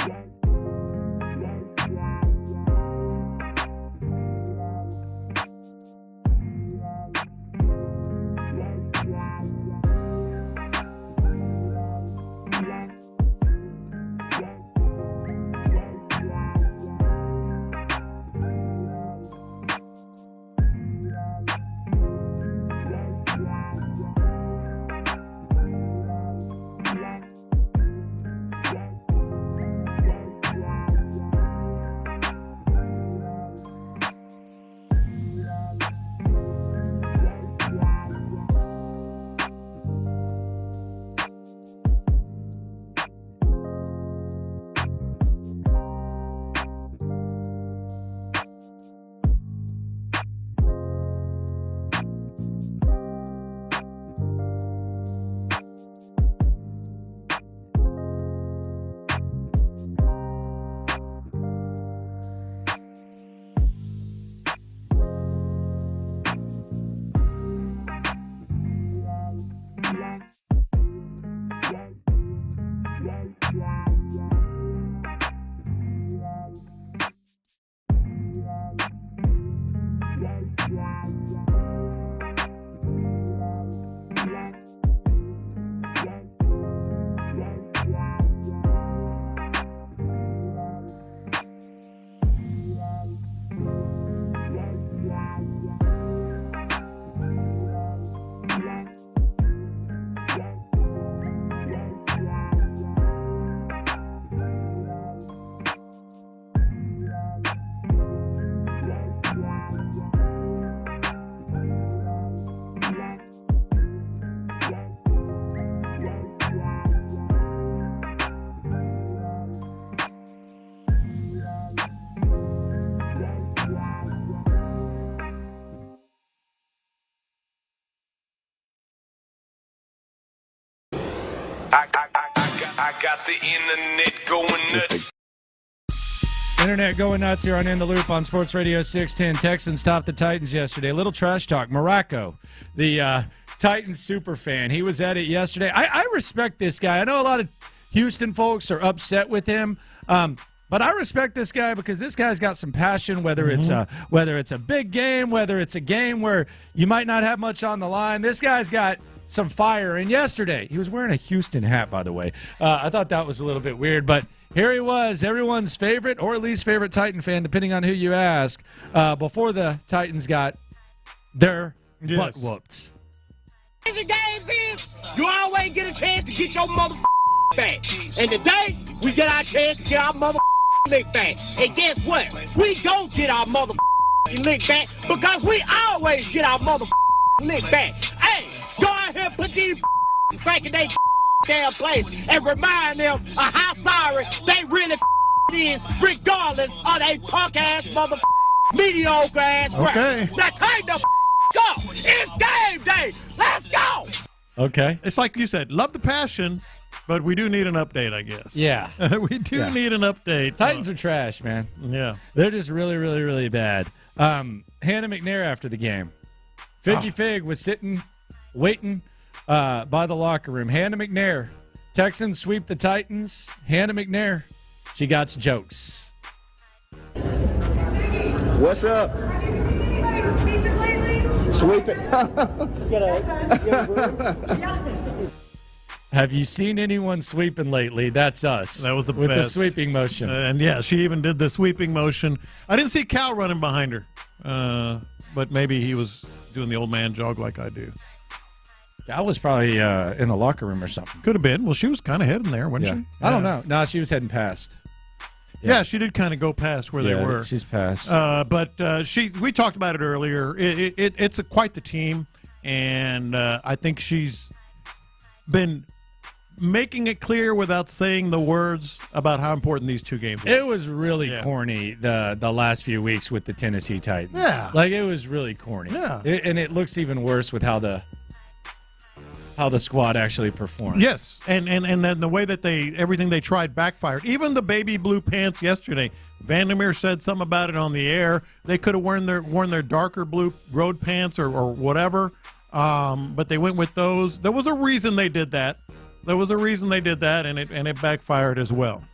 [SPEAKER 1] Yeah. got the internet going nuts.
[SPEAKER 2] Internet going nuts here on In the Loop on Sports Radio 610. Texans topped the Titans yesterday. A little trash talk. Morocco, the Titans super fan, he was at it yesterday. I respect this guy. I know a lot of Houston folks are upset with him, but I respect this guy because this guy's got some passion. Whether it's a big game, whether it's a game where you might not have much on the line, this guy's got some fire. And yesterday, he was wearing a Houston hat, by the way. I thought that was a little bit weird, but here he was, everyone's favorite or least favorite Titan fan, depending on who you ask, before the Titans got their butt whooped.
[SPEAKER 15] The games is, you always get a chance to get your motherfucking back. And today, we get our chance to get our motherfucking lick back. And guess what? We gon' get our motherfucking lick back because we always get our motherfucking lick back. Hey, go out here and put these back in their damn place and remind them of how sorry they really is, regardless of they punk-ass mediocre-ass crap.
[SPEAKER 9] Okay.
[SPEAKER 15] Now take the go. It's game day. Let's go.
[SPEAKER 2] Okay.
[SPEAKER 9] It's like you said, love the passion, but we do need an update, I guess.
[SPEAKER 2] Yeah.
[SPEAKER 9] We do need an update.
[SPEAKER 2] Titans are trash, man.
[SPEAKER 9] Yeah.
[SPEAKER 2] They're just really, really, really bad. Hannah McNair after the game. Figgy Fig was sitting, waiting by the locker room. Hannah McNair. Texans sweep the Titans. Hannah McNair. She got jokes.
[SPEAKER 17] What's up? Sweep it.
[SPEAKER 2] Have you seen anyone sweeping lately? That's us.
[SPEAKER 9] That was the
[SPEAKER 2] with
[SPEAKER 9] best.
[SPEAKER 2] the sweeping motion.
[SPEAKER 9] And yeah, she even did the sweeping motion. I didn't see Cal running behind her, but maybe he was doing the old man jog like I do.
[SPEAKER 2] I was probably in the locker room or something.
[SPEAKER 9] Could have been. Well, she was kind of heading there, wasn't she?
[SPEAKER 2] I don't know. No, she was heading past.
[SPEAKER 9] Yeah, she did kind of go past where they were.
[SPEAKER 2] She's past.
[SPEAKER 9] But we talked about it earlier. It's quite the team, and I think she's been making it clear without saying the words about how important these two games were.
[SPEAKER 2] It was really corny the last few weeks with the Tennessee Titans.
[SPEAKER 9] Yeah.
[SPEAKER 2] Like, it was really corny.
[SPEAKER 9] Yeah.
[SPEAKER 2] And it looks even worse with how the squad actually performed.
[SPEAKER 9] Yes, and then the way that everything they tried backfired. Even the baby blue pants yesterday. Vandermeer said something about it on the air. They could have worn their darker blue road pants or whatever, but they went with those. There was a reason they did that. And it backfired as well.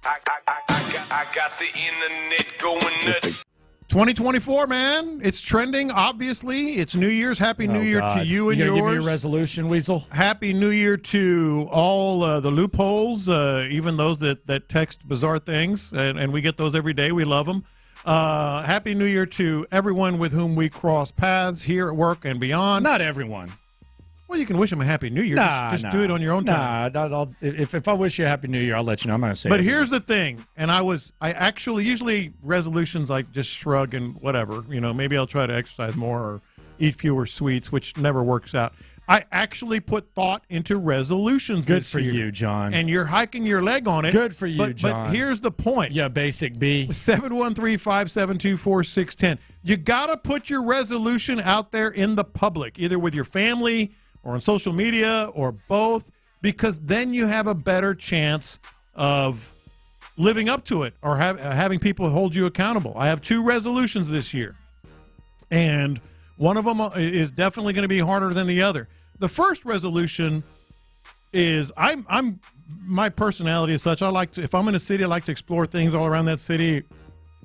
[SPEAKER 1] I got the internet going nuts.
[SPEAKER 9] 2024, man. It's trending, obviously. It's New Year's. Happy New Year to you and
[SPEAKER 2] yours. You
[SPEAKER 9] yours.
[SPEAKER 2] give me a resolution, Weasel?
[SPEAKER 9] Happy New Year to all the loopholes, even those that text bizarre things, and we get those every day. We love them. Happy New Year to everyone with whom we cross paths here at work and beyond.
[SPEAKER 2] Not everyone.
[SPEAKER 9] Well, you can wish them a Happy New Year. Just do it on your own time.
[SPEAKER 2] If I wish you a Happy New Year, I'll let you know. I'm going to say
[SPEAKER 9] But
[SPEAKER 2] it.
[SPEAKER 9] here's the thing, and I actually, usually resolutions I just shrug and whatever. Maybe I'll try to exercise more or eat fewer sweets, which never works out. I actually put thought into resolutions
[SPEAKER 2] Good
[SPEAKER 9] this
[SPEAKER 2] for
[SPEAKER 9] year.
[SPEAKER 2] you, John.
[SPEAKER 9] And you're hiking your leg on it.
[SPEAKER 2] Good for you,
[SPEAKER 9] But
[SPEAKER 2] John.
[SPEAKER 9] here's the point.
[SPEAKER 2] Yeah, basic B.
[SPEAKER 9] 713-572-4610. You got to put your resolution out there in the public, either with your family or on social media or both, because then you have a better chance of living up to it or having people hold you accountable. I have 2 resolutions this year, and one of them is definitely going to be harder than the other. The first resolution is my personality is such. If I'm in a city, I like to explore things all around that city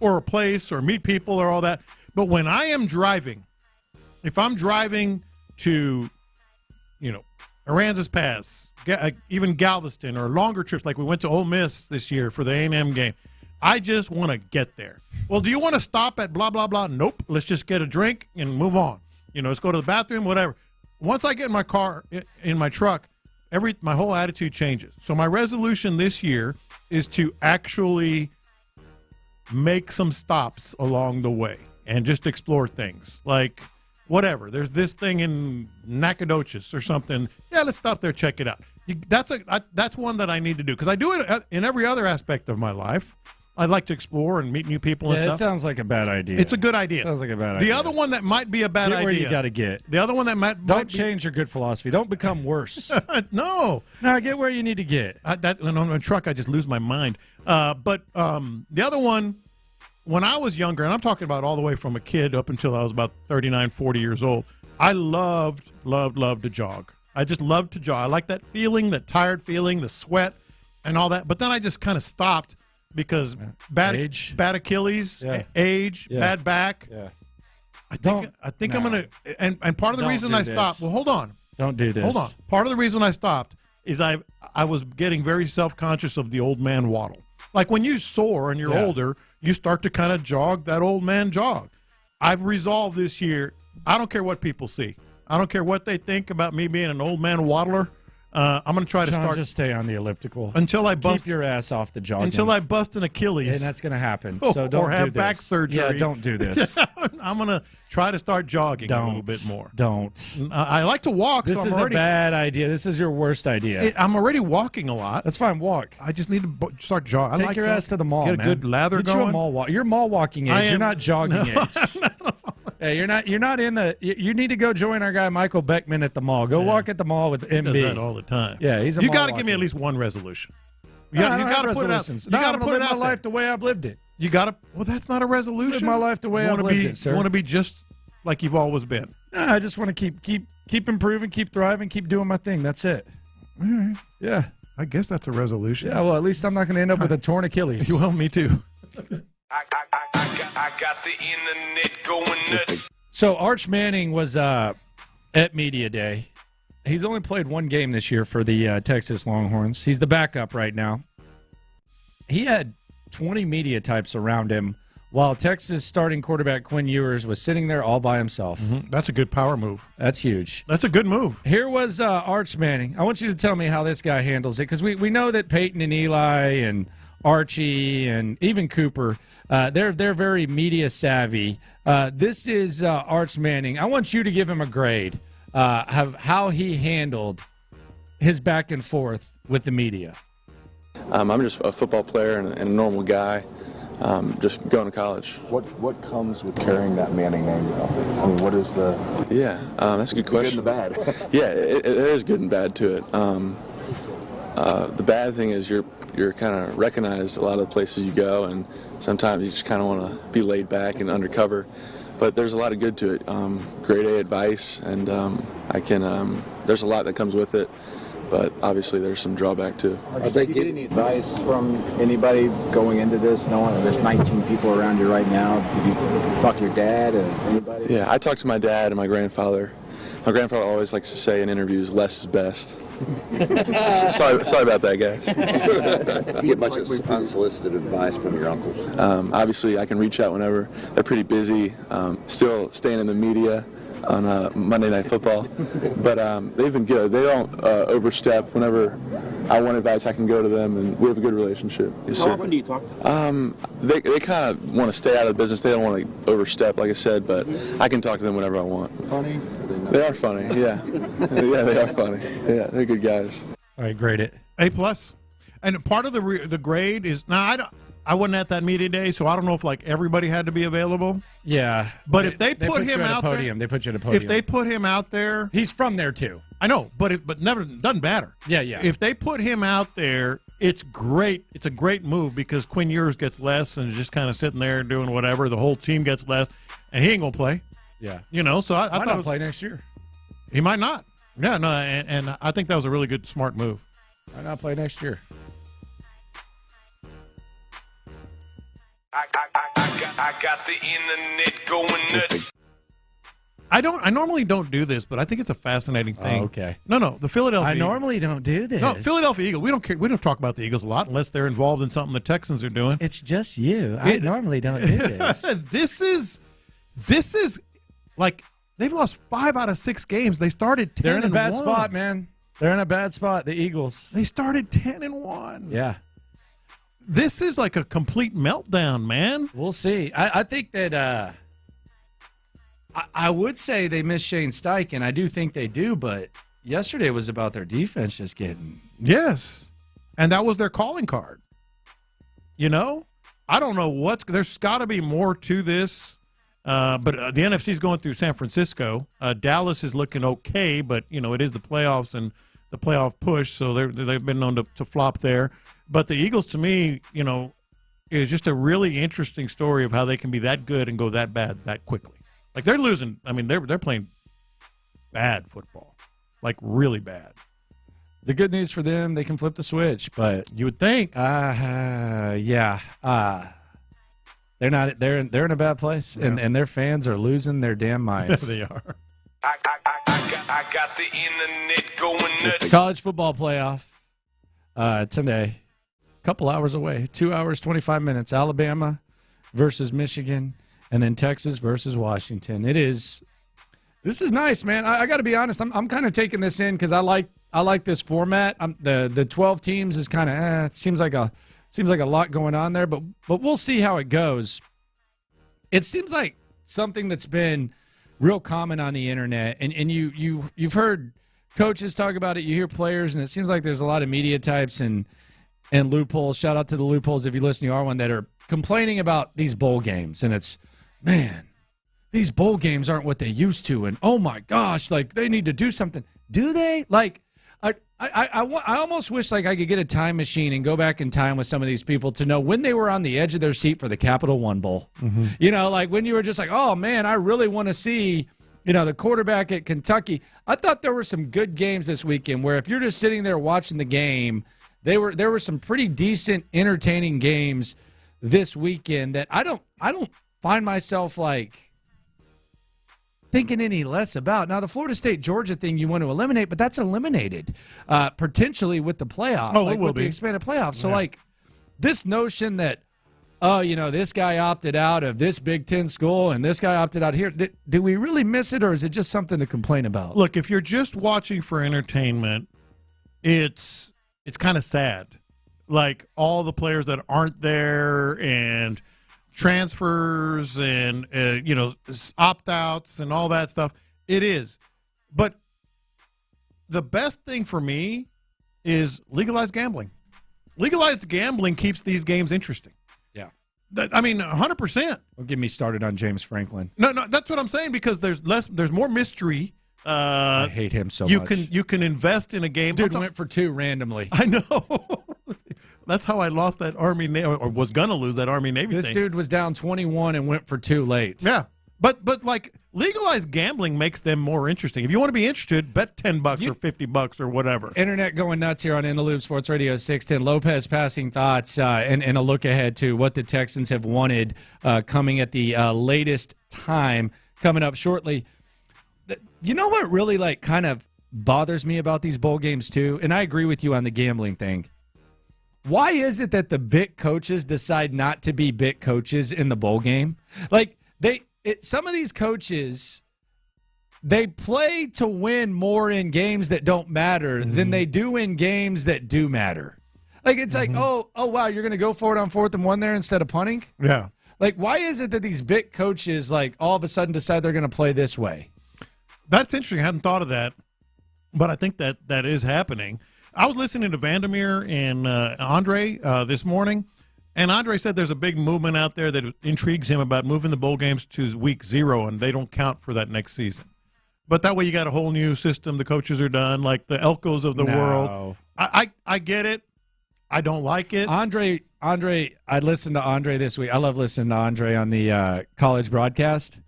[SPEAKER 9] or a place or meet people or all that. But when I am driving, if I'm driving to Aransas Pass, even Galveston, or longer trips like we went to Ole Miss this year for the A&M game, I just want to get there. Well, do you want to stop at blah, blah, blah? Nope. Let's just get a drink and move on. Let's go to the bathroom, whatever. Once I get in my car, in my truck, my whole attitude changes. So my resolution this year is to actually make some stops along the way and just explore things. Like, whatever. There's this thing in Nacogdoches or something. Yeah, let's stop there, check it out. That's one that I need to do because I do it in every other aspect of my life. I like to explore and meet new people and
[SPEAKER 2] Yeah,
[SPEAKER 9] stuff.
[SPEAKER 2] it sounds like a bad idea.
[SPEAKER 9] It's a good idea.
[SPEAKER 2] Sounds like a bad
[SPEAKER 9] The
[SPEAKER 2] idea.
[SPEAKER 9] other one that might be a bad
[SPEAKER 2] Get
[SPEAKER 9] idea.
[SPEAKER 2] where you got to get.
[SPEAKER 9] The other one that might
[SPEAKER 2] Don't change your good philosophy. Don't become worse.
[SPEAKER 9] No.
[SPEAKER 2] No, get where you need to get.
[SPEAKER 9] And on a truck, I just lose my mind. But the other one, when I was younger, and I'm talking about all the way from a kid up until I was about 39, 40 years old, I loved to jog. I just loved to jog. I like that feeling, that tired feeling, the sweat and all that. But then I just kind of stopped because bad Achilles, age, bad back.
[SPEAKER 2] Yeah.
[SPEAKER 9] I think I'm going to, and part of the
[SPEAKER 2] Don't
[SPEAKER 9] reason
[SPEAKER 2] do
[SPEAKER 9] I stopped,
[SPEAKER 2] this.
[SPEAKER 9] well, hold on.
[SPEAKER 2] Don't do this.
[SPEAKER 9] Hold on. Part of the reason I stopped is I was getting very self-conscious of the old man waddle. Like when you soar and you're older, you start to kind of jog that old man jog. I've resolved this year, I don't care what people see. I don't care what they think about me being an old man waddler. I'm going to try to start.
[SPEAKER 2] Just stay on the elliptical
[SPEAKER 9] until I bust.
[SPEAKER 2] Keep your ass off the jogging.
[SPEAKER 9] Until I bust an Achilles.
[SPEAKER 2] And that's going to happen. So don't
[SPEAKER 9] or have
[SPEAKER 2] do this.
[SPEAKER 9] back surgery.
[SPEAKER 2] Yeah, don't do this.
[SPEAKER 9] I'm going to try to start jogging a little bit more.
[SPEAKER 2] Don't.
[SPEAKER 9] I like to walk.
[SPEAKER 2] This
[SPEAKER 9] so
[SPEAKER 2] is a bad idea. This is your worst idea.
[SPEAKER 9] I'm already walking a lot.
[SPEAKER 2] That's fine. Walk.
[SPEAKER 9] I just need to start jogging.
[SPEAKER 2] Take
[SPEAKER 9] I like
[SPEAKER 2] your
[SPEAKER 9] jogging.
[SPEAKER 2] ass to the mall,
[SPEAKER 9] Get
[SPEAKER 2] man.
[SPEAKER 9] a good lather
[SPEAKER 2] Get
[SPEAKER 9] going.
[SPEAKER 2] you a mall walk. You're mall walking age. You're not jogging age. Hey, you're not in the. You need to go join our guy Michael Beckman at the mall. Go walk at the mall with MB.
[SPEAKER 9] He does that all the time.
[SPEAKER 2] Yeah, he's a
[SPEAKER 9] You
[SPEAKER 2] mall
[SPEAKER 9] got to give me
[SPEAKER 2] walker.
[SPEAKER 9] at least one resolution.
[SPEAKER 2] No, I don't have
[SPEAKER 9] put it out.
[SPEAKER 2] resolutions.
[SPEAKER 9] You
[SPEAKER 2] No,
[SPEAKER 9] got
[SPEAKER 2] I'm
[SPEAKER 9] to
[SPEAKER 2] gonna
[SPEAKER 9] put it
[SPEAKER 2] live
[SPEAKER 9] out
[SPEAKER 2] my
[SPEAKER 9] there.
[SPEAKER 2] life the way I've lived it.
[SPEAKER 9] You got to. Well, that's not a resolution.
[SPEAKER 2] Live my life the way I've lived it, sir.
[SPEAKER 9] You want to be just like you've always been.
[SPEAKER 2] No, I just want to keep improving, keep thriving, keep doing my thing. That's it.
[SPEAKER 9] All right.
[SPEAKER 2] Yeah.
[SPEAKER 9] I guess that's a resolution.
[SPEAKER 2] Yeah. Well, at least I'm not going to end up with a torn Achilles.
[SPEAKER 9] Well, me too.
[SPEAKER 1] I got the internet going nuts.
[SPEAKER 2] So Arch Manning was at Media Day. He's only played one game this year for the Texas Longhorns. He's the backup right now. He had 20 media types around him while Texas starting quarterback Quinn Ewers was sitting there all by himself.
[SPEAKER 9] That's a good power move.
[SPEAKER 2] That's huge.
[SPEAKER 9] That's a good move.
[SPEAKER 2] Here was Arch Manning. I want you to tell me how this guy handles it, because we know that Peyton and Eli and Archie and even Cooper, they're very media savvy. This is Arch Manning. I want you to give him a grade of how he handled his back and forth with the media.
[SPEAKER 5] I'm just a football player and a normal guy, just going to college.
[SPEAKER 6] What comes with carrying that Manning name, though? I mean, what is the...
[SPEAKER 5] Yeah, that's a good question.
[SPEAKER 6] Good and the bad.
[SPEAKER 5] Yeah, there is good and bad to it. The bad thing is you're kind of recognized a lot of the places you go, and sometimes you just kind of want to be laid back and undercover. But there's a lot of good to it. Grade A advice, and there's a lot that comes with it. But obviously there's some drawback too.
[SPEAKER 6] Did you get any advice from anybody going into this, knowing that there's 19 people around you right now? Did you talk to your dad or anybody?
[SPEAKER 5] Yeah, I talked to my dad and my grandfather. My grandfather always likes to say in interviews, less is best. sorry about that, guys.
[SPEAKER 18] You get much unsolicited advice from your uncles?
[SPEAKER 5] Obviously, I can reach out whenever. They're pretty busy, still staying in the media on Monday Night Football. But they've been good. They don't overstep. Whenever I want advice, I can go to them, and we have a good relationship. Yes,
[SPEAKER 23] How
[SPEAKER 5] sir.
[SPEAKER 23] often do you talk to them?
[SPEAKER 5] They kind of want to stay out of the business. They don't want to overstep, like I said, but I can talk to them whenever I want.
[SPEAKER 6] Funny?
[SPEAKER 5] They are funny, yeah. Yeah, they are funny. Yeah, they're good guys.
[SPEAKER 2] All right, grade it.
[SPEAKER 9] A+. And part of the grade is, now I wasn't at that media day, so I don't know if like everybody had to be available.
[SPEAKER 2] Yeah.
[SPEAKER 9] But if they put him
[SPEAKER 2] you at
[SPEAKER 9] out
[SPEAKER 2] a podium,
[SPEAKER 9] there,
[SPEAKER 2] they put you at a podium.
[SPEAKER 9] if they put him out there,
[SPEAKER 2] he's from there too.
[SPEAKER 9] I know, but never doesn't matter.
[SPEAKER 2] Yeah, yeah.
[SPEAKER 9] If they put him out there, it's great. It's a great move because Quinn Ewers gets less and is just kind of sitting there doing whatever. The whole team gets less, and he ain't gonna play.
[SPEAKER 2] Yeah.
[SPEAKER 9] You know, so I
[SPEAKER 2] Might
[SPEAKER 9] thought
[SPEAKER 2] not play next year.
[SPEAKER 9] he might not. Yeah, no, and I think that was a really good, smart move.
[SPEAKER 2] Might not play next year.
[SPEAKER 1] I got the internet going nuts.
[SPEAKER 9] I normally don't do this, but I think it's a fascinating thing.
[SPEAKER 2] Oh, okay.
[SPEAKER 9] No, the Philadelphia.
[SPEAKER 2] I normally don't do this.
[SPEAKER 9] No, Philadelphia Eagles. We don't care. We don't talk about the Eagles a lot unless they're involved in something the Texans are doing.
[SPEAKER 2] It's just you. I normally don't do this.
[SPEAKER 9] This is like they've lost 5 out of 6 games. They started 10.
[SPEAKER 2] They're in a bad
[SPEAKER 9] 1.
[SPEAKER 2] spot, man. They're in a bad spot. The Eagles.
[SPEAKER 9] They started 10-1.
[SPEAKER 2] Yeah.
[SPEAKER 9] This is like a complete meltdown, man.
[SPEAKER 2] We'll see. I think that I would say they miss Shane Steichen. I do think they do, but yesterday was about their defense just getting.
[SPEAKER 9] Yes. And that was their calling card. You know? I don't know there's got to be more to this. But the NFC is going through San Francisco. Dallas is looking okay, but it is the playoffs and the playoff push, so they've been known to flop there. But the Eagles, to me, is just a really interesting story of how they can be that good and go that bad that quickly. Like they're losing. I mean, they're playing bad football, like really bad.
[SPEAKER 2] The good news for them, they can flip the switch, but
[SPEAKER 9] you would think,
[SPEAKER 2] they're not. They're in a bad place, and their fans are losing their damn minds.
[SPEAKER 9] They are.
[SPEAKER 1] I got the internet going nuts.
[SPEAKER 2] College football playoff today, a couple hours away, 2 hours 25 minutes. Alabama versus Michigan, and then Texas versus Washington. This is nice, man. I got to be honest. I'm kind of taking this in because I like this format. The 12 teams is kind of it seems like a lot going on there, but we'll see how it goes. It seems like something that's been real common on the internet, and you've heard coaches talk about it. You hear players, and it seems like there's a lot of media types and loopholes. Shout out to the loopholes if you listen to R1 that are complaining about these bowl games, and it's, man, these bowl games aren't what they used to, and oh my gosh, like they need to do something. Do they? Like, I almost wish like I could get a time machine and go back in time with some of these people to know when they were on the edge of their seat for the Capital One Bowl. Mm-hmm. Like when you were just like, oh man, I really want to see, the quarterback at Kentucky. I thought there were some good games this weekend where if you're just sitting there watching the game, there were some pretty decent, entertaining games this weekend that I don't find myself like thinking any less about. Now, the Florida State-Georgia thing you want to eliminate, but that's eliminated potentially with the playoffs.
[SPEAKER 9] Oh, it will be.
[SPEAKER 2] The expanded playoffs. So, this notion that, this guy opted out of this Big Ten school and this guy opted out here, do we really miss it, or is it just something to complain about?
[SPEAKER 9] Look, if you're just watching for entertainment, it's kind of sad. Like, all the players that aren't there and – transfers and opt-outs and all that stuff. It is. But the best thing for me is legalized gambling. Legalized gambling keeps these games interesting.
[SPEAKER 2] Yeah.
[SPEAKER 9] 100%.
[SPEAKER 2] Don't get me started on James Franklin.
[SPEAKER 9] No, that's what I'm saying, because there's more mystery.
[SPEAKER 2] I hate him so much.
[SPEAKER 9] You can invest in a game.
[SPEAKER 2] Dude went for 2 randomly.
[SPEAKER 9] I know. That's how I lost that Army or was gonna lose that Army Navy
[SPEAKER 2] This
[SPEAKER 9] thing.
[SPEAKER 2] dude was down 21 and went for 2 late.
[SPEAKER 9] Yeah, but like legalized gambling makes them more interesting. If you want to be interested, bet $10 or $50 or whatever.
[SPEAKER 2] Internet going nuts here on In the Loop Sports Radio 610. Lopez passing thoughts and a look ahead to what the Texans have wanted coming at the latest time coming up shortly. You know what really kind of bothers me about these bowl games too, and I agree with you on the gambling thing. Why is it that the bit coaches decide not to be bit coaches in the bowl game? Like some of these coaches, they play to win more in games that don't matter than they do in games that do matter. Like it's like, oh wow, you're going to go for it on 4th and 1 there instead of punting?
[SPEAKER 9] Yeah.
[SPEAKER 2] Like why is it that these bit coaches all of a sudden decide they're going to play this way?
[SPEAKER 9] That's interesting. I hadn't thought of that, but I think that is happening. I was listening to Vandermeer and Andre this morning, and Andre said there's a big movement out there that intrigues him about moving the bowl games to week 0, and they don't count for that next season. But that way you got a whole new system. The coaches are done, like the Elkos of the world. I get it. I don't like it.
[SPEAKER 2] Andre, I listened to Andre this week. I love listening to Andre on the college broadcast.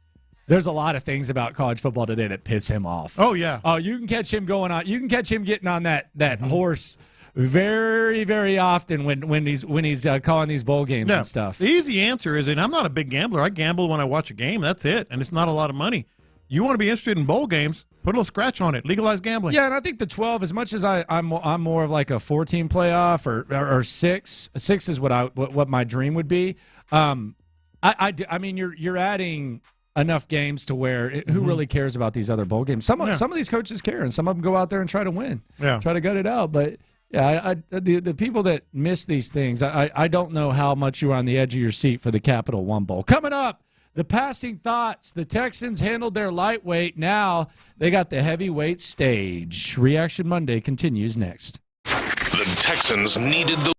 [SPEAKER 2] There's a lot of things about college football today that piss him off.
[SPEAKER 9] Oh, yeah.
[SPEAKER 2] Oh, you can catch him going on. You can catch him getting on that horse very, very often when he's calling these bowl games and stuff.
[SPEAKER 9] The easy answer is, and I'm not a big gambler. I gamble when I watch a game. That's it, and it's not a lot of money. You want to be interested in bowl games, put a little scratch on it. Legalize gambling.
[SPEAKER 2] Yeah, and I think the 12, as much as I'm more of like a 14 playoff or 6. 6 is what my dream would be. I mean, you're adding enough games to where who really cares about these other bowl games? Some of these coaches care, and some of them go out there and try to win, try to gut it out. But yeah, the people that miss these things, I don't know how much you're on the edge of your seat for the Capital One Bowl. Coming up, the passing thoughts. The Texans handled their lightweight. Now they got the heavyweight stage. Reaction Monday continues next.
[SPEAKER 8] The Texans needed the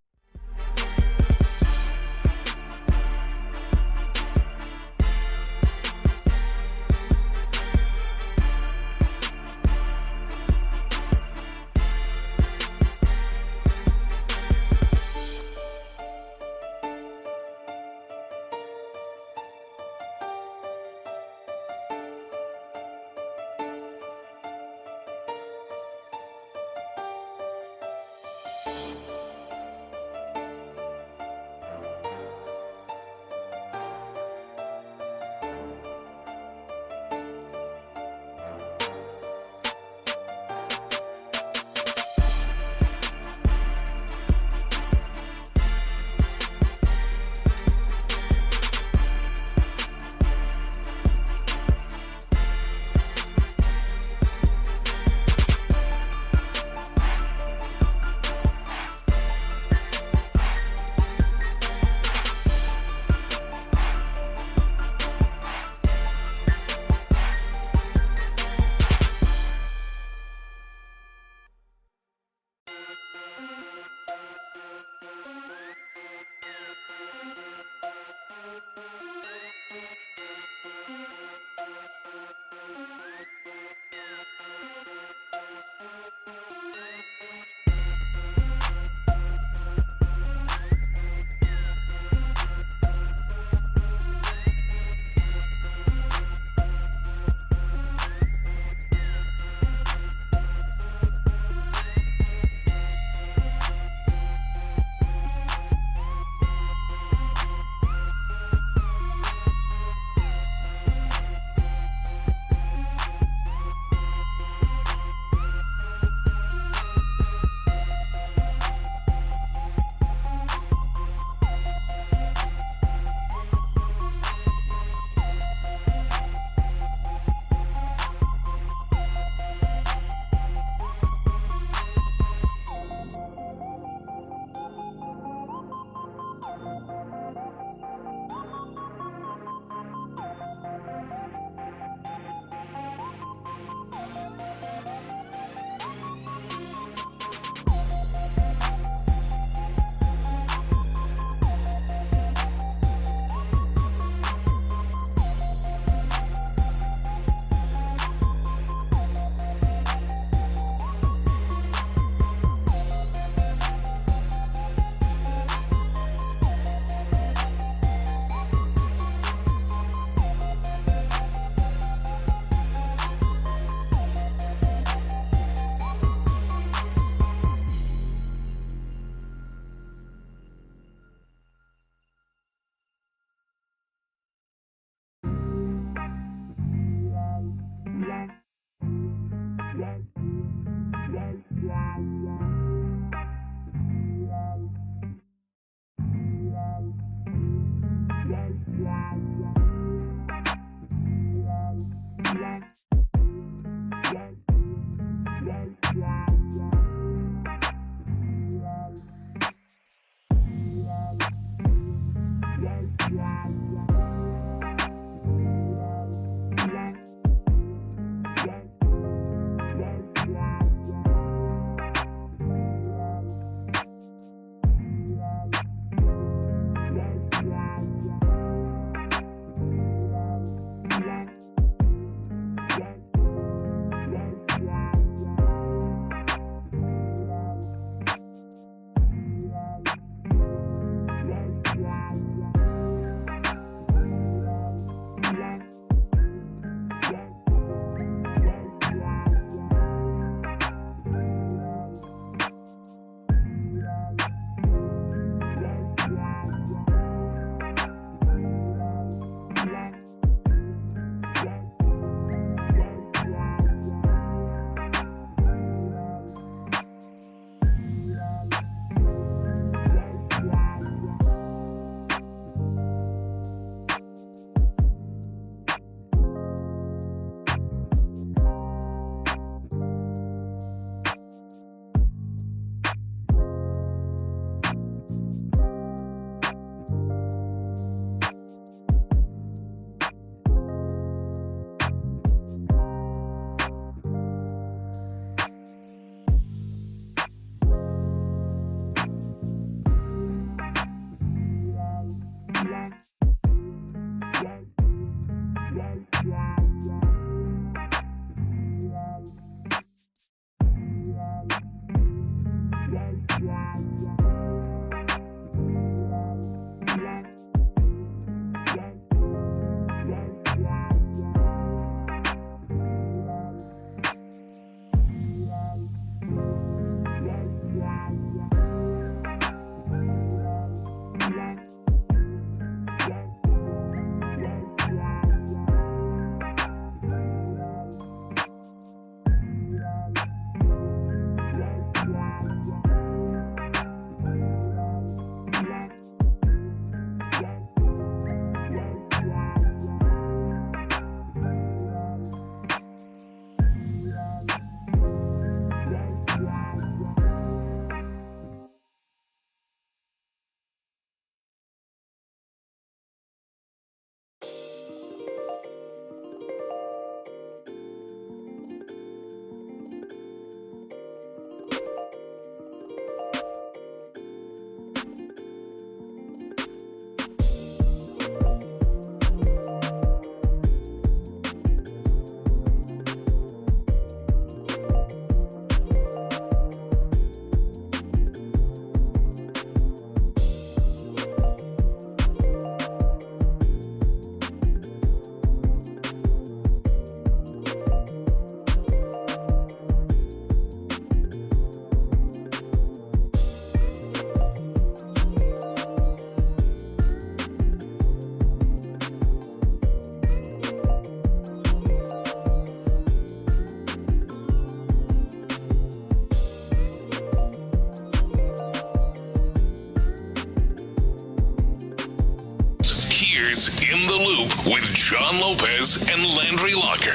[SPEAKER 8] Here's In the Loop with John Lopez and Landry Locker.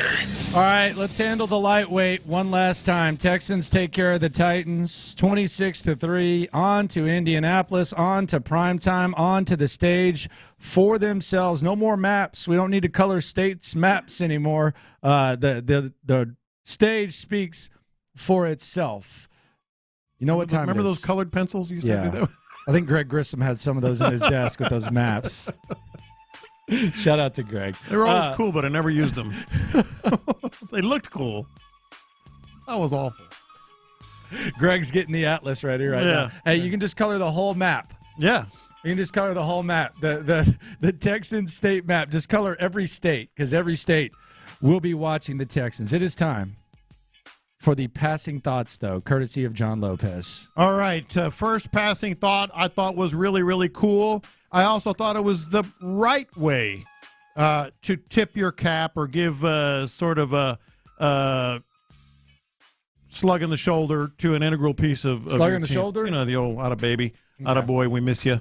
[SPEAKER 2] All right, let's handle the lightweight one last time. Texans take care of the Titans, 26-3. On to Indianapolis, on to primetime, on to the stage for themselves. No more maps. We don't need to color states maps anymore. The stage speaks for itself. You know what time
[SPEAKER 9] Remember
[SPEAKER 2] it is?
[SPEAKER 9] those colored pencils you used to do that?
[SPEAKER 2] I think Greg Grissom had some of those in his desk with those maps. Shout out to Greg.
[SPEAKER 9] They were always cool, but I never used them. They looked cool. That was awful.
[SPEAKER 2] Greg's getting the atlas ready right now. Hey, you can just color the whole map.
[SPEAKER 9] Yeah.
[SPEAKER 2] You can just color the whole map. The Texans state map. Just color every state, because every state will be watching the Texans. It is time for the passing thoughts, though, courtesy of John Lopez.
[SPEAKER 9] All right. First passing thought I thought was really, really cool. I also thought it was the right way to tip your cap or give sort of a slug in the shoulder to an integral piece of
[SPEAKER 2] Slug
[SPEAKER 9] your
[SPEAKER 2] in the
[SPEAKER 9] team.
[SPEAKER 2] shoulder?
[SPEAKER 9] You know, the old "Atta baby, atta boy, we miss you."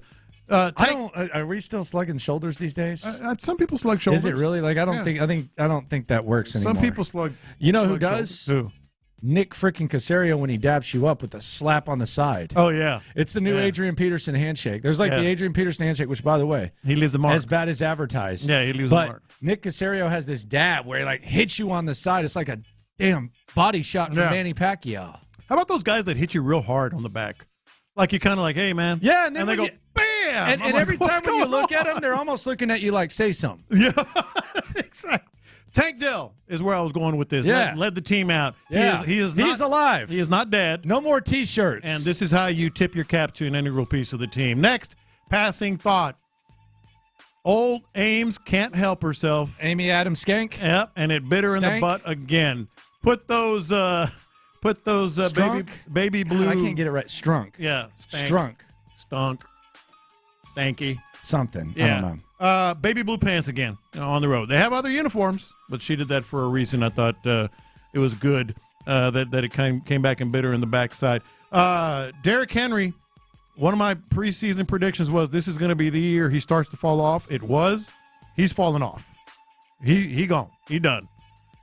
[SPEAKER 2] Are we still slugging shoulders these days?
[SPEAKER 9] Some people slug shoulders.
[SPEAKER 2] Is it really? Like I don't think that works anymore.
[SPEAKER 9] Some people slug.
[SPEAKER 2] You know who
[SPEAKER 9] slug
[SPEAKER 2] does?
[SPEAKER 9] shoulders. Who?
[SPEAKER 2] Nick freaking Caserio when he dabs you up with a slap on the side.
[SPEAKER 9] Oh, yeah.
[SPEAKER 2] It's the new Adrian Peterson handshake. There's like the Adrian Peterson handshake, which, by the way,
[SPEAKER 9] he leaves a mark.
[SPEAKER 2] As bad as advertised.
[SPEAKER 9] Yeah, he leaves a mark.
[SPEAKER 2] Nick Caserio has this dab where he like hits you on the side. It's like a damn body shot from Manny Pacquiao.
[SPEAKER 9] How about those guys that hit you real hard on the back? Like you're kind of like, hey, man.
[SPEAKER 2] Yeah, and then
[SPEAKER 9] they go, bam!
[SPEAKER 2] And
[SPEAKER 9] like,
[SPEAKER 2] every time when you
[SPEAKER 9] going
[SPEAKER 2] look at
[SPEAKER 9] on?
[SPEAKER 2] them, they're almost looking at you like, say something.
[SPEAKER 9] Yeah, exactly. Tank Dell is where I was going with this.
[SPEAKER 2] Yeah.
[SPEAKER 9] Led the team out.
[SPEAKER 2] Yeah.
[SPEAKER 9] He's
[SPEAKER 2] alive.
[SPEAKER 9] He is not dead.
[SPEAKER 2] No more T-shirts.
[SPEAKER 9] And this is how you tip your cap to an integral piece of the team. Next, passing thought. Old Ames can't help herself.
[SPEAKER 2] Amy Adams Skank.
[SPEAKER 9] Yep, and it bit her in the butt again. Put those baby blue.
[SPEAKER 2] God, I can't get it right. Strunk.
[SPEAKER 9] Yeah.
[SPEAKER 2] Strunk.
[SPEAKER 9] Stunk. Stanky.
[SPEAKER 2] Something.
[SPEAKER 9] Yeah.
[SPEAKER 2] I don't know.
[SPEAKER 9] Baby blue pants again on the road. They have other uniforms, but she did that for a reason. I thought it was good that it came back and bit her in the backside. Derrick Henry, one of my preseason predictions was this is going to be the year he starts to fall off. It was. He's fallen off. He gone. He done.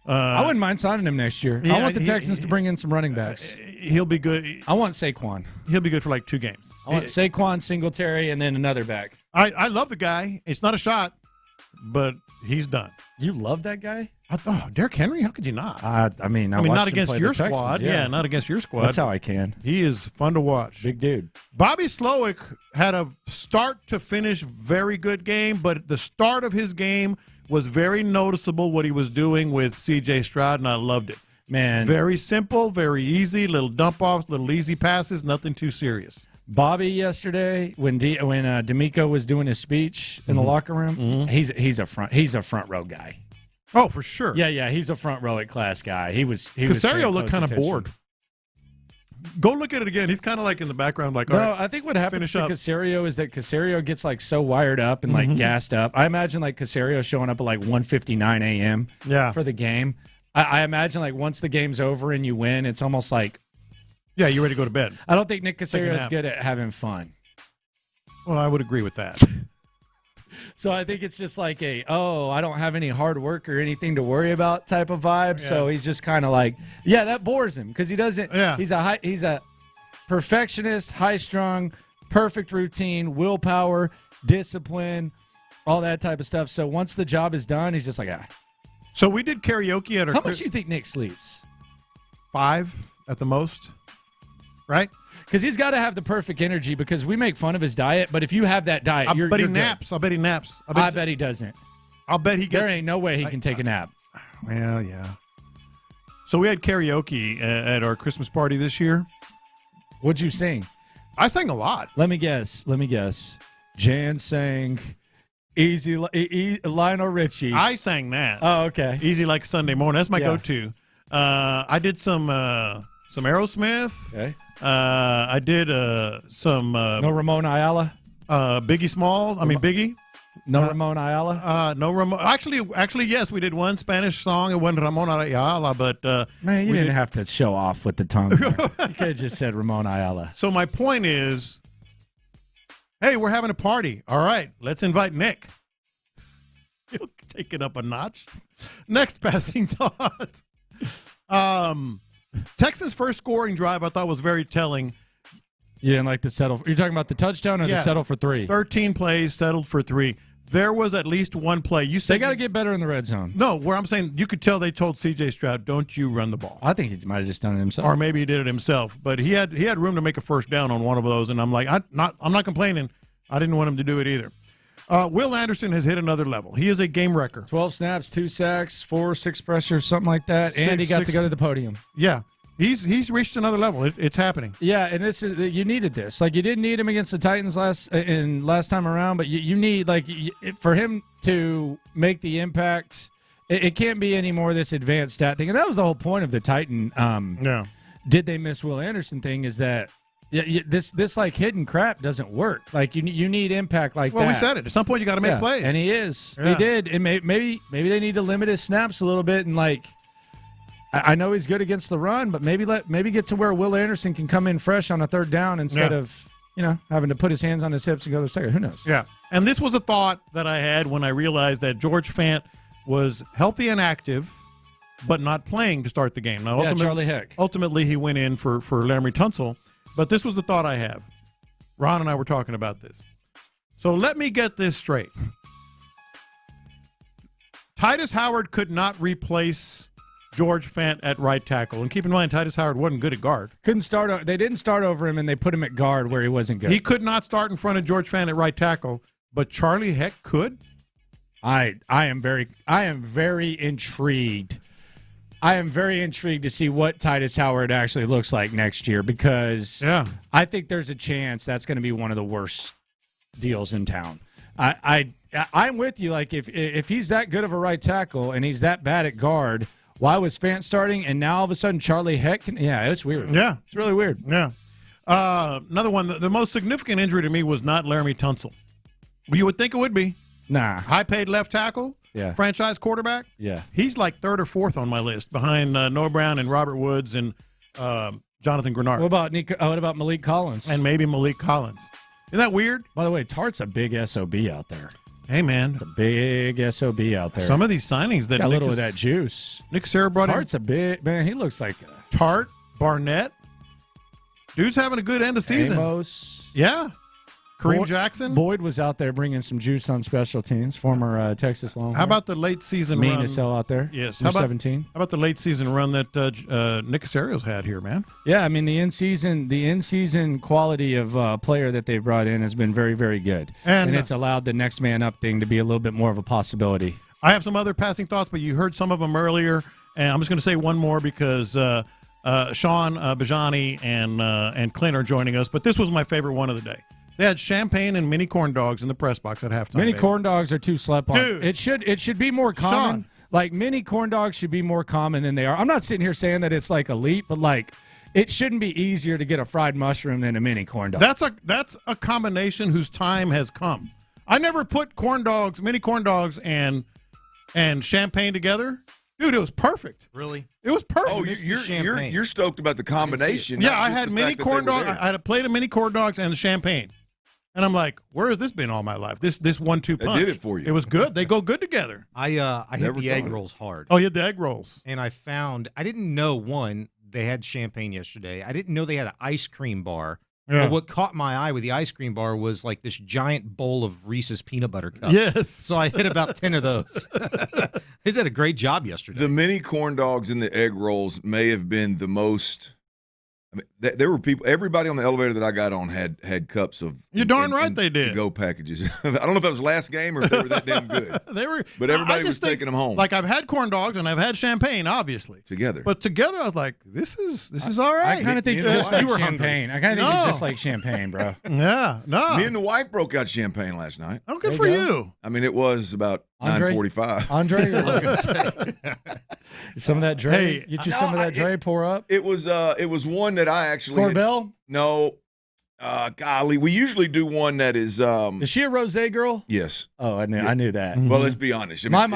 [SPEAKER 2] I wouldn't mind signing him next year. I want the Texans to bring in some running backs.
[SPEAKER 9] He'll be good.
[SPEAKER 2] I want Saquon.
[SPEAKER 9] He'll be good for like 2 games.
[SPEAKER 2] I want Saquon, Singletary, and then another back.
[SPEAKER 9] I love the guy. It's not a shot, but he's done.
[SPEAKER 2] You love that guy?
[SPEAKER 9] Derrick Henry? How could you not?
[SPEAKER 2] I mean,
[SPEAKER 9] not
[SPEAKER 2] watched him
[SPEAKER 9] against
[SPEAKER 2] play
[SPEAKER 9] your
[SPEAKER 2] the Texans,
[SPEAKER 9] squad. Yeah, not against your squad.
[SPEAKER 2] That's how I can.
[SPEAKER 9] He is fun to watch.
[SPEAKER 2] Big dude.
[SPEAKER 9] Bobby Slowick had a start to finish very good game, but the start of his game was very noticeable what he was doing with C.J. Stroud, and I loved it.
[SPEAKER 2] Man.
[SPEAKER 9] Very simple, very easy, little dump-offs, little easy passes, nothing too serious.
[SPEAKER 2] Bobby yesterday, when DeMeco was doing his speech in the locker room, he's a front row guy.
[SPEAKER 9] Oh, for sure.
[SPEAKER 2] Yeah, he's a front row at class guy.
[SPEAKER 9] Caserio looked kind of bored. Go look at it again. He's kind of like in the background, like, all right,
[SPEAKER 2] I think what happens to
[SPEAKER 9] up.
[SPEAKER 2] Caserio is that Caserio gets like so wired up and like gassed up. I imagine like Caserio showing up at like 1:59 a.m. For the game. I imagine like once the game's over and you win, it's almost like,
[SPEAKER 9] yeah, you're ready to go to bed.
[SPEAKER 2] I don't think Nick Caserio is good at having fun.
[SPEAKER 9] Well, I would agree with that.
[SPEAKER 2] So I think it's just like I don't have any hard work or anything to worry about type of vibe. Yeah. So he's just kind of like, that bores him because he doesn't. Yeah. He's a perfectionist, high strung, perfect routine, willpower, discipline, all that type of stuff. So once the job is done, he's just like,
[SPEAKER 9] So we did karaoke at our.
[SPEAKER 2] How much do you think Nick sleeps?
[SPEAKER 9] 5 at the most, right?
[SPEAKER 2] Because he's got to have the perfect energy because we make fun of his diet, but if you have that diet,
[SPEAKER 9] I bet he naps. I bet he naps.
[SPEAKER 2] I bet he doesn't.
[SPEAKER 9] I'll bet he gets.
[SPEAKER 2] There ain't no way he can take a nap.
[SPEAKER 9] Well, yeah. So we had karaoke at our Christmas party this year.
[SPEAKER 2] What'd you sing?
[SPEAKER 9] I sang a lot.
[SPEAKER 2] Let me guess. Jan sang Lionel Richie.
[SPEAKER 9] I sang that.
[SPEAKER 2] Oh, okay.
[SPEAKER 9] Easy like Sunday morning. That's my go-to. I did some Aerosmith.
[SPEAKER 2] Okay.
[SPEAKER 9] I did some
[SPEAKER 2] no Ramon Ayala.
[SPEAKER 9] Biggie Smalls. Biggie.
[SPEAKER 2] No Ramon Ayala.
[SPEAKER 9] No Ramon. Actually, yes, we did one Spanish song. It wasn't Ramon Ayala, but
[SPEAKER 2] man, you didn't have to show off with the tongue. You could have just said Ramon Ayala.
[SPEAKER 9] So my point is, hey, we're having a party. All right, let's invite Nick. He'll take it up a notch. Next passing thought. Texas' first scoring drive I thought was very telling.
[SPEAKER 2] You didn't like the settle. You're talking about the touchdown or the settle for 3?
[SPEAKER 9] 13 plays, settled for 3. There was at least one play. You said
[SPEAKER 2] they got to get better in the red zone.
[SPEAKER 9] No, where I'm saying you could tell they told C.J. Stroud, "Don't you run the ball."
[SPEAKER 2] I think he might have just done it himself,
[SPEAKER 9] or maybe he did it himself. But he had room to make a first down on one of those, and I'm like, I'm not complaining. I didn't want him to do it either. Will Anderson has hit another level. He is a game wrecker.
[SPEAKER 2] 12 snaps, 2 sacks, 4 6 pressures, something like that, and he got to go to the podium.
[SPEAKER 9] Yeah. He's reached another level. It's happening.
[SPEAKER 2] Yeah, and this is you needed this. Like you didn't need him against the Titans last time around, but you need for him to make the impact. It can't be any more this advanced stat thing, and that was the whole point of the Titan. Did they miss Will Anderson thing? Is that this like hidden crap doesn't work. Like you need impact like that.
[SPEAKER 9] Well, we said it. At some point, you got to make plays,
[SPEAKER 2] and he is. Yeah. He did, and maybe they need to limit his snaps a little bit and like. I know he's good against the run, but maybe get to where Will Anderson can come in fresh on a third down instead of having to put his hands on his hips and go to the second. Who knows?
[SPEAKER 9] Yeah. And this was a thought that I had when I realized that George Fant was healthy and active but not playing to start the game. Now,
[SPEAKER 2] Charlie Heck.
[SPEAKER 9] Ultimately, he went in for Laremy Tunsil, but this was the thought I have. Ron and I were talking about this. So let me get this straight. Titus Howard could not replace George Fant at right tackle. And keep in mind, Titus Howard wasn't good at guard.
[SPEAKER 2] Couldn't start. They didn't start over him, and they put him at guard where he wasn't good.
[SPEAKER 9] He could not start in front of George Fant at right tackle, but Charlie Heck could.
[SPEAKER 2] I am very intrigued. I am very intrigued to see what Titus Howard actually looks like next year, because I think there's a chance that's going to be one of the worst deals in town. I'm with you. Like, if he's that good of a right tackle and he's that bad at guard, why was Fant starting and now all of a sudden Charlie Heck? It's weird.
[SPEAKER 9] Yeah.
[SPEAKER 2] It's really weird.
[SPEAKER 9] Yeah. Another one, the most significant injury to me was not Laremy Tunsil. You would think it would be.
[SPEAKER 2] Nah.
[SPEAKER 9] High-paid left tackle.
[SPEAKER 2] Yeah.
[SPEAKER 9] Franchise quarterback.
[SPEAKER 2] Yeah.
[SPEAKER 9] He's like third or fourth on my list behind Noah Brown and Robert Woods and Jonathan Grenard.
[SPEAKER 2] What about Malik Collins?
[SPEAKER 9] And maybe Malik Collins. Isn't that weird?
[SPEAKER 2] By the way, Tart's a big SOB out there.
[SPEAKER 9] Hey, man.
[SPEAKER 2] It's a big SOB out there.
[SPEAKER 9] Some of these signings that
[SPEAKER 2] got a little of that juice.
[SPEAKER 9] Nick Caserio brought in.
[SPEAKER 2] Tart's a big, man, he looks like
[SPEAKER 9] Tart, Barnett. Dude's having a good end of season.
[SPEAKER 2] Amos.
[SPEAKER 9] Yeah. Kareem Jackson.
[SPEAKER 2] Boyd was out there bringing some juice on special teams, former Texas Longhorn.
[SPEAKER 9] How about the late season run?
[SPEAKER 2] Mean to sell out there.
[SPEAKER 9] Yes.
[SPEAKER 2] How about 17?
[SPEAKER 9] How about the late season run that Nick Caserio's had here, man?
[SPEAKER 2] Yeah, I mean, the in-season quality of player that they've brought in has been very, very good. And it's allowed the next man up thing to be a little bit more of a possibility.
[SPEAKER 9] I have some other passing thoughts, but you heard some of them earlier. And I'm just going to say one more because Sean Bajani and Clint are joining us. But this was my favorite one of the day. They had champagne and mini corn dogs in the press box at halftime.
[SPEAKER 2] Mini corn dogs are too slept on.
[SPEAKER 9] Dude.
[SPEAKER 2] It should be more common.
[SPEAKER 9] Sean.
[SPEAKER 2] Like, mini corn dogs should be more common than they are. I'm not sitting here saying that it's like elite, but like, it shouldn't be easier to get a fried mushroom than a mini corn dog.
[SPEAKER 9] That's a combination whose time has come. I never put mini corn dogs and champagne together. Dude, it was perfect.
[SPEAKER 4] Really?
[SPEAKER 9] It was perfect.
[SPEAKER 4] Oh, you're stoked about the combination.
[SPEAKER 9] Yeah, I had mini corn dogs. I had a plate of mini corn dogs and the champagne. And I'm like, where has this been all my life? This 1-2 punch.
[SPEAKER 4] I did it for you.
[SPEAKER 9] It was good. They go good together.
[SPEAKER 4] I hit the egg rolls hard.
[SPEAKER 9] Oh, you had the egg rolls.
[SPEAKER 4] And I didn't know, they had champagne yesterday. I didn't know they had an ice cream bar.
[SPEAKER 9] Yeah.
[SPEAKER 4] But what caught my eye with the ice cream bar was like this giant bowl of Reese's peanut butter cups.
[SPEAKER 9] Yes.
[SPEAKER 4] So I hit about 10 of those. They did a great job yesterday.
[SPEAKER 7] The mini corn dogs and the egg rolls may have been the most. I mean, there were people. Everybody on the elevator that I got on had cups of.
[SPEAKER 9] You're darn right they did.
[SPEAKER 7] To-go packages. I don't know if that was last game or if they were that damn good.
[SPEAKER 9] They were,
[SPEAKER 7] but everybody was taking them home.
[SPEAKER 9] Like, I've had corn dogs and I've had champagne, obviously
[SPEAKER 7] together.
[SPEAKER 9] But together, I was like, this is all right.
[SPEAKER 2] I kind of think just like champagne. I kind of think it's just like champagne, bro.
[SPEAKER 9] Yeah, no.
[SPEAKER 7] Me and the wife broke out champagne last night.
[SPEAKER 9] Oh, good for you.
[SPEAKER 7] I mean, it was about 9:45.
[SPEAKER 2] Andre, you're looking some of that Dre. Get you some of that Dre. Pour up.
[SPEAKER 7] It was one that I actually.
[SPEAKER 2] Corbell?
[SPEAKER 7] No. Golly, we usually do one that is.
[SPEAKER 2] Is she a rosé girl?
[SPEAKER 7] Yes.
[SPEAKER 2] Oh, I knew that.
[SPEAKER 7] Well, let's be honest.
[SPEAKER 2] My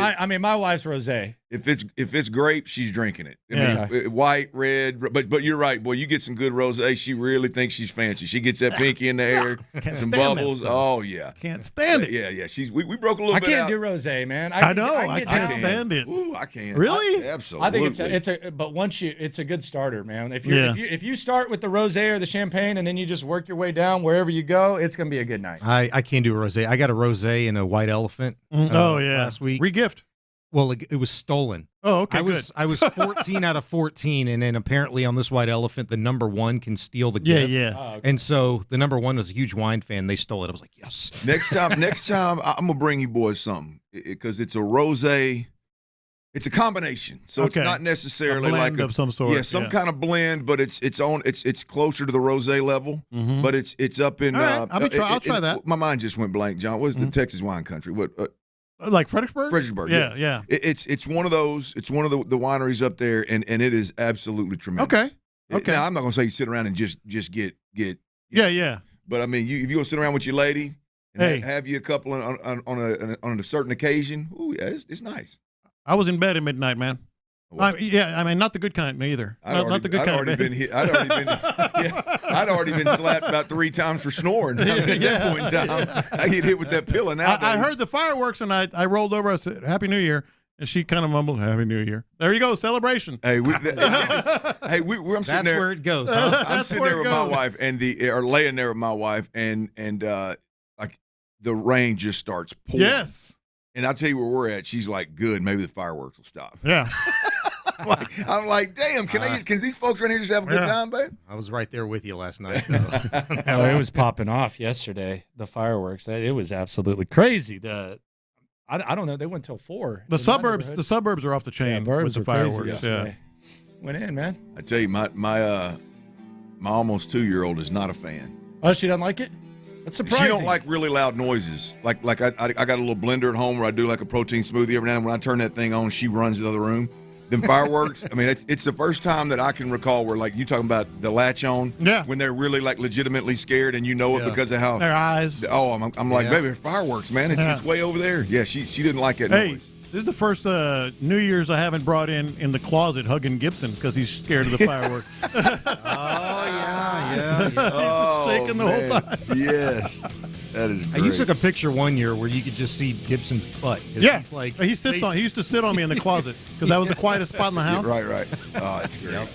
[SPEAKER 2] wife's rosé.
[SPEAKER 7] If it's grape, she's drinking it.
[SPEAKER 2] Yeah.
[SPEAKER 7] White, red, but you're right, boy. You get some good rosé. She really thinks she's fancy. She gets that pinky in the air, some bubbles. Oh yeah,
[SPEAKER 9] can't stand it.
[SPEAKER 7] Yeah. We broke a little bit.
[SPEAKER 2] I can't
[SPEAKER 7] out.
[SPEAKER 2] do rosé, man.
[SPEAKER 9] I know. I can't stand it.
[SPEAKER 7] Ooh, I can't.
[SPEAKER 9] Really?
[SPEAKER 7] Absolutely.
[SPEAKER 2] I think but once it's a good starter, man. If you start with the rosé or the champagne and then you just work your way down wherever you go, it's gonna be a good night.
[SPEAKER 4] I can't do a rosé. I got a rosé and a white elephant. Last week.
[SPEAKER 9] Regift.
[SPEAKER 4] Well, it was stolen.
[SPEAKER 9] Oh, okay.
[SPEAKER 4] I was 14 out of 14, and then apparently on this white elephant, the number one can steal the gift.
[SPEAKER 9] Yeah.
[SPEAKER 2] Oh, okay.
[SPEAKER 4] And so the number one was a huge wine fan. They stole it. I was like, yes.
[SPEAKER 7] Next time, I'm gonna bring you boys something because it's a rosé. It's a combination, so it's not necessarily
[SPEAKER 9] a blend
[SPEAKER 7] like
[SPEAKER 9] of some sort.
[SPEAKER 7] Yeah, some kind of blend, but it's closer to the rosé level.
[SPEAKER 9] Mm-hmm.
[SPEAKER 7] But it's up in.
[SPEAKER 9] All right, I'll try that.
[SPEAKER 7] My mind just went blank, John. What's the Texas wine country? What?
[SPEAKER 9] Like Fredericksburg?
[SPEAKER 7] Fredericksburg,
[SPEAKER 9] yeah.
[SPEAKER 7] It's one of those. It's one of the wineries up there, and it is absolutely tremendous.
[SPEAKER 9] Okay.
[SPEAKER 7] Now, I'm not gonna say you sit around and just get.
[SPEAKER 9] Yeah.
[SPEAKER 7] But I mean, if you go sit around with your lady and have you a couple on a certain occasion, ooh, yeah, it's nice.
[SPEAKER 9] I was in bed at midnight, man. Not the good kind either. Not the good kind.
[SPEAKER 7] I'd already been slapped about 3 times for snoring. I mean, at that point in time, I get hit with that pillow now.
[SPEAKER 9] I heard the fireworks and I rolled over. I said, "Happy New Year," And she kind of mumbled, "Happy New Year." There you go, celebration.
[SPEAKER 7] Hey, I'm sitting
[SPEAKER 4] That's
[SPEAKER 7] there.
[SPEAKER 4] where it goes. Huh?
[SPEAKER 7] I'm sitting there with my wife or laying there with my wife, and like the rain just starts pouring.
[SPEAKER 9] Yes.
[SPEAKER 7] And I'll tell you where we're at. She's like, "Good, maybe the fireworks will stop."
[SPEAKER 9] Yeah.
[SPEAKER 7] I'm like, damn, can these folks right here just have a good time, babe?
[SPEAKER 4] I was right there with you last night.
[SPEAKER 2] Oh, it was popping off yesterday. The fireworks. It was absolutely crazy. I don't know. They went till 4.
[SPEAKER 9] The suburbs are off the chain with the fireworks. Yeah.
[SPEAKER 2] Went in, man.
[SPEAKER 7] I tell you, my almost 2-year-old is not a fan.
[SPEAKER 2] Oh, she doesn't like it? That's surprising.
[SPEAKER 7] She don't like really loud noises. Like I got a little blender at home where I do like a protein smoothie every now and then. When I turn that thing on, she runs to the other room. Them fireworks, I mean, it's the first time that I can recall where, like, you talking about the latch on, when they're really, like, legitimately scared, and you know it because of how
[SPEAKER 9] their eyes.
[SPEAKER 7] Oh, I'm like, baby, fireworks, man, it's way over there. Yeah, she didn't like that noise.
[SPEAKER 9] This is the first New Year's I haven't brought in the closet hugging Gibson because he's scared of the fireworks.
[SPEAKER 4] Yeah.
[SPEAKER 7] Oh,
[SPEAKER 9] shaking the whole time.
[SPEAKER 7] Yes. That is great.
[SPEAKER 4] You took a picture one year where you could just see Gibson's butt.
[SPEAKER 9] Yeah,
[SPEAKER 4] he's like,
[SPEAKER 9] he used to sit on me in the closet because that was the quietest spot in the house.
[SPEAKER 7] Right. Oh, that's great.
[SPEAKER 4] Yep.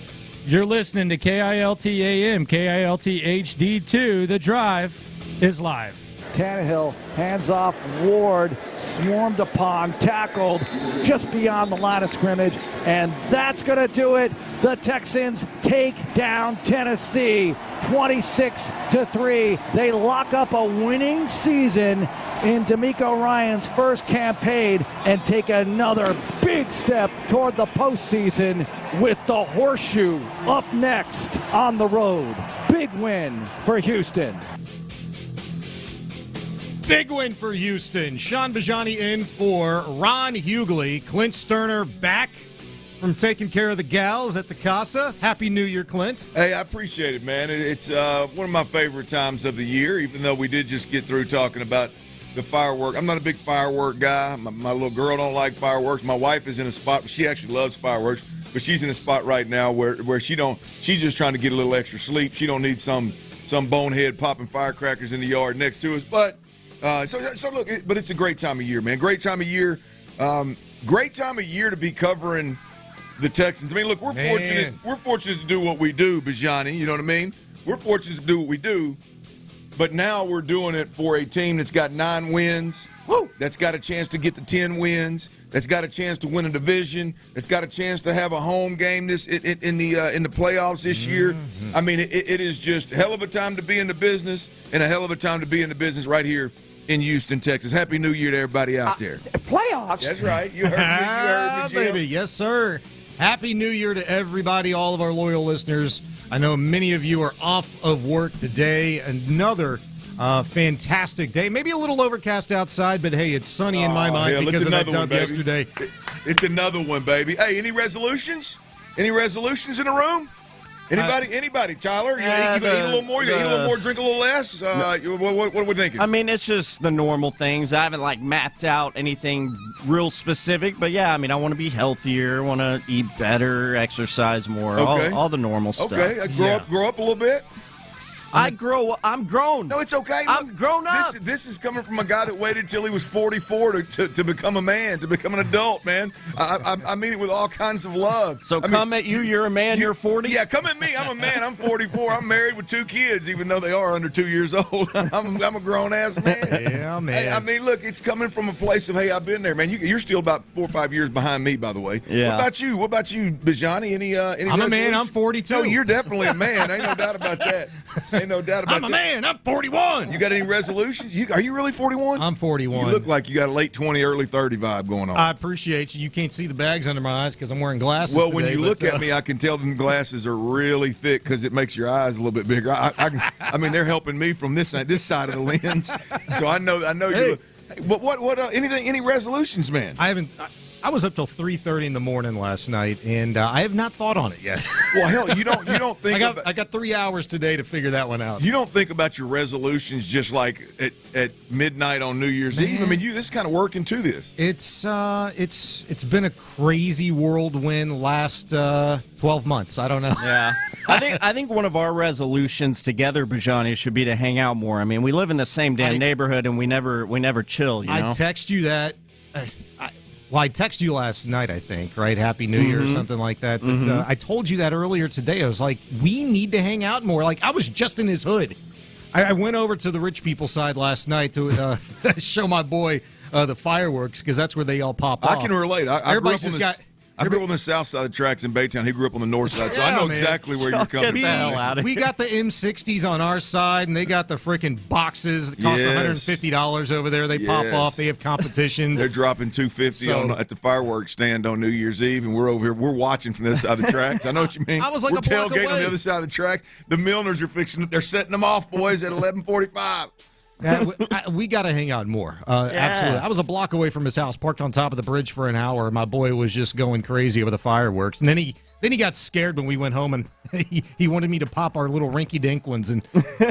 [SPEAKER 2] You're listening to KILT AM, KILT HD2. The Drive is live.
[SPEAKER 10] Tannehill, hands off, Ward, swarmed upon, tackled just beyond the line of scrimmage, and that's going to do it. The Texans take down Tennessee 26-3. They lock up a winning season in DeMeco Ryans' first campaign and take another big step toward the postseason with the horseshoe up next on the road. Big win for Houston.
[SPEAKER 4] Big win for Houston. Sean Bajani in for Ron Hughley. Clint Stoerner back from taking care of the gals at the Casa. Happy New Year, Clint.
[SPEAKER 7] Hey, I appreciate it, man. It's one of my favorite times of the year, even though we did just get through talking about the firework. I'm not a big firework guy. My little girl don't like fireworks. My wife is in a spot, she actually loves fireworks, but she's in a spot right now where she's just trying to get a little extra sleep. She don't need some bonehead popping firecrackers in the yard next to us, but so look, but it's a great time of year, man. Great time of year. Great time of year to be covering the Texans. I mean, look, we're fortunate to do what we do, Bajani. You know what I mean? We're fortunate to do what we do, but now we're doing it for a team that's got 9 wins, that's got a chance to get to 10 wins, that's got a chance to win a division, that's got a chance to have a home game in the playoffs this year. I mean, it is just a hell of a time to be in the business and a hell of a time to be in the business right here in Houston, Texas. Happy New Year to everybody out there.
[SPEAKER 10] Playoffs?
[SPEAKER 7] That's right. You heard me, Jim.
[SPEAKER 4] Baby. Yes, sir. Happy New Year to everybody, all of our loyal listeners. I know many of you are off of work today. Another fantastic day. Maybe a little overcast outside, but hey, it's sunny in my mind because of that dub yesterday.
[SPEAKER 7] It's another one, baby. Hey, any resolutions? Any resolutions in the room? Anybody? Tyler, you gonna eat a little more? You gonna eat a little more, drink a little less? What are we thinking?
[SPEAKER 12] I mean, it's just the normal things. I haven't mapped out anything real specific, but yeah, I mean, I want to be healthier, want to eat better, exercise more, all the normal stuff.
[SPEAKER 7] Okay, grow up a little bit.
[SPEAKER 12] I'm grown.
[SPEAKER 7] No, it's okay.
[SPEAKER 12] I'm grown up.
[SPEAKER 7] This is coming from a guy that waited till he was 44 to become a man, to become an adult, man. I mean it with all kinds of love.
[SPEAKER 12] So at you. You're a man. You're 40.
[SPEAKER 7] Yeah, come at me. I'm a man. I'm 44. I'm married with 2 kids, even though they are under 2 years old. I'm a grown ass man.
[SPEAKER 4] Yeah, man.
[SPEAKER 7] Hey, I mean, look, it's coming from a place of, hey, I've been there, man. You're still about 4 or 5 years behind me, by the way.
[SPEAKER 12] Yeah.
[SPEAKER 7] What about you, Bajani? Any
[SPEAKER 4] I'm a man. I'm 42.
[SPEAKER 7] No, you're definitely a man. Ain't no doubt about that. Ain't no doubt about that.
[SPEAKER 4] I'm a man. I'm 41.
[SPEAKER 7] You got any resolutions? Are you really 41?
[SPEAKER 4] I'm 41.
[SPEAKER 7] You look like you got a late 20, early 30 vibe going on.
[SPEAKER 4] I appreciate you. You can't see the bags under my eyes because I'm wearing glasses
[SPEAKER 7] Well,
[SPEAKER 4] today,
[SPEAKER 7] when you look at me, I can tell them glasses are really thick because it makes your eyes a little bit bigger. I mean, they're helping me from this side of the lens, so I know you. Look, but what? Any resolutions, man?
[SPEAKER 4] I was up till 3:30 in the morning last night, and I have not thought on it yet.
[SPEAKER 7] Well, hell, you don't think
[SPEAKER 4] I got 3 hours today to figure that one out.
[SPEAKER 7] You don't think about your resolutions just like at midnight on New Year's Eve. I mean, this kind of work into this.
[SPEAKER 4] It's been a crazy whirlwind last 12 months. I don't know.
[SPEAKER 12] Yeah, I think one of our resolutions together, Bajani, should be to hang out more. I mean, we live in the same damn neighborhood, and we never chill. You know?
[SPEAKER 4] I text you that. Well, I texted you last night, I think, right? Happy New Year or something like that. But I told you that earlier today. I was like, we need to hang out more. Like, I was just in his hood. I went over to the rich people side last night to show my boy the fireworks because that's where they all pop off.
[SPEAKER 7] I can relate. I grew up on the south side of the tracks in Baytown. He grew up on the north side, so I know exactly where you're coming from.
[SPEAKER 4] We got the M60s on our side, and they got the freaking boxes that cost $150 over there. They pop off. They have competitions.
[SPEAKER 7] They're dropping $250 at the fireworks stand on New Year's Eve, and we're over here. We're watching from this side of the tracks. I know what you mean.
[SPEAKER 4] I was like
[SPEAKER 7] we're
[SPEAKER 4] a block
[SPEAKER 7] tailgating
[SPEAKER 4] away.
[SPEAKER 7] on the other side of the tracks. The Milners are fixing. They're setting them off, boys, at 11:45.
[SPEAKER 4] We got to hang out more. Absolutely. I was a block away from his house, parked on top of the bridge for an hour. My boy was just going crazy over the fireworks. And then he got scared when we went home, and he wanted me to pop our little rinky-dink ones. And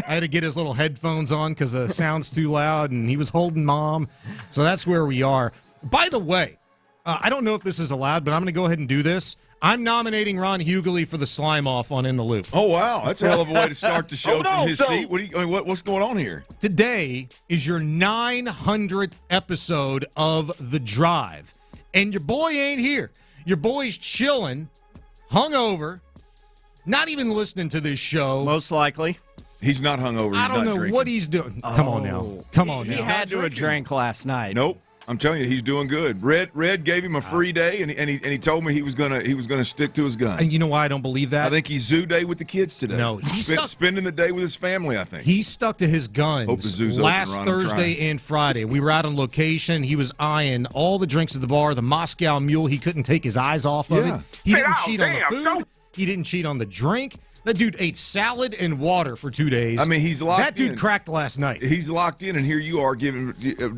[SPEAKER 4] I had to get his little headphones on because the sound's too loud, and he was holding Mom. So that's where we are. By the way, I don't know if this is allowed, but I'm going to go ahead and do this. I'm nominating Ron Hughley for the slime off on In the Loop.
[SPEAKER 7] Oh, wow. That's a hell of a way to start the show from his seat. What's going on here?
[SPEAKER 4] Today is your 900th episode of The Drive, and your boy ain't here. Your boy's chilling, hungover, not even listening to this show.
[SPEAKER 12] Most likely.
[SPEAKER 7] He's not hungover.
[SPEAKER 4] I don't know what he's doing. Come on now.
[SPEAKER 12] He had to have drank last night.
[SPEAKER 7] Nope. I'm telling you, he's doing good. Red gave him a free day, and he told me he was gonna stick to his guns.
[SPEAKER 4] And you know why I don't believe that?
[SPEAKER 7] I think he's zoo day with the kids today.
[SPEAKER 4] No, he's
[SPEAKER 7] spending the day with his family. I think
[SPEAKER 4] he stuck to his guns.
[SPEAKER 7] Hope the zoo's
[SPEAKER 4] last
[SPEAKER 7] open, Ron.
[SPEAKER 4] Thursday and Friday. We were out on location. He was eyeing all the drinks at the bar. The Moscow Mule. He couldn't take his eyes off of it. He didn't cheat on the food. He didn't cheat on the drink. That dude ate salad and water for 2 days.
[SPEAKER 7] I mean, he's locked in.
[SPEAKER 4] That dude cracked last night.
[SPEAKER 7] He's locked in, and here you are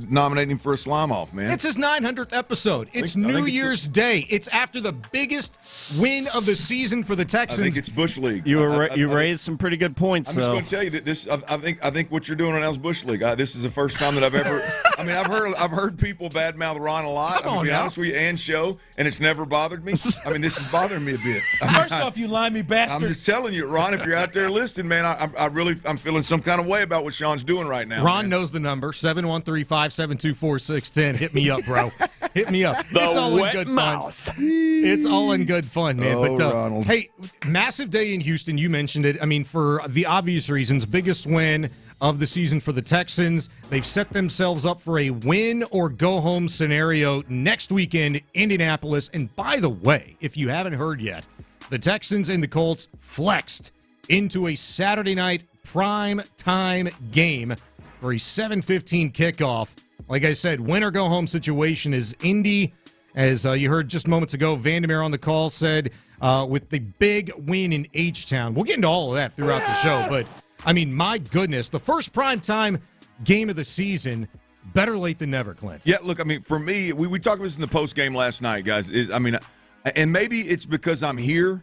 [SPEAKER 7] nominating him for a slime off, man.
[SPEAKER 4] It's his 900th episode. It's New Year's Day. It's after the biggest win of the season for the Texans.
[SPEAKER 7] I think it's Bush League.
[SPEAKER 12] You raised some pretty good points.
[SPEAKER 7] I'm just going to tell you that this. I think what you're doing right now is Bush League. This is the first time that I've ever. I mean, I've heard people badmouth Ron a lot. I'm going to be honest with you, and show, and it's never bothered me. I mean, this is bothering me a bit.
[SPEAKER 10] First off, you limey bastard.
[SPEAKER 7] I'm just telling you, Ron. If you're out there listening, man, I'm feeling some kind of way about what Sean's doing right now.
[SPEAKER 4] Ron knows the number 713-572-4610. Hit me up, bro. Hit me up. It's all in good fun. It's all in good fun, man.
[SPEAKER 7] Oh,
[SPEAKER 4] but
[SPEAKER 7] Ronald.
[SPEAKER 4] Hey, massive day in Houston. You mentioned it. I mean, for the obvious reasons, biggest win of the season for the Texans. They've set themselves up for a win or go home scenario next weekend, Indianapolis. And by the way, if you haven't heard yet, the Texans and the Colts flexed into a Saturday night prime time game for a 7:15 kickoff. Like I said, win or go home situation is Indy. As you heard just moments ago, Vandermeer on the call said with the big win in H-Town. We'll get into all of that throughout the show. But, I mean, my goodness, the first prime time game of the season, better late than never, Clint.
[SPEAKER 7] Yeah, look, I mean, for me, we talked about this in the post game last night, guys. And maybe it's because I'm here.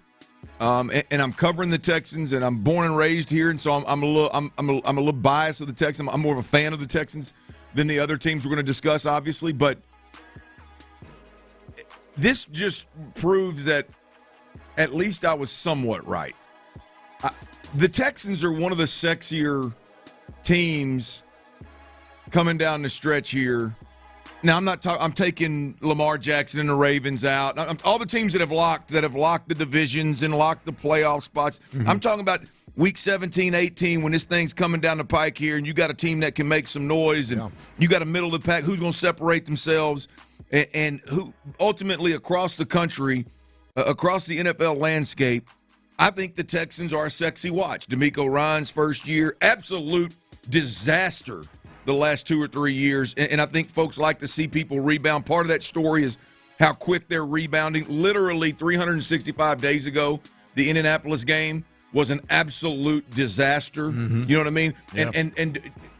[SPEAKER 7] And I'm covering the Texans, and I'm born and raised here, and so I'm a little biased of the Texans. I'm more of a fan of the Texans than the other teams we're going to discuss, obviously. But this just proves that at least I was somewhat right. The Texans are one of the sexier teams coming down the stretch here. Now I'm taking Lamar Jackson and the Ravens out. All the teams that have locked the divisions and locked the playoff spots. Mm-hmm. I'm talking about week 17, 18 when this thing's coming down the pike here, and you got a team that can make some noise, and you got a middle of the pack who's going to separate themselves, and who ultimately across the country, across the NFL landscape, I think the Texans are a sexy watch. DeMeco Ryans' first year, absolute disaster the last 2 or 3 years, and I think folks like to see people rebound. Part of that story is how quick they're rebounding. Literally 365 days ago, the Indianapolis game was an absolute disaster. Mm-hmm. You know what I mean? Yep. And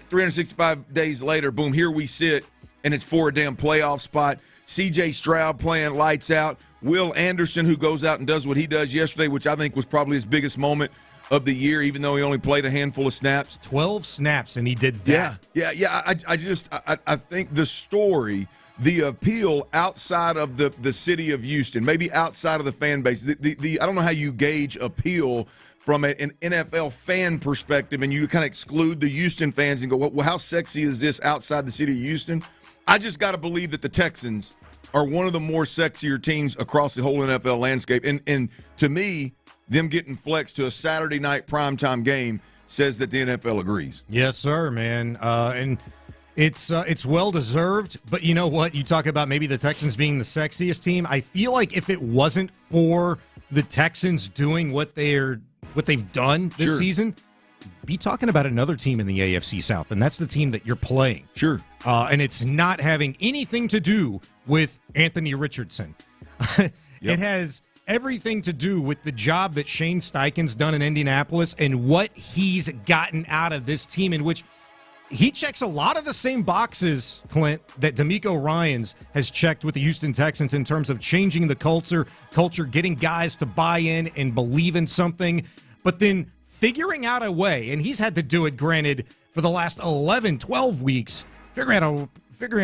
[SPEAKER 7] 365 days later, boom, here we sit, and it's for a damn playoff spot. C.J. Stroud playing lights out. Will Anderson, who goes out and does what he does yesterday, which I think was probably his biggest moment of the year, even though he only played a handful of snaps.
[SPEAKER 4] 12 snaps, and he did that.
[SPEAKER 7] Yeah. I think the story, the appeal outside of the city of Houston, maybe outside of the fan base, the I don't know how you gauge appeal from an NFL fan perspective, and you kind of exclude the Houston fans and go, well, how sexy is this outside the city of Houston? I just got to believe that the Texans are one of the more sexier teams across the whole NFL landscape. And to me, them getting flexed to a Saturday night primetime game says that the NFL agrees.
[SPEAKER 4] Yes, sir, man. And it's well-deserved, but you know what? You talk about maybe the Texans being the sexiest team. I feel like if it wasn't for the Texans doing what they've done this season, be talking about another team in the AFC South, and that's the team that you're playing.
[SPEAKER 7] Sure.
[SPEAKER 4] And it's not having anything to do with Anthony Richardson. It has everything to do with the job that Shane Steichen's done in Indianapolis and what he's gotten out of this team, in which he checks a lot of the same boxes, Clint, that DeMeco Ryans has checked with the Houston Texans in terms of changing the culture, getting guys to buy in and believe in something, but then figuring out a way, and he's had to do it, granted, for the last 11, 12 weeks, figuring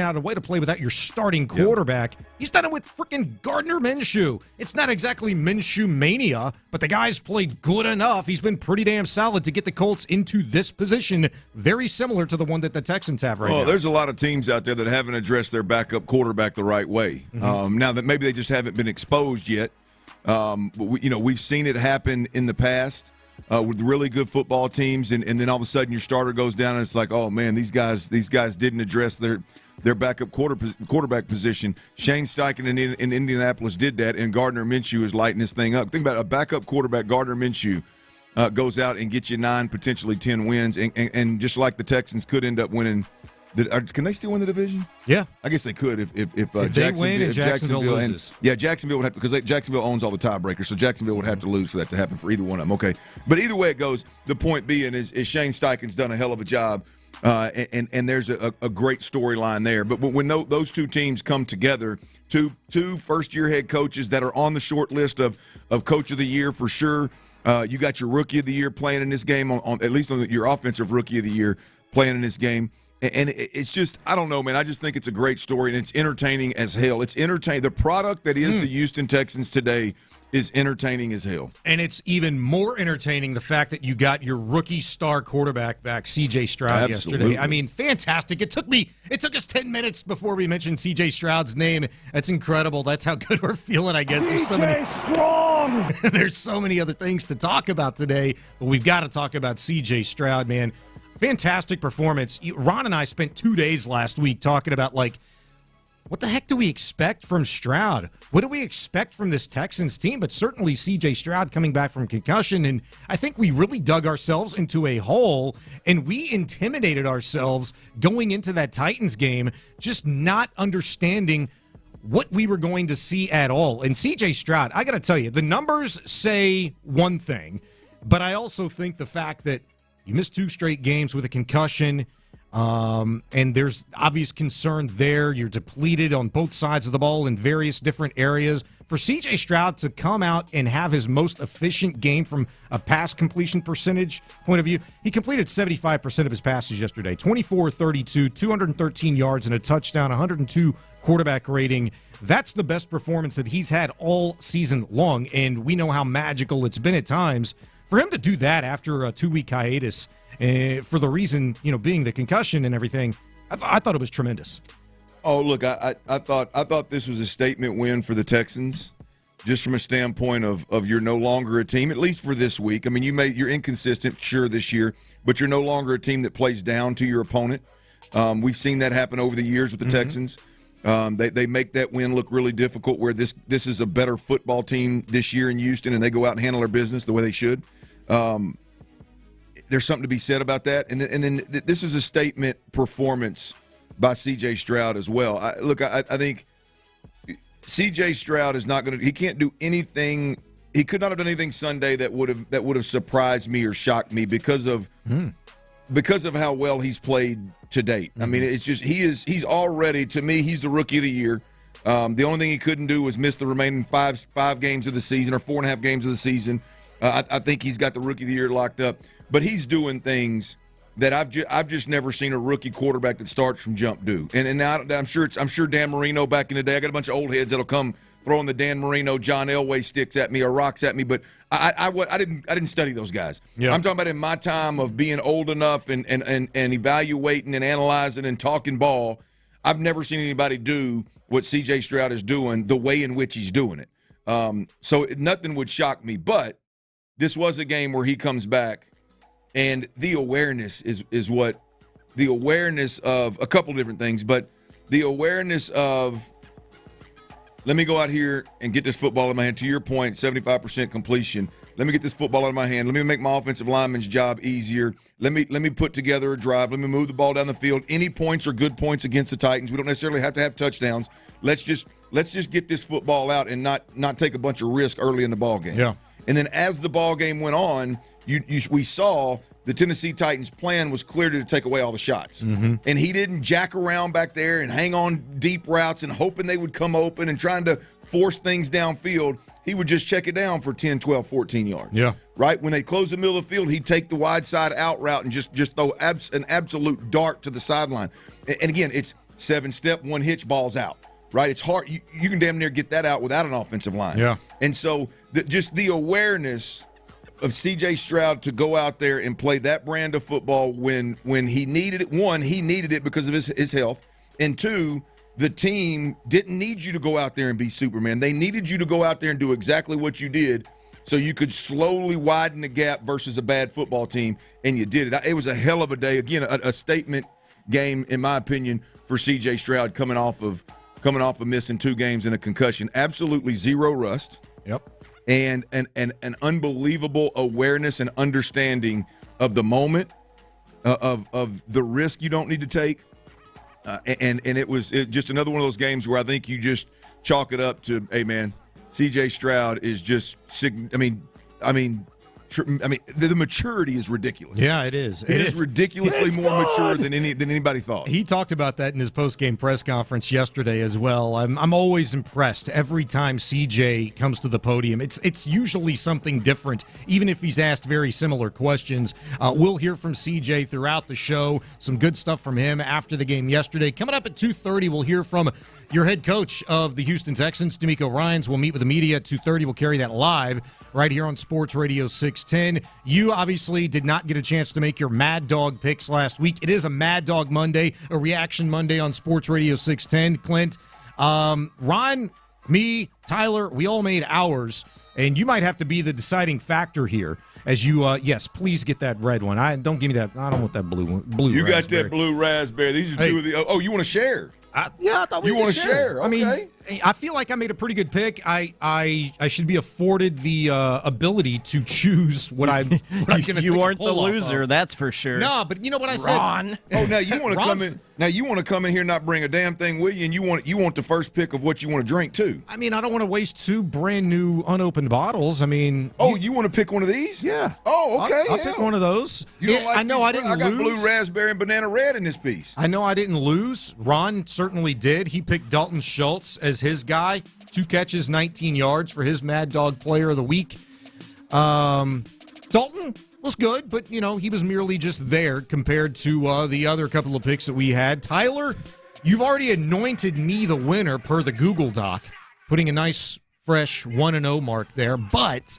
[SPEAKER 4] out a way to play without your starting quarterback. Yep. He's done it with freaking Gardner Minshew. It's not exactly Minshew mania, but the guy's played good enough. He's been pretty damn solid to get the Colts into this position, very similar to the one that the Texans have right now.
[SPEAKER 7] There's a lot of teams out there that haven't addressed their backup quarterback the right way. Now that maybe they just haven't been exposed yet. But we've seen it happen in the past. With really good football teams, and then all of a sudden your starter goes down, and it's like, oh man, these guys didn't address their backup quarterback position. Shane Steichen in Indianapolis did that, and Gardner Minshew is lighting this thing up. Think about it, a backup quarterback, Gardner Minshew, goes out and gets you 9, potentially 10 wins, and just like the Texans could end up winning. Can they still win the division?
[SPEAKER 4] Yeah,
[SPEAKER 7] I guess they could if
[SPEAKER 4] they win and Jacksonville loses.
[SPEAKER 7] Jacksonville would have to, because Jacksonville owns all the tiebreakers, so Jacksonville would have to lose for that to happen for either one of them. Okay, but either way it goes, the point being is Shane Steichen's done a hell of a job, and there's a great storyline there. But when those two teams come together, two first-year head coaches that are on the short list of Coach of the Year for sure. You got your Rookie of the Year playing in this game, on at least on your offensive Rookie of the Year playing in this game. And it's just, I don't know, man. I just think it's a great story, and it's entertaining as hell. It's entertaining. The product that is the Houston Texans today is entertaining as hell.
[SPEAKER 4] And it's even more entertaining the fact that you got your rookie star quarterback back, C.J. Stroud, yesterday. I mean, fantastic. It took us 10 minutes before we mentioned C.J. Stroud's name. That's incredible. That's how good we're feeling, I guess. There's so many other things to talk about today, but we've got to talk about C.J. Stroud, man. Fantastic performance. Ron and I spent 2 days last week talking about, what the heck do we expect from Stroud? What do we expect from this Texans team? But certainly C.J. Stroud coming back from concussion, and I think we really dug ourselves into a hole, and we intimidated ourselves going into that Titans game, just not understanding what we were going to see at all. And C.J. Stroud, I got to tell you, the numbers say one thing, but I also think the fact that you missed 2 straight games with a concussion, and there's obvious concern there. You're depleted on both sides of the ball in various different areas. For C.J. Stroud to come out and have his most efficient game from a pass completion percentage point of view, he completed 75% of his passes yesterday, 24-32, 213 yards and a touchdown, 102 quarterback rating. That's the best performance that he's had all season long, and we know how magical it's been at times. For him to do that after a 2-week hiatus, for the reason, being the concussion and everything, I thought it was tremendous.
[SPEAKER 7] Oh, look, I thought this was a statement win for the Texans, just from a standpoint of you're no longer a team, at least for this week. I mean, you're inconsistent, sure, this year, but you're no longer a team that plays down to your opponent. We've seen that happen over the years with the Texans. They make that win look really difficult, where this is a better football team this year in Houston, and they go out and handle their business the way they should. There's something to be said about that. And then this is a statement performance by C.J. Stroud as well. I think C.J. Stroud is not going to – he can't do anything – he could not have done anything Sunday that would have surprised me or shocked me because of how well he's played to date. I mean, it's just he's already – to me, he's the Rookie of the Year. The only thing he couldn't do was miss the remaining five games of the season, or 4.5 games of the season. I think he's got the Rookie of the Year locked up. But he's doing things that I've just never seen a rookie quarterback that starts from jump do. And now I'm sure Dan Marino back in the day. I got a bunch of old heads that'll come throwing the Dan Marino, John Elway sticks at me or rocks at me. But I didn't study those guys. Yep. I'm talking about in my time of being old enough and evaluating and analyzing and talking ball. I've never seen anybody do what C.J. Stroud is doing the way in which he's doing it. So nothing would shock me. But this was a game where he comes back, and the awareness is what – the awareness of a couple different things, but the awareness of – let me go out here and get this football in my hand. To your point, 75% completion. Let me get this football out of my hand. Let me make my offensive lineman's job easier. Let me put together a drive. Let me move the ball down the field. Any points are good points against the Titans. We don't necessarily have to have touchdowns. Let's just get this football out and not take a bunch of risk early in the ball game.
[SPEAKER 4] Yeah.
[SPEAKER 7] And then as the ball game went on, we saw the Tennessee Titans' plan was clearly to take away all the shots.
[SPEAKER 4] Mm-hmm.
[SPEAKER 7] And he didn't jack around back there and hang on deep routes and hoping they would come open and trying to force things downfield. He would just check it down for 10, 12, 14 yards.
[SPEAKER 4] Yeah.
[SPEAKER 7] Right? When they close the middle of the field, he'd take the wide side out route and just throw an absolute dart to the sideline. And again, it's 7-step, 1 hitch, balls out. Right? It's hard. You can damn near get that out without an offensive line.
[SPEAKER 4] Yeah.
[SPEAKER 7] And so just the awareness of C.J. Stroud to go out there and play that brand of football when he needed it. One, he needed it because of his health. And two, the team didn't need you to go out there and be Superman. They needed you to go out there and do exactly what you did so you could slowly widen the gap versus a bad football team, and you did it. It was a hell of a day. Again, a statement game, in my opinion, for C.J. Stroud coming off of missing 2 games and a concussion. Absolutely zero rust.
[SPEAKER 4] Yep.
[SPEAKER 7] And an unbelievable awareness and understanding of the moment, of the risk you don't need to take. And it was just another one of those games where I think you just chalk it up to, hey, man, C.J. Stroud is just – the maturity is ridiculous.
[SPEAKER 4] Yeah, it is.
[SPEAKER 7] It is ridiculously more mature than anybody thought.
[SPEAKER 4] He talked about that in his post-game press conference yesterday as well. I'm always impressed every time CJ comes to the podium. It's usually something different, even if he's asked very similar questions. We'll hear from CJ throughout the show. Some good stuff from him after the game yesterday. Coming up at 2:30, we'll hear from your head coach of the Houston Texans, DeMeco Ryans. We'll meet with the media at 2:30. We'll carry that live right here on Sports Radio 610. You obviously did not get a chance to make your Mad Dog picks last week. It is a Mad Dog Monday, a Reaction Monday on Sports Radio 610. Clint, Ron, me, Tyler, we all made ours, and you might have to be the deciding factor here. As you, yes, please get that red one. Don't give me that. I don't want that blue one.
[SPEAKER 7] You
[SPEAKER 4] raspberry.
[SPEAKER 7] got that blue raspberry. These are two of the. Oh, you want to share?
[SPEAKER 4] Yeah, I thought we
[SPEAKER 7] you want to share. Okay.
[SPEAKER 4] I mean, I feel like I made a pretty good pick. I should be afforded the ability to choose what I'm going to take.
[SPEAKER 12] You aren't the loser, that's for sure.
[SPEAKER 4] No, but you know what I said.
[SPEAKER 12] Ron.
[SPEAKER 7] Oh, now you want to come in. Now you want to come in here and not bring a damn thing with you, and you want the first pick of what you want to drink too.
[SPEAKER 4] I mean, I don't want to waste 2 brand new unopened bottles. I mean,
[SPEAKER 7] you want to pick one of these?
[SPEAKER 4] Yeah.
[SPEAKER 7] Oh, okay.
[SPEAKER 4] I'll pick one of those.
[SPEAKER 7] You don't like
[SPEAKER 4] I know I didn't lose.
[SPEAKER 7] I got blue raspberry and banana red in this piece.
[SPEAKER 4] I know I didn't lose. Ron certainly did. He picked Dalton Schultz as his guy. 2 catches, 19 yards for his Mad Dog Player of the Week. Dalton was good, but, he was merely just there compared to the other couple of picks that we had. Tyler, you've already anointed me the winner per the Google Doc, putting a nice, fresh 1-0 mark there, but...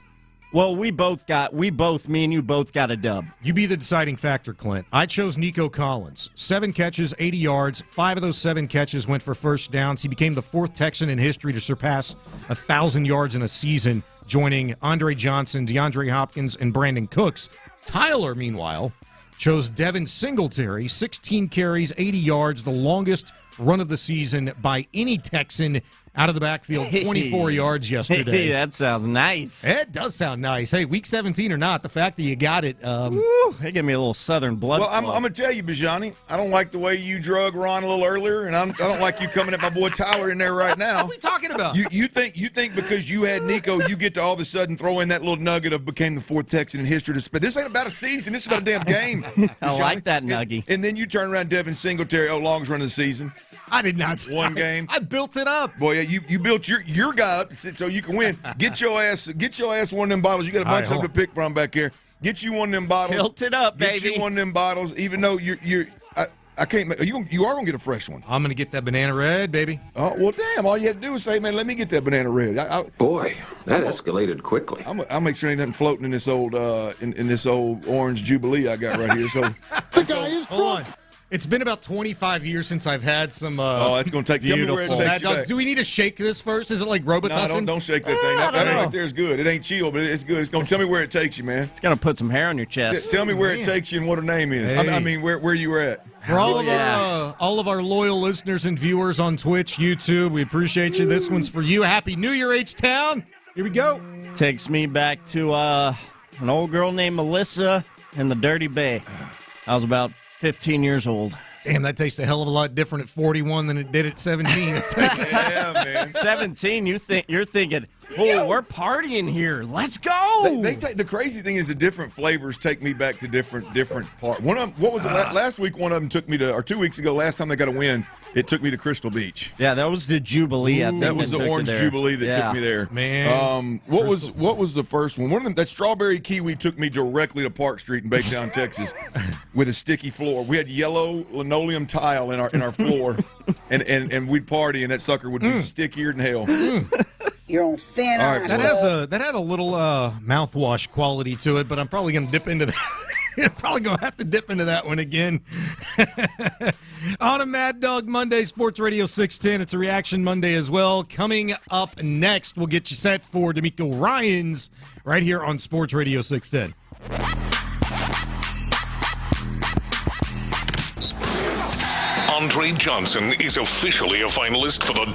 [SPEAKER 12] Well, me and you both got a dub.
[SPEAKER 4] You be the deciding factor, Clint. I chose Nico Collins. 7 catches, 80 yards. 5 of those 7 catches went for first downs. He became the 4th Texan in history to surpass 1,000 yards in a season, joining Andre Johnson, DeAndre Hopkins, and Brandon Cooks. Tyler, meanwhile, chose Devin Singletary. 16 carries, 80 yards, the longest run of the season by any Texan out of the backfield, 24 yards yesterday.
[SPEAKER 12] Hey, that sounds nice.
[SPEAKER 4] It does sound nice. Hey, week 17 or not, the fact that you got it.
[SPEAKER 12] They give me a little southern blood.
[SPEAKER 7] Well, I'm going to tell you, Bijani, I don't like the way you drug Ron a little earlier, and I don't like you coming at my boy Tyler in there right now.
[SPEAKER 4] What are we talking about?
[SPEAKER 7] You think because you had Nico, you get to all of a sudden throw in that little nugget of became the 4th Texan in history to spend. This ain't about a season. This is about a damn game.
[SPEAKER 12] I like that nugget.
[SPEAKER 7] And then you turn around Devin Singletary, longest run of the season.
[SPEAKER 4] I did not.
[SPEAKER 7] One game.
[SPEAKER 4] I built it up.
[SPEAKER 7] Boy, yeah, you built your guy up so you can win. Get your ass one of them bottles. You got a bunch of them to pick from back here. Get you one of them bottles.
[SPEAKER 12] Tilt it up, baby.
[SPEAKER 7] Get you one of them bottles. Even though I can't. You are gonna get a fresh one.
[SPEAKER 4] I'm gonna get that banana red, baby.
[SPEAKER 7] Oh well, damn! All you had to do was say, "Man, let me get that banana red."
[SPEAKER 18] Boy, that escalated quickly.
[SPEAKER 7] I'll make sure ain't nothing floating in this old in this old orange jubilee I got right here. So
[SPEAKER 14] the guy is drunk.
[SPEAKER 4] It's been about 25 years since I've had some.
[SPEAKER 7] Oh, that's going to take. Tell me where it takes you back.
[SPEAKER 4] Do we need to shake this first? Is it like Robitussin?
[SPEAKER 7] No, don't shake that thing. That right there is good. It ain't chill, but it's good. It's going to tell me where it takes you, man.
[SPEAKER 12] It's going to put some hair on your chest.
[SPEAKER 7] Tell me where it takes you and what her name is.
[SPEAKER 4] Hey.
[SPEAKER 7] I mean, where you were at.
[SPEAKER 4] For all of our loyal listeners and viewers on Twitch, YouTube, we appreciate you. This one's for you. Happy New Year, H-Town. Here we go.
[SPEAKER 12] Takes me back to an old girl named Melissa in the Dirty Bay. I was about 15 years old.
[SPEAKER 4] Damn, that tastes a hell of a lot different at 41 than it did at 17.
[SPEAKER 7] Yeah, man.
[SPEAKER 12] 17, you're thinking, oh, we're partying here. Let's go.
[SPEAKER 7] The crazy thing is the different flavors take me back to different parts. One of them, what was it? Last week, one of them took me to, or 2 weeks ago, last time they got a win, it took me to Crystal Beach.
[SPEAKER 12] Yeah, that was the Jubilee. I think
[SPEAKER 7] that was the Orange Jubilee that took me there.
[SPEAKER 4] Man.
[SPEAKER 7] What was the first one? One of them, that strawberry kiwi took me directly to Park Street in Baytown, Texas, with a sticky floor. We had yellow linoleum tile in our floor, and we'd party, and that sucker would be stickier than hell.
[SPEAKER 13] You're on thin ice.
[SPEAKER 4] That had a little mouthwash quality to it, but I'm probably going to dip into that. Probably going to have to dip into that one again. On a Mad Dog Monday, Sports Radio 610. It's a Reaction Monday as well. Coming up next, we'll get you set for DeMeco Ryans right here on Sports Radio 610.
[SPEAKER 8] Andre Johnson is officially a finalist for the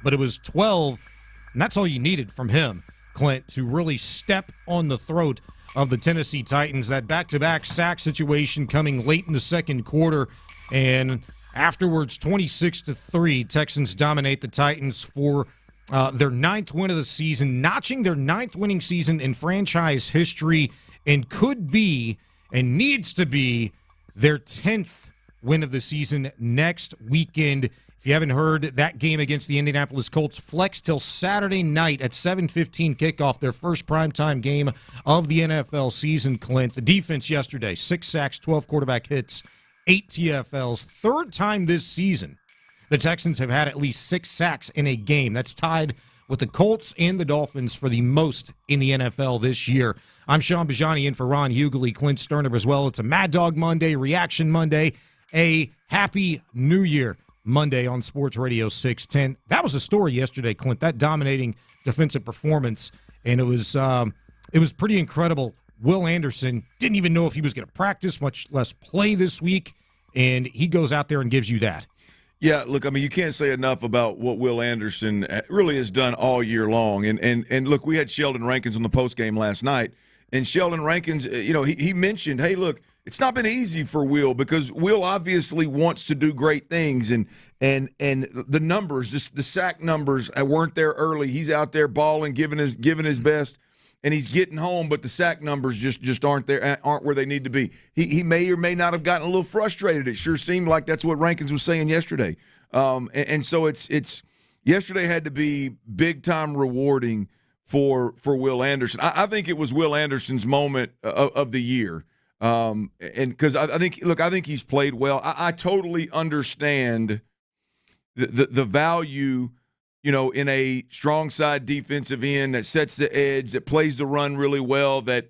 [SPEAKER 4] But it was 12, and that's all you needed from him, Clint, to really step on the throat of the Tennessee Titans. That back-to-back sack situation coming late in the second quarter, and afterwards, 26-3, Texans dominate the Titans for their 9th win of the season, notching their 9th winning season in franchise history, and could be and needs to be their 10th win of the season next weekend. If you haven't heard, that game against the Indianapolis Colts flexed till Saturday night at 7:15 kickoff, their first primetime game of the NFL season, Clint. The defense yesterday, 6 sacks, 12 quarterback hits, 8 TFLs. Third time this season the Texans have had at least 6 sacks in a game. That's tied with the Colts and the Dolphins for the most in the NFL this year. I'm Sean Bajani in for Ron Hughley, Clint Stoerner as well. It's a Mad Dog Monday, Reaction Monday, a Happy New Year Monday on Sports Radio 610. That was a story yesterday, Clint, that dominating defensive performance, and it was pretty incredible. Will Anderson didn't even know if he was going to practice, much less play this week, and he goes out there and gives you that.
[SPEAKER 7] Yeah, look, I mean, you can't say enough about what Will Anderson really has done all year long. And look, we had Sheldon Rankins on the postgame last night, and Sheldon Rankins, he mentioned, hey, look, it's not been easy for Will because Will obviously wants to do great things, and the numbers, the sack numbers weren't there early. He's out there balling, giving his best, and he's getting home, but the sack numbers just aren't there, aren't where they need to be. He may or may not have gotten a little frustrated. It sure seemed like that's what Rankins was saying yesterday. And so it's yesterday had to be big time rewarding for Will Anderson. I think it was Will Anderson's moment of the year. And because I think he's played well. I totally understand the value, in a strong side defensive end that sets the edge, that plays the run really well, that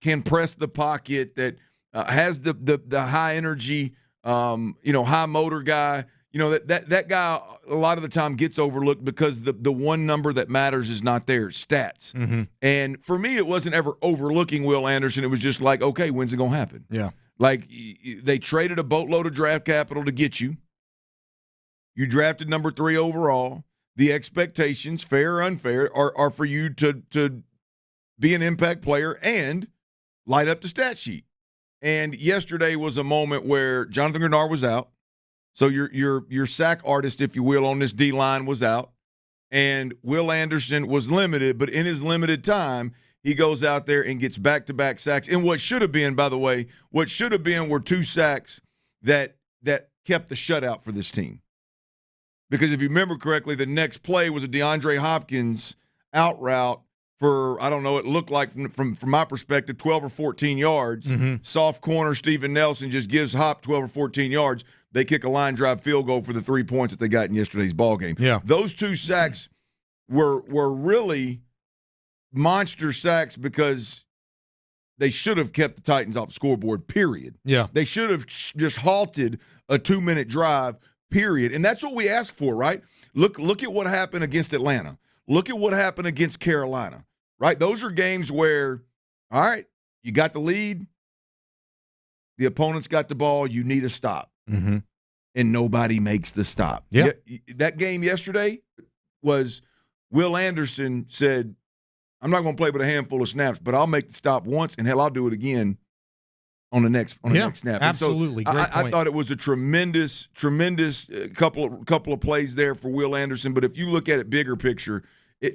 [SPEAKER 7] can press the pocket, that has the high energy, high motor guy. That guy a lot of the time gets overlooked because the one number that matters is not there, stats.
[SPEAKER 4] Mm-hmm.
[SPEAKER 7] And for me, it wasn't ever overlooking Will Anderson. It was just like, okay, when's it going to happen?
[SPEAKER 4] Yeah.
[SPEAKER 7] Like they traded a boatload of draft capital to get you. You drafted number 3 overall. The expectations, fair or unfair, are for you to be an impact player and light up the stat sheet. And yesterday was a moment where Jonathan Grenard was out. So your sack artist, if you will, on this D-line was out. And Will Anderson was limited, but in his limited time, he goes out there and gets back-to-back sacks. And what should have been, by the way, were 2 sacks that kept the shutout for this team. Because if you remember correctly, the next play was a DeAndre Hopkins out route for, I don't know, it looked like from my perspective, 12 or 14 yards.
[SPEAKER 4] Mm-hmm.
[SPEAKER 7] Soft corner, Steven Nelson just gives Hop 12 or 14 yards. They kick a line drive field goal for the 3 points that they got in yesterday's ball game.
[SPEAKER 4] Yeah.
[SPEAKER 7] Those 2 sacks were really monster sacks because they should have kept the Titans off the scoreboard, period.
[SPEAKER 4] Yeah.
[SPEAKER 7] They should have just halted a 2-minute drive, period. And that's what we ask for, right? Look at what happened against Atlanta. Look at what happened against Carolina, right? Those are games where, all right, you got the lead, the opponent's got the ball, you need a stop.
[SPEAKER 4] Mm-hmm.
[SPEAKER 7] And nobody makes the stop.
[SPEAKER 4] Yeah.
[SPEAKER 7] That game yesterday was Will Anderson said, I'm not going to play but a handful of snaps, but I'll make the stop once, and hell, I'll do it again on the next snap.
[SPEAKER 4] Absolutely.
[SPEAKER 7] And so
[SPEAKER 4] Great point.
[SPEAKER 7] I thought it was a tremendous couple of plays there for Will Anderson. But if you look at it bigger picture,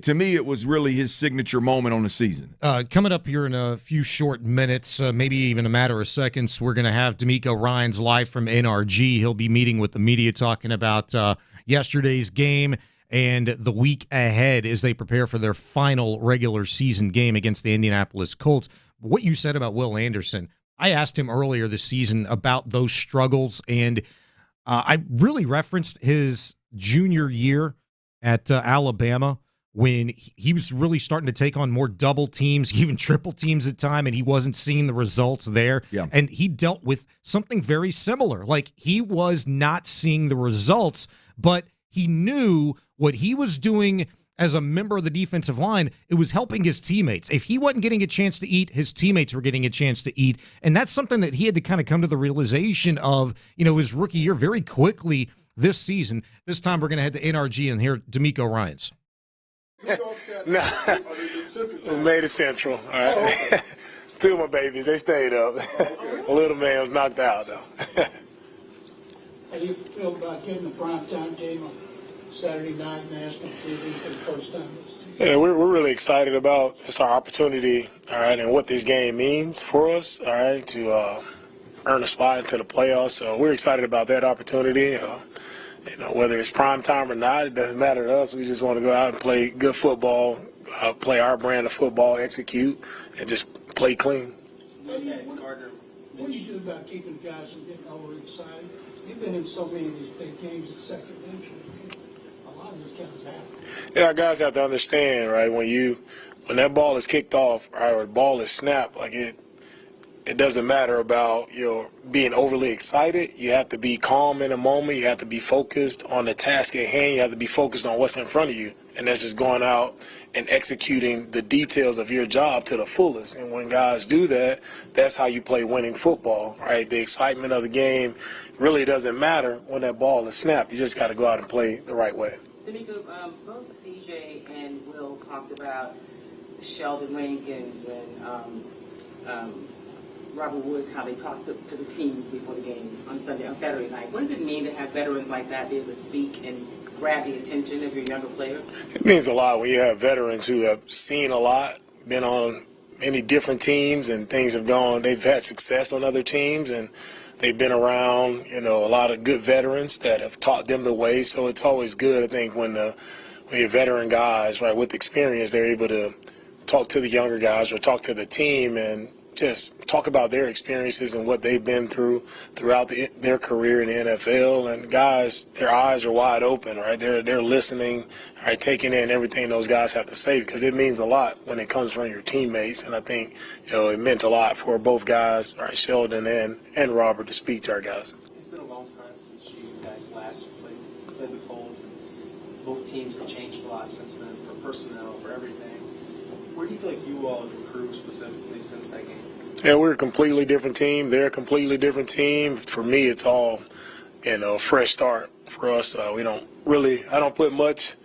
[SPEAKER 7] to me, it was really his signature moment on the season.
[SPEAKER 4] Coming up here in a few short minutes, maybe even a matter of seconds, we're going to have DeMeco Ryans live from NRG. He'll be meeting with the media talking about yesterday's game and the week ahead as they prepare for their final regular season game against the Indianapolis Colts. What you said about Will Anderson, I asked him earlier this season about those struggles, and I really referenced his junior year at Alabama when he was really starting to take on more double teams, even triple teams at time, and he wasn't seeing the results there.
[SPEAKER 7] Yeah.
[SPEAKER 4] And he dealt with something very similar. Like, he was not seeing the results, but he knew what he was doing as a member of the defensive line. It was helping his teammates. If he wasn't getting a chance to eat, his teammates were getting a chance to eat. And that's something that he had to kind of come to the realization of, his rookie year very quickly this season. This time we're going to head to NRG and hear DeMeco Ryans.
[SPEAKER 16] Nah, made it Central. All right. Oh, okay. Two of my babies, they stayed up. The little man was knocked out, though.
[SPEAKER 19] How do you feel about getting the primetime game on Saturday night national TV for the first time this season?
[SPEAKER 16] Yeah, we're really excited about just our opportunity, all right, and what this game means for us, all right, to earn a spot into the playoffs. So we're excited about that opportunity. Whether it's prime time or not, it doesn't matter to us. We just want to go out and play good football, play our brand of football, execute, and just play clean.
[SPEAKER 19] What do you do about keeping guys from getting overexcited? You've been in so many of these big games at second entry. A lot of these guys have.
[SPEAKER 16] Yeah, our guys have to understand, right, when that ball is kicked off, right, or the ball is snapped, like it doesn't matter about being overly excited. You have to be calm in a moment. You have to be focused on the task at hand. You have to be focused on what's in front of you. And that's just going out and executing the details of your job to the fullest. And when guys do that, that's how you play winning football, right? The excitement of the game really doesn't matter when that ball is snapped. You just got to go out and play the right way.
[SPEAKER 20] DeMeco, both CJ and Will talked about Sheldon Rankins and Robert Woods, how they talked to the team before the game on Saturday night. What does it mean to have veterans like that be able to speak and grab the attention of your younger players?
[SPEAKER 16] It means a lot when you have veterans who have seen a lot, been on many different teams, and things have gone. They've had success on other teams, and they've been around, a lot of good veterans that have taught them the way. So it's always good, I think, when your veteran guys, right, with experience, they're able to talk to the younger guys or talk to the team and just talk about their experiences and what they've been through throughout their career in the NFL. And guys, their eyes are wide open, right? They're listening, right, taking in everything those guys have to say, because it means a lot when it comes from your teammates. And I think, it meant a lot for both guys, right, Sheldon and Robert, to speak to our guys.
[SPEAKER 23] It's been a long time since you guys last played the Colts, and both teams have changed a lot since then, for personnel, for everything. Where do you feel like you all have improved specifically since that game?
[SPEAKER 16] Yeah, we're a completely different team. They're a completely different team. For me, it's all, fresh start for us. I don't put much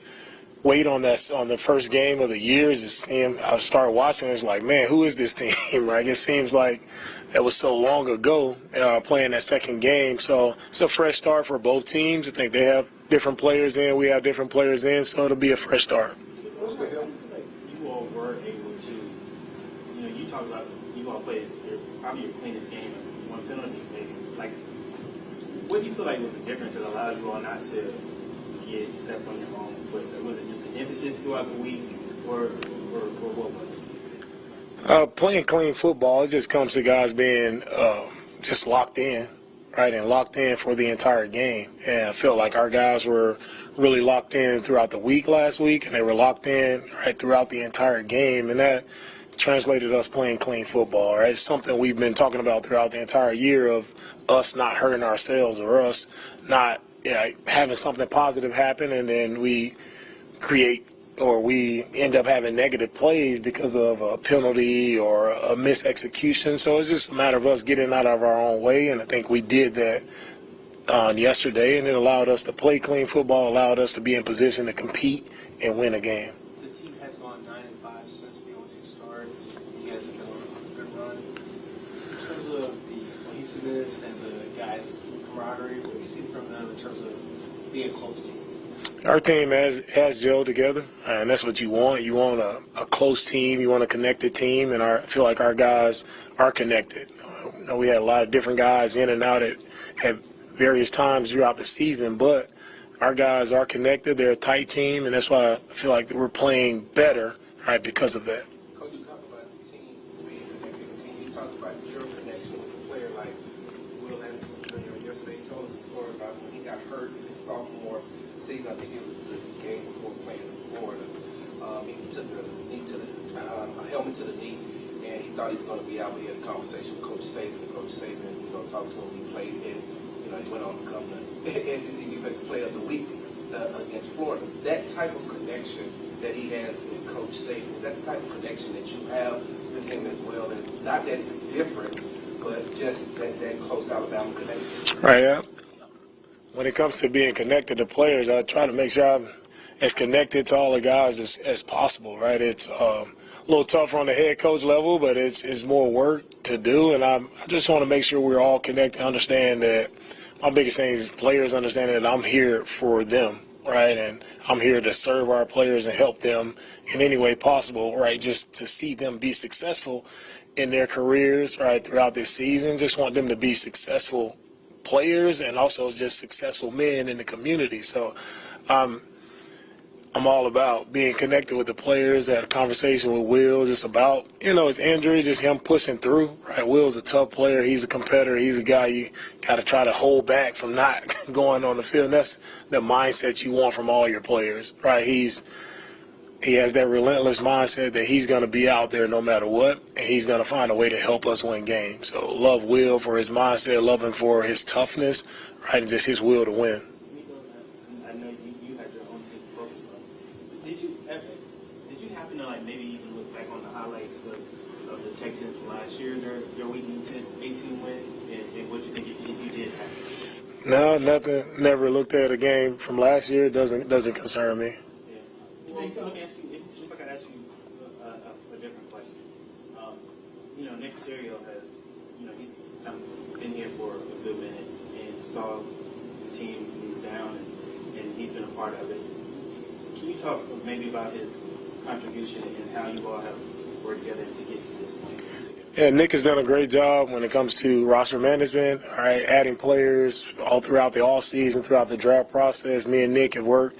[SPEAKER 16] weight on the first game of the year. Just seeing, I start watching, it's like, man, who is this team, right? It seems like that was so long ago, playing that second game. So it's a fresh start for both teams. I think they have different players in, we have different players in, so it'll be a fresh start.
[SPEAKER 23] You all were able to, you talk about you all played probably your cleanest game and one penalty maybe. Like, what do you feel like was the difference that allowed you all not to get stepped on your own foot? So was it just an emphasis throughout the week, or what was it?
[SPEAKER 16] Playing clean football, it just comes to guys being just locked in, right, and locked in for the entire game. And I felt like our guys were really locked in throughout the week last week, and they were locked in, right, throughout the entire game. And that translated us playing clean football, right? It's something we've been talking about throughout the entire year, of us not hurting ourselves, or us not having something positive happen, and then we end up having negative plays because of a penalty or a mis-execution. So it's just a matter of us getting out of our own way, and I think we did that yesterday, and it allowed us to play clean football, allowed us to be in position to compete and win a game.
[SPEAKER 23] The team has gone 9-5 since the 0-2 start. You guys have been on a good run. In terms of the cohesiveness and the guys' camaraderie, what do you see from them in terms of being a close team?
[SPEAKER 16] Our team has gelled together, and that's what you want. You want a close team. You want a connected team, and I feel like our guys are connected. We had a lot of different guys in and out at various times throughout the season, but our guys are connected. They're a tight team, and that's why I feel like we're playing better, right, because of that.
[SPEAKER 23] Coach, you talk about the team being connected. Can you talk about your connection with a player like Will Anderson Jr.? Yesterday he told us a story about when he got hurt in his sophomore season. I think it was the game before playing in Florida. He took a helmet to the knee, and he thought he was going to be out. He had a conversation with Coach Saban, and Coach Saban, talked to him. He played in. He went on to become the SEC Defensive Player of the Week against Florida. That type of connection that he has with Coach Saban, that type of connection that you have with him as well. And not that it's different, but just that close Alabama connection.
[SPEAKER 16] Right, yeah. When it comes to being connected to players, I try to make sure I'm as connected to all the guys as possible, right? It's a little tougher on the head coach level, but it's more work to do, and I just want to make sure we're all connected, understand that my biggest thing is players understanding that I'm here for them, right? And I'm here to serve our players and help them in any way possible, right? Just to see them be successful in their careers, right, throughout this season. Just want them to be successful players and also just successful men in the community. So I'm all about being connected with the players. I had a conversation with Will just about, his injury, just him pushing through, right? Will's a tough player. He's a competitor. He's a guy you got to try to hold back from not going on the field. And that's the mindset you want from all your players, right? He has that relentless mindset that he's going to be out there no matter what, and he's going to find a way to help us win games. So love Will for his mindset, love him for his toughness, right, and just his will to win.
[SPEAKER 3] I know you had your own team to focus on. Did you happen to maybe even look back on the highlights of the Texans last year, their Week 18 win, and what do you think if you did happen?
[SPEAKER 16] No, nothing. Never looked at a game from last year. Doesn't concern me.
[SPEAKER 3] Well, let me ask you, if I could ask you a different question. Nick Caserio has, he's kind of been here for a good minute and saw the team move down, and he's been a part of it. Can you talk maybe about his contribution and how you all have worked together to get to this point?
[SPEAKER 16] Yeah, Nick has done a great job when it comes to roster management, all right, adding players all throughout the offseason, throughout the draft process. Me and Nick have worked.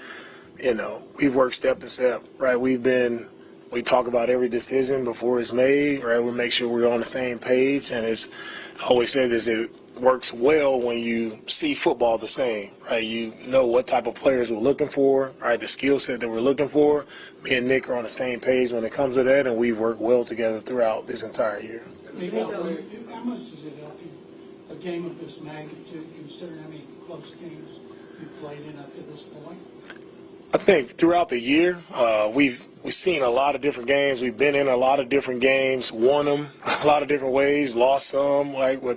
[SPEAKER 16] We've worked step to step, right? We talk about every decision before it's made, right? We make sure we're on the same page, and I always say this, it works well when you see football the same, right? You know what type of players we're looking for, right? The skill set that we're looking for. Me and Nick are on the same page when it comes to that, and we've worked well together throughout this entire year.
[SPEAKER 19] How much does it help you, a game of this magnitude, considering how many close games you've played in up to this point?
[SPEAKER 16] I think throughout the year, we've seen a lot of different games. We've been in a lot of different games, won them a lot of different ways, lost some, where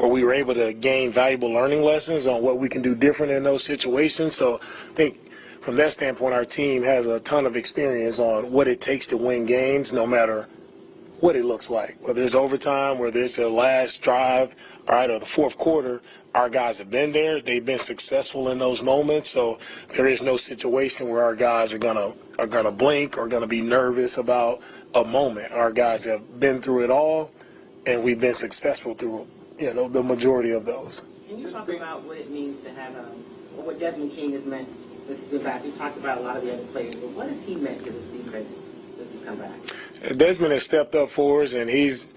[SPEAKER 16] we were able to gain valuable learning lessons on what we can do different in those situations. So I think from that standpoint, our team has a ton of experience on what it takes to win games, no matter what it looks like. Whether it's overtime, whether it's the last drive, all right, or the fourth quarter, our guys have been there. They've been successful in those moments. So there is no situation where our guys are gonna blink or gonna be nervous about a moment. Our guys have been through it all, and we've been successful through the majority of those.
[SPEAKER 20] Can you talk about what it means to have, or what Desmond King has meant this year back? You talked about a lot of the other players, but what has he meant to this defense since he's come back?
[SPEAKER 16] Desmond has stepped up for us, and he's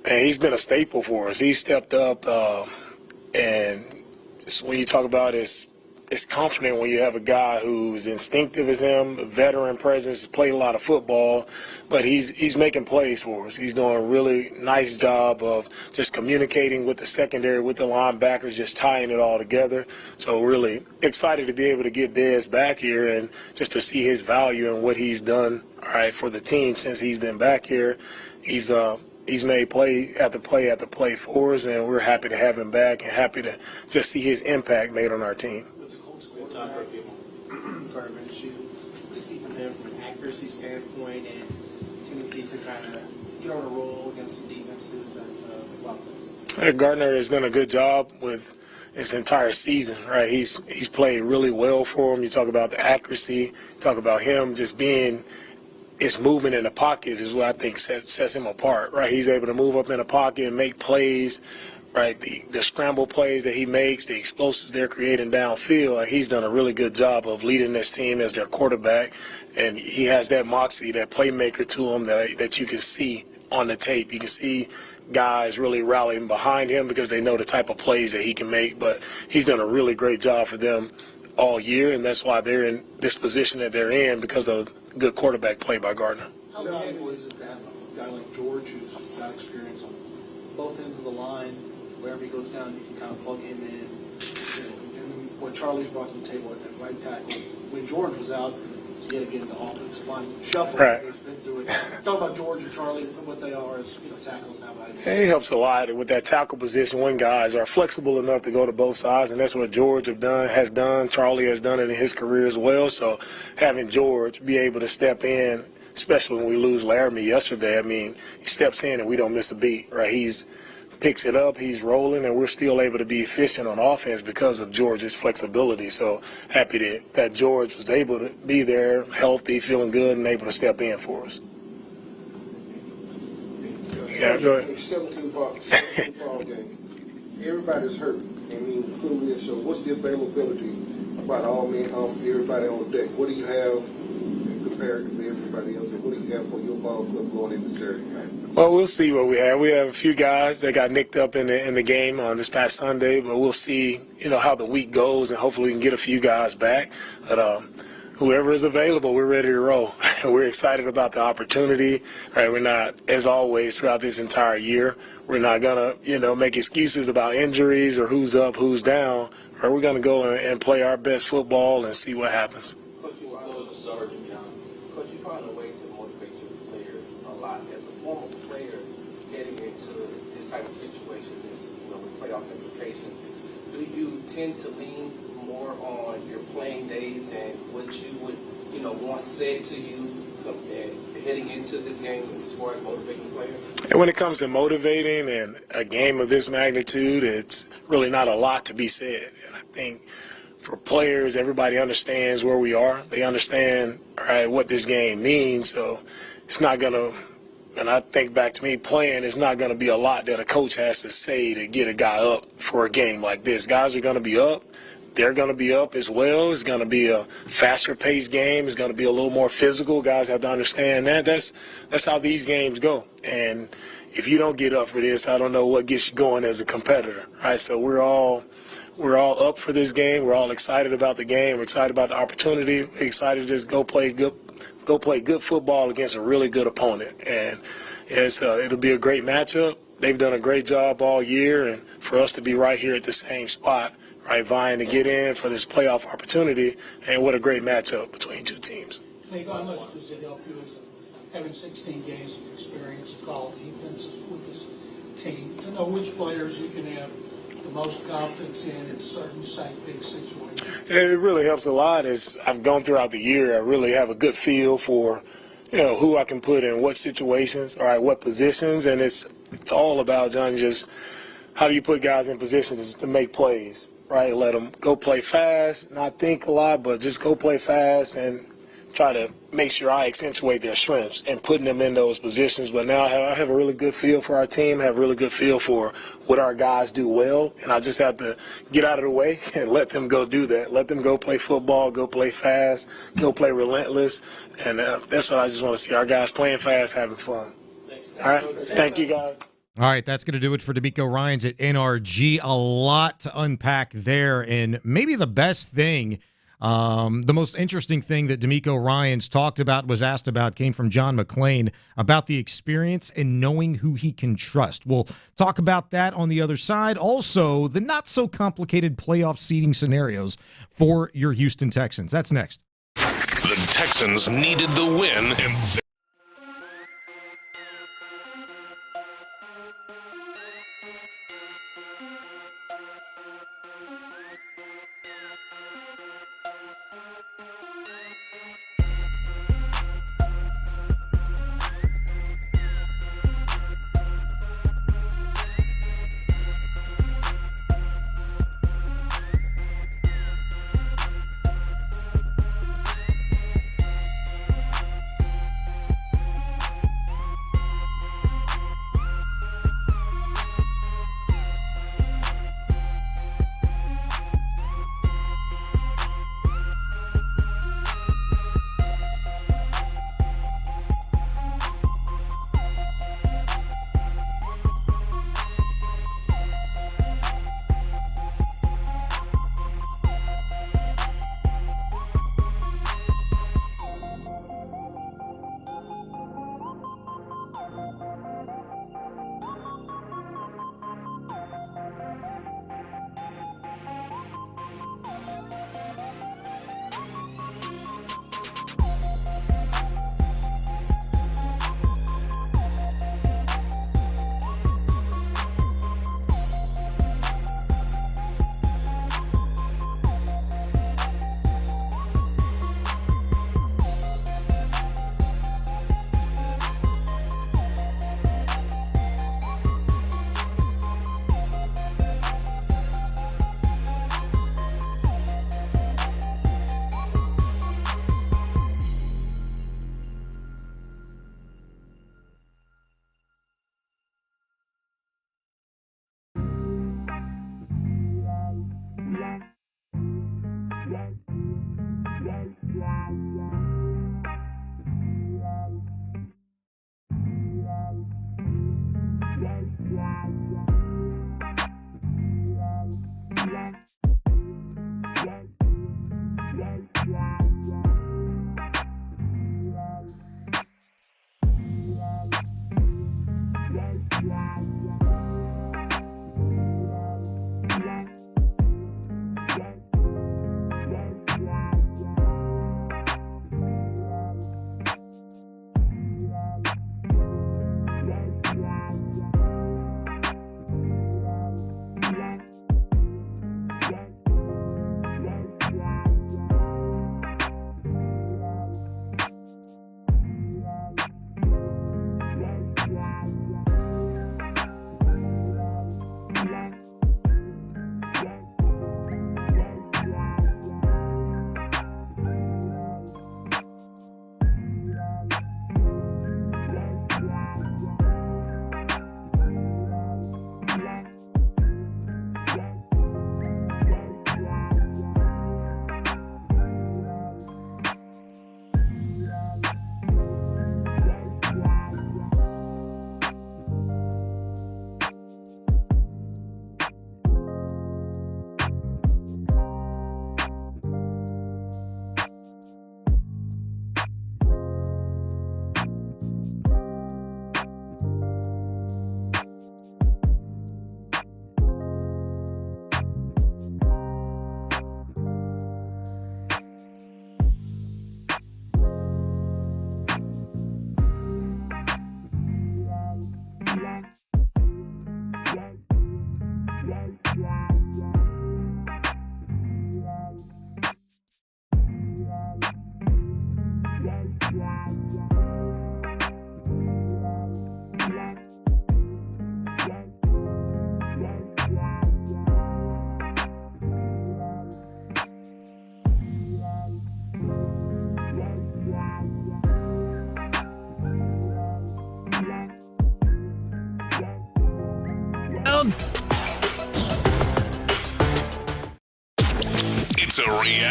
[SPEAKER 16] been a staple for us. He's stepped up, and when you talk about it's confident when you have a guy who's instinctive as him, a veteran presence, played a lot of football, but he's making plays for us. He's doing a really nice job of just communicating with the secondary, with the linebackers, just tying it all together. So really excited to be able to get Dez back here and just to see his value and what he's done, all right, for the team since he's been back here. He's made play after play after play for us, and we're happy to have him back and happy to just see his impact made on our team.
[SPEAKER 3] Carter Minshew. What do you see from him from an accuracy standpoint and tendency to kind of get on a roll against some defenses and offense?
[SPEAKER 16] Gardner has done a good job with his entire season, right? He's played really well for him. You talk about the accuracy, talk about him just being his movement in the pocket is what I think sets him apart, right? He's able to move up in the pocket and make plays, right? The scramble plays that he makes, the explosives they're creating downfield, he's done a really good job of leading this team as their quarterback, and he has that moxie, that playmaker to him that you can see on the tape. You can see guys really rallying behind him because they know the type of plays that he can make, but he's done a really great job for them all year, and that's why they're in this position that they're in, because of good quarterback play by Gardner.
[SPEAKER 3] How valuable is it to have a guy like George who's got experience on both ends of the line? Wherever he goes down, you can kind of plug him in. And
[SPEAKER 19] what Charlie's brought to the table at right tackle. When George was out, so you had to get the offensive line shuffle.
[SPEAKER 16] Right.
[SPEAKER 19] He's been through it. Talk about George and Charlie and what they are as tackles now.
[SPEAKER 16] It helps a lot with that tackle position when guys are flexible enough to go to both sides, and that's what George has done. Charlie has done it in his career as well. So having George be able to step in, especially when we lose Laramie yesterday, I mean, he steps in and we don't miss a beat, right? He's picks it up, he's rolling, and we're still able to be efficient on offense because of George's flexibility. So happy that George was able to be there, healthy, feeling good, and able to step in for us. Yeah, go ahead.
[SPEAKER 14] 17 ball game. Everybody's hurt, and including this. So what's the availability about all men, everybody on the deck? What do you have compared to everybody else, and what do you have for your ball club going into Saturday night?
[SPEAKER 16] Well, we'll see what we have. We have a few guys that got nicked up in the game on this past Sunday, but we'll see, how the week goes, and hopefully we can get a few guys back. But whoever is available, we're ready to roll. We're excited about the opportunity. Right? We're not, as always, throughout this entire year, we're not going to, make excuses about injuries or who's up, who's down. Right? We're going to go and play our best football and see what happens.
[SPEAKER 23] Coach, you find a way to motivate your players a lot. As a former player getting into this type of situation, with playoff implications, do you tend to lean more on your playing days and what you would, want said to you heading into this game as far as motivating players?
[SPEAKER 16] And when it comes to motivating and a game of this magnitude, it's really not a lot to be said. And I think for players, everybody understands where we are. They understand, what this game means. So it's not going to, and I think back to me playing, it's not going to be a lot that a coach has to say to get a guy up for a game like this. Guys are going to be up. They're going to be up as well. It's going to be a faster-paced game. It's going to be a little more physical. Guys have to understand that. That's how these games go. And if you don't get up for this, I don't know what gets you going as a competitor, right? So we're all up for this game. We're all excited about the game. We're excited about the opportunity. We're excited to just go play good football against a really good opponent. And it'll be a great matchup. They've done a great job all year, and for us to be right here at the same spot, right, vying to get in for this playoff opportunity, and what a great matchup between two teams.
[SPEAKER 19] How much does it help you having 16 games of experience of college defenses with this team to know which players you can have the most confidence in certain big situations?
[SPEAKER 16] It really helps a lot. As I've gone throughout the year, I really have a good feel for, who I can put in what situations, all right, what positions, and it's all about, John, just how do you put guys in positions to make plays, right? Let them go play fast, not think a lot, but just go play fast and try to make sure I accentuate their strengths and putting them in those positions. But now I have a really good feel for our team, have a really good feel for what our guys do well, and I just have to get out of the way and let them go do that. Let them go play football, go play fast, go play relentless, and that's what I just want to see, our guys playing fast, having fun. All right? Thank you, guys.
[SPEAKER 4] All right, that's going to do it for DeMeco Ryans at NRG. A lot to unpack there, and maybe the best thing, the most interesting thing that DeMeco Ryans talked about, was asked about, came from John Mclain about the experience and knowing who he can trust. We'll talk about that on the other side. Also, the not-so-complicated playoff seeding scenarios for your Houston Texans. That's next.
[SPEAKER 8] The Texans needed the win, and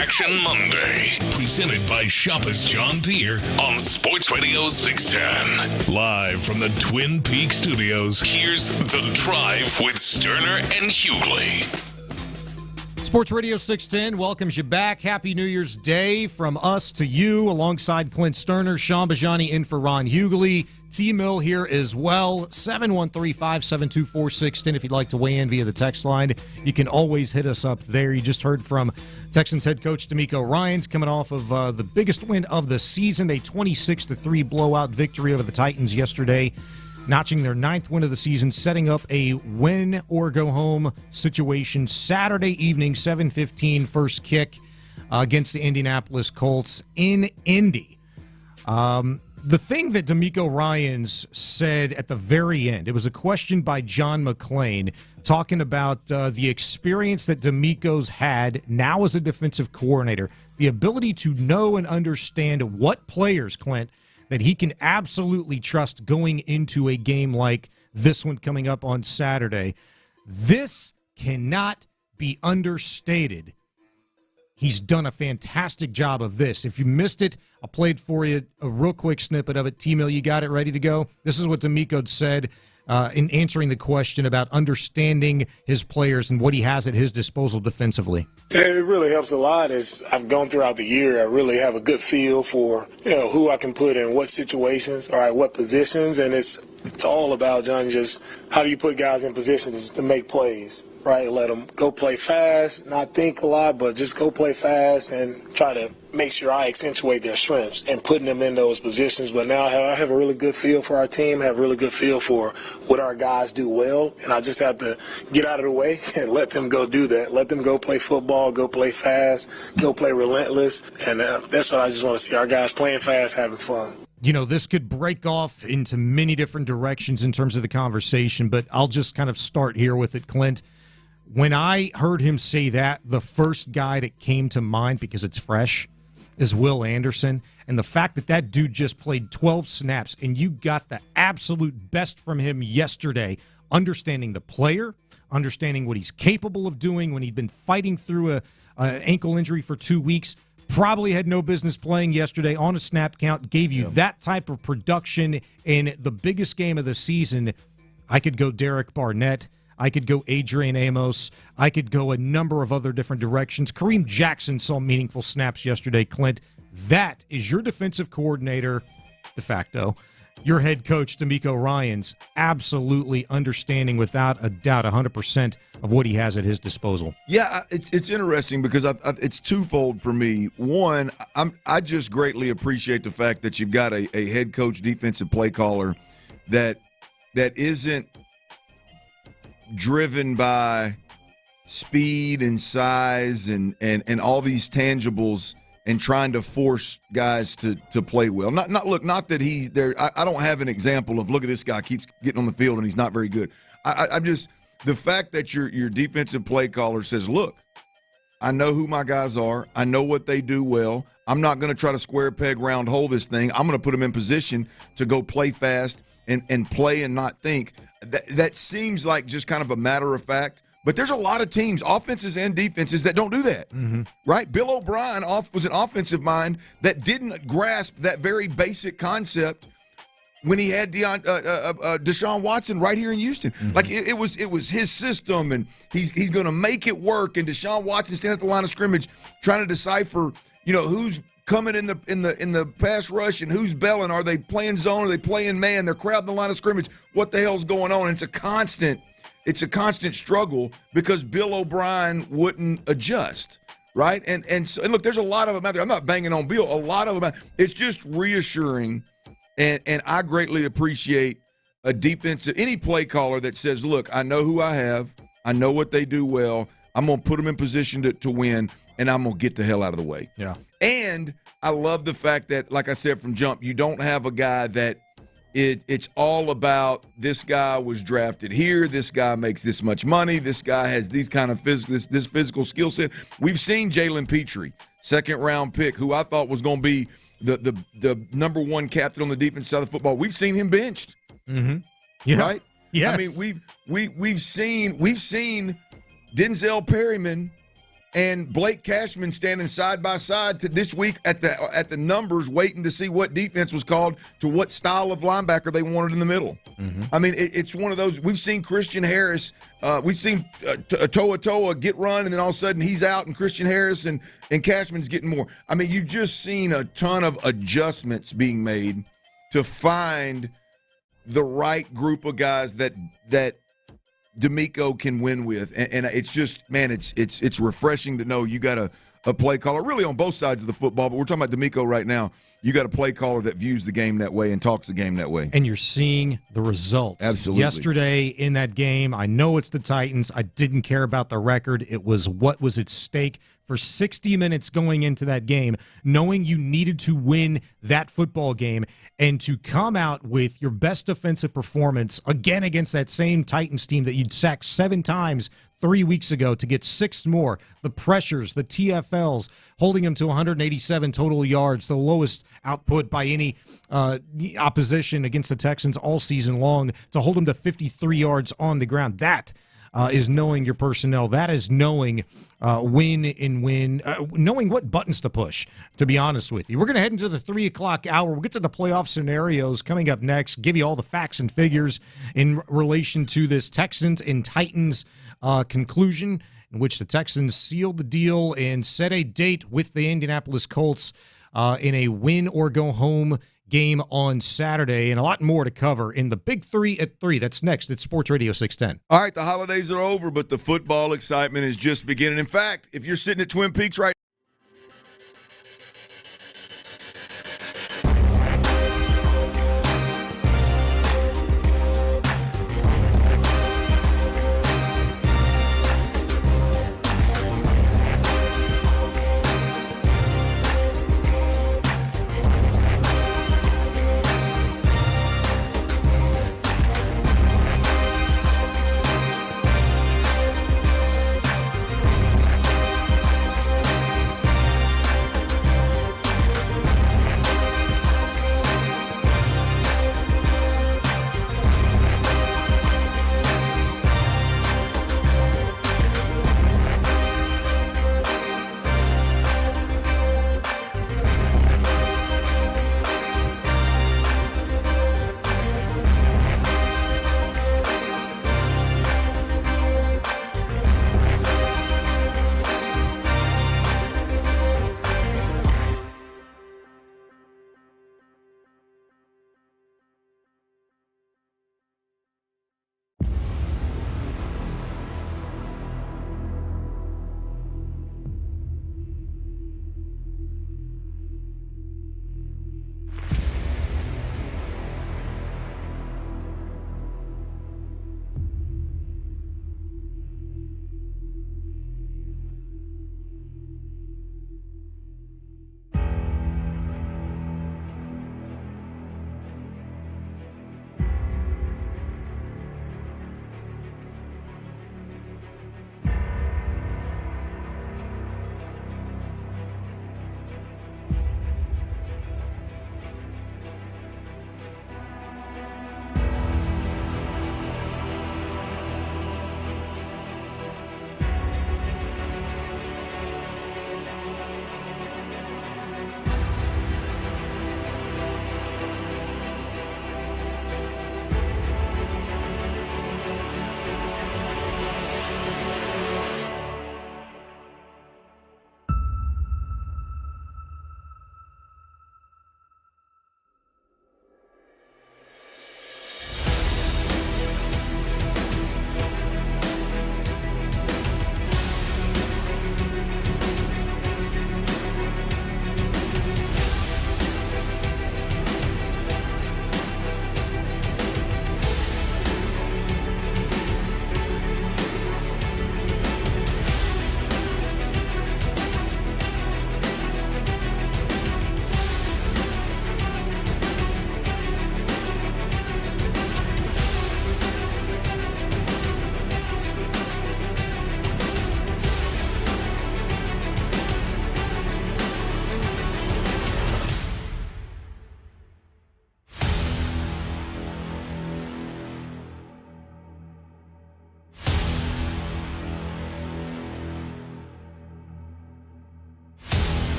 [SPEAKER 8] Action Monday, presented by Shoppers John Deere on Sports Radio 610. Live from the Twin Peaks studios, here's The Drive with Stoerner and Hughley.
[SPEAKER 4] Sports Radio 610 welcomes you back. Happy New Year's Day from us to you, alongside Clint Stoerner, Sean Bajani in for Ron Hughley. T-Mill here as well, 713-572-4610. If you'd like to weigh in via the text line, you can always hit us up there. You just heard from Texans head coach DeMeco Ryans coming off of the biggest win of the season, a 26-3 blowout victory over the Titans yesterday, notching their 9th win of the season, setting up a win-or-go-home situation Saturday evening, 7:15 first kick against the Indianapolis Colts in Indy. The thing that DeMeco Ryans said at the very end, it was a question by John Mclain talking about the experience that DeMeco's had now as a defensive coordinator, the ability to know and understand what players, Clint, that he can absolutely trust going into a game like this one coming up on Saturday. This cannot be understated. He's done a fantastic job of this. If you missed it, I played for you a real quick snippet of it. T-Mill, you got it ready to go? This is what DeMeco said in answering the question about understanding his players and what he has at his disposal defensively.
[SPEAKER 16] It really helps a lot. As I've gone throughout the year, I really have a good feel for who I can put in what situations, all right, what positions, and it's all about, John, just how do you put guys in positions to make plays. Right, let them go play fast, not think a lot, but just go play fast and try to make sure I accentuate their strengths and putting them in those positions. But now I have a really good feel for our team, have a really good feel for what our guys do well, and I just have to get out of the way and let them go do that. Let them go play football, go play fast, go play relentless, and that's what I just want to see, our guys playing fast, having fun.
[SPEAKER 4] You know, this could break off into many different directions in terms of the conversation, but I'll just kind of start here with it, Clint. When I heard him say that, the first guy that came to mind, because it's fresh, is Will Anderson. And the fact that that dude just played 12 snaps and you got the absolute best from him yesterday, understanding the player, understanding what he's capable of doing when he'd been fighting through an ankle injury for 2 weeks, probably had no business playing yesterday on a snap count, gave you that type of production in the biggest game of the season. I could go Derek Barnett. I could go Adrian Amos. I could go a number of other different directions. Kareem Jackson saw meaningful snaps yesterday, Clint. That is your defensive coordinator, de facto, your head coach, DeMeco Ryans, absolutely understanding without a doubt 100% of what he has at his disposal.
[SPEAKER 7] Yeah, it's interesting because it's twofold for me. One, I just greatly appreciate the fact that you've got a head coach, defensive play caller that isn't driven by speed and size and all these tangibles and trying to force guys to play well. Not that he's there. I don't have an example of, look at this guy keeps getting on the field and he's not very good. I'm just, the fact that your defensive play caller says, look, I know who my guys are. I know what they do well. I'm not going to try to square peg round hole this thing. I'm going to put them in position to go play fast and play and not think. That seems like just kind of a matter of fact, but there's a lot of teams, offenses and defenses, that don't do that, right? Bill O'Brien was an offensive mind that didn't grasp that very basic concept when he had Deshaun Watson right here in Houston. Like it was his system, and he's going to make it work. And Deshaun Watson standing at the line of scrimmage trying to decipher, who's coming in the pass rush and who's belling. Are they playing zone? Are they playing man? They're crowding the line of scrimmage. What the hell's going on? And it's a constant struggle because Bill O'Brien wouldn't adjust, right? And look, there's a lot of them out there. I'm not banging on Bill. A lot of them. It's just reassuring, and I greatly appreciate any play caller that says, look, I know who I have. I know what they do well. I'm going to put them in position to win, and I'm going to get the hell out of the way.
[SPEAKER 4] Yeah.
[SPEAKER 7] And I love the fact that, like I said from jump, you don't have a guy that it's all about this guy was drafted here, this guy makes this much money, this guy has these kind of this physical skill set. We've seen Jalen Petrie, second-round pick, who I thought was going to be the number one captain on the defense side of football. We've seen him benched.
[SPEAKER 4] Yeah.
[SPEAKER 7] Right?
[SPEAKER 4] Yes.
[SPEAKER 7] I mean, we've seen Denzel Perryman and Blake Cashman standing side by side to this week at the numbers, waiting to see what defense was called to what style of linebacker they wanted in the middle.
[SPEAKER 4] Mm-hmm.
[SPEAKER 7] I mean, it's one of those. We've seen Christian Harris, we've seen Toa get run, and then all of a sudden he's out, and Christian Harris and Cashman's getting more. I mean, you've just seen a ton of adjustments being made to find the right group of guys that DeMeco can win with, and it's just, man, it's refreshing to know you got a play caller really on both sides of the football, but we're talking about DeMeco right now. You got a play caller that views the game that way and talks the game that way.
[SPEAKER 4] And you're seeing the results.
[SPEAKER 7] Absolutely.
[SPEAKER 4] Yesterday in that game, I know it's the Titans. I didn't care about the record. It was what was at stake for 60 minutes going into that game, knowing you needed to win that football game and to come out with your best defensive performance again against that same Titans team that you'd sacked 7 times 3 weeks ago to get 6 more. The pressures, the TFLs, holding them to 187 total yards, the lowest output by any opposition against the Texans all season long, to hold them to 53 yards on the ground. That is knowing your personnel. That is knowing knowing what buttons to push, to be honest with you. We're going to head into the 3 o'clock hour. We'll get to the playoff scenarios coming up next, give you all the facts and figures in relation to this Texans and Titans conclusion, in which the Texans sealed the deal and set a date with the Indianapolis Colts in a win-or-go-home game on Saturday, and a lot more to cover in the Big 3 at 3. That's next at Sports Radio 610.
[SPEAKER 7] All right, the holidays are over, but the football excitement is just beginning. In fact, if you're sitting at Twin Peaks right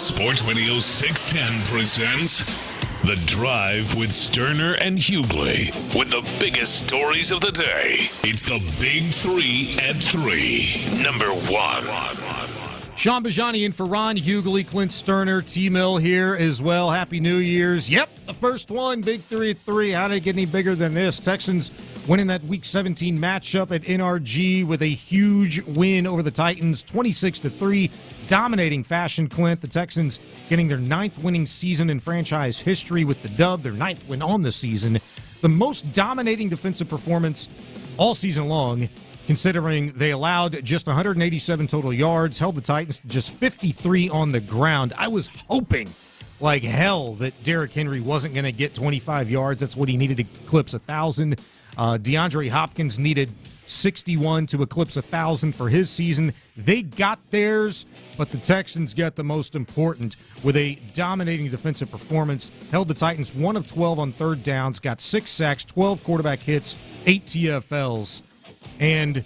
[SPEAKER 8] Sports Radio 610 presents The Drive with Stoerner and Hughley. With the biggest stories of the day, it's the Big 3 at 3. Number 1.
[SPEAKER 4] Sean Bajani in for Ron Hughley, Clint Stoerner, T-Mill here as well. Happy New Year's. Yep, the first one, Big 3 at 3. How did it get any bigger than this? Texans winning that Week 17 matchup at NRG with a huge win over the Titans, 26-3. Dominating fashion, Clint. The Texans getting their 9th winning season in franchise history with the dub, their 9th win on the season. The most dominating defensive performance all season long, considering they allowed just 187 total yards, held the Titans to just 53 on the ground. I was hoping like hell that Derrick Henry wasn't going to get 25 yards. That's what he needed to eclipse 1,000. DeAndre Hopkins needed 61 to eclipse 1,000 for his season. They got theirs, but the Texans got the most important with a dominating defensive performance. Held the Titans 1 of 12 on third downs, got 6 sacks, 12 quarterback hits, 8 TFLs, and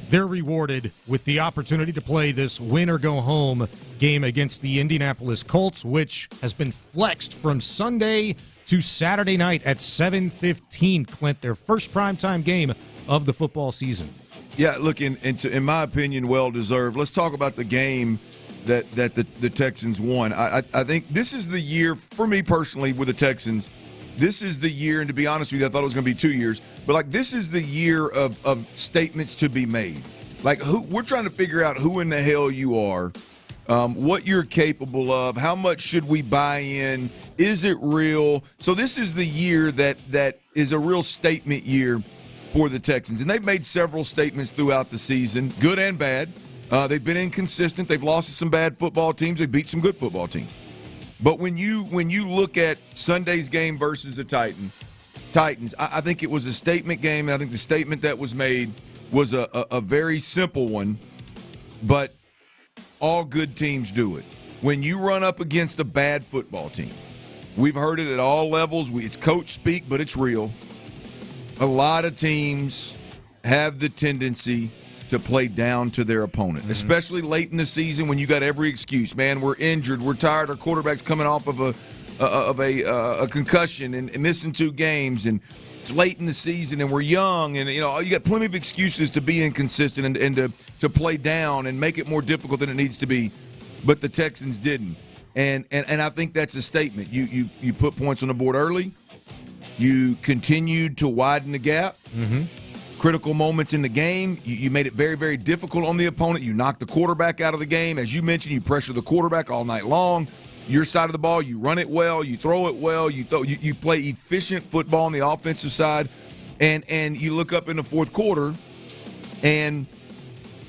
[SPEAKER 4] they're rewarded with the opportunity to play this win-or-go-home game against the Indianapolis Colts, which has been flexed from Sunday to Saturday night at 7:15, Clint, their first primetime game of the football season.
[SPEAKER 7] Yeah, look, in my opinion, well-deserved. Let's talk about the game that the Texans won. I think this is the year, for me personally, with the Texans, this is the year, and to be honest with you, I thought it was going to be 2 years, but like this is the year of statements to be made. Like we're trying to figure out who in the hell you are, what you're capable of, how much should we buy in, is it real? So this is the year that is a real statement year for the Texans. And they've made several statements throughout the season, good and bad. They've been inconsistent. They've lost to some bad football teams. They've beat some good football teams. But when you look at Sunday's game versus the Titans, I think it was a statement game, and I think the statement that was made was a very simple one, but all good teams do it. When you run up against a bad football team, we've heard it at all levels. It's coach speak, but it's real. A lot of teams have the tendency to play down to their opponent, especially late in the season when you got every excuse. Man, we're injured, we're tired, our quarterback's coming off of a concussion and missing 2 games, and it's late in the season and we're young, and you got plenty of excuses to be inconsistent and to play down and make it more difficult than it needs to be. But the Texans didn't, and I think that's a statement. You put points on the board early. You continued to widen the gap. Critical moments in the game, you made it very, very difficult on the opponent. You knocked the quarterback out of the game. As you mentioned, you pressure the quarterback all night long. Your side of the ball, you run it well, you throw it well, you play efficient football on the offensive side, and you look up in the fourth quarter, and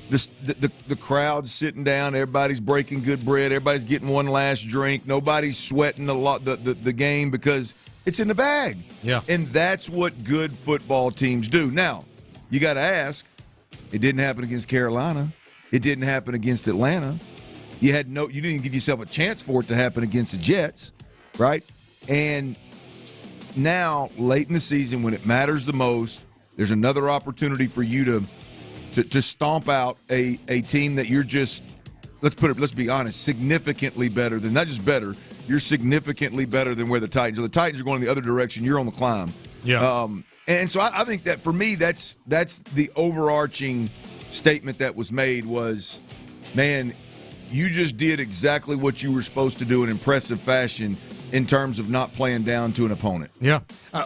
[SPEAKER 7] the crowd's sitting down, everybody's breaking good bread, everybody's getting one last drink, nobody's sweating the game because it's in the bag.
[SPEAKER 4] Yeah.
[SPEAKER 7] And that's what good football teams do. Now, you got to ask, it didn't happen against Carolina. It didn't happen against Atlanta. You didn't give yourself a chance for it to happen against the Jets, right? And now, late in the season, when it matters the most, there's another opportunity for you to stomp out a team that you're just, let's be honest, significantly better than, not just better, you're significantly better than where the Titans are. The Titans are going in the other direction. You're on the climb.
[SPEAKER 4] Yeah.
[SPEAKER 7] And so I think that for me, that's the overarching statement that was made was, man, you just did exactly what you were supposed to do in impressive fashion in terms of not playing down to an opponent.
[SPEAKER 4] Yeah.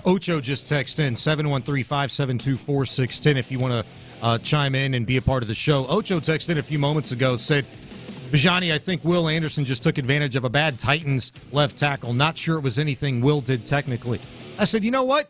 [SPEAKER 4] Ocho just texted in 713-572-4610 if you want to chime in and be a part of the show. Ocho texted in a few moments ago, said, Bajani, I think Will Anderson just took advantage of a bad Titans left tackle. Not sure it was anything Will did technically. I said, you know what?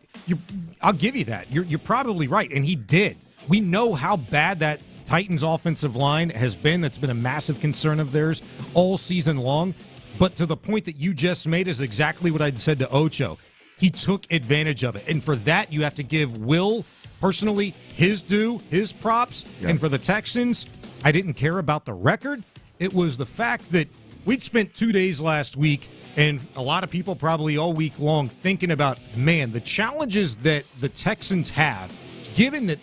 [SPEAKER 4] I'll give you that. You're probably right, and he did. We know how bad that Titans offensive line has been. That's been a massive concern of theirs all season long. But to the point that you just made is exactly what I'd said to Ocho. He took advantage of it. And for that, you have to give Will, personally, his due, his props. Yeah. And for the Texans, I didn't care about the record. It was the fact that we'd spent 2 days last week, and a lot of people probably all week long thinking about, man, the challenges that the Texans have, given that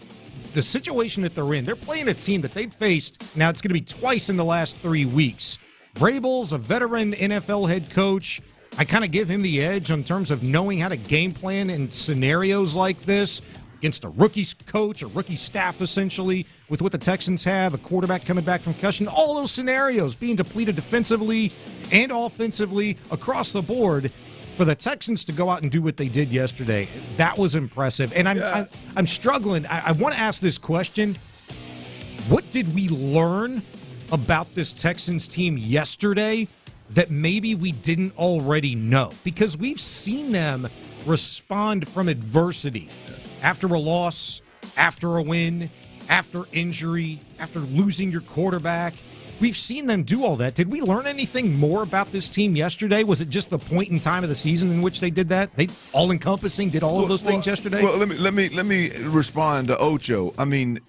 [SPEAKER 4] the situation that they're in. They're playing a team that they'd faced, now it's going to be twice in the last 3 weeks, Vrabel's a veteran NFL head coach. I kind of give him the edge in terms of knowing how to game plan in scenarios like this against a rookie coach, a rookie staff, essentially, with what the Texans have, a quarterback coming back from concussion, all those scenarios being depleted defensively and offensively across the board. For the Texans to go out and do what they did yesterday, that was impressive. And I'm struggling. I want to ask this question. What did we learn about this Texans team yesterday that maybe we didn't already know? Because we've seen them respond from adversity. After a loss, after a win, after injury, after losing your quarterback. We've seen them do all that. Did we learn anything more about this team yesterday? Was it just the point in time of the season in which they did that? They all-encompassing, did all of those things yesterday?
[SPEAKER 7] Well, let me respond to Ocho. I mean,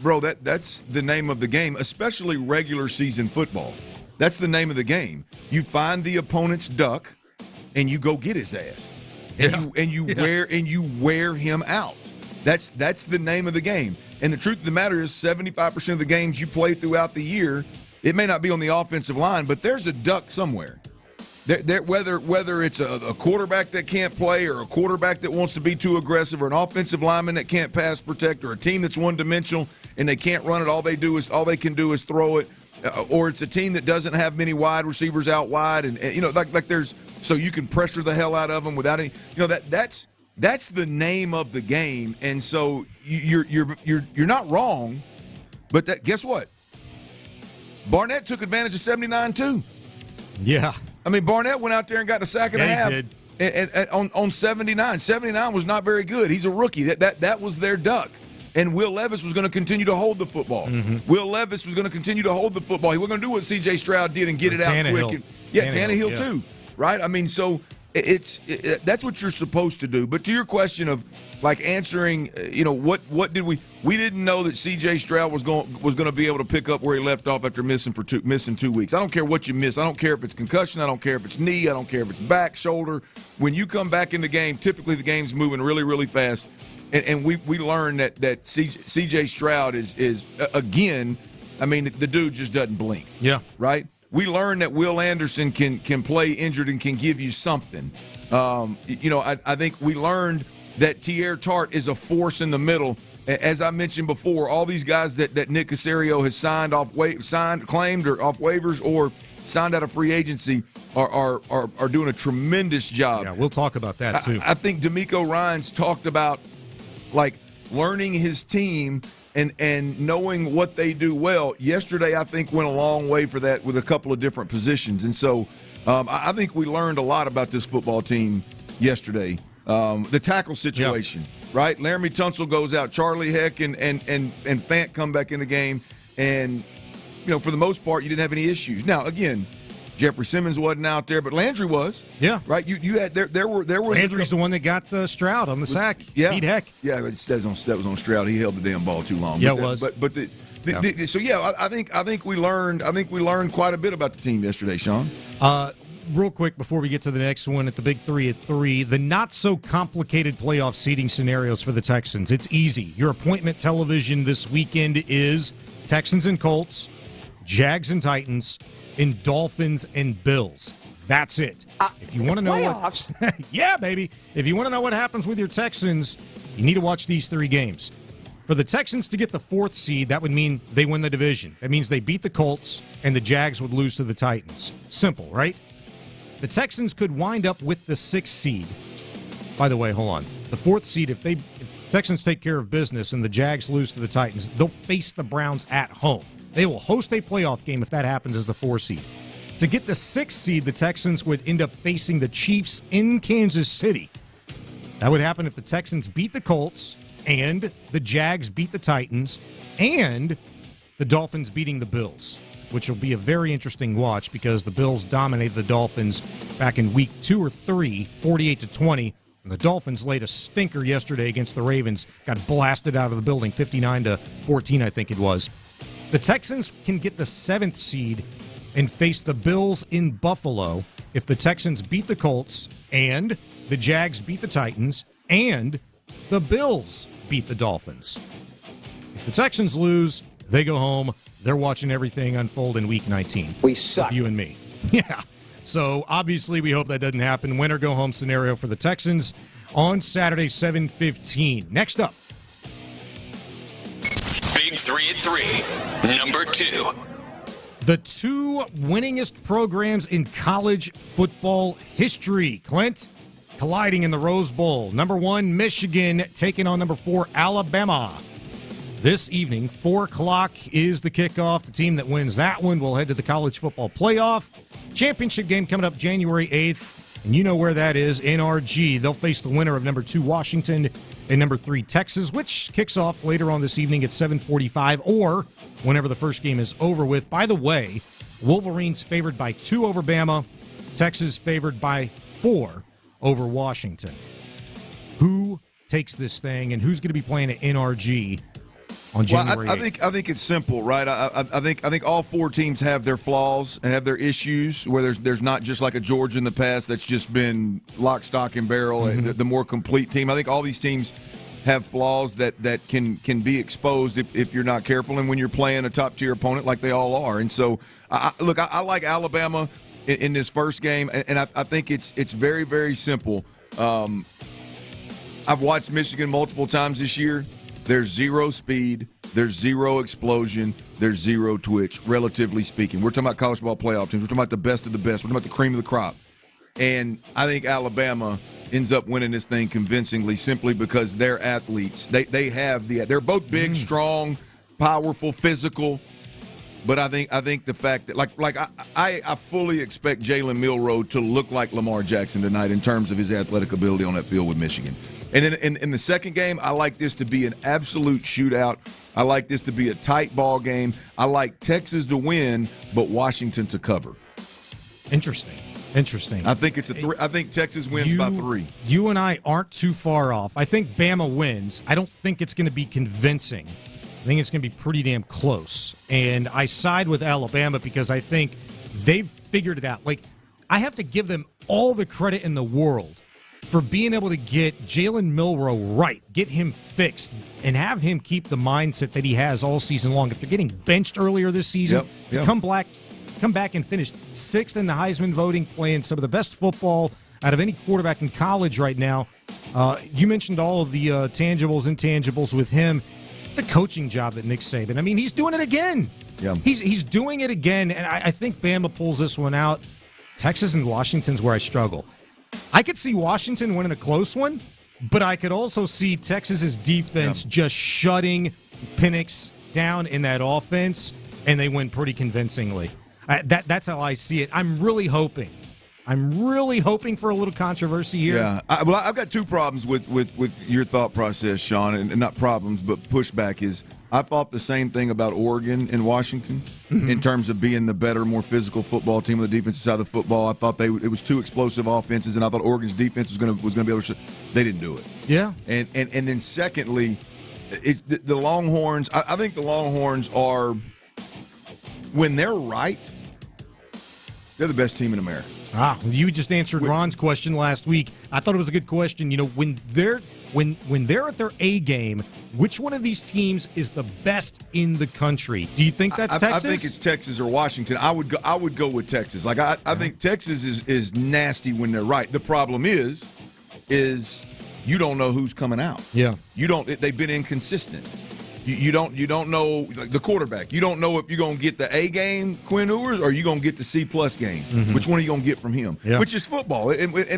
[SPEAKER 7] bro, that's the name of the game, especially regular season football. That's the name of the game. You find the opponent's duck, and you go get his ass, and you wear him out. That's the name of the game. And the truth of the matter is, 75% of the games you play throughout the year, it may not be on the offensive line, but there's a duck somewhere. Whether it's a quarterback that can't play, or a quarterback that wants to be too aggressive, or an offensive lineman that can't pass protect, or a team that's one-dimensional and they can't run it, all they can do is throw it, or it's a team that doesn't have many wide receivers out wide, and like there's, so you can pressure the hell out of them without any, that's the name of the game. And so you're not wrong, but guess what? Barnett took advantage of 79 too.
[SPEAKER 4] Yeah.
[SPEAKER 7] I mean, Barnett went out there and got a sack and a half.
[SPEAKER 4] He
[SPEAKER 7] did. On 79. 79 was not very good. He's a rookie. That was their duck. And Will Levis was going to continue to hold the football.
[SPEAKER 4] Mm-hmm.
[SPEAKER 7] Will Levis was going to continue to hold the football. He wasn't going to do what C.J. Stroud did and get it out quick. Tannehill too, right? I mean, so that's what you're supposed to do. But to your question of like answering, what did we didn't know that C.J. Stroud was going to be able to pick up where he left off after missing 2 weeks. I don't care what you miss. I don't care if it's concussion. I don't care if it's knee. I don't care if it's back, shoulder. When you come back in the game, typically the game's moving really, really fast. And we learned that C.J. Stroud is again, I mean, the dude just doesn't blink.
[SPEAKER 4] Yeah.
[SPEAKER 7] Right? We learned that Will Anderson can play injured and can give you something. I think we learned that Tier Tart is a force in the middle. As I mentioned before, all these guys that Nick Caserio has claimed or off waivers or signed out of free agency are doing a tremendous job.
[SPEAKER 4] Yeah, we'll talk about that too.
[SPEAKER 7] I think DeMeco Ryans talked about like learning his team and knowing what they do well. Yesterday, I think, went a long way for that with a couple of different positions. And so I think we learned a lot about this football team yesterday. The tackle situation, right? Laramie Tunsil goes out. Charlie Heck and Fant come back in the game. And, for the most part, you didn't have any issues. Now, again, Jeffrey Simmons wasn't out there, but Landry was.
[SPEAKER 4] Yeah.
[SPEAKER 7] Right? You had there was
[SPEAKER 4] Landry's the one that got Stroud on the sack.
[SPEAKER 7] Yeah.
[SPEAKER 4] Beat Heck.
[SPEAKER 7] Yeah, that was on Stroud. He held the damn ball too long.
[SPEAKER 4] Yeah, it was.
[SPEAKER 7] I think we learned quite a bit about the team yesterday, Sean.
[SPEAKER 4] Real quick before we get to the next one at the Big 3 at 3, the not-so-complicated playoff seeding scenarios for the Texans. It's easy. Your appointment television this weekend is Texans and Colts, Jags and Titans, and Dolphins and Bills. That's it. If you want to know
[SPEAKER 15] playoffs.
[SPEAKER 4] Yeah, baby. If you want to know what happens with your Texans, you need to watch these 3 games. For the Texans to get the 4th seed, that would mean they win the division. That means they beat the Colts, and the Jags would lose to the Titans. Simple, right? The Texans could wind up with the 6th seed. By the way, hold on. The 4th seed, if Texans take care of business and the Jags lose to the Titans, they'll face the Browns at home. They will host a playoff game if that happens as the 4th seed. To get the 6th seed, the Texans would end up facing the Chiefs in Kansas City. That would happen if the Texans beat the Colts and the Jags beat the Titans and the Dolphins beating the Bills, which will be a very interesting watch because the Bills dominated the Dolphins back in week 2 or 3, 48-20. And the Dolphins laid a stinker yesterday against the Ravens, got blasted out of the building, 59-14, I think it was. The Texans can get the 7th seed and face the Bills in Buffalo if the Texans beat the Colts and the Jags beat the Titans and the Bills beat the Dolphins. If the Texans lose, they go home. they're watching everything unfold in Week 19.
[SPEAKER 13] We suck.
[SPEAKER 4] With you and me. Yeah. So, obviously, we hope that doesn't happen. Win or go home scenario for the Texans on Saturday, 7:15. Next up.
[SPEAKER 8] Big 3 at 3. Number 2.
[SPEAKER 4] The two winningest programs in college football history, Clint, colliding in the Rose Bowl. Number 1, Michigan, taking on number 4, Alabama. This evening, 4 o'clock is the kickoff. The team that wins that one will head to the college football playoff. Championship game coming up January 8th, and you know where that is, NRG. They'll face the winner of number 2, Washington, and number 3, Texas, which kicks off later on this evening at 7:45 or whenever the first game is over with. By the way, Wolverines favored by 2 over Bama, Texas favored by 4 over Washington. Who takes this thing, and who's going to be playing at NRG on January 8th?
[SPEAKER 7] I think it's simple, right? I think all 4 teams have their flaws and have their issues. Where there's not just like a Georgia in the past that's just been lock, stock, and barrel.
[SPEAKER 4] Mm-hmm.
[SPEAKER 7] The more complete team. I think all these teams have flaws that can be exposed if you're not careful, and when you're playing a top tier opponent like they all are. And so, I like Alabama in this first game, and I think it's very, very simple. I've watched Michigan multiple times this year. There's zero speed, there's zero explosion, there's zero twitch, relatively speaking. We're talking about college ball playoff teams. We're talking about the best of the best. We're talking about the cream of the crop. And I think Alabama ends up winning this thing convincingly simply because they're athletes. They're both big, strong, powerful, physical. But I think the fact that I fully expect Jalen Milroe to look like Lamar Jackson tonight in terms of his athletic ability on that field with Michigan. And then in the second game, I like this to be an absolute shootout. I like this to be a tight ball game. I like Texas to win, but Washington to cover.
[SPEAKER 4] Interesting. I think it's I think Texas wins by 3. You and I aren't too far off. I think Bama wins. I don't think it's going to be convincing. I think it's going to be pretty damn close. And I side with Alabama because I think they've figured it out. Like, I have to give them all the credit in the world for being able to get Jalen Milroe right, get him fixed, and have him keep the mindset that he has all season long. If they're getting benched earlier this season, to come back and finish 6th in the Heisman voting, playing some of the best football out of any quarterback in college right now. You mentioned all of the tangibles, intangibles with him. The coaching job that Nick Saban, I mean, he's doing it again. Yeah. He's doing it again, and I think Bama pulls this one out. Texas and Washington's where I struggle. I could see Washington winning a close one, but I could also see Texas's defense just shutting Penix down in that offense, and they win pretty convincingly. That's how I see it. I'm really hoping for a little controversy here.
[SPEAKER 7] Yeah. I've got 2 problems with your thought process, Sean, and not problems, but pushback is I thought the same thing about Oregon and Washington in terms of being the better, more physical football team on the defensive side of the football. I thought it was 2 explosive offenses, and I thought Oregon's defense was going to be able to. They didn't do it. Yeah. And then secondly, the Longhorns. I think the Longhorns are, when they're right, they're the best team in America.
[SPEAKER 4] You just answered Ron's question last week. I thought it was a good question. You know, when they're at their A game, which one of these teams is the best in the country? Do you think that's Texas?
[SPEAKER 7] I think it's Texas or Washington. I would go with Texas. Like I think Texas is nasty when they're right. The problem is you don't know who's coming out. Yeah. They've been inconsistent. You don't know, like, the quarterback. You don't know if you're going to get the A game, Quinn Ewers, or you're going to get the C+ game. Mm-hmm. Which one are you going to get from him? Yeah. Which is football.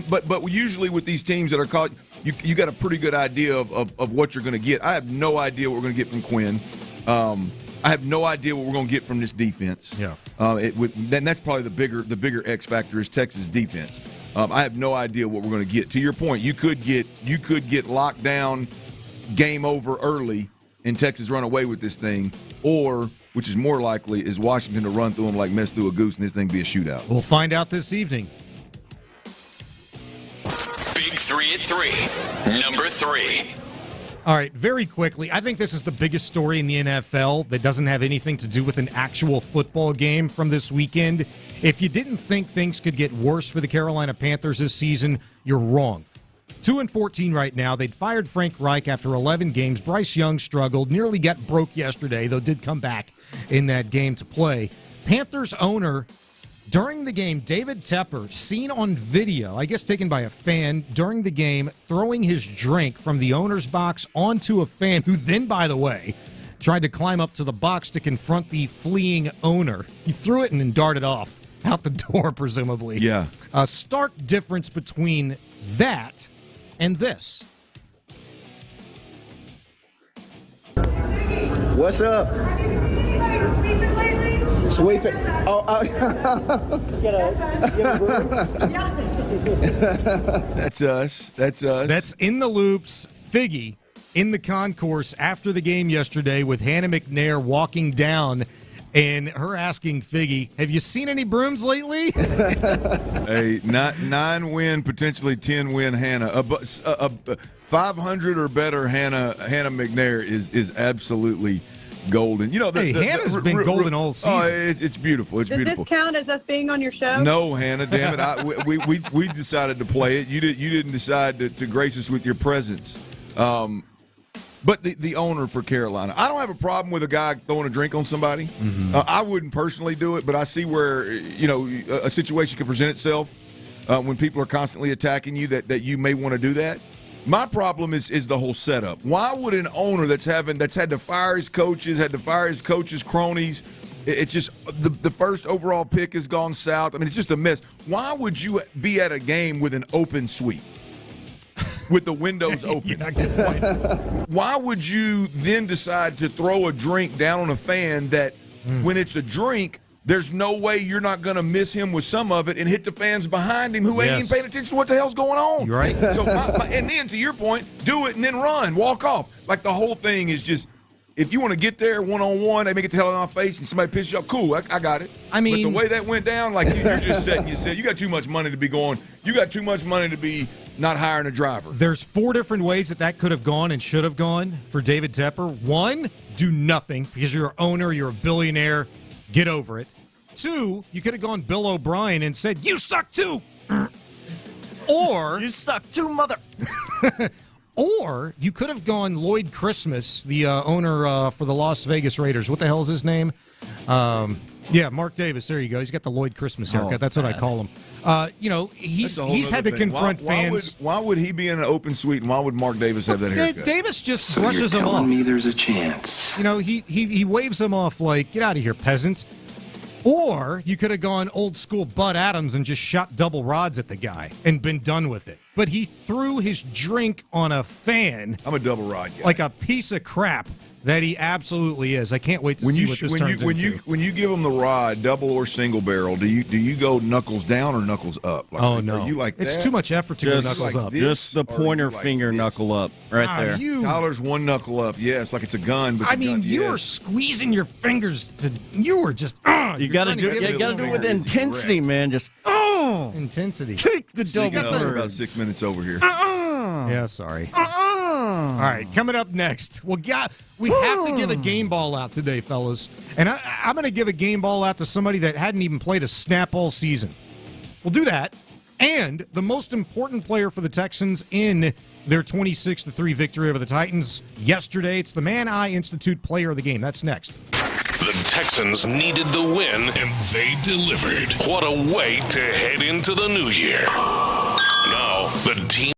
[SPEAKER 7] But usually with these teams that are caught, you got a pretty good idea of what you're going to get. I have no idea what we're going to get from Quinn. I have no idea what we're going to get from this defense. Yeah. Then that's probably the bigger X factor is Texas defense. I have no idea what we're going to get. To your point, you could get locked down, game over early, and Texas run away with this thing, or, which is more likely, is Washington to run through them like mess through a goose and this thing be a shootout.
[SPEAKER 4] We'll find out this evening.
[SPEAKER 8] Big 3 at 3. Number 3.
[SPEAKER 4] All right, very quickly, I think this is the biggest story in the NFL that doesn't have anything to do with an actual football game from this weekend. If you didn't think things could get worse for the Carolina Panthers this season, you're wrong. 2-14 right now. They'd fired Frank Reich after 11 games. Bryce Young struggled, nearly got broke yesterday, though did come back in that game to play. Panthers owner, during the game, David Tepper, seen on video, I guess taken by a fan during the game, throwing his drink from the owner's box onto a fan, who then, by the way, tried to climb up to the box to confront the fleeing owner. He threw it and then darted off out the door, presumably.
[SPEAKER 7] Yeah.
[SPEAKER 4] A stark difference between that and this.
[SPEAKER 17] What's up? Sweep it.
[SPEAKER 7] That's us. That's us.
[SPEAKER 4] That's In the Loops, Figgy, in the concourse after the game yesterday with Hannah McNair walking down and her asking Figgy, have you seen any brooms lately?
[SPEAKER 7] A 9-win, potentially 10-win Hannah. A 500 or better Hannah McNair is absolutely golden. You know,
[SPEAKER 4] Hannah's been golden all season.
[SPEAKER 7] Oh, it's beautiful. It's beautiful.
[SPEAKER 11] Does this count as us being on your show?
[SPEAKER 7] No, Hannah, damn it. We decided to play it. You didn't decide to grace us with your presence. But the owner for Carolina, I don't have a problem with a guy throwing a drink on somebody.
[SPEAKER 4] Mm-hmm.
[SPEAKER 7] I wouldn't personally do it, but I see where a situation can present itself when people are constantly attacking you that you may want to do that. My problem is the whole setup. Why would an owner that's had to fire his coaches, cronies? It's just the first overall pick has gone south. I mean, it's just a mess. Why would you be at a game with an open suite? With the windows open.
[SPEAKER 4] Yeah, good point.
[SPEAKER 7] Why would you then decide to throw a drink down on a fan that when it's a drink, there's no way you're not going to miss him with some of it and hit the fans behind him who ain't even paying attention to what the hell's going on?
[SPEAKER 4] You're right.
[SPEAKER 7] So, and then to your point, do it and then run, walk off. Like the whole thing is just, if you want to get there one-on-one, they make it the hell out of my face and somebody pisses you off, cool, I got it.
[SPEAKER 4] I mean,
[SPEAKER 7] but the way that went down, like you're just setting yourself. You got too much money to be going. You got too much money to be not hiring a driver.
[SPEAKER 4] There's 4 different ways that could have gone and should have gone for David Tepper. 1, do nothing because you're an owner, you're a billionaire, get over it. 2, you could have gone Bill O'Brien and said, you suck too. Or
[SPEAKER 12] you suck too, mother.
[SPEAKER 4] Or you could have gone Lloyd Christmas, the owner for the Las Vegas Raiders. What the hell is his name? Yeah, Mark Davis. There you go. He's got the Lloyd Christmas haircut. That's what I call him. He's had to confront fans.
[SPEAKER 7] Why would he be in an open suite, and why would Mark Davis have that haircut?
[SPEAKER 4] Davis just brushes him off.
[SPEAKER 14] So you're telling me there's a chance?
[SPEAKER 4] You know, he waves him off like, get out of here, peasant. Or you could have gone old school Bud Adams and just shot double rods at the guy and been done with it. But he threw his drink on a fan.
[SPEAKER 7] I'm a double rod guy.
[SPEAKER 4] Like a piece of crap that he absolutely is. I can't wait to see what this turns into.
[SPEAKER 7] When you give him the rod, double or single barrel, do you go knuckles down or knuckles up? Like,
[SPEAKER 4] oh no,
[SPEAKER 7] are you like
[SPEAKER 4] it's
[SPEAKER 7] that?
[SPEAKER 4] too much effort to go knuckles up.
[SPEAKER 12] Just the pointer finger knuckle up right there.
[SPEAKER 7] Tyler's one knuckle up. Yes, like it's a gun. But
[SPEAKER 4] you are squeezing your fingers to. You are just.
[SPEAKER 12] You got to do it with intensity, man. Just
[SPEAKER 4] intensity.
[SPEAKER 12] Take the
[SPEAKER 7] double. We're about 6 minutes over here.
[SPEAKER 4] Yeah, sorry. All right, coming up next, we have to give a game ball out today, fellas. And I'm going to give a game ball out to somebody that hadn't even played a snap all season. We'll do that. And the most important player for the Texans in their 26-3 victory over the Titans yesterday, it's the Man Eye Institute Player of the Game. That's next.
[SPEAKER 8] The Texans needed the win, and they delivered. What a way to head into the new year. Now, the team.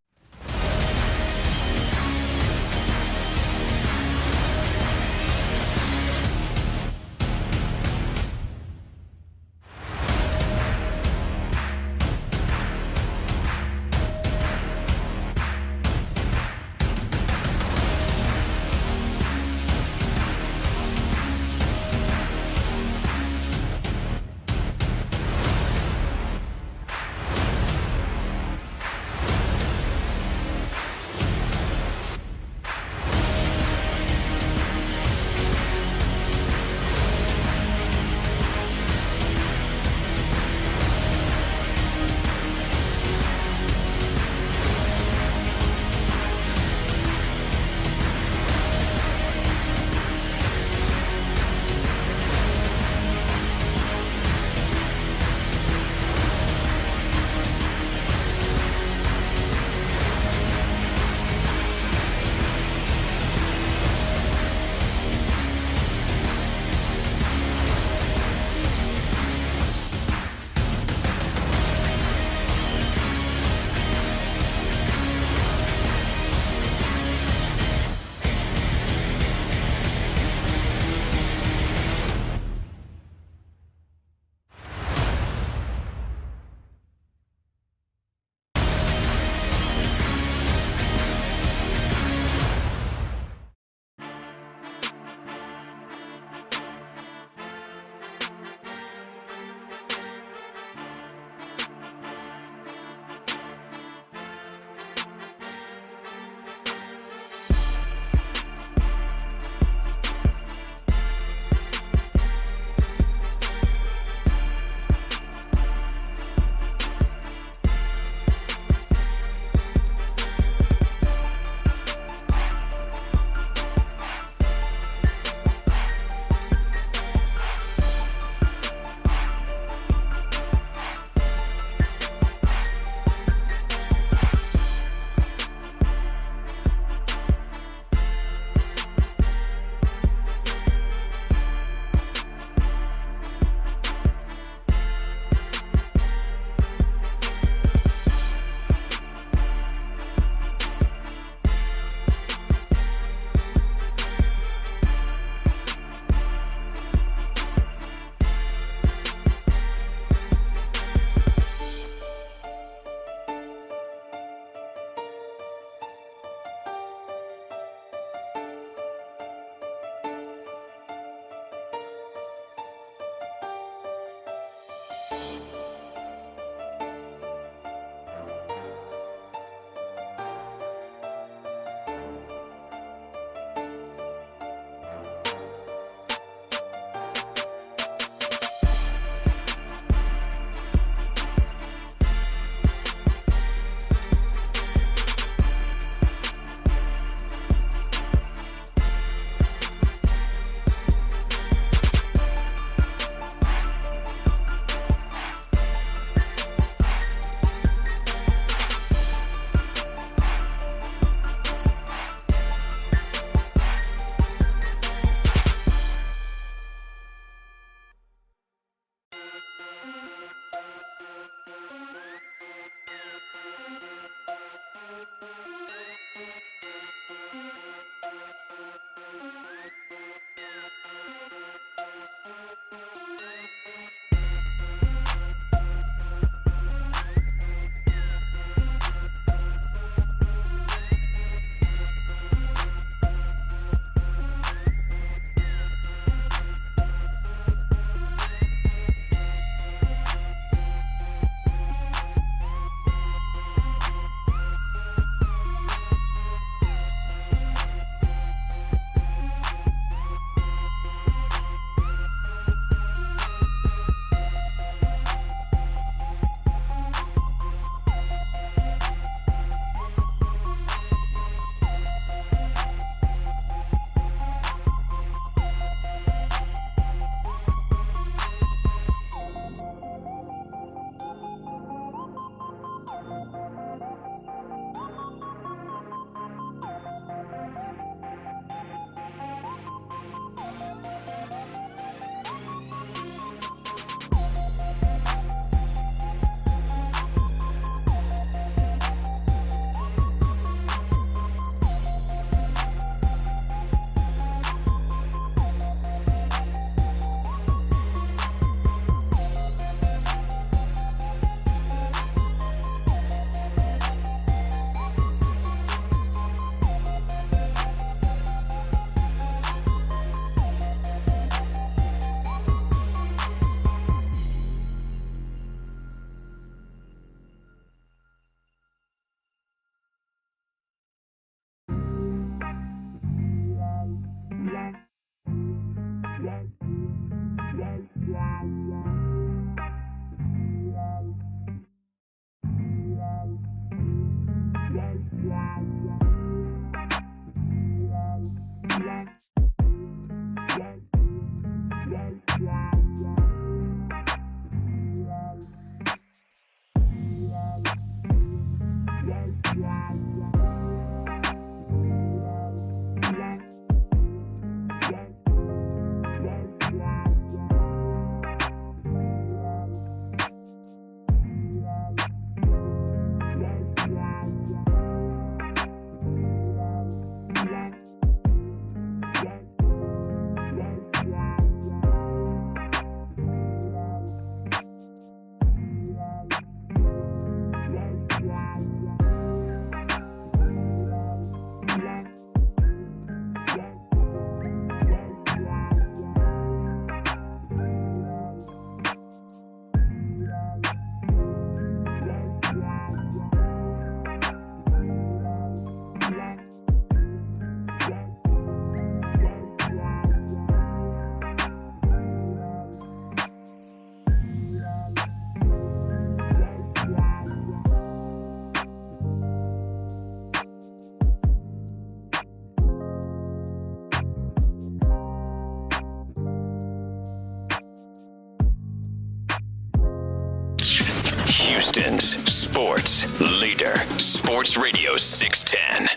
[SPEAKER 6] Houston's sports leader. Sports Radio 610.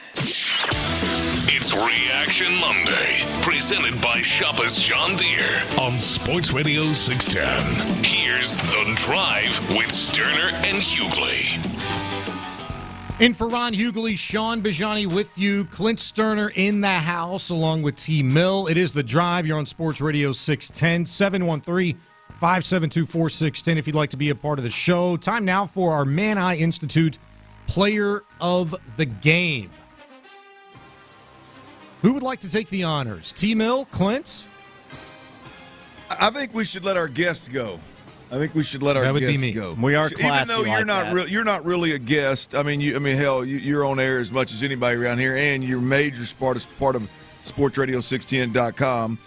[SPEAKER 8] It's Reaction Monday, presented by Shoppers John Deere on Sports Radio 610. Here's The Drive with Stoerner and Hughley.
[SPEAKER 4] In for Ron Hughley, Sean Bajani with you, Clint Stoerner in the house along with T. Mill. It is The Drive. You're on Sports Radio 610, 713-572-4610 if you'd like to be a part of the show. Time now for our Man Eye Institute Player of the Game. Who would like to take the honors? T. Mill, Clint?
[SPEAKER 7] I think we should let our guests go. I think we should let our guests go.
[SPEAKER 12] We are classy.
[SPEAKER 7] Even though you're not really a guest. I mean, you're on air as much as anybody around here, and you're a major part of SportsRadio610.com,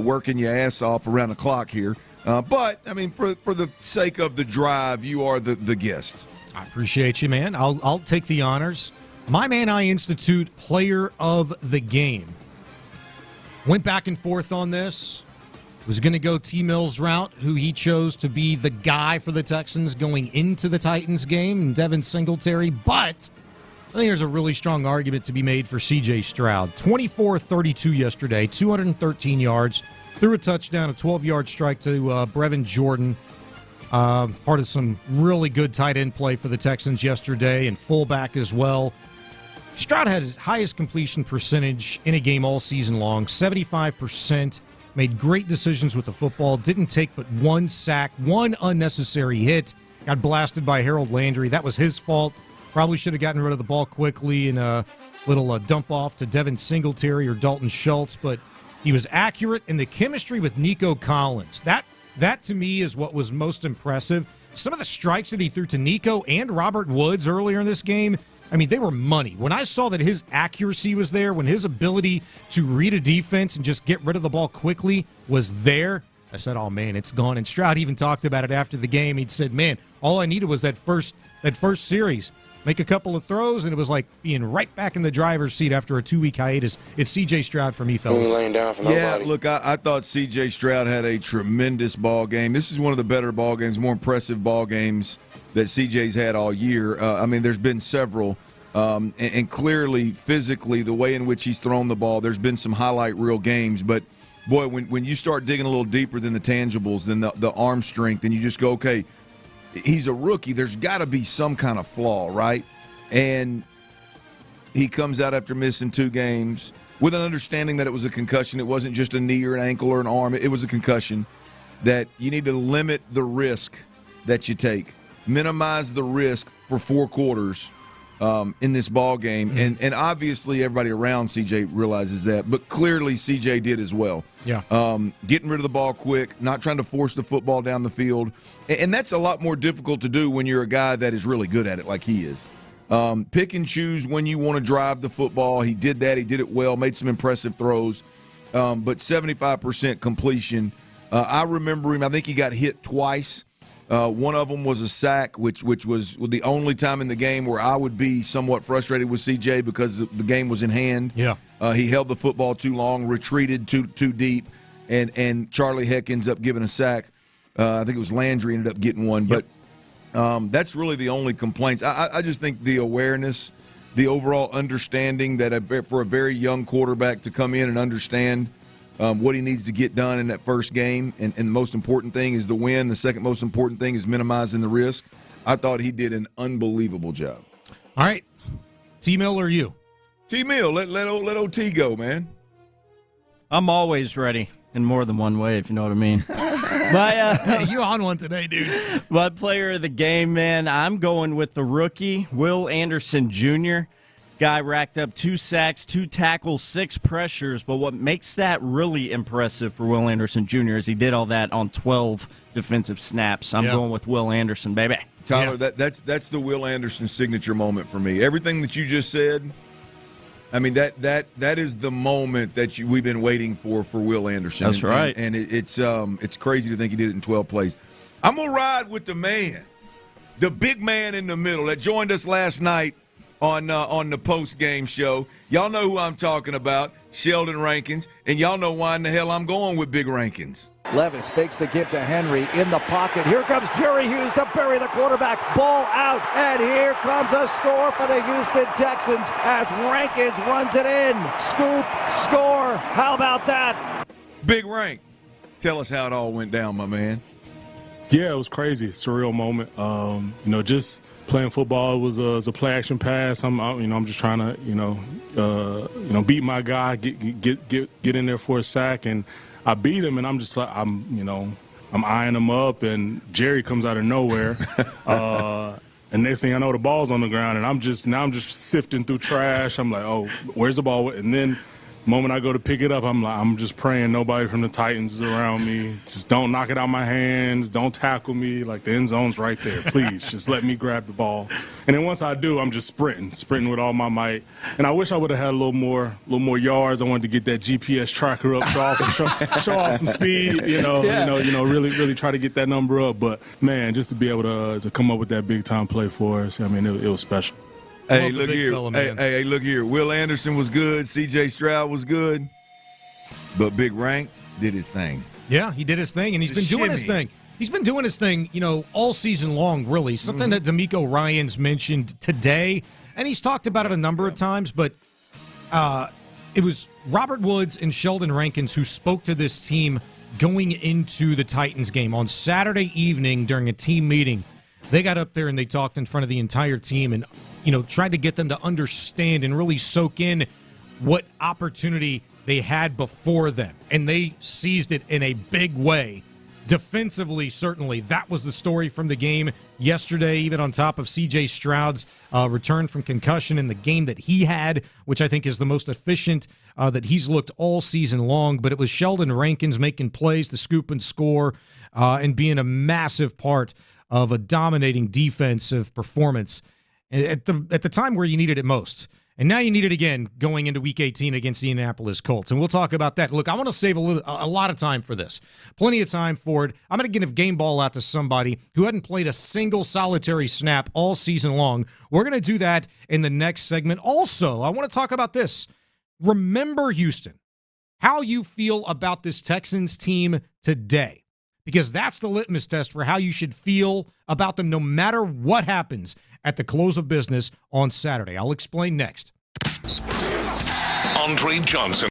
[SPEAKER 7] working your ass off around the clock here. But I mean, for the sake of the drive, you are the guest.
[SPEAKER 4] I appreciate you, man. I'll take the honors. My Man Eye Institute Player of the Game. Went back and forth on this. Was going to go T. Mill's route, who he chose to be the guy for the Texans going into the Titans game, and Devin Singletary. But I think there's a really strong argument to be made for C.J. Stroud. 24-32 yesterday, 213 yards, threw a touchdown, a 12-yard strike to Brevin Jordan. Part of some really good tight end play for the Texans yesterday, and fullback as well. Stroud had his highest completion percentage in a game all season long, 75%. Made great decisions with the football. Didn't take but one sack, one unnecessary hit. Got blasted by Harold Landry. That was his fault. Probably should have gotten rid of the ball quickly and a little dump off to Devin Singletary or Dalton Schultz. But he was accurate, and the chemistry with Nico Collins. That to me is what was most impressive. Some of the strikes that he threw to Nico and Robert Woods earlier in this game, I mean, they were money. When I saw that his accuracy was there, when his ability to read a defense and just get rid of the ball quickly was there, I said, oh, man, it's gone. And Stroud even talked about it after the game. He'd said, man, all I needed was that first series. Make a couple of throws, and it was like being right back in the driver's seat after a 2-week hiatus. It's C.J. Stroud for me, fellas.
[SPEAKER 7] Laying down for nobody. Look, I thought C.J. Stroud had a tremendous ball game. This is one of the better ball games, more impressive ball games that C.J.'s had all year. I mean, there's been several. And clearly, physically, the way in which he's thrown the ball, there's been some highlight reel games. But, boy, when you start digging a little deeper than the tangibles, than the arm strength, and you just go, okay, he's a rookie. There's got to be some kind of flaw, right? And he comes out after missing 2 games with an understanding that it was a concussion. It wasn't just a knee or an ankle or an arm. It was a concussion, that you need to limit the risk that you take, minimize the risk for 4 quarters in this ball game. And obviously everybody around CJ realizes that, but clearly CJ did as well.
[SPEAKER 4] Yeah.
[SPEAKER 7] Getting rid of the ball quick, not trying to force the football down the field. And that's a lot more difficult to do when you're a guy that is really good at it like he is. Pick and choose when you want to drive the football. He did that. He did it well, made some impressive throws. But 75% completion. I remember him. I think he got hit twice. One of them was a sack, which was the only time in the game where I would be somewhat frustrated with CJ because the game was in hand.
[SPEAKER 4] Yeah.
[SPEAKER 7] He held the football too long, retreated too deep, and Charlie Heck ends up giving a sack. I think it was Landry ended up getting one.
[SPEAKER 4] Yep.
[SPEAKER 7] But that's really the only complaints. I just think the awareness, the overall understanding that for a very young quarterback to come in and understand what he needs to get done in that first game, and the most important thing is the win. The second most important thing is minimizing the risk. I thought he did an unbelievable job.
[SPEAKER 4] All right. T-Mill or you?
[SPEAKER 7] T-Mill, let old T go, man.
[SPEAKER 12] I'm always ready in more than one way, if you know what I mean.
[SPEAKER 4] You're on one today, dude.
[SPEAKER 12] My player of the game, man, I'm going with the rookie, Will Anderson Jr. Guy racked up 2 sacks, 2 tackles, 6 pressures. But what makes that really impressive for Will Anderson Jr. is he did all that on 12 defensive snaps. I'm going with Will Anderson, baby.
[SPEAKER 7] Tyler, that's the Will Anderson signature moment for me. Everything that you just said, I mean, that is the moment that we've been waiting for Will Anderson.
[SPEAKER 12] That's right.
[SPEAKER 7] And it's crazy to think he did it in 12 plays. I'm going to ride with the man, the big man in the middle that joined us last night on the post-game show. Y'all know who I'm talking about. Sheldon Rankins, and y'all know why in the hell I'm going with Big Rankins.
[SPEAKER 10] Levis fakes to give to Henry in the pocket. Here comes Jerry Hughes to bury the quarterback. Ball out, and here comes a score for the Houston Texans as Rankins runs it in. Scoop, score. How about that?
[SPEAKER 7] Big Rank, tell us how it all went down, my man.
[SPEAKER 5] Yeah, it was crazy, surreal moment. Just playing football was a play action pass. I'm just trying to beat my guy, get in there for a sack, and I beat him, and I'm just like I'm eyeing him up, and Jerry comes out of nowhere. And next thing I know, the ball's on the ground, and I'm just sifting through trash. I'm like, oh, where's the ball? And then the moment I go to pick it up, I'm just praying nobody from the Titans is around me. Just don't knock it out my hands. Don't tackle me. Like, the end zone's right there. Please, just let me grab the ball. And then once I do, I'm just sprinting with all my might. And I wish I would have had a little more yards. I wanted to get that GPS tracker up, show off some speed. Really try to get that number up. But man, just to be able to come up with that big time play for us, I mean, it was special.
[SPEAKER 7] Hey, look here. Hey, look here. Will Anderson was good. C.J. Stroud was good. But Big Rank did his thing.
[SPEAKER 4] Yeah, he did his thing, and he's been doing his thing. He's been doing his thing, all season long, really. Something that DeMeco Ryans mentioned today, and he's talked about it a number of times, but it was Robert Woods and Sheldon Rankins who spoke to this team going into the Titans game on Saturday evening during a team meeting. They got up there and they talked in front of the entire team and tried to get them to understand and really soak in what opportunity they had before them. And they seized it in a big way. Defensively, certainly, that was the story from the game yesterday, even on top of C.J. Stroud's return from concussion in the game that he had, which I think is the most efficient that he's looked all season long. But it was Sheldon Rankins making plays, the scoop and score, and being a massive part of a dominating defensive performance at the time where you needed it most. And now you need it again going into Week 18 against the Indianapolis Colts. And we'll talk about that. Look, I want to save a lot of time for this. Plenty of time for it. I'm going to give game ball out to somebody who hadn't played a single solitary snap all season long. We're going to do that in the next segment. Also, I want to talk about this. Remember, Houston, how you feel about this Texans team today. Because that's the litmus test for how you should feel about them no matter what happens at the close of business on Saturday. I'll explain next.
[SPEAKER 8] Andre Johnson.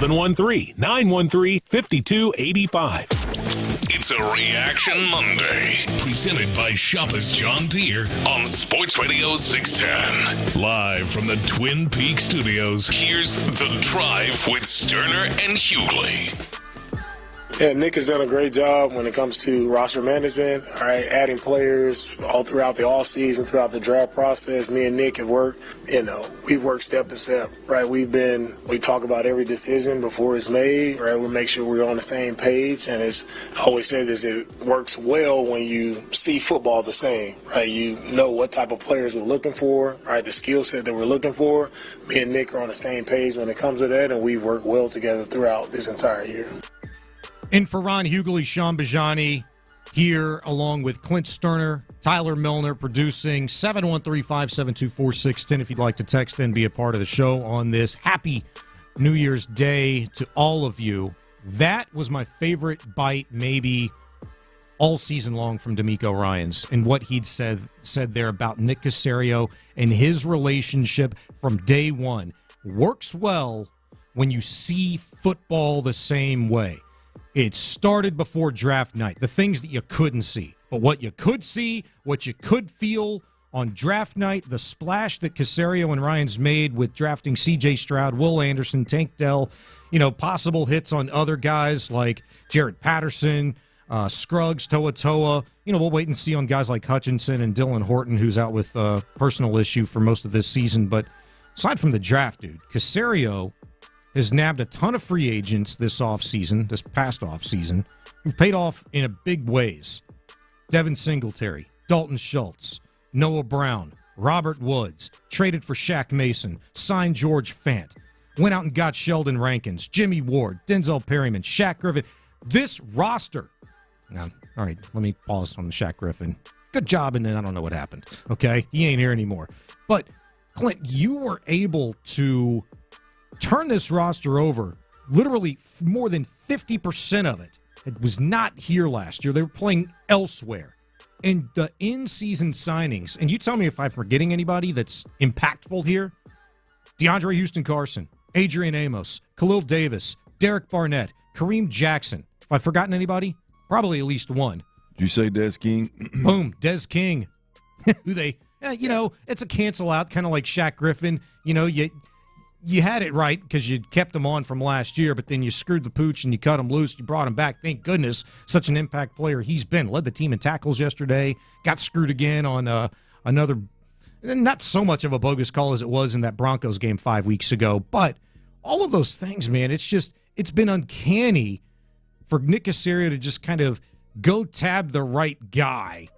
[SPEAKER 8] 713-913-5285. It's a Reaction Monday, presented by Shoppers John Deere on Sports Radio 610. Live from the Twin Peaks studios, here's The Drive with Stoerner and Hughley.
[SPEAKER 16] Yeah, Nick has done a great job when it comes to roster management, all right, adding players all throughout the offseason, throughout the draft process. Me and Nick have worked, we've worked step to step, right? We talk about every decision before it's made, right? We make sure we're on the same page. And as I always say this, it works well when you see football the same, right? You know what type of players we're looking for, right? The skill set that we're looking for. Me and Nick are on the same page when it comes to that, and we've worked well together throughout this entire year.
[SPEAKER 4] And for Ron Hughley, Sean Bajani here, along with Clint Stoerner, Tyler Milner, producing 713-572-4610 if you'd like to text and be a part of the show on this. Happy New Year's Day to all of you. That was my favorite bite maybe all season long from DeMeco Ryans and what he'd said there about Nick Caserio and his relationship from day one. Works well when you see football the same way. It started before draft night, the things that you couldn't see. But what you could see, what you could feel on draft night, the splash that Caserio and Ryans made with drafting C.J. Stroud, Will Anderson, Tank Dell, possible hits on other guys like Jared Patterson, Scruggs, Toa Toa. We'll wait and see on guys like Hutchinson and Dylan Horton, who's out with a personal issue for most of this season. But aside from the draft, dude, Caserio has nabbed a ton of free agents this past offseason, who've paid off in a big ways. Devin Singletary, Dalton Schultz, Noah Brown, Robert Woods, traded for Shaq Mason, signed George Fant, went out and got Sheldon Rankins, Jimmy Ward, Denzel Perryman, Shaq Griffin. This roster. Now, all right, let me pause on the Shaq Griffin. Good job, and then I don't know what happened. Okay, he ain't here anymore. But, Clint, you were able to turn this roster over. Literally more than 50% of it was not here last year. They were playing elsewhere. And the in-season signings, and you tell me if I'm forgetting anybody that's impactful here. DeAndre Houston Carson, Adrian Amos, Khalil Davis, Derek Barnett, Kareem Jackson. If I've forgotten anybody, probably at least one.
[SPEAKER 7] Did you say Des King?
[SPEAKER 4] Boom, Des King. Who they, it's a cancel out, kind of like Shaq Griffin. You had it right because you kept him on from last year, but then you screwed the pooch and you cut him loose. You brought him back. Thank goodness, such an impact player he's been. Led the team in tackles yesterday. Got screwed again on another, not so much of a bogus call as it was in that Broncos game 5 weeks ago. But all of those things, man, it's been uncanny for Nick Caserio to just kind of go tab the right guy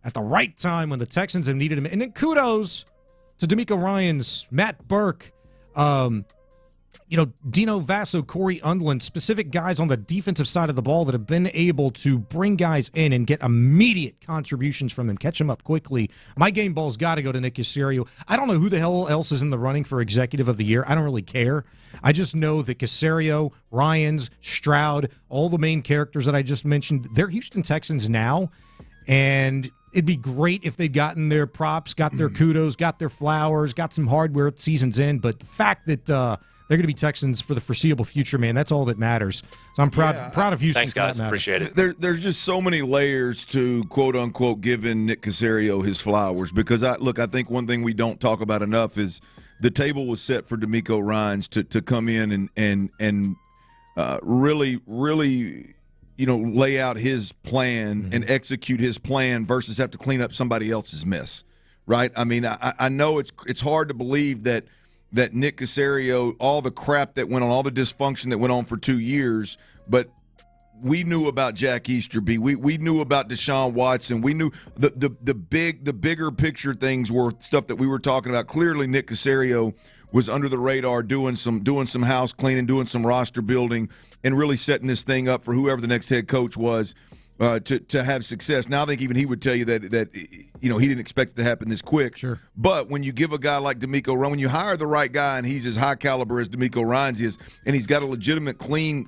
[SPEAKER 4] at the right time when the Texans have needed him. And then kudos to DeMeco Ryans, Matt Burke, Dino Vasso, Corey Undland, specific guys on the defensive side of the ball that have been able to bring guys in and get immediate contributions from them, catch them up quickly. My game ball's got to go to Nick Caserio. I don't know who the hell else is in the running for Executive of the Year. I don't really care. I just know that Caserio, Ryans, Stroud, all the main characters that I just mentioned, they're Houston Texans now, and it'd be great if they'd gotten their props, got their kudos, got their flowers, got some hardware at the season's end. But the fact that they're going to be Texans for the foreseeable future, man, that's all that matters. So I'm proud of Houston.
[SPEAKER 1] Thanks, guys. Appreciate it.
[SPEAKER 7] There's just so many layers to, quote, unquote, giving Nick Caserio his flowers. Because, I think one thing we don't talk about enough is the table was set for DeMeco Ryans to come in and really lay out his plan and execute his plan versus have to clean up somebody else's mess, right? I mean, I know it's hard to believe that Nick Caserio, all the crap that went on, all the dysfunction that went on for 2 years, but we knew about Jack Easterby. We knew about Deshaun Watson. We knew the bigger picture things were stuff that we were talking about. Clearly, Nick Caserio was under the radar, doing some house cleaning, doing some roster building, and really setting this thing up for whoever the next head coach was to have success. Now I think even he would tell you that he didn't expect it to happen this quick.
[SPEAKER 4] Sure.
[SPEAKER 7] But when you give a guy like DeMeco Ryans, when you hire the right guy and he's as high caliber as DeMeco Ryans is, and he's got a legitimate clean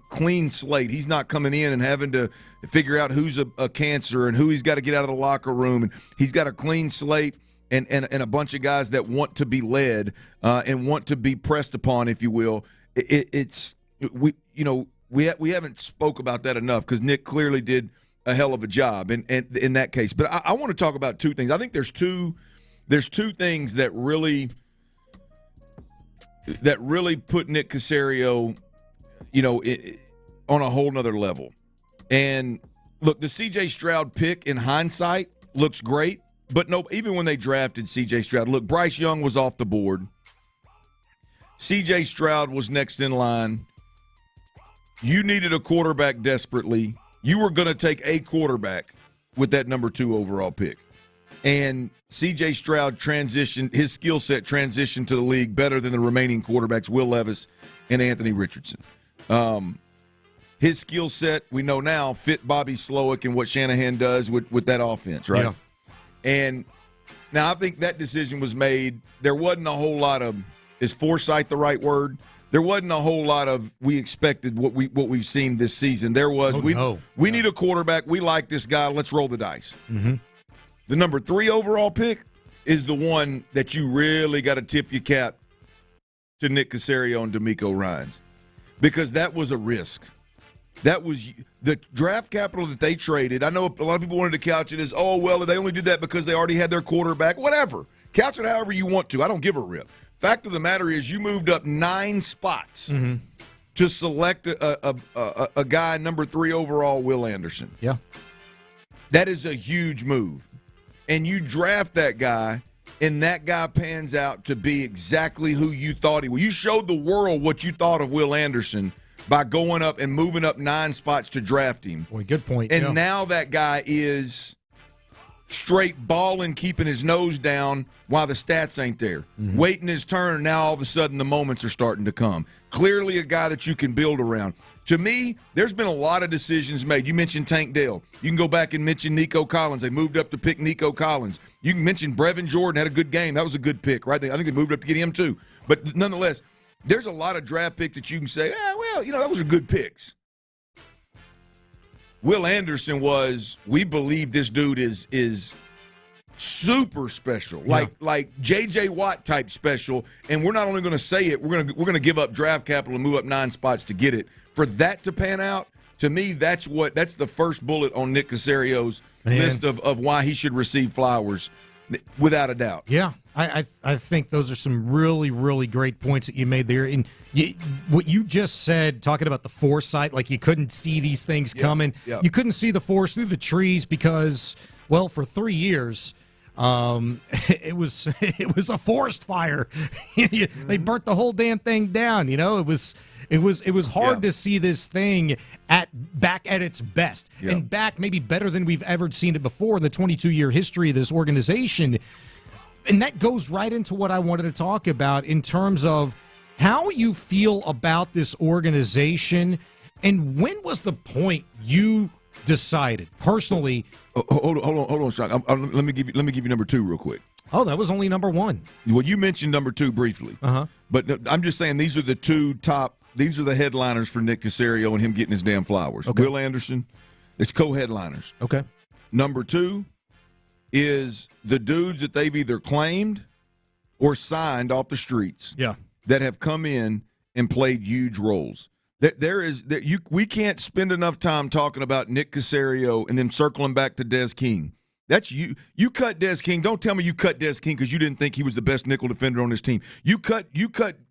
[SPEAKER 7] slate, he's not coming in and having to figure out who's a cancer and who he's got to get out of the locker room, and he's got a clean slate. And a bunch of guys that want to be led and want to be pressed upon, if you will. It's we haven't spoke about that enough because Nick clearly did a hell of a job in that case. But I want to talk about two things. I think there's two things that really put Nick Caserio, on a whole nother level. And look, the C.J. Stroud pick in hindsight looks great, but no, even when they drafted C.J. Stroud, look, Bryce Young was off the board. C.J. Stroud was next in line. You needed a quarterback desperately. You were going to take a quarterback with that number 2 overall pick. And C.J. Stroud his skill set transitioned to the league better than the remaining quarterbacks, Will Levis and Anthony Richardson. His skill set, we know now, fit Bobby Slowick and what Shanahan does with that offense, right? Yeah. And now I think that decision was made. There wasn't a whole lot of, is foresight the right word? There wasn't a whole lot of we expected what we've seen this season. There was we need a quarterback. We like this guy. Let's roll the dice.
[SPEAKER 4] Mm-hmm.
[SPEAKER 7] The number 3 overall pick is the one that you really got to tip your cap to Nick Caserio and DeMeco Ryans, because that was a risk. That was the draft capital that they traded. I know a lot of people wanted to couch it as, oh, well, they only did that because they already had their quarterback. Whatever. Couch it however you want to. I don't give a rip. Fact of the matter is you moved up 9 spots to select a guy number 3 overall, Will Anderson.
[SPEAKER 4] Yeah.
[SPEAKER 7] That is a huge move. And you draft that guy, and that guy pans out to be exactly who you thought he was. You showed the world what you thought of Will Anderson by going up and moving up 9 spots to draft him.
[SPEAKER 4] Boy, good point.
[SPEAKER 7] And now that guy is straight balling, keeping his nose down while the stats ain't there. Mm-hmm. Waiting his turn, now all of a sudden the moments are starting to come. Clearly a guy that you can build around. To me, there's been a lot of decisions made. You mentioned Tank Dell. You can go back and mention Nico Collins. They moved up to pick Nico Collins. You can mention Brevin Jordan had a good game. That was a good pick, right? I think they moved up to get him too. But nonetheless, there's a lot of draft picks that you can say, those are good picks. Will Anderson we believe this dude is super special, like J.J. Watt type special, and we're not only going to say it, we're going to give up draft capital and move up 9 spots to get it. For that to pan out, to me, that's the first bullet on Nick Caserio's list of why he should receive flowers, without a doubt.
[SPEAKER 4] Yeah, I think those are some really, really great points that you made there. And what you just said, talking about the foresight, like you couldn't see these things coming. Yep. You couldn't see the forest through the trees because, well, for 3 years, it was a forest fire. They burnt the whole damn thing down. It was hard to see this thing back at its best, and back maybe better than we've ever seen it before in the 22-year history of this organization. And that goes right into what I wanted to talk about in terms of how you feel about this organization, and when was the point you decided personally?
[SPEAKER 7] Hold on, Sean. Let me give you number 2 real quick.
[SPEAKER 4] Oh, that was only number 1.
[SPEAKER 7] Well, you mentioned number 2 briefly. But I'm just saying these are the 2 top. These are the headliners for Nick Caserio and him getting his damn flowers. Okay. Will Anderson, it's co-headliners.
[SPEAKER 4] Okay.
[SPEAKER 7] Number 2 is the dudes that they've either claimed or signed off the streets.
[SPEAKER 4] Yeah.
[SPEAKER 7] That have come in and played huge roles. We can't spend enough time talking about Nick Caserio and then circling back to Des King. That's you. You cut Des King. Don't tell me you cut Des King because you didn't think he was the best nickel defender on this team. You cut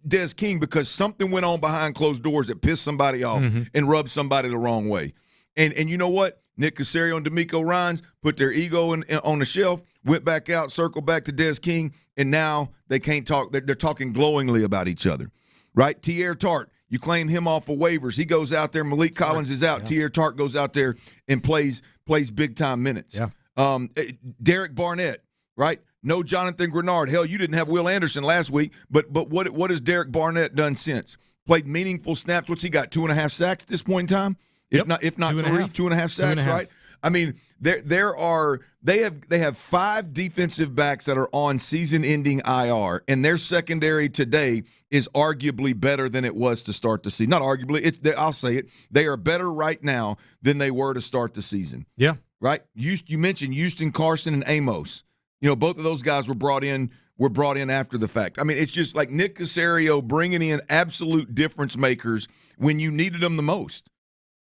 [SPEAKER 7] Des King because something went on behind closed doors that pissed somebody off and rubbed somebody the wrong way. And you know what? Nick Caserio and DeMeco Ryans put their ego on the shelf, went back out, circled back to Des King, and now they can't talk. They're talking glowingly about each other, right? Tierre Tart. You claim him off of waivers. He goes out there. Malik Collins is out. Yeah. Tierre Tart goes out there and plays big-time minutes.
[SPEAKER 4] Yeah.
[SPEAKER 7] Derek Barnett, right? No Jonathan Grenard. Hell, you didn't have Will Anderson last week, but what has Derek Barnett done since? Played meaningful snaps. What's he got, 2.5 sacks at this point in time? If not 3, 2.5 sacks, right? I mean, they have 5 defensive backs that are on season-ending IR, and their secondary today is arguably better than it was to start the season. Not arguably, I'll say it. They are better right now than they were to start the season.
[SPEAKER 4] Yeah.
[SPEAKER 7] Right? You mentioned Houston, Carson, and Amos. Both of those guys were brought in were brought in after the fact. I mean, it's just like Nick Caserio bringing in absolute difference makers when you needed them the most.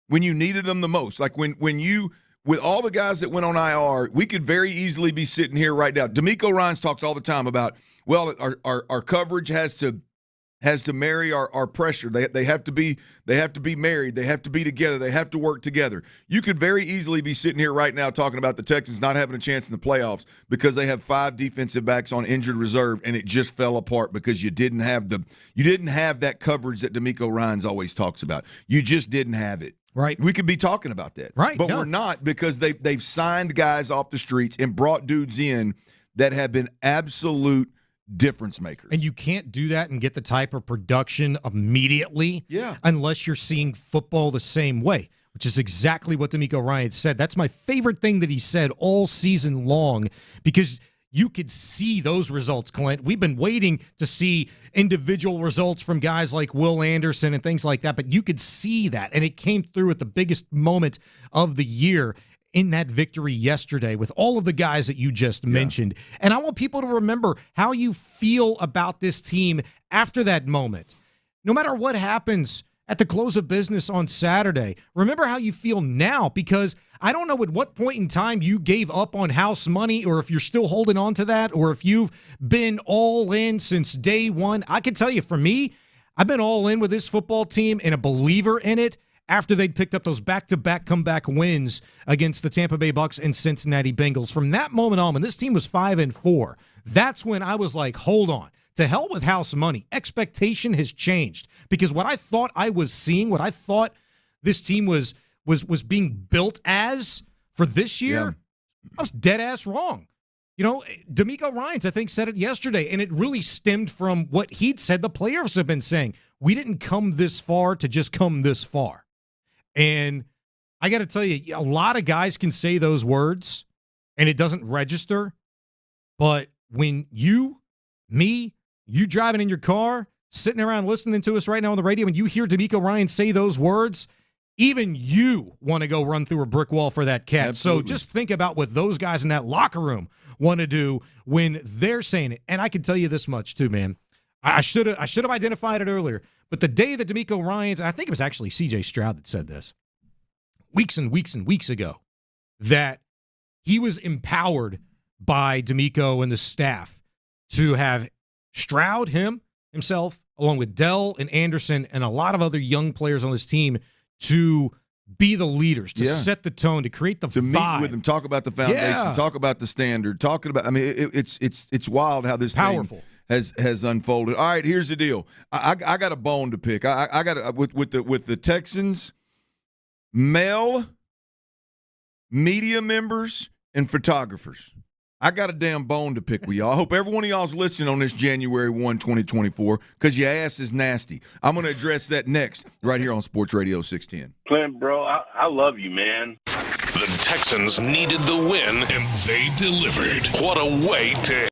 [SPEAKER 7] When you needed them the most. Like when you, with all the guys that went on IR, we could very easily be sitting here right now. DeMeco Ryans talks all the time about, well, our coverage has to marry our pressure. They have to be married. They have to be together. They have to work together. You could very easily be sitting here right now talking about the Texans not having a chance in the playoffs because they have 5 defensive backs on injured reserve, and it just fell apart because you didn't have that coverage that DeMeco Ryans always talks about. You just didn't have it.
[SPEAKER 1] Right.
[SPEAKER 7] We could be talking about that.
[SPEAKER 1] Right.
[SPEAKER 7] But we're not, because they've signed guys off the streets and brought dudes in that have been absolute difference makers.
[SPEAKER 1] And you can't do that and get the type of production immediately unless you're seeing football the same way, which is exactly what DeMeco Ryans said. That's my favorite thing that he said all season long, because you could see those results, Clint. We've been waiting to see individual results from guys like Will Anderson and things like that, but you could see that, and it came through at the biggest moment of the year in that victory yesterday with all of the guys that you just mentioned. And I want people to remember how you feel about this team after that moment. No matter what happens at the close of business on Saturday, remember how you feel now, because I don't know at what point in time you gave up on house money, or if you're still holding on to that, or if you've been all in since day one. I can tell you, for me, I've been all in with this football team and a believer in it after they'd picked up those back-to-back comeback wins against the Tampa Bay Bucks and Cincinnati Bengals. From that moment on, when this team was 5-4, that's when I was like, hold on. To hell with house money. Expectation has changed, because what I thought I was seeing, what I thought this team was being built as for this year, I was dead ass wrong. You know, DeMeco Ryans, I think, said it yesterday, and it really stemmed from what he'd said the players have been saying. We didn't come this far to just come this far. And I got to tell you, a lot of guys can say those words, and it doesn't register. But when you driving in your car, sitting around listening to us right now on the radio, and you hear DeMeco Ryans say those words, even you want to go run through a brick wall for that cat. Absolutely. So just think about what those guys in that locker room want to do when they're saying it. And I can tell you this much too, man. I should have identified it earlier. But the day that DeMeco Ryans, I think it was actually C.J. Stroud that said this, weeks and weeks and weeks ago, that he was empowered by DeMeco and the staff to have Stroud, himself, along with Dell and Anderson and a lot of other young players on this team, to be the leaders, to set the tone, to create the vibe.
[SPEAKER 7] Meet with them, talk about the foundation, talk about the standard, talking about. I mean, it's wild how this thing has unfolded. All right, here's the deal. I got a bone to pick. I got with the Texans, male media members and photographers. I got a damn bone to pick with y'all. I hope every one of y'all's listening on this January 1, 2024, because your ass is nasty. I'm going to address that next right here on Sports Radio 610.
[SPEAKER 21] Clint, bro, I love you, man.
[SPEAKER 8] The Texans needed the win, and they delivered. What a way to...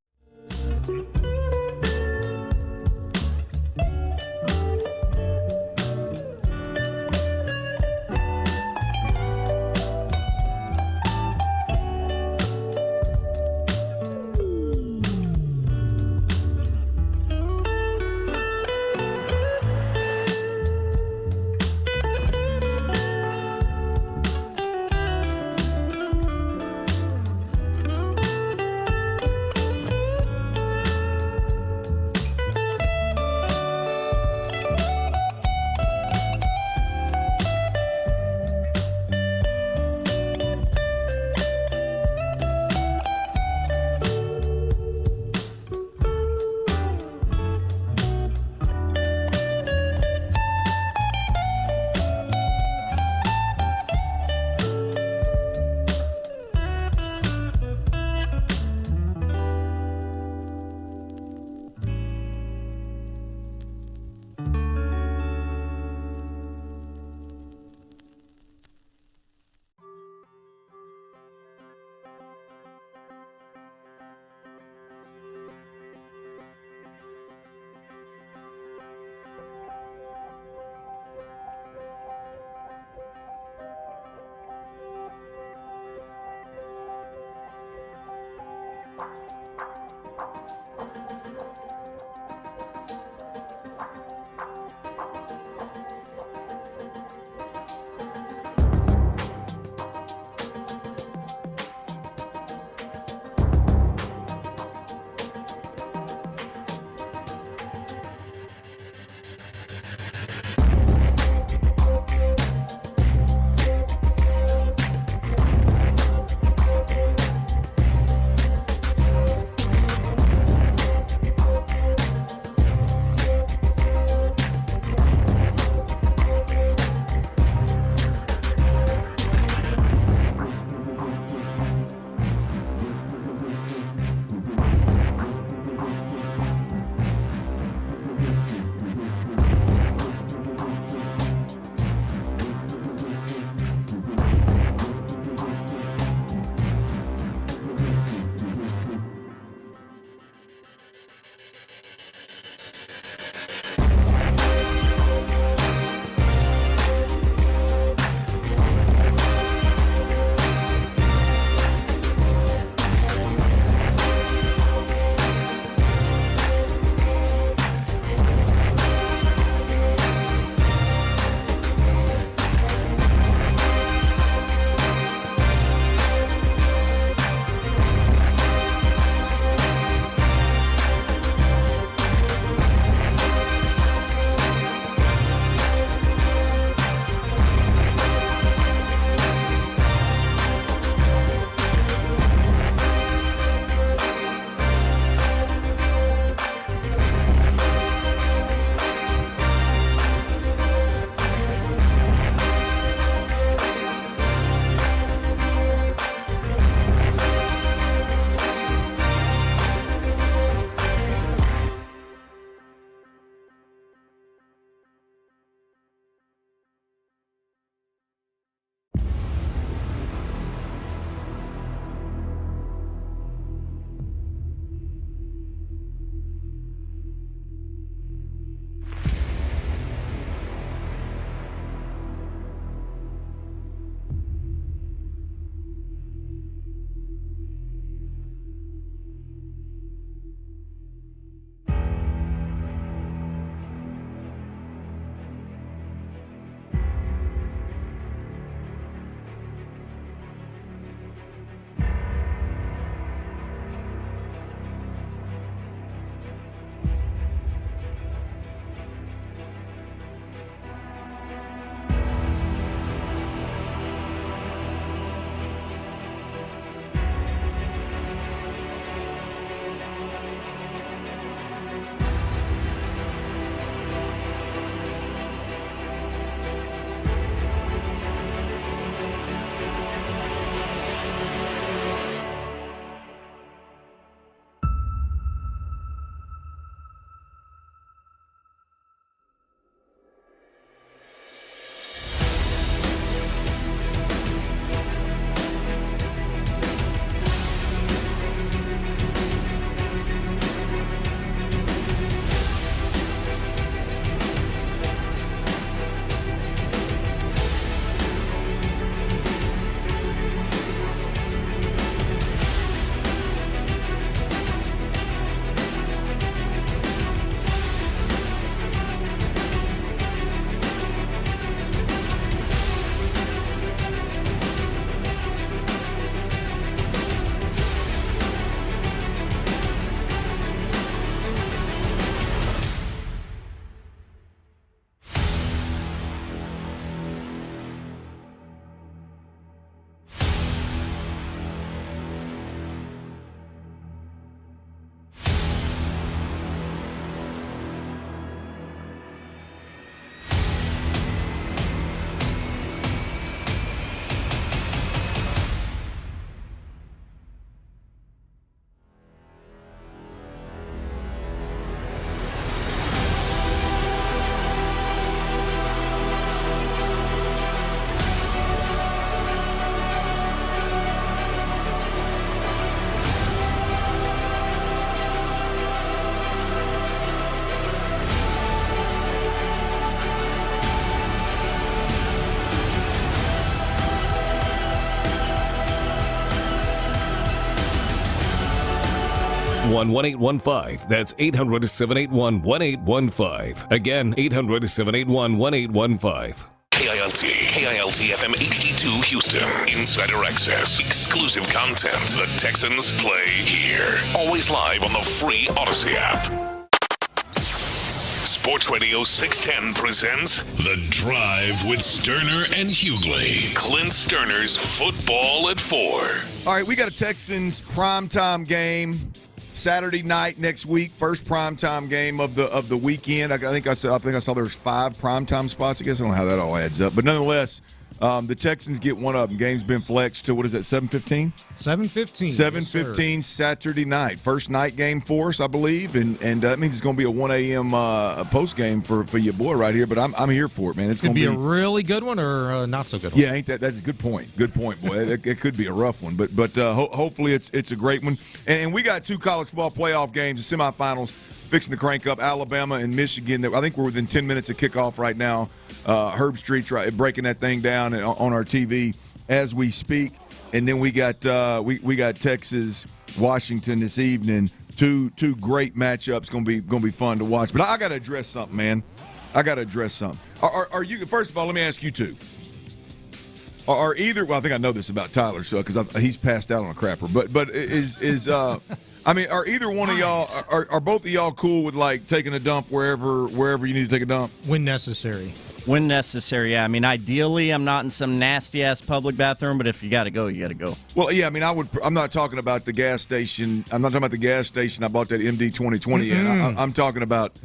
[SPEAKER 8] 800-781-1815. That's 800-781-1815. Again, 800-781-1815. KILT FM HD2 Houston. Insider access. Exclusive content. The Texans play here. Always live on the free Odyssey app. Sports Radio 610 presents The Drive with Stoerner and Hughley. Clint Stoerner's Football at 4.
[SPEAKER 7] All right, we got a Texans primetime game Saturday night next week. First primetime game of the weekend. I think I saw there was 5 primetime spots. I guess I don't know how that all adds up, but nonetheless, the Texans get one of them. Game's been flexed to, what is that, 7:15?
[SPEAKER 1] 7:15.
[SPEAKER 7] 7:15 Saturday night. First night game for us, I believe, and that means it's going to be a 1 a.m. Post game for your boy right here. But I'm here for it, man. It's going to
[SPEAKER 1] be a really good one or a not so good one.
[SPEAKER 7] Yeah, ain't that's a good point. Good point, boy. it could be a rough one, but hopefully it's a great one. And we got 2 college football playoff games, the semifinals, fixing to crank up. Alabama and Michigan. I think we're within 10 minutes of kickoff right now. Herb Street's breaking that thing down on our TV as we speak, and then we got Texas, Washington this evening. Two great matchups. Going to be fun to watch. But I got to address something, man. I got to address something. Are you? First of all, let me ask you two. Are either? Well, I think I know this about Tyler, so because he's passed out on a crapper. But is I mean, are either one of y'all? Are both of y'all cool with like taking a dump wherever you need to take a dump
[SPEAKER 1] when necessary?
[SPEAKER 12] When necessary, yeah. I mean, ideally, I'm not in some nasty-ass public bathroom, but if you got to go, you got to go.
[SPEAKER 7] Well, yeah, I mean, I'm not talking about the gas station. I'm not talking about the gas station I bought that MD 2020 in. I'm talking about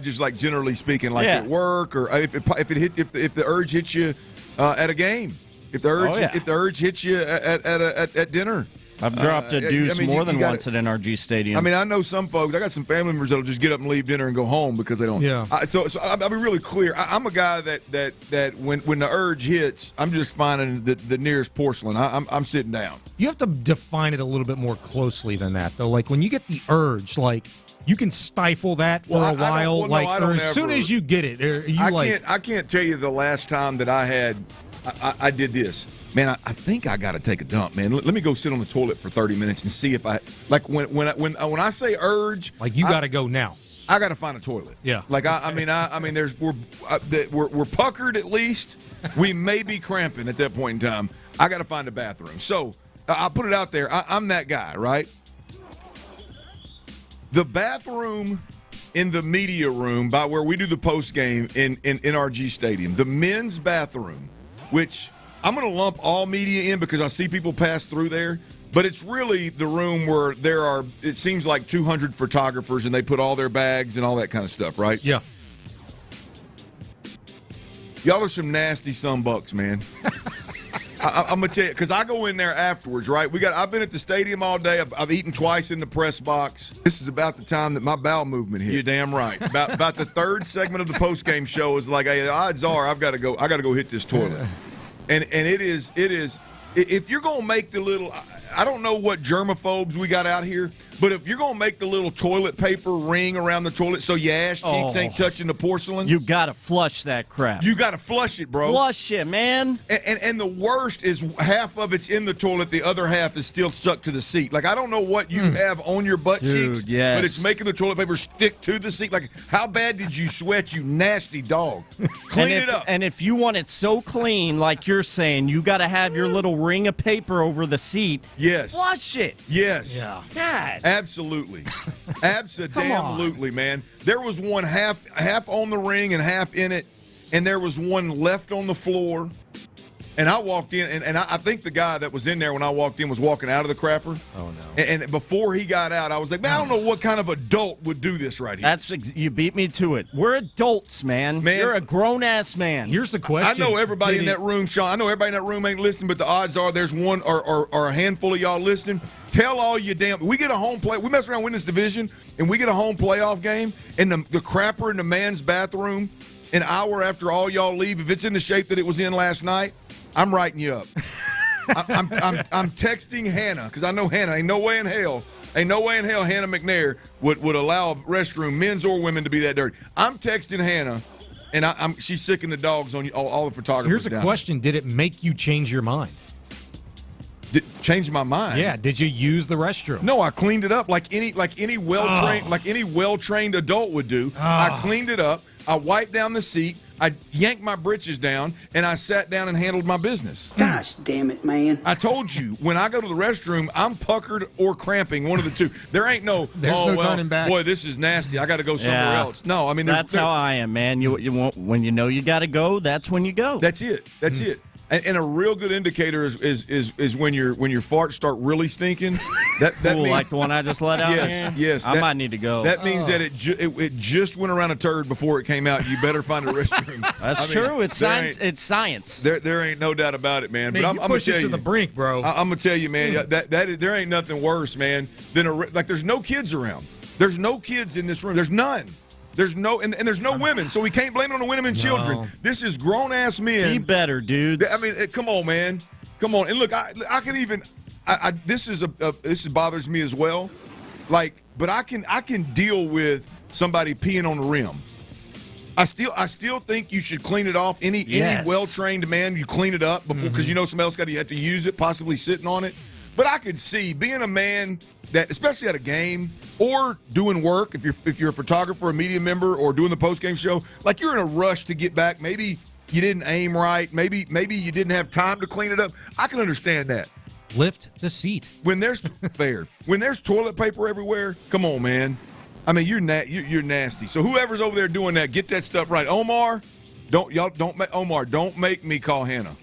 [SPEAKER 7] just like generally speaking, like at work or if the urge hits you at a game, if the urge hits you at dinner.
[SPEAKER 12] I've dropped a deuce more than once at NRG Stadium.
[SPEAKER 7] I mean, I know some folks. I got some family members that'll just get up and leave dinner and go home because they don't.
[SPEAKER 1] Yeah.
[SPEAKER 7] So I'll be really clear. I'm a guy that when the urge hits, I'm just finding the nearest porcelain. I'm sitting down.
[SPEAKER 1] You have to define it a little bit more closely than that, though. Like when you get the urge, like you can stifle that for a while, or as soon as you get it,
[SPEAKER 7] I can't tell you the last time that I did this. Man, I think I got to take a dump, man. Let me go sit on the toilet for 30 minutes and see if I like when I say urge,
[SPEAKER 1] like you got to go now.
[SPEAKER 7] I got to find a toilet.
[SPEAKER 1] Yeah.
[SPEAKER 7] Like I mean, we're puckered at least. We may be cramping at that point in time. I got to find a bathroom. So I'll put it out there. I'm that guy, right? The bathroom in the media room by where we do the post game in NRG Stadium, the men's bathroom, which I'm going to lump all media in because I see people pass through there, but it's really the room where there are, it seems like 200 photographers and they put all their bags and all that kind of stuff, right?
[SPEAKER 1] Yeah.
[SPEAKER 7] Y'all are some nasty sunbucks, man. I'm going to tell you, because I go in there afterwards, right? I've been at the stadium all day. I've eaten twice in the press box. This is about the time that my bowel movement hit. You're damn right. About the third segment of the post-game show is like, hey, the odds are I got to go hit this toilet. And it is if you're going to make the little, I don't know what germaphobes we got out here, but if you're going to make the little toilet paper ring around the toilet so your ass cheeks ain't touching the porcelain.
[SPEAKER 12] You got to flush that crap.
[SPEAKER 7] You got to flush it, bro.
[SPEAKER 12] Flush it, man.
[SPEAKER 7] And the worst is half of it's in the toilet, the other half is still stuck to the seat. Like, I don't know what you have on your butt cheeks, but it's making the toilet paper stick to the seat. Like, how bad did you sweat, you nasty dog? Clean it up.
[SPEAKER 12] And if you want it so clean, like you're saying, you got to have your little ring of paper over the seat.
[SPEAKER 7] Yes.
[SPEAKER 12] Flush it.
[SPEAKER 7] Yes.
[SPEAKER 12] Yeah. God.
[SPEAKER 7] Absolutely. Absolutely, man. There was one half on the ring and half in it, and there was one left on the floor. And I walked in, and I think the guy that was in there when I walked in was walking out of the crapper.
[SPEAKER 1] Oh, no.
[SPEAKER 7] And before he got out, I was like, man, I don't know what kind of adult would do this right here.
[SPEAKER 12] You beat me to it. We're adults, man. You're a grown-ass man.
[SPEAKER 1] Here's the question.
[SPEAKER 7] I know everybody in that room, Sean. I know everybody in that room ain't listening, but the odds are there's one or a handful of y'all listening. Tell all you we get a home play. We mess around, win this division, and we get a home playoff game, and the crapper in the man's bathroom an hour after all y'all leave, if it's in the shape that it was in last night, I'm writing you up. I'm texting Hannah because I know Hannah. Ain't no way in hell Hannah McNair would allow a restroom, men's or women, to be that dirty. I'm texting Hannah, and she's sicking the dogs on all the photographers.
[SPEAKER 1] Here's a question: did it make you change your mind?
[SPEAKER 7] changed my mind.
[SPEAKER 1] Yeah. Did you use the restroom?
[SPEAKER 7] No, I cleaned it up like any well-trained adult would do. I cleaned it up. I wiped down the seat. I yanked my britches down, and I sat down and handled my business.
[SPEAKER 13] Gosh damn it, man.
[SPEAKER 7] I told you, when I go to the restroom, I'm puckered or cramping, one of the two. There ain't no,
[SPEAKER 1] turning back.
[SPEAKER 7] Boy, this is nasty. I got to go somewhere else. No, I mean,
[SPEAKER 12] that's how I am, man. You won't, when you know you got to go, that's when you go.
[SPEAKER 7] That's it. That's it. And a real good indicator is when your farts start really stinking. That means,
[SPEAKER 12] like the one I just let out.
[SPEAKER 7] Yes.
[SPEAKER 12] I might need to go.
[SPEAKER 7] That means that it just went around a turd before it came out. You better find a restroom.
[SPEAKER 12] That's true. It's science. It's science.
[SPEAKER 7] There ain't no doubt about it, man. But I'm
[SPEAKER 1] push
[SPEAKER 7] gonna tell
[SPEAKER 1] it to the brink, bro.
[SPEAKER 7] I'm gonna tell you, man. There ain't nothing worse, man, than there's no kids around. There's no kids in this room. There's none. There's no and there's no women, so we can't blame it on the women and children. This is grown ass men.
[SPEAKER 12] Be better, dudes.
[SPEAKER 7] I mean, come on, man, come on. And look, I can even. This bothers me as well. Like, but I can deal with somebody peeing on the rim. I still think you should clean it off. Any well trained man, you clean it up before because you know somebody else have to use it, possibly sitting on it. But I could see being a man that, especially at a game or doing work, if you're a photographer, a media member, or doing the post-game show, like you're in a rush to get back. Maybe you didn't aim right. Maybe you didn't have time to clean it up. I can understand that.
[SPEAKER 1] Lift the seat.
[SPEAKER 7] When there's when there's toilet paper everywhere, come on, man. I mean, you're nasty. So whoever's over there doing that, get that stuff right. Omar, don't make me call Hannah.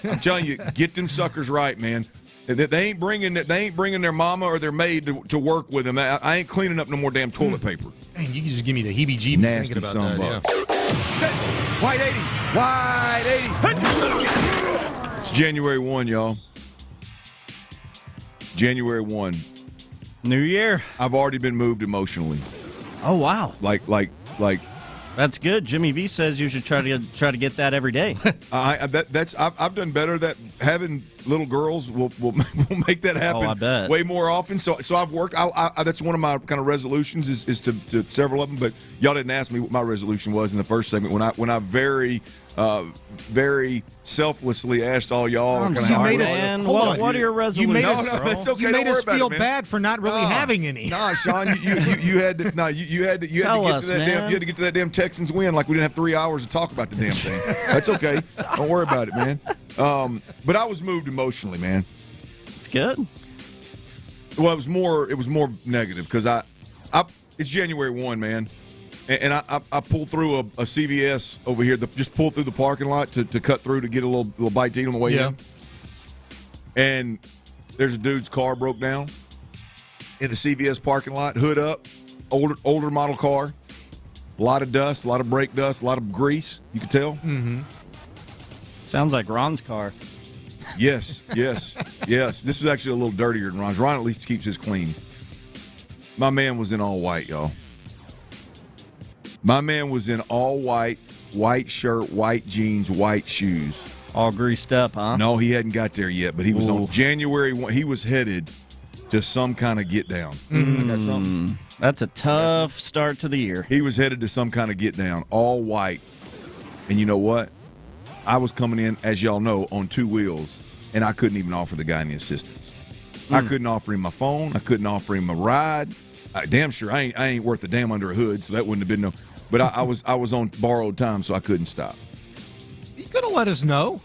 [SPEAKER 7] I'm telling you, get them suckers right, man. They ain't bringing their mama or their maid to work with them. I ain't cleaning up no more damn toilet paper.
[SPEAKER 1] Man, you can just give me the heebie-jeebies
[SPEAKER 7] Nasty
[SPEAKER 1] thinking about that.
[SPEAKER 7] Yeah. White 80. It's January 1, y'all. January 1.
[SPEAKER 12] New year.
[SPEAKER 7] I've already been moved emotionally.
[SPEAKER 12] Oh wow.
[SPEAKER 7] Like.
[SPEAKER 12] That's good. Jimmy V says you should try to get that every day.
[SPEAKER 7] I've done better. That having little girls will make that happen.
[SPEAKER 12] Oh, I bet.
[SPEAKER 7] Way more often. So I've worked. That's one of my kind of resolutions is to several of them. But y'all didn't ask me what my resolution was in the first segment when I very selflessly asked all y'all.
[SPEAKER 12] What are your resolutions?
[SPEAKER 7] It's okay.
[SPEAKER 1] You made us feel
[SPEAKER 7] it,
[SPEAKER 1] bad for not really having any.
[SPEAKER 7] Nah, Sean, you had to get to that damn Texans win like we didn't have 3 hours to talk about the damn thing. That's okay. Don't worry about it, man. But I was moved emotionally, man.
[SPEAKER 12] It's good.
[SPEAKER 7] Well, it was more negative because it's January 1, man. And I pulled through a CVS over here, just pulled through the parking lot to cut through to get a little bite to eat on the way in. And there's a dude's car broke down in the CVS parking lot, hood up, older model car, a lot of dust, a lot of brake dust, a lot of grease, you could tell.
[SPEAKER 12] Mm-hmm. Sounds like Ron's car.
[SPEAKER 7] Yes. This was actually a little dirtier than Ron's. Ron at least keeps his clean. My man was in all white, y'all. My man was in all white shirt, white jeans, white shoes.
[SPEAKER 12] All greased up, huh?
[SPEAKER 7] No, he hadn't got there yet, but he was on January 1. He was headed to some kind of get down. Got something?
[SPEAKER 12] That's a tough start to the year.
[SPEAKER 7] He was headed to some kind of get down, all white. And you know what? I was coming in, as y'all know, on two wheels, and I couldn't even offer the guy any assistance. I couldn't offer him my phone. I couldn't offer him a ride. Damn sure I ain't worth a damn under a hood, so that wouldn't have been no. But I was on borrowed time, so I couldn't stop.
[SPEAKER 1] You could have let us know.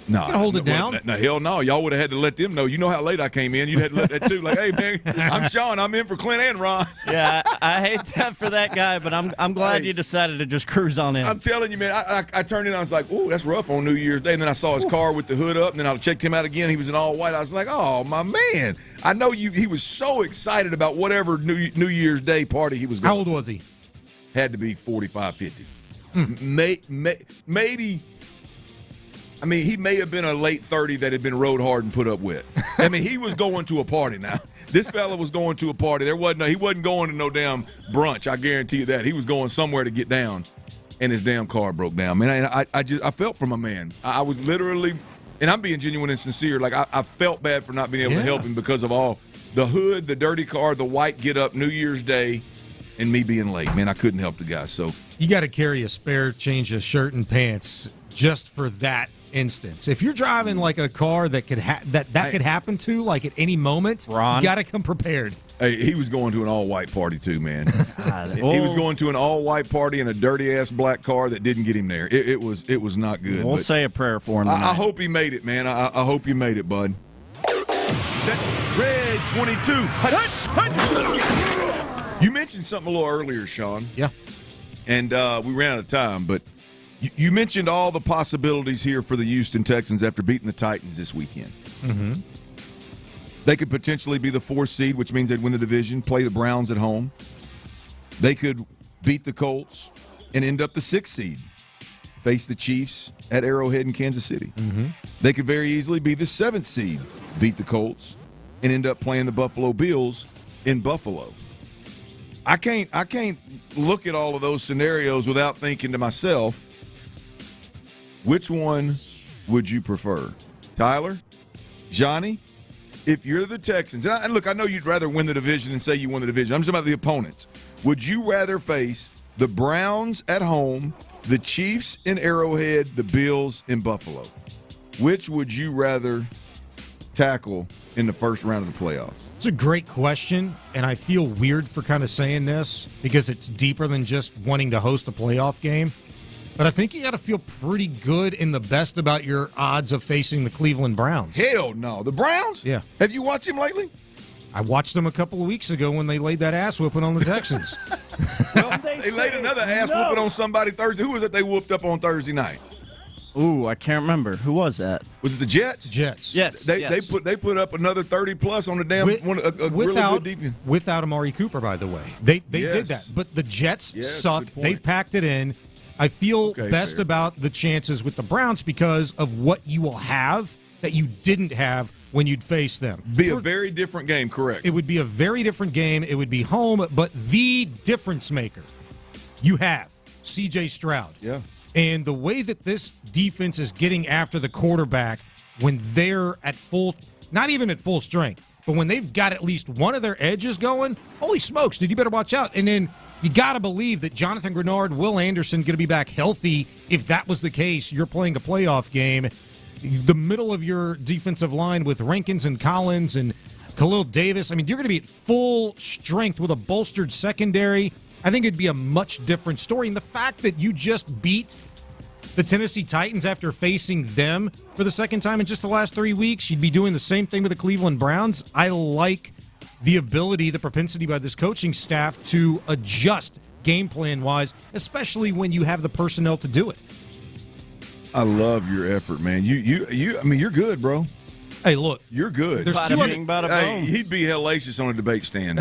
[SPEAKER 7] No,
[SPEAKER 1] you could hold it down.
[SPEAKER 7] No, hell no. Y'all would have had to let them know. You know how late I came in. You'd had to let that too. Like, hey man, I'm Sean. I'm in for Clint and Ron.
[SPEAKER 12] Yeah, I hate that for that guy, but I'm glad you decided to just cruise on in.
[SPEAKER 7] I'm telling you, man. I turned in. I was like, ooh, that's rough on New Year's Day. And then I saw his car with the hood up. And then I checked him out again. He was in all white. I was like, oh my man. I know you. He was so excited about whatever New Year's Day party he was going.
[SPEAKER 1] How old was he?
[SPEAKER 7] Had to be 45, 50. Maybe. I mean, he may have been a late 30 that had been rode hard and put up with. I mean, he was going to a party now. This fella was going to a party. He wasn't going to no damn brunch. I guarantee you that. He was going somewhere to get down, and his damn car broke down. Man, I felt for my man. I was literally, and I'm being genuine and sincere. Like I felt bad for not being able to help him because of all the hood, the dirty car, the white get up, New Year's Day, and me being late. Man, I couldn't help the guy. So
[SPEAKER 1] you got to carry a spare change of shirt and pants just for that instance. If you're driving like a car that could could happen to like at any moment,
[SPEAKER 12] Ron,
[SPEAKER 1] you got to come prepared.
[SPEAKER 7] Hey, he was going to an all-white party too, man. He was going to an all-white party in a dirty-ass black car that didn't get him there. It was not good.
[SPEAKER 12] We'll say a prayer for him.
[SPEAKER 7] I hope he made it, man. I hope you made it, bud. Red 22. You mentioned something a little earlier, Sean.
[SPEAKER 1] Yeah.
[SPEAKER 7] And we ran out of time, but you mentioned all the possibilities here for the Houston Texans after beating the Titans this weekend.
[SPEAKER 1] Mm-hmm.
[SPEAKER 7] They could potentially be the 4th seed, which means they'd win the division, play the Browns at home. They could beat the Colts and end up the 6th seed, face the Chiefs at Arrowhead in Kansas City.
[SPEAKER 1] Mm-hmm.
[SPEAKER 7] They could very easily be the 7th seed, beat the Colts, and end up playing the Buffalo Bills in Buffalo. I can't look at all of those scenarios without thinking to myself, which one would you prefer? Tyler? Johnny? If you're the Texans, and look, I know you'd rather win the division and say you won the division. I'm just about the opponents. Would you rather face the Browns at home, the Chiefs in Arrowhead, the Bills in Buffalo? Which would you rather tackle in the first round of the playoffs?
[SPEAKER 1] It's a great question, and I feel weird for kind of saying this because it's deeper than just wanting to host a playoff game. But I think you got to feel pretty good in the best about your odds of facing the Cleveland Browns.
[SPEAKER 7] Hell no. The Browns?
[SPEAKER 1] Yeah.
[SPEAKER 7] Have you watched them lately?
[SPEAKER 1] I watched them a couple of weeks ago when they laid that ass whooping on the Texans.
[SPEAKER 7] Well, they laid another ass whooping on somebody Thursday. Who was it they whooped up on Thursday night?
[SPEAKER 12] Ooh, I can't remember. Who was that?
[SPEAKER 7] Was it the Jets?
[SPEAKER 1] Jets.
[SPEAKER 12] Yes.
[SPEAKER 7] They put up another 30+ on the damn really good defense.
[SPEAKER 1] Without Amari Cooper, by the way. They did that. But the Jets suck. They've packed it in. I feel best about the chances with the Browns because of what you will have that you didn't have when you'd face them.
[SPEAKER 7] Be a very different game, correct.
[SPEAKER 1] It would be a very different game. It would be home, but the difference maker you have, C.J. Stroud.
[SPEAKER 7] Yeah.
[SPEAKER 1] And the way that this defense is getting after the quarterback when they're at full, not even at full strength, but when they've got at least one of their edges going, holy smokes, dude, you better watch out. And then you got to believe that Jonathan Grenard, Will Anderson going to be back healthy. If that was the case, you're playing a playoff game. The middle of your defensive line with Rankins and Collins and Khalil Davis, I mean, you're going to be at full strength with a bolstered secondary. I think it'd be a much different story. And the fact that you just beat the Tennessee Titans after facing them for the second time in just the last 3 weeks, you'd be doing the same thing with the Cleveland Browns. I like the ability, the propensity by this coaching staff to adjust game plan-wise, especially when you have the personnel to do it.
[SPEAKER 7] I love your effort, man. I mean, you're good, bro.
[SPEAKER 1] Hey, look,
[SPEAKER 7] you're good.
[SPEAKER 1] There's two
[SPEAKER 7] he'd be hellacious on a debate stand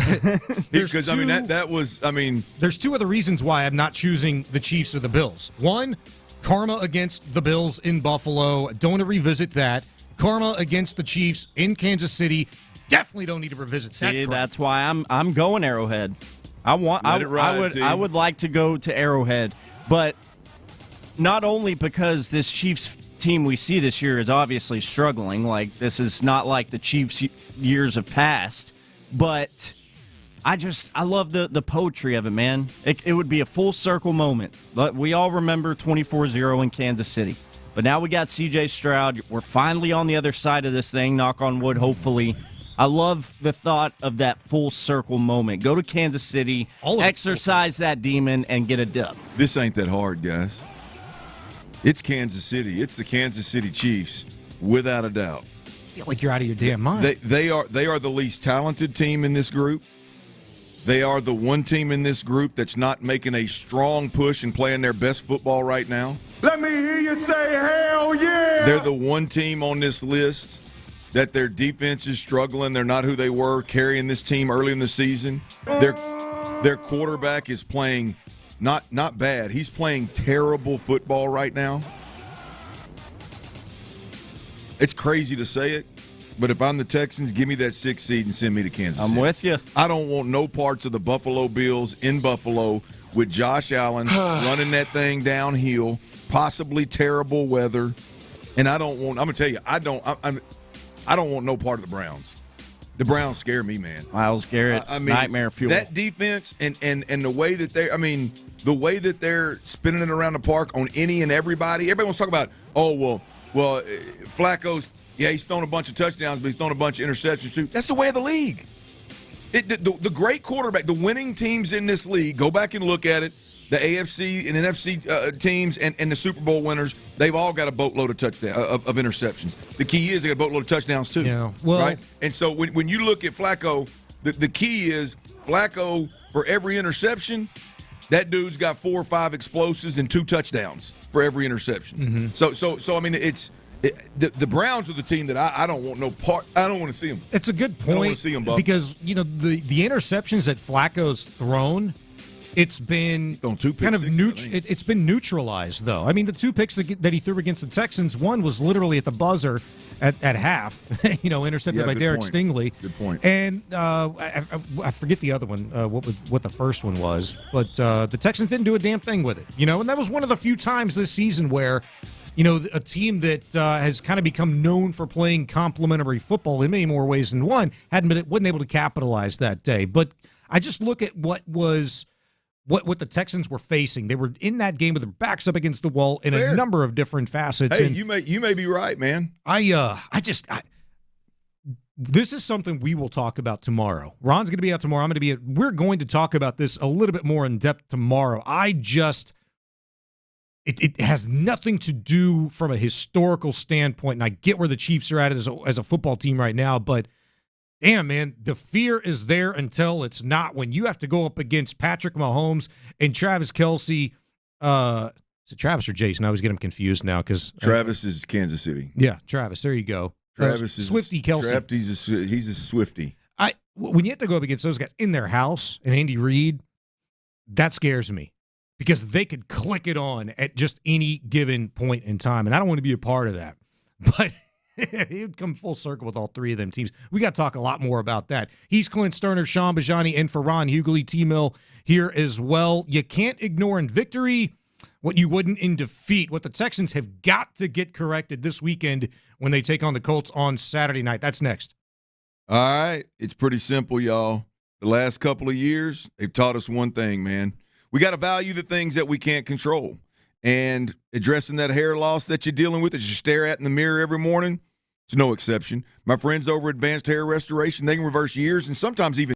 [SPEAKER 7] because I mean that was. I mean,
[SPEAKER 1] there's two other reasons why I'm not choosing the Chiefs or the Bills. One, karma against the Bills in Buffalo. Don't want to revisit that. Karma against the Chiefs in Kansas City. Definitely don't need to revisit that.
[SPEAKER 12] See, that's why I'm going Arrowhead. I would like to go to Arrowhead, but not only because this Chiefs team we see this year is obviously struggling. Like, this is not like the Chiefs years of past, but I love the poetry of it, man. It would be a full circle moment. But we all remember 24-0 in Kansas City. But now we got C.J. Stroud. We're finally on the other side of this thing, knock on wood, hopefully. I love the thought of that full circle moment. Go to Kansas City, exercise that demon, and get a dub.
[SPEAKER 7] This ain't that hard, guys. It's Kansas City. It's the Kansas City Chiefs, without a doubt.
[SPEAKER 1] I feel like you're out of your damn mind.
[SPEAKER 7] They are the least talented team in this group. They are the one team in this group that's not making a strong push and playing their best football right now.
[SPEAKER 14] Let me hear you say hell yeah!
[SPEAKER 7] They're the one team on this list that their defense is struggling. They're not who they were carrying this team early in the season. Their quarterback is playing not bad. He's playing terrible football right now. It's crazy to say it, but if I'm the Texans, give me that 6th seed and send me to Kansas City.
[SPEAKER 12] I'm with you.
[SPEAKER 7] I don't want no parts of the Buffalo Bills in Buffalo with Josh Allen running that thing downhill, possibly terrible weather. And I'm going to tell you, I don't want no part of the Browns. The Browns scare me, man.
[SPEAKER 12] Myles Garrett, nightmare fuel.
[SPEAKER 7] That defense and the way that the way that they're spinning it around the park on any and everybody. Everybody wants to talk about, well, Flacco's, he's thrown a bunch of touchdowns, but he's thrown a bunch of interceptions too. That's the way of the league. The great quarterback, the winning teams in this league, go back and look at it, the AFC and NFC teams and the Super Bowl winners, they've all got a boatload of of interceptions. The key is they got a boatload of touchdowns too.
[SPEAKER 1] Yeah, well,
[SPEAKER 7] right? And so when you look at Flacco, the key is Flacco, for every interception, that dude's got 4 or 5 explosives and 2 touchdowns for every interception. Mm-hmm. So I mean, the Browns are the team that I don't want no part. I don't want to see them.
[SPEAKER 1] It's a good point.
[SPEAKER 7] I don't want to see them, Bob.
[SPEAKER 1] Because the interceptions that Flacco's thrown, it's been kind of it's been neutralized though. I mean, the 2 picks that he threw against the Texans, one was literally at the buzzer at half, intercepted by Derek Stingley.
[SPEAKER 7] Good point.
[SPEAKER 1] And I forget the other one, what the first one was, but the Texans didn't do a damn thing with it. And that was one of the few times this season where a team that has kind of become known for playing complementary football in many more ways than one wasn't able to capitalize that day. But I just look at what the Texans were facing. They were in that game with their backs up against the wall in a number of different facets.
[SPEAKER 7] Hey,
[SPEAKER 1] and
[SPEAKER 7] you may be right, man.
[SPEAKER 1] This is something we will talk about tomorrow. Ron's going to be out tomorrow. We're going to talk about this a little bit more in depth tomorrow. It has nothing to do from a historical standpoint, and I get where the Chiefs are at as a football team right now, but damn, man, the fear is there until it's not. When you have to go up against Patrick Mahomes and Travis Kelce, is it Travis or Jason? I always get him confused now because
[SPEAKER 7] Travis is Kansas City.
[SPEAKER 1] Yeah, Travis. There you go.
[SPEAKER 7] Travis is
[SPEAKER 1] Swifty Kelce.
[SPEAKER 7] He's a Swifty.
[SPEAKER 1] When you have to go up against those guys in their house and Andy Reid, that scares me. Because they could click it on at just any given point in time. And I don't want to be a part of that. But it would come full circle with all 3 of them teams. We got to talk a lot more about that. He's Clint Stoerner, Sean Bajani, and for Ron Hughley, T-Mill here as well. You can't ignore in victory what you wouldn't in defeat. What the Texans have got to get corrected this weekend when they take on the Colts on Saturday night. That's next.
[SPEAKER 7] All right. It's pretty simple, y'all. The last couple of years, they've taught us one thing, man. We got to value the things that we can't control. And addressing that hair loss that you're dealing with that you stare at in the mirror every morning, it's no exception. My friends over at Advanced Hair Restoration, they can reverse years and sometimes even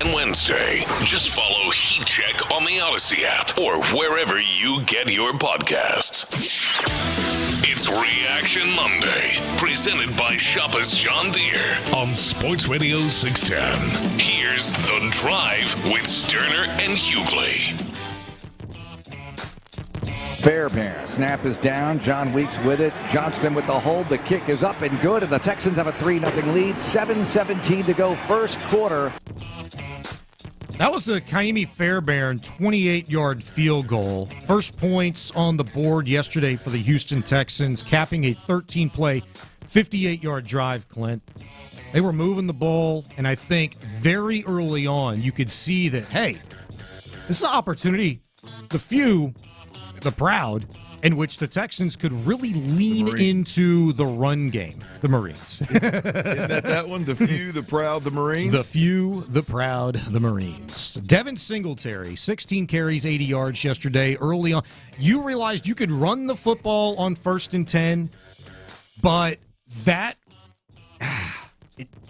[SPEAKER 8] and Wednesday. Just follow Heat Check on the Odyssey app or wherever you get your podcasts. It's Reaction Monday, presented by Shoppers John Deere on Sports Radio 610. Here's The Drive with Stoerner and Hughley.
[SPEAKER 10] Fairbairn. Snap is down. John Weeks with it. Johnston with the hold. The kick is up and good, and the Texans have a 3-0 lead. 7:17 to go, first quarter.
[SPEAKER 1] That was a Kaimi Fairbairn 28-yard field goal. First points on the board yesterday for the Houston Texans, capping a 13-play, 58-yard drive, Clint. They were moving the ball, and I think very early on you could see that, hey, this is an opportunity, the few, the proud, in which the Texans could really lean into the run game. The Marines.
[SPEAKER 7] Isn't that one? The few, the proud, the Marines?
[SPEAKER 1] The few, the proud, the Marines. Devin Singletary, 16 carries, 80 yards yesterday early on. You realized you could run the football on 1st and 10, but that,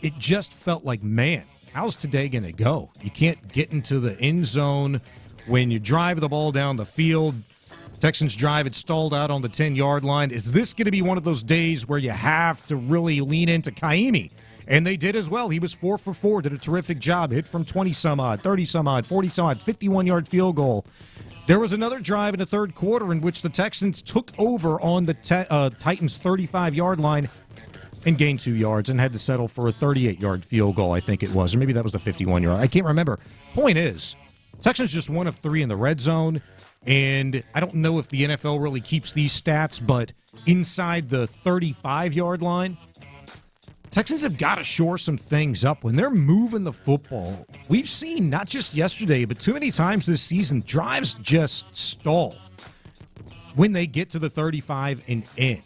[SPEAKER 1] it just felt like, man, how's today going to go? You can't get into the end zone when you drive the ball down the field. Texans drive, it stalled out on the 10-yard line. Is this going to be one of those days where you have to really lean into Kaimi? And they did as well. He was 4 for 4, did a terrific job. Hit from 20-some-odd, 30-some-odd, 40-some-odd, 51-yard field goal. There was another drive in the third quarter in which the Texans took over on the Titans' 35-yard line and gained 2 yards and had to settle for a 38-yard field goal, I think it was. Or maybe that was the 51-yard. I can't remember. Point is, Texans just 1 of 3 in the red zone. And I don't know if the NFL really keeps these stats, but inside the 35-yard line, Texans have got to shore some things up. When they're moving the football, we've seen, not just yesterday, but too many times this season, drives just stall when they get to the 35 and in.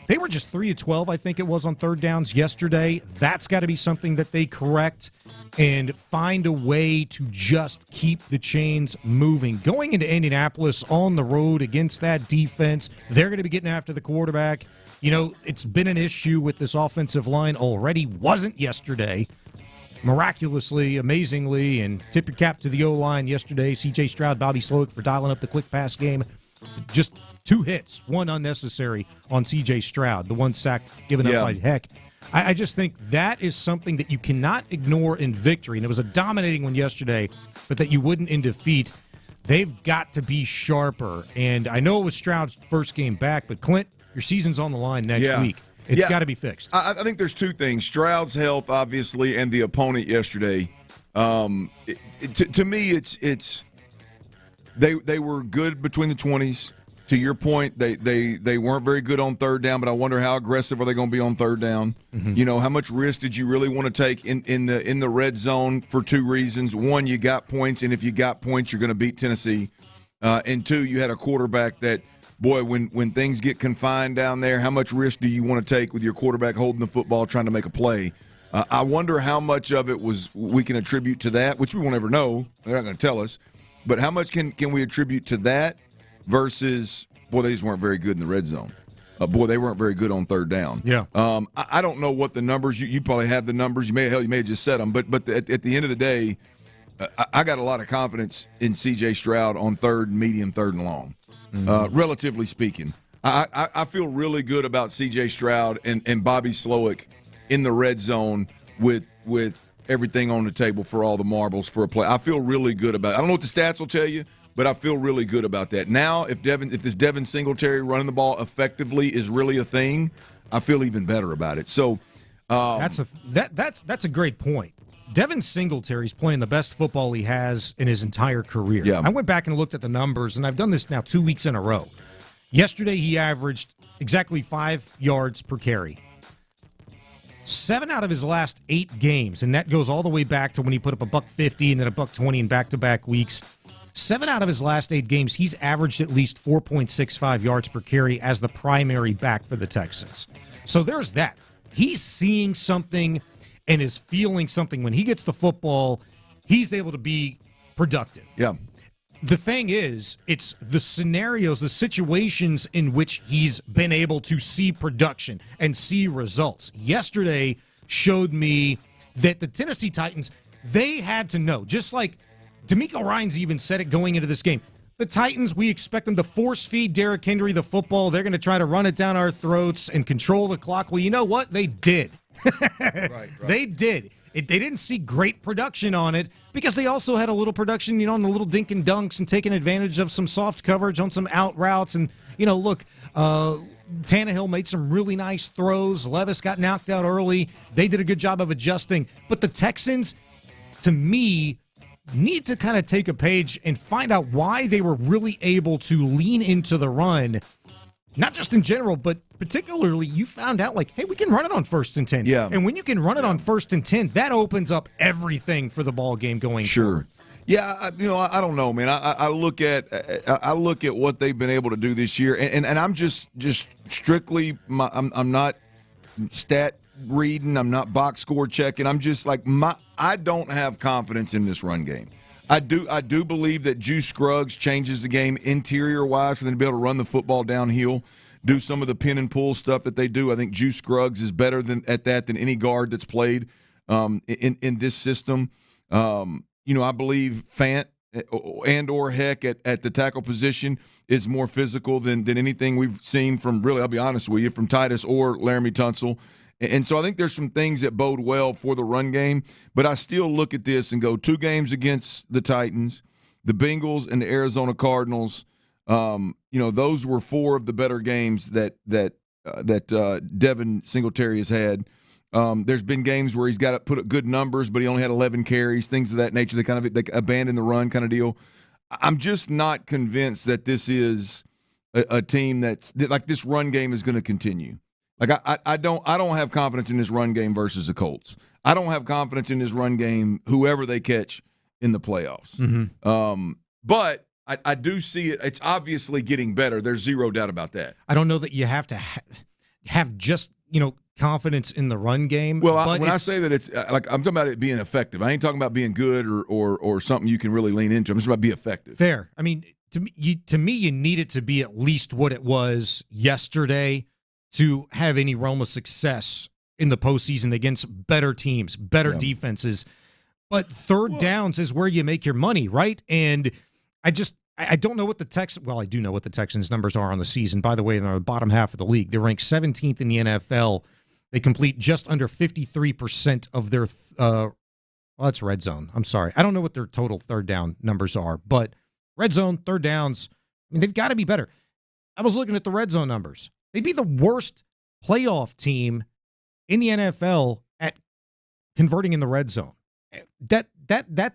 [SPEAKER 1] They were just 3 of 12, I think it was, on third downs yesterday. That's got to be something that they correct and find a way to just keep the chains moving. Going into Indianapolis on the road against that defense, they're going to be getting after the quarterback. You know, it's been an issue with this offensive line already. Wasn't yesterday. Miraculously, amazingly, and tip your cap to the O-line yesterday. C.J. Stroud, Bobby Slowick for dialing up the quick pass game. Just 2 hits, 1 unnecessary on C.J. Stroud, the 1 sack given up by Heck. I just think that is something that you cannot ignore in victory, and it was a dominating one yesterday, but that you wouldn't in defeat. They've got to be sharper, and I know it was Stroud's first game back, but Clint, your season's on the line next week. It's got to be fixed.
[SPEAKER 7] I think there's 2 things. Stroud's health, obviously, and the opponent yesterday. To me, it's they were good between the 20s. To your point, they weren't very good on third down, but I wonder how aggressive are they going to be on third down? Mm-hmm. You know, how much risk did you really want to take in the red zone for 2 reasons? 1, you got points, and if you got points, you're going to beat Tennessee. And 2, you had a quarterback that, boy, when things get confined down there, how much risk do you want to take with your quarterback holding the football, trying to make a play? I wonder how much of it we can attribute to that, which we won't ever know. They're not going to tell us. But how much can we attribute to that versus, boy, they just weren't very good in the red zone. Boy, they weren't very good on third down.
[SPEAKER 1] Yeah.
[SPEAKER 7] I don't know what the numbers. You probably have the numbers. You may have just said them. But at the end of the day, I got a lot of confidence in C.J. Stroud on third, medium, third, and long. Relatively speaking, I feel really good about C.J. Stroud and Bobby Slowick in the red zone with everything on the table for all the marbles for a play. I feel really good about it. I don't know what the stats will tell you, but I feel really good about that. Now, if this Devin Singletary running the ball effectively is really a thing, I feel even better about it. So
[SPEAKER 1] that's a great point. Devin Singletary's playing the best football he has in his entire career.
[SPEAKER 7] Yeah.
[SPEAKER 1] I went back and looked at the numbers, and I've done this now 2 weeks in a row. Yesterday, he averaged exactly 5 yards per carry. 7 out of his last 8 games, and that goes all the way back to when he put up $150 and then $120 in back-to-back weeks. 7 out of his last 8 games, he's averaged at least 4.65 yards per carry as the primary back for the Texans. So there's that. He's seeing something and is feeling something. When he gets the football, he's able to be productive.
[SPEAKER 7] Yeah.
[SPEAKER 1] The thing is, it's the scenarios, the situations in which he's been able to see production and see results. Yesterday showed me that the Tennessee Titans, they had to know, just like DeMeco Ryans even said it going into this game. The Titans, we expect them to force-feed Derrick Henry the football. They're going to try to run it down our throats and control the clock. Well, you know what? They did. Right. They did. They didn't see great production on it because they also had a little production, on the little dink and dunks and taking advantage of some soft coverage on some out routes. And, look, Tannehill made some really nice throws. Levis got knocked out early. They did a good job of adjusting. But the Texans, to me, need to kind of take a page and find out why they were really able to lean into the run. Not just in general, but particularly you found out, hey, we can run it on 1st and 10.
[SPEAKER 7] Yeah.
[SPEAKER 1] And when you can run it on 1st and 10, that opens up everything for the ball game going forward.
[SPEAKER 7] Yeah, I don't know, man. I look at what they've been able to do this year, and I'm just strictly I'm not stat reading, I'm not box score checking. I'm just I don't have confidence in this run game. I do believe that Juice Scruggs changes the game interior-wise for them to be able to run the football downhill, do some of the pin and pull stuff that they do. I think Juice Scruggs is better at that than any guard that's played in this system. I believe Fant and or Heck at the tackle position is more physical than anything we've seen from, really, I'll be honest with you, from Titus or Laramie Tunsil. And so I think there's some things that bode well for the run game, but I still look at this and go 2 games against the Titans, the Bengals, and the Arizona Cardinals. Those were 4 of the better games that Devin Singletary has had. There's been games where he's got to put up good numbers, but he only had 11 carries, things of that nature. They abandon the run kind of deal. I'm just not convinced that this is a team that's this run game is going to continue. I don't have confidence in this run game versus the Colts. I don't have confidence in this run game, whoever they catch in the playoffs.
[SPEAKER 1] Mm-hmm.
[SPEAKER 7] But I do see it. It's obviously getting better. There's zero doubt about that.
[SPEAKER 1] I don't know that you have to have just, confidence in the run game.
[SPEAKER 7] Well, when I say that, it's I'm talking about it being effective. I ain't talking about being good or something you can really lean into. I'm just about be effective.
[SPEAKER 1] Fair. I mean, to me, you need it to be at least what it was yesterday to have any realm of success in the postseason against better teams, better defenses. But third downs is where you make your money, right? And I don't know what the Texans. Well, I do know what the Texans' numbers are on the season. By the way, they're the bottom half of the league. They're ranked 17th in the NFL. They complete just under 53% of their. That's red zone. I'm sorry, I don't know what their total third down numbers are, but red zone, third downs. I mean, they've got to be better. I was looking at the red zone numbers. They'd be the worst playoff team in the NFL at converting in the red zone. That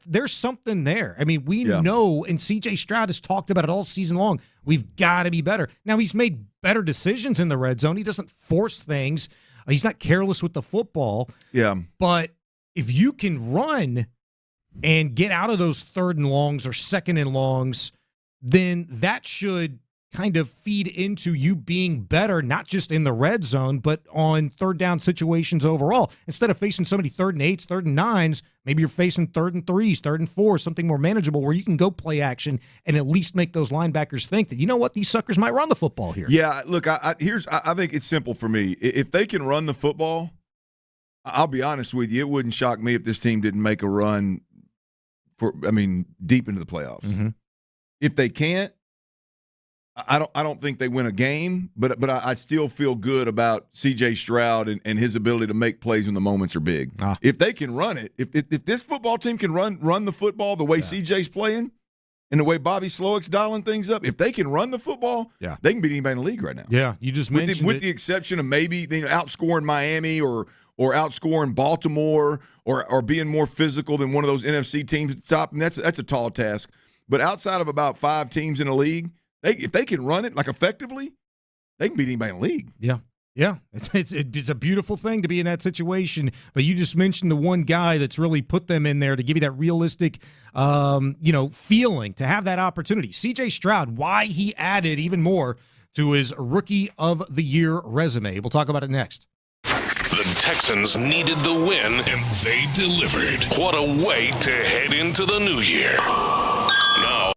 [SPEAKER 1] there's something there. I mean, we know, and C.J. Stroud has talked about it all season long. We've got to be better. Now, he's made better decisions in the red zone. He doesn't force things. He's not careless with the football.
[SPEAKER 7] Yeah.
[SPEAKER 1] But if you can run and get out of those 3rd and longs or 2nd and longs, then that should kind of feed into you being better, not just in the red zone, but on third down situations overall. Instead of facing so many 3rd and 8s, 3rd and 9s, maybe you're facing 3rd and 3s, 3rd and 4s, something more manageable where you can go play action and at least make those linebackers think that, you know what, these suckers might run the football here.
[SPEAKER 7] Yeah, look, I think it's simple for me. If they can run the football, I'll be honest with you, it wouldn't shock me if this team didn't make a run deep into the playoffs.
[SPEAKER 1] Mm-hmm.
[SPEAKER 7] If they can't, I don't think they win a game, but I still feel good about C.J. Stroud and his ability to make plays when the moments are big. If they can run it, if this football team can run the football the way C.J.'s playing and the way Bobby Slowick's dialing things up, if they can run the football, they can beat anybody in the league right now.
[SPEAKER 1] Yeah, you just mentioned
[SPEAKER 7] with the exception of maybe outscoring Miami or outscoring Baltimore or being more physical than one of those NFC teams at the top, and that's a tall task. But outside of about 5 teams in the league, if they can run it effectively, they can beat anybody in the league.
[SPEAKER 1] Yeah. Yeah, it's a beautiful thing to be in that situation. But you just mentioned the one guy that's really put them in there to give you that realistic, feeling, to have that opportunity. C.J. Stroud, why he added even more to his Rookie of the Year resume. We'll talk about it next.
[SPEAKER 8] The Texans needed the win, and they delivered. What a way to head into the new year. Now,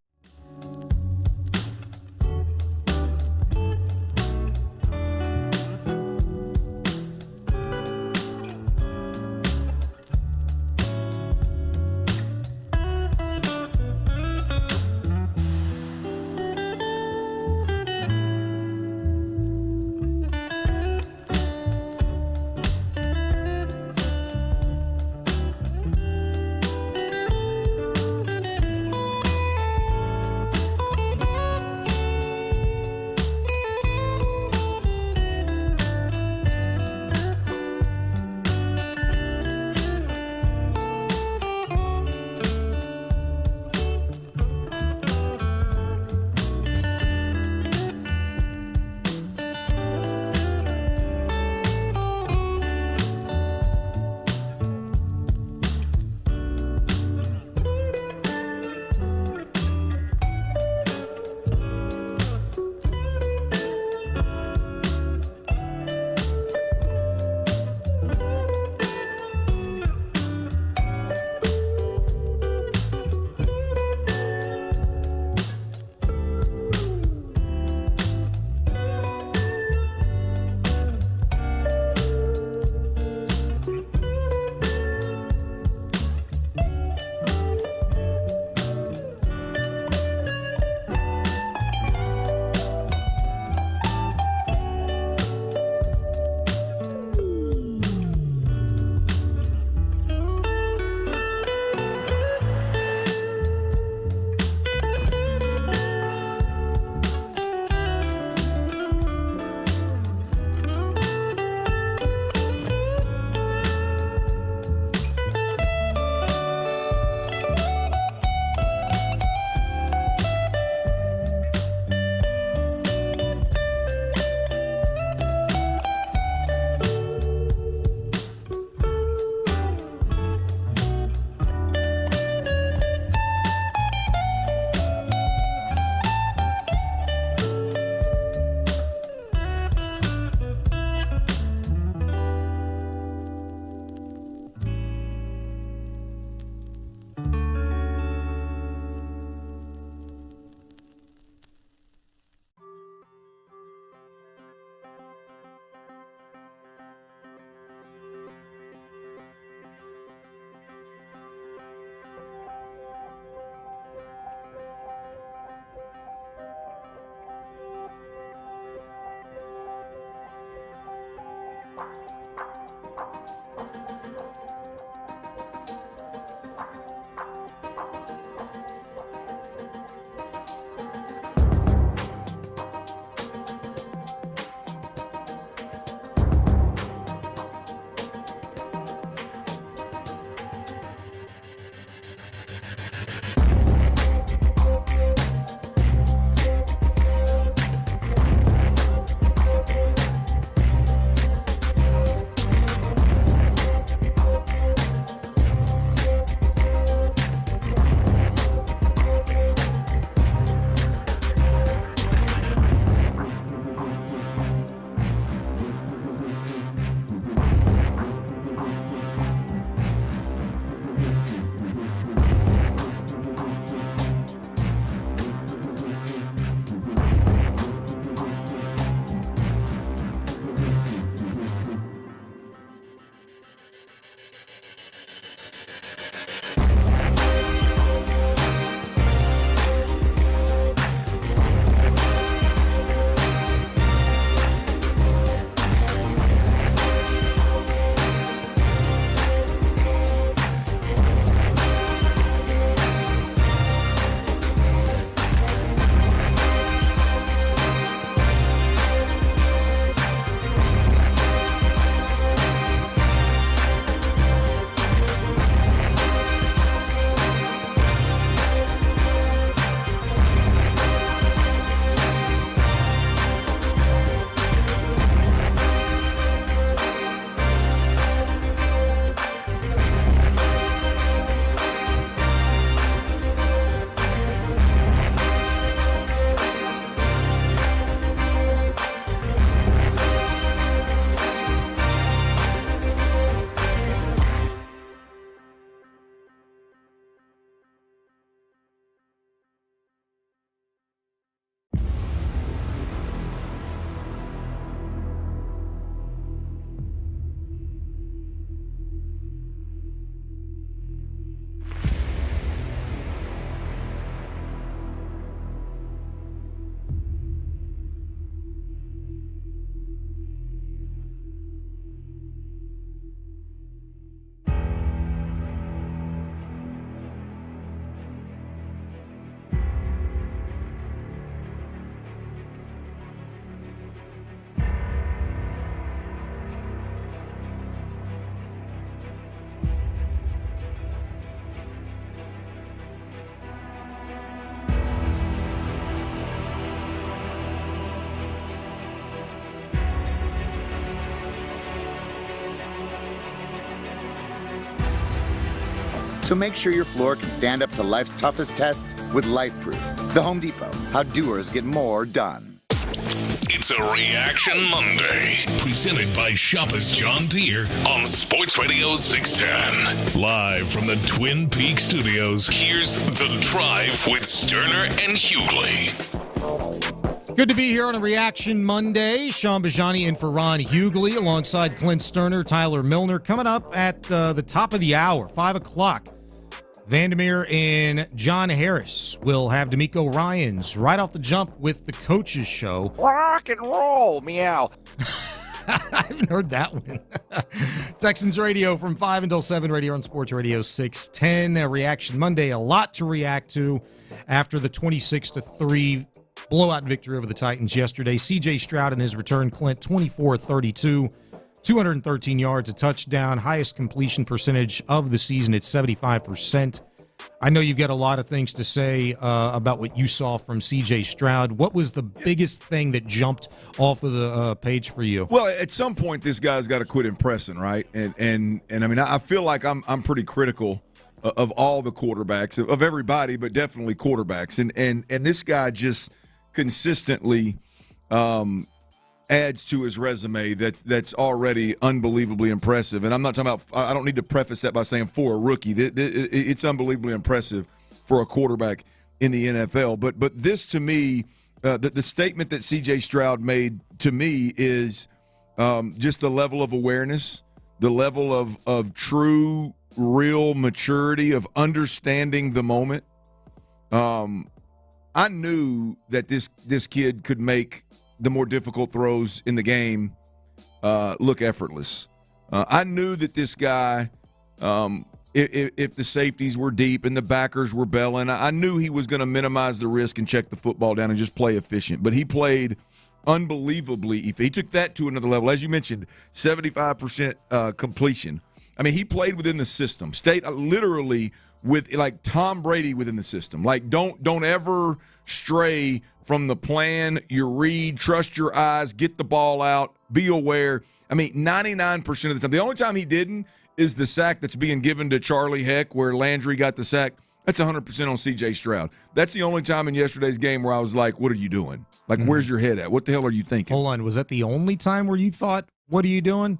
[SPEAKER 2] So make sure your floor can stand up to life's toughest tests with LifeProof. The Home Depot, how doers get more done.
[SPEAKER 8] It's a Reaction Monday, presented by Shoppers John Deere on Sports Radio 610. Live from the Twin Peaks studios, here's The Drive with Stoerner and Hughley.
[SPEAKER 1] Good to be here on a Reaction Monday. Sean Bajani in for Ron Hughley alongside Clint Stoerner, Tyler Milner. Coming up at the top of the hour, 5 o'clock. Vandermeer and John Harris will have DeMeco Ryans right off the jump with the Coaches Show.
[SPEAKER 9] Rock and roll, meow.
[SPEAKER 1] I haven't heard that one. Texans Radio from 5 until 7 right here on Sports Radio 610. A Reaction Monday, a lot to react to after the 26-3 blowout victory over the Titans yesterday. C.J. Stroud in his return, Clint, 24-32. 213 yards, a touchdown, highest completion percentage of the season at 75%. I know you've got a lot of things to say about what you saw from C.J. Stroud. What was the biggest thing that jumped off of the page for you?
[SPEAKER 7] Well, at some point, this guy's got to quit impressing, right? And I mean, I feel like I'm pretty critical of all the quarterbacks, of everybody, but definitely quarterbacks. And this guy just consistently adds to his resume that's already unbelievably impressive. And I'm not talking about – I don't need to preface that by saying for a rookie. It's unbelievably impressive for a quarterback in the NFL. But this, to me, the statement that C.J. Stroud made to me is just the level of awareness, the level of true, real maturity, of understanding the moment. I knew that this kid could make the more difficult throws in the game look effortless. I knew that this guy, if the safeties were deep and the backers were belling, I knew he was going to minimize the risk and check the football down and just play efficient. But he played unbelievably. He took that to another level. As you mentioned, 75% completion. I mean, he played within the system. Stayed literally with like Tom Brady within the system. Like don't ever stray from the plan, your read, trust your eyes, get the ball out, be aware. I mean, 99% of the time. The only time he didn't is the sack that's being given to Charlie Heck where Landry got the sack. That's 100% on C.J. Stroud. That's the only time in yesterday's game where I was like, what are you doing? Like, where's your head at? What the hell are you thinking?
[SPEAKER 1] Hold on. Was that the only time where you thought, what are you doing?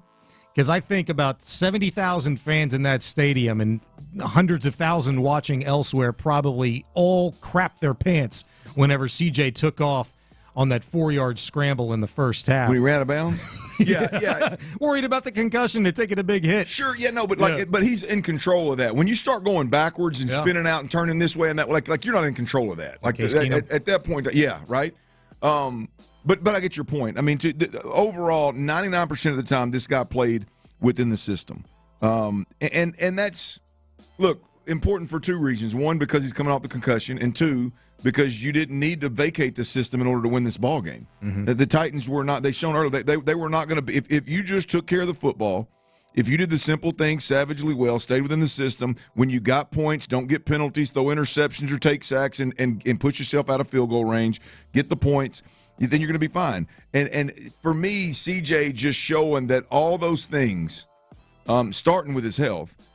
[SPEAKER 1] Because I think about 70,000 fans in that stadium and hundreds of thousands watching elsewhere probably all crapped their pants whenever CJ took off on that 4-yard scramble in the first half.
[SPEAKER 7] When he ran out of bounds? Yeah.
[SPEAKER 1] Worried about the concussion and taking a big hit.
[SPEAKER 7] Sure, but he's in control of that. When you start going backwards and spinning out and turning this way and that, like you're not in control of that. Like at that point, yeah, right? But I get your point. I mean, overall, 99% of the time, this guy played within the system. And that's, look, important for two reasons. One, because he's coming off the concussion, and two, because you didn't need to vacate the system in order to win this ball game. Mm-hmm. The Titans were not – they shown earlier they were not going to be – if you just took care of the football, if you did the simple things savagely well, stayed within the system, when you got points, don't get penalties, throw interceptions or take sacks and put yourself out of field goal range, get the points – then you're going to be fine. And for me, CJ just showing that all those things, starting with his health,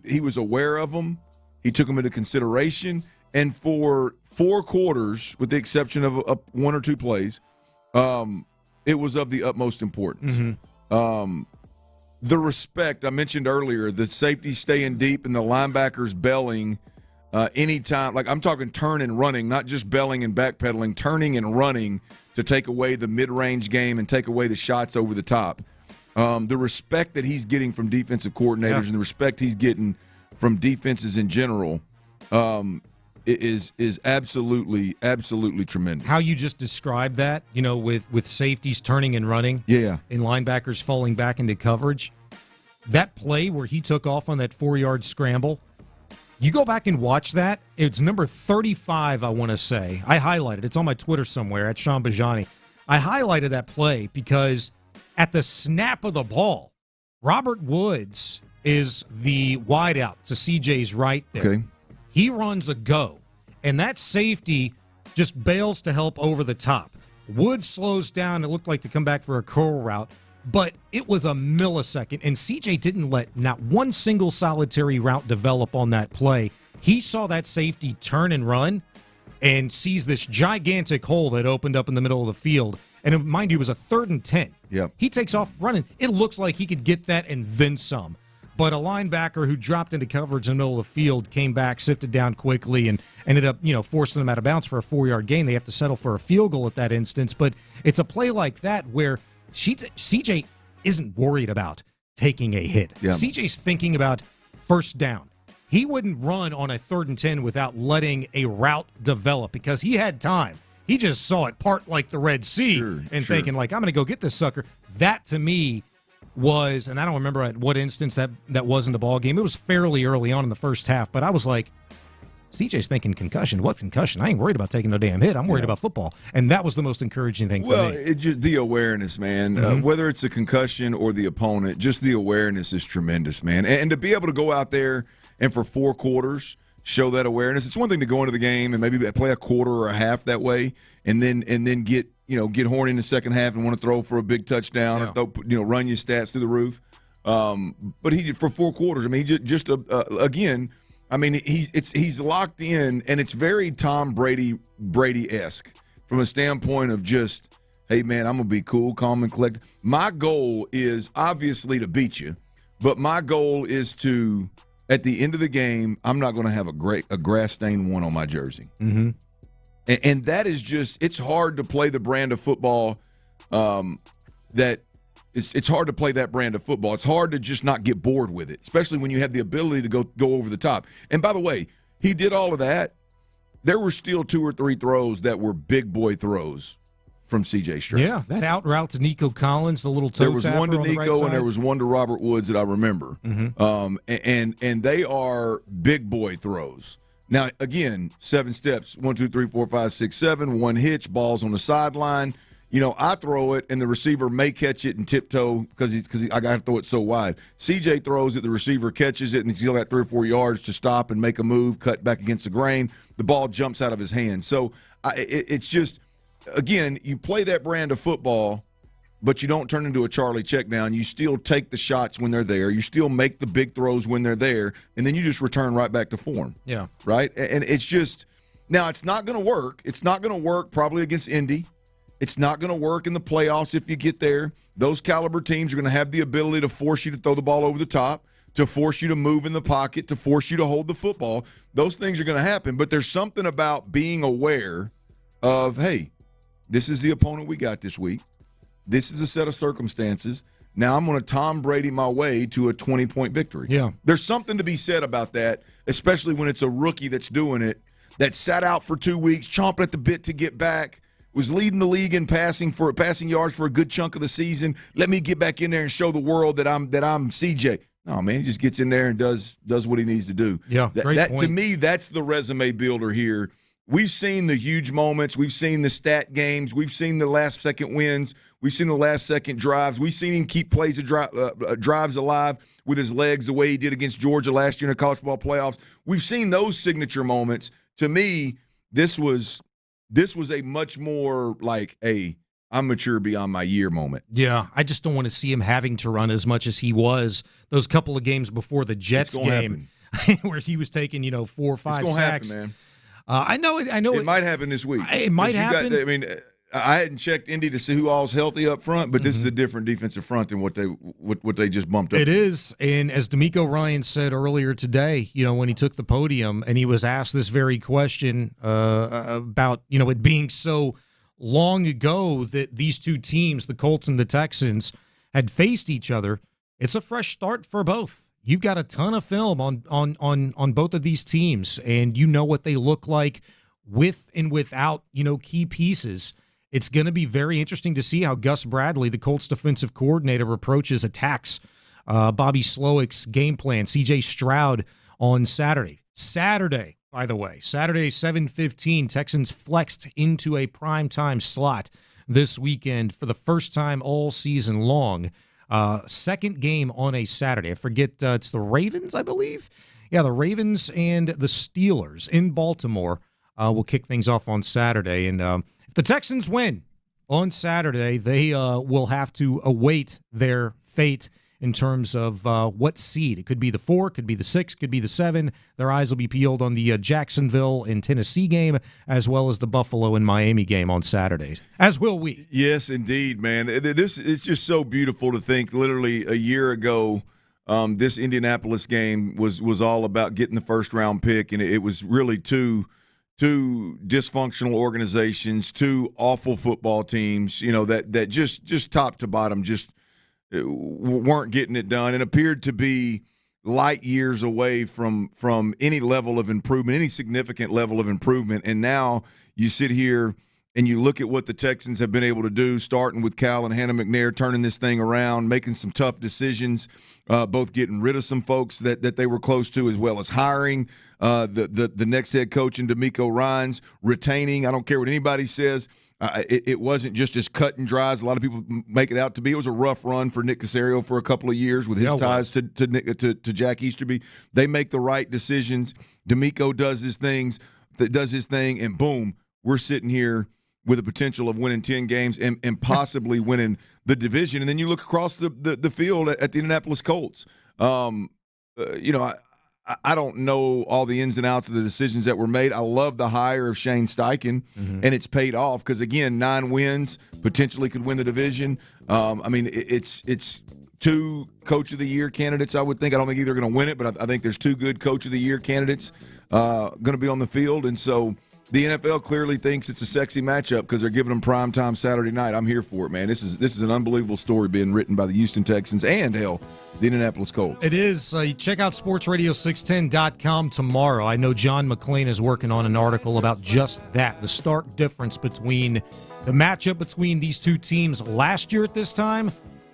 [SPEAKER 7] he was aware of them. He took them into consideration. And for 4 quarters, with the exception of 1 or 2 plays, it was of the utmost importance. Mm-hmm. The respect, I mentioned earlier, the safeties staying deep and the linebackers belling anytime, like I'm talking turn and running, not just belling and backpedaling, turning and running to take away the mid-range game and take away the shots over the top. The respect that he's getting from defensive coordinators and the respect he's getting from defenses in general is absolutely tremendous.
[SPEAKER 1] How you just described that, with safeties turning and running, and linebackers falling back into coverage. That play where he took off on that 4-yard scramble. You go back and watch that. It's number 35, I want to say. I highlighted. It's on my Twitter somewhere, at Sean Bajani. I highlighted that play because at the snap of the ball, Robert Woods is the wideout to CJ's right there.
[SPEAKER 7] Okay.
[SPEAKER 1] He runs a go, and that safety just bails to help over the top. Woods slows down. It looked like to come back for a curl route. but it was a millisecond, and CJ didn't let not one single solitary route develop on that play. He saw that safety turn and run and sees this gigantic hole that opened up in the middle of the field. And mind you, it was a 3rd and 10.
[SPEAKER 7] Yep.
[SPEAKER 1] He takes off running. It looks like he could get that and then some. But a linebacker who dropped into coverage in the middle of the field came back, sifted down quickly, and ended up, forcing them out of bounds for a 4-yard gain. They have to settle for a field goal at that instance. But it's a play like that where CJ isn't worried about taking a hit.
[SPEAKER 7] Yeah.
[SPEAKER 1] CJ's thinking about first down. He wouldn't run on a 3rd and 10 without letting a route develop because he had time. He just saw it part like the Red Sea thinking, like, I'm going to go get this sucker. That, to me, was, and I don't remember at what instance that was in the ball game. It was fairly early on in the first half, but I was like, CJ's thinking concussion. What concussion? I ain't worried about taking no damn hit. I'm worried about football. And that was the most encouraging thing for me.
[SPEAKER 7] Well, it's just the awareness, man. Whether it's a concussion or the opponent, just the awareness is tremendous, man. And to be able to go out there and for 4 quarters show that awareness. It's one thing to go into the game and maybe play a quarter or a half that way, and then get horny in the second half and want to throw for a big touchdown or run your stats through the roof. But he did for 4 quarters. I mean, again. I mean, he's locked in, and it's very Tom Brady-esque from a standpoint of just, hey man, I'm gonna be cool, calm, and collected. My goal is obviously to beat you, but my goal is to, at the end of the game, I'm not going to have a grass stain 1 on my jersey.
[SPEAKER 1] Mm-hmm.
[SPEAKER 7] And that is just, it's hard to play the brand of football that it's hard to play that brand of football. It's hard to just not get bored with it, especially when you have the ability to go over the top. And by the way, he did all of that. There were still 2 or 3 throws that were big boy throws from C.J. Stroud.
[SPEAKER 1] Yeah, that out route to Nico Collins, the little toe
[SPEAKER 7] There was one to Nico and there was one to Robert Woods that I remember.
[SPEAKER 1] Mm-hmm.
[SPEAKER 7] And they are big boy throws. Now, again, 7 steps, 1, 2, 3, 4, 5, 6, 7, 1 hitch, balls on the sideline. I throw it, and the receiver may catch it and tiptoe because I got to throw it so wide. CJ throws it, the receiver catches it, and he's still got 3 or 4 yards to stop and make a move, cut back against the grain. The ball jumps out of his hand. So it's just, again, you play that brand of football, but you don't turn into a Charlie check down. You still take the shots when they're there. You still make the big throws when they're there, and then you just return right back to form.
[SPEAKER 1] Yeah.
[SPEAKER 7] Right? And it's just, now it's not going to work. It's not going to work probably against Indy. It's not going to work in the playoffs if you get there. Those caliber teams are going to have the ability to force you to throw the ball over the top, to force you to move in the pocket, to force you to hold the football. Those things are going to happen, but there's something about being aware of, hey, this is the opponent we got this week. This is a set of circumstances. Now I'm going to Tom Brady my way to a 20-point victory.
[SPEAKER 1] Yeah.
[SPEAKER 7] There's something to be said about that, especially when it's a rookie that's doing it, that sat out for 2 weeks, chomping at the bit to get back, was leading the league in passing yards for a good chunk of the season. Let me get back in there and show the world that I'm CJ. No, man, he just gets in there and does what he needs to do.
[SPEAKER 1] Yeah, great point.
[SPEAKER 7] To me, that's the resume builder here. We've seen the huge moments. We've seen the stat games. We've seen the last-second wins. We've seen the last-second drives. We've seen him keep plays drives alive with his legs the way he did against Georgia last year in the college football playoffs. We've seen those signature moments. To me, this was a much more like I'm mature beyond my year moment.
[SPEAKER 1] Yeah, I just don't want to see him having to run as much as he was those couple of games before the Jets game where he was taking, 4 or 5
[SPEAKER 7] it's
[SPEAKER 1] sacks.
[SPEAKER 7] Happen, man.
[SPEAKER 1] I know it.
[SPEAKER 7] It might happen this week.
[SPEAKER 1] It might happen.
[SPEAKER 7] I hadn't checked Indy to see who all's healthy up front, but this is a different defensive front than what they just bumped up.
[SPEAKER 1] It is, and as DeMeco Ryans said earlier today, when he took the podium and he was asked this very question about it being so long ago that these 2 teams, the Colts and the Texans, had faced each other. It's a fresh start for both. You've got a ton of film on both of these teams, and you know what they look like with and without key pieces. It's going to be very interesting to see how Gus Bradley, the Colts defensive coordinator, attacks Bobby Slowick's game plan. C.J. Stroud on Saturday. By the way, Saturday 7:15. Texans flexed into a primetime slot this weekend for the first time all season long. Second game on a Saturday. I forget, it's the Ravens, I believe. Yeah, the Ravens and the Steelers in Baltimore will kick things off on Saturday. And if the Texans win, on Saturday, they will have to await their fate in terms of what seed. It could be the 4, could be the 6, could be the 7. Their eyes will be peeled on the Jacksonville and Tennessee game, as well as the Buffalo and Miami game on Saturday, as will we.
[SPEAKER 7] Yes, indeed, man. This is just so beautiful to think. Literally a year ago, this Indianapolis game was all about getting the first-round pick, and it was really two dysfunctional organizations, two awful football teams, that just top to bottom just weren't getting it done and appeared to be light years away from any level of improvement, any significant level of improvement. And now you sit here and you look at what the Texans have been able to do, starting with Cal and Hannah McNair, turning this thing around, making some tough decisions, both getting rid of some folks that they were close to, as well as hiring the next head coach in DeMeco Ryans, retaining. I don't care what anybody says. It wasn't just as cut and dry as a lot of people make it out to be. It was a rough run for Nick Caserio for a couple of years with his ties to Jack Easterby. They make the right decisions. DeMeco does his thing, and boom, we're sitting here with the potential of winning 10 games and possibly winning the division. And then you look across the field at the Indianapolis Colts. I don't know all the ins and outs of the decisions that were made. I love the hire of Shane Steichen, and it's paid off because, again, 9 wins, potentially could win the division. It's 2 Coach of the Year candidates, I would think. I don't think either are going to win it, but I think there's 2 good Coach of the Year candidates going to be on the field. And so the NFL clearly thinks it's a sexy matchup because they're giving them prime time Saturday night. I'm here for it, man. This is an unbelievable story being written by the Houston Texans and, hell, the Indianapolis Colts.
[SPEAKER 1] It is. Check out SportsRadio610.com tomorrow. I know John Mclain is working on an article about just that, the stark difference between the matchup between these two teams last year at this time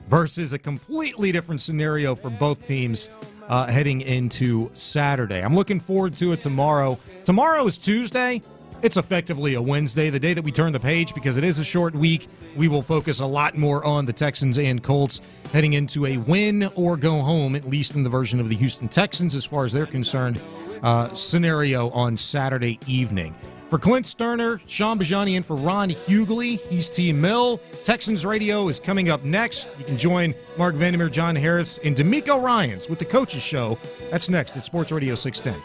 [SPEAKER 1] versus a completely different scenario for both teams heading into Saturday. I'm looking forward to it tomorrow. Tomorrow is Tuesday. It's effectively a Wednesday, the day that we turn the page, because it is a short week. We will focus a lot more on the Texans and Colts heading into a win or go home, at least in the version of the Houston Texans, as far as they're concerned, scenario on Saturday evening. For Clint Stoerner, Sean Bajani, and for Ron Hughley, he's T. Mill. Texans Radio is coming up next. You can join Mark Vandermeer, John Harris, and DeMeco Ryans with the Coaches Show. That's next at Sports Radio 610.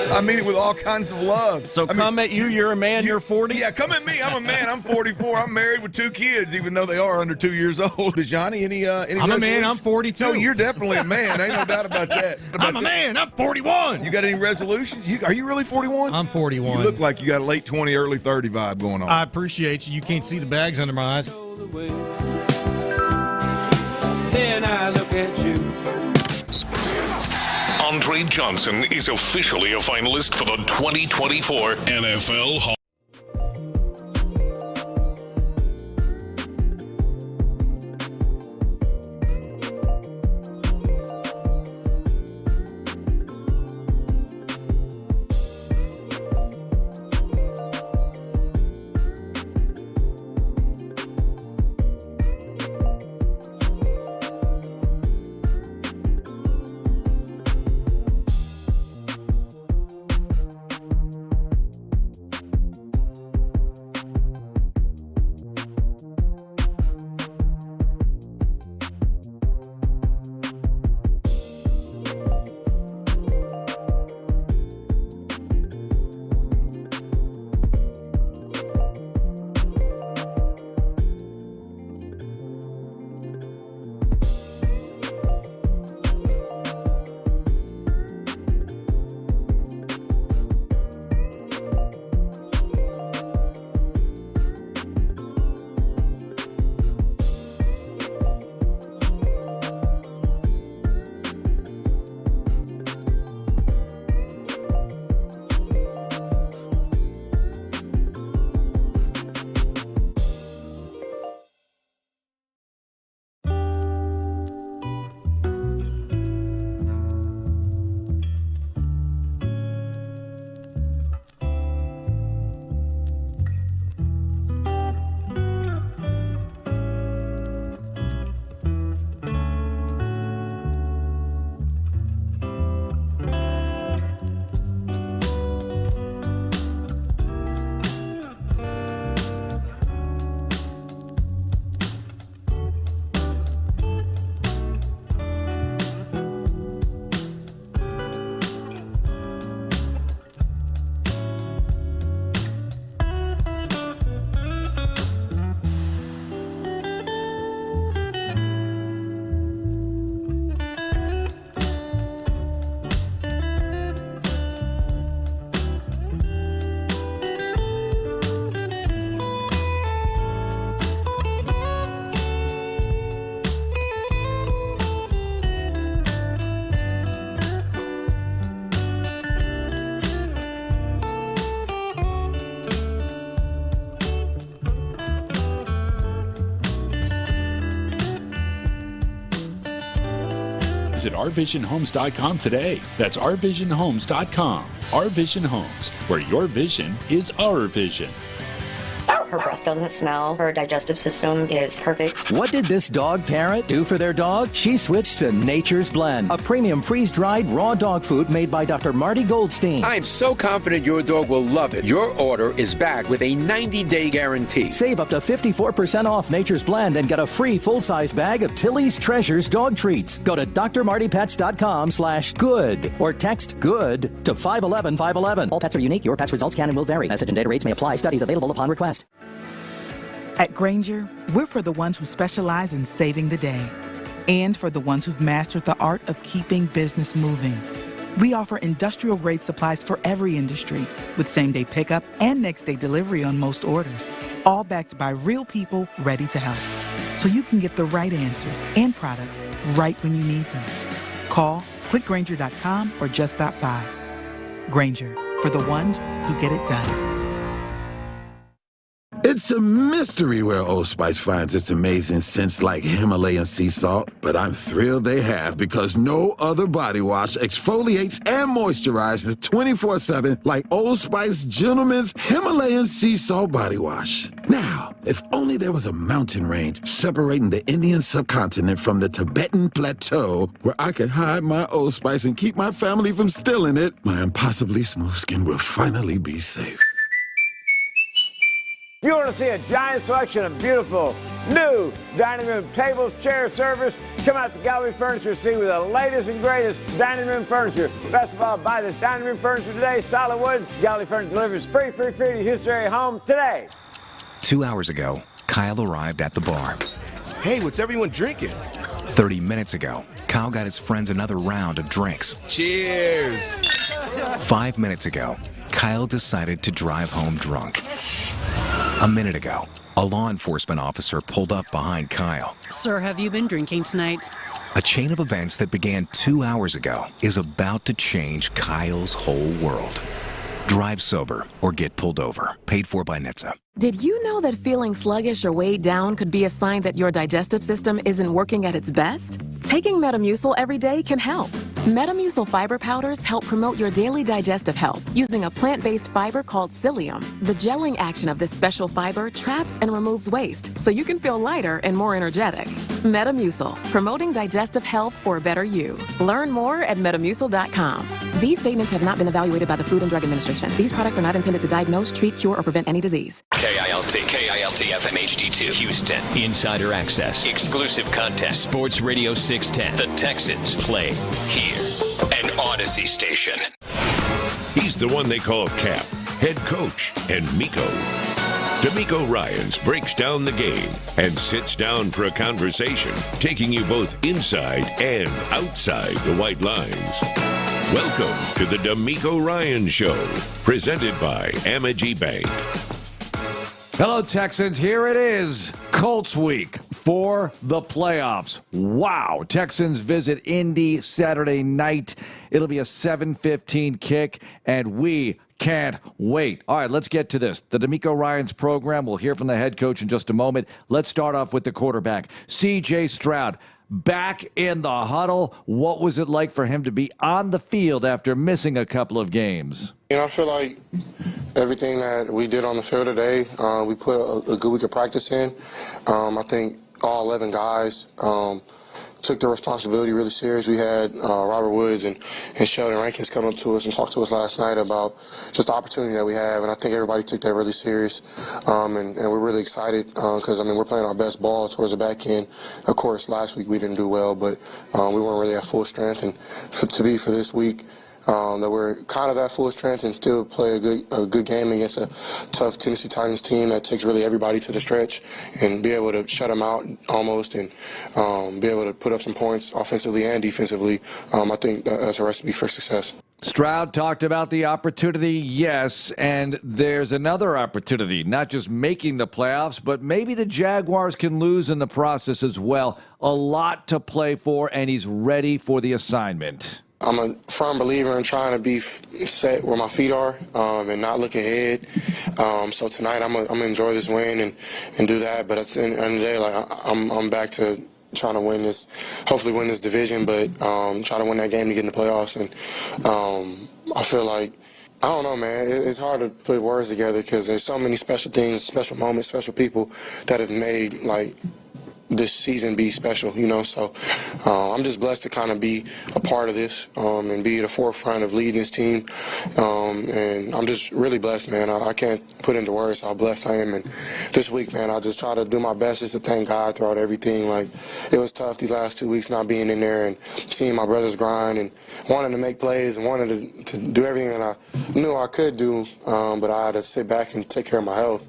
[SPEAKER 7] I mean it with all kinds of love.
[SPEAKER 12] So at you. You're a man. You're 40?
[SPEAKER 7] Yeah, come at me. I'm a man. I'm 44. I'm married with 2 kids, even though they are under 2 years old. Johnny, any
[SPEAKER 1] I'm a man. I'm 42.
[SPEAKER 7] No, you're definitely a man. Ain't no doubt about that.
[SPEAKER 1] I'm a man. I'm 41.
[SPEAKER 7] You got any resolutions? Are you really 41?
[SPEAKER 1] I'm 41.
[SPEAKER 7] You look like you got a late 20, early 30 vibe going on.
[SPEAKER 1] I appreciate you. You can't see the bags under my eyes.
[SPEAKER 8] Then I look at you. Andre Johnson is officially a finalist for the 2024 NFL Hall.
[SPEAKER 18] Visit ourvisionhomes.com today. That's ourvisionhomes.com. Our Vision Homes, where your vision is our vision.
[SPEAKER 20] Her breath doesn't smell. Her digestive system is perfect.
[SPEAKER 22] What did this dog parent do for their dog? She switched to Nature's Blend, a premium freeze-dried raw dog food made by Dr. Marty Goldstein.
[SPEAKER 24] I'm so confident your dog will love it. Your order is back with a 90-day guarantee.
[SPEAKER 22] Save up to 54% off Nature's Blend and get a free full-size bag of Tilly's Treasures dog treats. Go to drmartypets.com/good or text GOOD to 511-511. All pets are unique. Your pet's results can and will vary. Message and data rates may apply. Studies available upon request.
[SPEAKER 25] At Grainger, we're for the ones who specialize in saving the day and for the ones who've mastered the art of keeping business moving. We offer industrial-grade supplies for every industry with same-day pickup and next-day delivery on most orders, all backed by real people ready to help. So you can get the right answers and products right when you need them. Call, clickgrainger.com, or just stop by. Grainger, for the ones who get it done.
[SPEAKER 26] It's a mystery where Old Spice finds its amazing scents like Himalayan sea salt, but I'm thrilled they have because no other body wash exfoliates and moisturizes 24/7 like Old Spice Gentleman's Himalayan sea salt body wash. Now, if only there was a mountain range separating the Indian subcontinent from the Tibetan plateau where I could hide my Old Spice and keep my family from stealing it, my impossibly smooth skin will finally be safe.
[SPEAKER 27] If you want to see a giant selection of beautiful new dining room tables, chairs, service, come out to Gallery Furniture and see with the latest and greatest dining room furniture. Best of all, buy this dining room furniture today, solid wood. Gallery Furniture delivers free to your Houston area home today.
[SPEAKER 28] 2 hours ago, Kyle arrived at the bar.
[SPEAKER 29] Hey, what's everyone drinking?
[SPEAKER 28] 30 minutes ago, Kyle got his friends another round of drinks.
[SPEAKER 29] Cheers!
[SPEAKER 28] 5 minutes ago, Kyle decided to drive home drunk. A minute ago, a law enforcement officer pulled up behind Kyle.
[SPEAKER 30] Sir, have you been drinking tonight?
[SPEAKER 28] A chain of events that began 2 hours ago is about to change Kyle's whole world. Drive sober or get pulled over. Paid for by NHTSA.
[SPEAKER 31] Did you know that feeling sluggish or weighed down could be a sign that your digestive system isn't working at its best? Taking Metamucil every day can help. Metamucil fiber powders help promote your daily digestive health using a plant-based fiber called psyllium. The gelling action of this special fiber traps and removes waste so you can feel lighter and more energetic. Metamucil, promoting digestive health for a better you. Learn more at Metamucil.com. These statements have not been evaluated by the Food and Drug Administration. These products are not intended to diagnose, treat, cure, or prevent any disease.
[SPEAKER 6] KILT FM HD2 Houston. Insider access. Exclusive content. Sports Radio 610. The Texans play here. An Odyssey station.
[SPEAKER 8] He's the one they call Cap, head coach, and Miko. DeMeco Ryans breaks down the game and sits down for a conversation, taking you both inside and outside the white lines. Welcome to the DeMeco Ryans Show, presented by Amegy Bank.
[SPEAKER 10] Hello, Texans. Here it is, Colts week for the playoffs. Wow. Texans visit Indy Saturday night. It'll be a 7:15 kick, and we can't wait. All right, let's get to this. The DeMeco Ryans program. We'll hear from the head coach in just a moment. Let's start off with the quarterback, C.J. Stroud. Back in the huddle. What was it like for him to be on the field after missing a couple of games?
[SPEAKER 32] You know, I feel like everything that we did on the field today, we put a good week of practice in. I think all 11 guys took their responsibility really serious. We had Robert Woods and Sheldon Rankins come up to us and talk to us last night about just the opportunity that we have, and I think everybody took that really serious. And we're really excited because, I mean, we're playing our best ball towards the back end. Of course, last week we didn't do well, but we weren't really at full strength. And to be for this week, that we're kind of at full strength and still play a good game against a tough Tennessee Titans team that takes really everybody to the stretch and be able to shut them out almost and be able to put up some points offensively and defensively. I think that's a recipe for success.
[SPEAKER 10] Stroud talked about the opportunity, yes, and there's another opportunity, not just making the playoffs, but maybe the Jaguars can lose in the process as well. A lot to play for, and he's ready for the assignment.
[SPEAKER 32] I'm a firm believer in trying to be set where my feet are and not look ahead. So tonight I'm gonna enjoy this win and do that. But at the end of the day, like I'm back to trying to hopefully win this division, but try to win that game to get in the playoffs. And I feel like, I don't know, man, it's hard to put words together because there's so many special things, special moments, special people that have made, like, this season be special, so I'm just blessed to kind of be a part of this and be at the forefront of leading this team, and I'm just really blessed, man. I can't put into words how blessed I am, and this week, man, I just try to do my best just to thank God throughout everything. Like, it was tough these last 2 weeks not being in there and seeing my brothers grind and wanting to make plays and wanting to do everything that I knew I could do, but I had to sit back and take care of my health,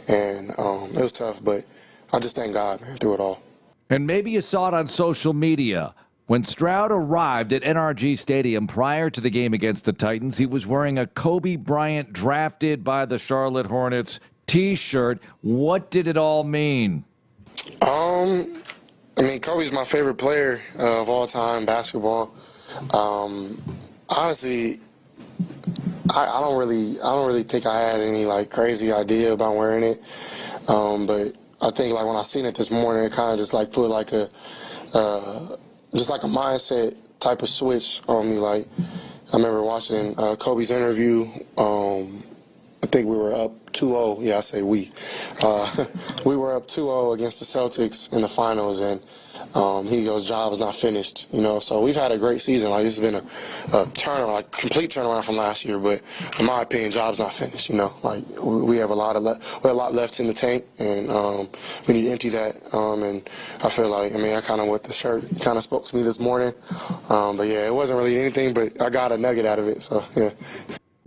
[SPEAKER 32] and it was tough, but I just thank God, man, through it all.
[SPEAKER 10] And maybe you saw it on social media. When Stroud arrived at NRG Stadium prior to the game against the Titans, he was wearing a Kobe Bryant drafted by the Charlotte Hornets T-shirt. What did it all mean?
[SPEAKER 32] I mean, Kobe's my favorite player of all time, basketball. Honestly, I don't really think I had any like crazy idea about wearing it, but I think like when I seen it this morning, it kind of just like put like a mindset type of switch on me. Like, I remember watching Kobe's interview. I think we were up 2-0. Yeah, I say we. We were up 2-0 against the Celtics in the finals, and he goes, "Job is not finished." So we've had a great season. Like, this has been a turnaround, like complete turnaround from last year. But in my opinion, job's not finished. Like we have a lot left in the tank, and we need to empty that. And I feel like, I kind of what the shirt kind of spoke to me this morning. But yeah, it wasn't really anything, but I got a nugget out of it. So yeah.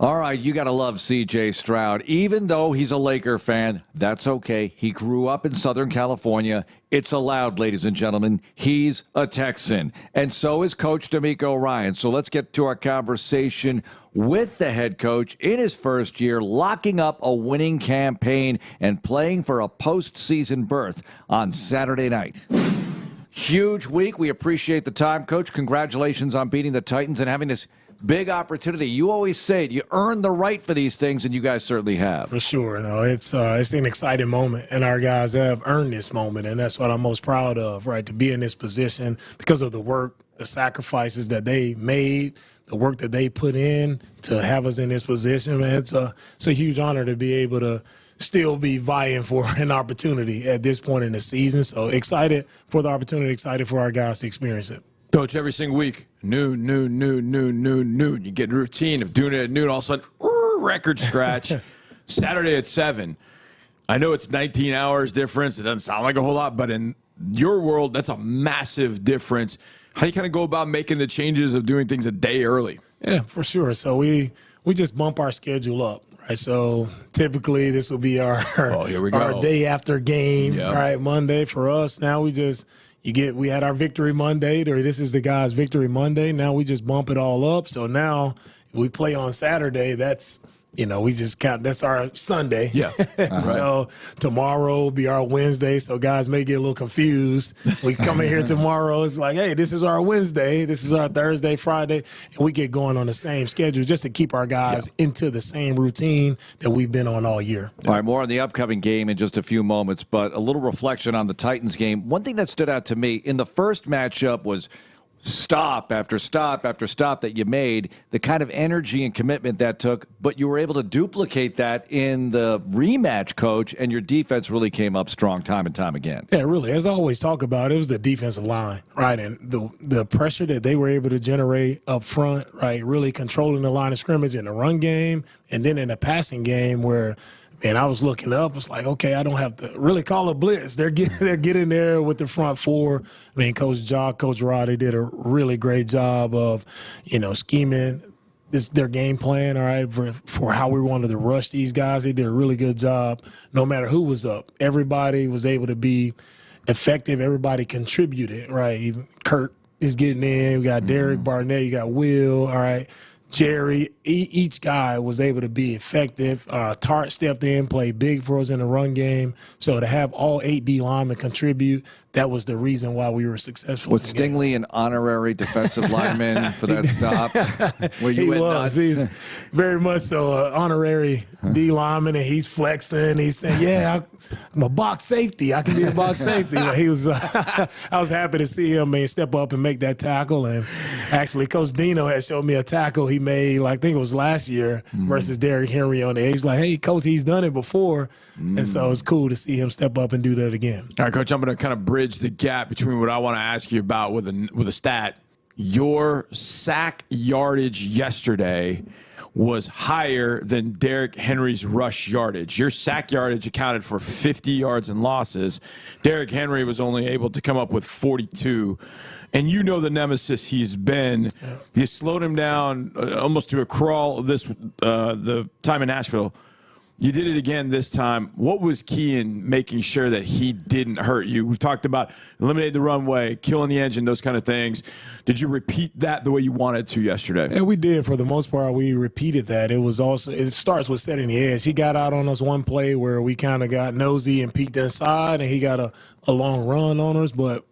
[SPEAKER 10] All right, you got to love C.J. Stroud. Even though he's a Laker fan, that's okay. He grew up in Southern California. It's allowed, ladies and gentlemen. He's a Texan. And so is Coach DeMeco Ryans. So let's get to our conversation with the head coach in his first year, locking up a winning campaign and playing for a postseason berth on Saturday night. Huge week. We appreciate the time, Coach. Congratulations on beating the Titans and having this big opportunity. You always say it, you earn the right for these things, and you guys certainly have.
[SPEAKER 3] For sure. No, it's an exciting moment, and our guys have earned this moment, and that's what I'm most proud of, right, to be in this position because of the work, the sacrifices that they made, the work that they put in to have us in this position. Man, it's a huge honor to be able to still be vying for an opportunity at this point in the season. So excited for the opportunity, excited for our guys to experience it.
[SPEAKER 4] Coach, every single week, noon. You get a routine of doing it at noon. All of a sudden, record scratch. Saturday at 7. I know it's 19 hours difference. It doesn't sound like a whole lot, but in your world, that's a massive difference. How do you kind of go about making the changes of doing things a day early?
[SPEAKER 3] Yeah, for sure. So we just bump our schedule up. Right, so typically this will be our day after game, right? Monday for us. Now we had our Victory Monday, or this is the guys' Victory Monday. Now we just bump it all up. So now we play on Saturday. That's, we just count. That's our Sunday.
[SPEAKER 4] Yeah.
[SPEAKER 3] So tomorrow will be our Wednesday. So guys may get a little confused. We come in here tomorrow. It's like, hey, this is our Wednesday. This is our Thursday, Friday. And we get going on the same schedule just to keep our guys into the same routine that we've been on all year.
[SPEAKER 10] All right, more on the upcoming game in just a few moments, but a little reflection on the Titans game. One thing that stood out to me in the first matchup was stop after stop after stop that you made, the kind of energy and commitment that took, but you were able to duplicate that in the rematch, Coach, and your defense really came up strong time and time again.
[SPEAKER 3] Yeah, really. As I always talk about, it was the defensive line, right? And the pressure that they were able to generate up front, right, really controlling the line of scrimmage in the run game and then in the passing game where – and I was looking up. It's like, okay, I don't have to really call a blitz. They're getting there with the front four. Coach Jock, Coach Rod, they did a really great job of, scheming their game plan, all right, for how we wanted to rush these guys. They did a really good job no matter who was up. Everybody was able to be effective. Everybody contributed, right? Even Kurt is getting in. We got Derek Barnett. You got Will, all right. Jerry, each guy was able to be effective. Tart stepped in, played big for us in the run game. So to have all 8 D linemen contribute, that was the reason why we were successful.
[SPEAKER 2] Was Stingley an honorary defensive lineman for that stop? Where you went nuts?
[SPEAKER 3] He's very much so an honorary D lineman, and he's flexing. He's saying, "Yeah, I'm a box safety. I can be a box safety." He was. I was happy to see him, man, step up and make that tackle. And actually, Coach Dino had showed me a tackle he made, I think it was last year, versus Derrick Henry on the edge. Like, hey, Coach, he's done it before, and so it's cool to see him step up and do that again.
[SPEAKER 4] All right, Coach, I'm going to kind of bridge the gap between what I want to ask you about with a stat. Your sack yardage yesterday was higher than Derrick Henry's rush yardage. Your sack yardage accounted for 50 yards and losses. Derrick Henry was only able to come up with 42. And you know the nemesis he's been. Yeah. You slowed him down almost to a crawl the time in Nashville. You did it again this time. What was key in making sure that he didn't hurt you? We've talked about eliminating the runway, killing the engine, those kind of things. Did you repeat that the way you wanted to yesterday?
[SPEAKER 3] Yeah, we did. For the most part, we repeated that. It starts with setting the edge. He got out on us one play where we kind of got nosy and peeked inside, and he got a long run on us. But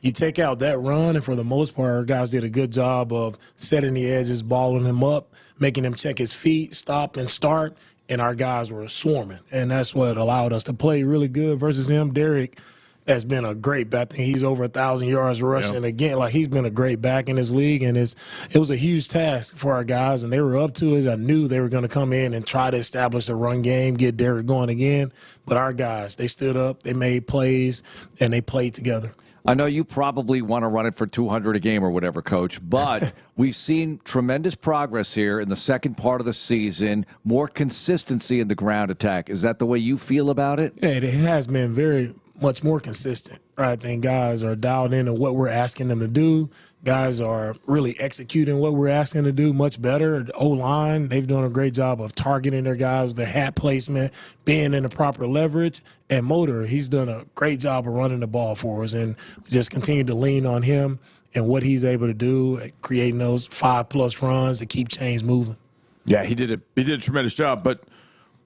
[SPEAKER 3] you take out that run, and for the most part, our guys did a good job of setting the edges, balling him up, making him check his feet, stop and start. And our guys were swarming, and that's what allowed us to play really good versus him. Derrick has been a great back. I think he's over 1,000 yards rushing again. He's been a great back in this league, and it was a huge task for our guys, and they were up to it. I knew they were going to come in and try to establish a run game, get Derrick going again. But our guys, they stood up, they made plays, and they played together.
[SPEAKER 2] I know you probably want to run it for 200 a game or whatever, Coach, but we've seen tremendous progress here in the second part of the season, more consistency in the ground attack. Is that the way you feel about it?
[SPEAKER 3] Yeah, it has been very much more consistent. I think guys are dialed into what we're asking them to do. Guys are really executing what we're asking them to do much better. The O-line, they've done a great job of targeting their guys, their hat placement, being in the proper leverage. And Motor, he's done a great job of running the ball for us, and we just continue to lean on him and what he's able to do, creating those 5+ runs to keep chains moving.
[SPEAKER 4] Yeah, he did a tremendous job, but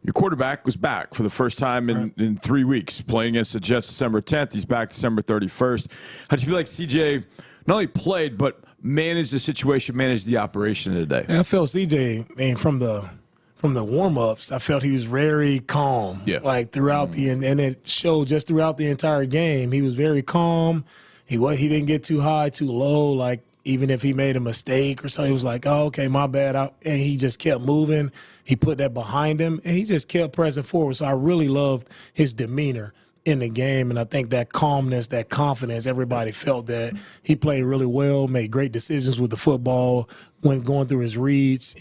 [SPEAKER 4] your quarterback was back for the first time in 3 weeks, playing against the Jets December 10th. He's back December 31st. How do you feel like CJ not only played, but managed the situation, managed the operation today?
[SPEAKER 3] Yeah, I felt CJ, from the warm-ups, I felt he was very calm.
[SPEAKER 4] Yeah.
[SPEAKER 3] Throughout and it showed just throughout the entire game. He was very calm. He didn't get too high, too low. Even if he made a mistake or something, he was like, "Oh, okay, my bad." And he just kept moving. He put that behind him, and he just kept pressing forward. So I really loved his demeanor in the game, and I think that calmness, that confidence, everybody felt that. He played really well, made great decisions with the football, when going through his reads,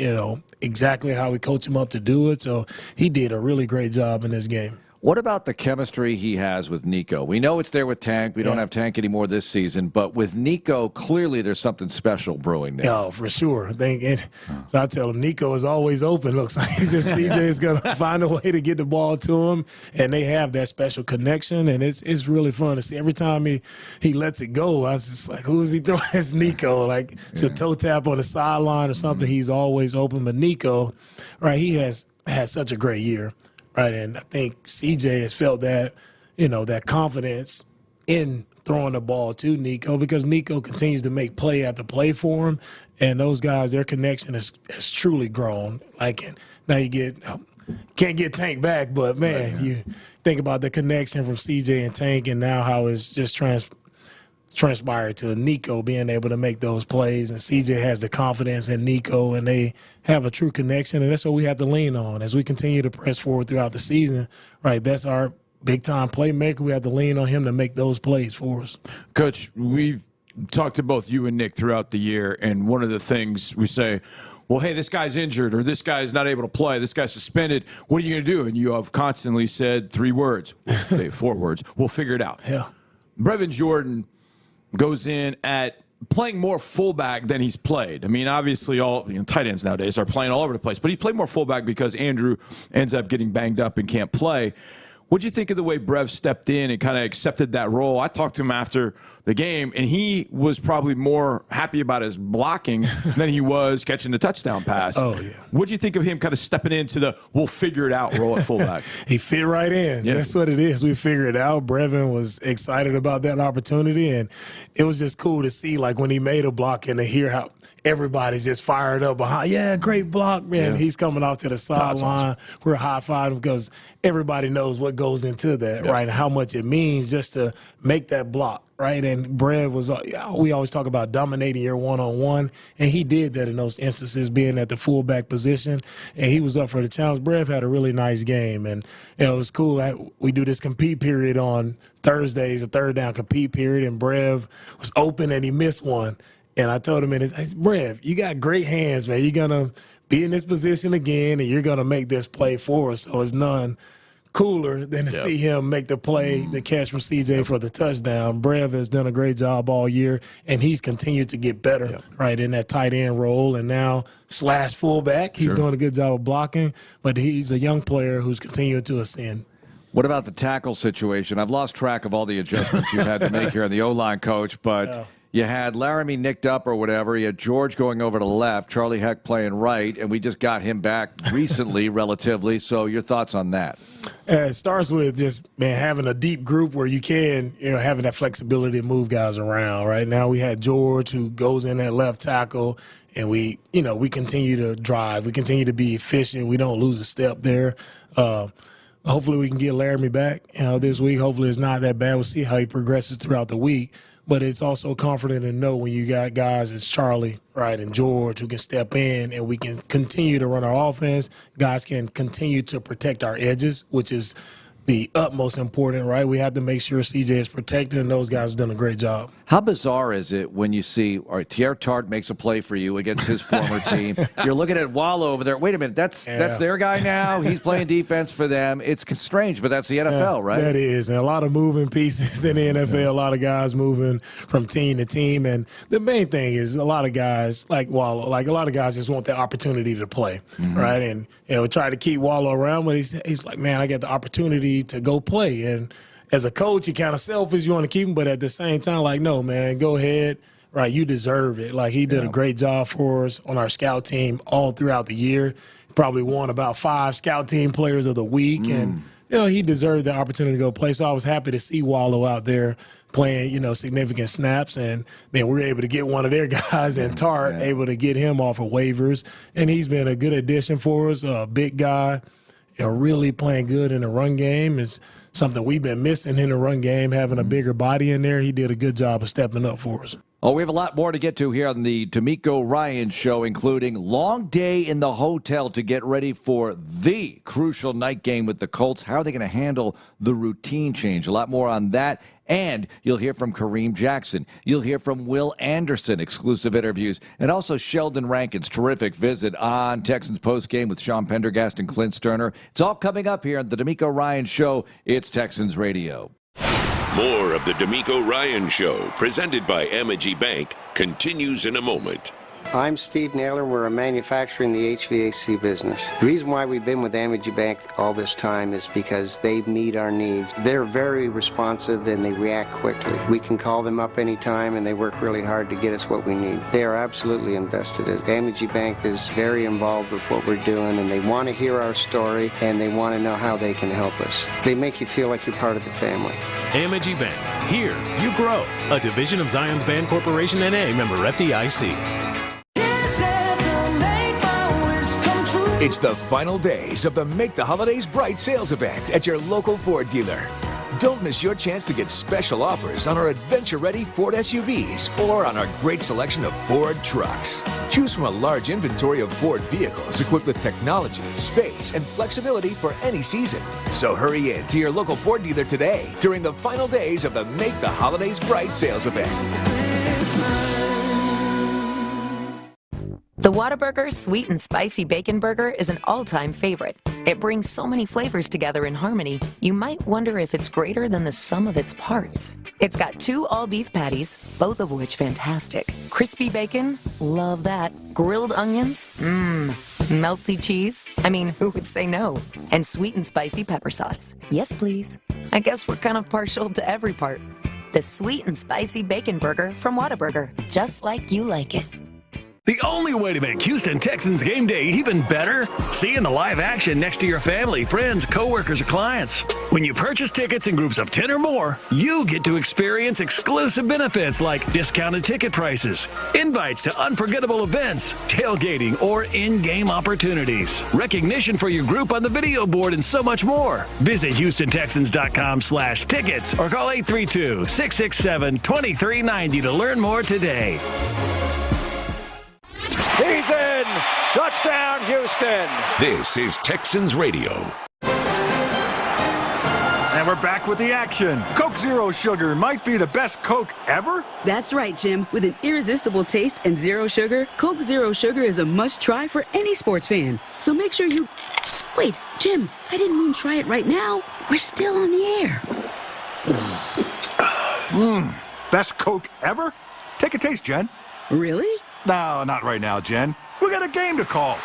[SPEAKER 3] exactly how we coach him up to do it. So he did a really great job in this game.
[SPEAKER 2] What about the chemistry he has with Nico? We know it's there with Tank. We don't have Tank anymore this season. But with Nico, clearly there's something special brewing there.
[SPEAKER 3] Oh, for sure. So I tell him, Nico is always open. Looks like CJ is going to find a way to get the ball to him. And they have that special connection. And it's really fun to see. Every time he lets it go, I was just like, who is he throwing? It's Nico. It's a toe tap on the sideline or something. He's always open. But Nico, he has had such a great year. Right, and I think CJ has felt that, that confidence in throwing the ball to Nico, because Nico continues to make play after play for him, and those guys, their connection has truly grown. Now you can't get Tank back, but man, you think about the connection from CJ and Tank, and now how it's just transpired to Nico being able to make those plays, and CJ has the confidence in Nico, and they have a true connection, and that's what we have to lean on as we continue to press forward throughout the season. Right, that's our big-time playmaker. We have to lean on him to make those plays for us.
[SPEAKER 4] Coach, we've talked to both you and Nick throughout the year, and one of the things we say, well, hey, this guy's injured, or this guy's not able to play, this guy's suspended, what are you going to do? And you have constantly said 3 words, 4 words, we'll figure it out.
[SPEAKER 3] Yeah.
[SPEAKER 4] Brevin Jordan goes in at playing more fullback than he's played. I mean, obviously all tight ends nowadays are playing all over the place, but he played more fullback because Andrew ends up getting banged up and can't play. What'd you think of the way Brev stepped in and kind of accepted that role? I talked to him after the game, and he was probably more happy about his blocking than he was catching the touchdown pass.
[SPEAKER 3] Oh, yeah.
[SPEAKER 4] What'd you think of him kind of stepping into the we'll figure it out role at fullback?
[SPEAKER 3] He fit right in.
[SPEAKER 4] Yeah.
[SPEAKER 3] That's what it is. We figured it out. Brevin was excited about that opportunity, and it was just cool to see, like, when he made a block and to hear how everybody's just fired up behind. Yeah, great block, man. Yeah. He's coming off to the sideline. Awesome. We're high-fiving because everybody knows what goes into that, right, and how much it means just to make that block. Right, and Brev was, we always talk about dominating your one-on-one, and he did that in those instances, being at the fullback position, and he was up for the challenge. Brev had a really nice game, and it was cool. We do this compete period on Thursdays, a third down compete period, and Brev was open, and he missed one. And I told him, I said, Brev, you got great hands, man. You're going to be in this position again, and you're going to make this play for us, so it's none cooler than to see him make the play, the catch from CJ for the touchdown. Brev has done a great job all year, and he's continued to get better, right, in that tight end role. And now slash fullback, he's doing a good job of blocking, but he's a young player who's continuing to ascend.
[SPEAKER 2] What about the tackle situation? I've lost track of all the adjustments you've had to make here on the O-line, Coach, but you had Laramie nicked up or whatever. You had George going over to the left, Charlie Heck playing right, and we just got him back recently, relatively. So your thoughts on that?
[SPEAKER 3] It starts with just, man, having a deep group where you can, having that flexibility to move guys around. Right now we had George who goes in at left tackle, and we continue to drive. We continue to be efficient. We don't lose a step there. Hopefully we can get Laramie back this week. Hopefully it's not that bad. We'll see how he progresses throughout the week. But it's also comforting to know when you got guys as Charlie, right, and George who can step in and we can continue to run our offense. Guys can continue to protect our edges, which is the utmost important, right? We have to make sure CJ is protected, and those guys have done a great job.
[SPEAKER 2] How bizarre is it when you see, all right, Tierre Tart makes a play for you against his former team. You're looking at Wallow over there. Wait a minute, that's their guy now? He's playing defense for them. It's strange, but that's the NFL, right?
[SPEAKER 3] That is. And a lot of moving pieces in the NFL, a lot of guys moving from team to team. And the main thing is a lot of guys, like Wallow, a lot of guys just want the opportunity to play, right? And we try to keep Wallow around, but he's like, man, I got the opportunity to go play. And as a coach, you're kind of selfish. You want to keep him, but at the same time, like, no, man, go ahead. Right, you deserve it. Like, he did a great job for us on our scout team all throughout the year. Probably won about 5 scout team players of the week. And, he deserved the opportunity to go play. So I was happy to see Wallow out there playing, significant snaps. And, man, we were able to get one of their guys, and Tart, able to get him off of waivers. And he's been a good addition for us, a big guy. Really playing good in the run game is something we've been missing in the run game, having a bigger body in there. He did a good job of stepping up for us.
[SPEAKER 2] Oh, we have a lot more to get to here on the DeMeco Ryans show, including long day in the hotel to get ready for the crucial night game with the Colts. How are they going to handle the routine change? A lot more on that. And you'll hear from Kareem Jackson. You'll hear from Will Anderson, exclusive interviews. And also Sheldon Rankin's terrific visit on Texans postgame with Sean Pendergast and Clint Stoerner. It's all coming up here on the DeMeco Ryans show. It's Texans Radio.
[SPEAKER 8] More of the DeMeco Ryans Show, presented by Amegy Bank, continues in a moment.
[SPEAKER 5] I'm Steve Naylor. We're a manufacturer in the HVAC business. The reason why we've been with Amegy Bank all this time is because they meet our needs. They're very responsive and they react quickly. We can call them up anytime and they work really hard to get us what we need. They are absolutely invested. Amegy Bank is very involved with what we're doing, and they want to hear our story and they want to know how they can help us. They make you feel like you're part of the family.
[SPEAKER 9] Amegy Bank. Here, you grow. A division of Zions Band Corporation N.A., member FDIC.
[SPEAKER 11] It's the final days of the Make the Holidays Bright sales event at your local Ford dealer. Don't miss your chance to get special offers on our adventure-ready Ford SUVs or on our great selection of Ford trucks. Choose from a large inventory of Ford vehicles equipped with technology, space, and flexibility for any season. So hurry in to your local Ford dealer today during the final days of the Make the Holidays Bright sales event.
[SPEAKER 12] The Whataburger Sweet and Spicy Bacon Burger is an all-time favorite. It brings so many flavors together in harmony, you might wonder if it's greater than the sum of its parts. It's got 2 all-beef patties, both of which fantastic. Crispy bacon, love that. Grilled onions, Melty cheese? I mean, who would say no? And sweet and spicy pepper sauce. Yes, please. I guess we're kind of partial to every part. The sweet and spicy bacon burger from Whataburger. Just like you like it.
[SPEAKER 9] The only way to make Houston Texans game day even better? Seeing the live action next to your family, friends, coworkers, or clients. When you purchase tickets in groups of 10 or more, you get to experience exclusive benefits like discounted ticket prices, invites to unforgettable events, tailgating, or in-game opportunities, recognition for your group on the video board, and so much more. Visit HoustonTexans.com/tickets or call 832-667-2390 to learn more today.
[SPEAKER 10] He's in! Touchdown, Houston!
[SPEAKER 8] This is Texans Radio.
[SPEAKER 1] And we're back with the action. Coke Zero Sugar might be the best Coke ever?
[SPEAKER 7] That's right, Jim. With an irresistible taste and zero sugar, Coke Zero Sugar is a must-try for any sports fan. So make sure you... Wait, Jim, I didn't mean try it right now. We're still on the air.
[SPEAKER 1] Best Coke ever? Take a taste, Jen.
[SPEAKER 7] Really?
[SPEAKER 1] No, not right now, Jen. We got a game to call.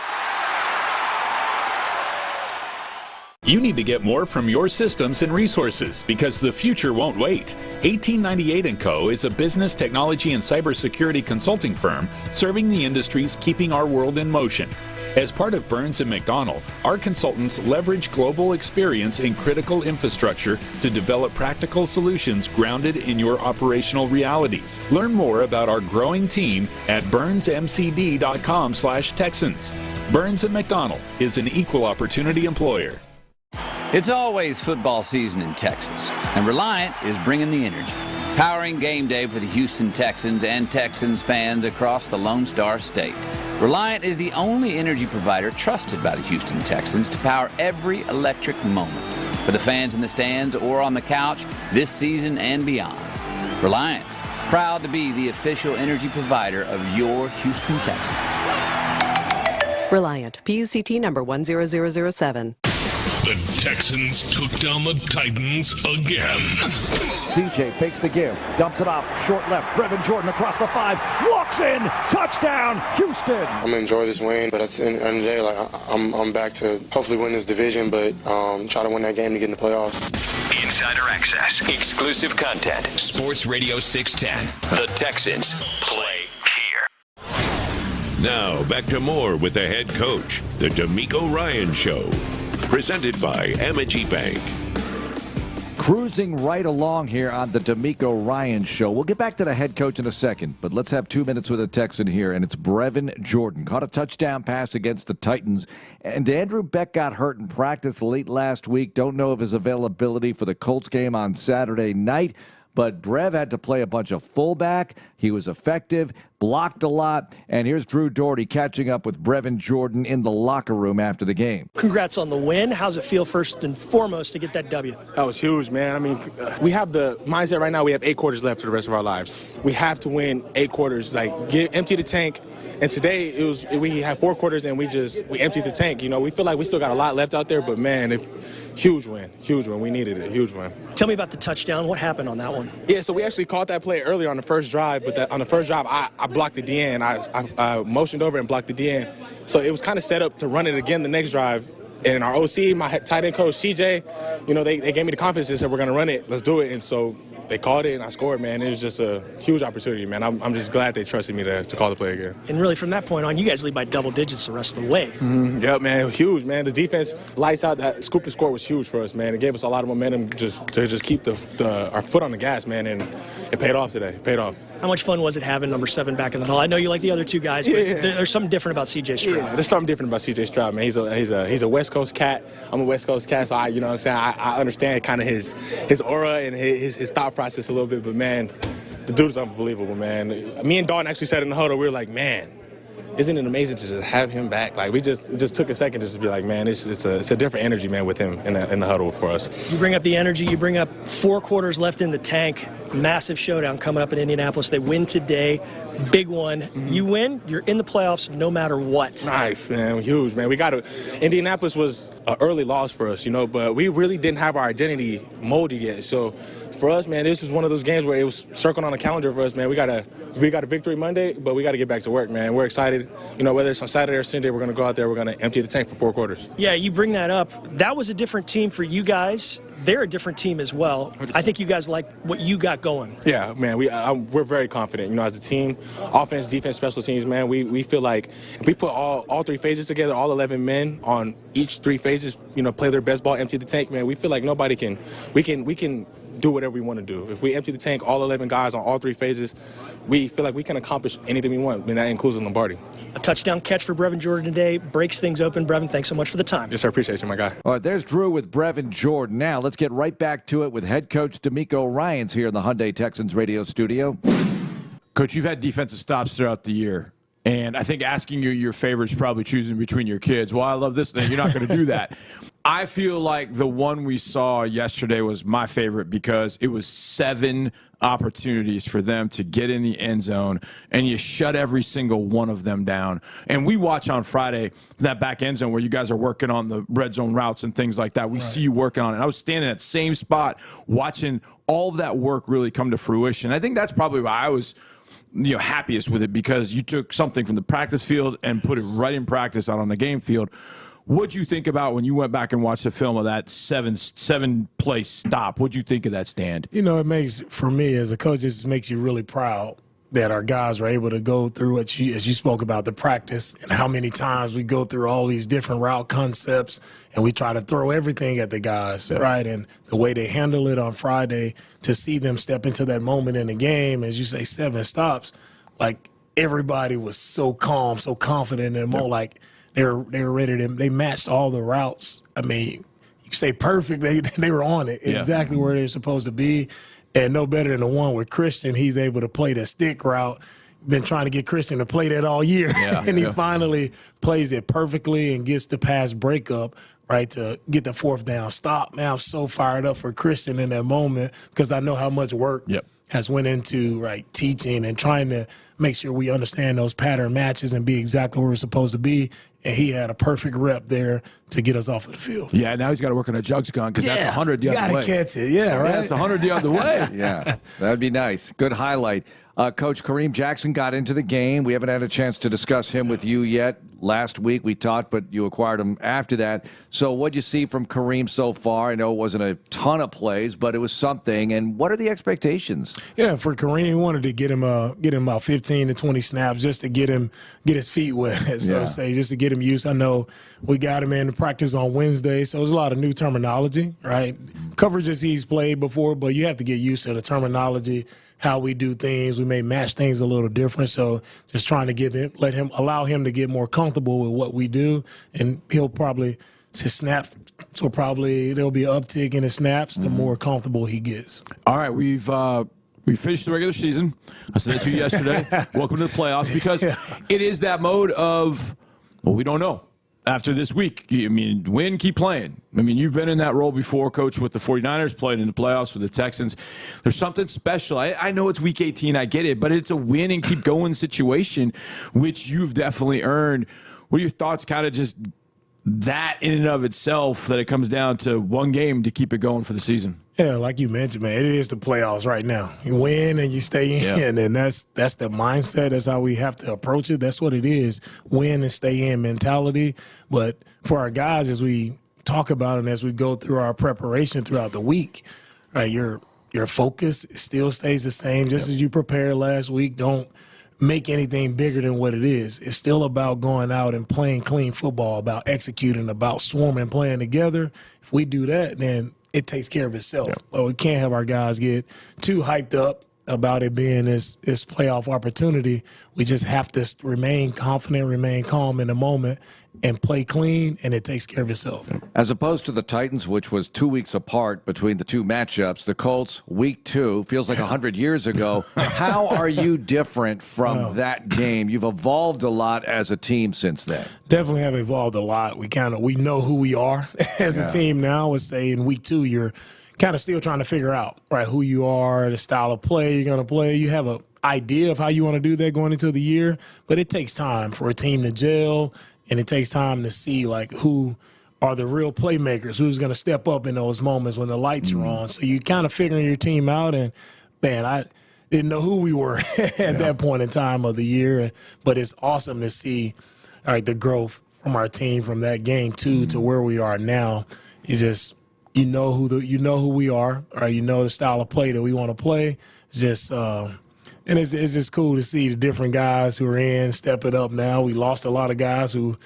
[SPEAKER 13] You need to get more from your systems and resources because the future won't wait. 1898 & Co. is a business, technology, and cybersecurity consulting firm serving the industries keeping our world in motion. As part of Burns & McDonnell, our consultants leverage global experience in critical infrastructure to develop practical solutions grounded in your operational realities. Learn more about our growing team at burnsmcd.com/Texans. Burns & McDonnell is an equal opportunity employer.
[SPEAKER 14] It's always football season in Texas, and Reliant is bringing the energy, powering game day for the Houston Texans and Texans fans across the Lone Star State. Reliant is the only energy provider trusted by the Houston Texans to power every electric moment for the fans in the stands or on the couch this season and beyond. Reliant, proud to be the official energy provider of your Houston Texans.
[SPEAKER 15] Reliant, PUCT number 10007.
[SPEAKER 8] The Texans took down the Titans again.
[SPEAKER 10] CJ fakes the give, dumps it off, short left, Brevin Jordan across the 5, walks in, touchdown, Houston.
[SPEAKER 32] I'm gonna enjoy this win, but at the end of the day, I'm back to hopefully win this division, but try to win that game to get in the playoffs.
[SPEAKER 6] Insider access, exclusive content. Sports Radio 610. The Texans play here.
[SPEAKER 8] Now back to more with the head coach, the DeMeco Ryans Show. Presented by Amity Bank.
[SPEAKER 2] Cruising right along here on the DeMeco Ryans Show. We'll get back to the head coach in a second, but let's have 2 minutes with a Texan here, and it's Brevin Jordan. Caught a touchdown pass against the Titans, and Andrew Beck got hurt in practice late last week. Don't know of his availability for the Colts game on Saturday night, but Brev had to play a bunch of fullback. He was effective, blocked a lot, and here's Drew Doherty catching up with Brevin Jordan in the locker room after the game.
[SPEAKER 16] Congrats on the win. How's it feel first and foremost to get that W?
[SPEAKER 17] That was huge, man. I mean, we have the mindset right now, we have 8 quarters left for the rest of our lives. We have to win 8 quarters, empty the tank. And today we had 4 quarters and we emptied the tank. You know, we feel like we still got a lot left out there, but man, huge win. We needed it, huge win.
[SPEAKER 16] Tell me about the touchdown. What happened on that one?
[SPEAKER 17] Yeah, so we actually caught that play earlier on the first drive, but on the first drive, I blocked the DN. I motioned over and blocked the DN. So it was kind of set up to run it again the next drive. And our OC, my tight end coach, CJ, they gave me the confidence and said, we're going to run it. Let's do it. And so they called it and I scored, man. It was just a huge opportunity, man. I'm just glad they trusted me to call the play again.
[SPEAKER 16] And really from that point on, you guys lead by double digits the rest of the way.
[SPEAKER 17] Mm-hmm. Yep, man. Huge, man. The defense, lights out. That scoop and score was huge for us, man. It gave us a lot of momentum to keep our foot on the gas, man. And it paid off today. It paid off.
[SPEAKER 16] How much fun was it having number 7 back in the huddle? I know you like the other 2 guys, but there's something different about C.J. Stroud.
[SPEAKER 17] Yeah, there's something different about C.J. Stroud, man. He's a West Coast cat. I'm a West Coast cat, so I understand kind of his aura and his thought process a little bit. But man, the dude is unbelievable, man. Me and Dawn actually said in the huddle, we were like, man, isn't it amazing to just have him back? Like, it just took a second to just be like, man, it's a different energy, man, with him in the huddle for us.
[SPEAKER 16] You bring up the energy. You bring up 4 quarters left in the tank. Massive showdown coming up in Indianapolis. They win today. Big one. Mm-hmm. You win, you're in the playoffs no matter what.
[SPEAKER 17] Nice, man. Huge, man. Indianapolis was an early loss for us, but we really didn't have our identity molded yet. So for us, man, this is one of those games where it was circled on the calendar for us, man. We got a victory Monday, but we got to get back to work, man. We're excited. Whether it's on Saturday or Sunday, we're going to go out there. We're going to empty the tank for 4 quarters.
[SPEAKER 16] Yeah, you bring that up. That was a different team for you guys. They're a different team as well. 100%. I think you guys like what you got going.
[SPEAKER 17] Yeah, man, we're very confident. As a team, offense, defense, special teams, man, we feel like if we put all 3 phases together, all 11 men on each 3 phases, play their best ball, empty the tank, man, we feel like we can do whatever we want to do. If we empty the tank, all 11 guys on all 3 phases, we feel like we can accomplish anything we want, and that includes Lombardi.
[SPEAKER 16] A touchdown catch for Brevin Jordan today breaks things open. Brevin, thanks so much for the time.
[SPEAKER 17] Yes, sir. Appreciate you, my guy.
[SPEAKER 2] All right, there's Drew with Brevin Jordan. Now let's get right back to it with head coach DeMeco Ryans here in the Hyundai Texans radio studio.
[SPEAKER 4] Coach, you've had defensive stops throughout the year. And I think asking you your favorite is probably choosing between your kids. Well, I love this thing. You're not going to do that. I feel like the one we saw yesterday was my favorite because it was 7 opportunities for them to get in the end zone, and you shut every single one of them down. And we watch on Friday that back end zone where you guys are working on the red zone routes and things like that. We see you working on it. I was standing at the same spot watching all of that work really come to fruition. I think that's probably why I was happiest with it, because you took something from the practice field and put it right in practice out on the game field. What'd you think about when you went back and watched the film of that seven play stop? What'd you think of that stand?
[SPEAKER 3] It makes, for me as a coach, it makes you really proud that our guys were able to go through as you spoke about, the practice and how many times we go through all these different route concepts and we try to throw everything at the guys, right? And the way they handle it on Friday, to see them step into that moment in the game, as you say, 7 stops, like everybody was so calm, so confident, and more like they were ready to. They matched all the routes. I mean, you say perfect. They were on it exactly where they're supposed to be. And no better than the one with Christian. He's able to play the stick route. Been trying to get Christian to play that all year. And he finally plays it perfectly and gets the pass breakup, right, to get the 4th down stop. Man, I'm so fired up for Christian in that moment because I know how much work has went into teaching and trying to make sure we understand those pattern matches and be exactly where we're supposed to be. And he had a perfect rep there to get us off of the field.
[SPEAKER 4] Yeah, now he's got to work on a jugs gun because that's 100 the other way.
[SPEAKER 3] Got to catch it, right?
[SPEAKER 4] That's 100 the other way.
[SPEAKER 2] Yeah, that'd be nice. Good highlight. Coach Kareem Jackson got into the game. We haven't had a chance to discuss him with you yet. Last week we talked, but you acquired him after that. So what'd you see from Kareem so far? I know it wasn't a ton of plays, but it was something. And what are the expectations?
[SPEAKER 3] Yeah, for Kareem, we wanted to get him about 15 to 20 snaps just to get his feet wet, so to say, just to get him used. I know we got him in practice on Wednesday, so there's a lot of new terminology, right? Coverages he's played before, but you have to get used to the terminology, how we do things. We may match things a little different, so just trying to allow him to get more comfortable with what we do, and he'll probably snap. So there'll be an uptick in his snaps the more comfortable he gets.
[SPEAKER 4] All right, we finished the regular season. I said that to you yesterday. Welcome to the playoffs, because it is that mode of, well, we don't know. After this week, win, keep playing. You've been in that role before, Coach, with the 49ers, played in the playoffs with the Texans. There's something special. I know it's week 18, I get it, but it's a win and keep going situation, which you've definitely earned. What are your thoughts, kind of just that in and of itself, that it comes down to one game to keep it going for the season?
[SPEAKER 3] Yeah, like you mentioned, man, it is the playoffs right now. You win and you stay in, and that's the mindset. That's how we have to approach it. That's what it is, win and stay in mentality. But for our guys, as we talk about and as we go through our preparation throughout the week, right, your focus still stays the same, just as you prepared last week. Don't make anything bigger than what it is. It's still about going out and playing clean football, about executing, about swarming, playing together. If we do that, then it takes care of itself. But we can't have our guys get too hyped up about it being this playoff opportunity. We just have to remain confident, remain calm in the moment, and play clean, and it takes care of itself.
[SPEAKER 2] As opposed to the Titans, which was 2 weeks apart between the two matchups, the Colts, week 2, feels like 100 years ago. How are you different from that game? You've evolved a lot as a team since then.
[SPEAKER 3] Definitely have evolved a lot. We know who we are as a team now. I would say in week 2, you're kind of still trying to figure out, right, who you are, the style of play you're going to play. You have an idea of how you want to do that going into the year, but it takes time for a team to gel, and it takes time to see, who are the real playmakers, who's going to step up in those moments when the lights are on. So you kind of figuring your team out, and, man, I didn't know who we were at that point in time of the year. But it's awesome to see, all right, the growth from our team from that game 2 to where we are now. It's just you know who we are, or you know the style of play that we want to play. It's just and it's just cool to see the different guys who are in step it up now. We lost a lot of guys who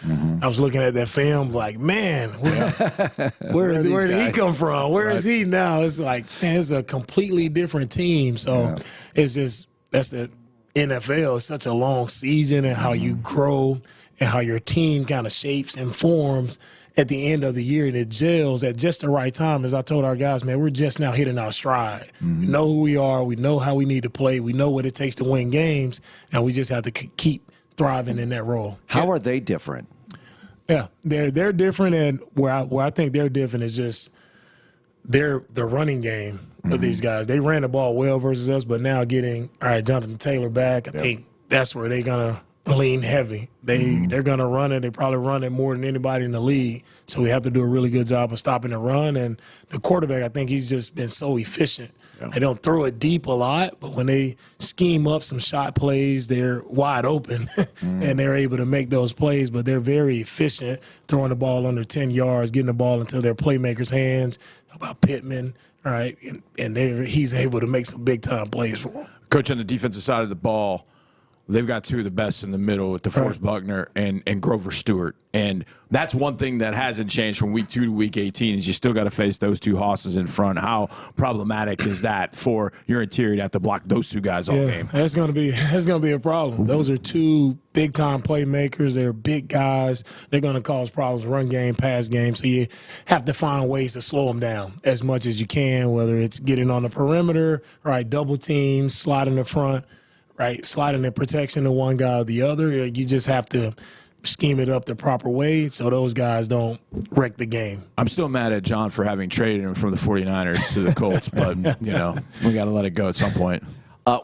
[SPEAKER 3] I was looking at that film like, man, where did he come from? Where is he now? It's like, man, it's a completely different team. So it's just that's the NFL. It's such a long season, and how you grow and how your team kind of shapes and forms at the end of the year, and it gels at just the right time. As I told our guys, man, we're just now hitting our stride. We know who we are. We know how we need to play. We know what it takes to win games, and we just have to keep thriving in that role.
[SPEAKER 2] How are they different?
[SPEAKER 3] Yeah, they're different, and where I think they're different is just the running game of these guys. They ran the ball well versus us, but now getting, all right, Jonathan Taylor back, I think that's where they're going to lean heavy. They're going to run it. They probably run it more than anybody in the league. So we have to do a really good job of stopping the run. And the quarterback, I think he's just been so efficient. They don't throw it deep a lot, but when they scheme up some shot plays, they're wide open and they're able to make those plays. But they're very efficient, throwing the ball under 10 yards, getting the ball into their playmakers' hands. How about Pittman? All right, and he's able to make some big-time plays for them.
[SPEAKER 4] Coach, on the defensive side of the ball, they've got two of the best in the middle with DeForest Buckner and Grover Stewart. And that's one thing that hasn't changed from week 2 to week 18 is you still got to face those two hosses in front. How problematic is that for your interior to have to block those two guys all game?
[SPEAKER 3] That's gonna be a problem. Those are two big time playmakers. They're big guys. They're gonna cause problems run game, pass game. So you have to find ways to slow them down as much as you can, whether it's getting on the perimeter, right, double teams, sliding the front, right, sliding the protection to one guy or the other. You just have to scheme it up the proper way so those guys don't wreck the game.
[SPEAKER 4] I'm still mad at John for having traded him from the 49ers to the Colts, but, we got to let it go at some point.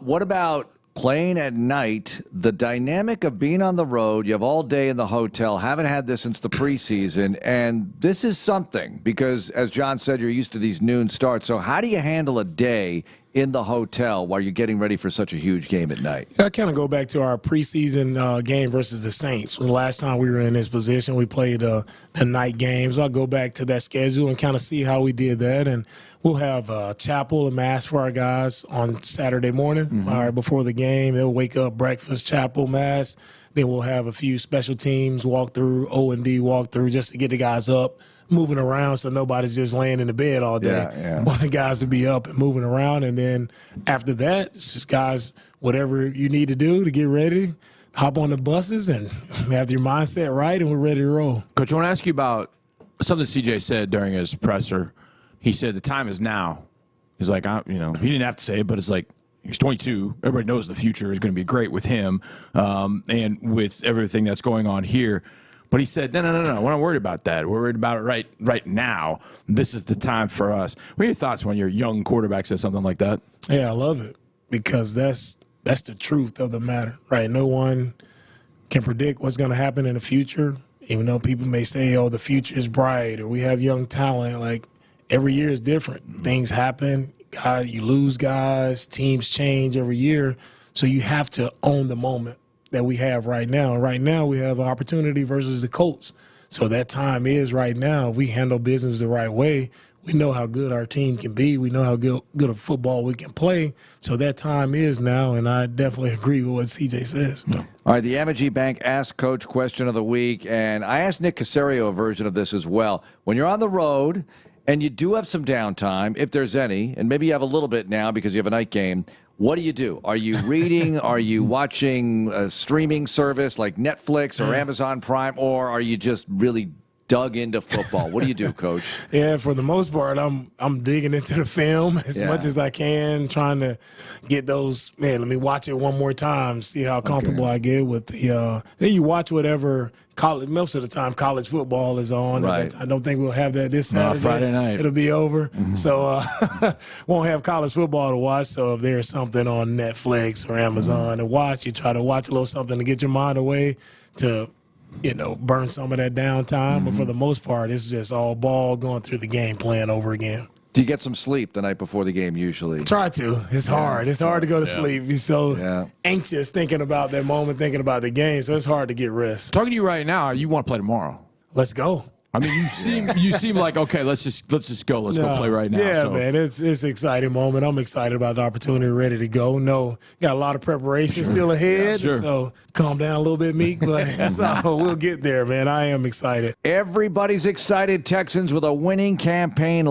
[SPEAKER 2] What about playing at night, the dynamic of being on the road? You have all day in the hotel, haven't had this since the preseason, and this is something because, as John said, you're used to these noon starts. So how do you handle a day in the hotel while you're getting ready for such a huge game at night?
[SPEAKER 3] I kind of go back to our preseason game versus the Saints. The last time we were in this position, we played the night games. I'll go back to that schedule and kind of see how we did that. And we'll have chapel and mass for our guys on Saturday morning, all right, before the game. They'll wake up, breakfast, chapel, mass. Then we'll have a few special teams walk through, O&D walk through, just to get the guys up, moving around so nobody's just laying in the bed all day. I want the guys to be up and moving around. And then after that, it's just guys, whatever you need to do to get ready, hop on the buses and have your mindset right, and we're ready to roll.
[SPEAKER 4] Coach, I want to ask you about something CJ said during his presser. He said the time is now. He's like, he didn't have to say it, but it's like, he's 22. Everybody knows the future is going to be great with him and with everything that's going on here. But he said, no, we're not worried about that. We're worried about it right now. This is the time for us. What are your thoughts when your young quarterback says something like that?
[SPEAKER 3] Yeah, I love it because that's the truth of the matter, right? No one can predict what's going to happen in the future, even though people may say, oh, the future is bright or we have young talent. Like, every year is different. Things happen. God, you lose guys, teams change every year, so you have to own the moment that we have right now. And right now we have an opportunity versus the Colts. So that time is right now. If we handle business the right way, we know how good our team can be. We know how good of football we can play. So that time is now, and I definitely agree with what CJ says.
[SPEAKER 2] All right, the Amegy Bank Ask Coach question of the week, and I asked Nick Caserio a version of this as well. When you're on the road and you do have some downtime, if there's any, and maybe you have a little bit now because you have a night game, what do? Are you reading? Are you watching a streaming service like Netflix or Amazon Prime, or are you just really dug into football? What do you do, Coach?
[SPEAKER 3] Yeah, for the most part, I'm digging into the film as much as I can, trying to get those. Man, let me watch it one more time, see how comfortable I get with the. Then you watch whatever college. Most of the time, college football is on.
[SPEAKER 2] Right.
[SPEAKER 3] I don't think we'll have that this Saturday.
[SPEAKER 4] No, Friday night.
[SPEAKER 3] It'll be over. So won't have college football to watch. So if there's something on Netflix or Amazon to watch, you try to watch a little something to get your mind away to burn some of that downtime. But for the most part, it's just all ball going through the game plan over again.
[SPEAKER 2] Do you get some sleep the night before the game usually?
[SPEAKER 3] Try to. It's hard. It's hard to go to sleep. You're so anxious thinking about that moment, thinking about the game, so it's hard to get rest.
[SPEAKER 4] Talking to you right now, you want to play tomorrow.
[SPEAKER 3] Let's go.
[SPEAKER 4] I mean, you seem like, okay, let's just go. Let's go play right now.
[SPEAKER 3] Yeah, man, it's an exciting moment. I'm excited about the opportunity, ready to go. No, got a lot of preparation still ahead, so calm down a little bit, Meek, but so we'll get there, man. I am excited.
[SPEAKER 2] Everybody's excited, Texans, with a winning campaign.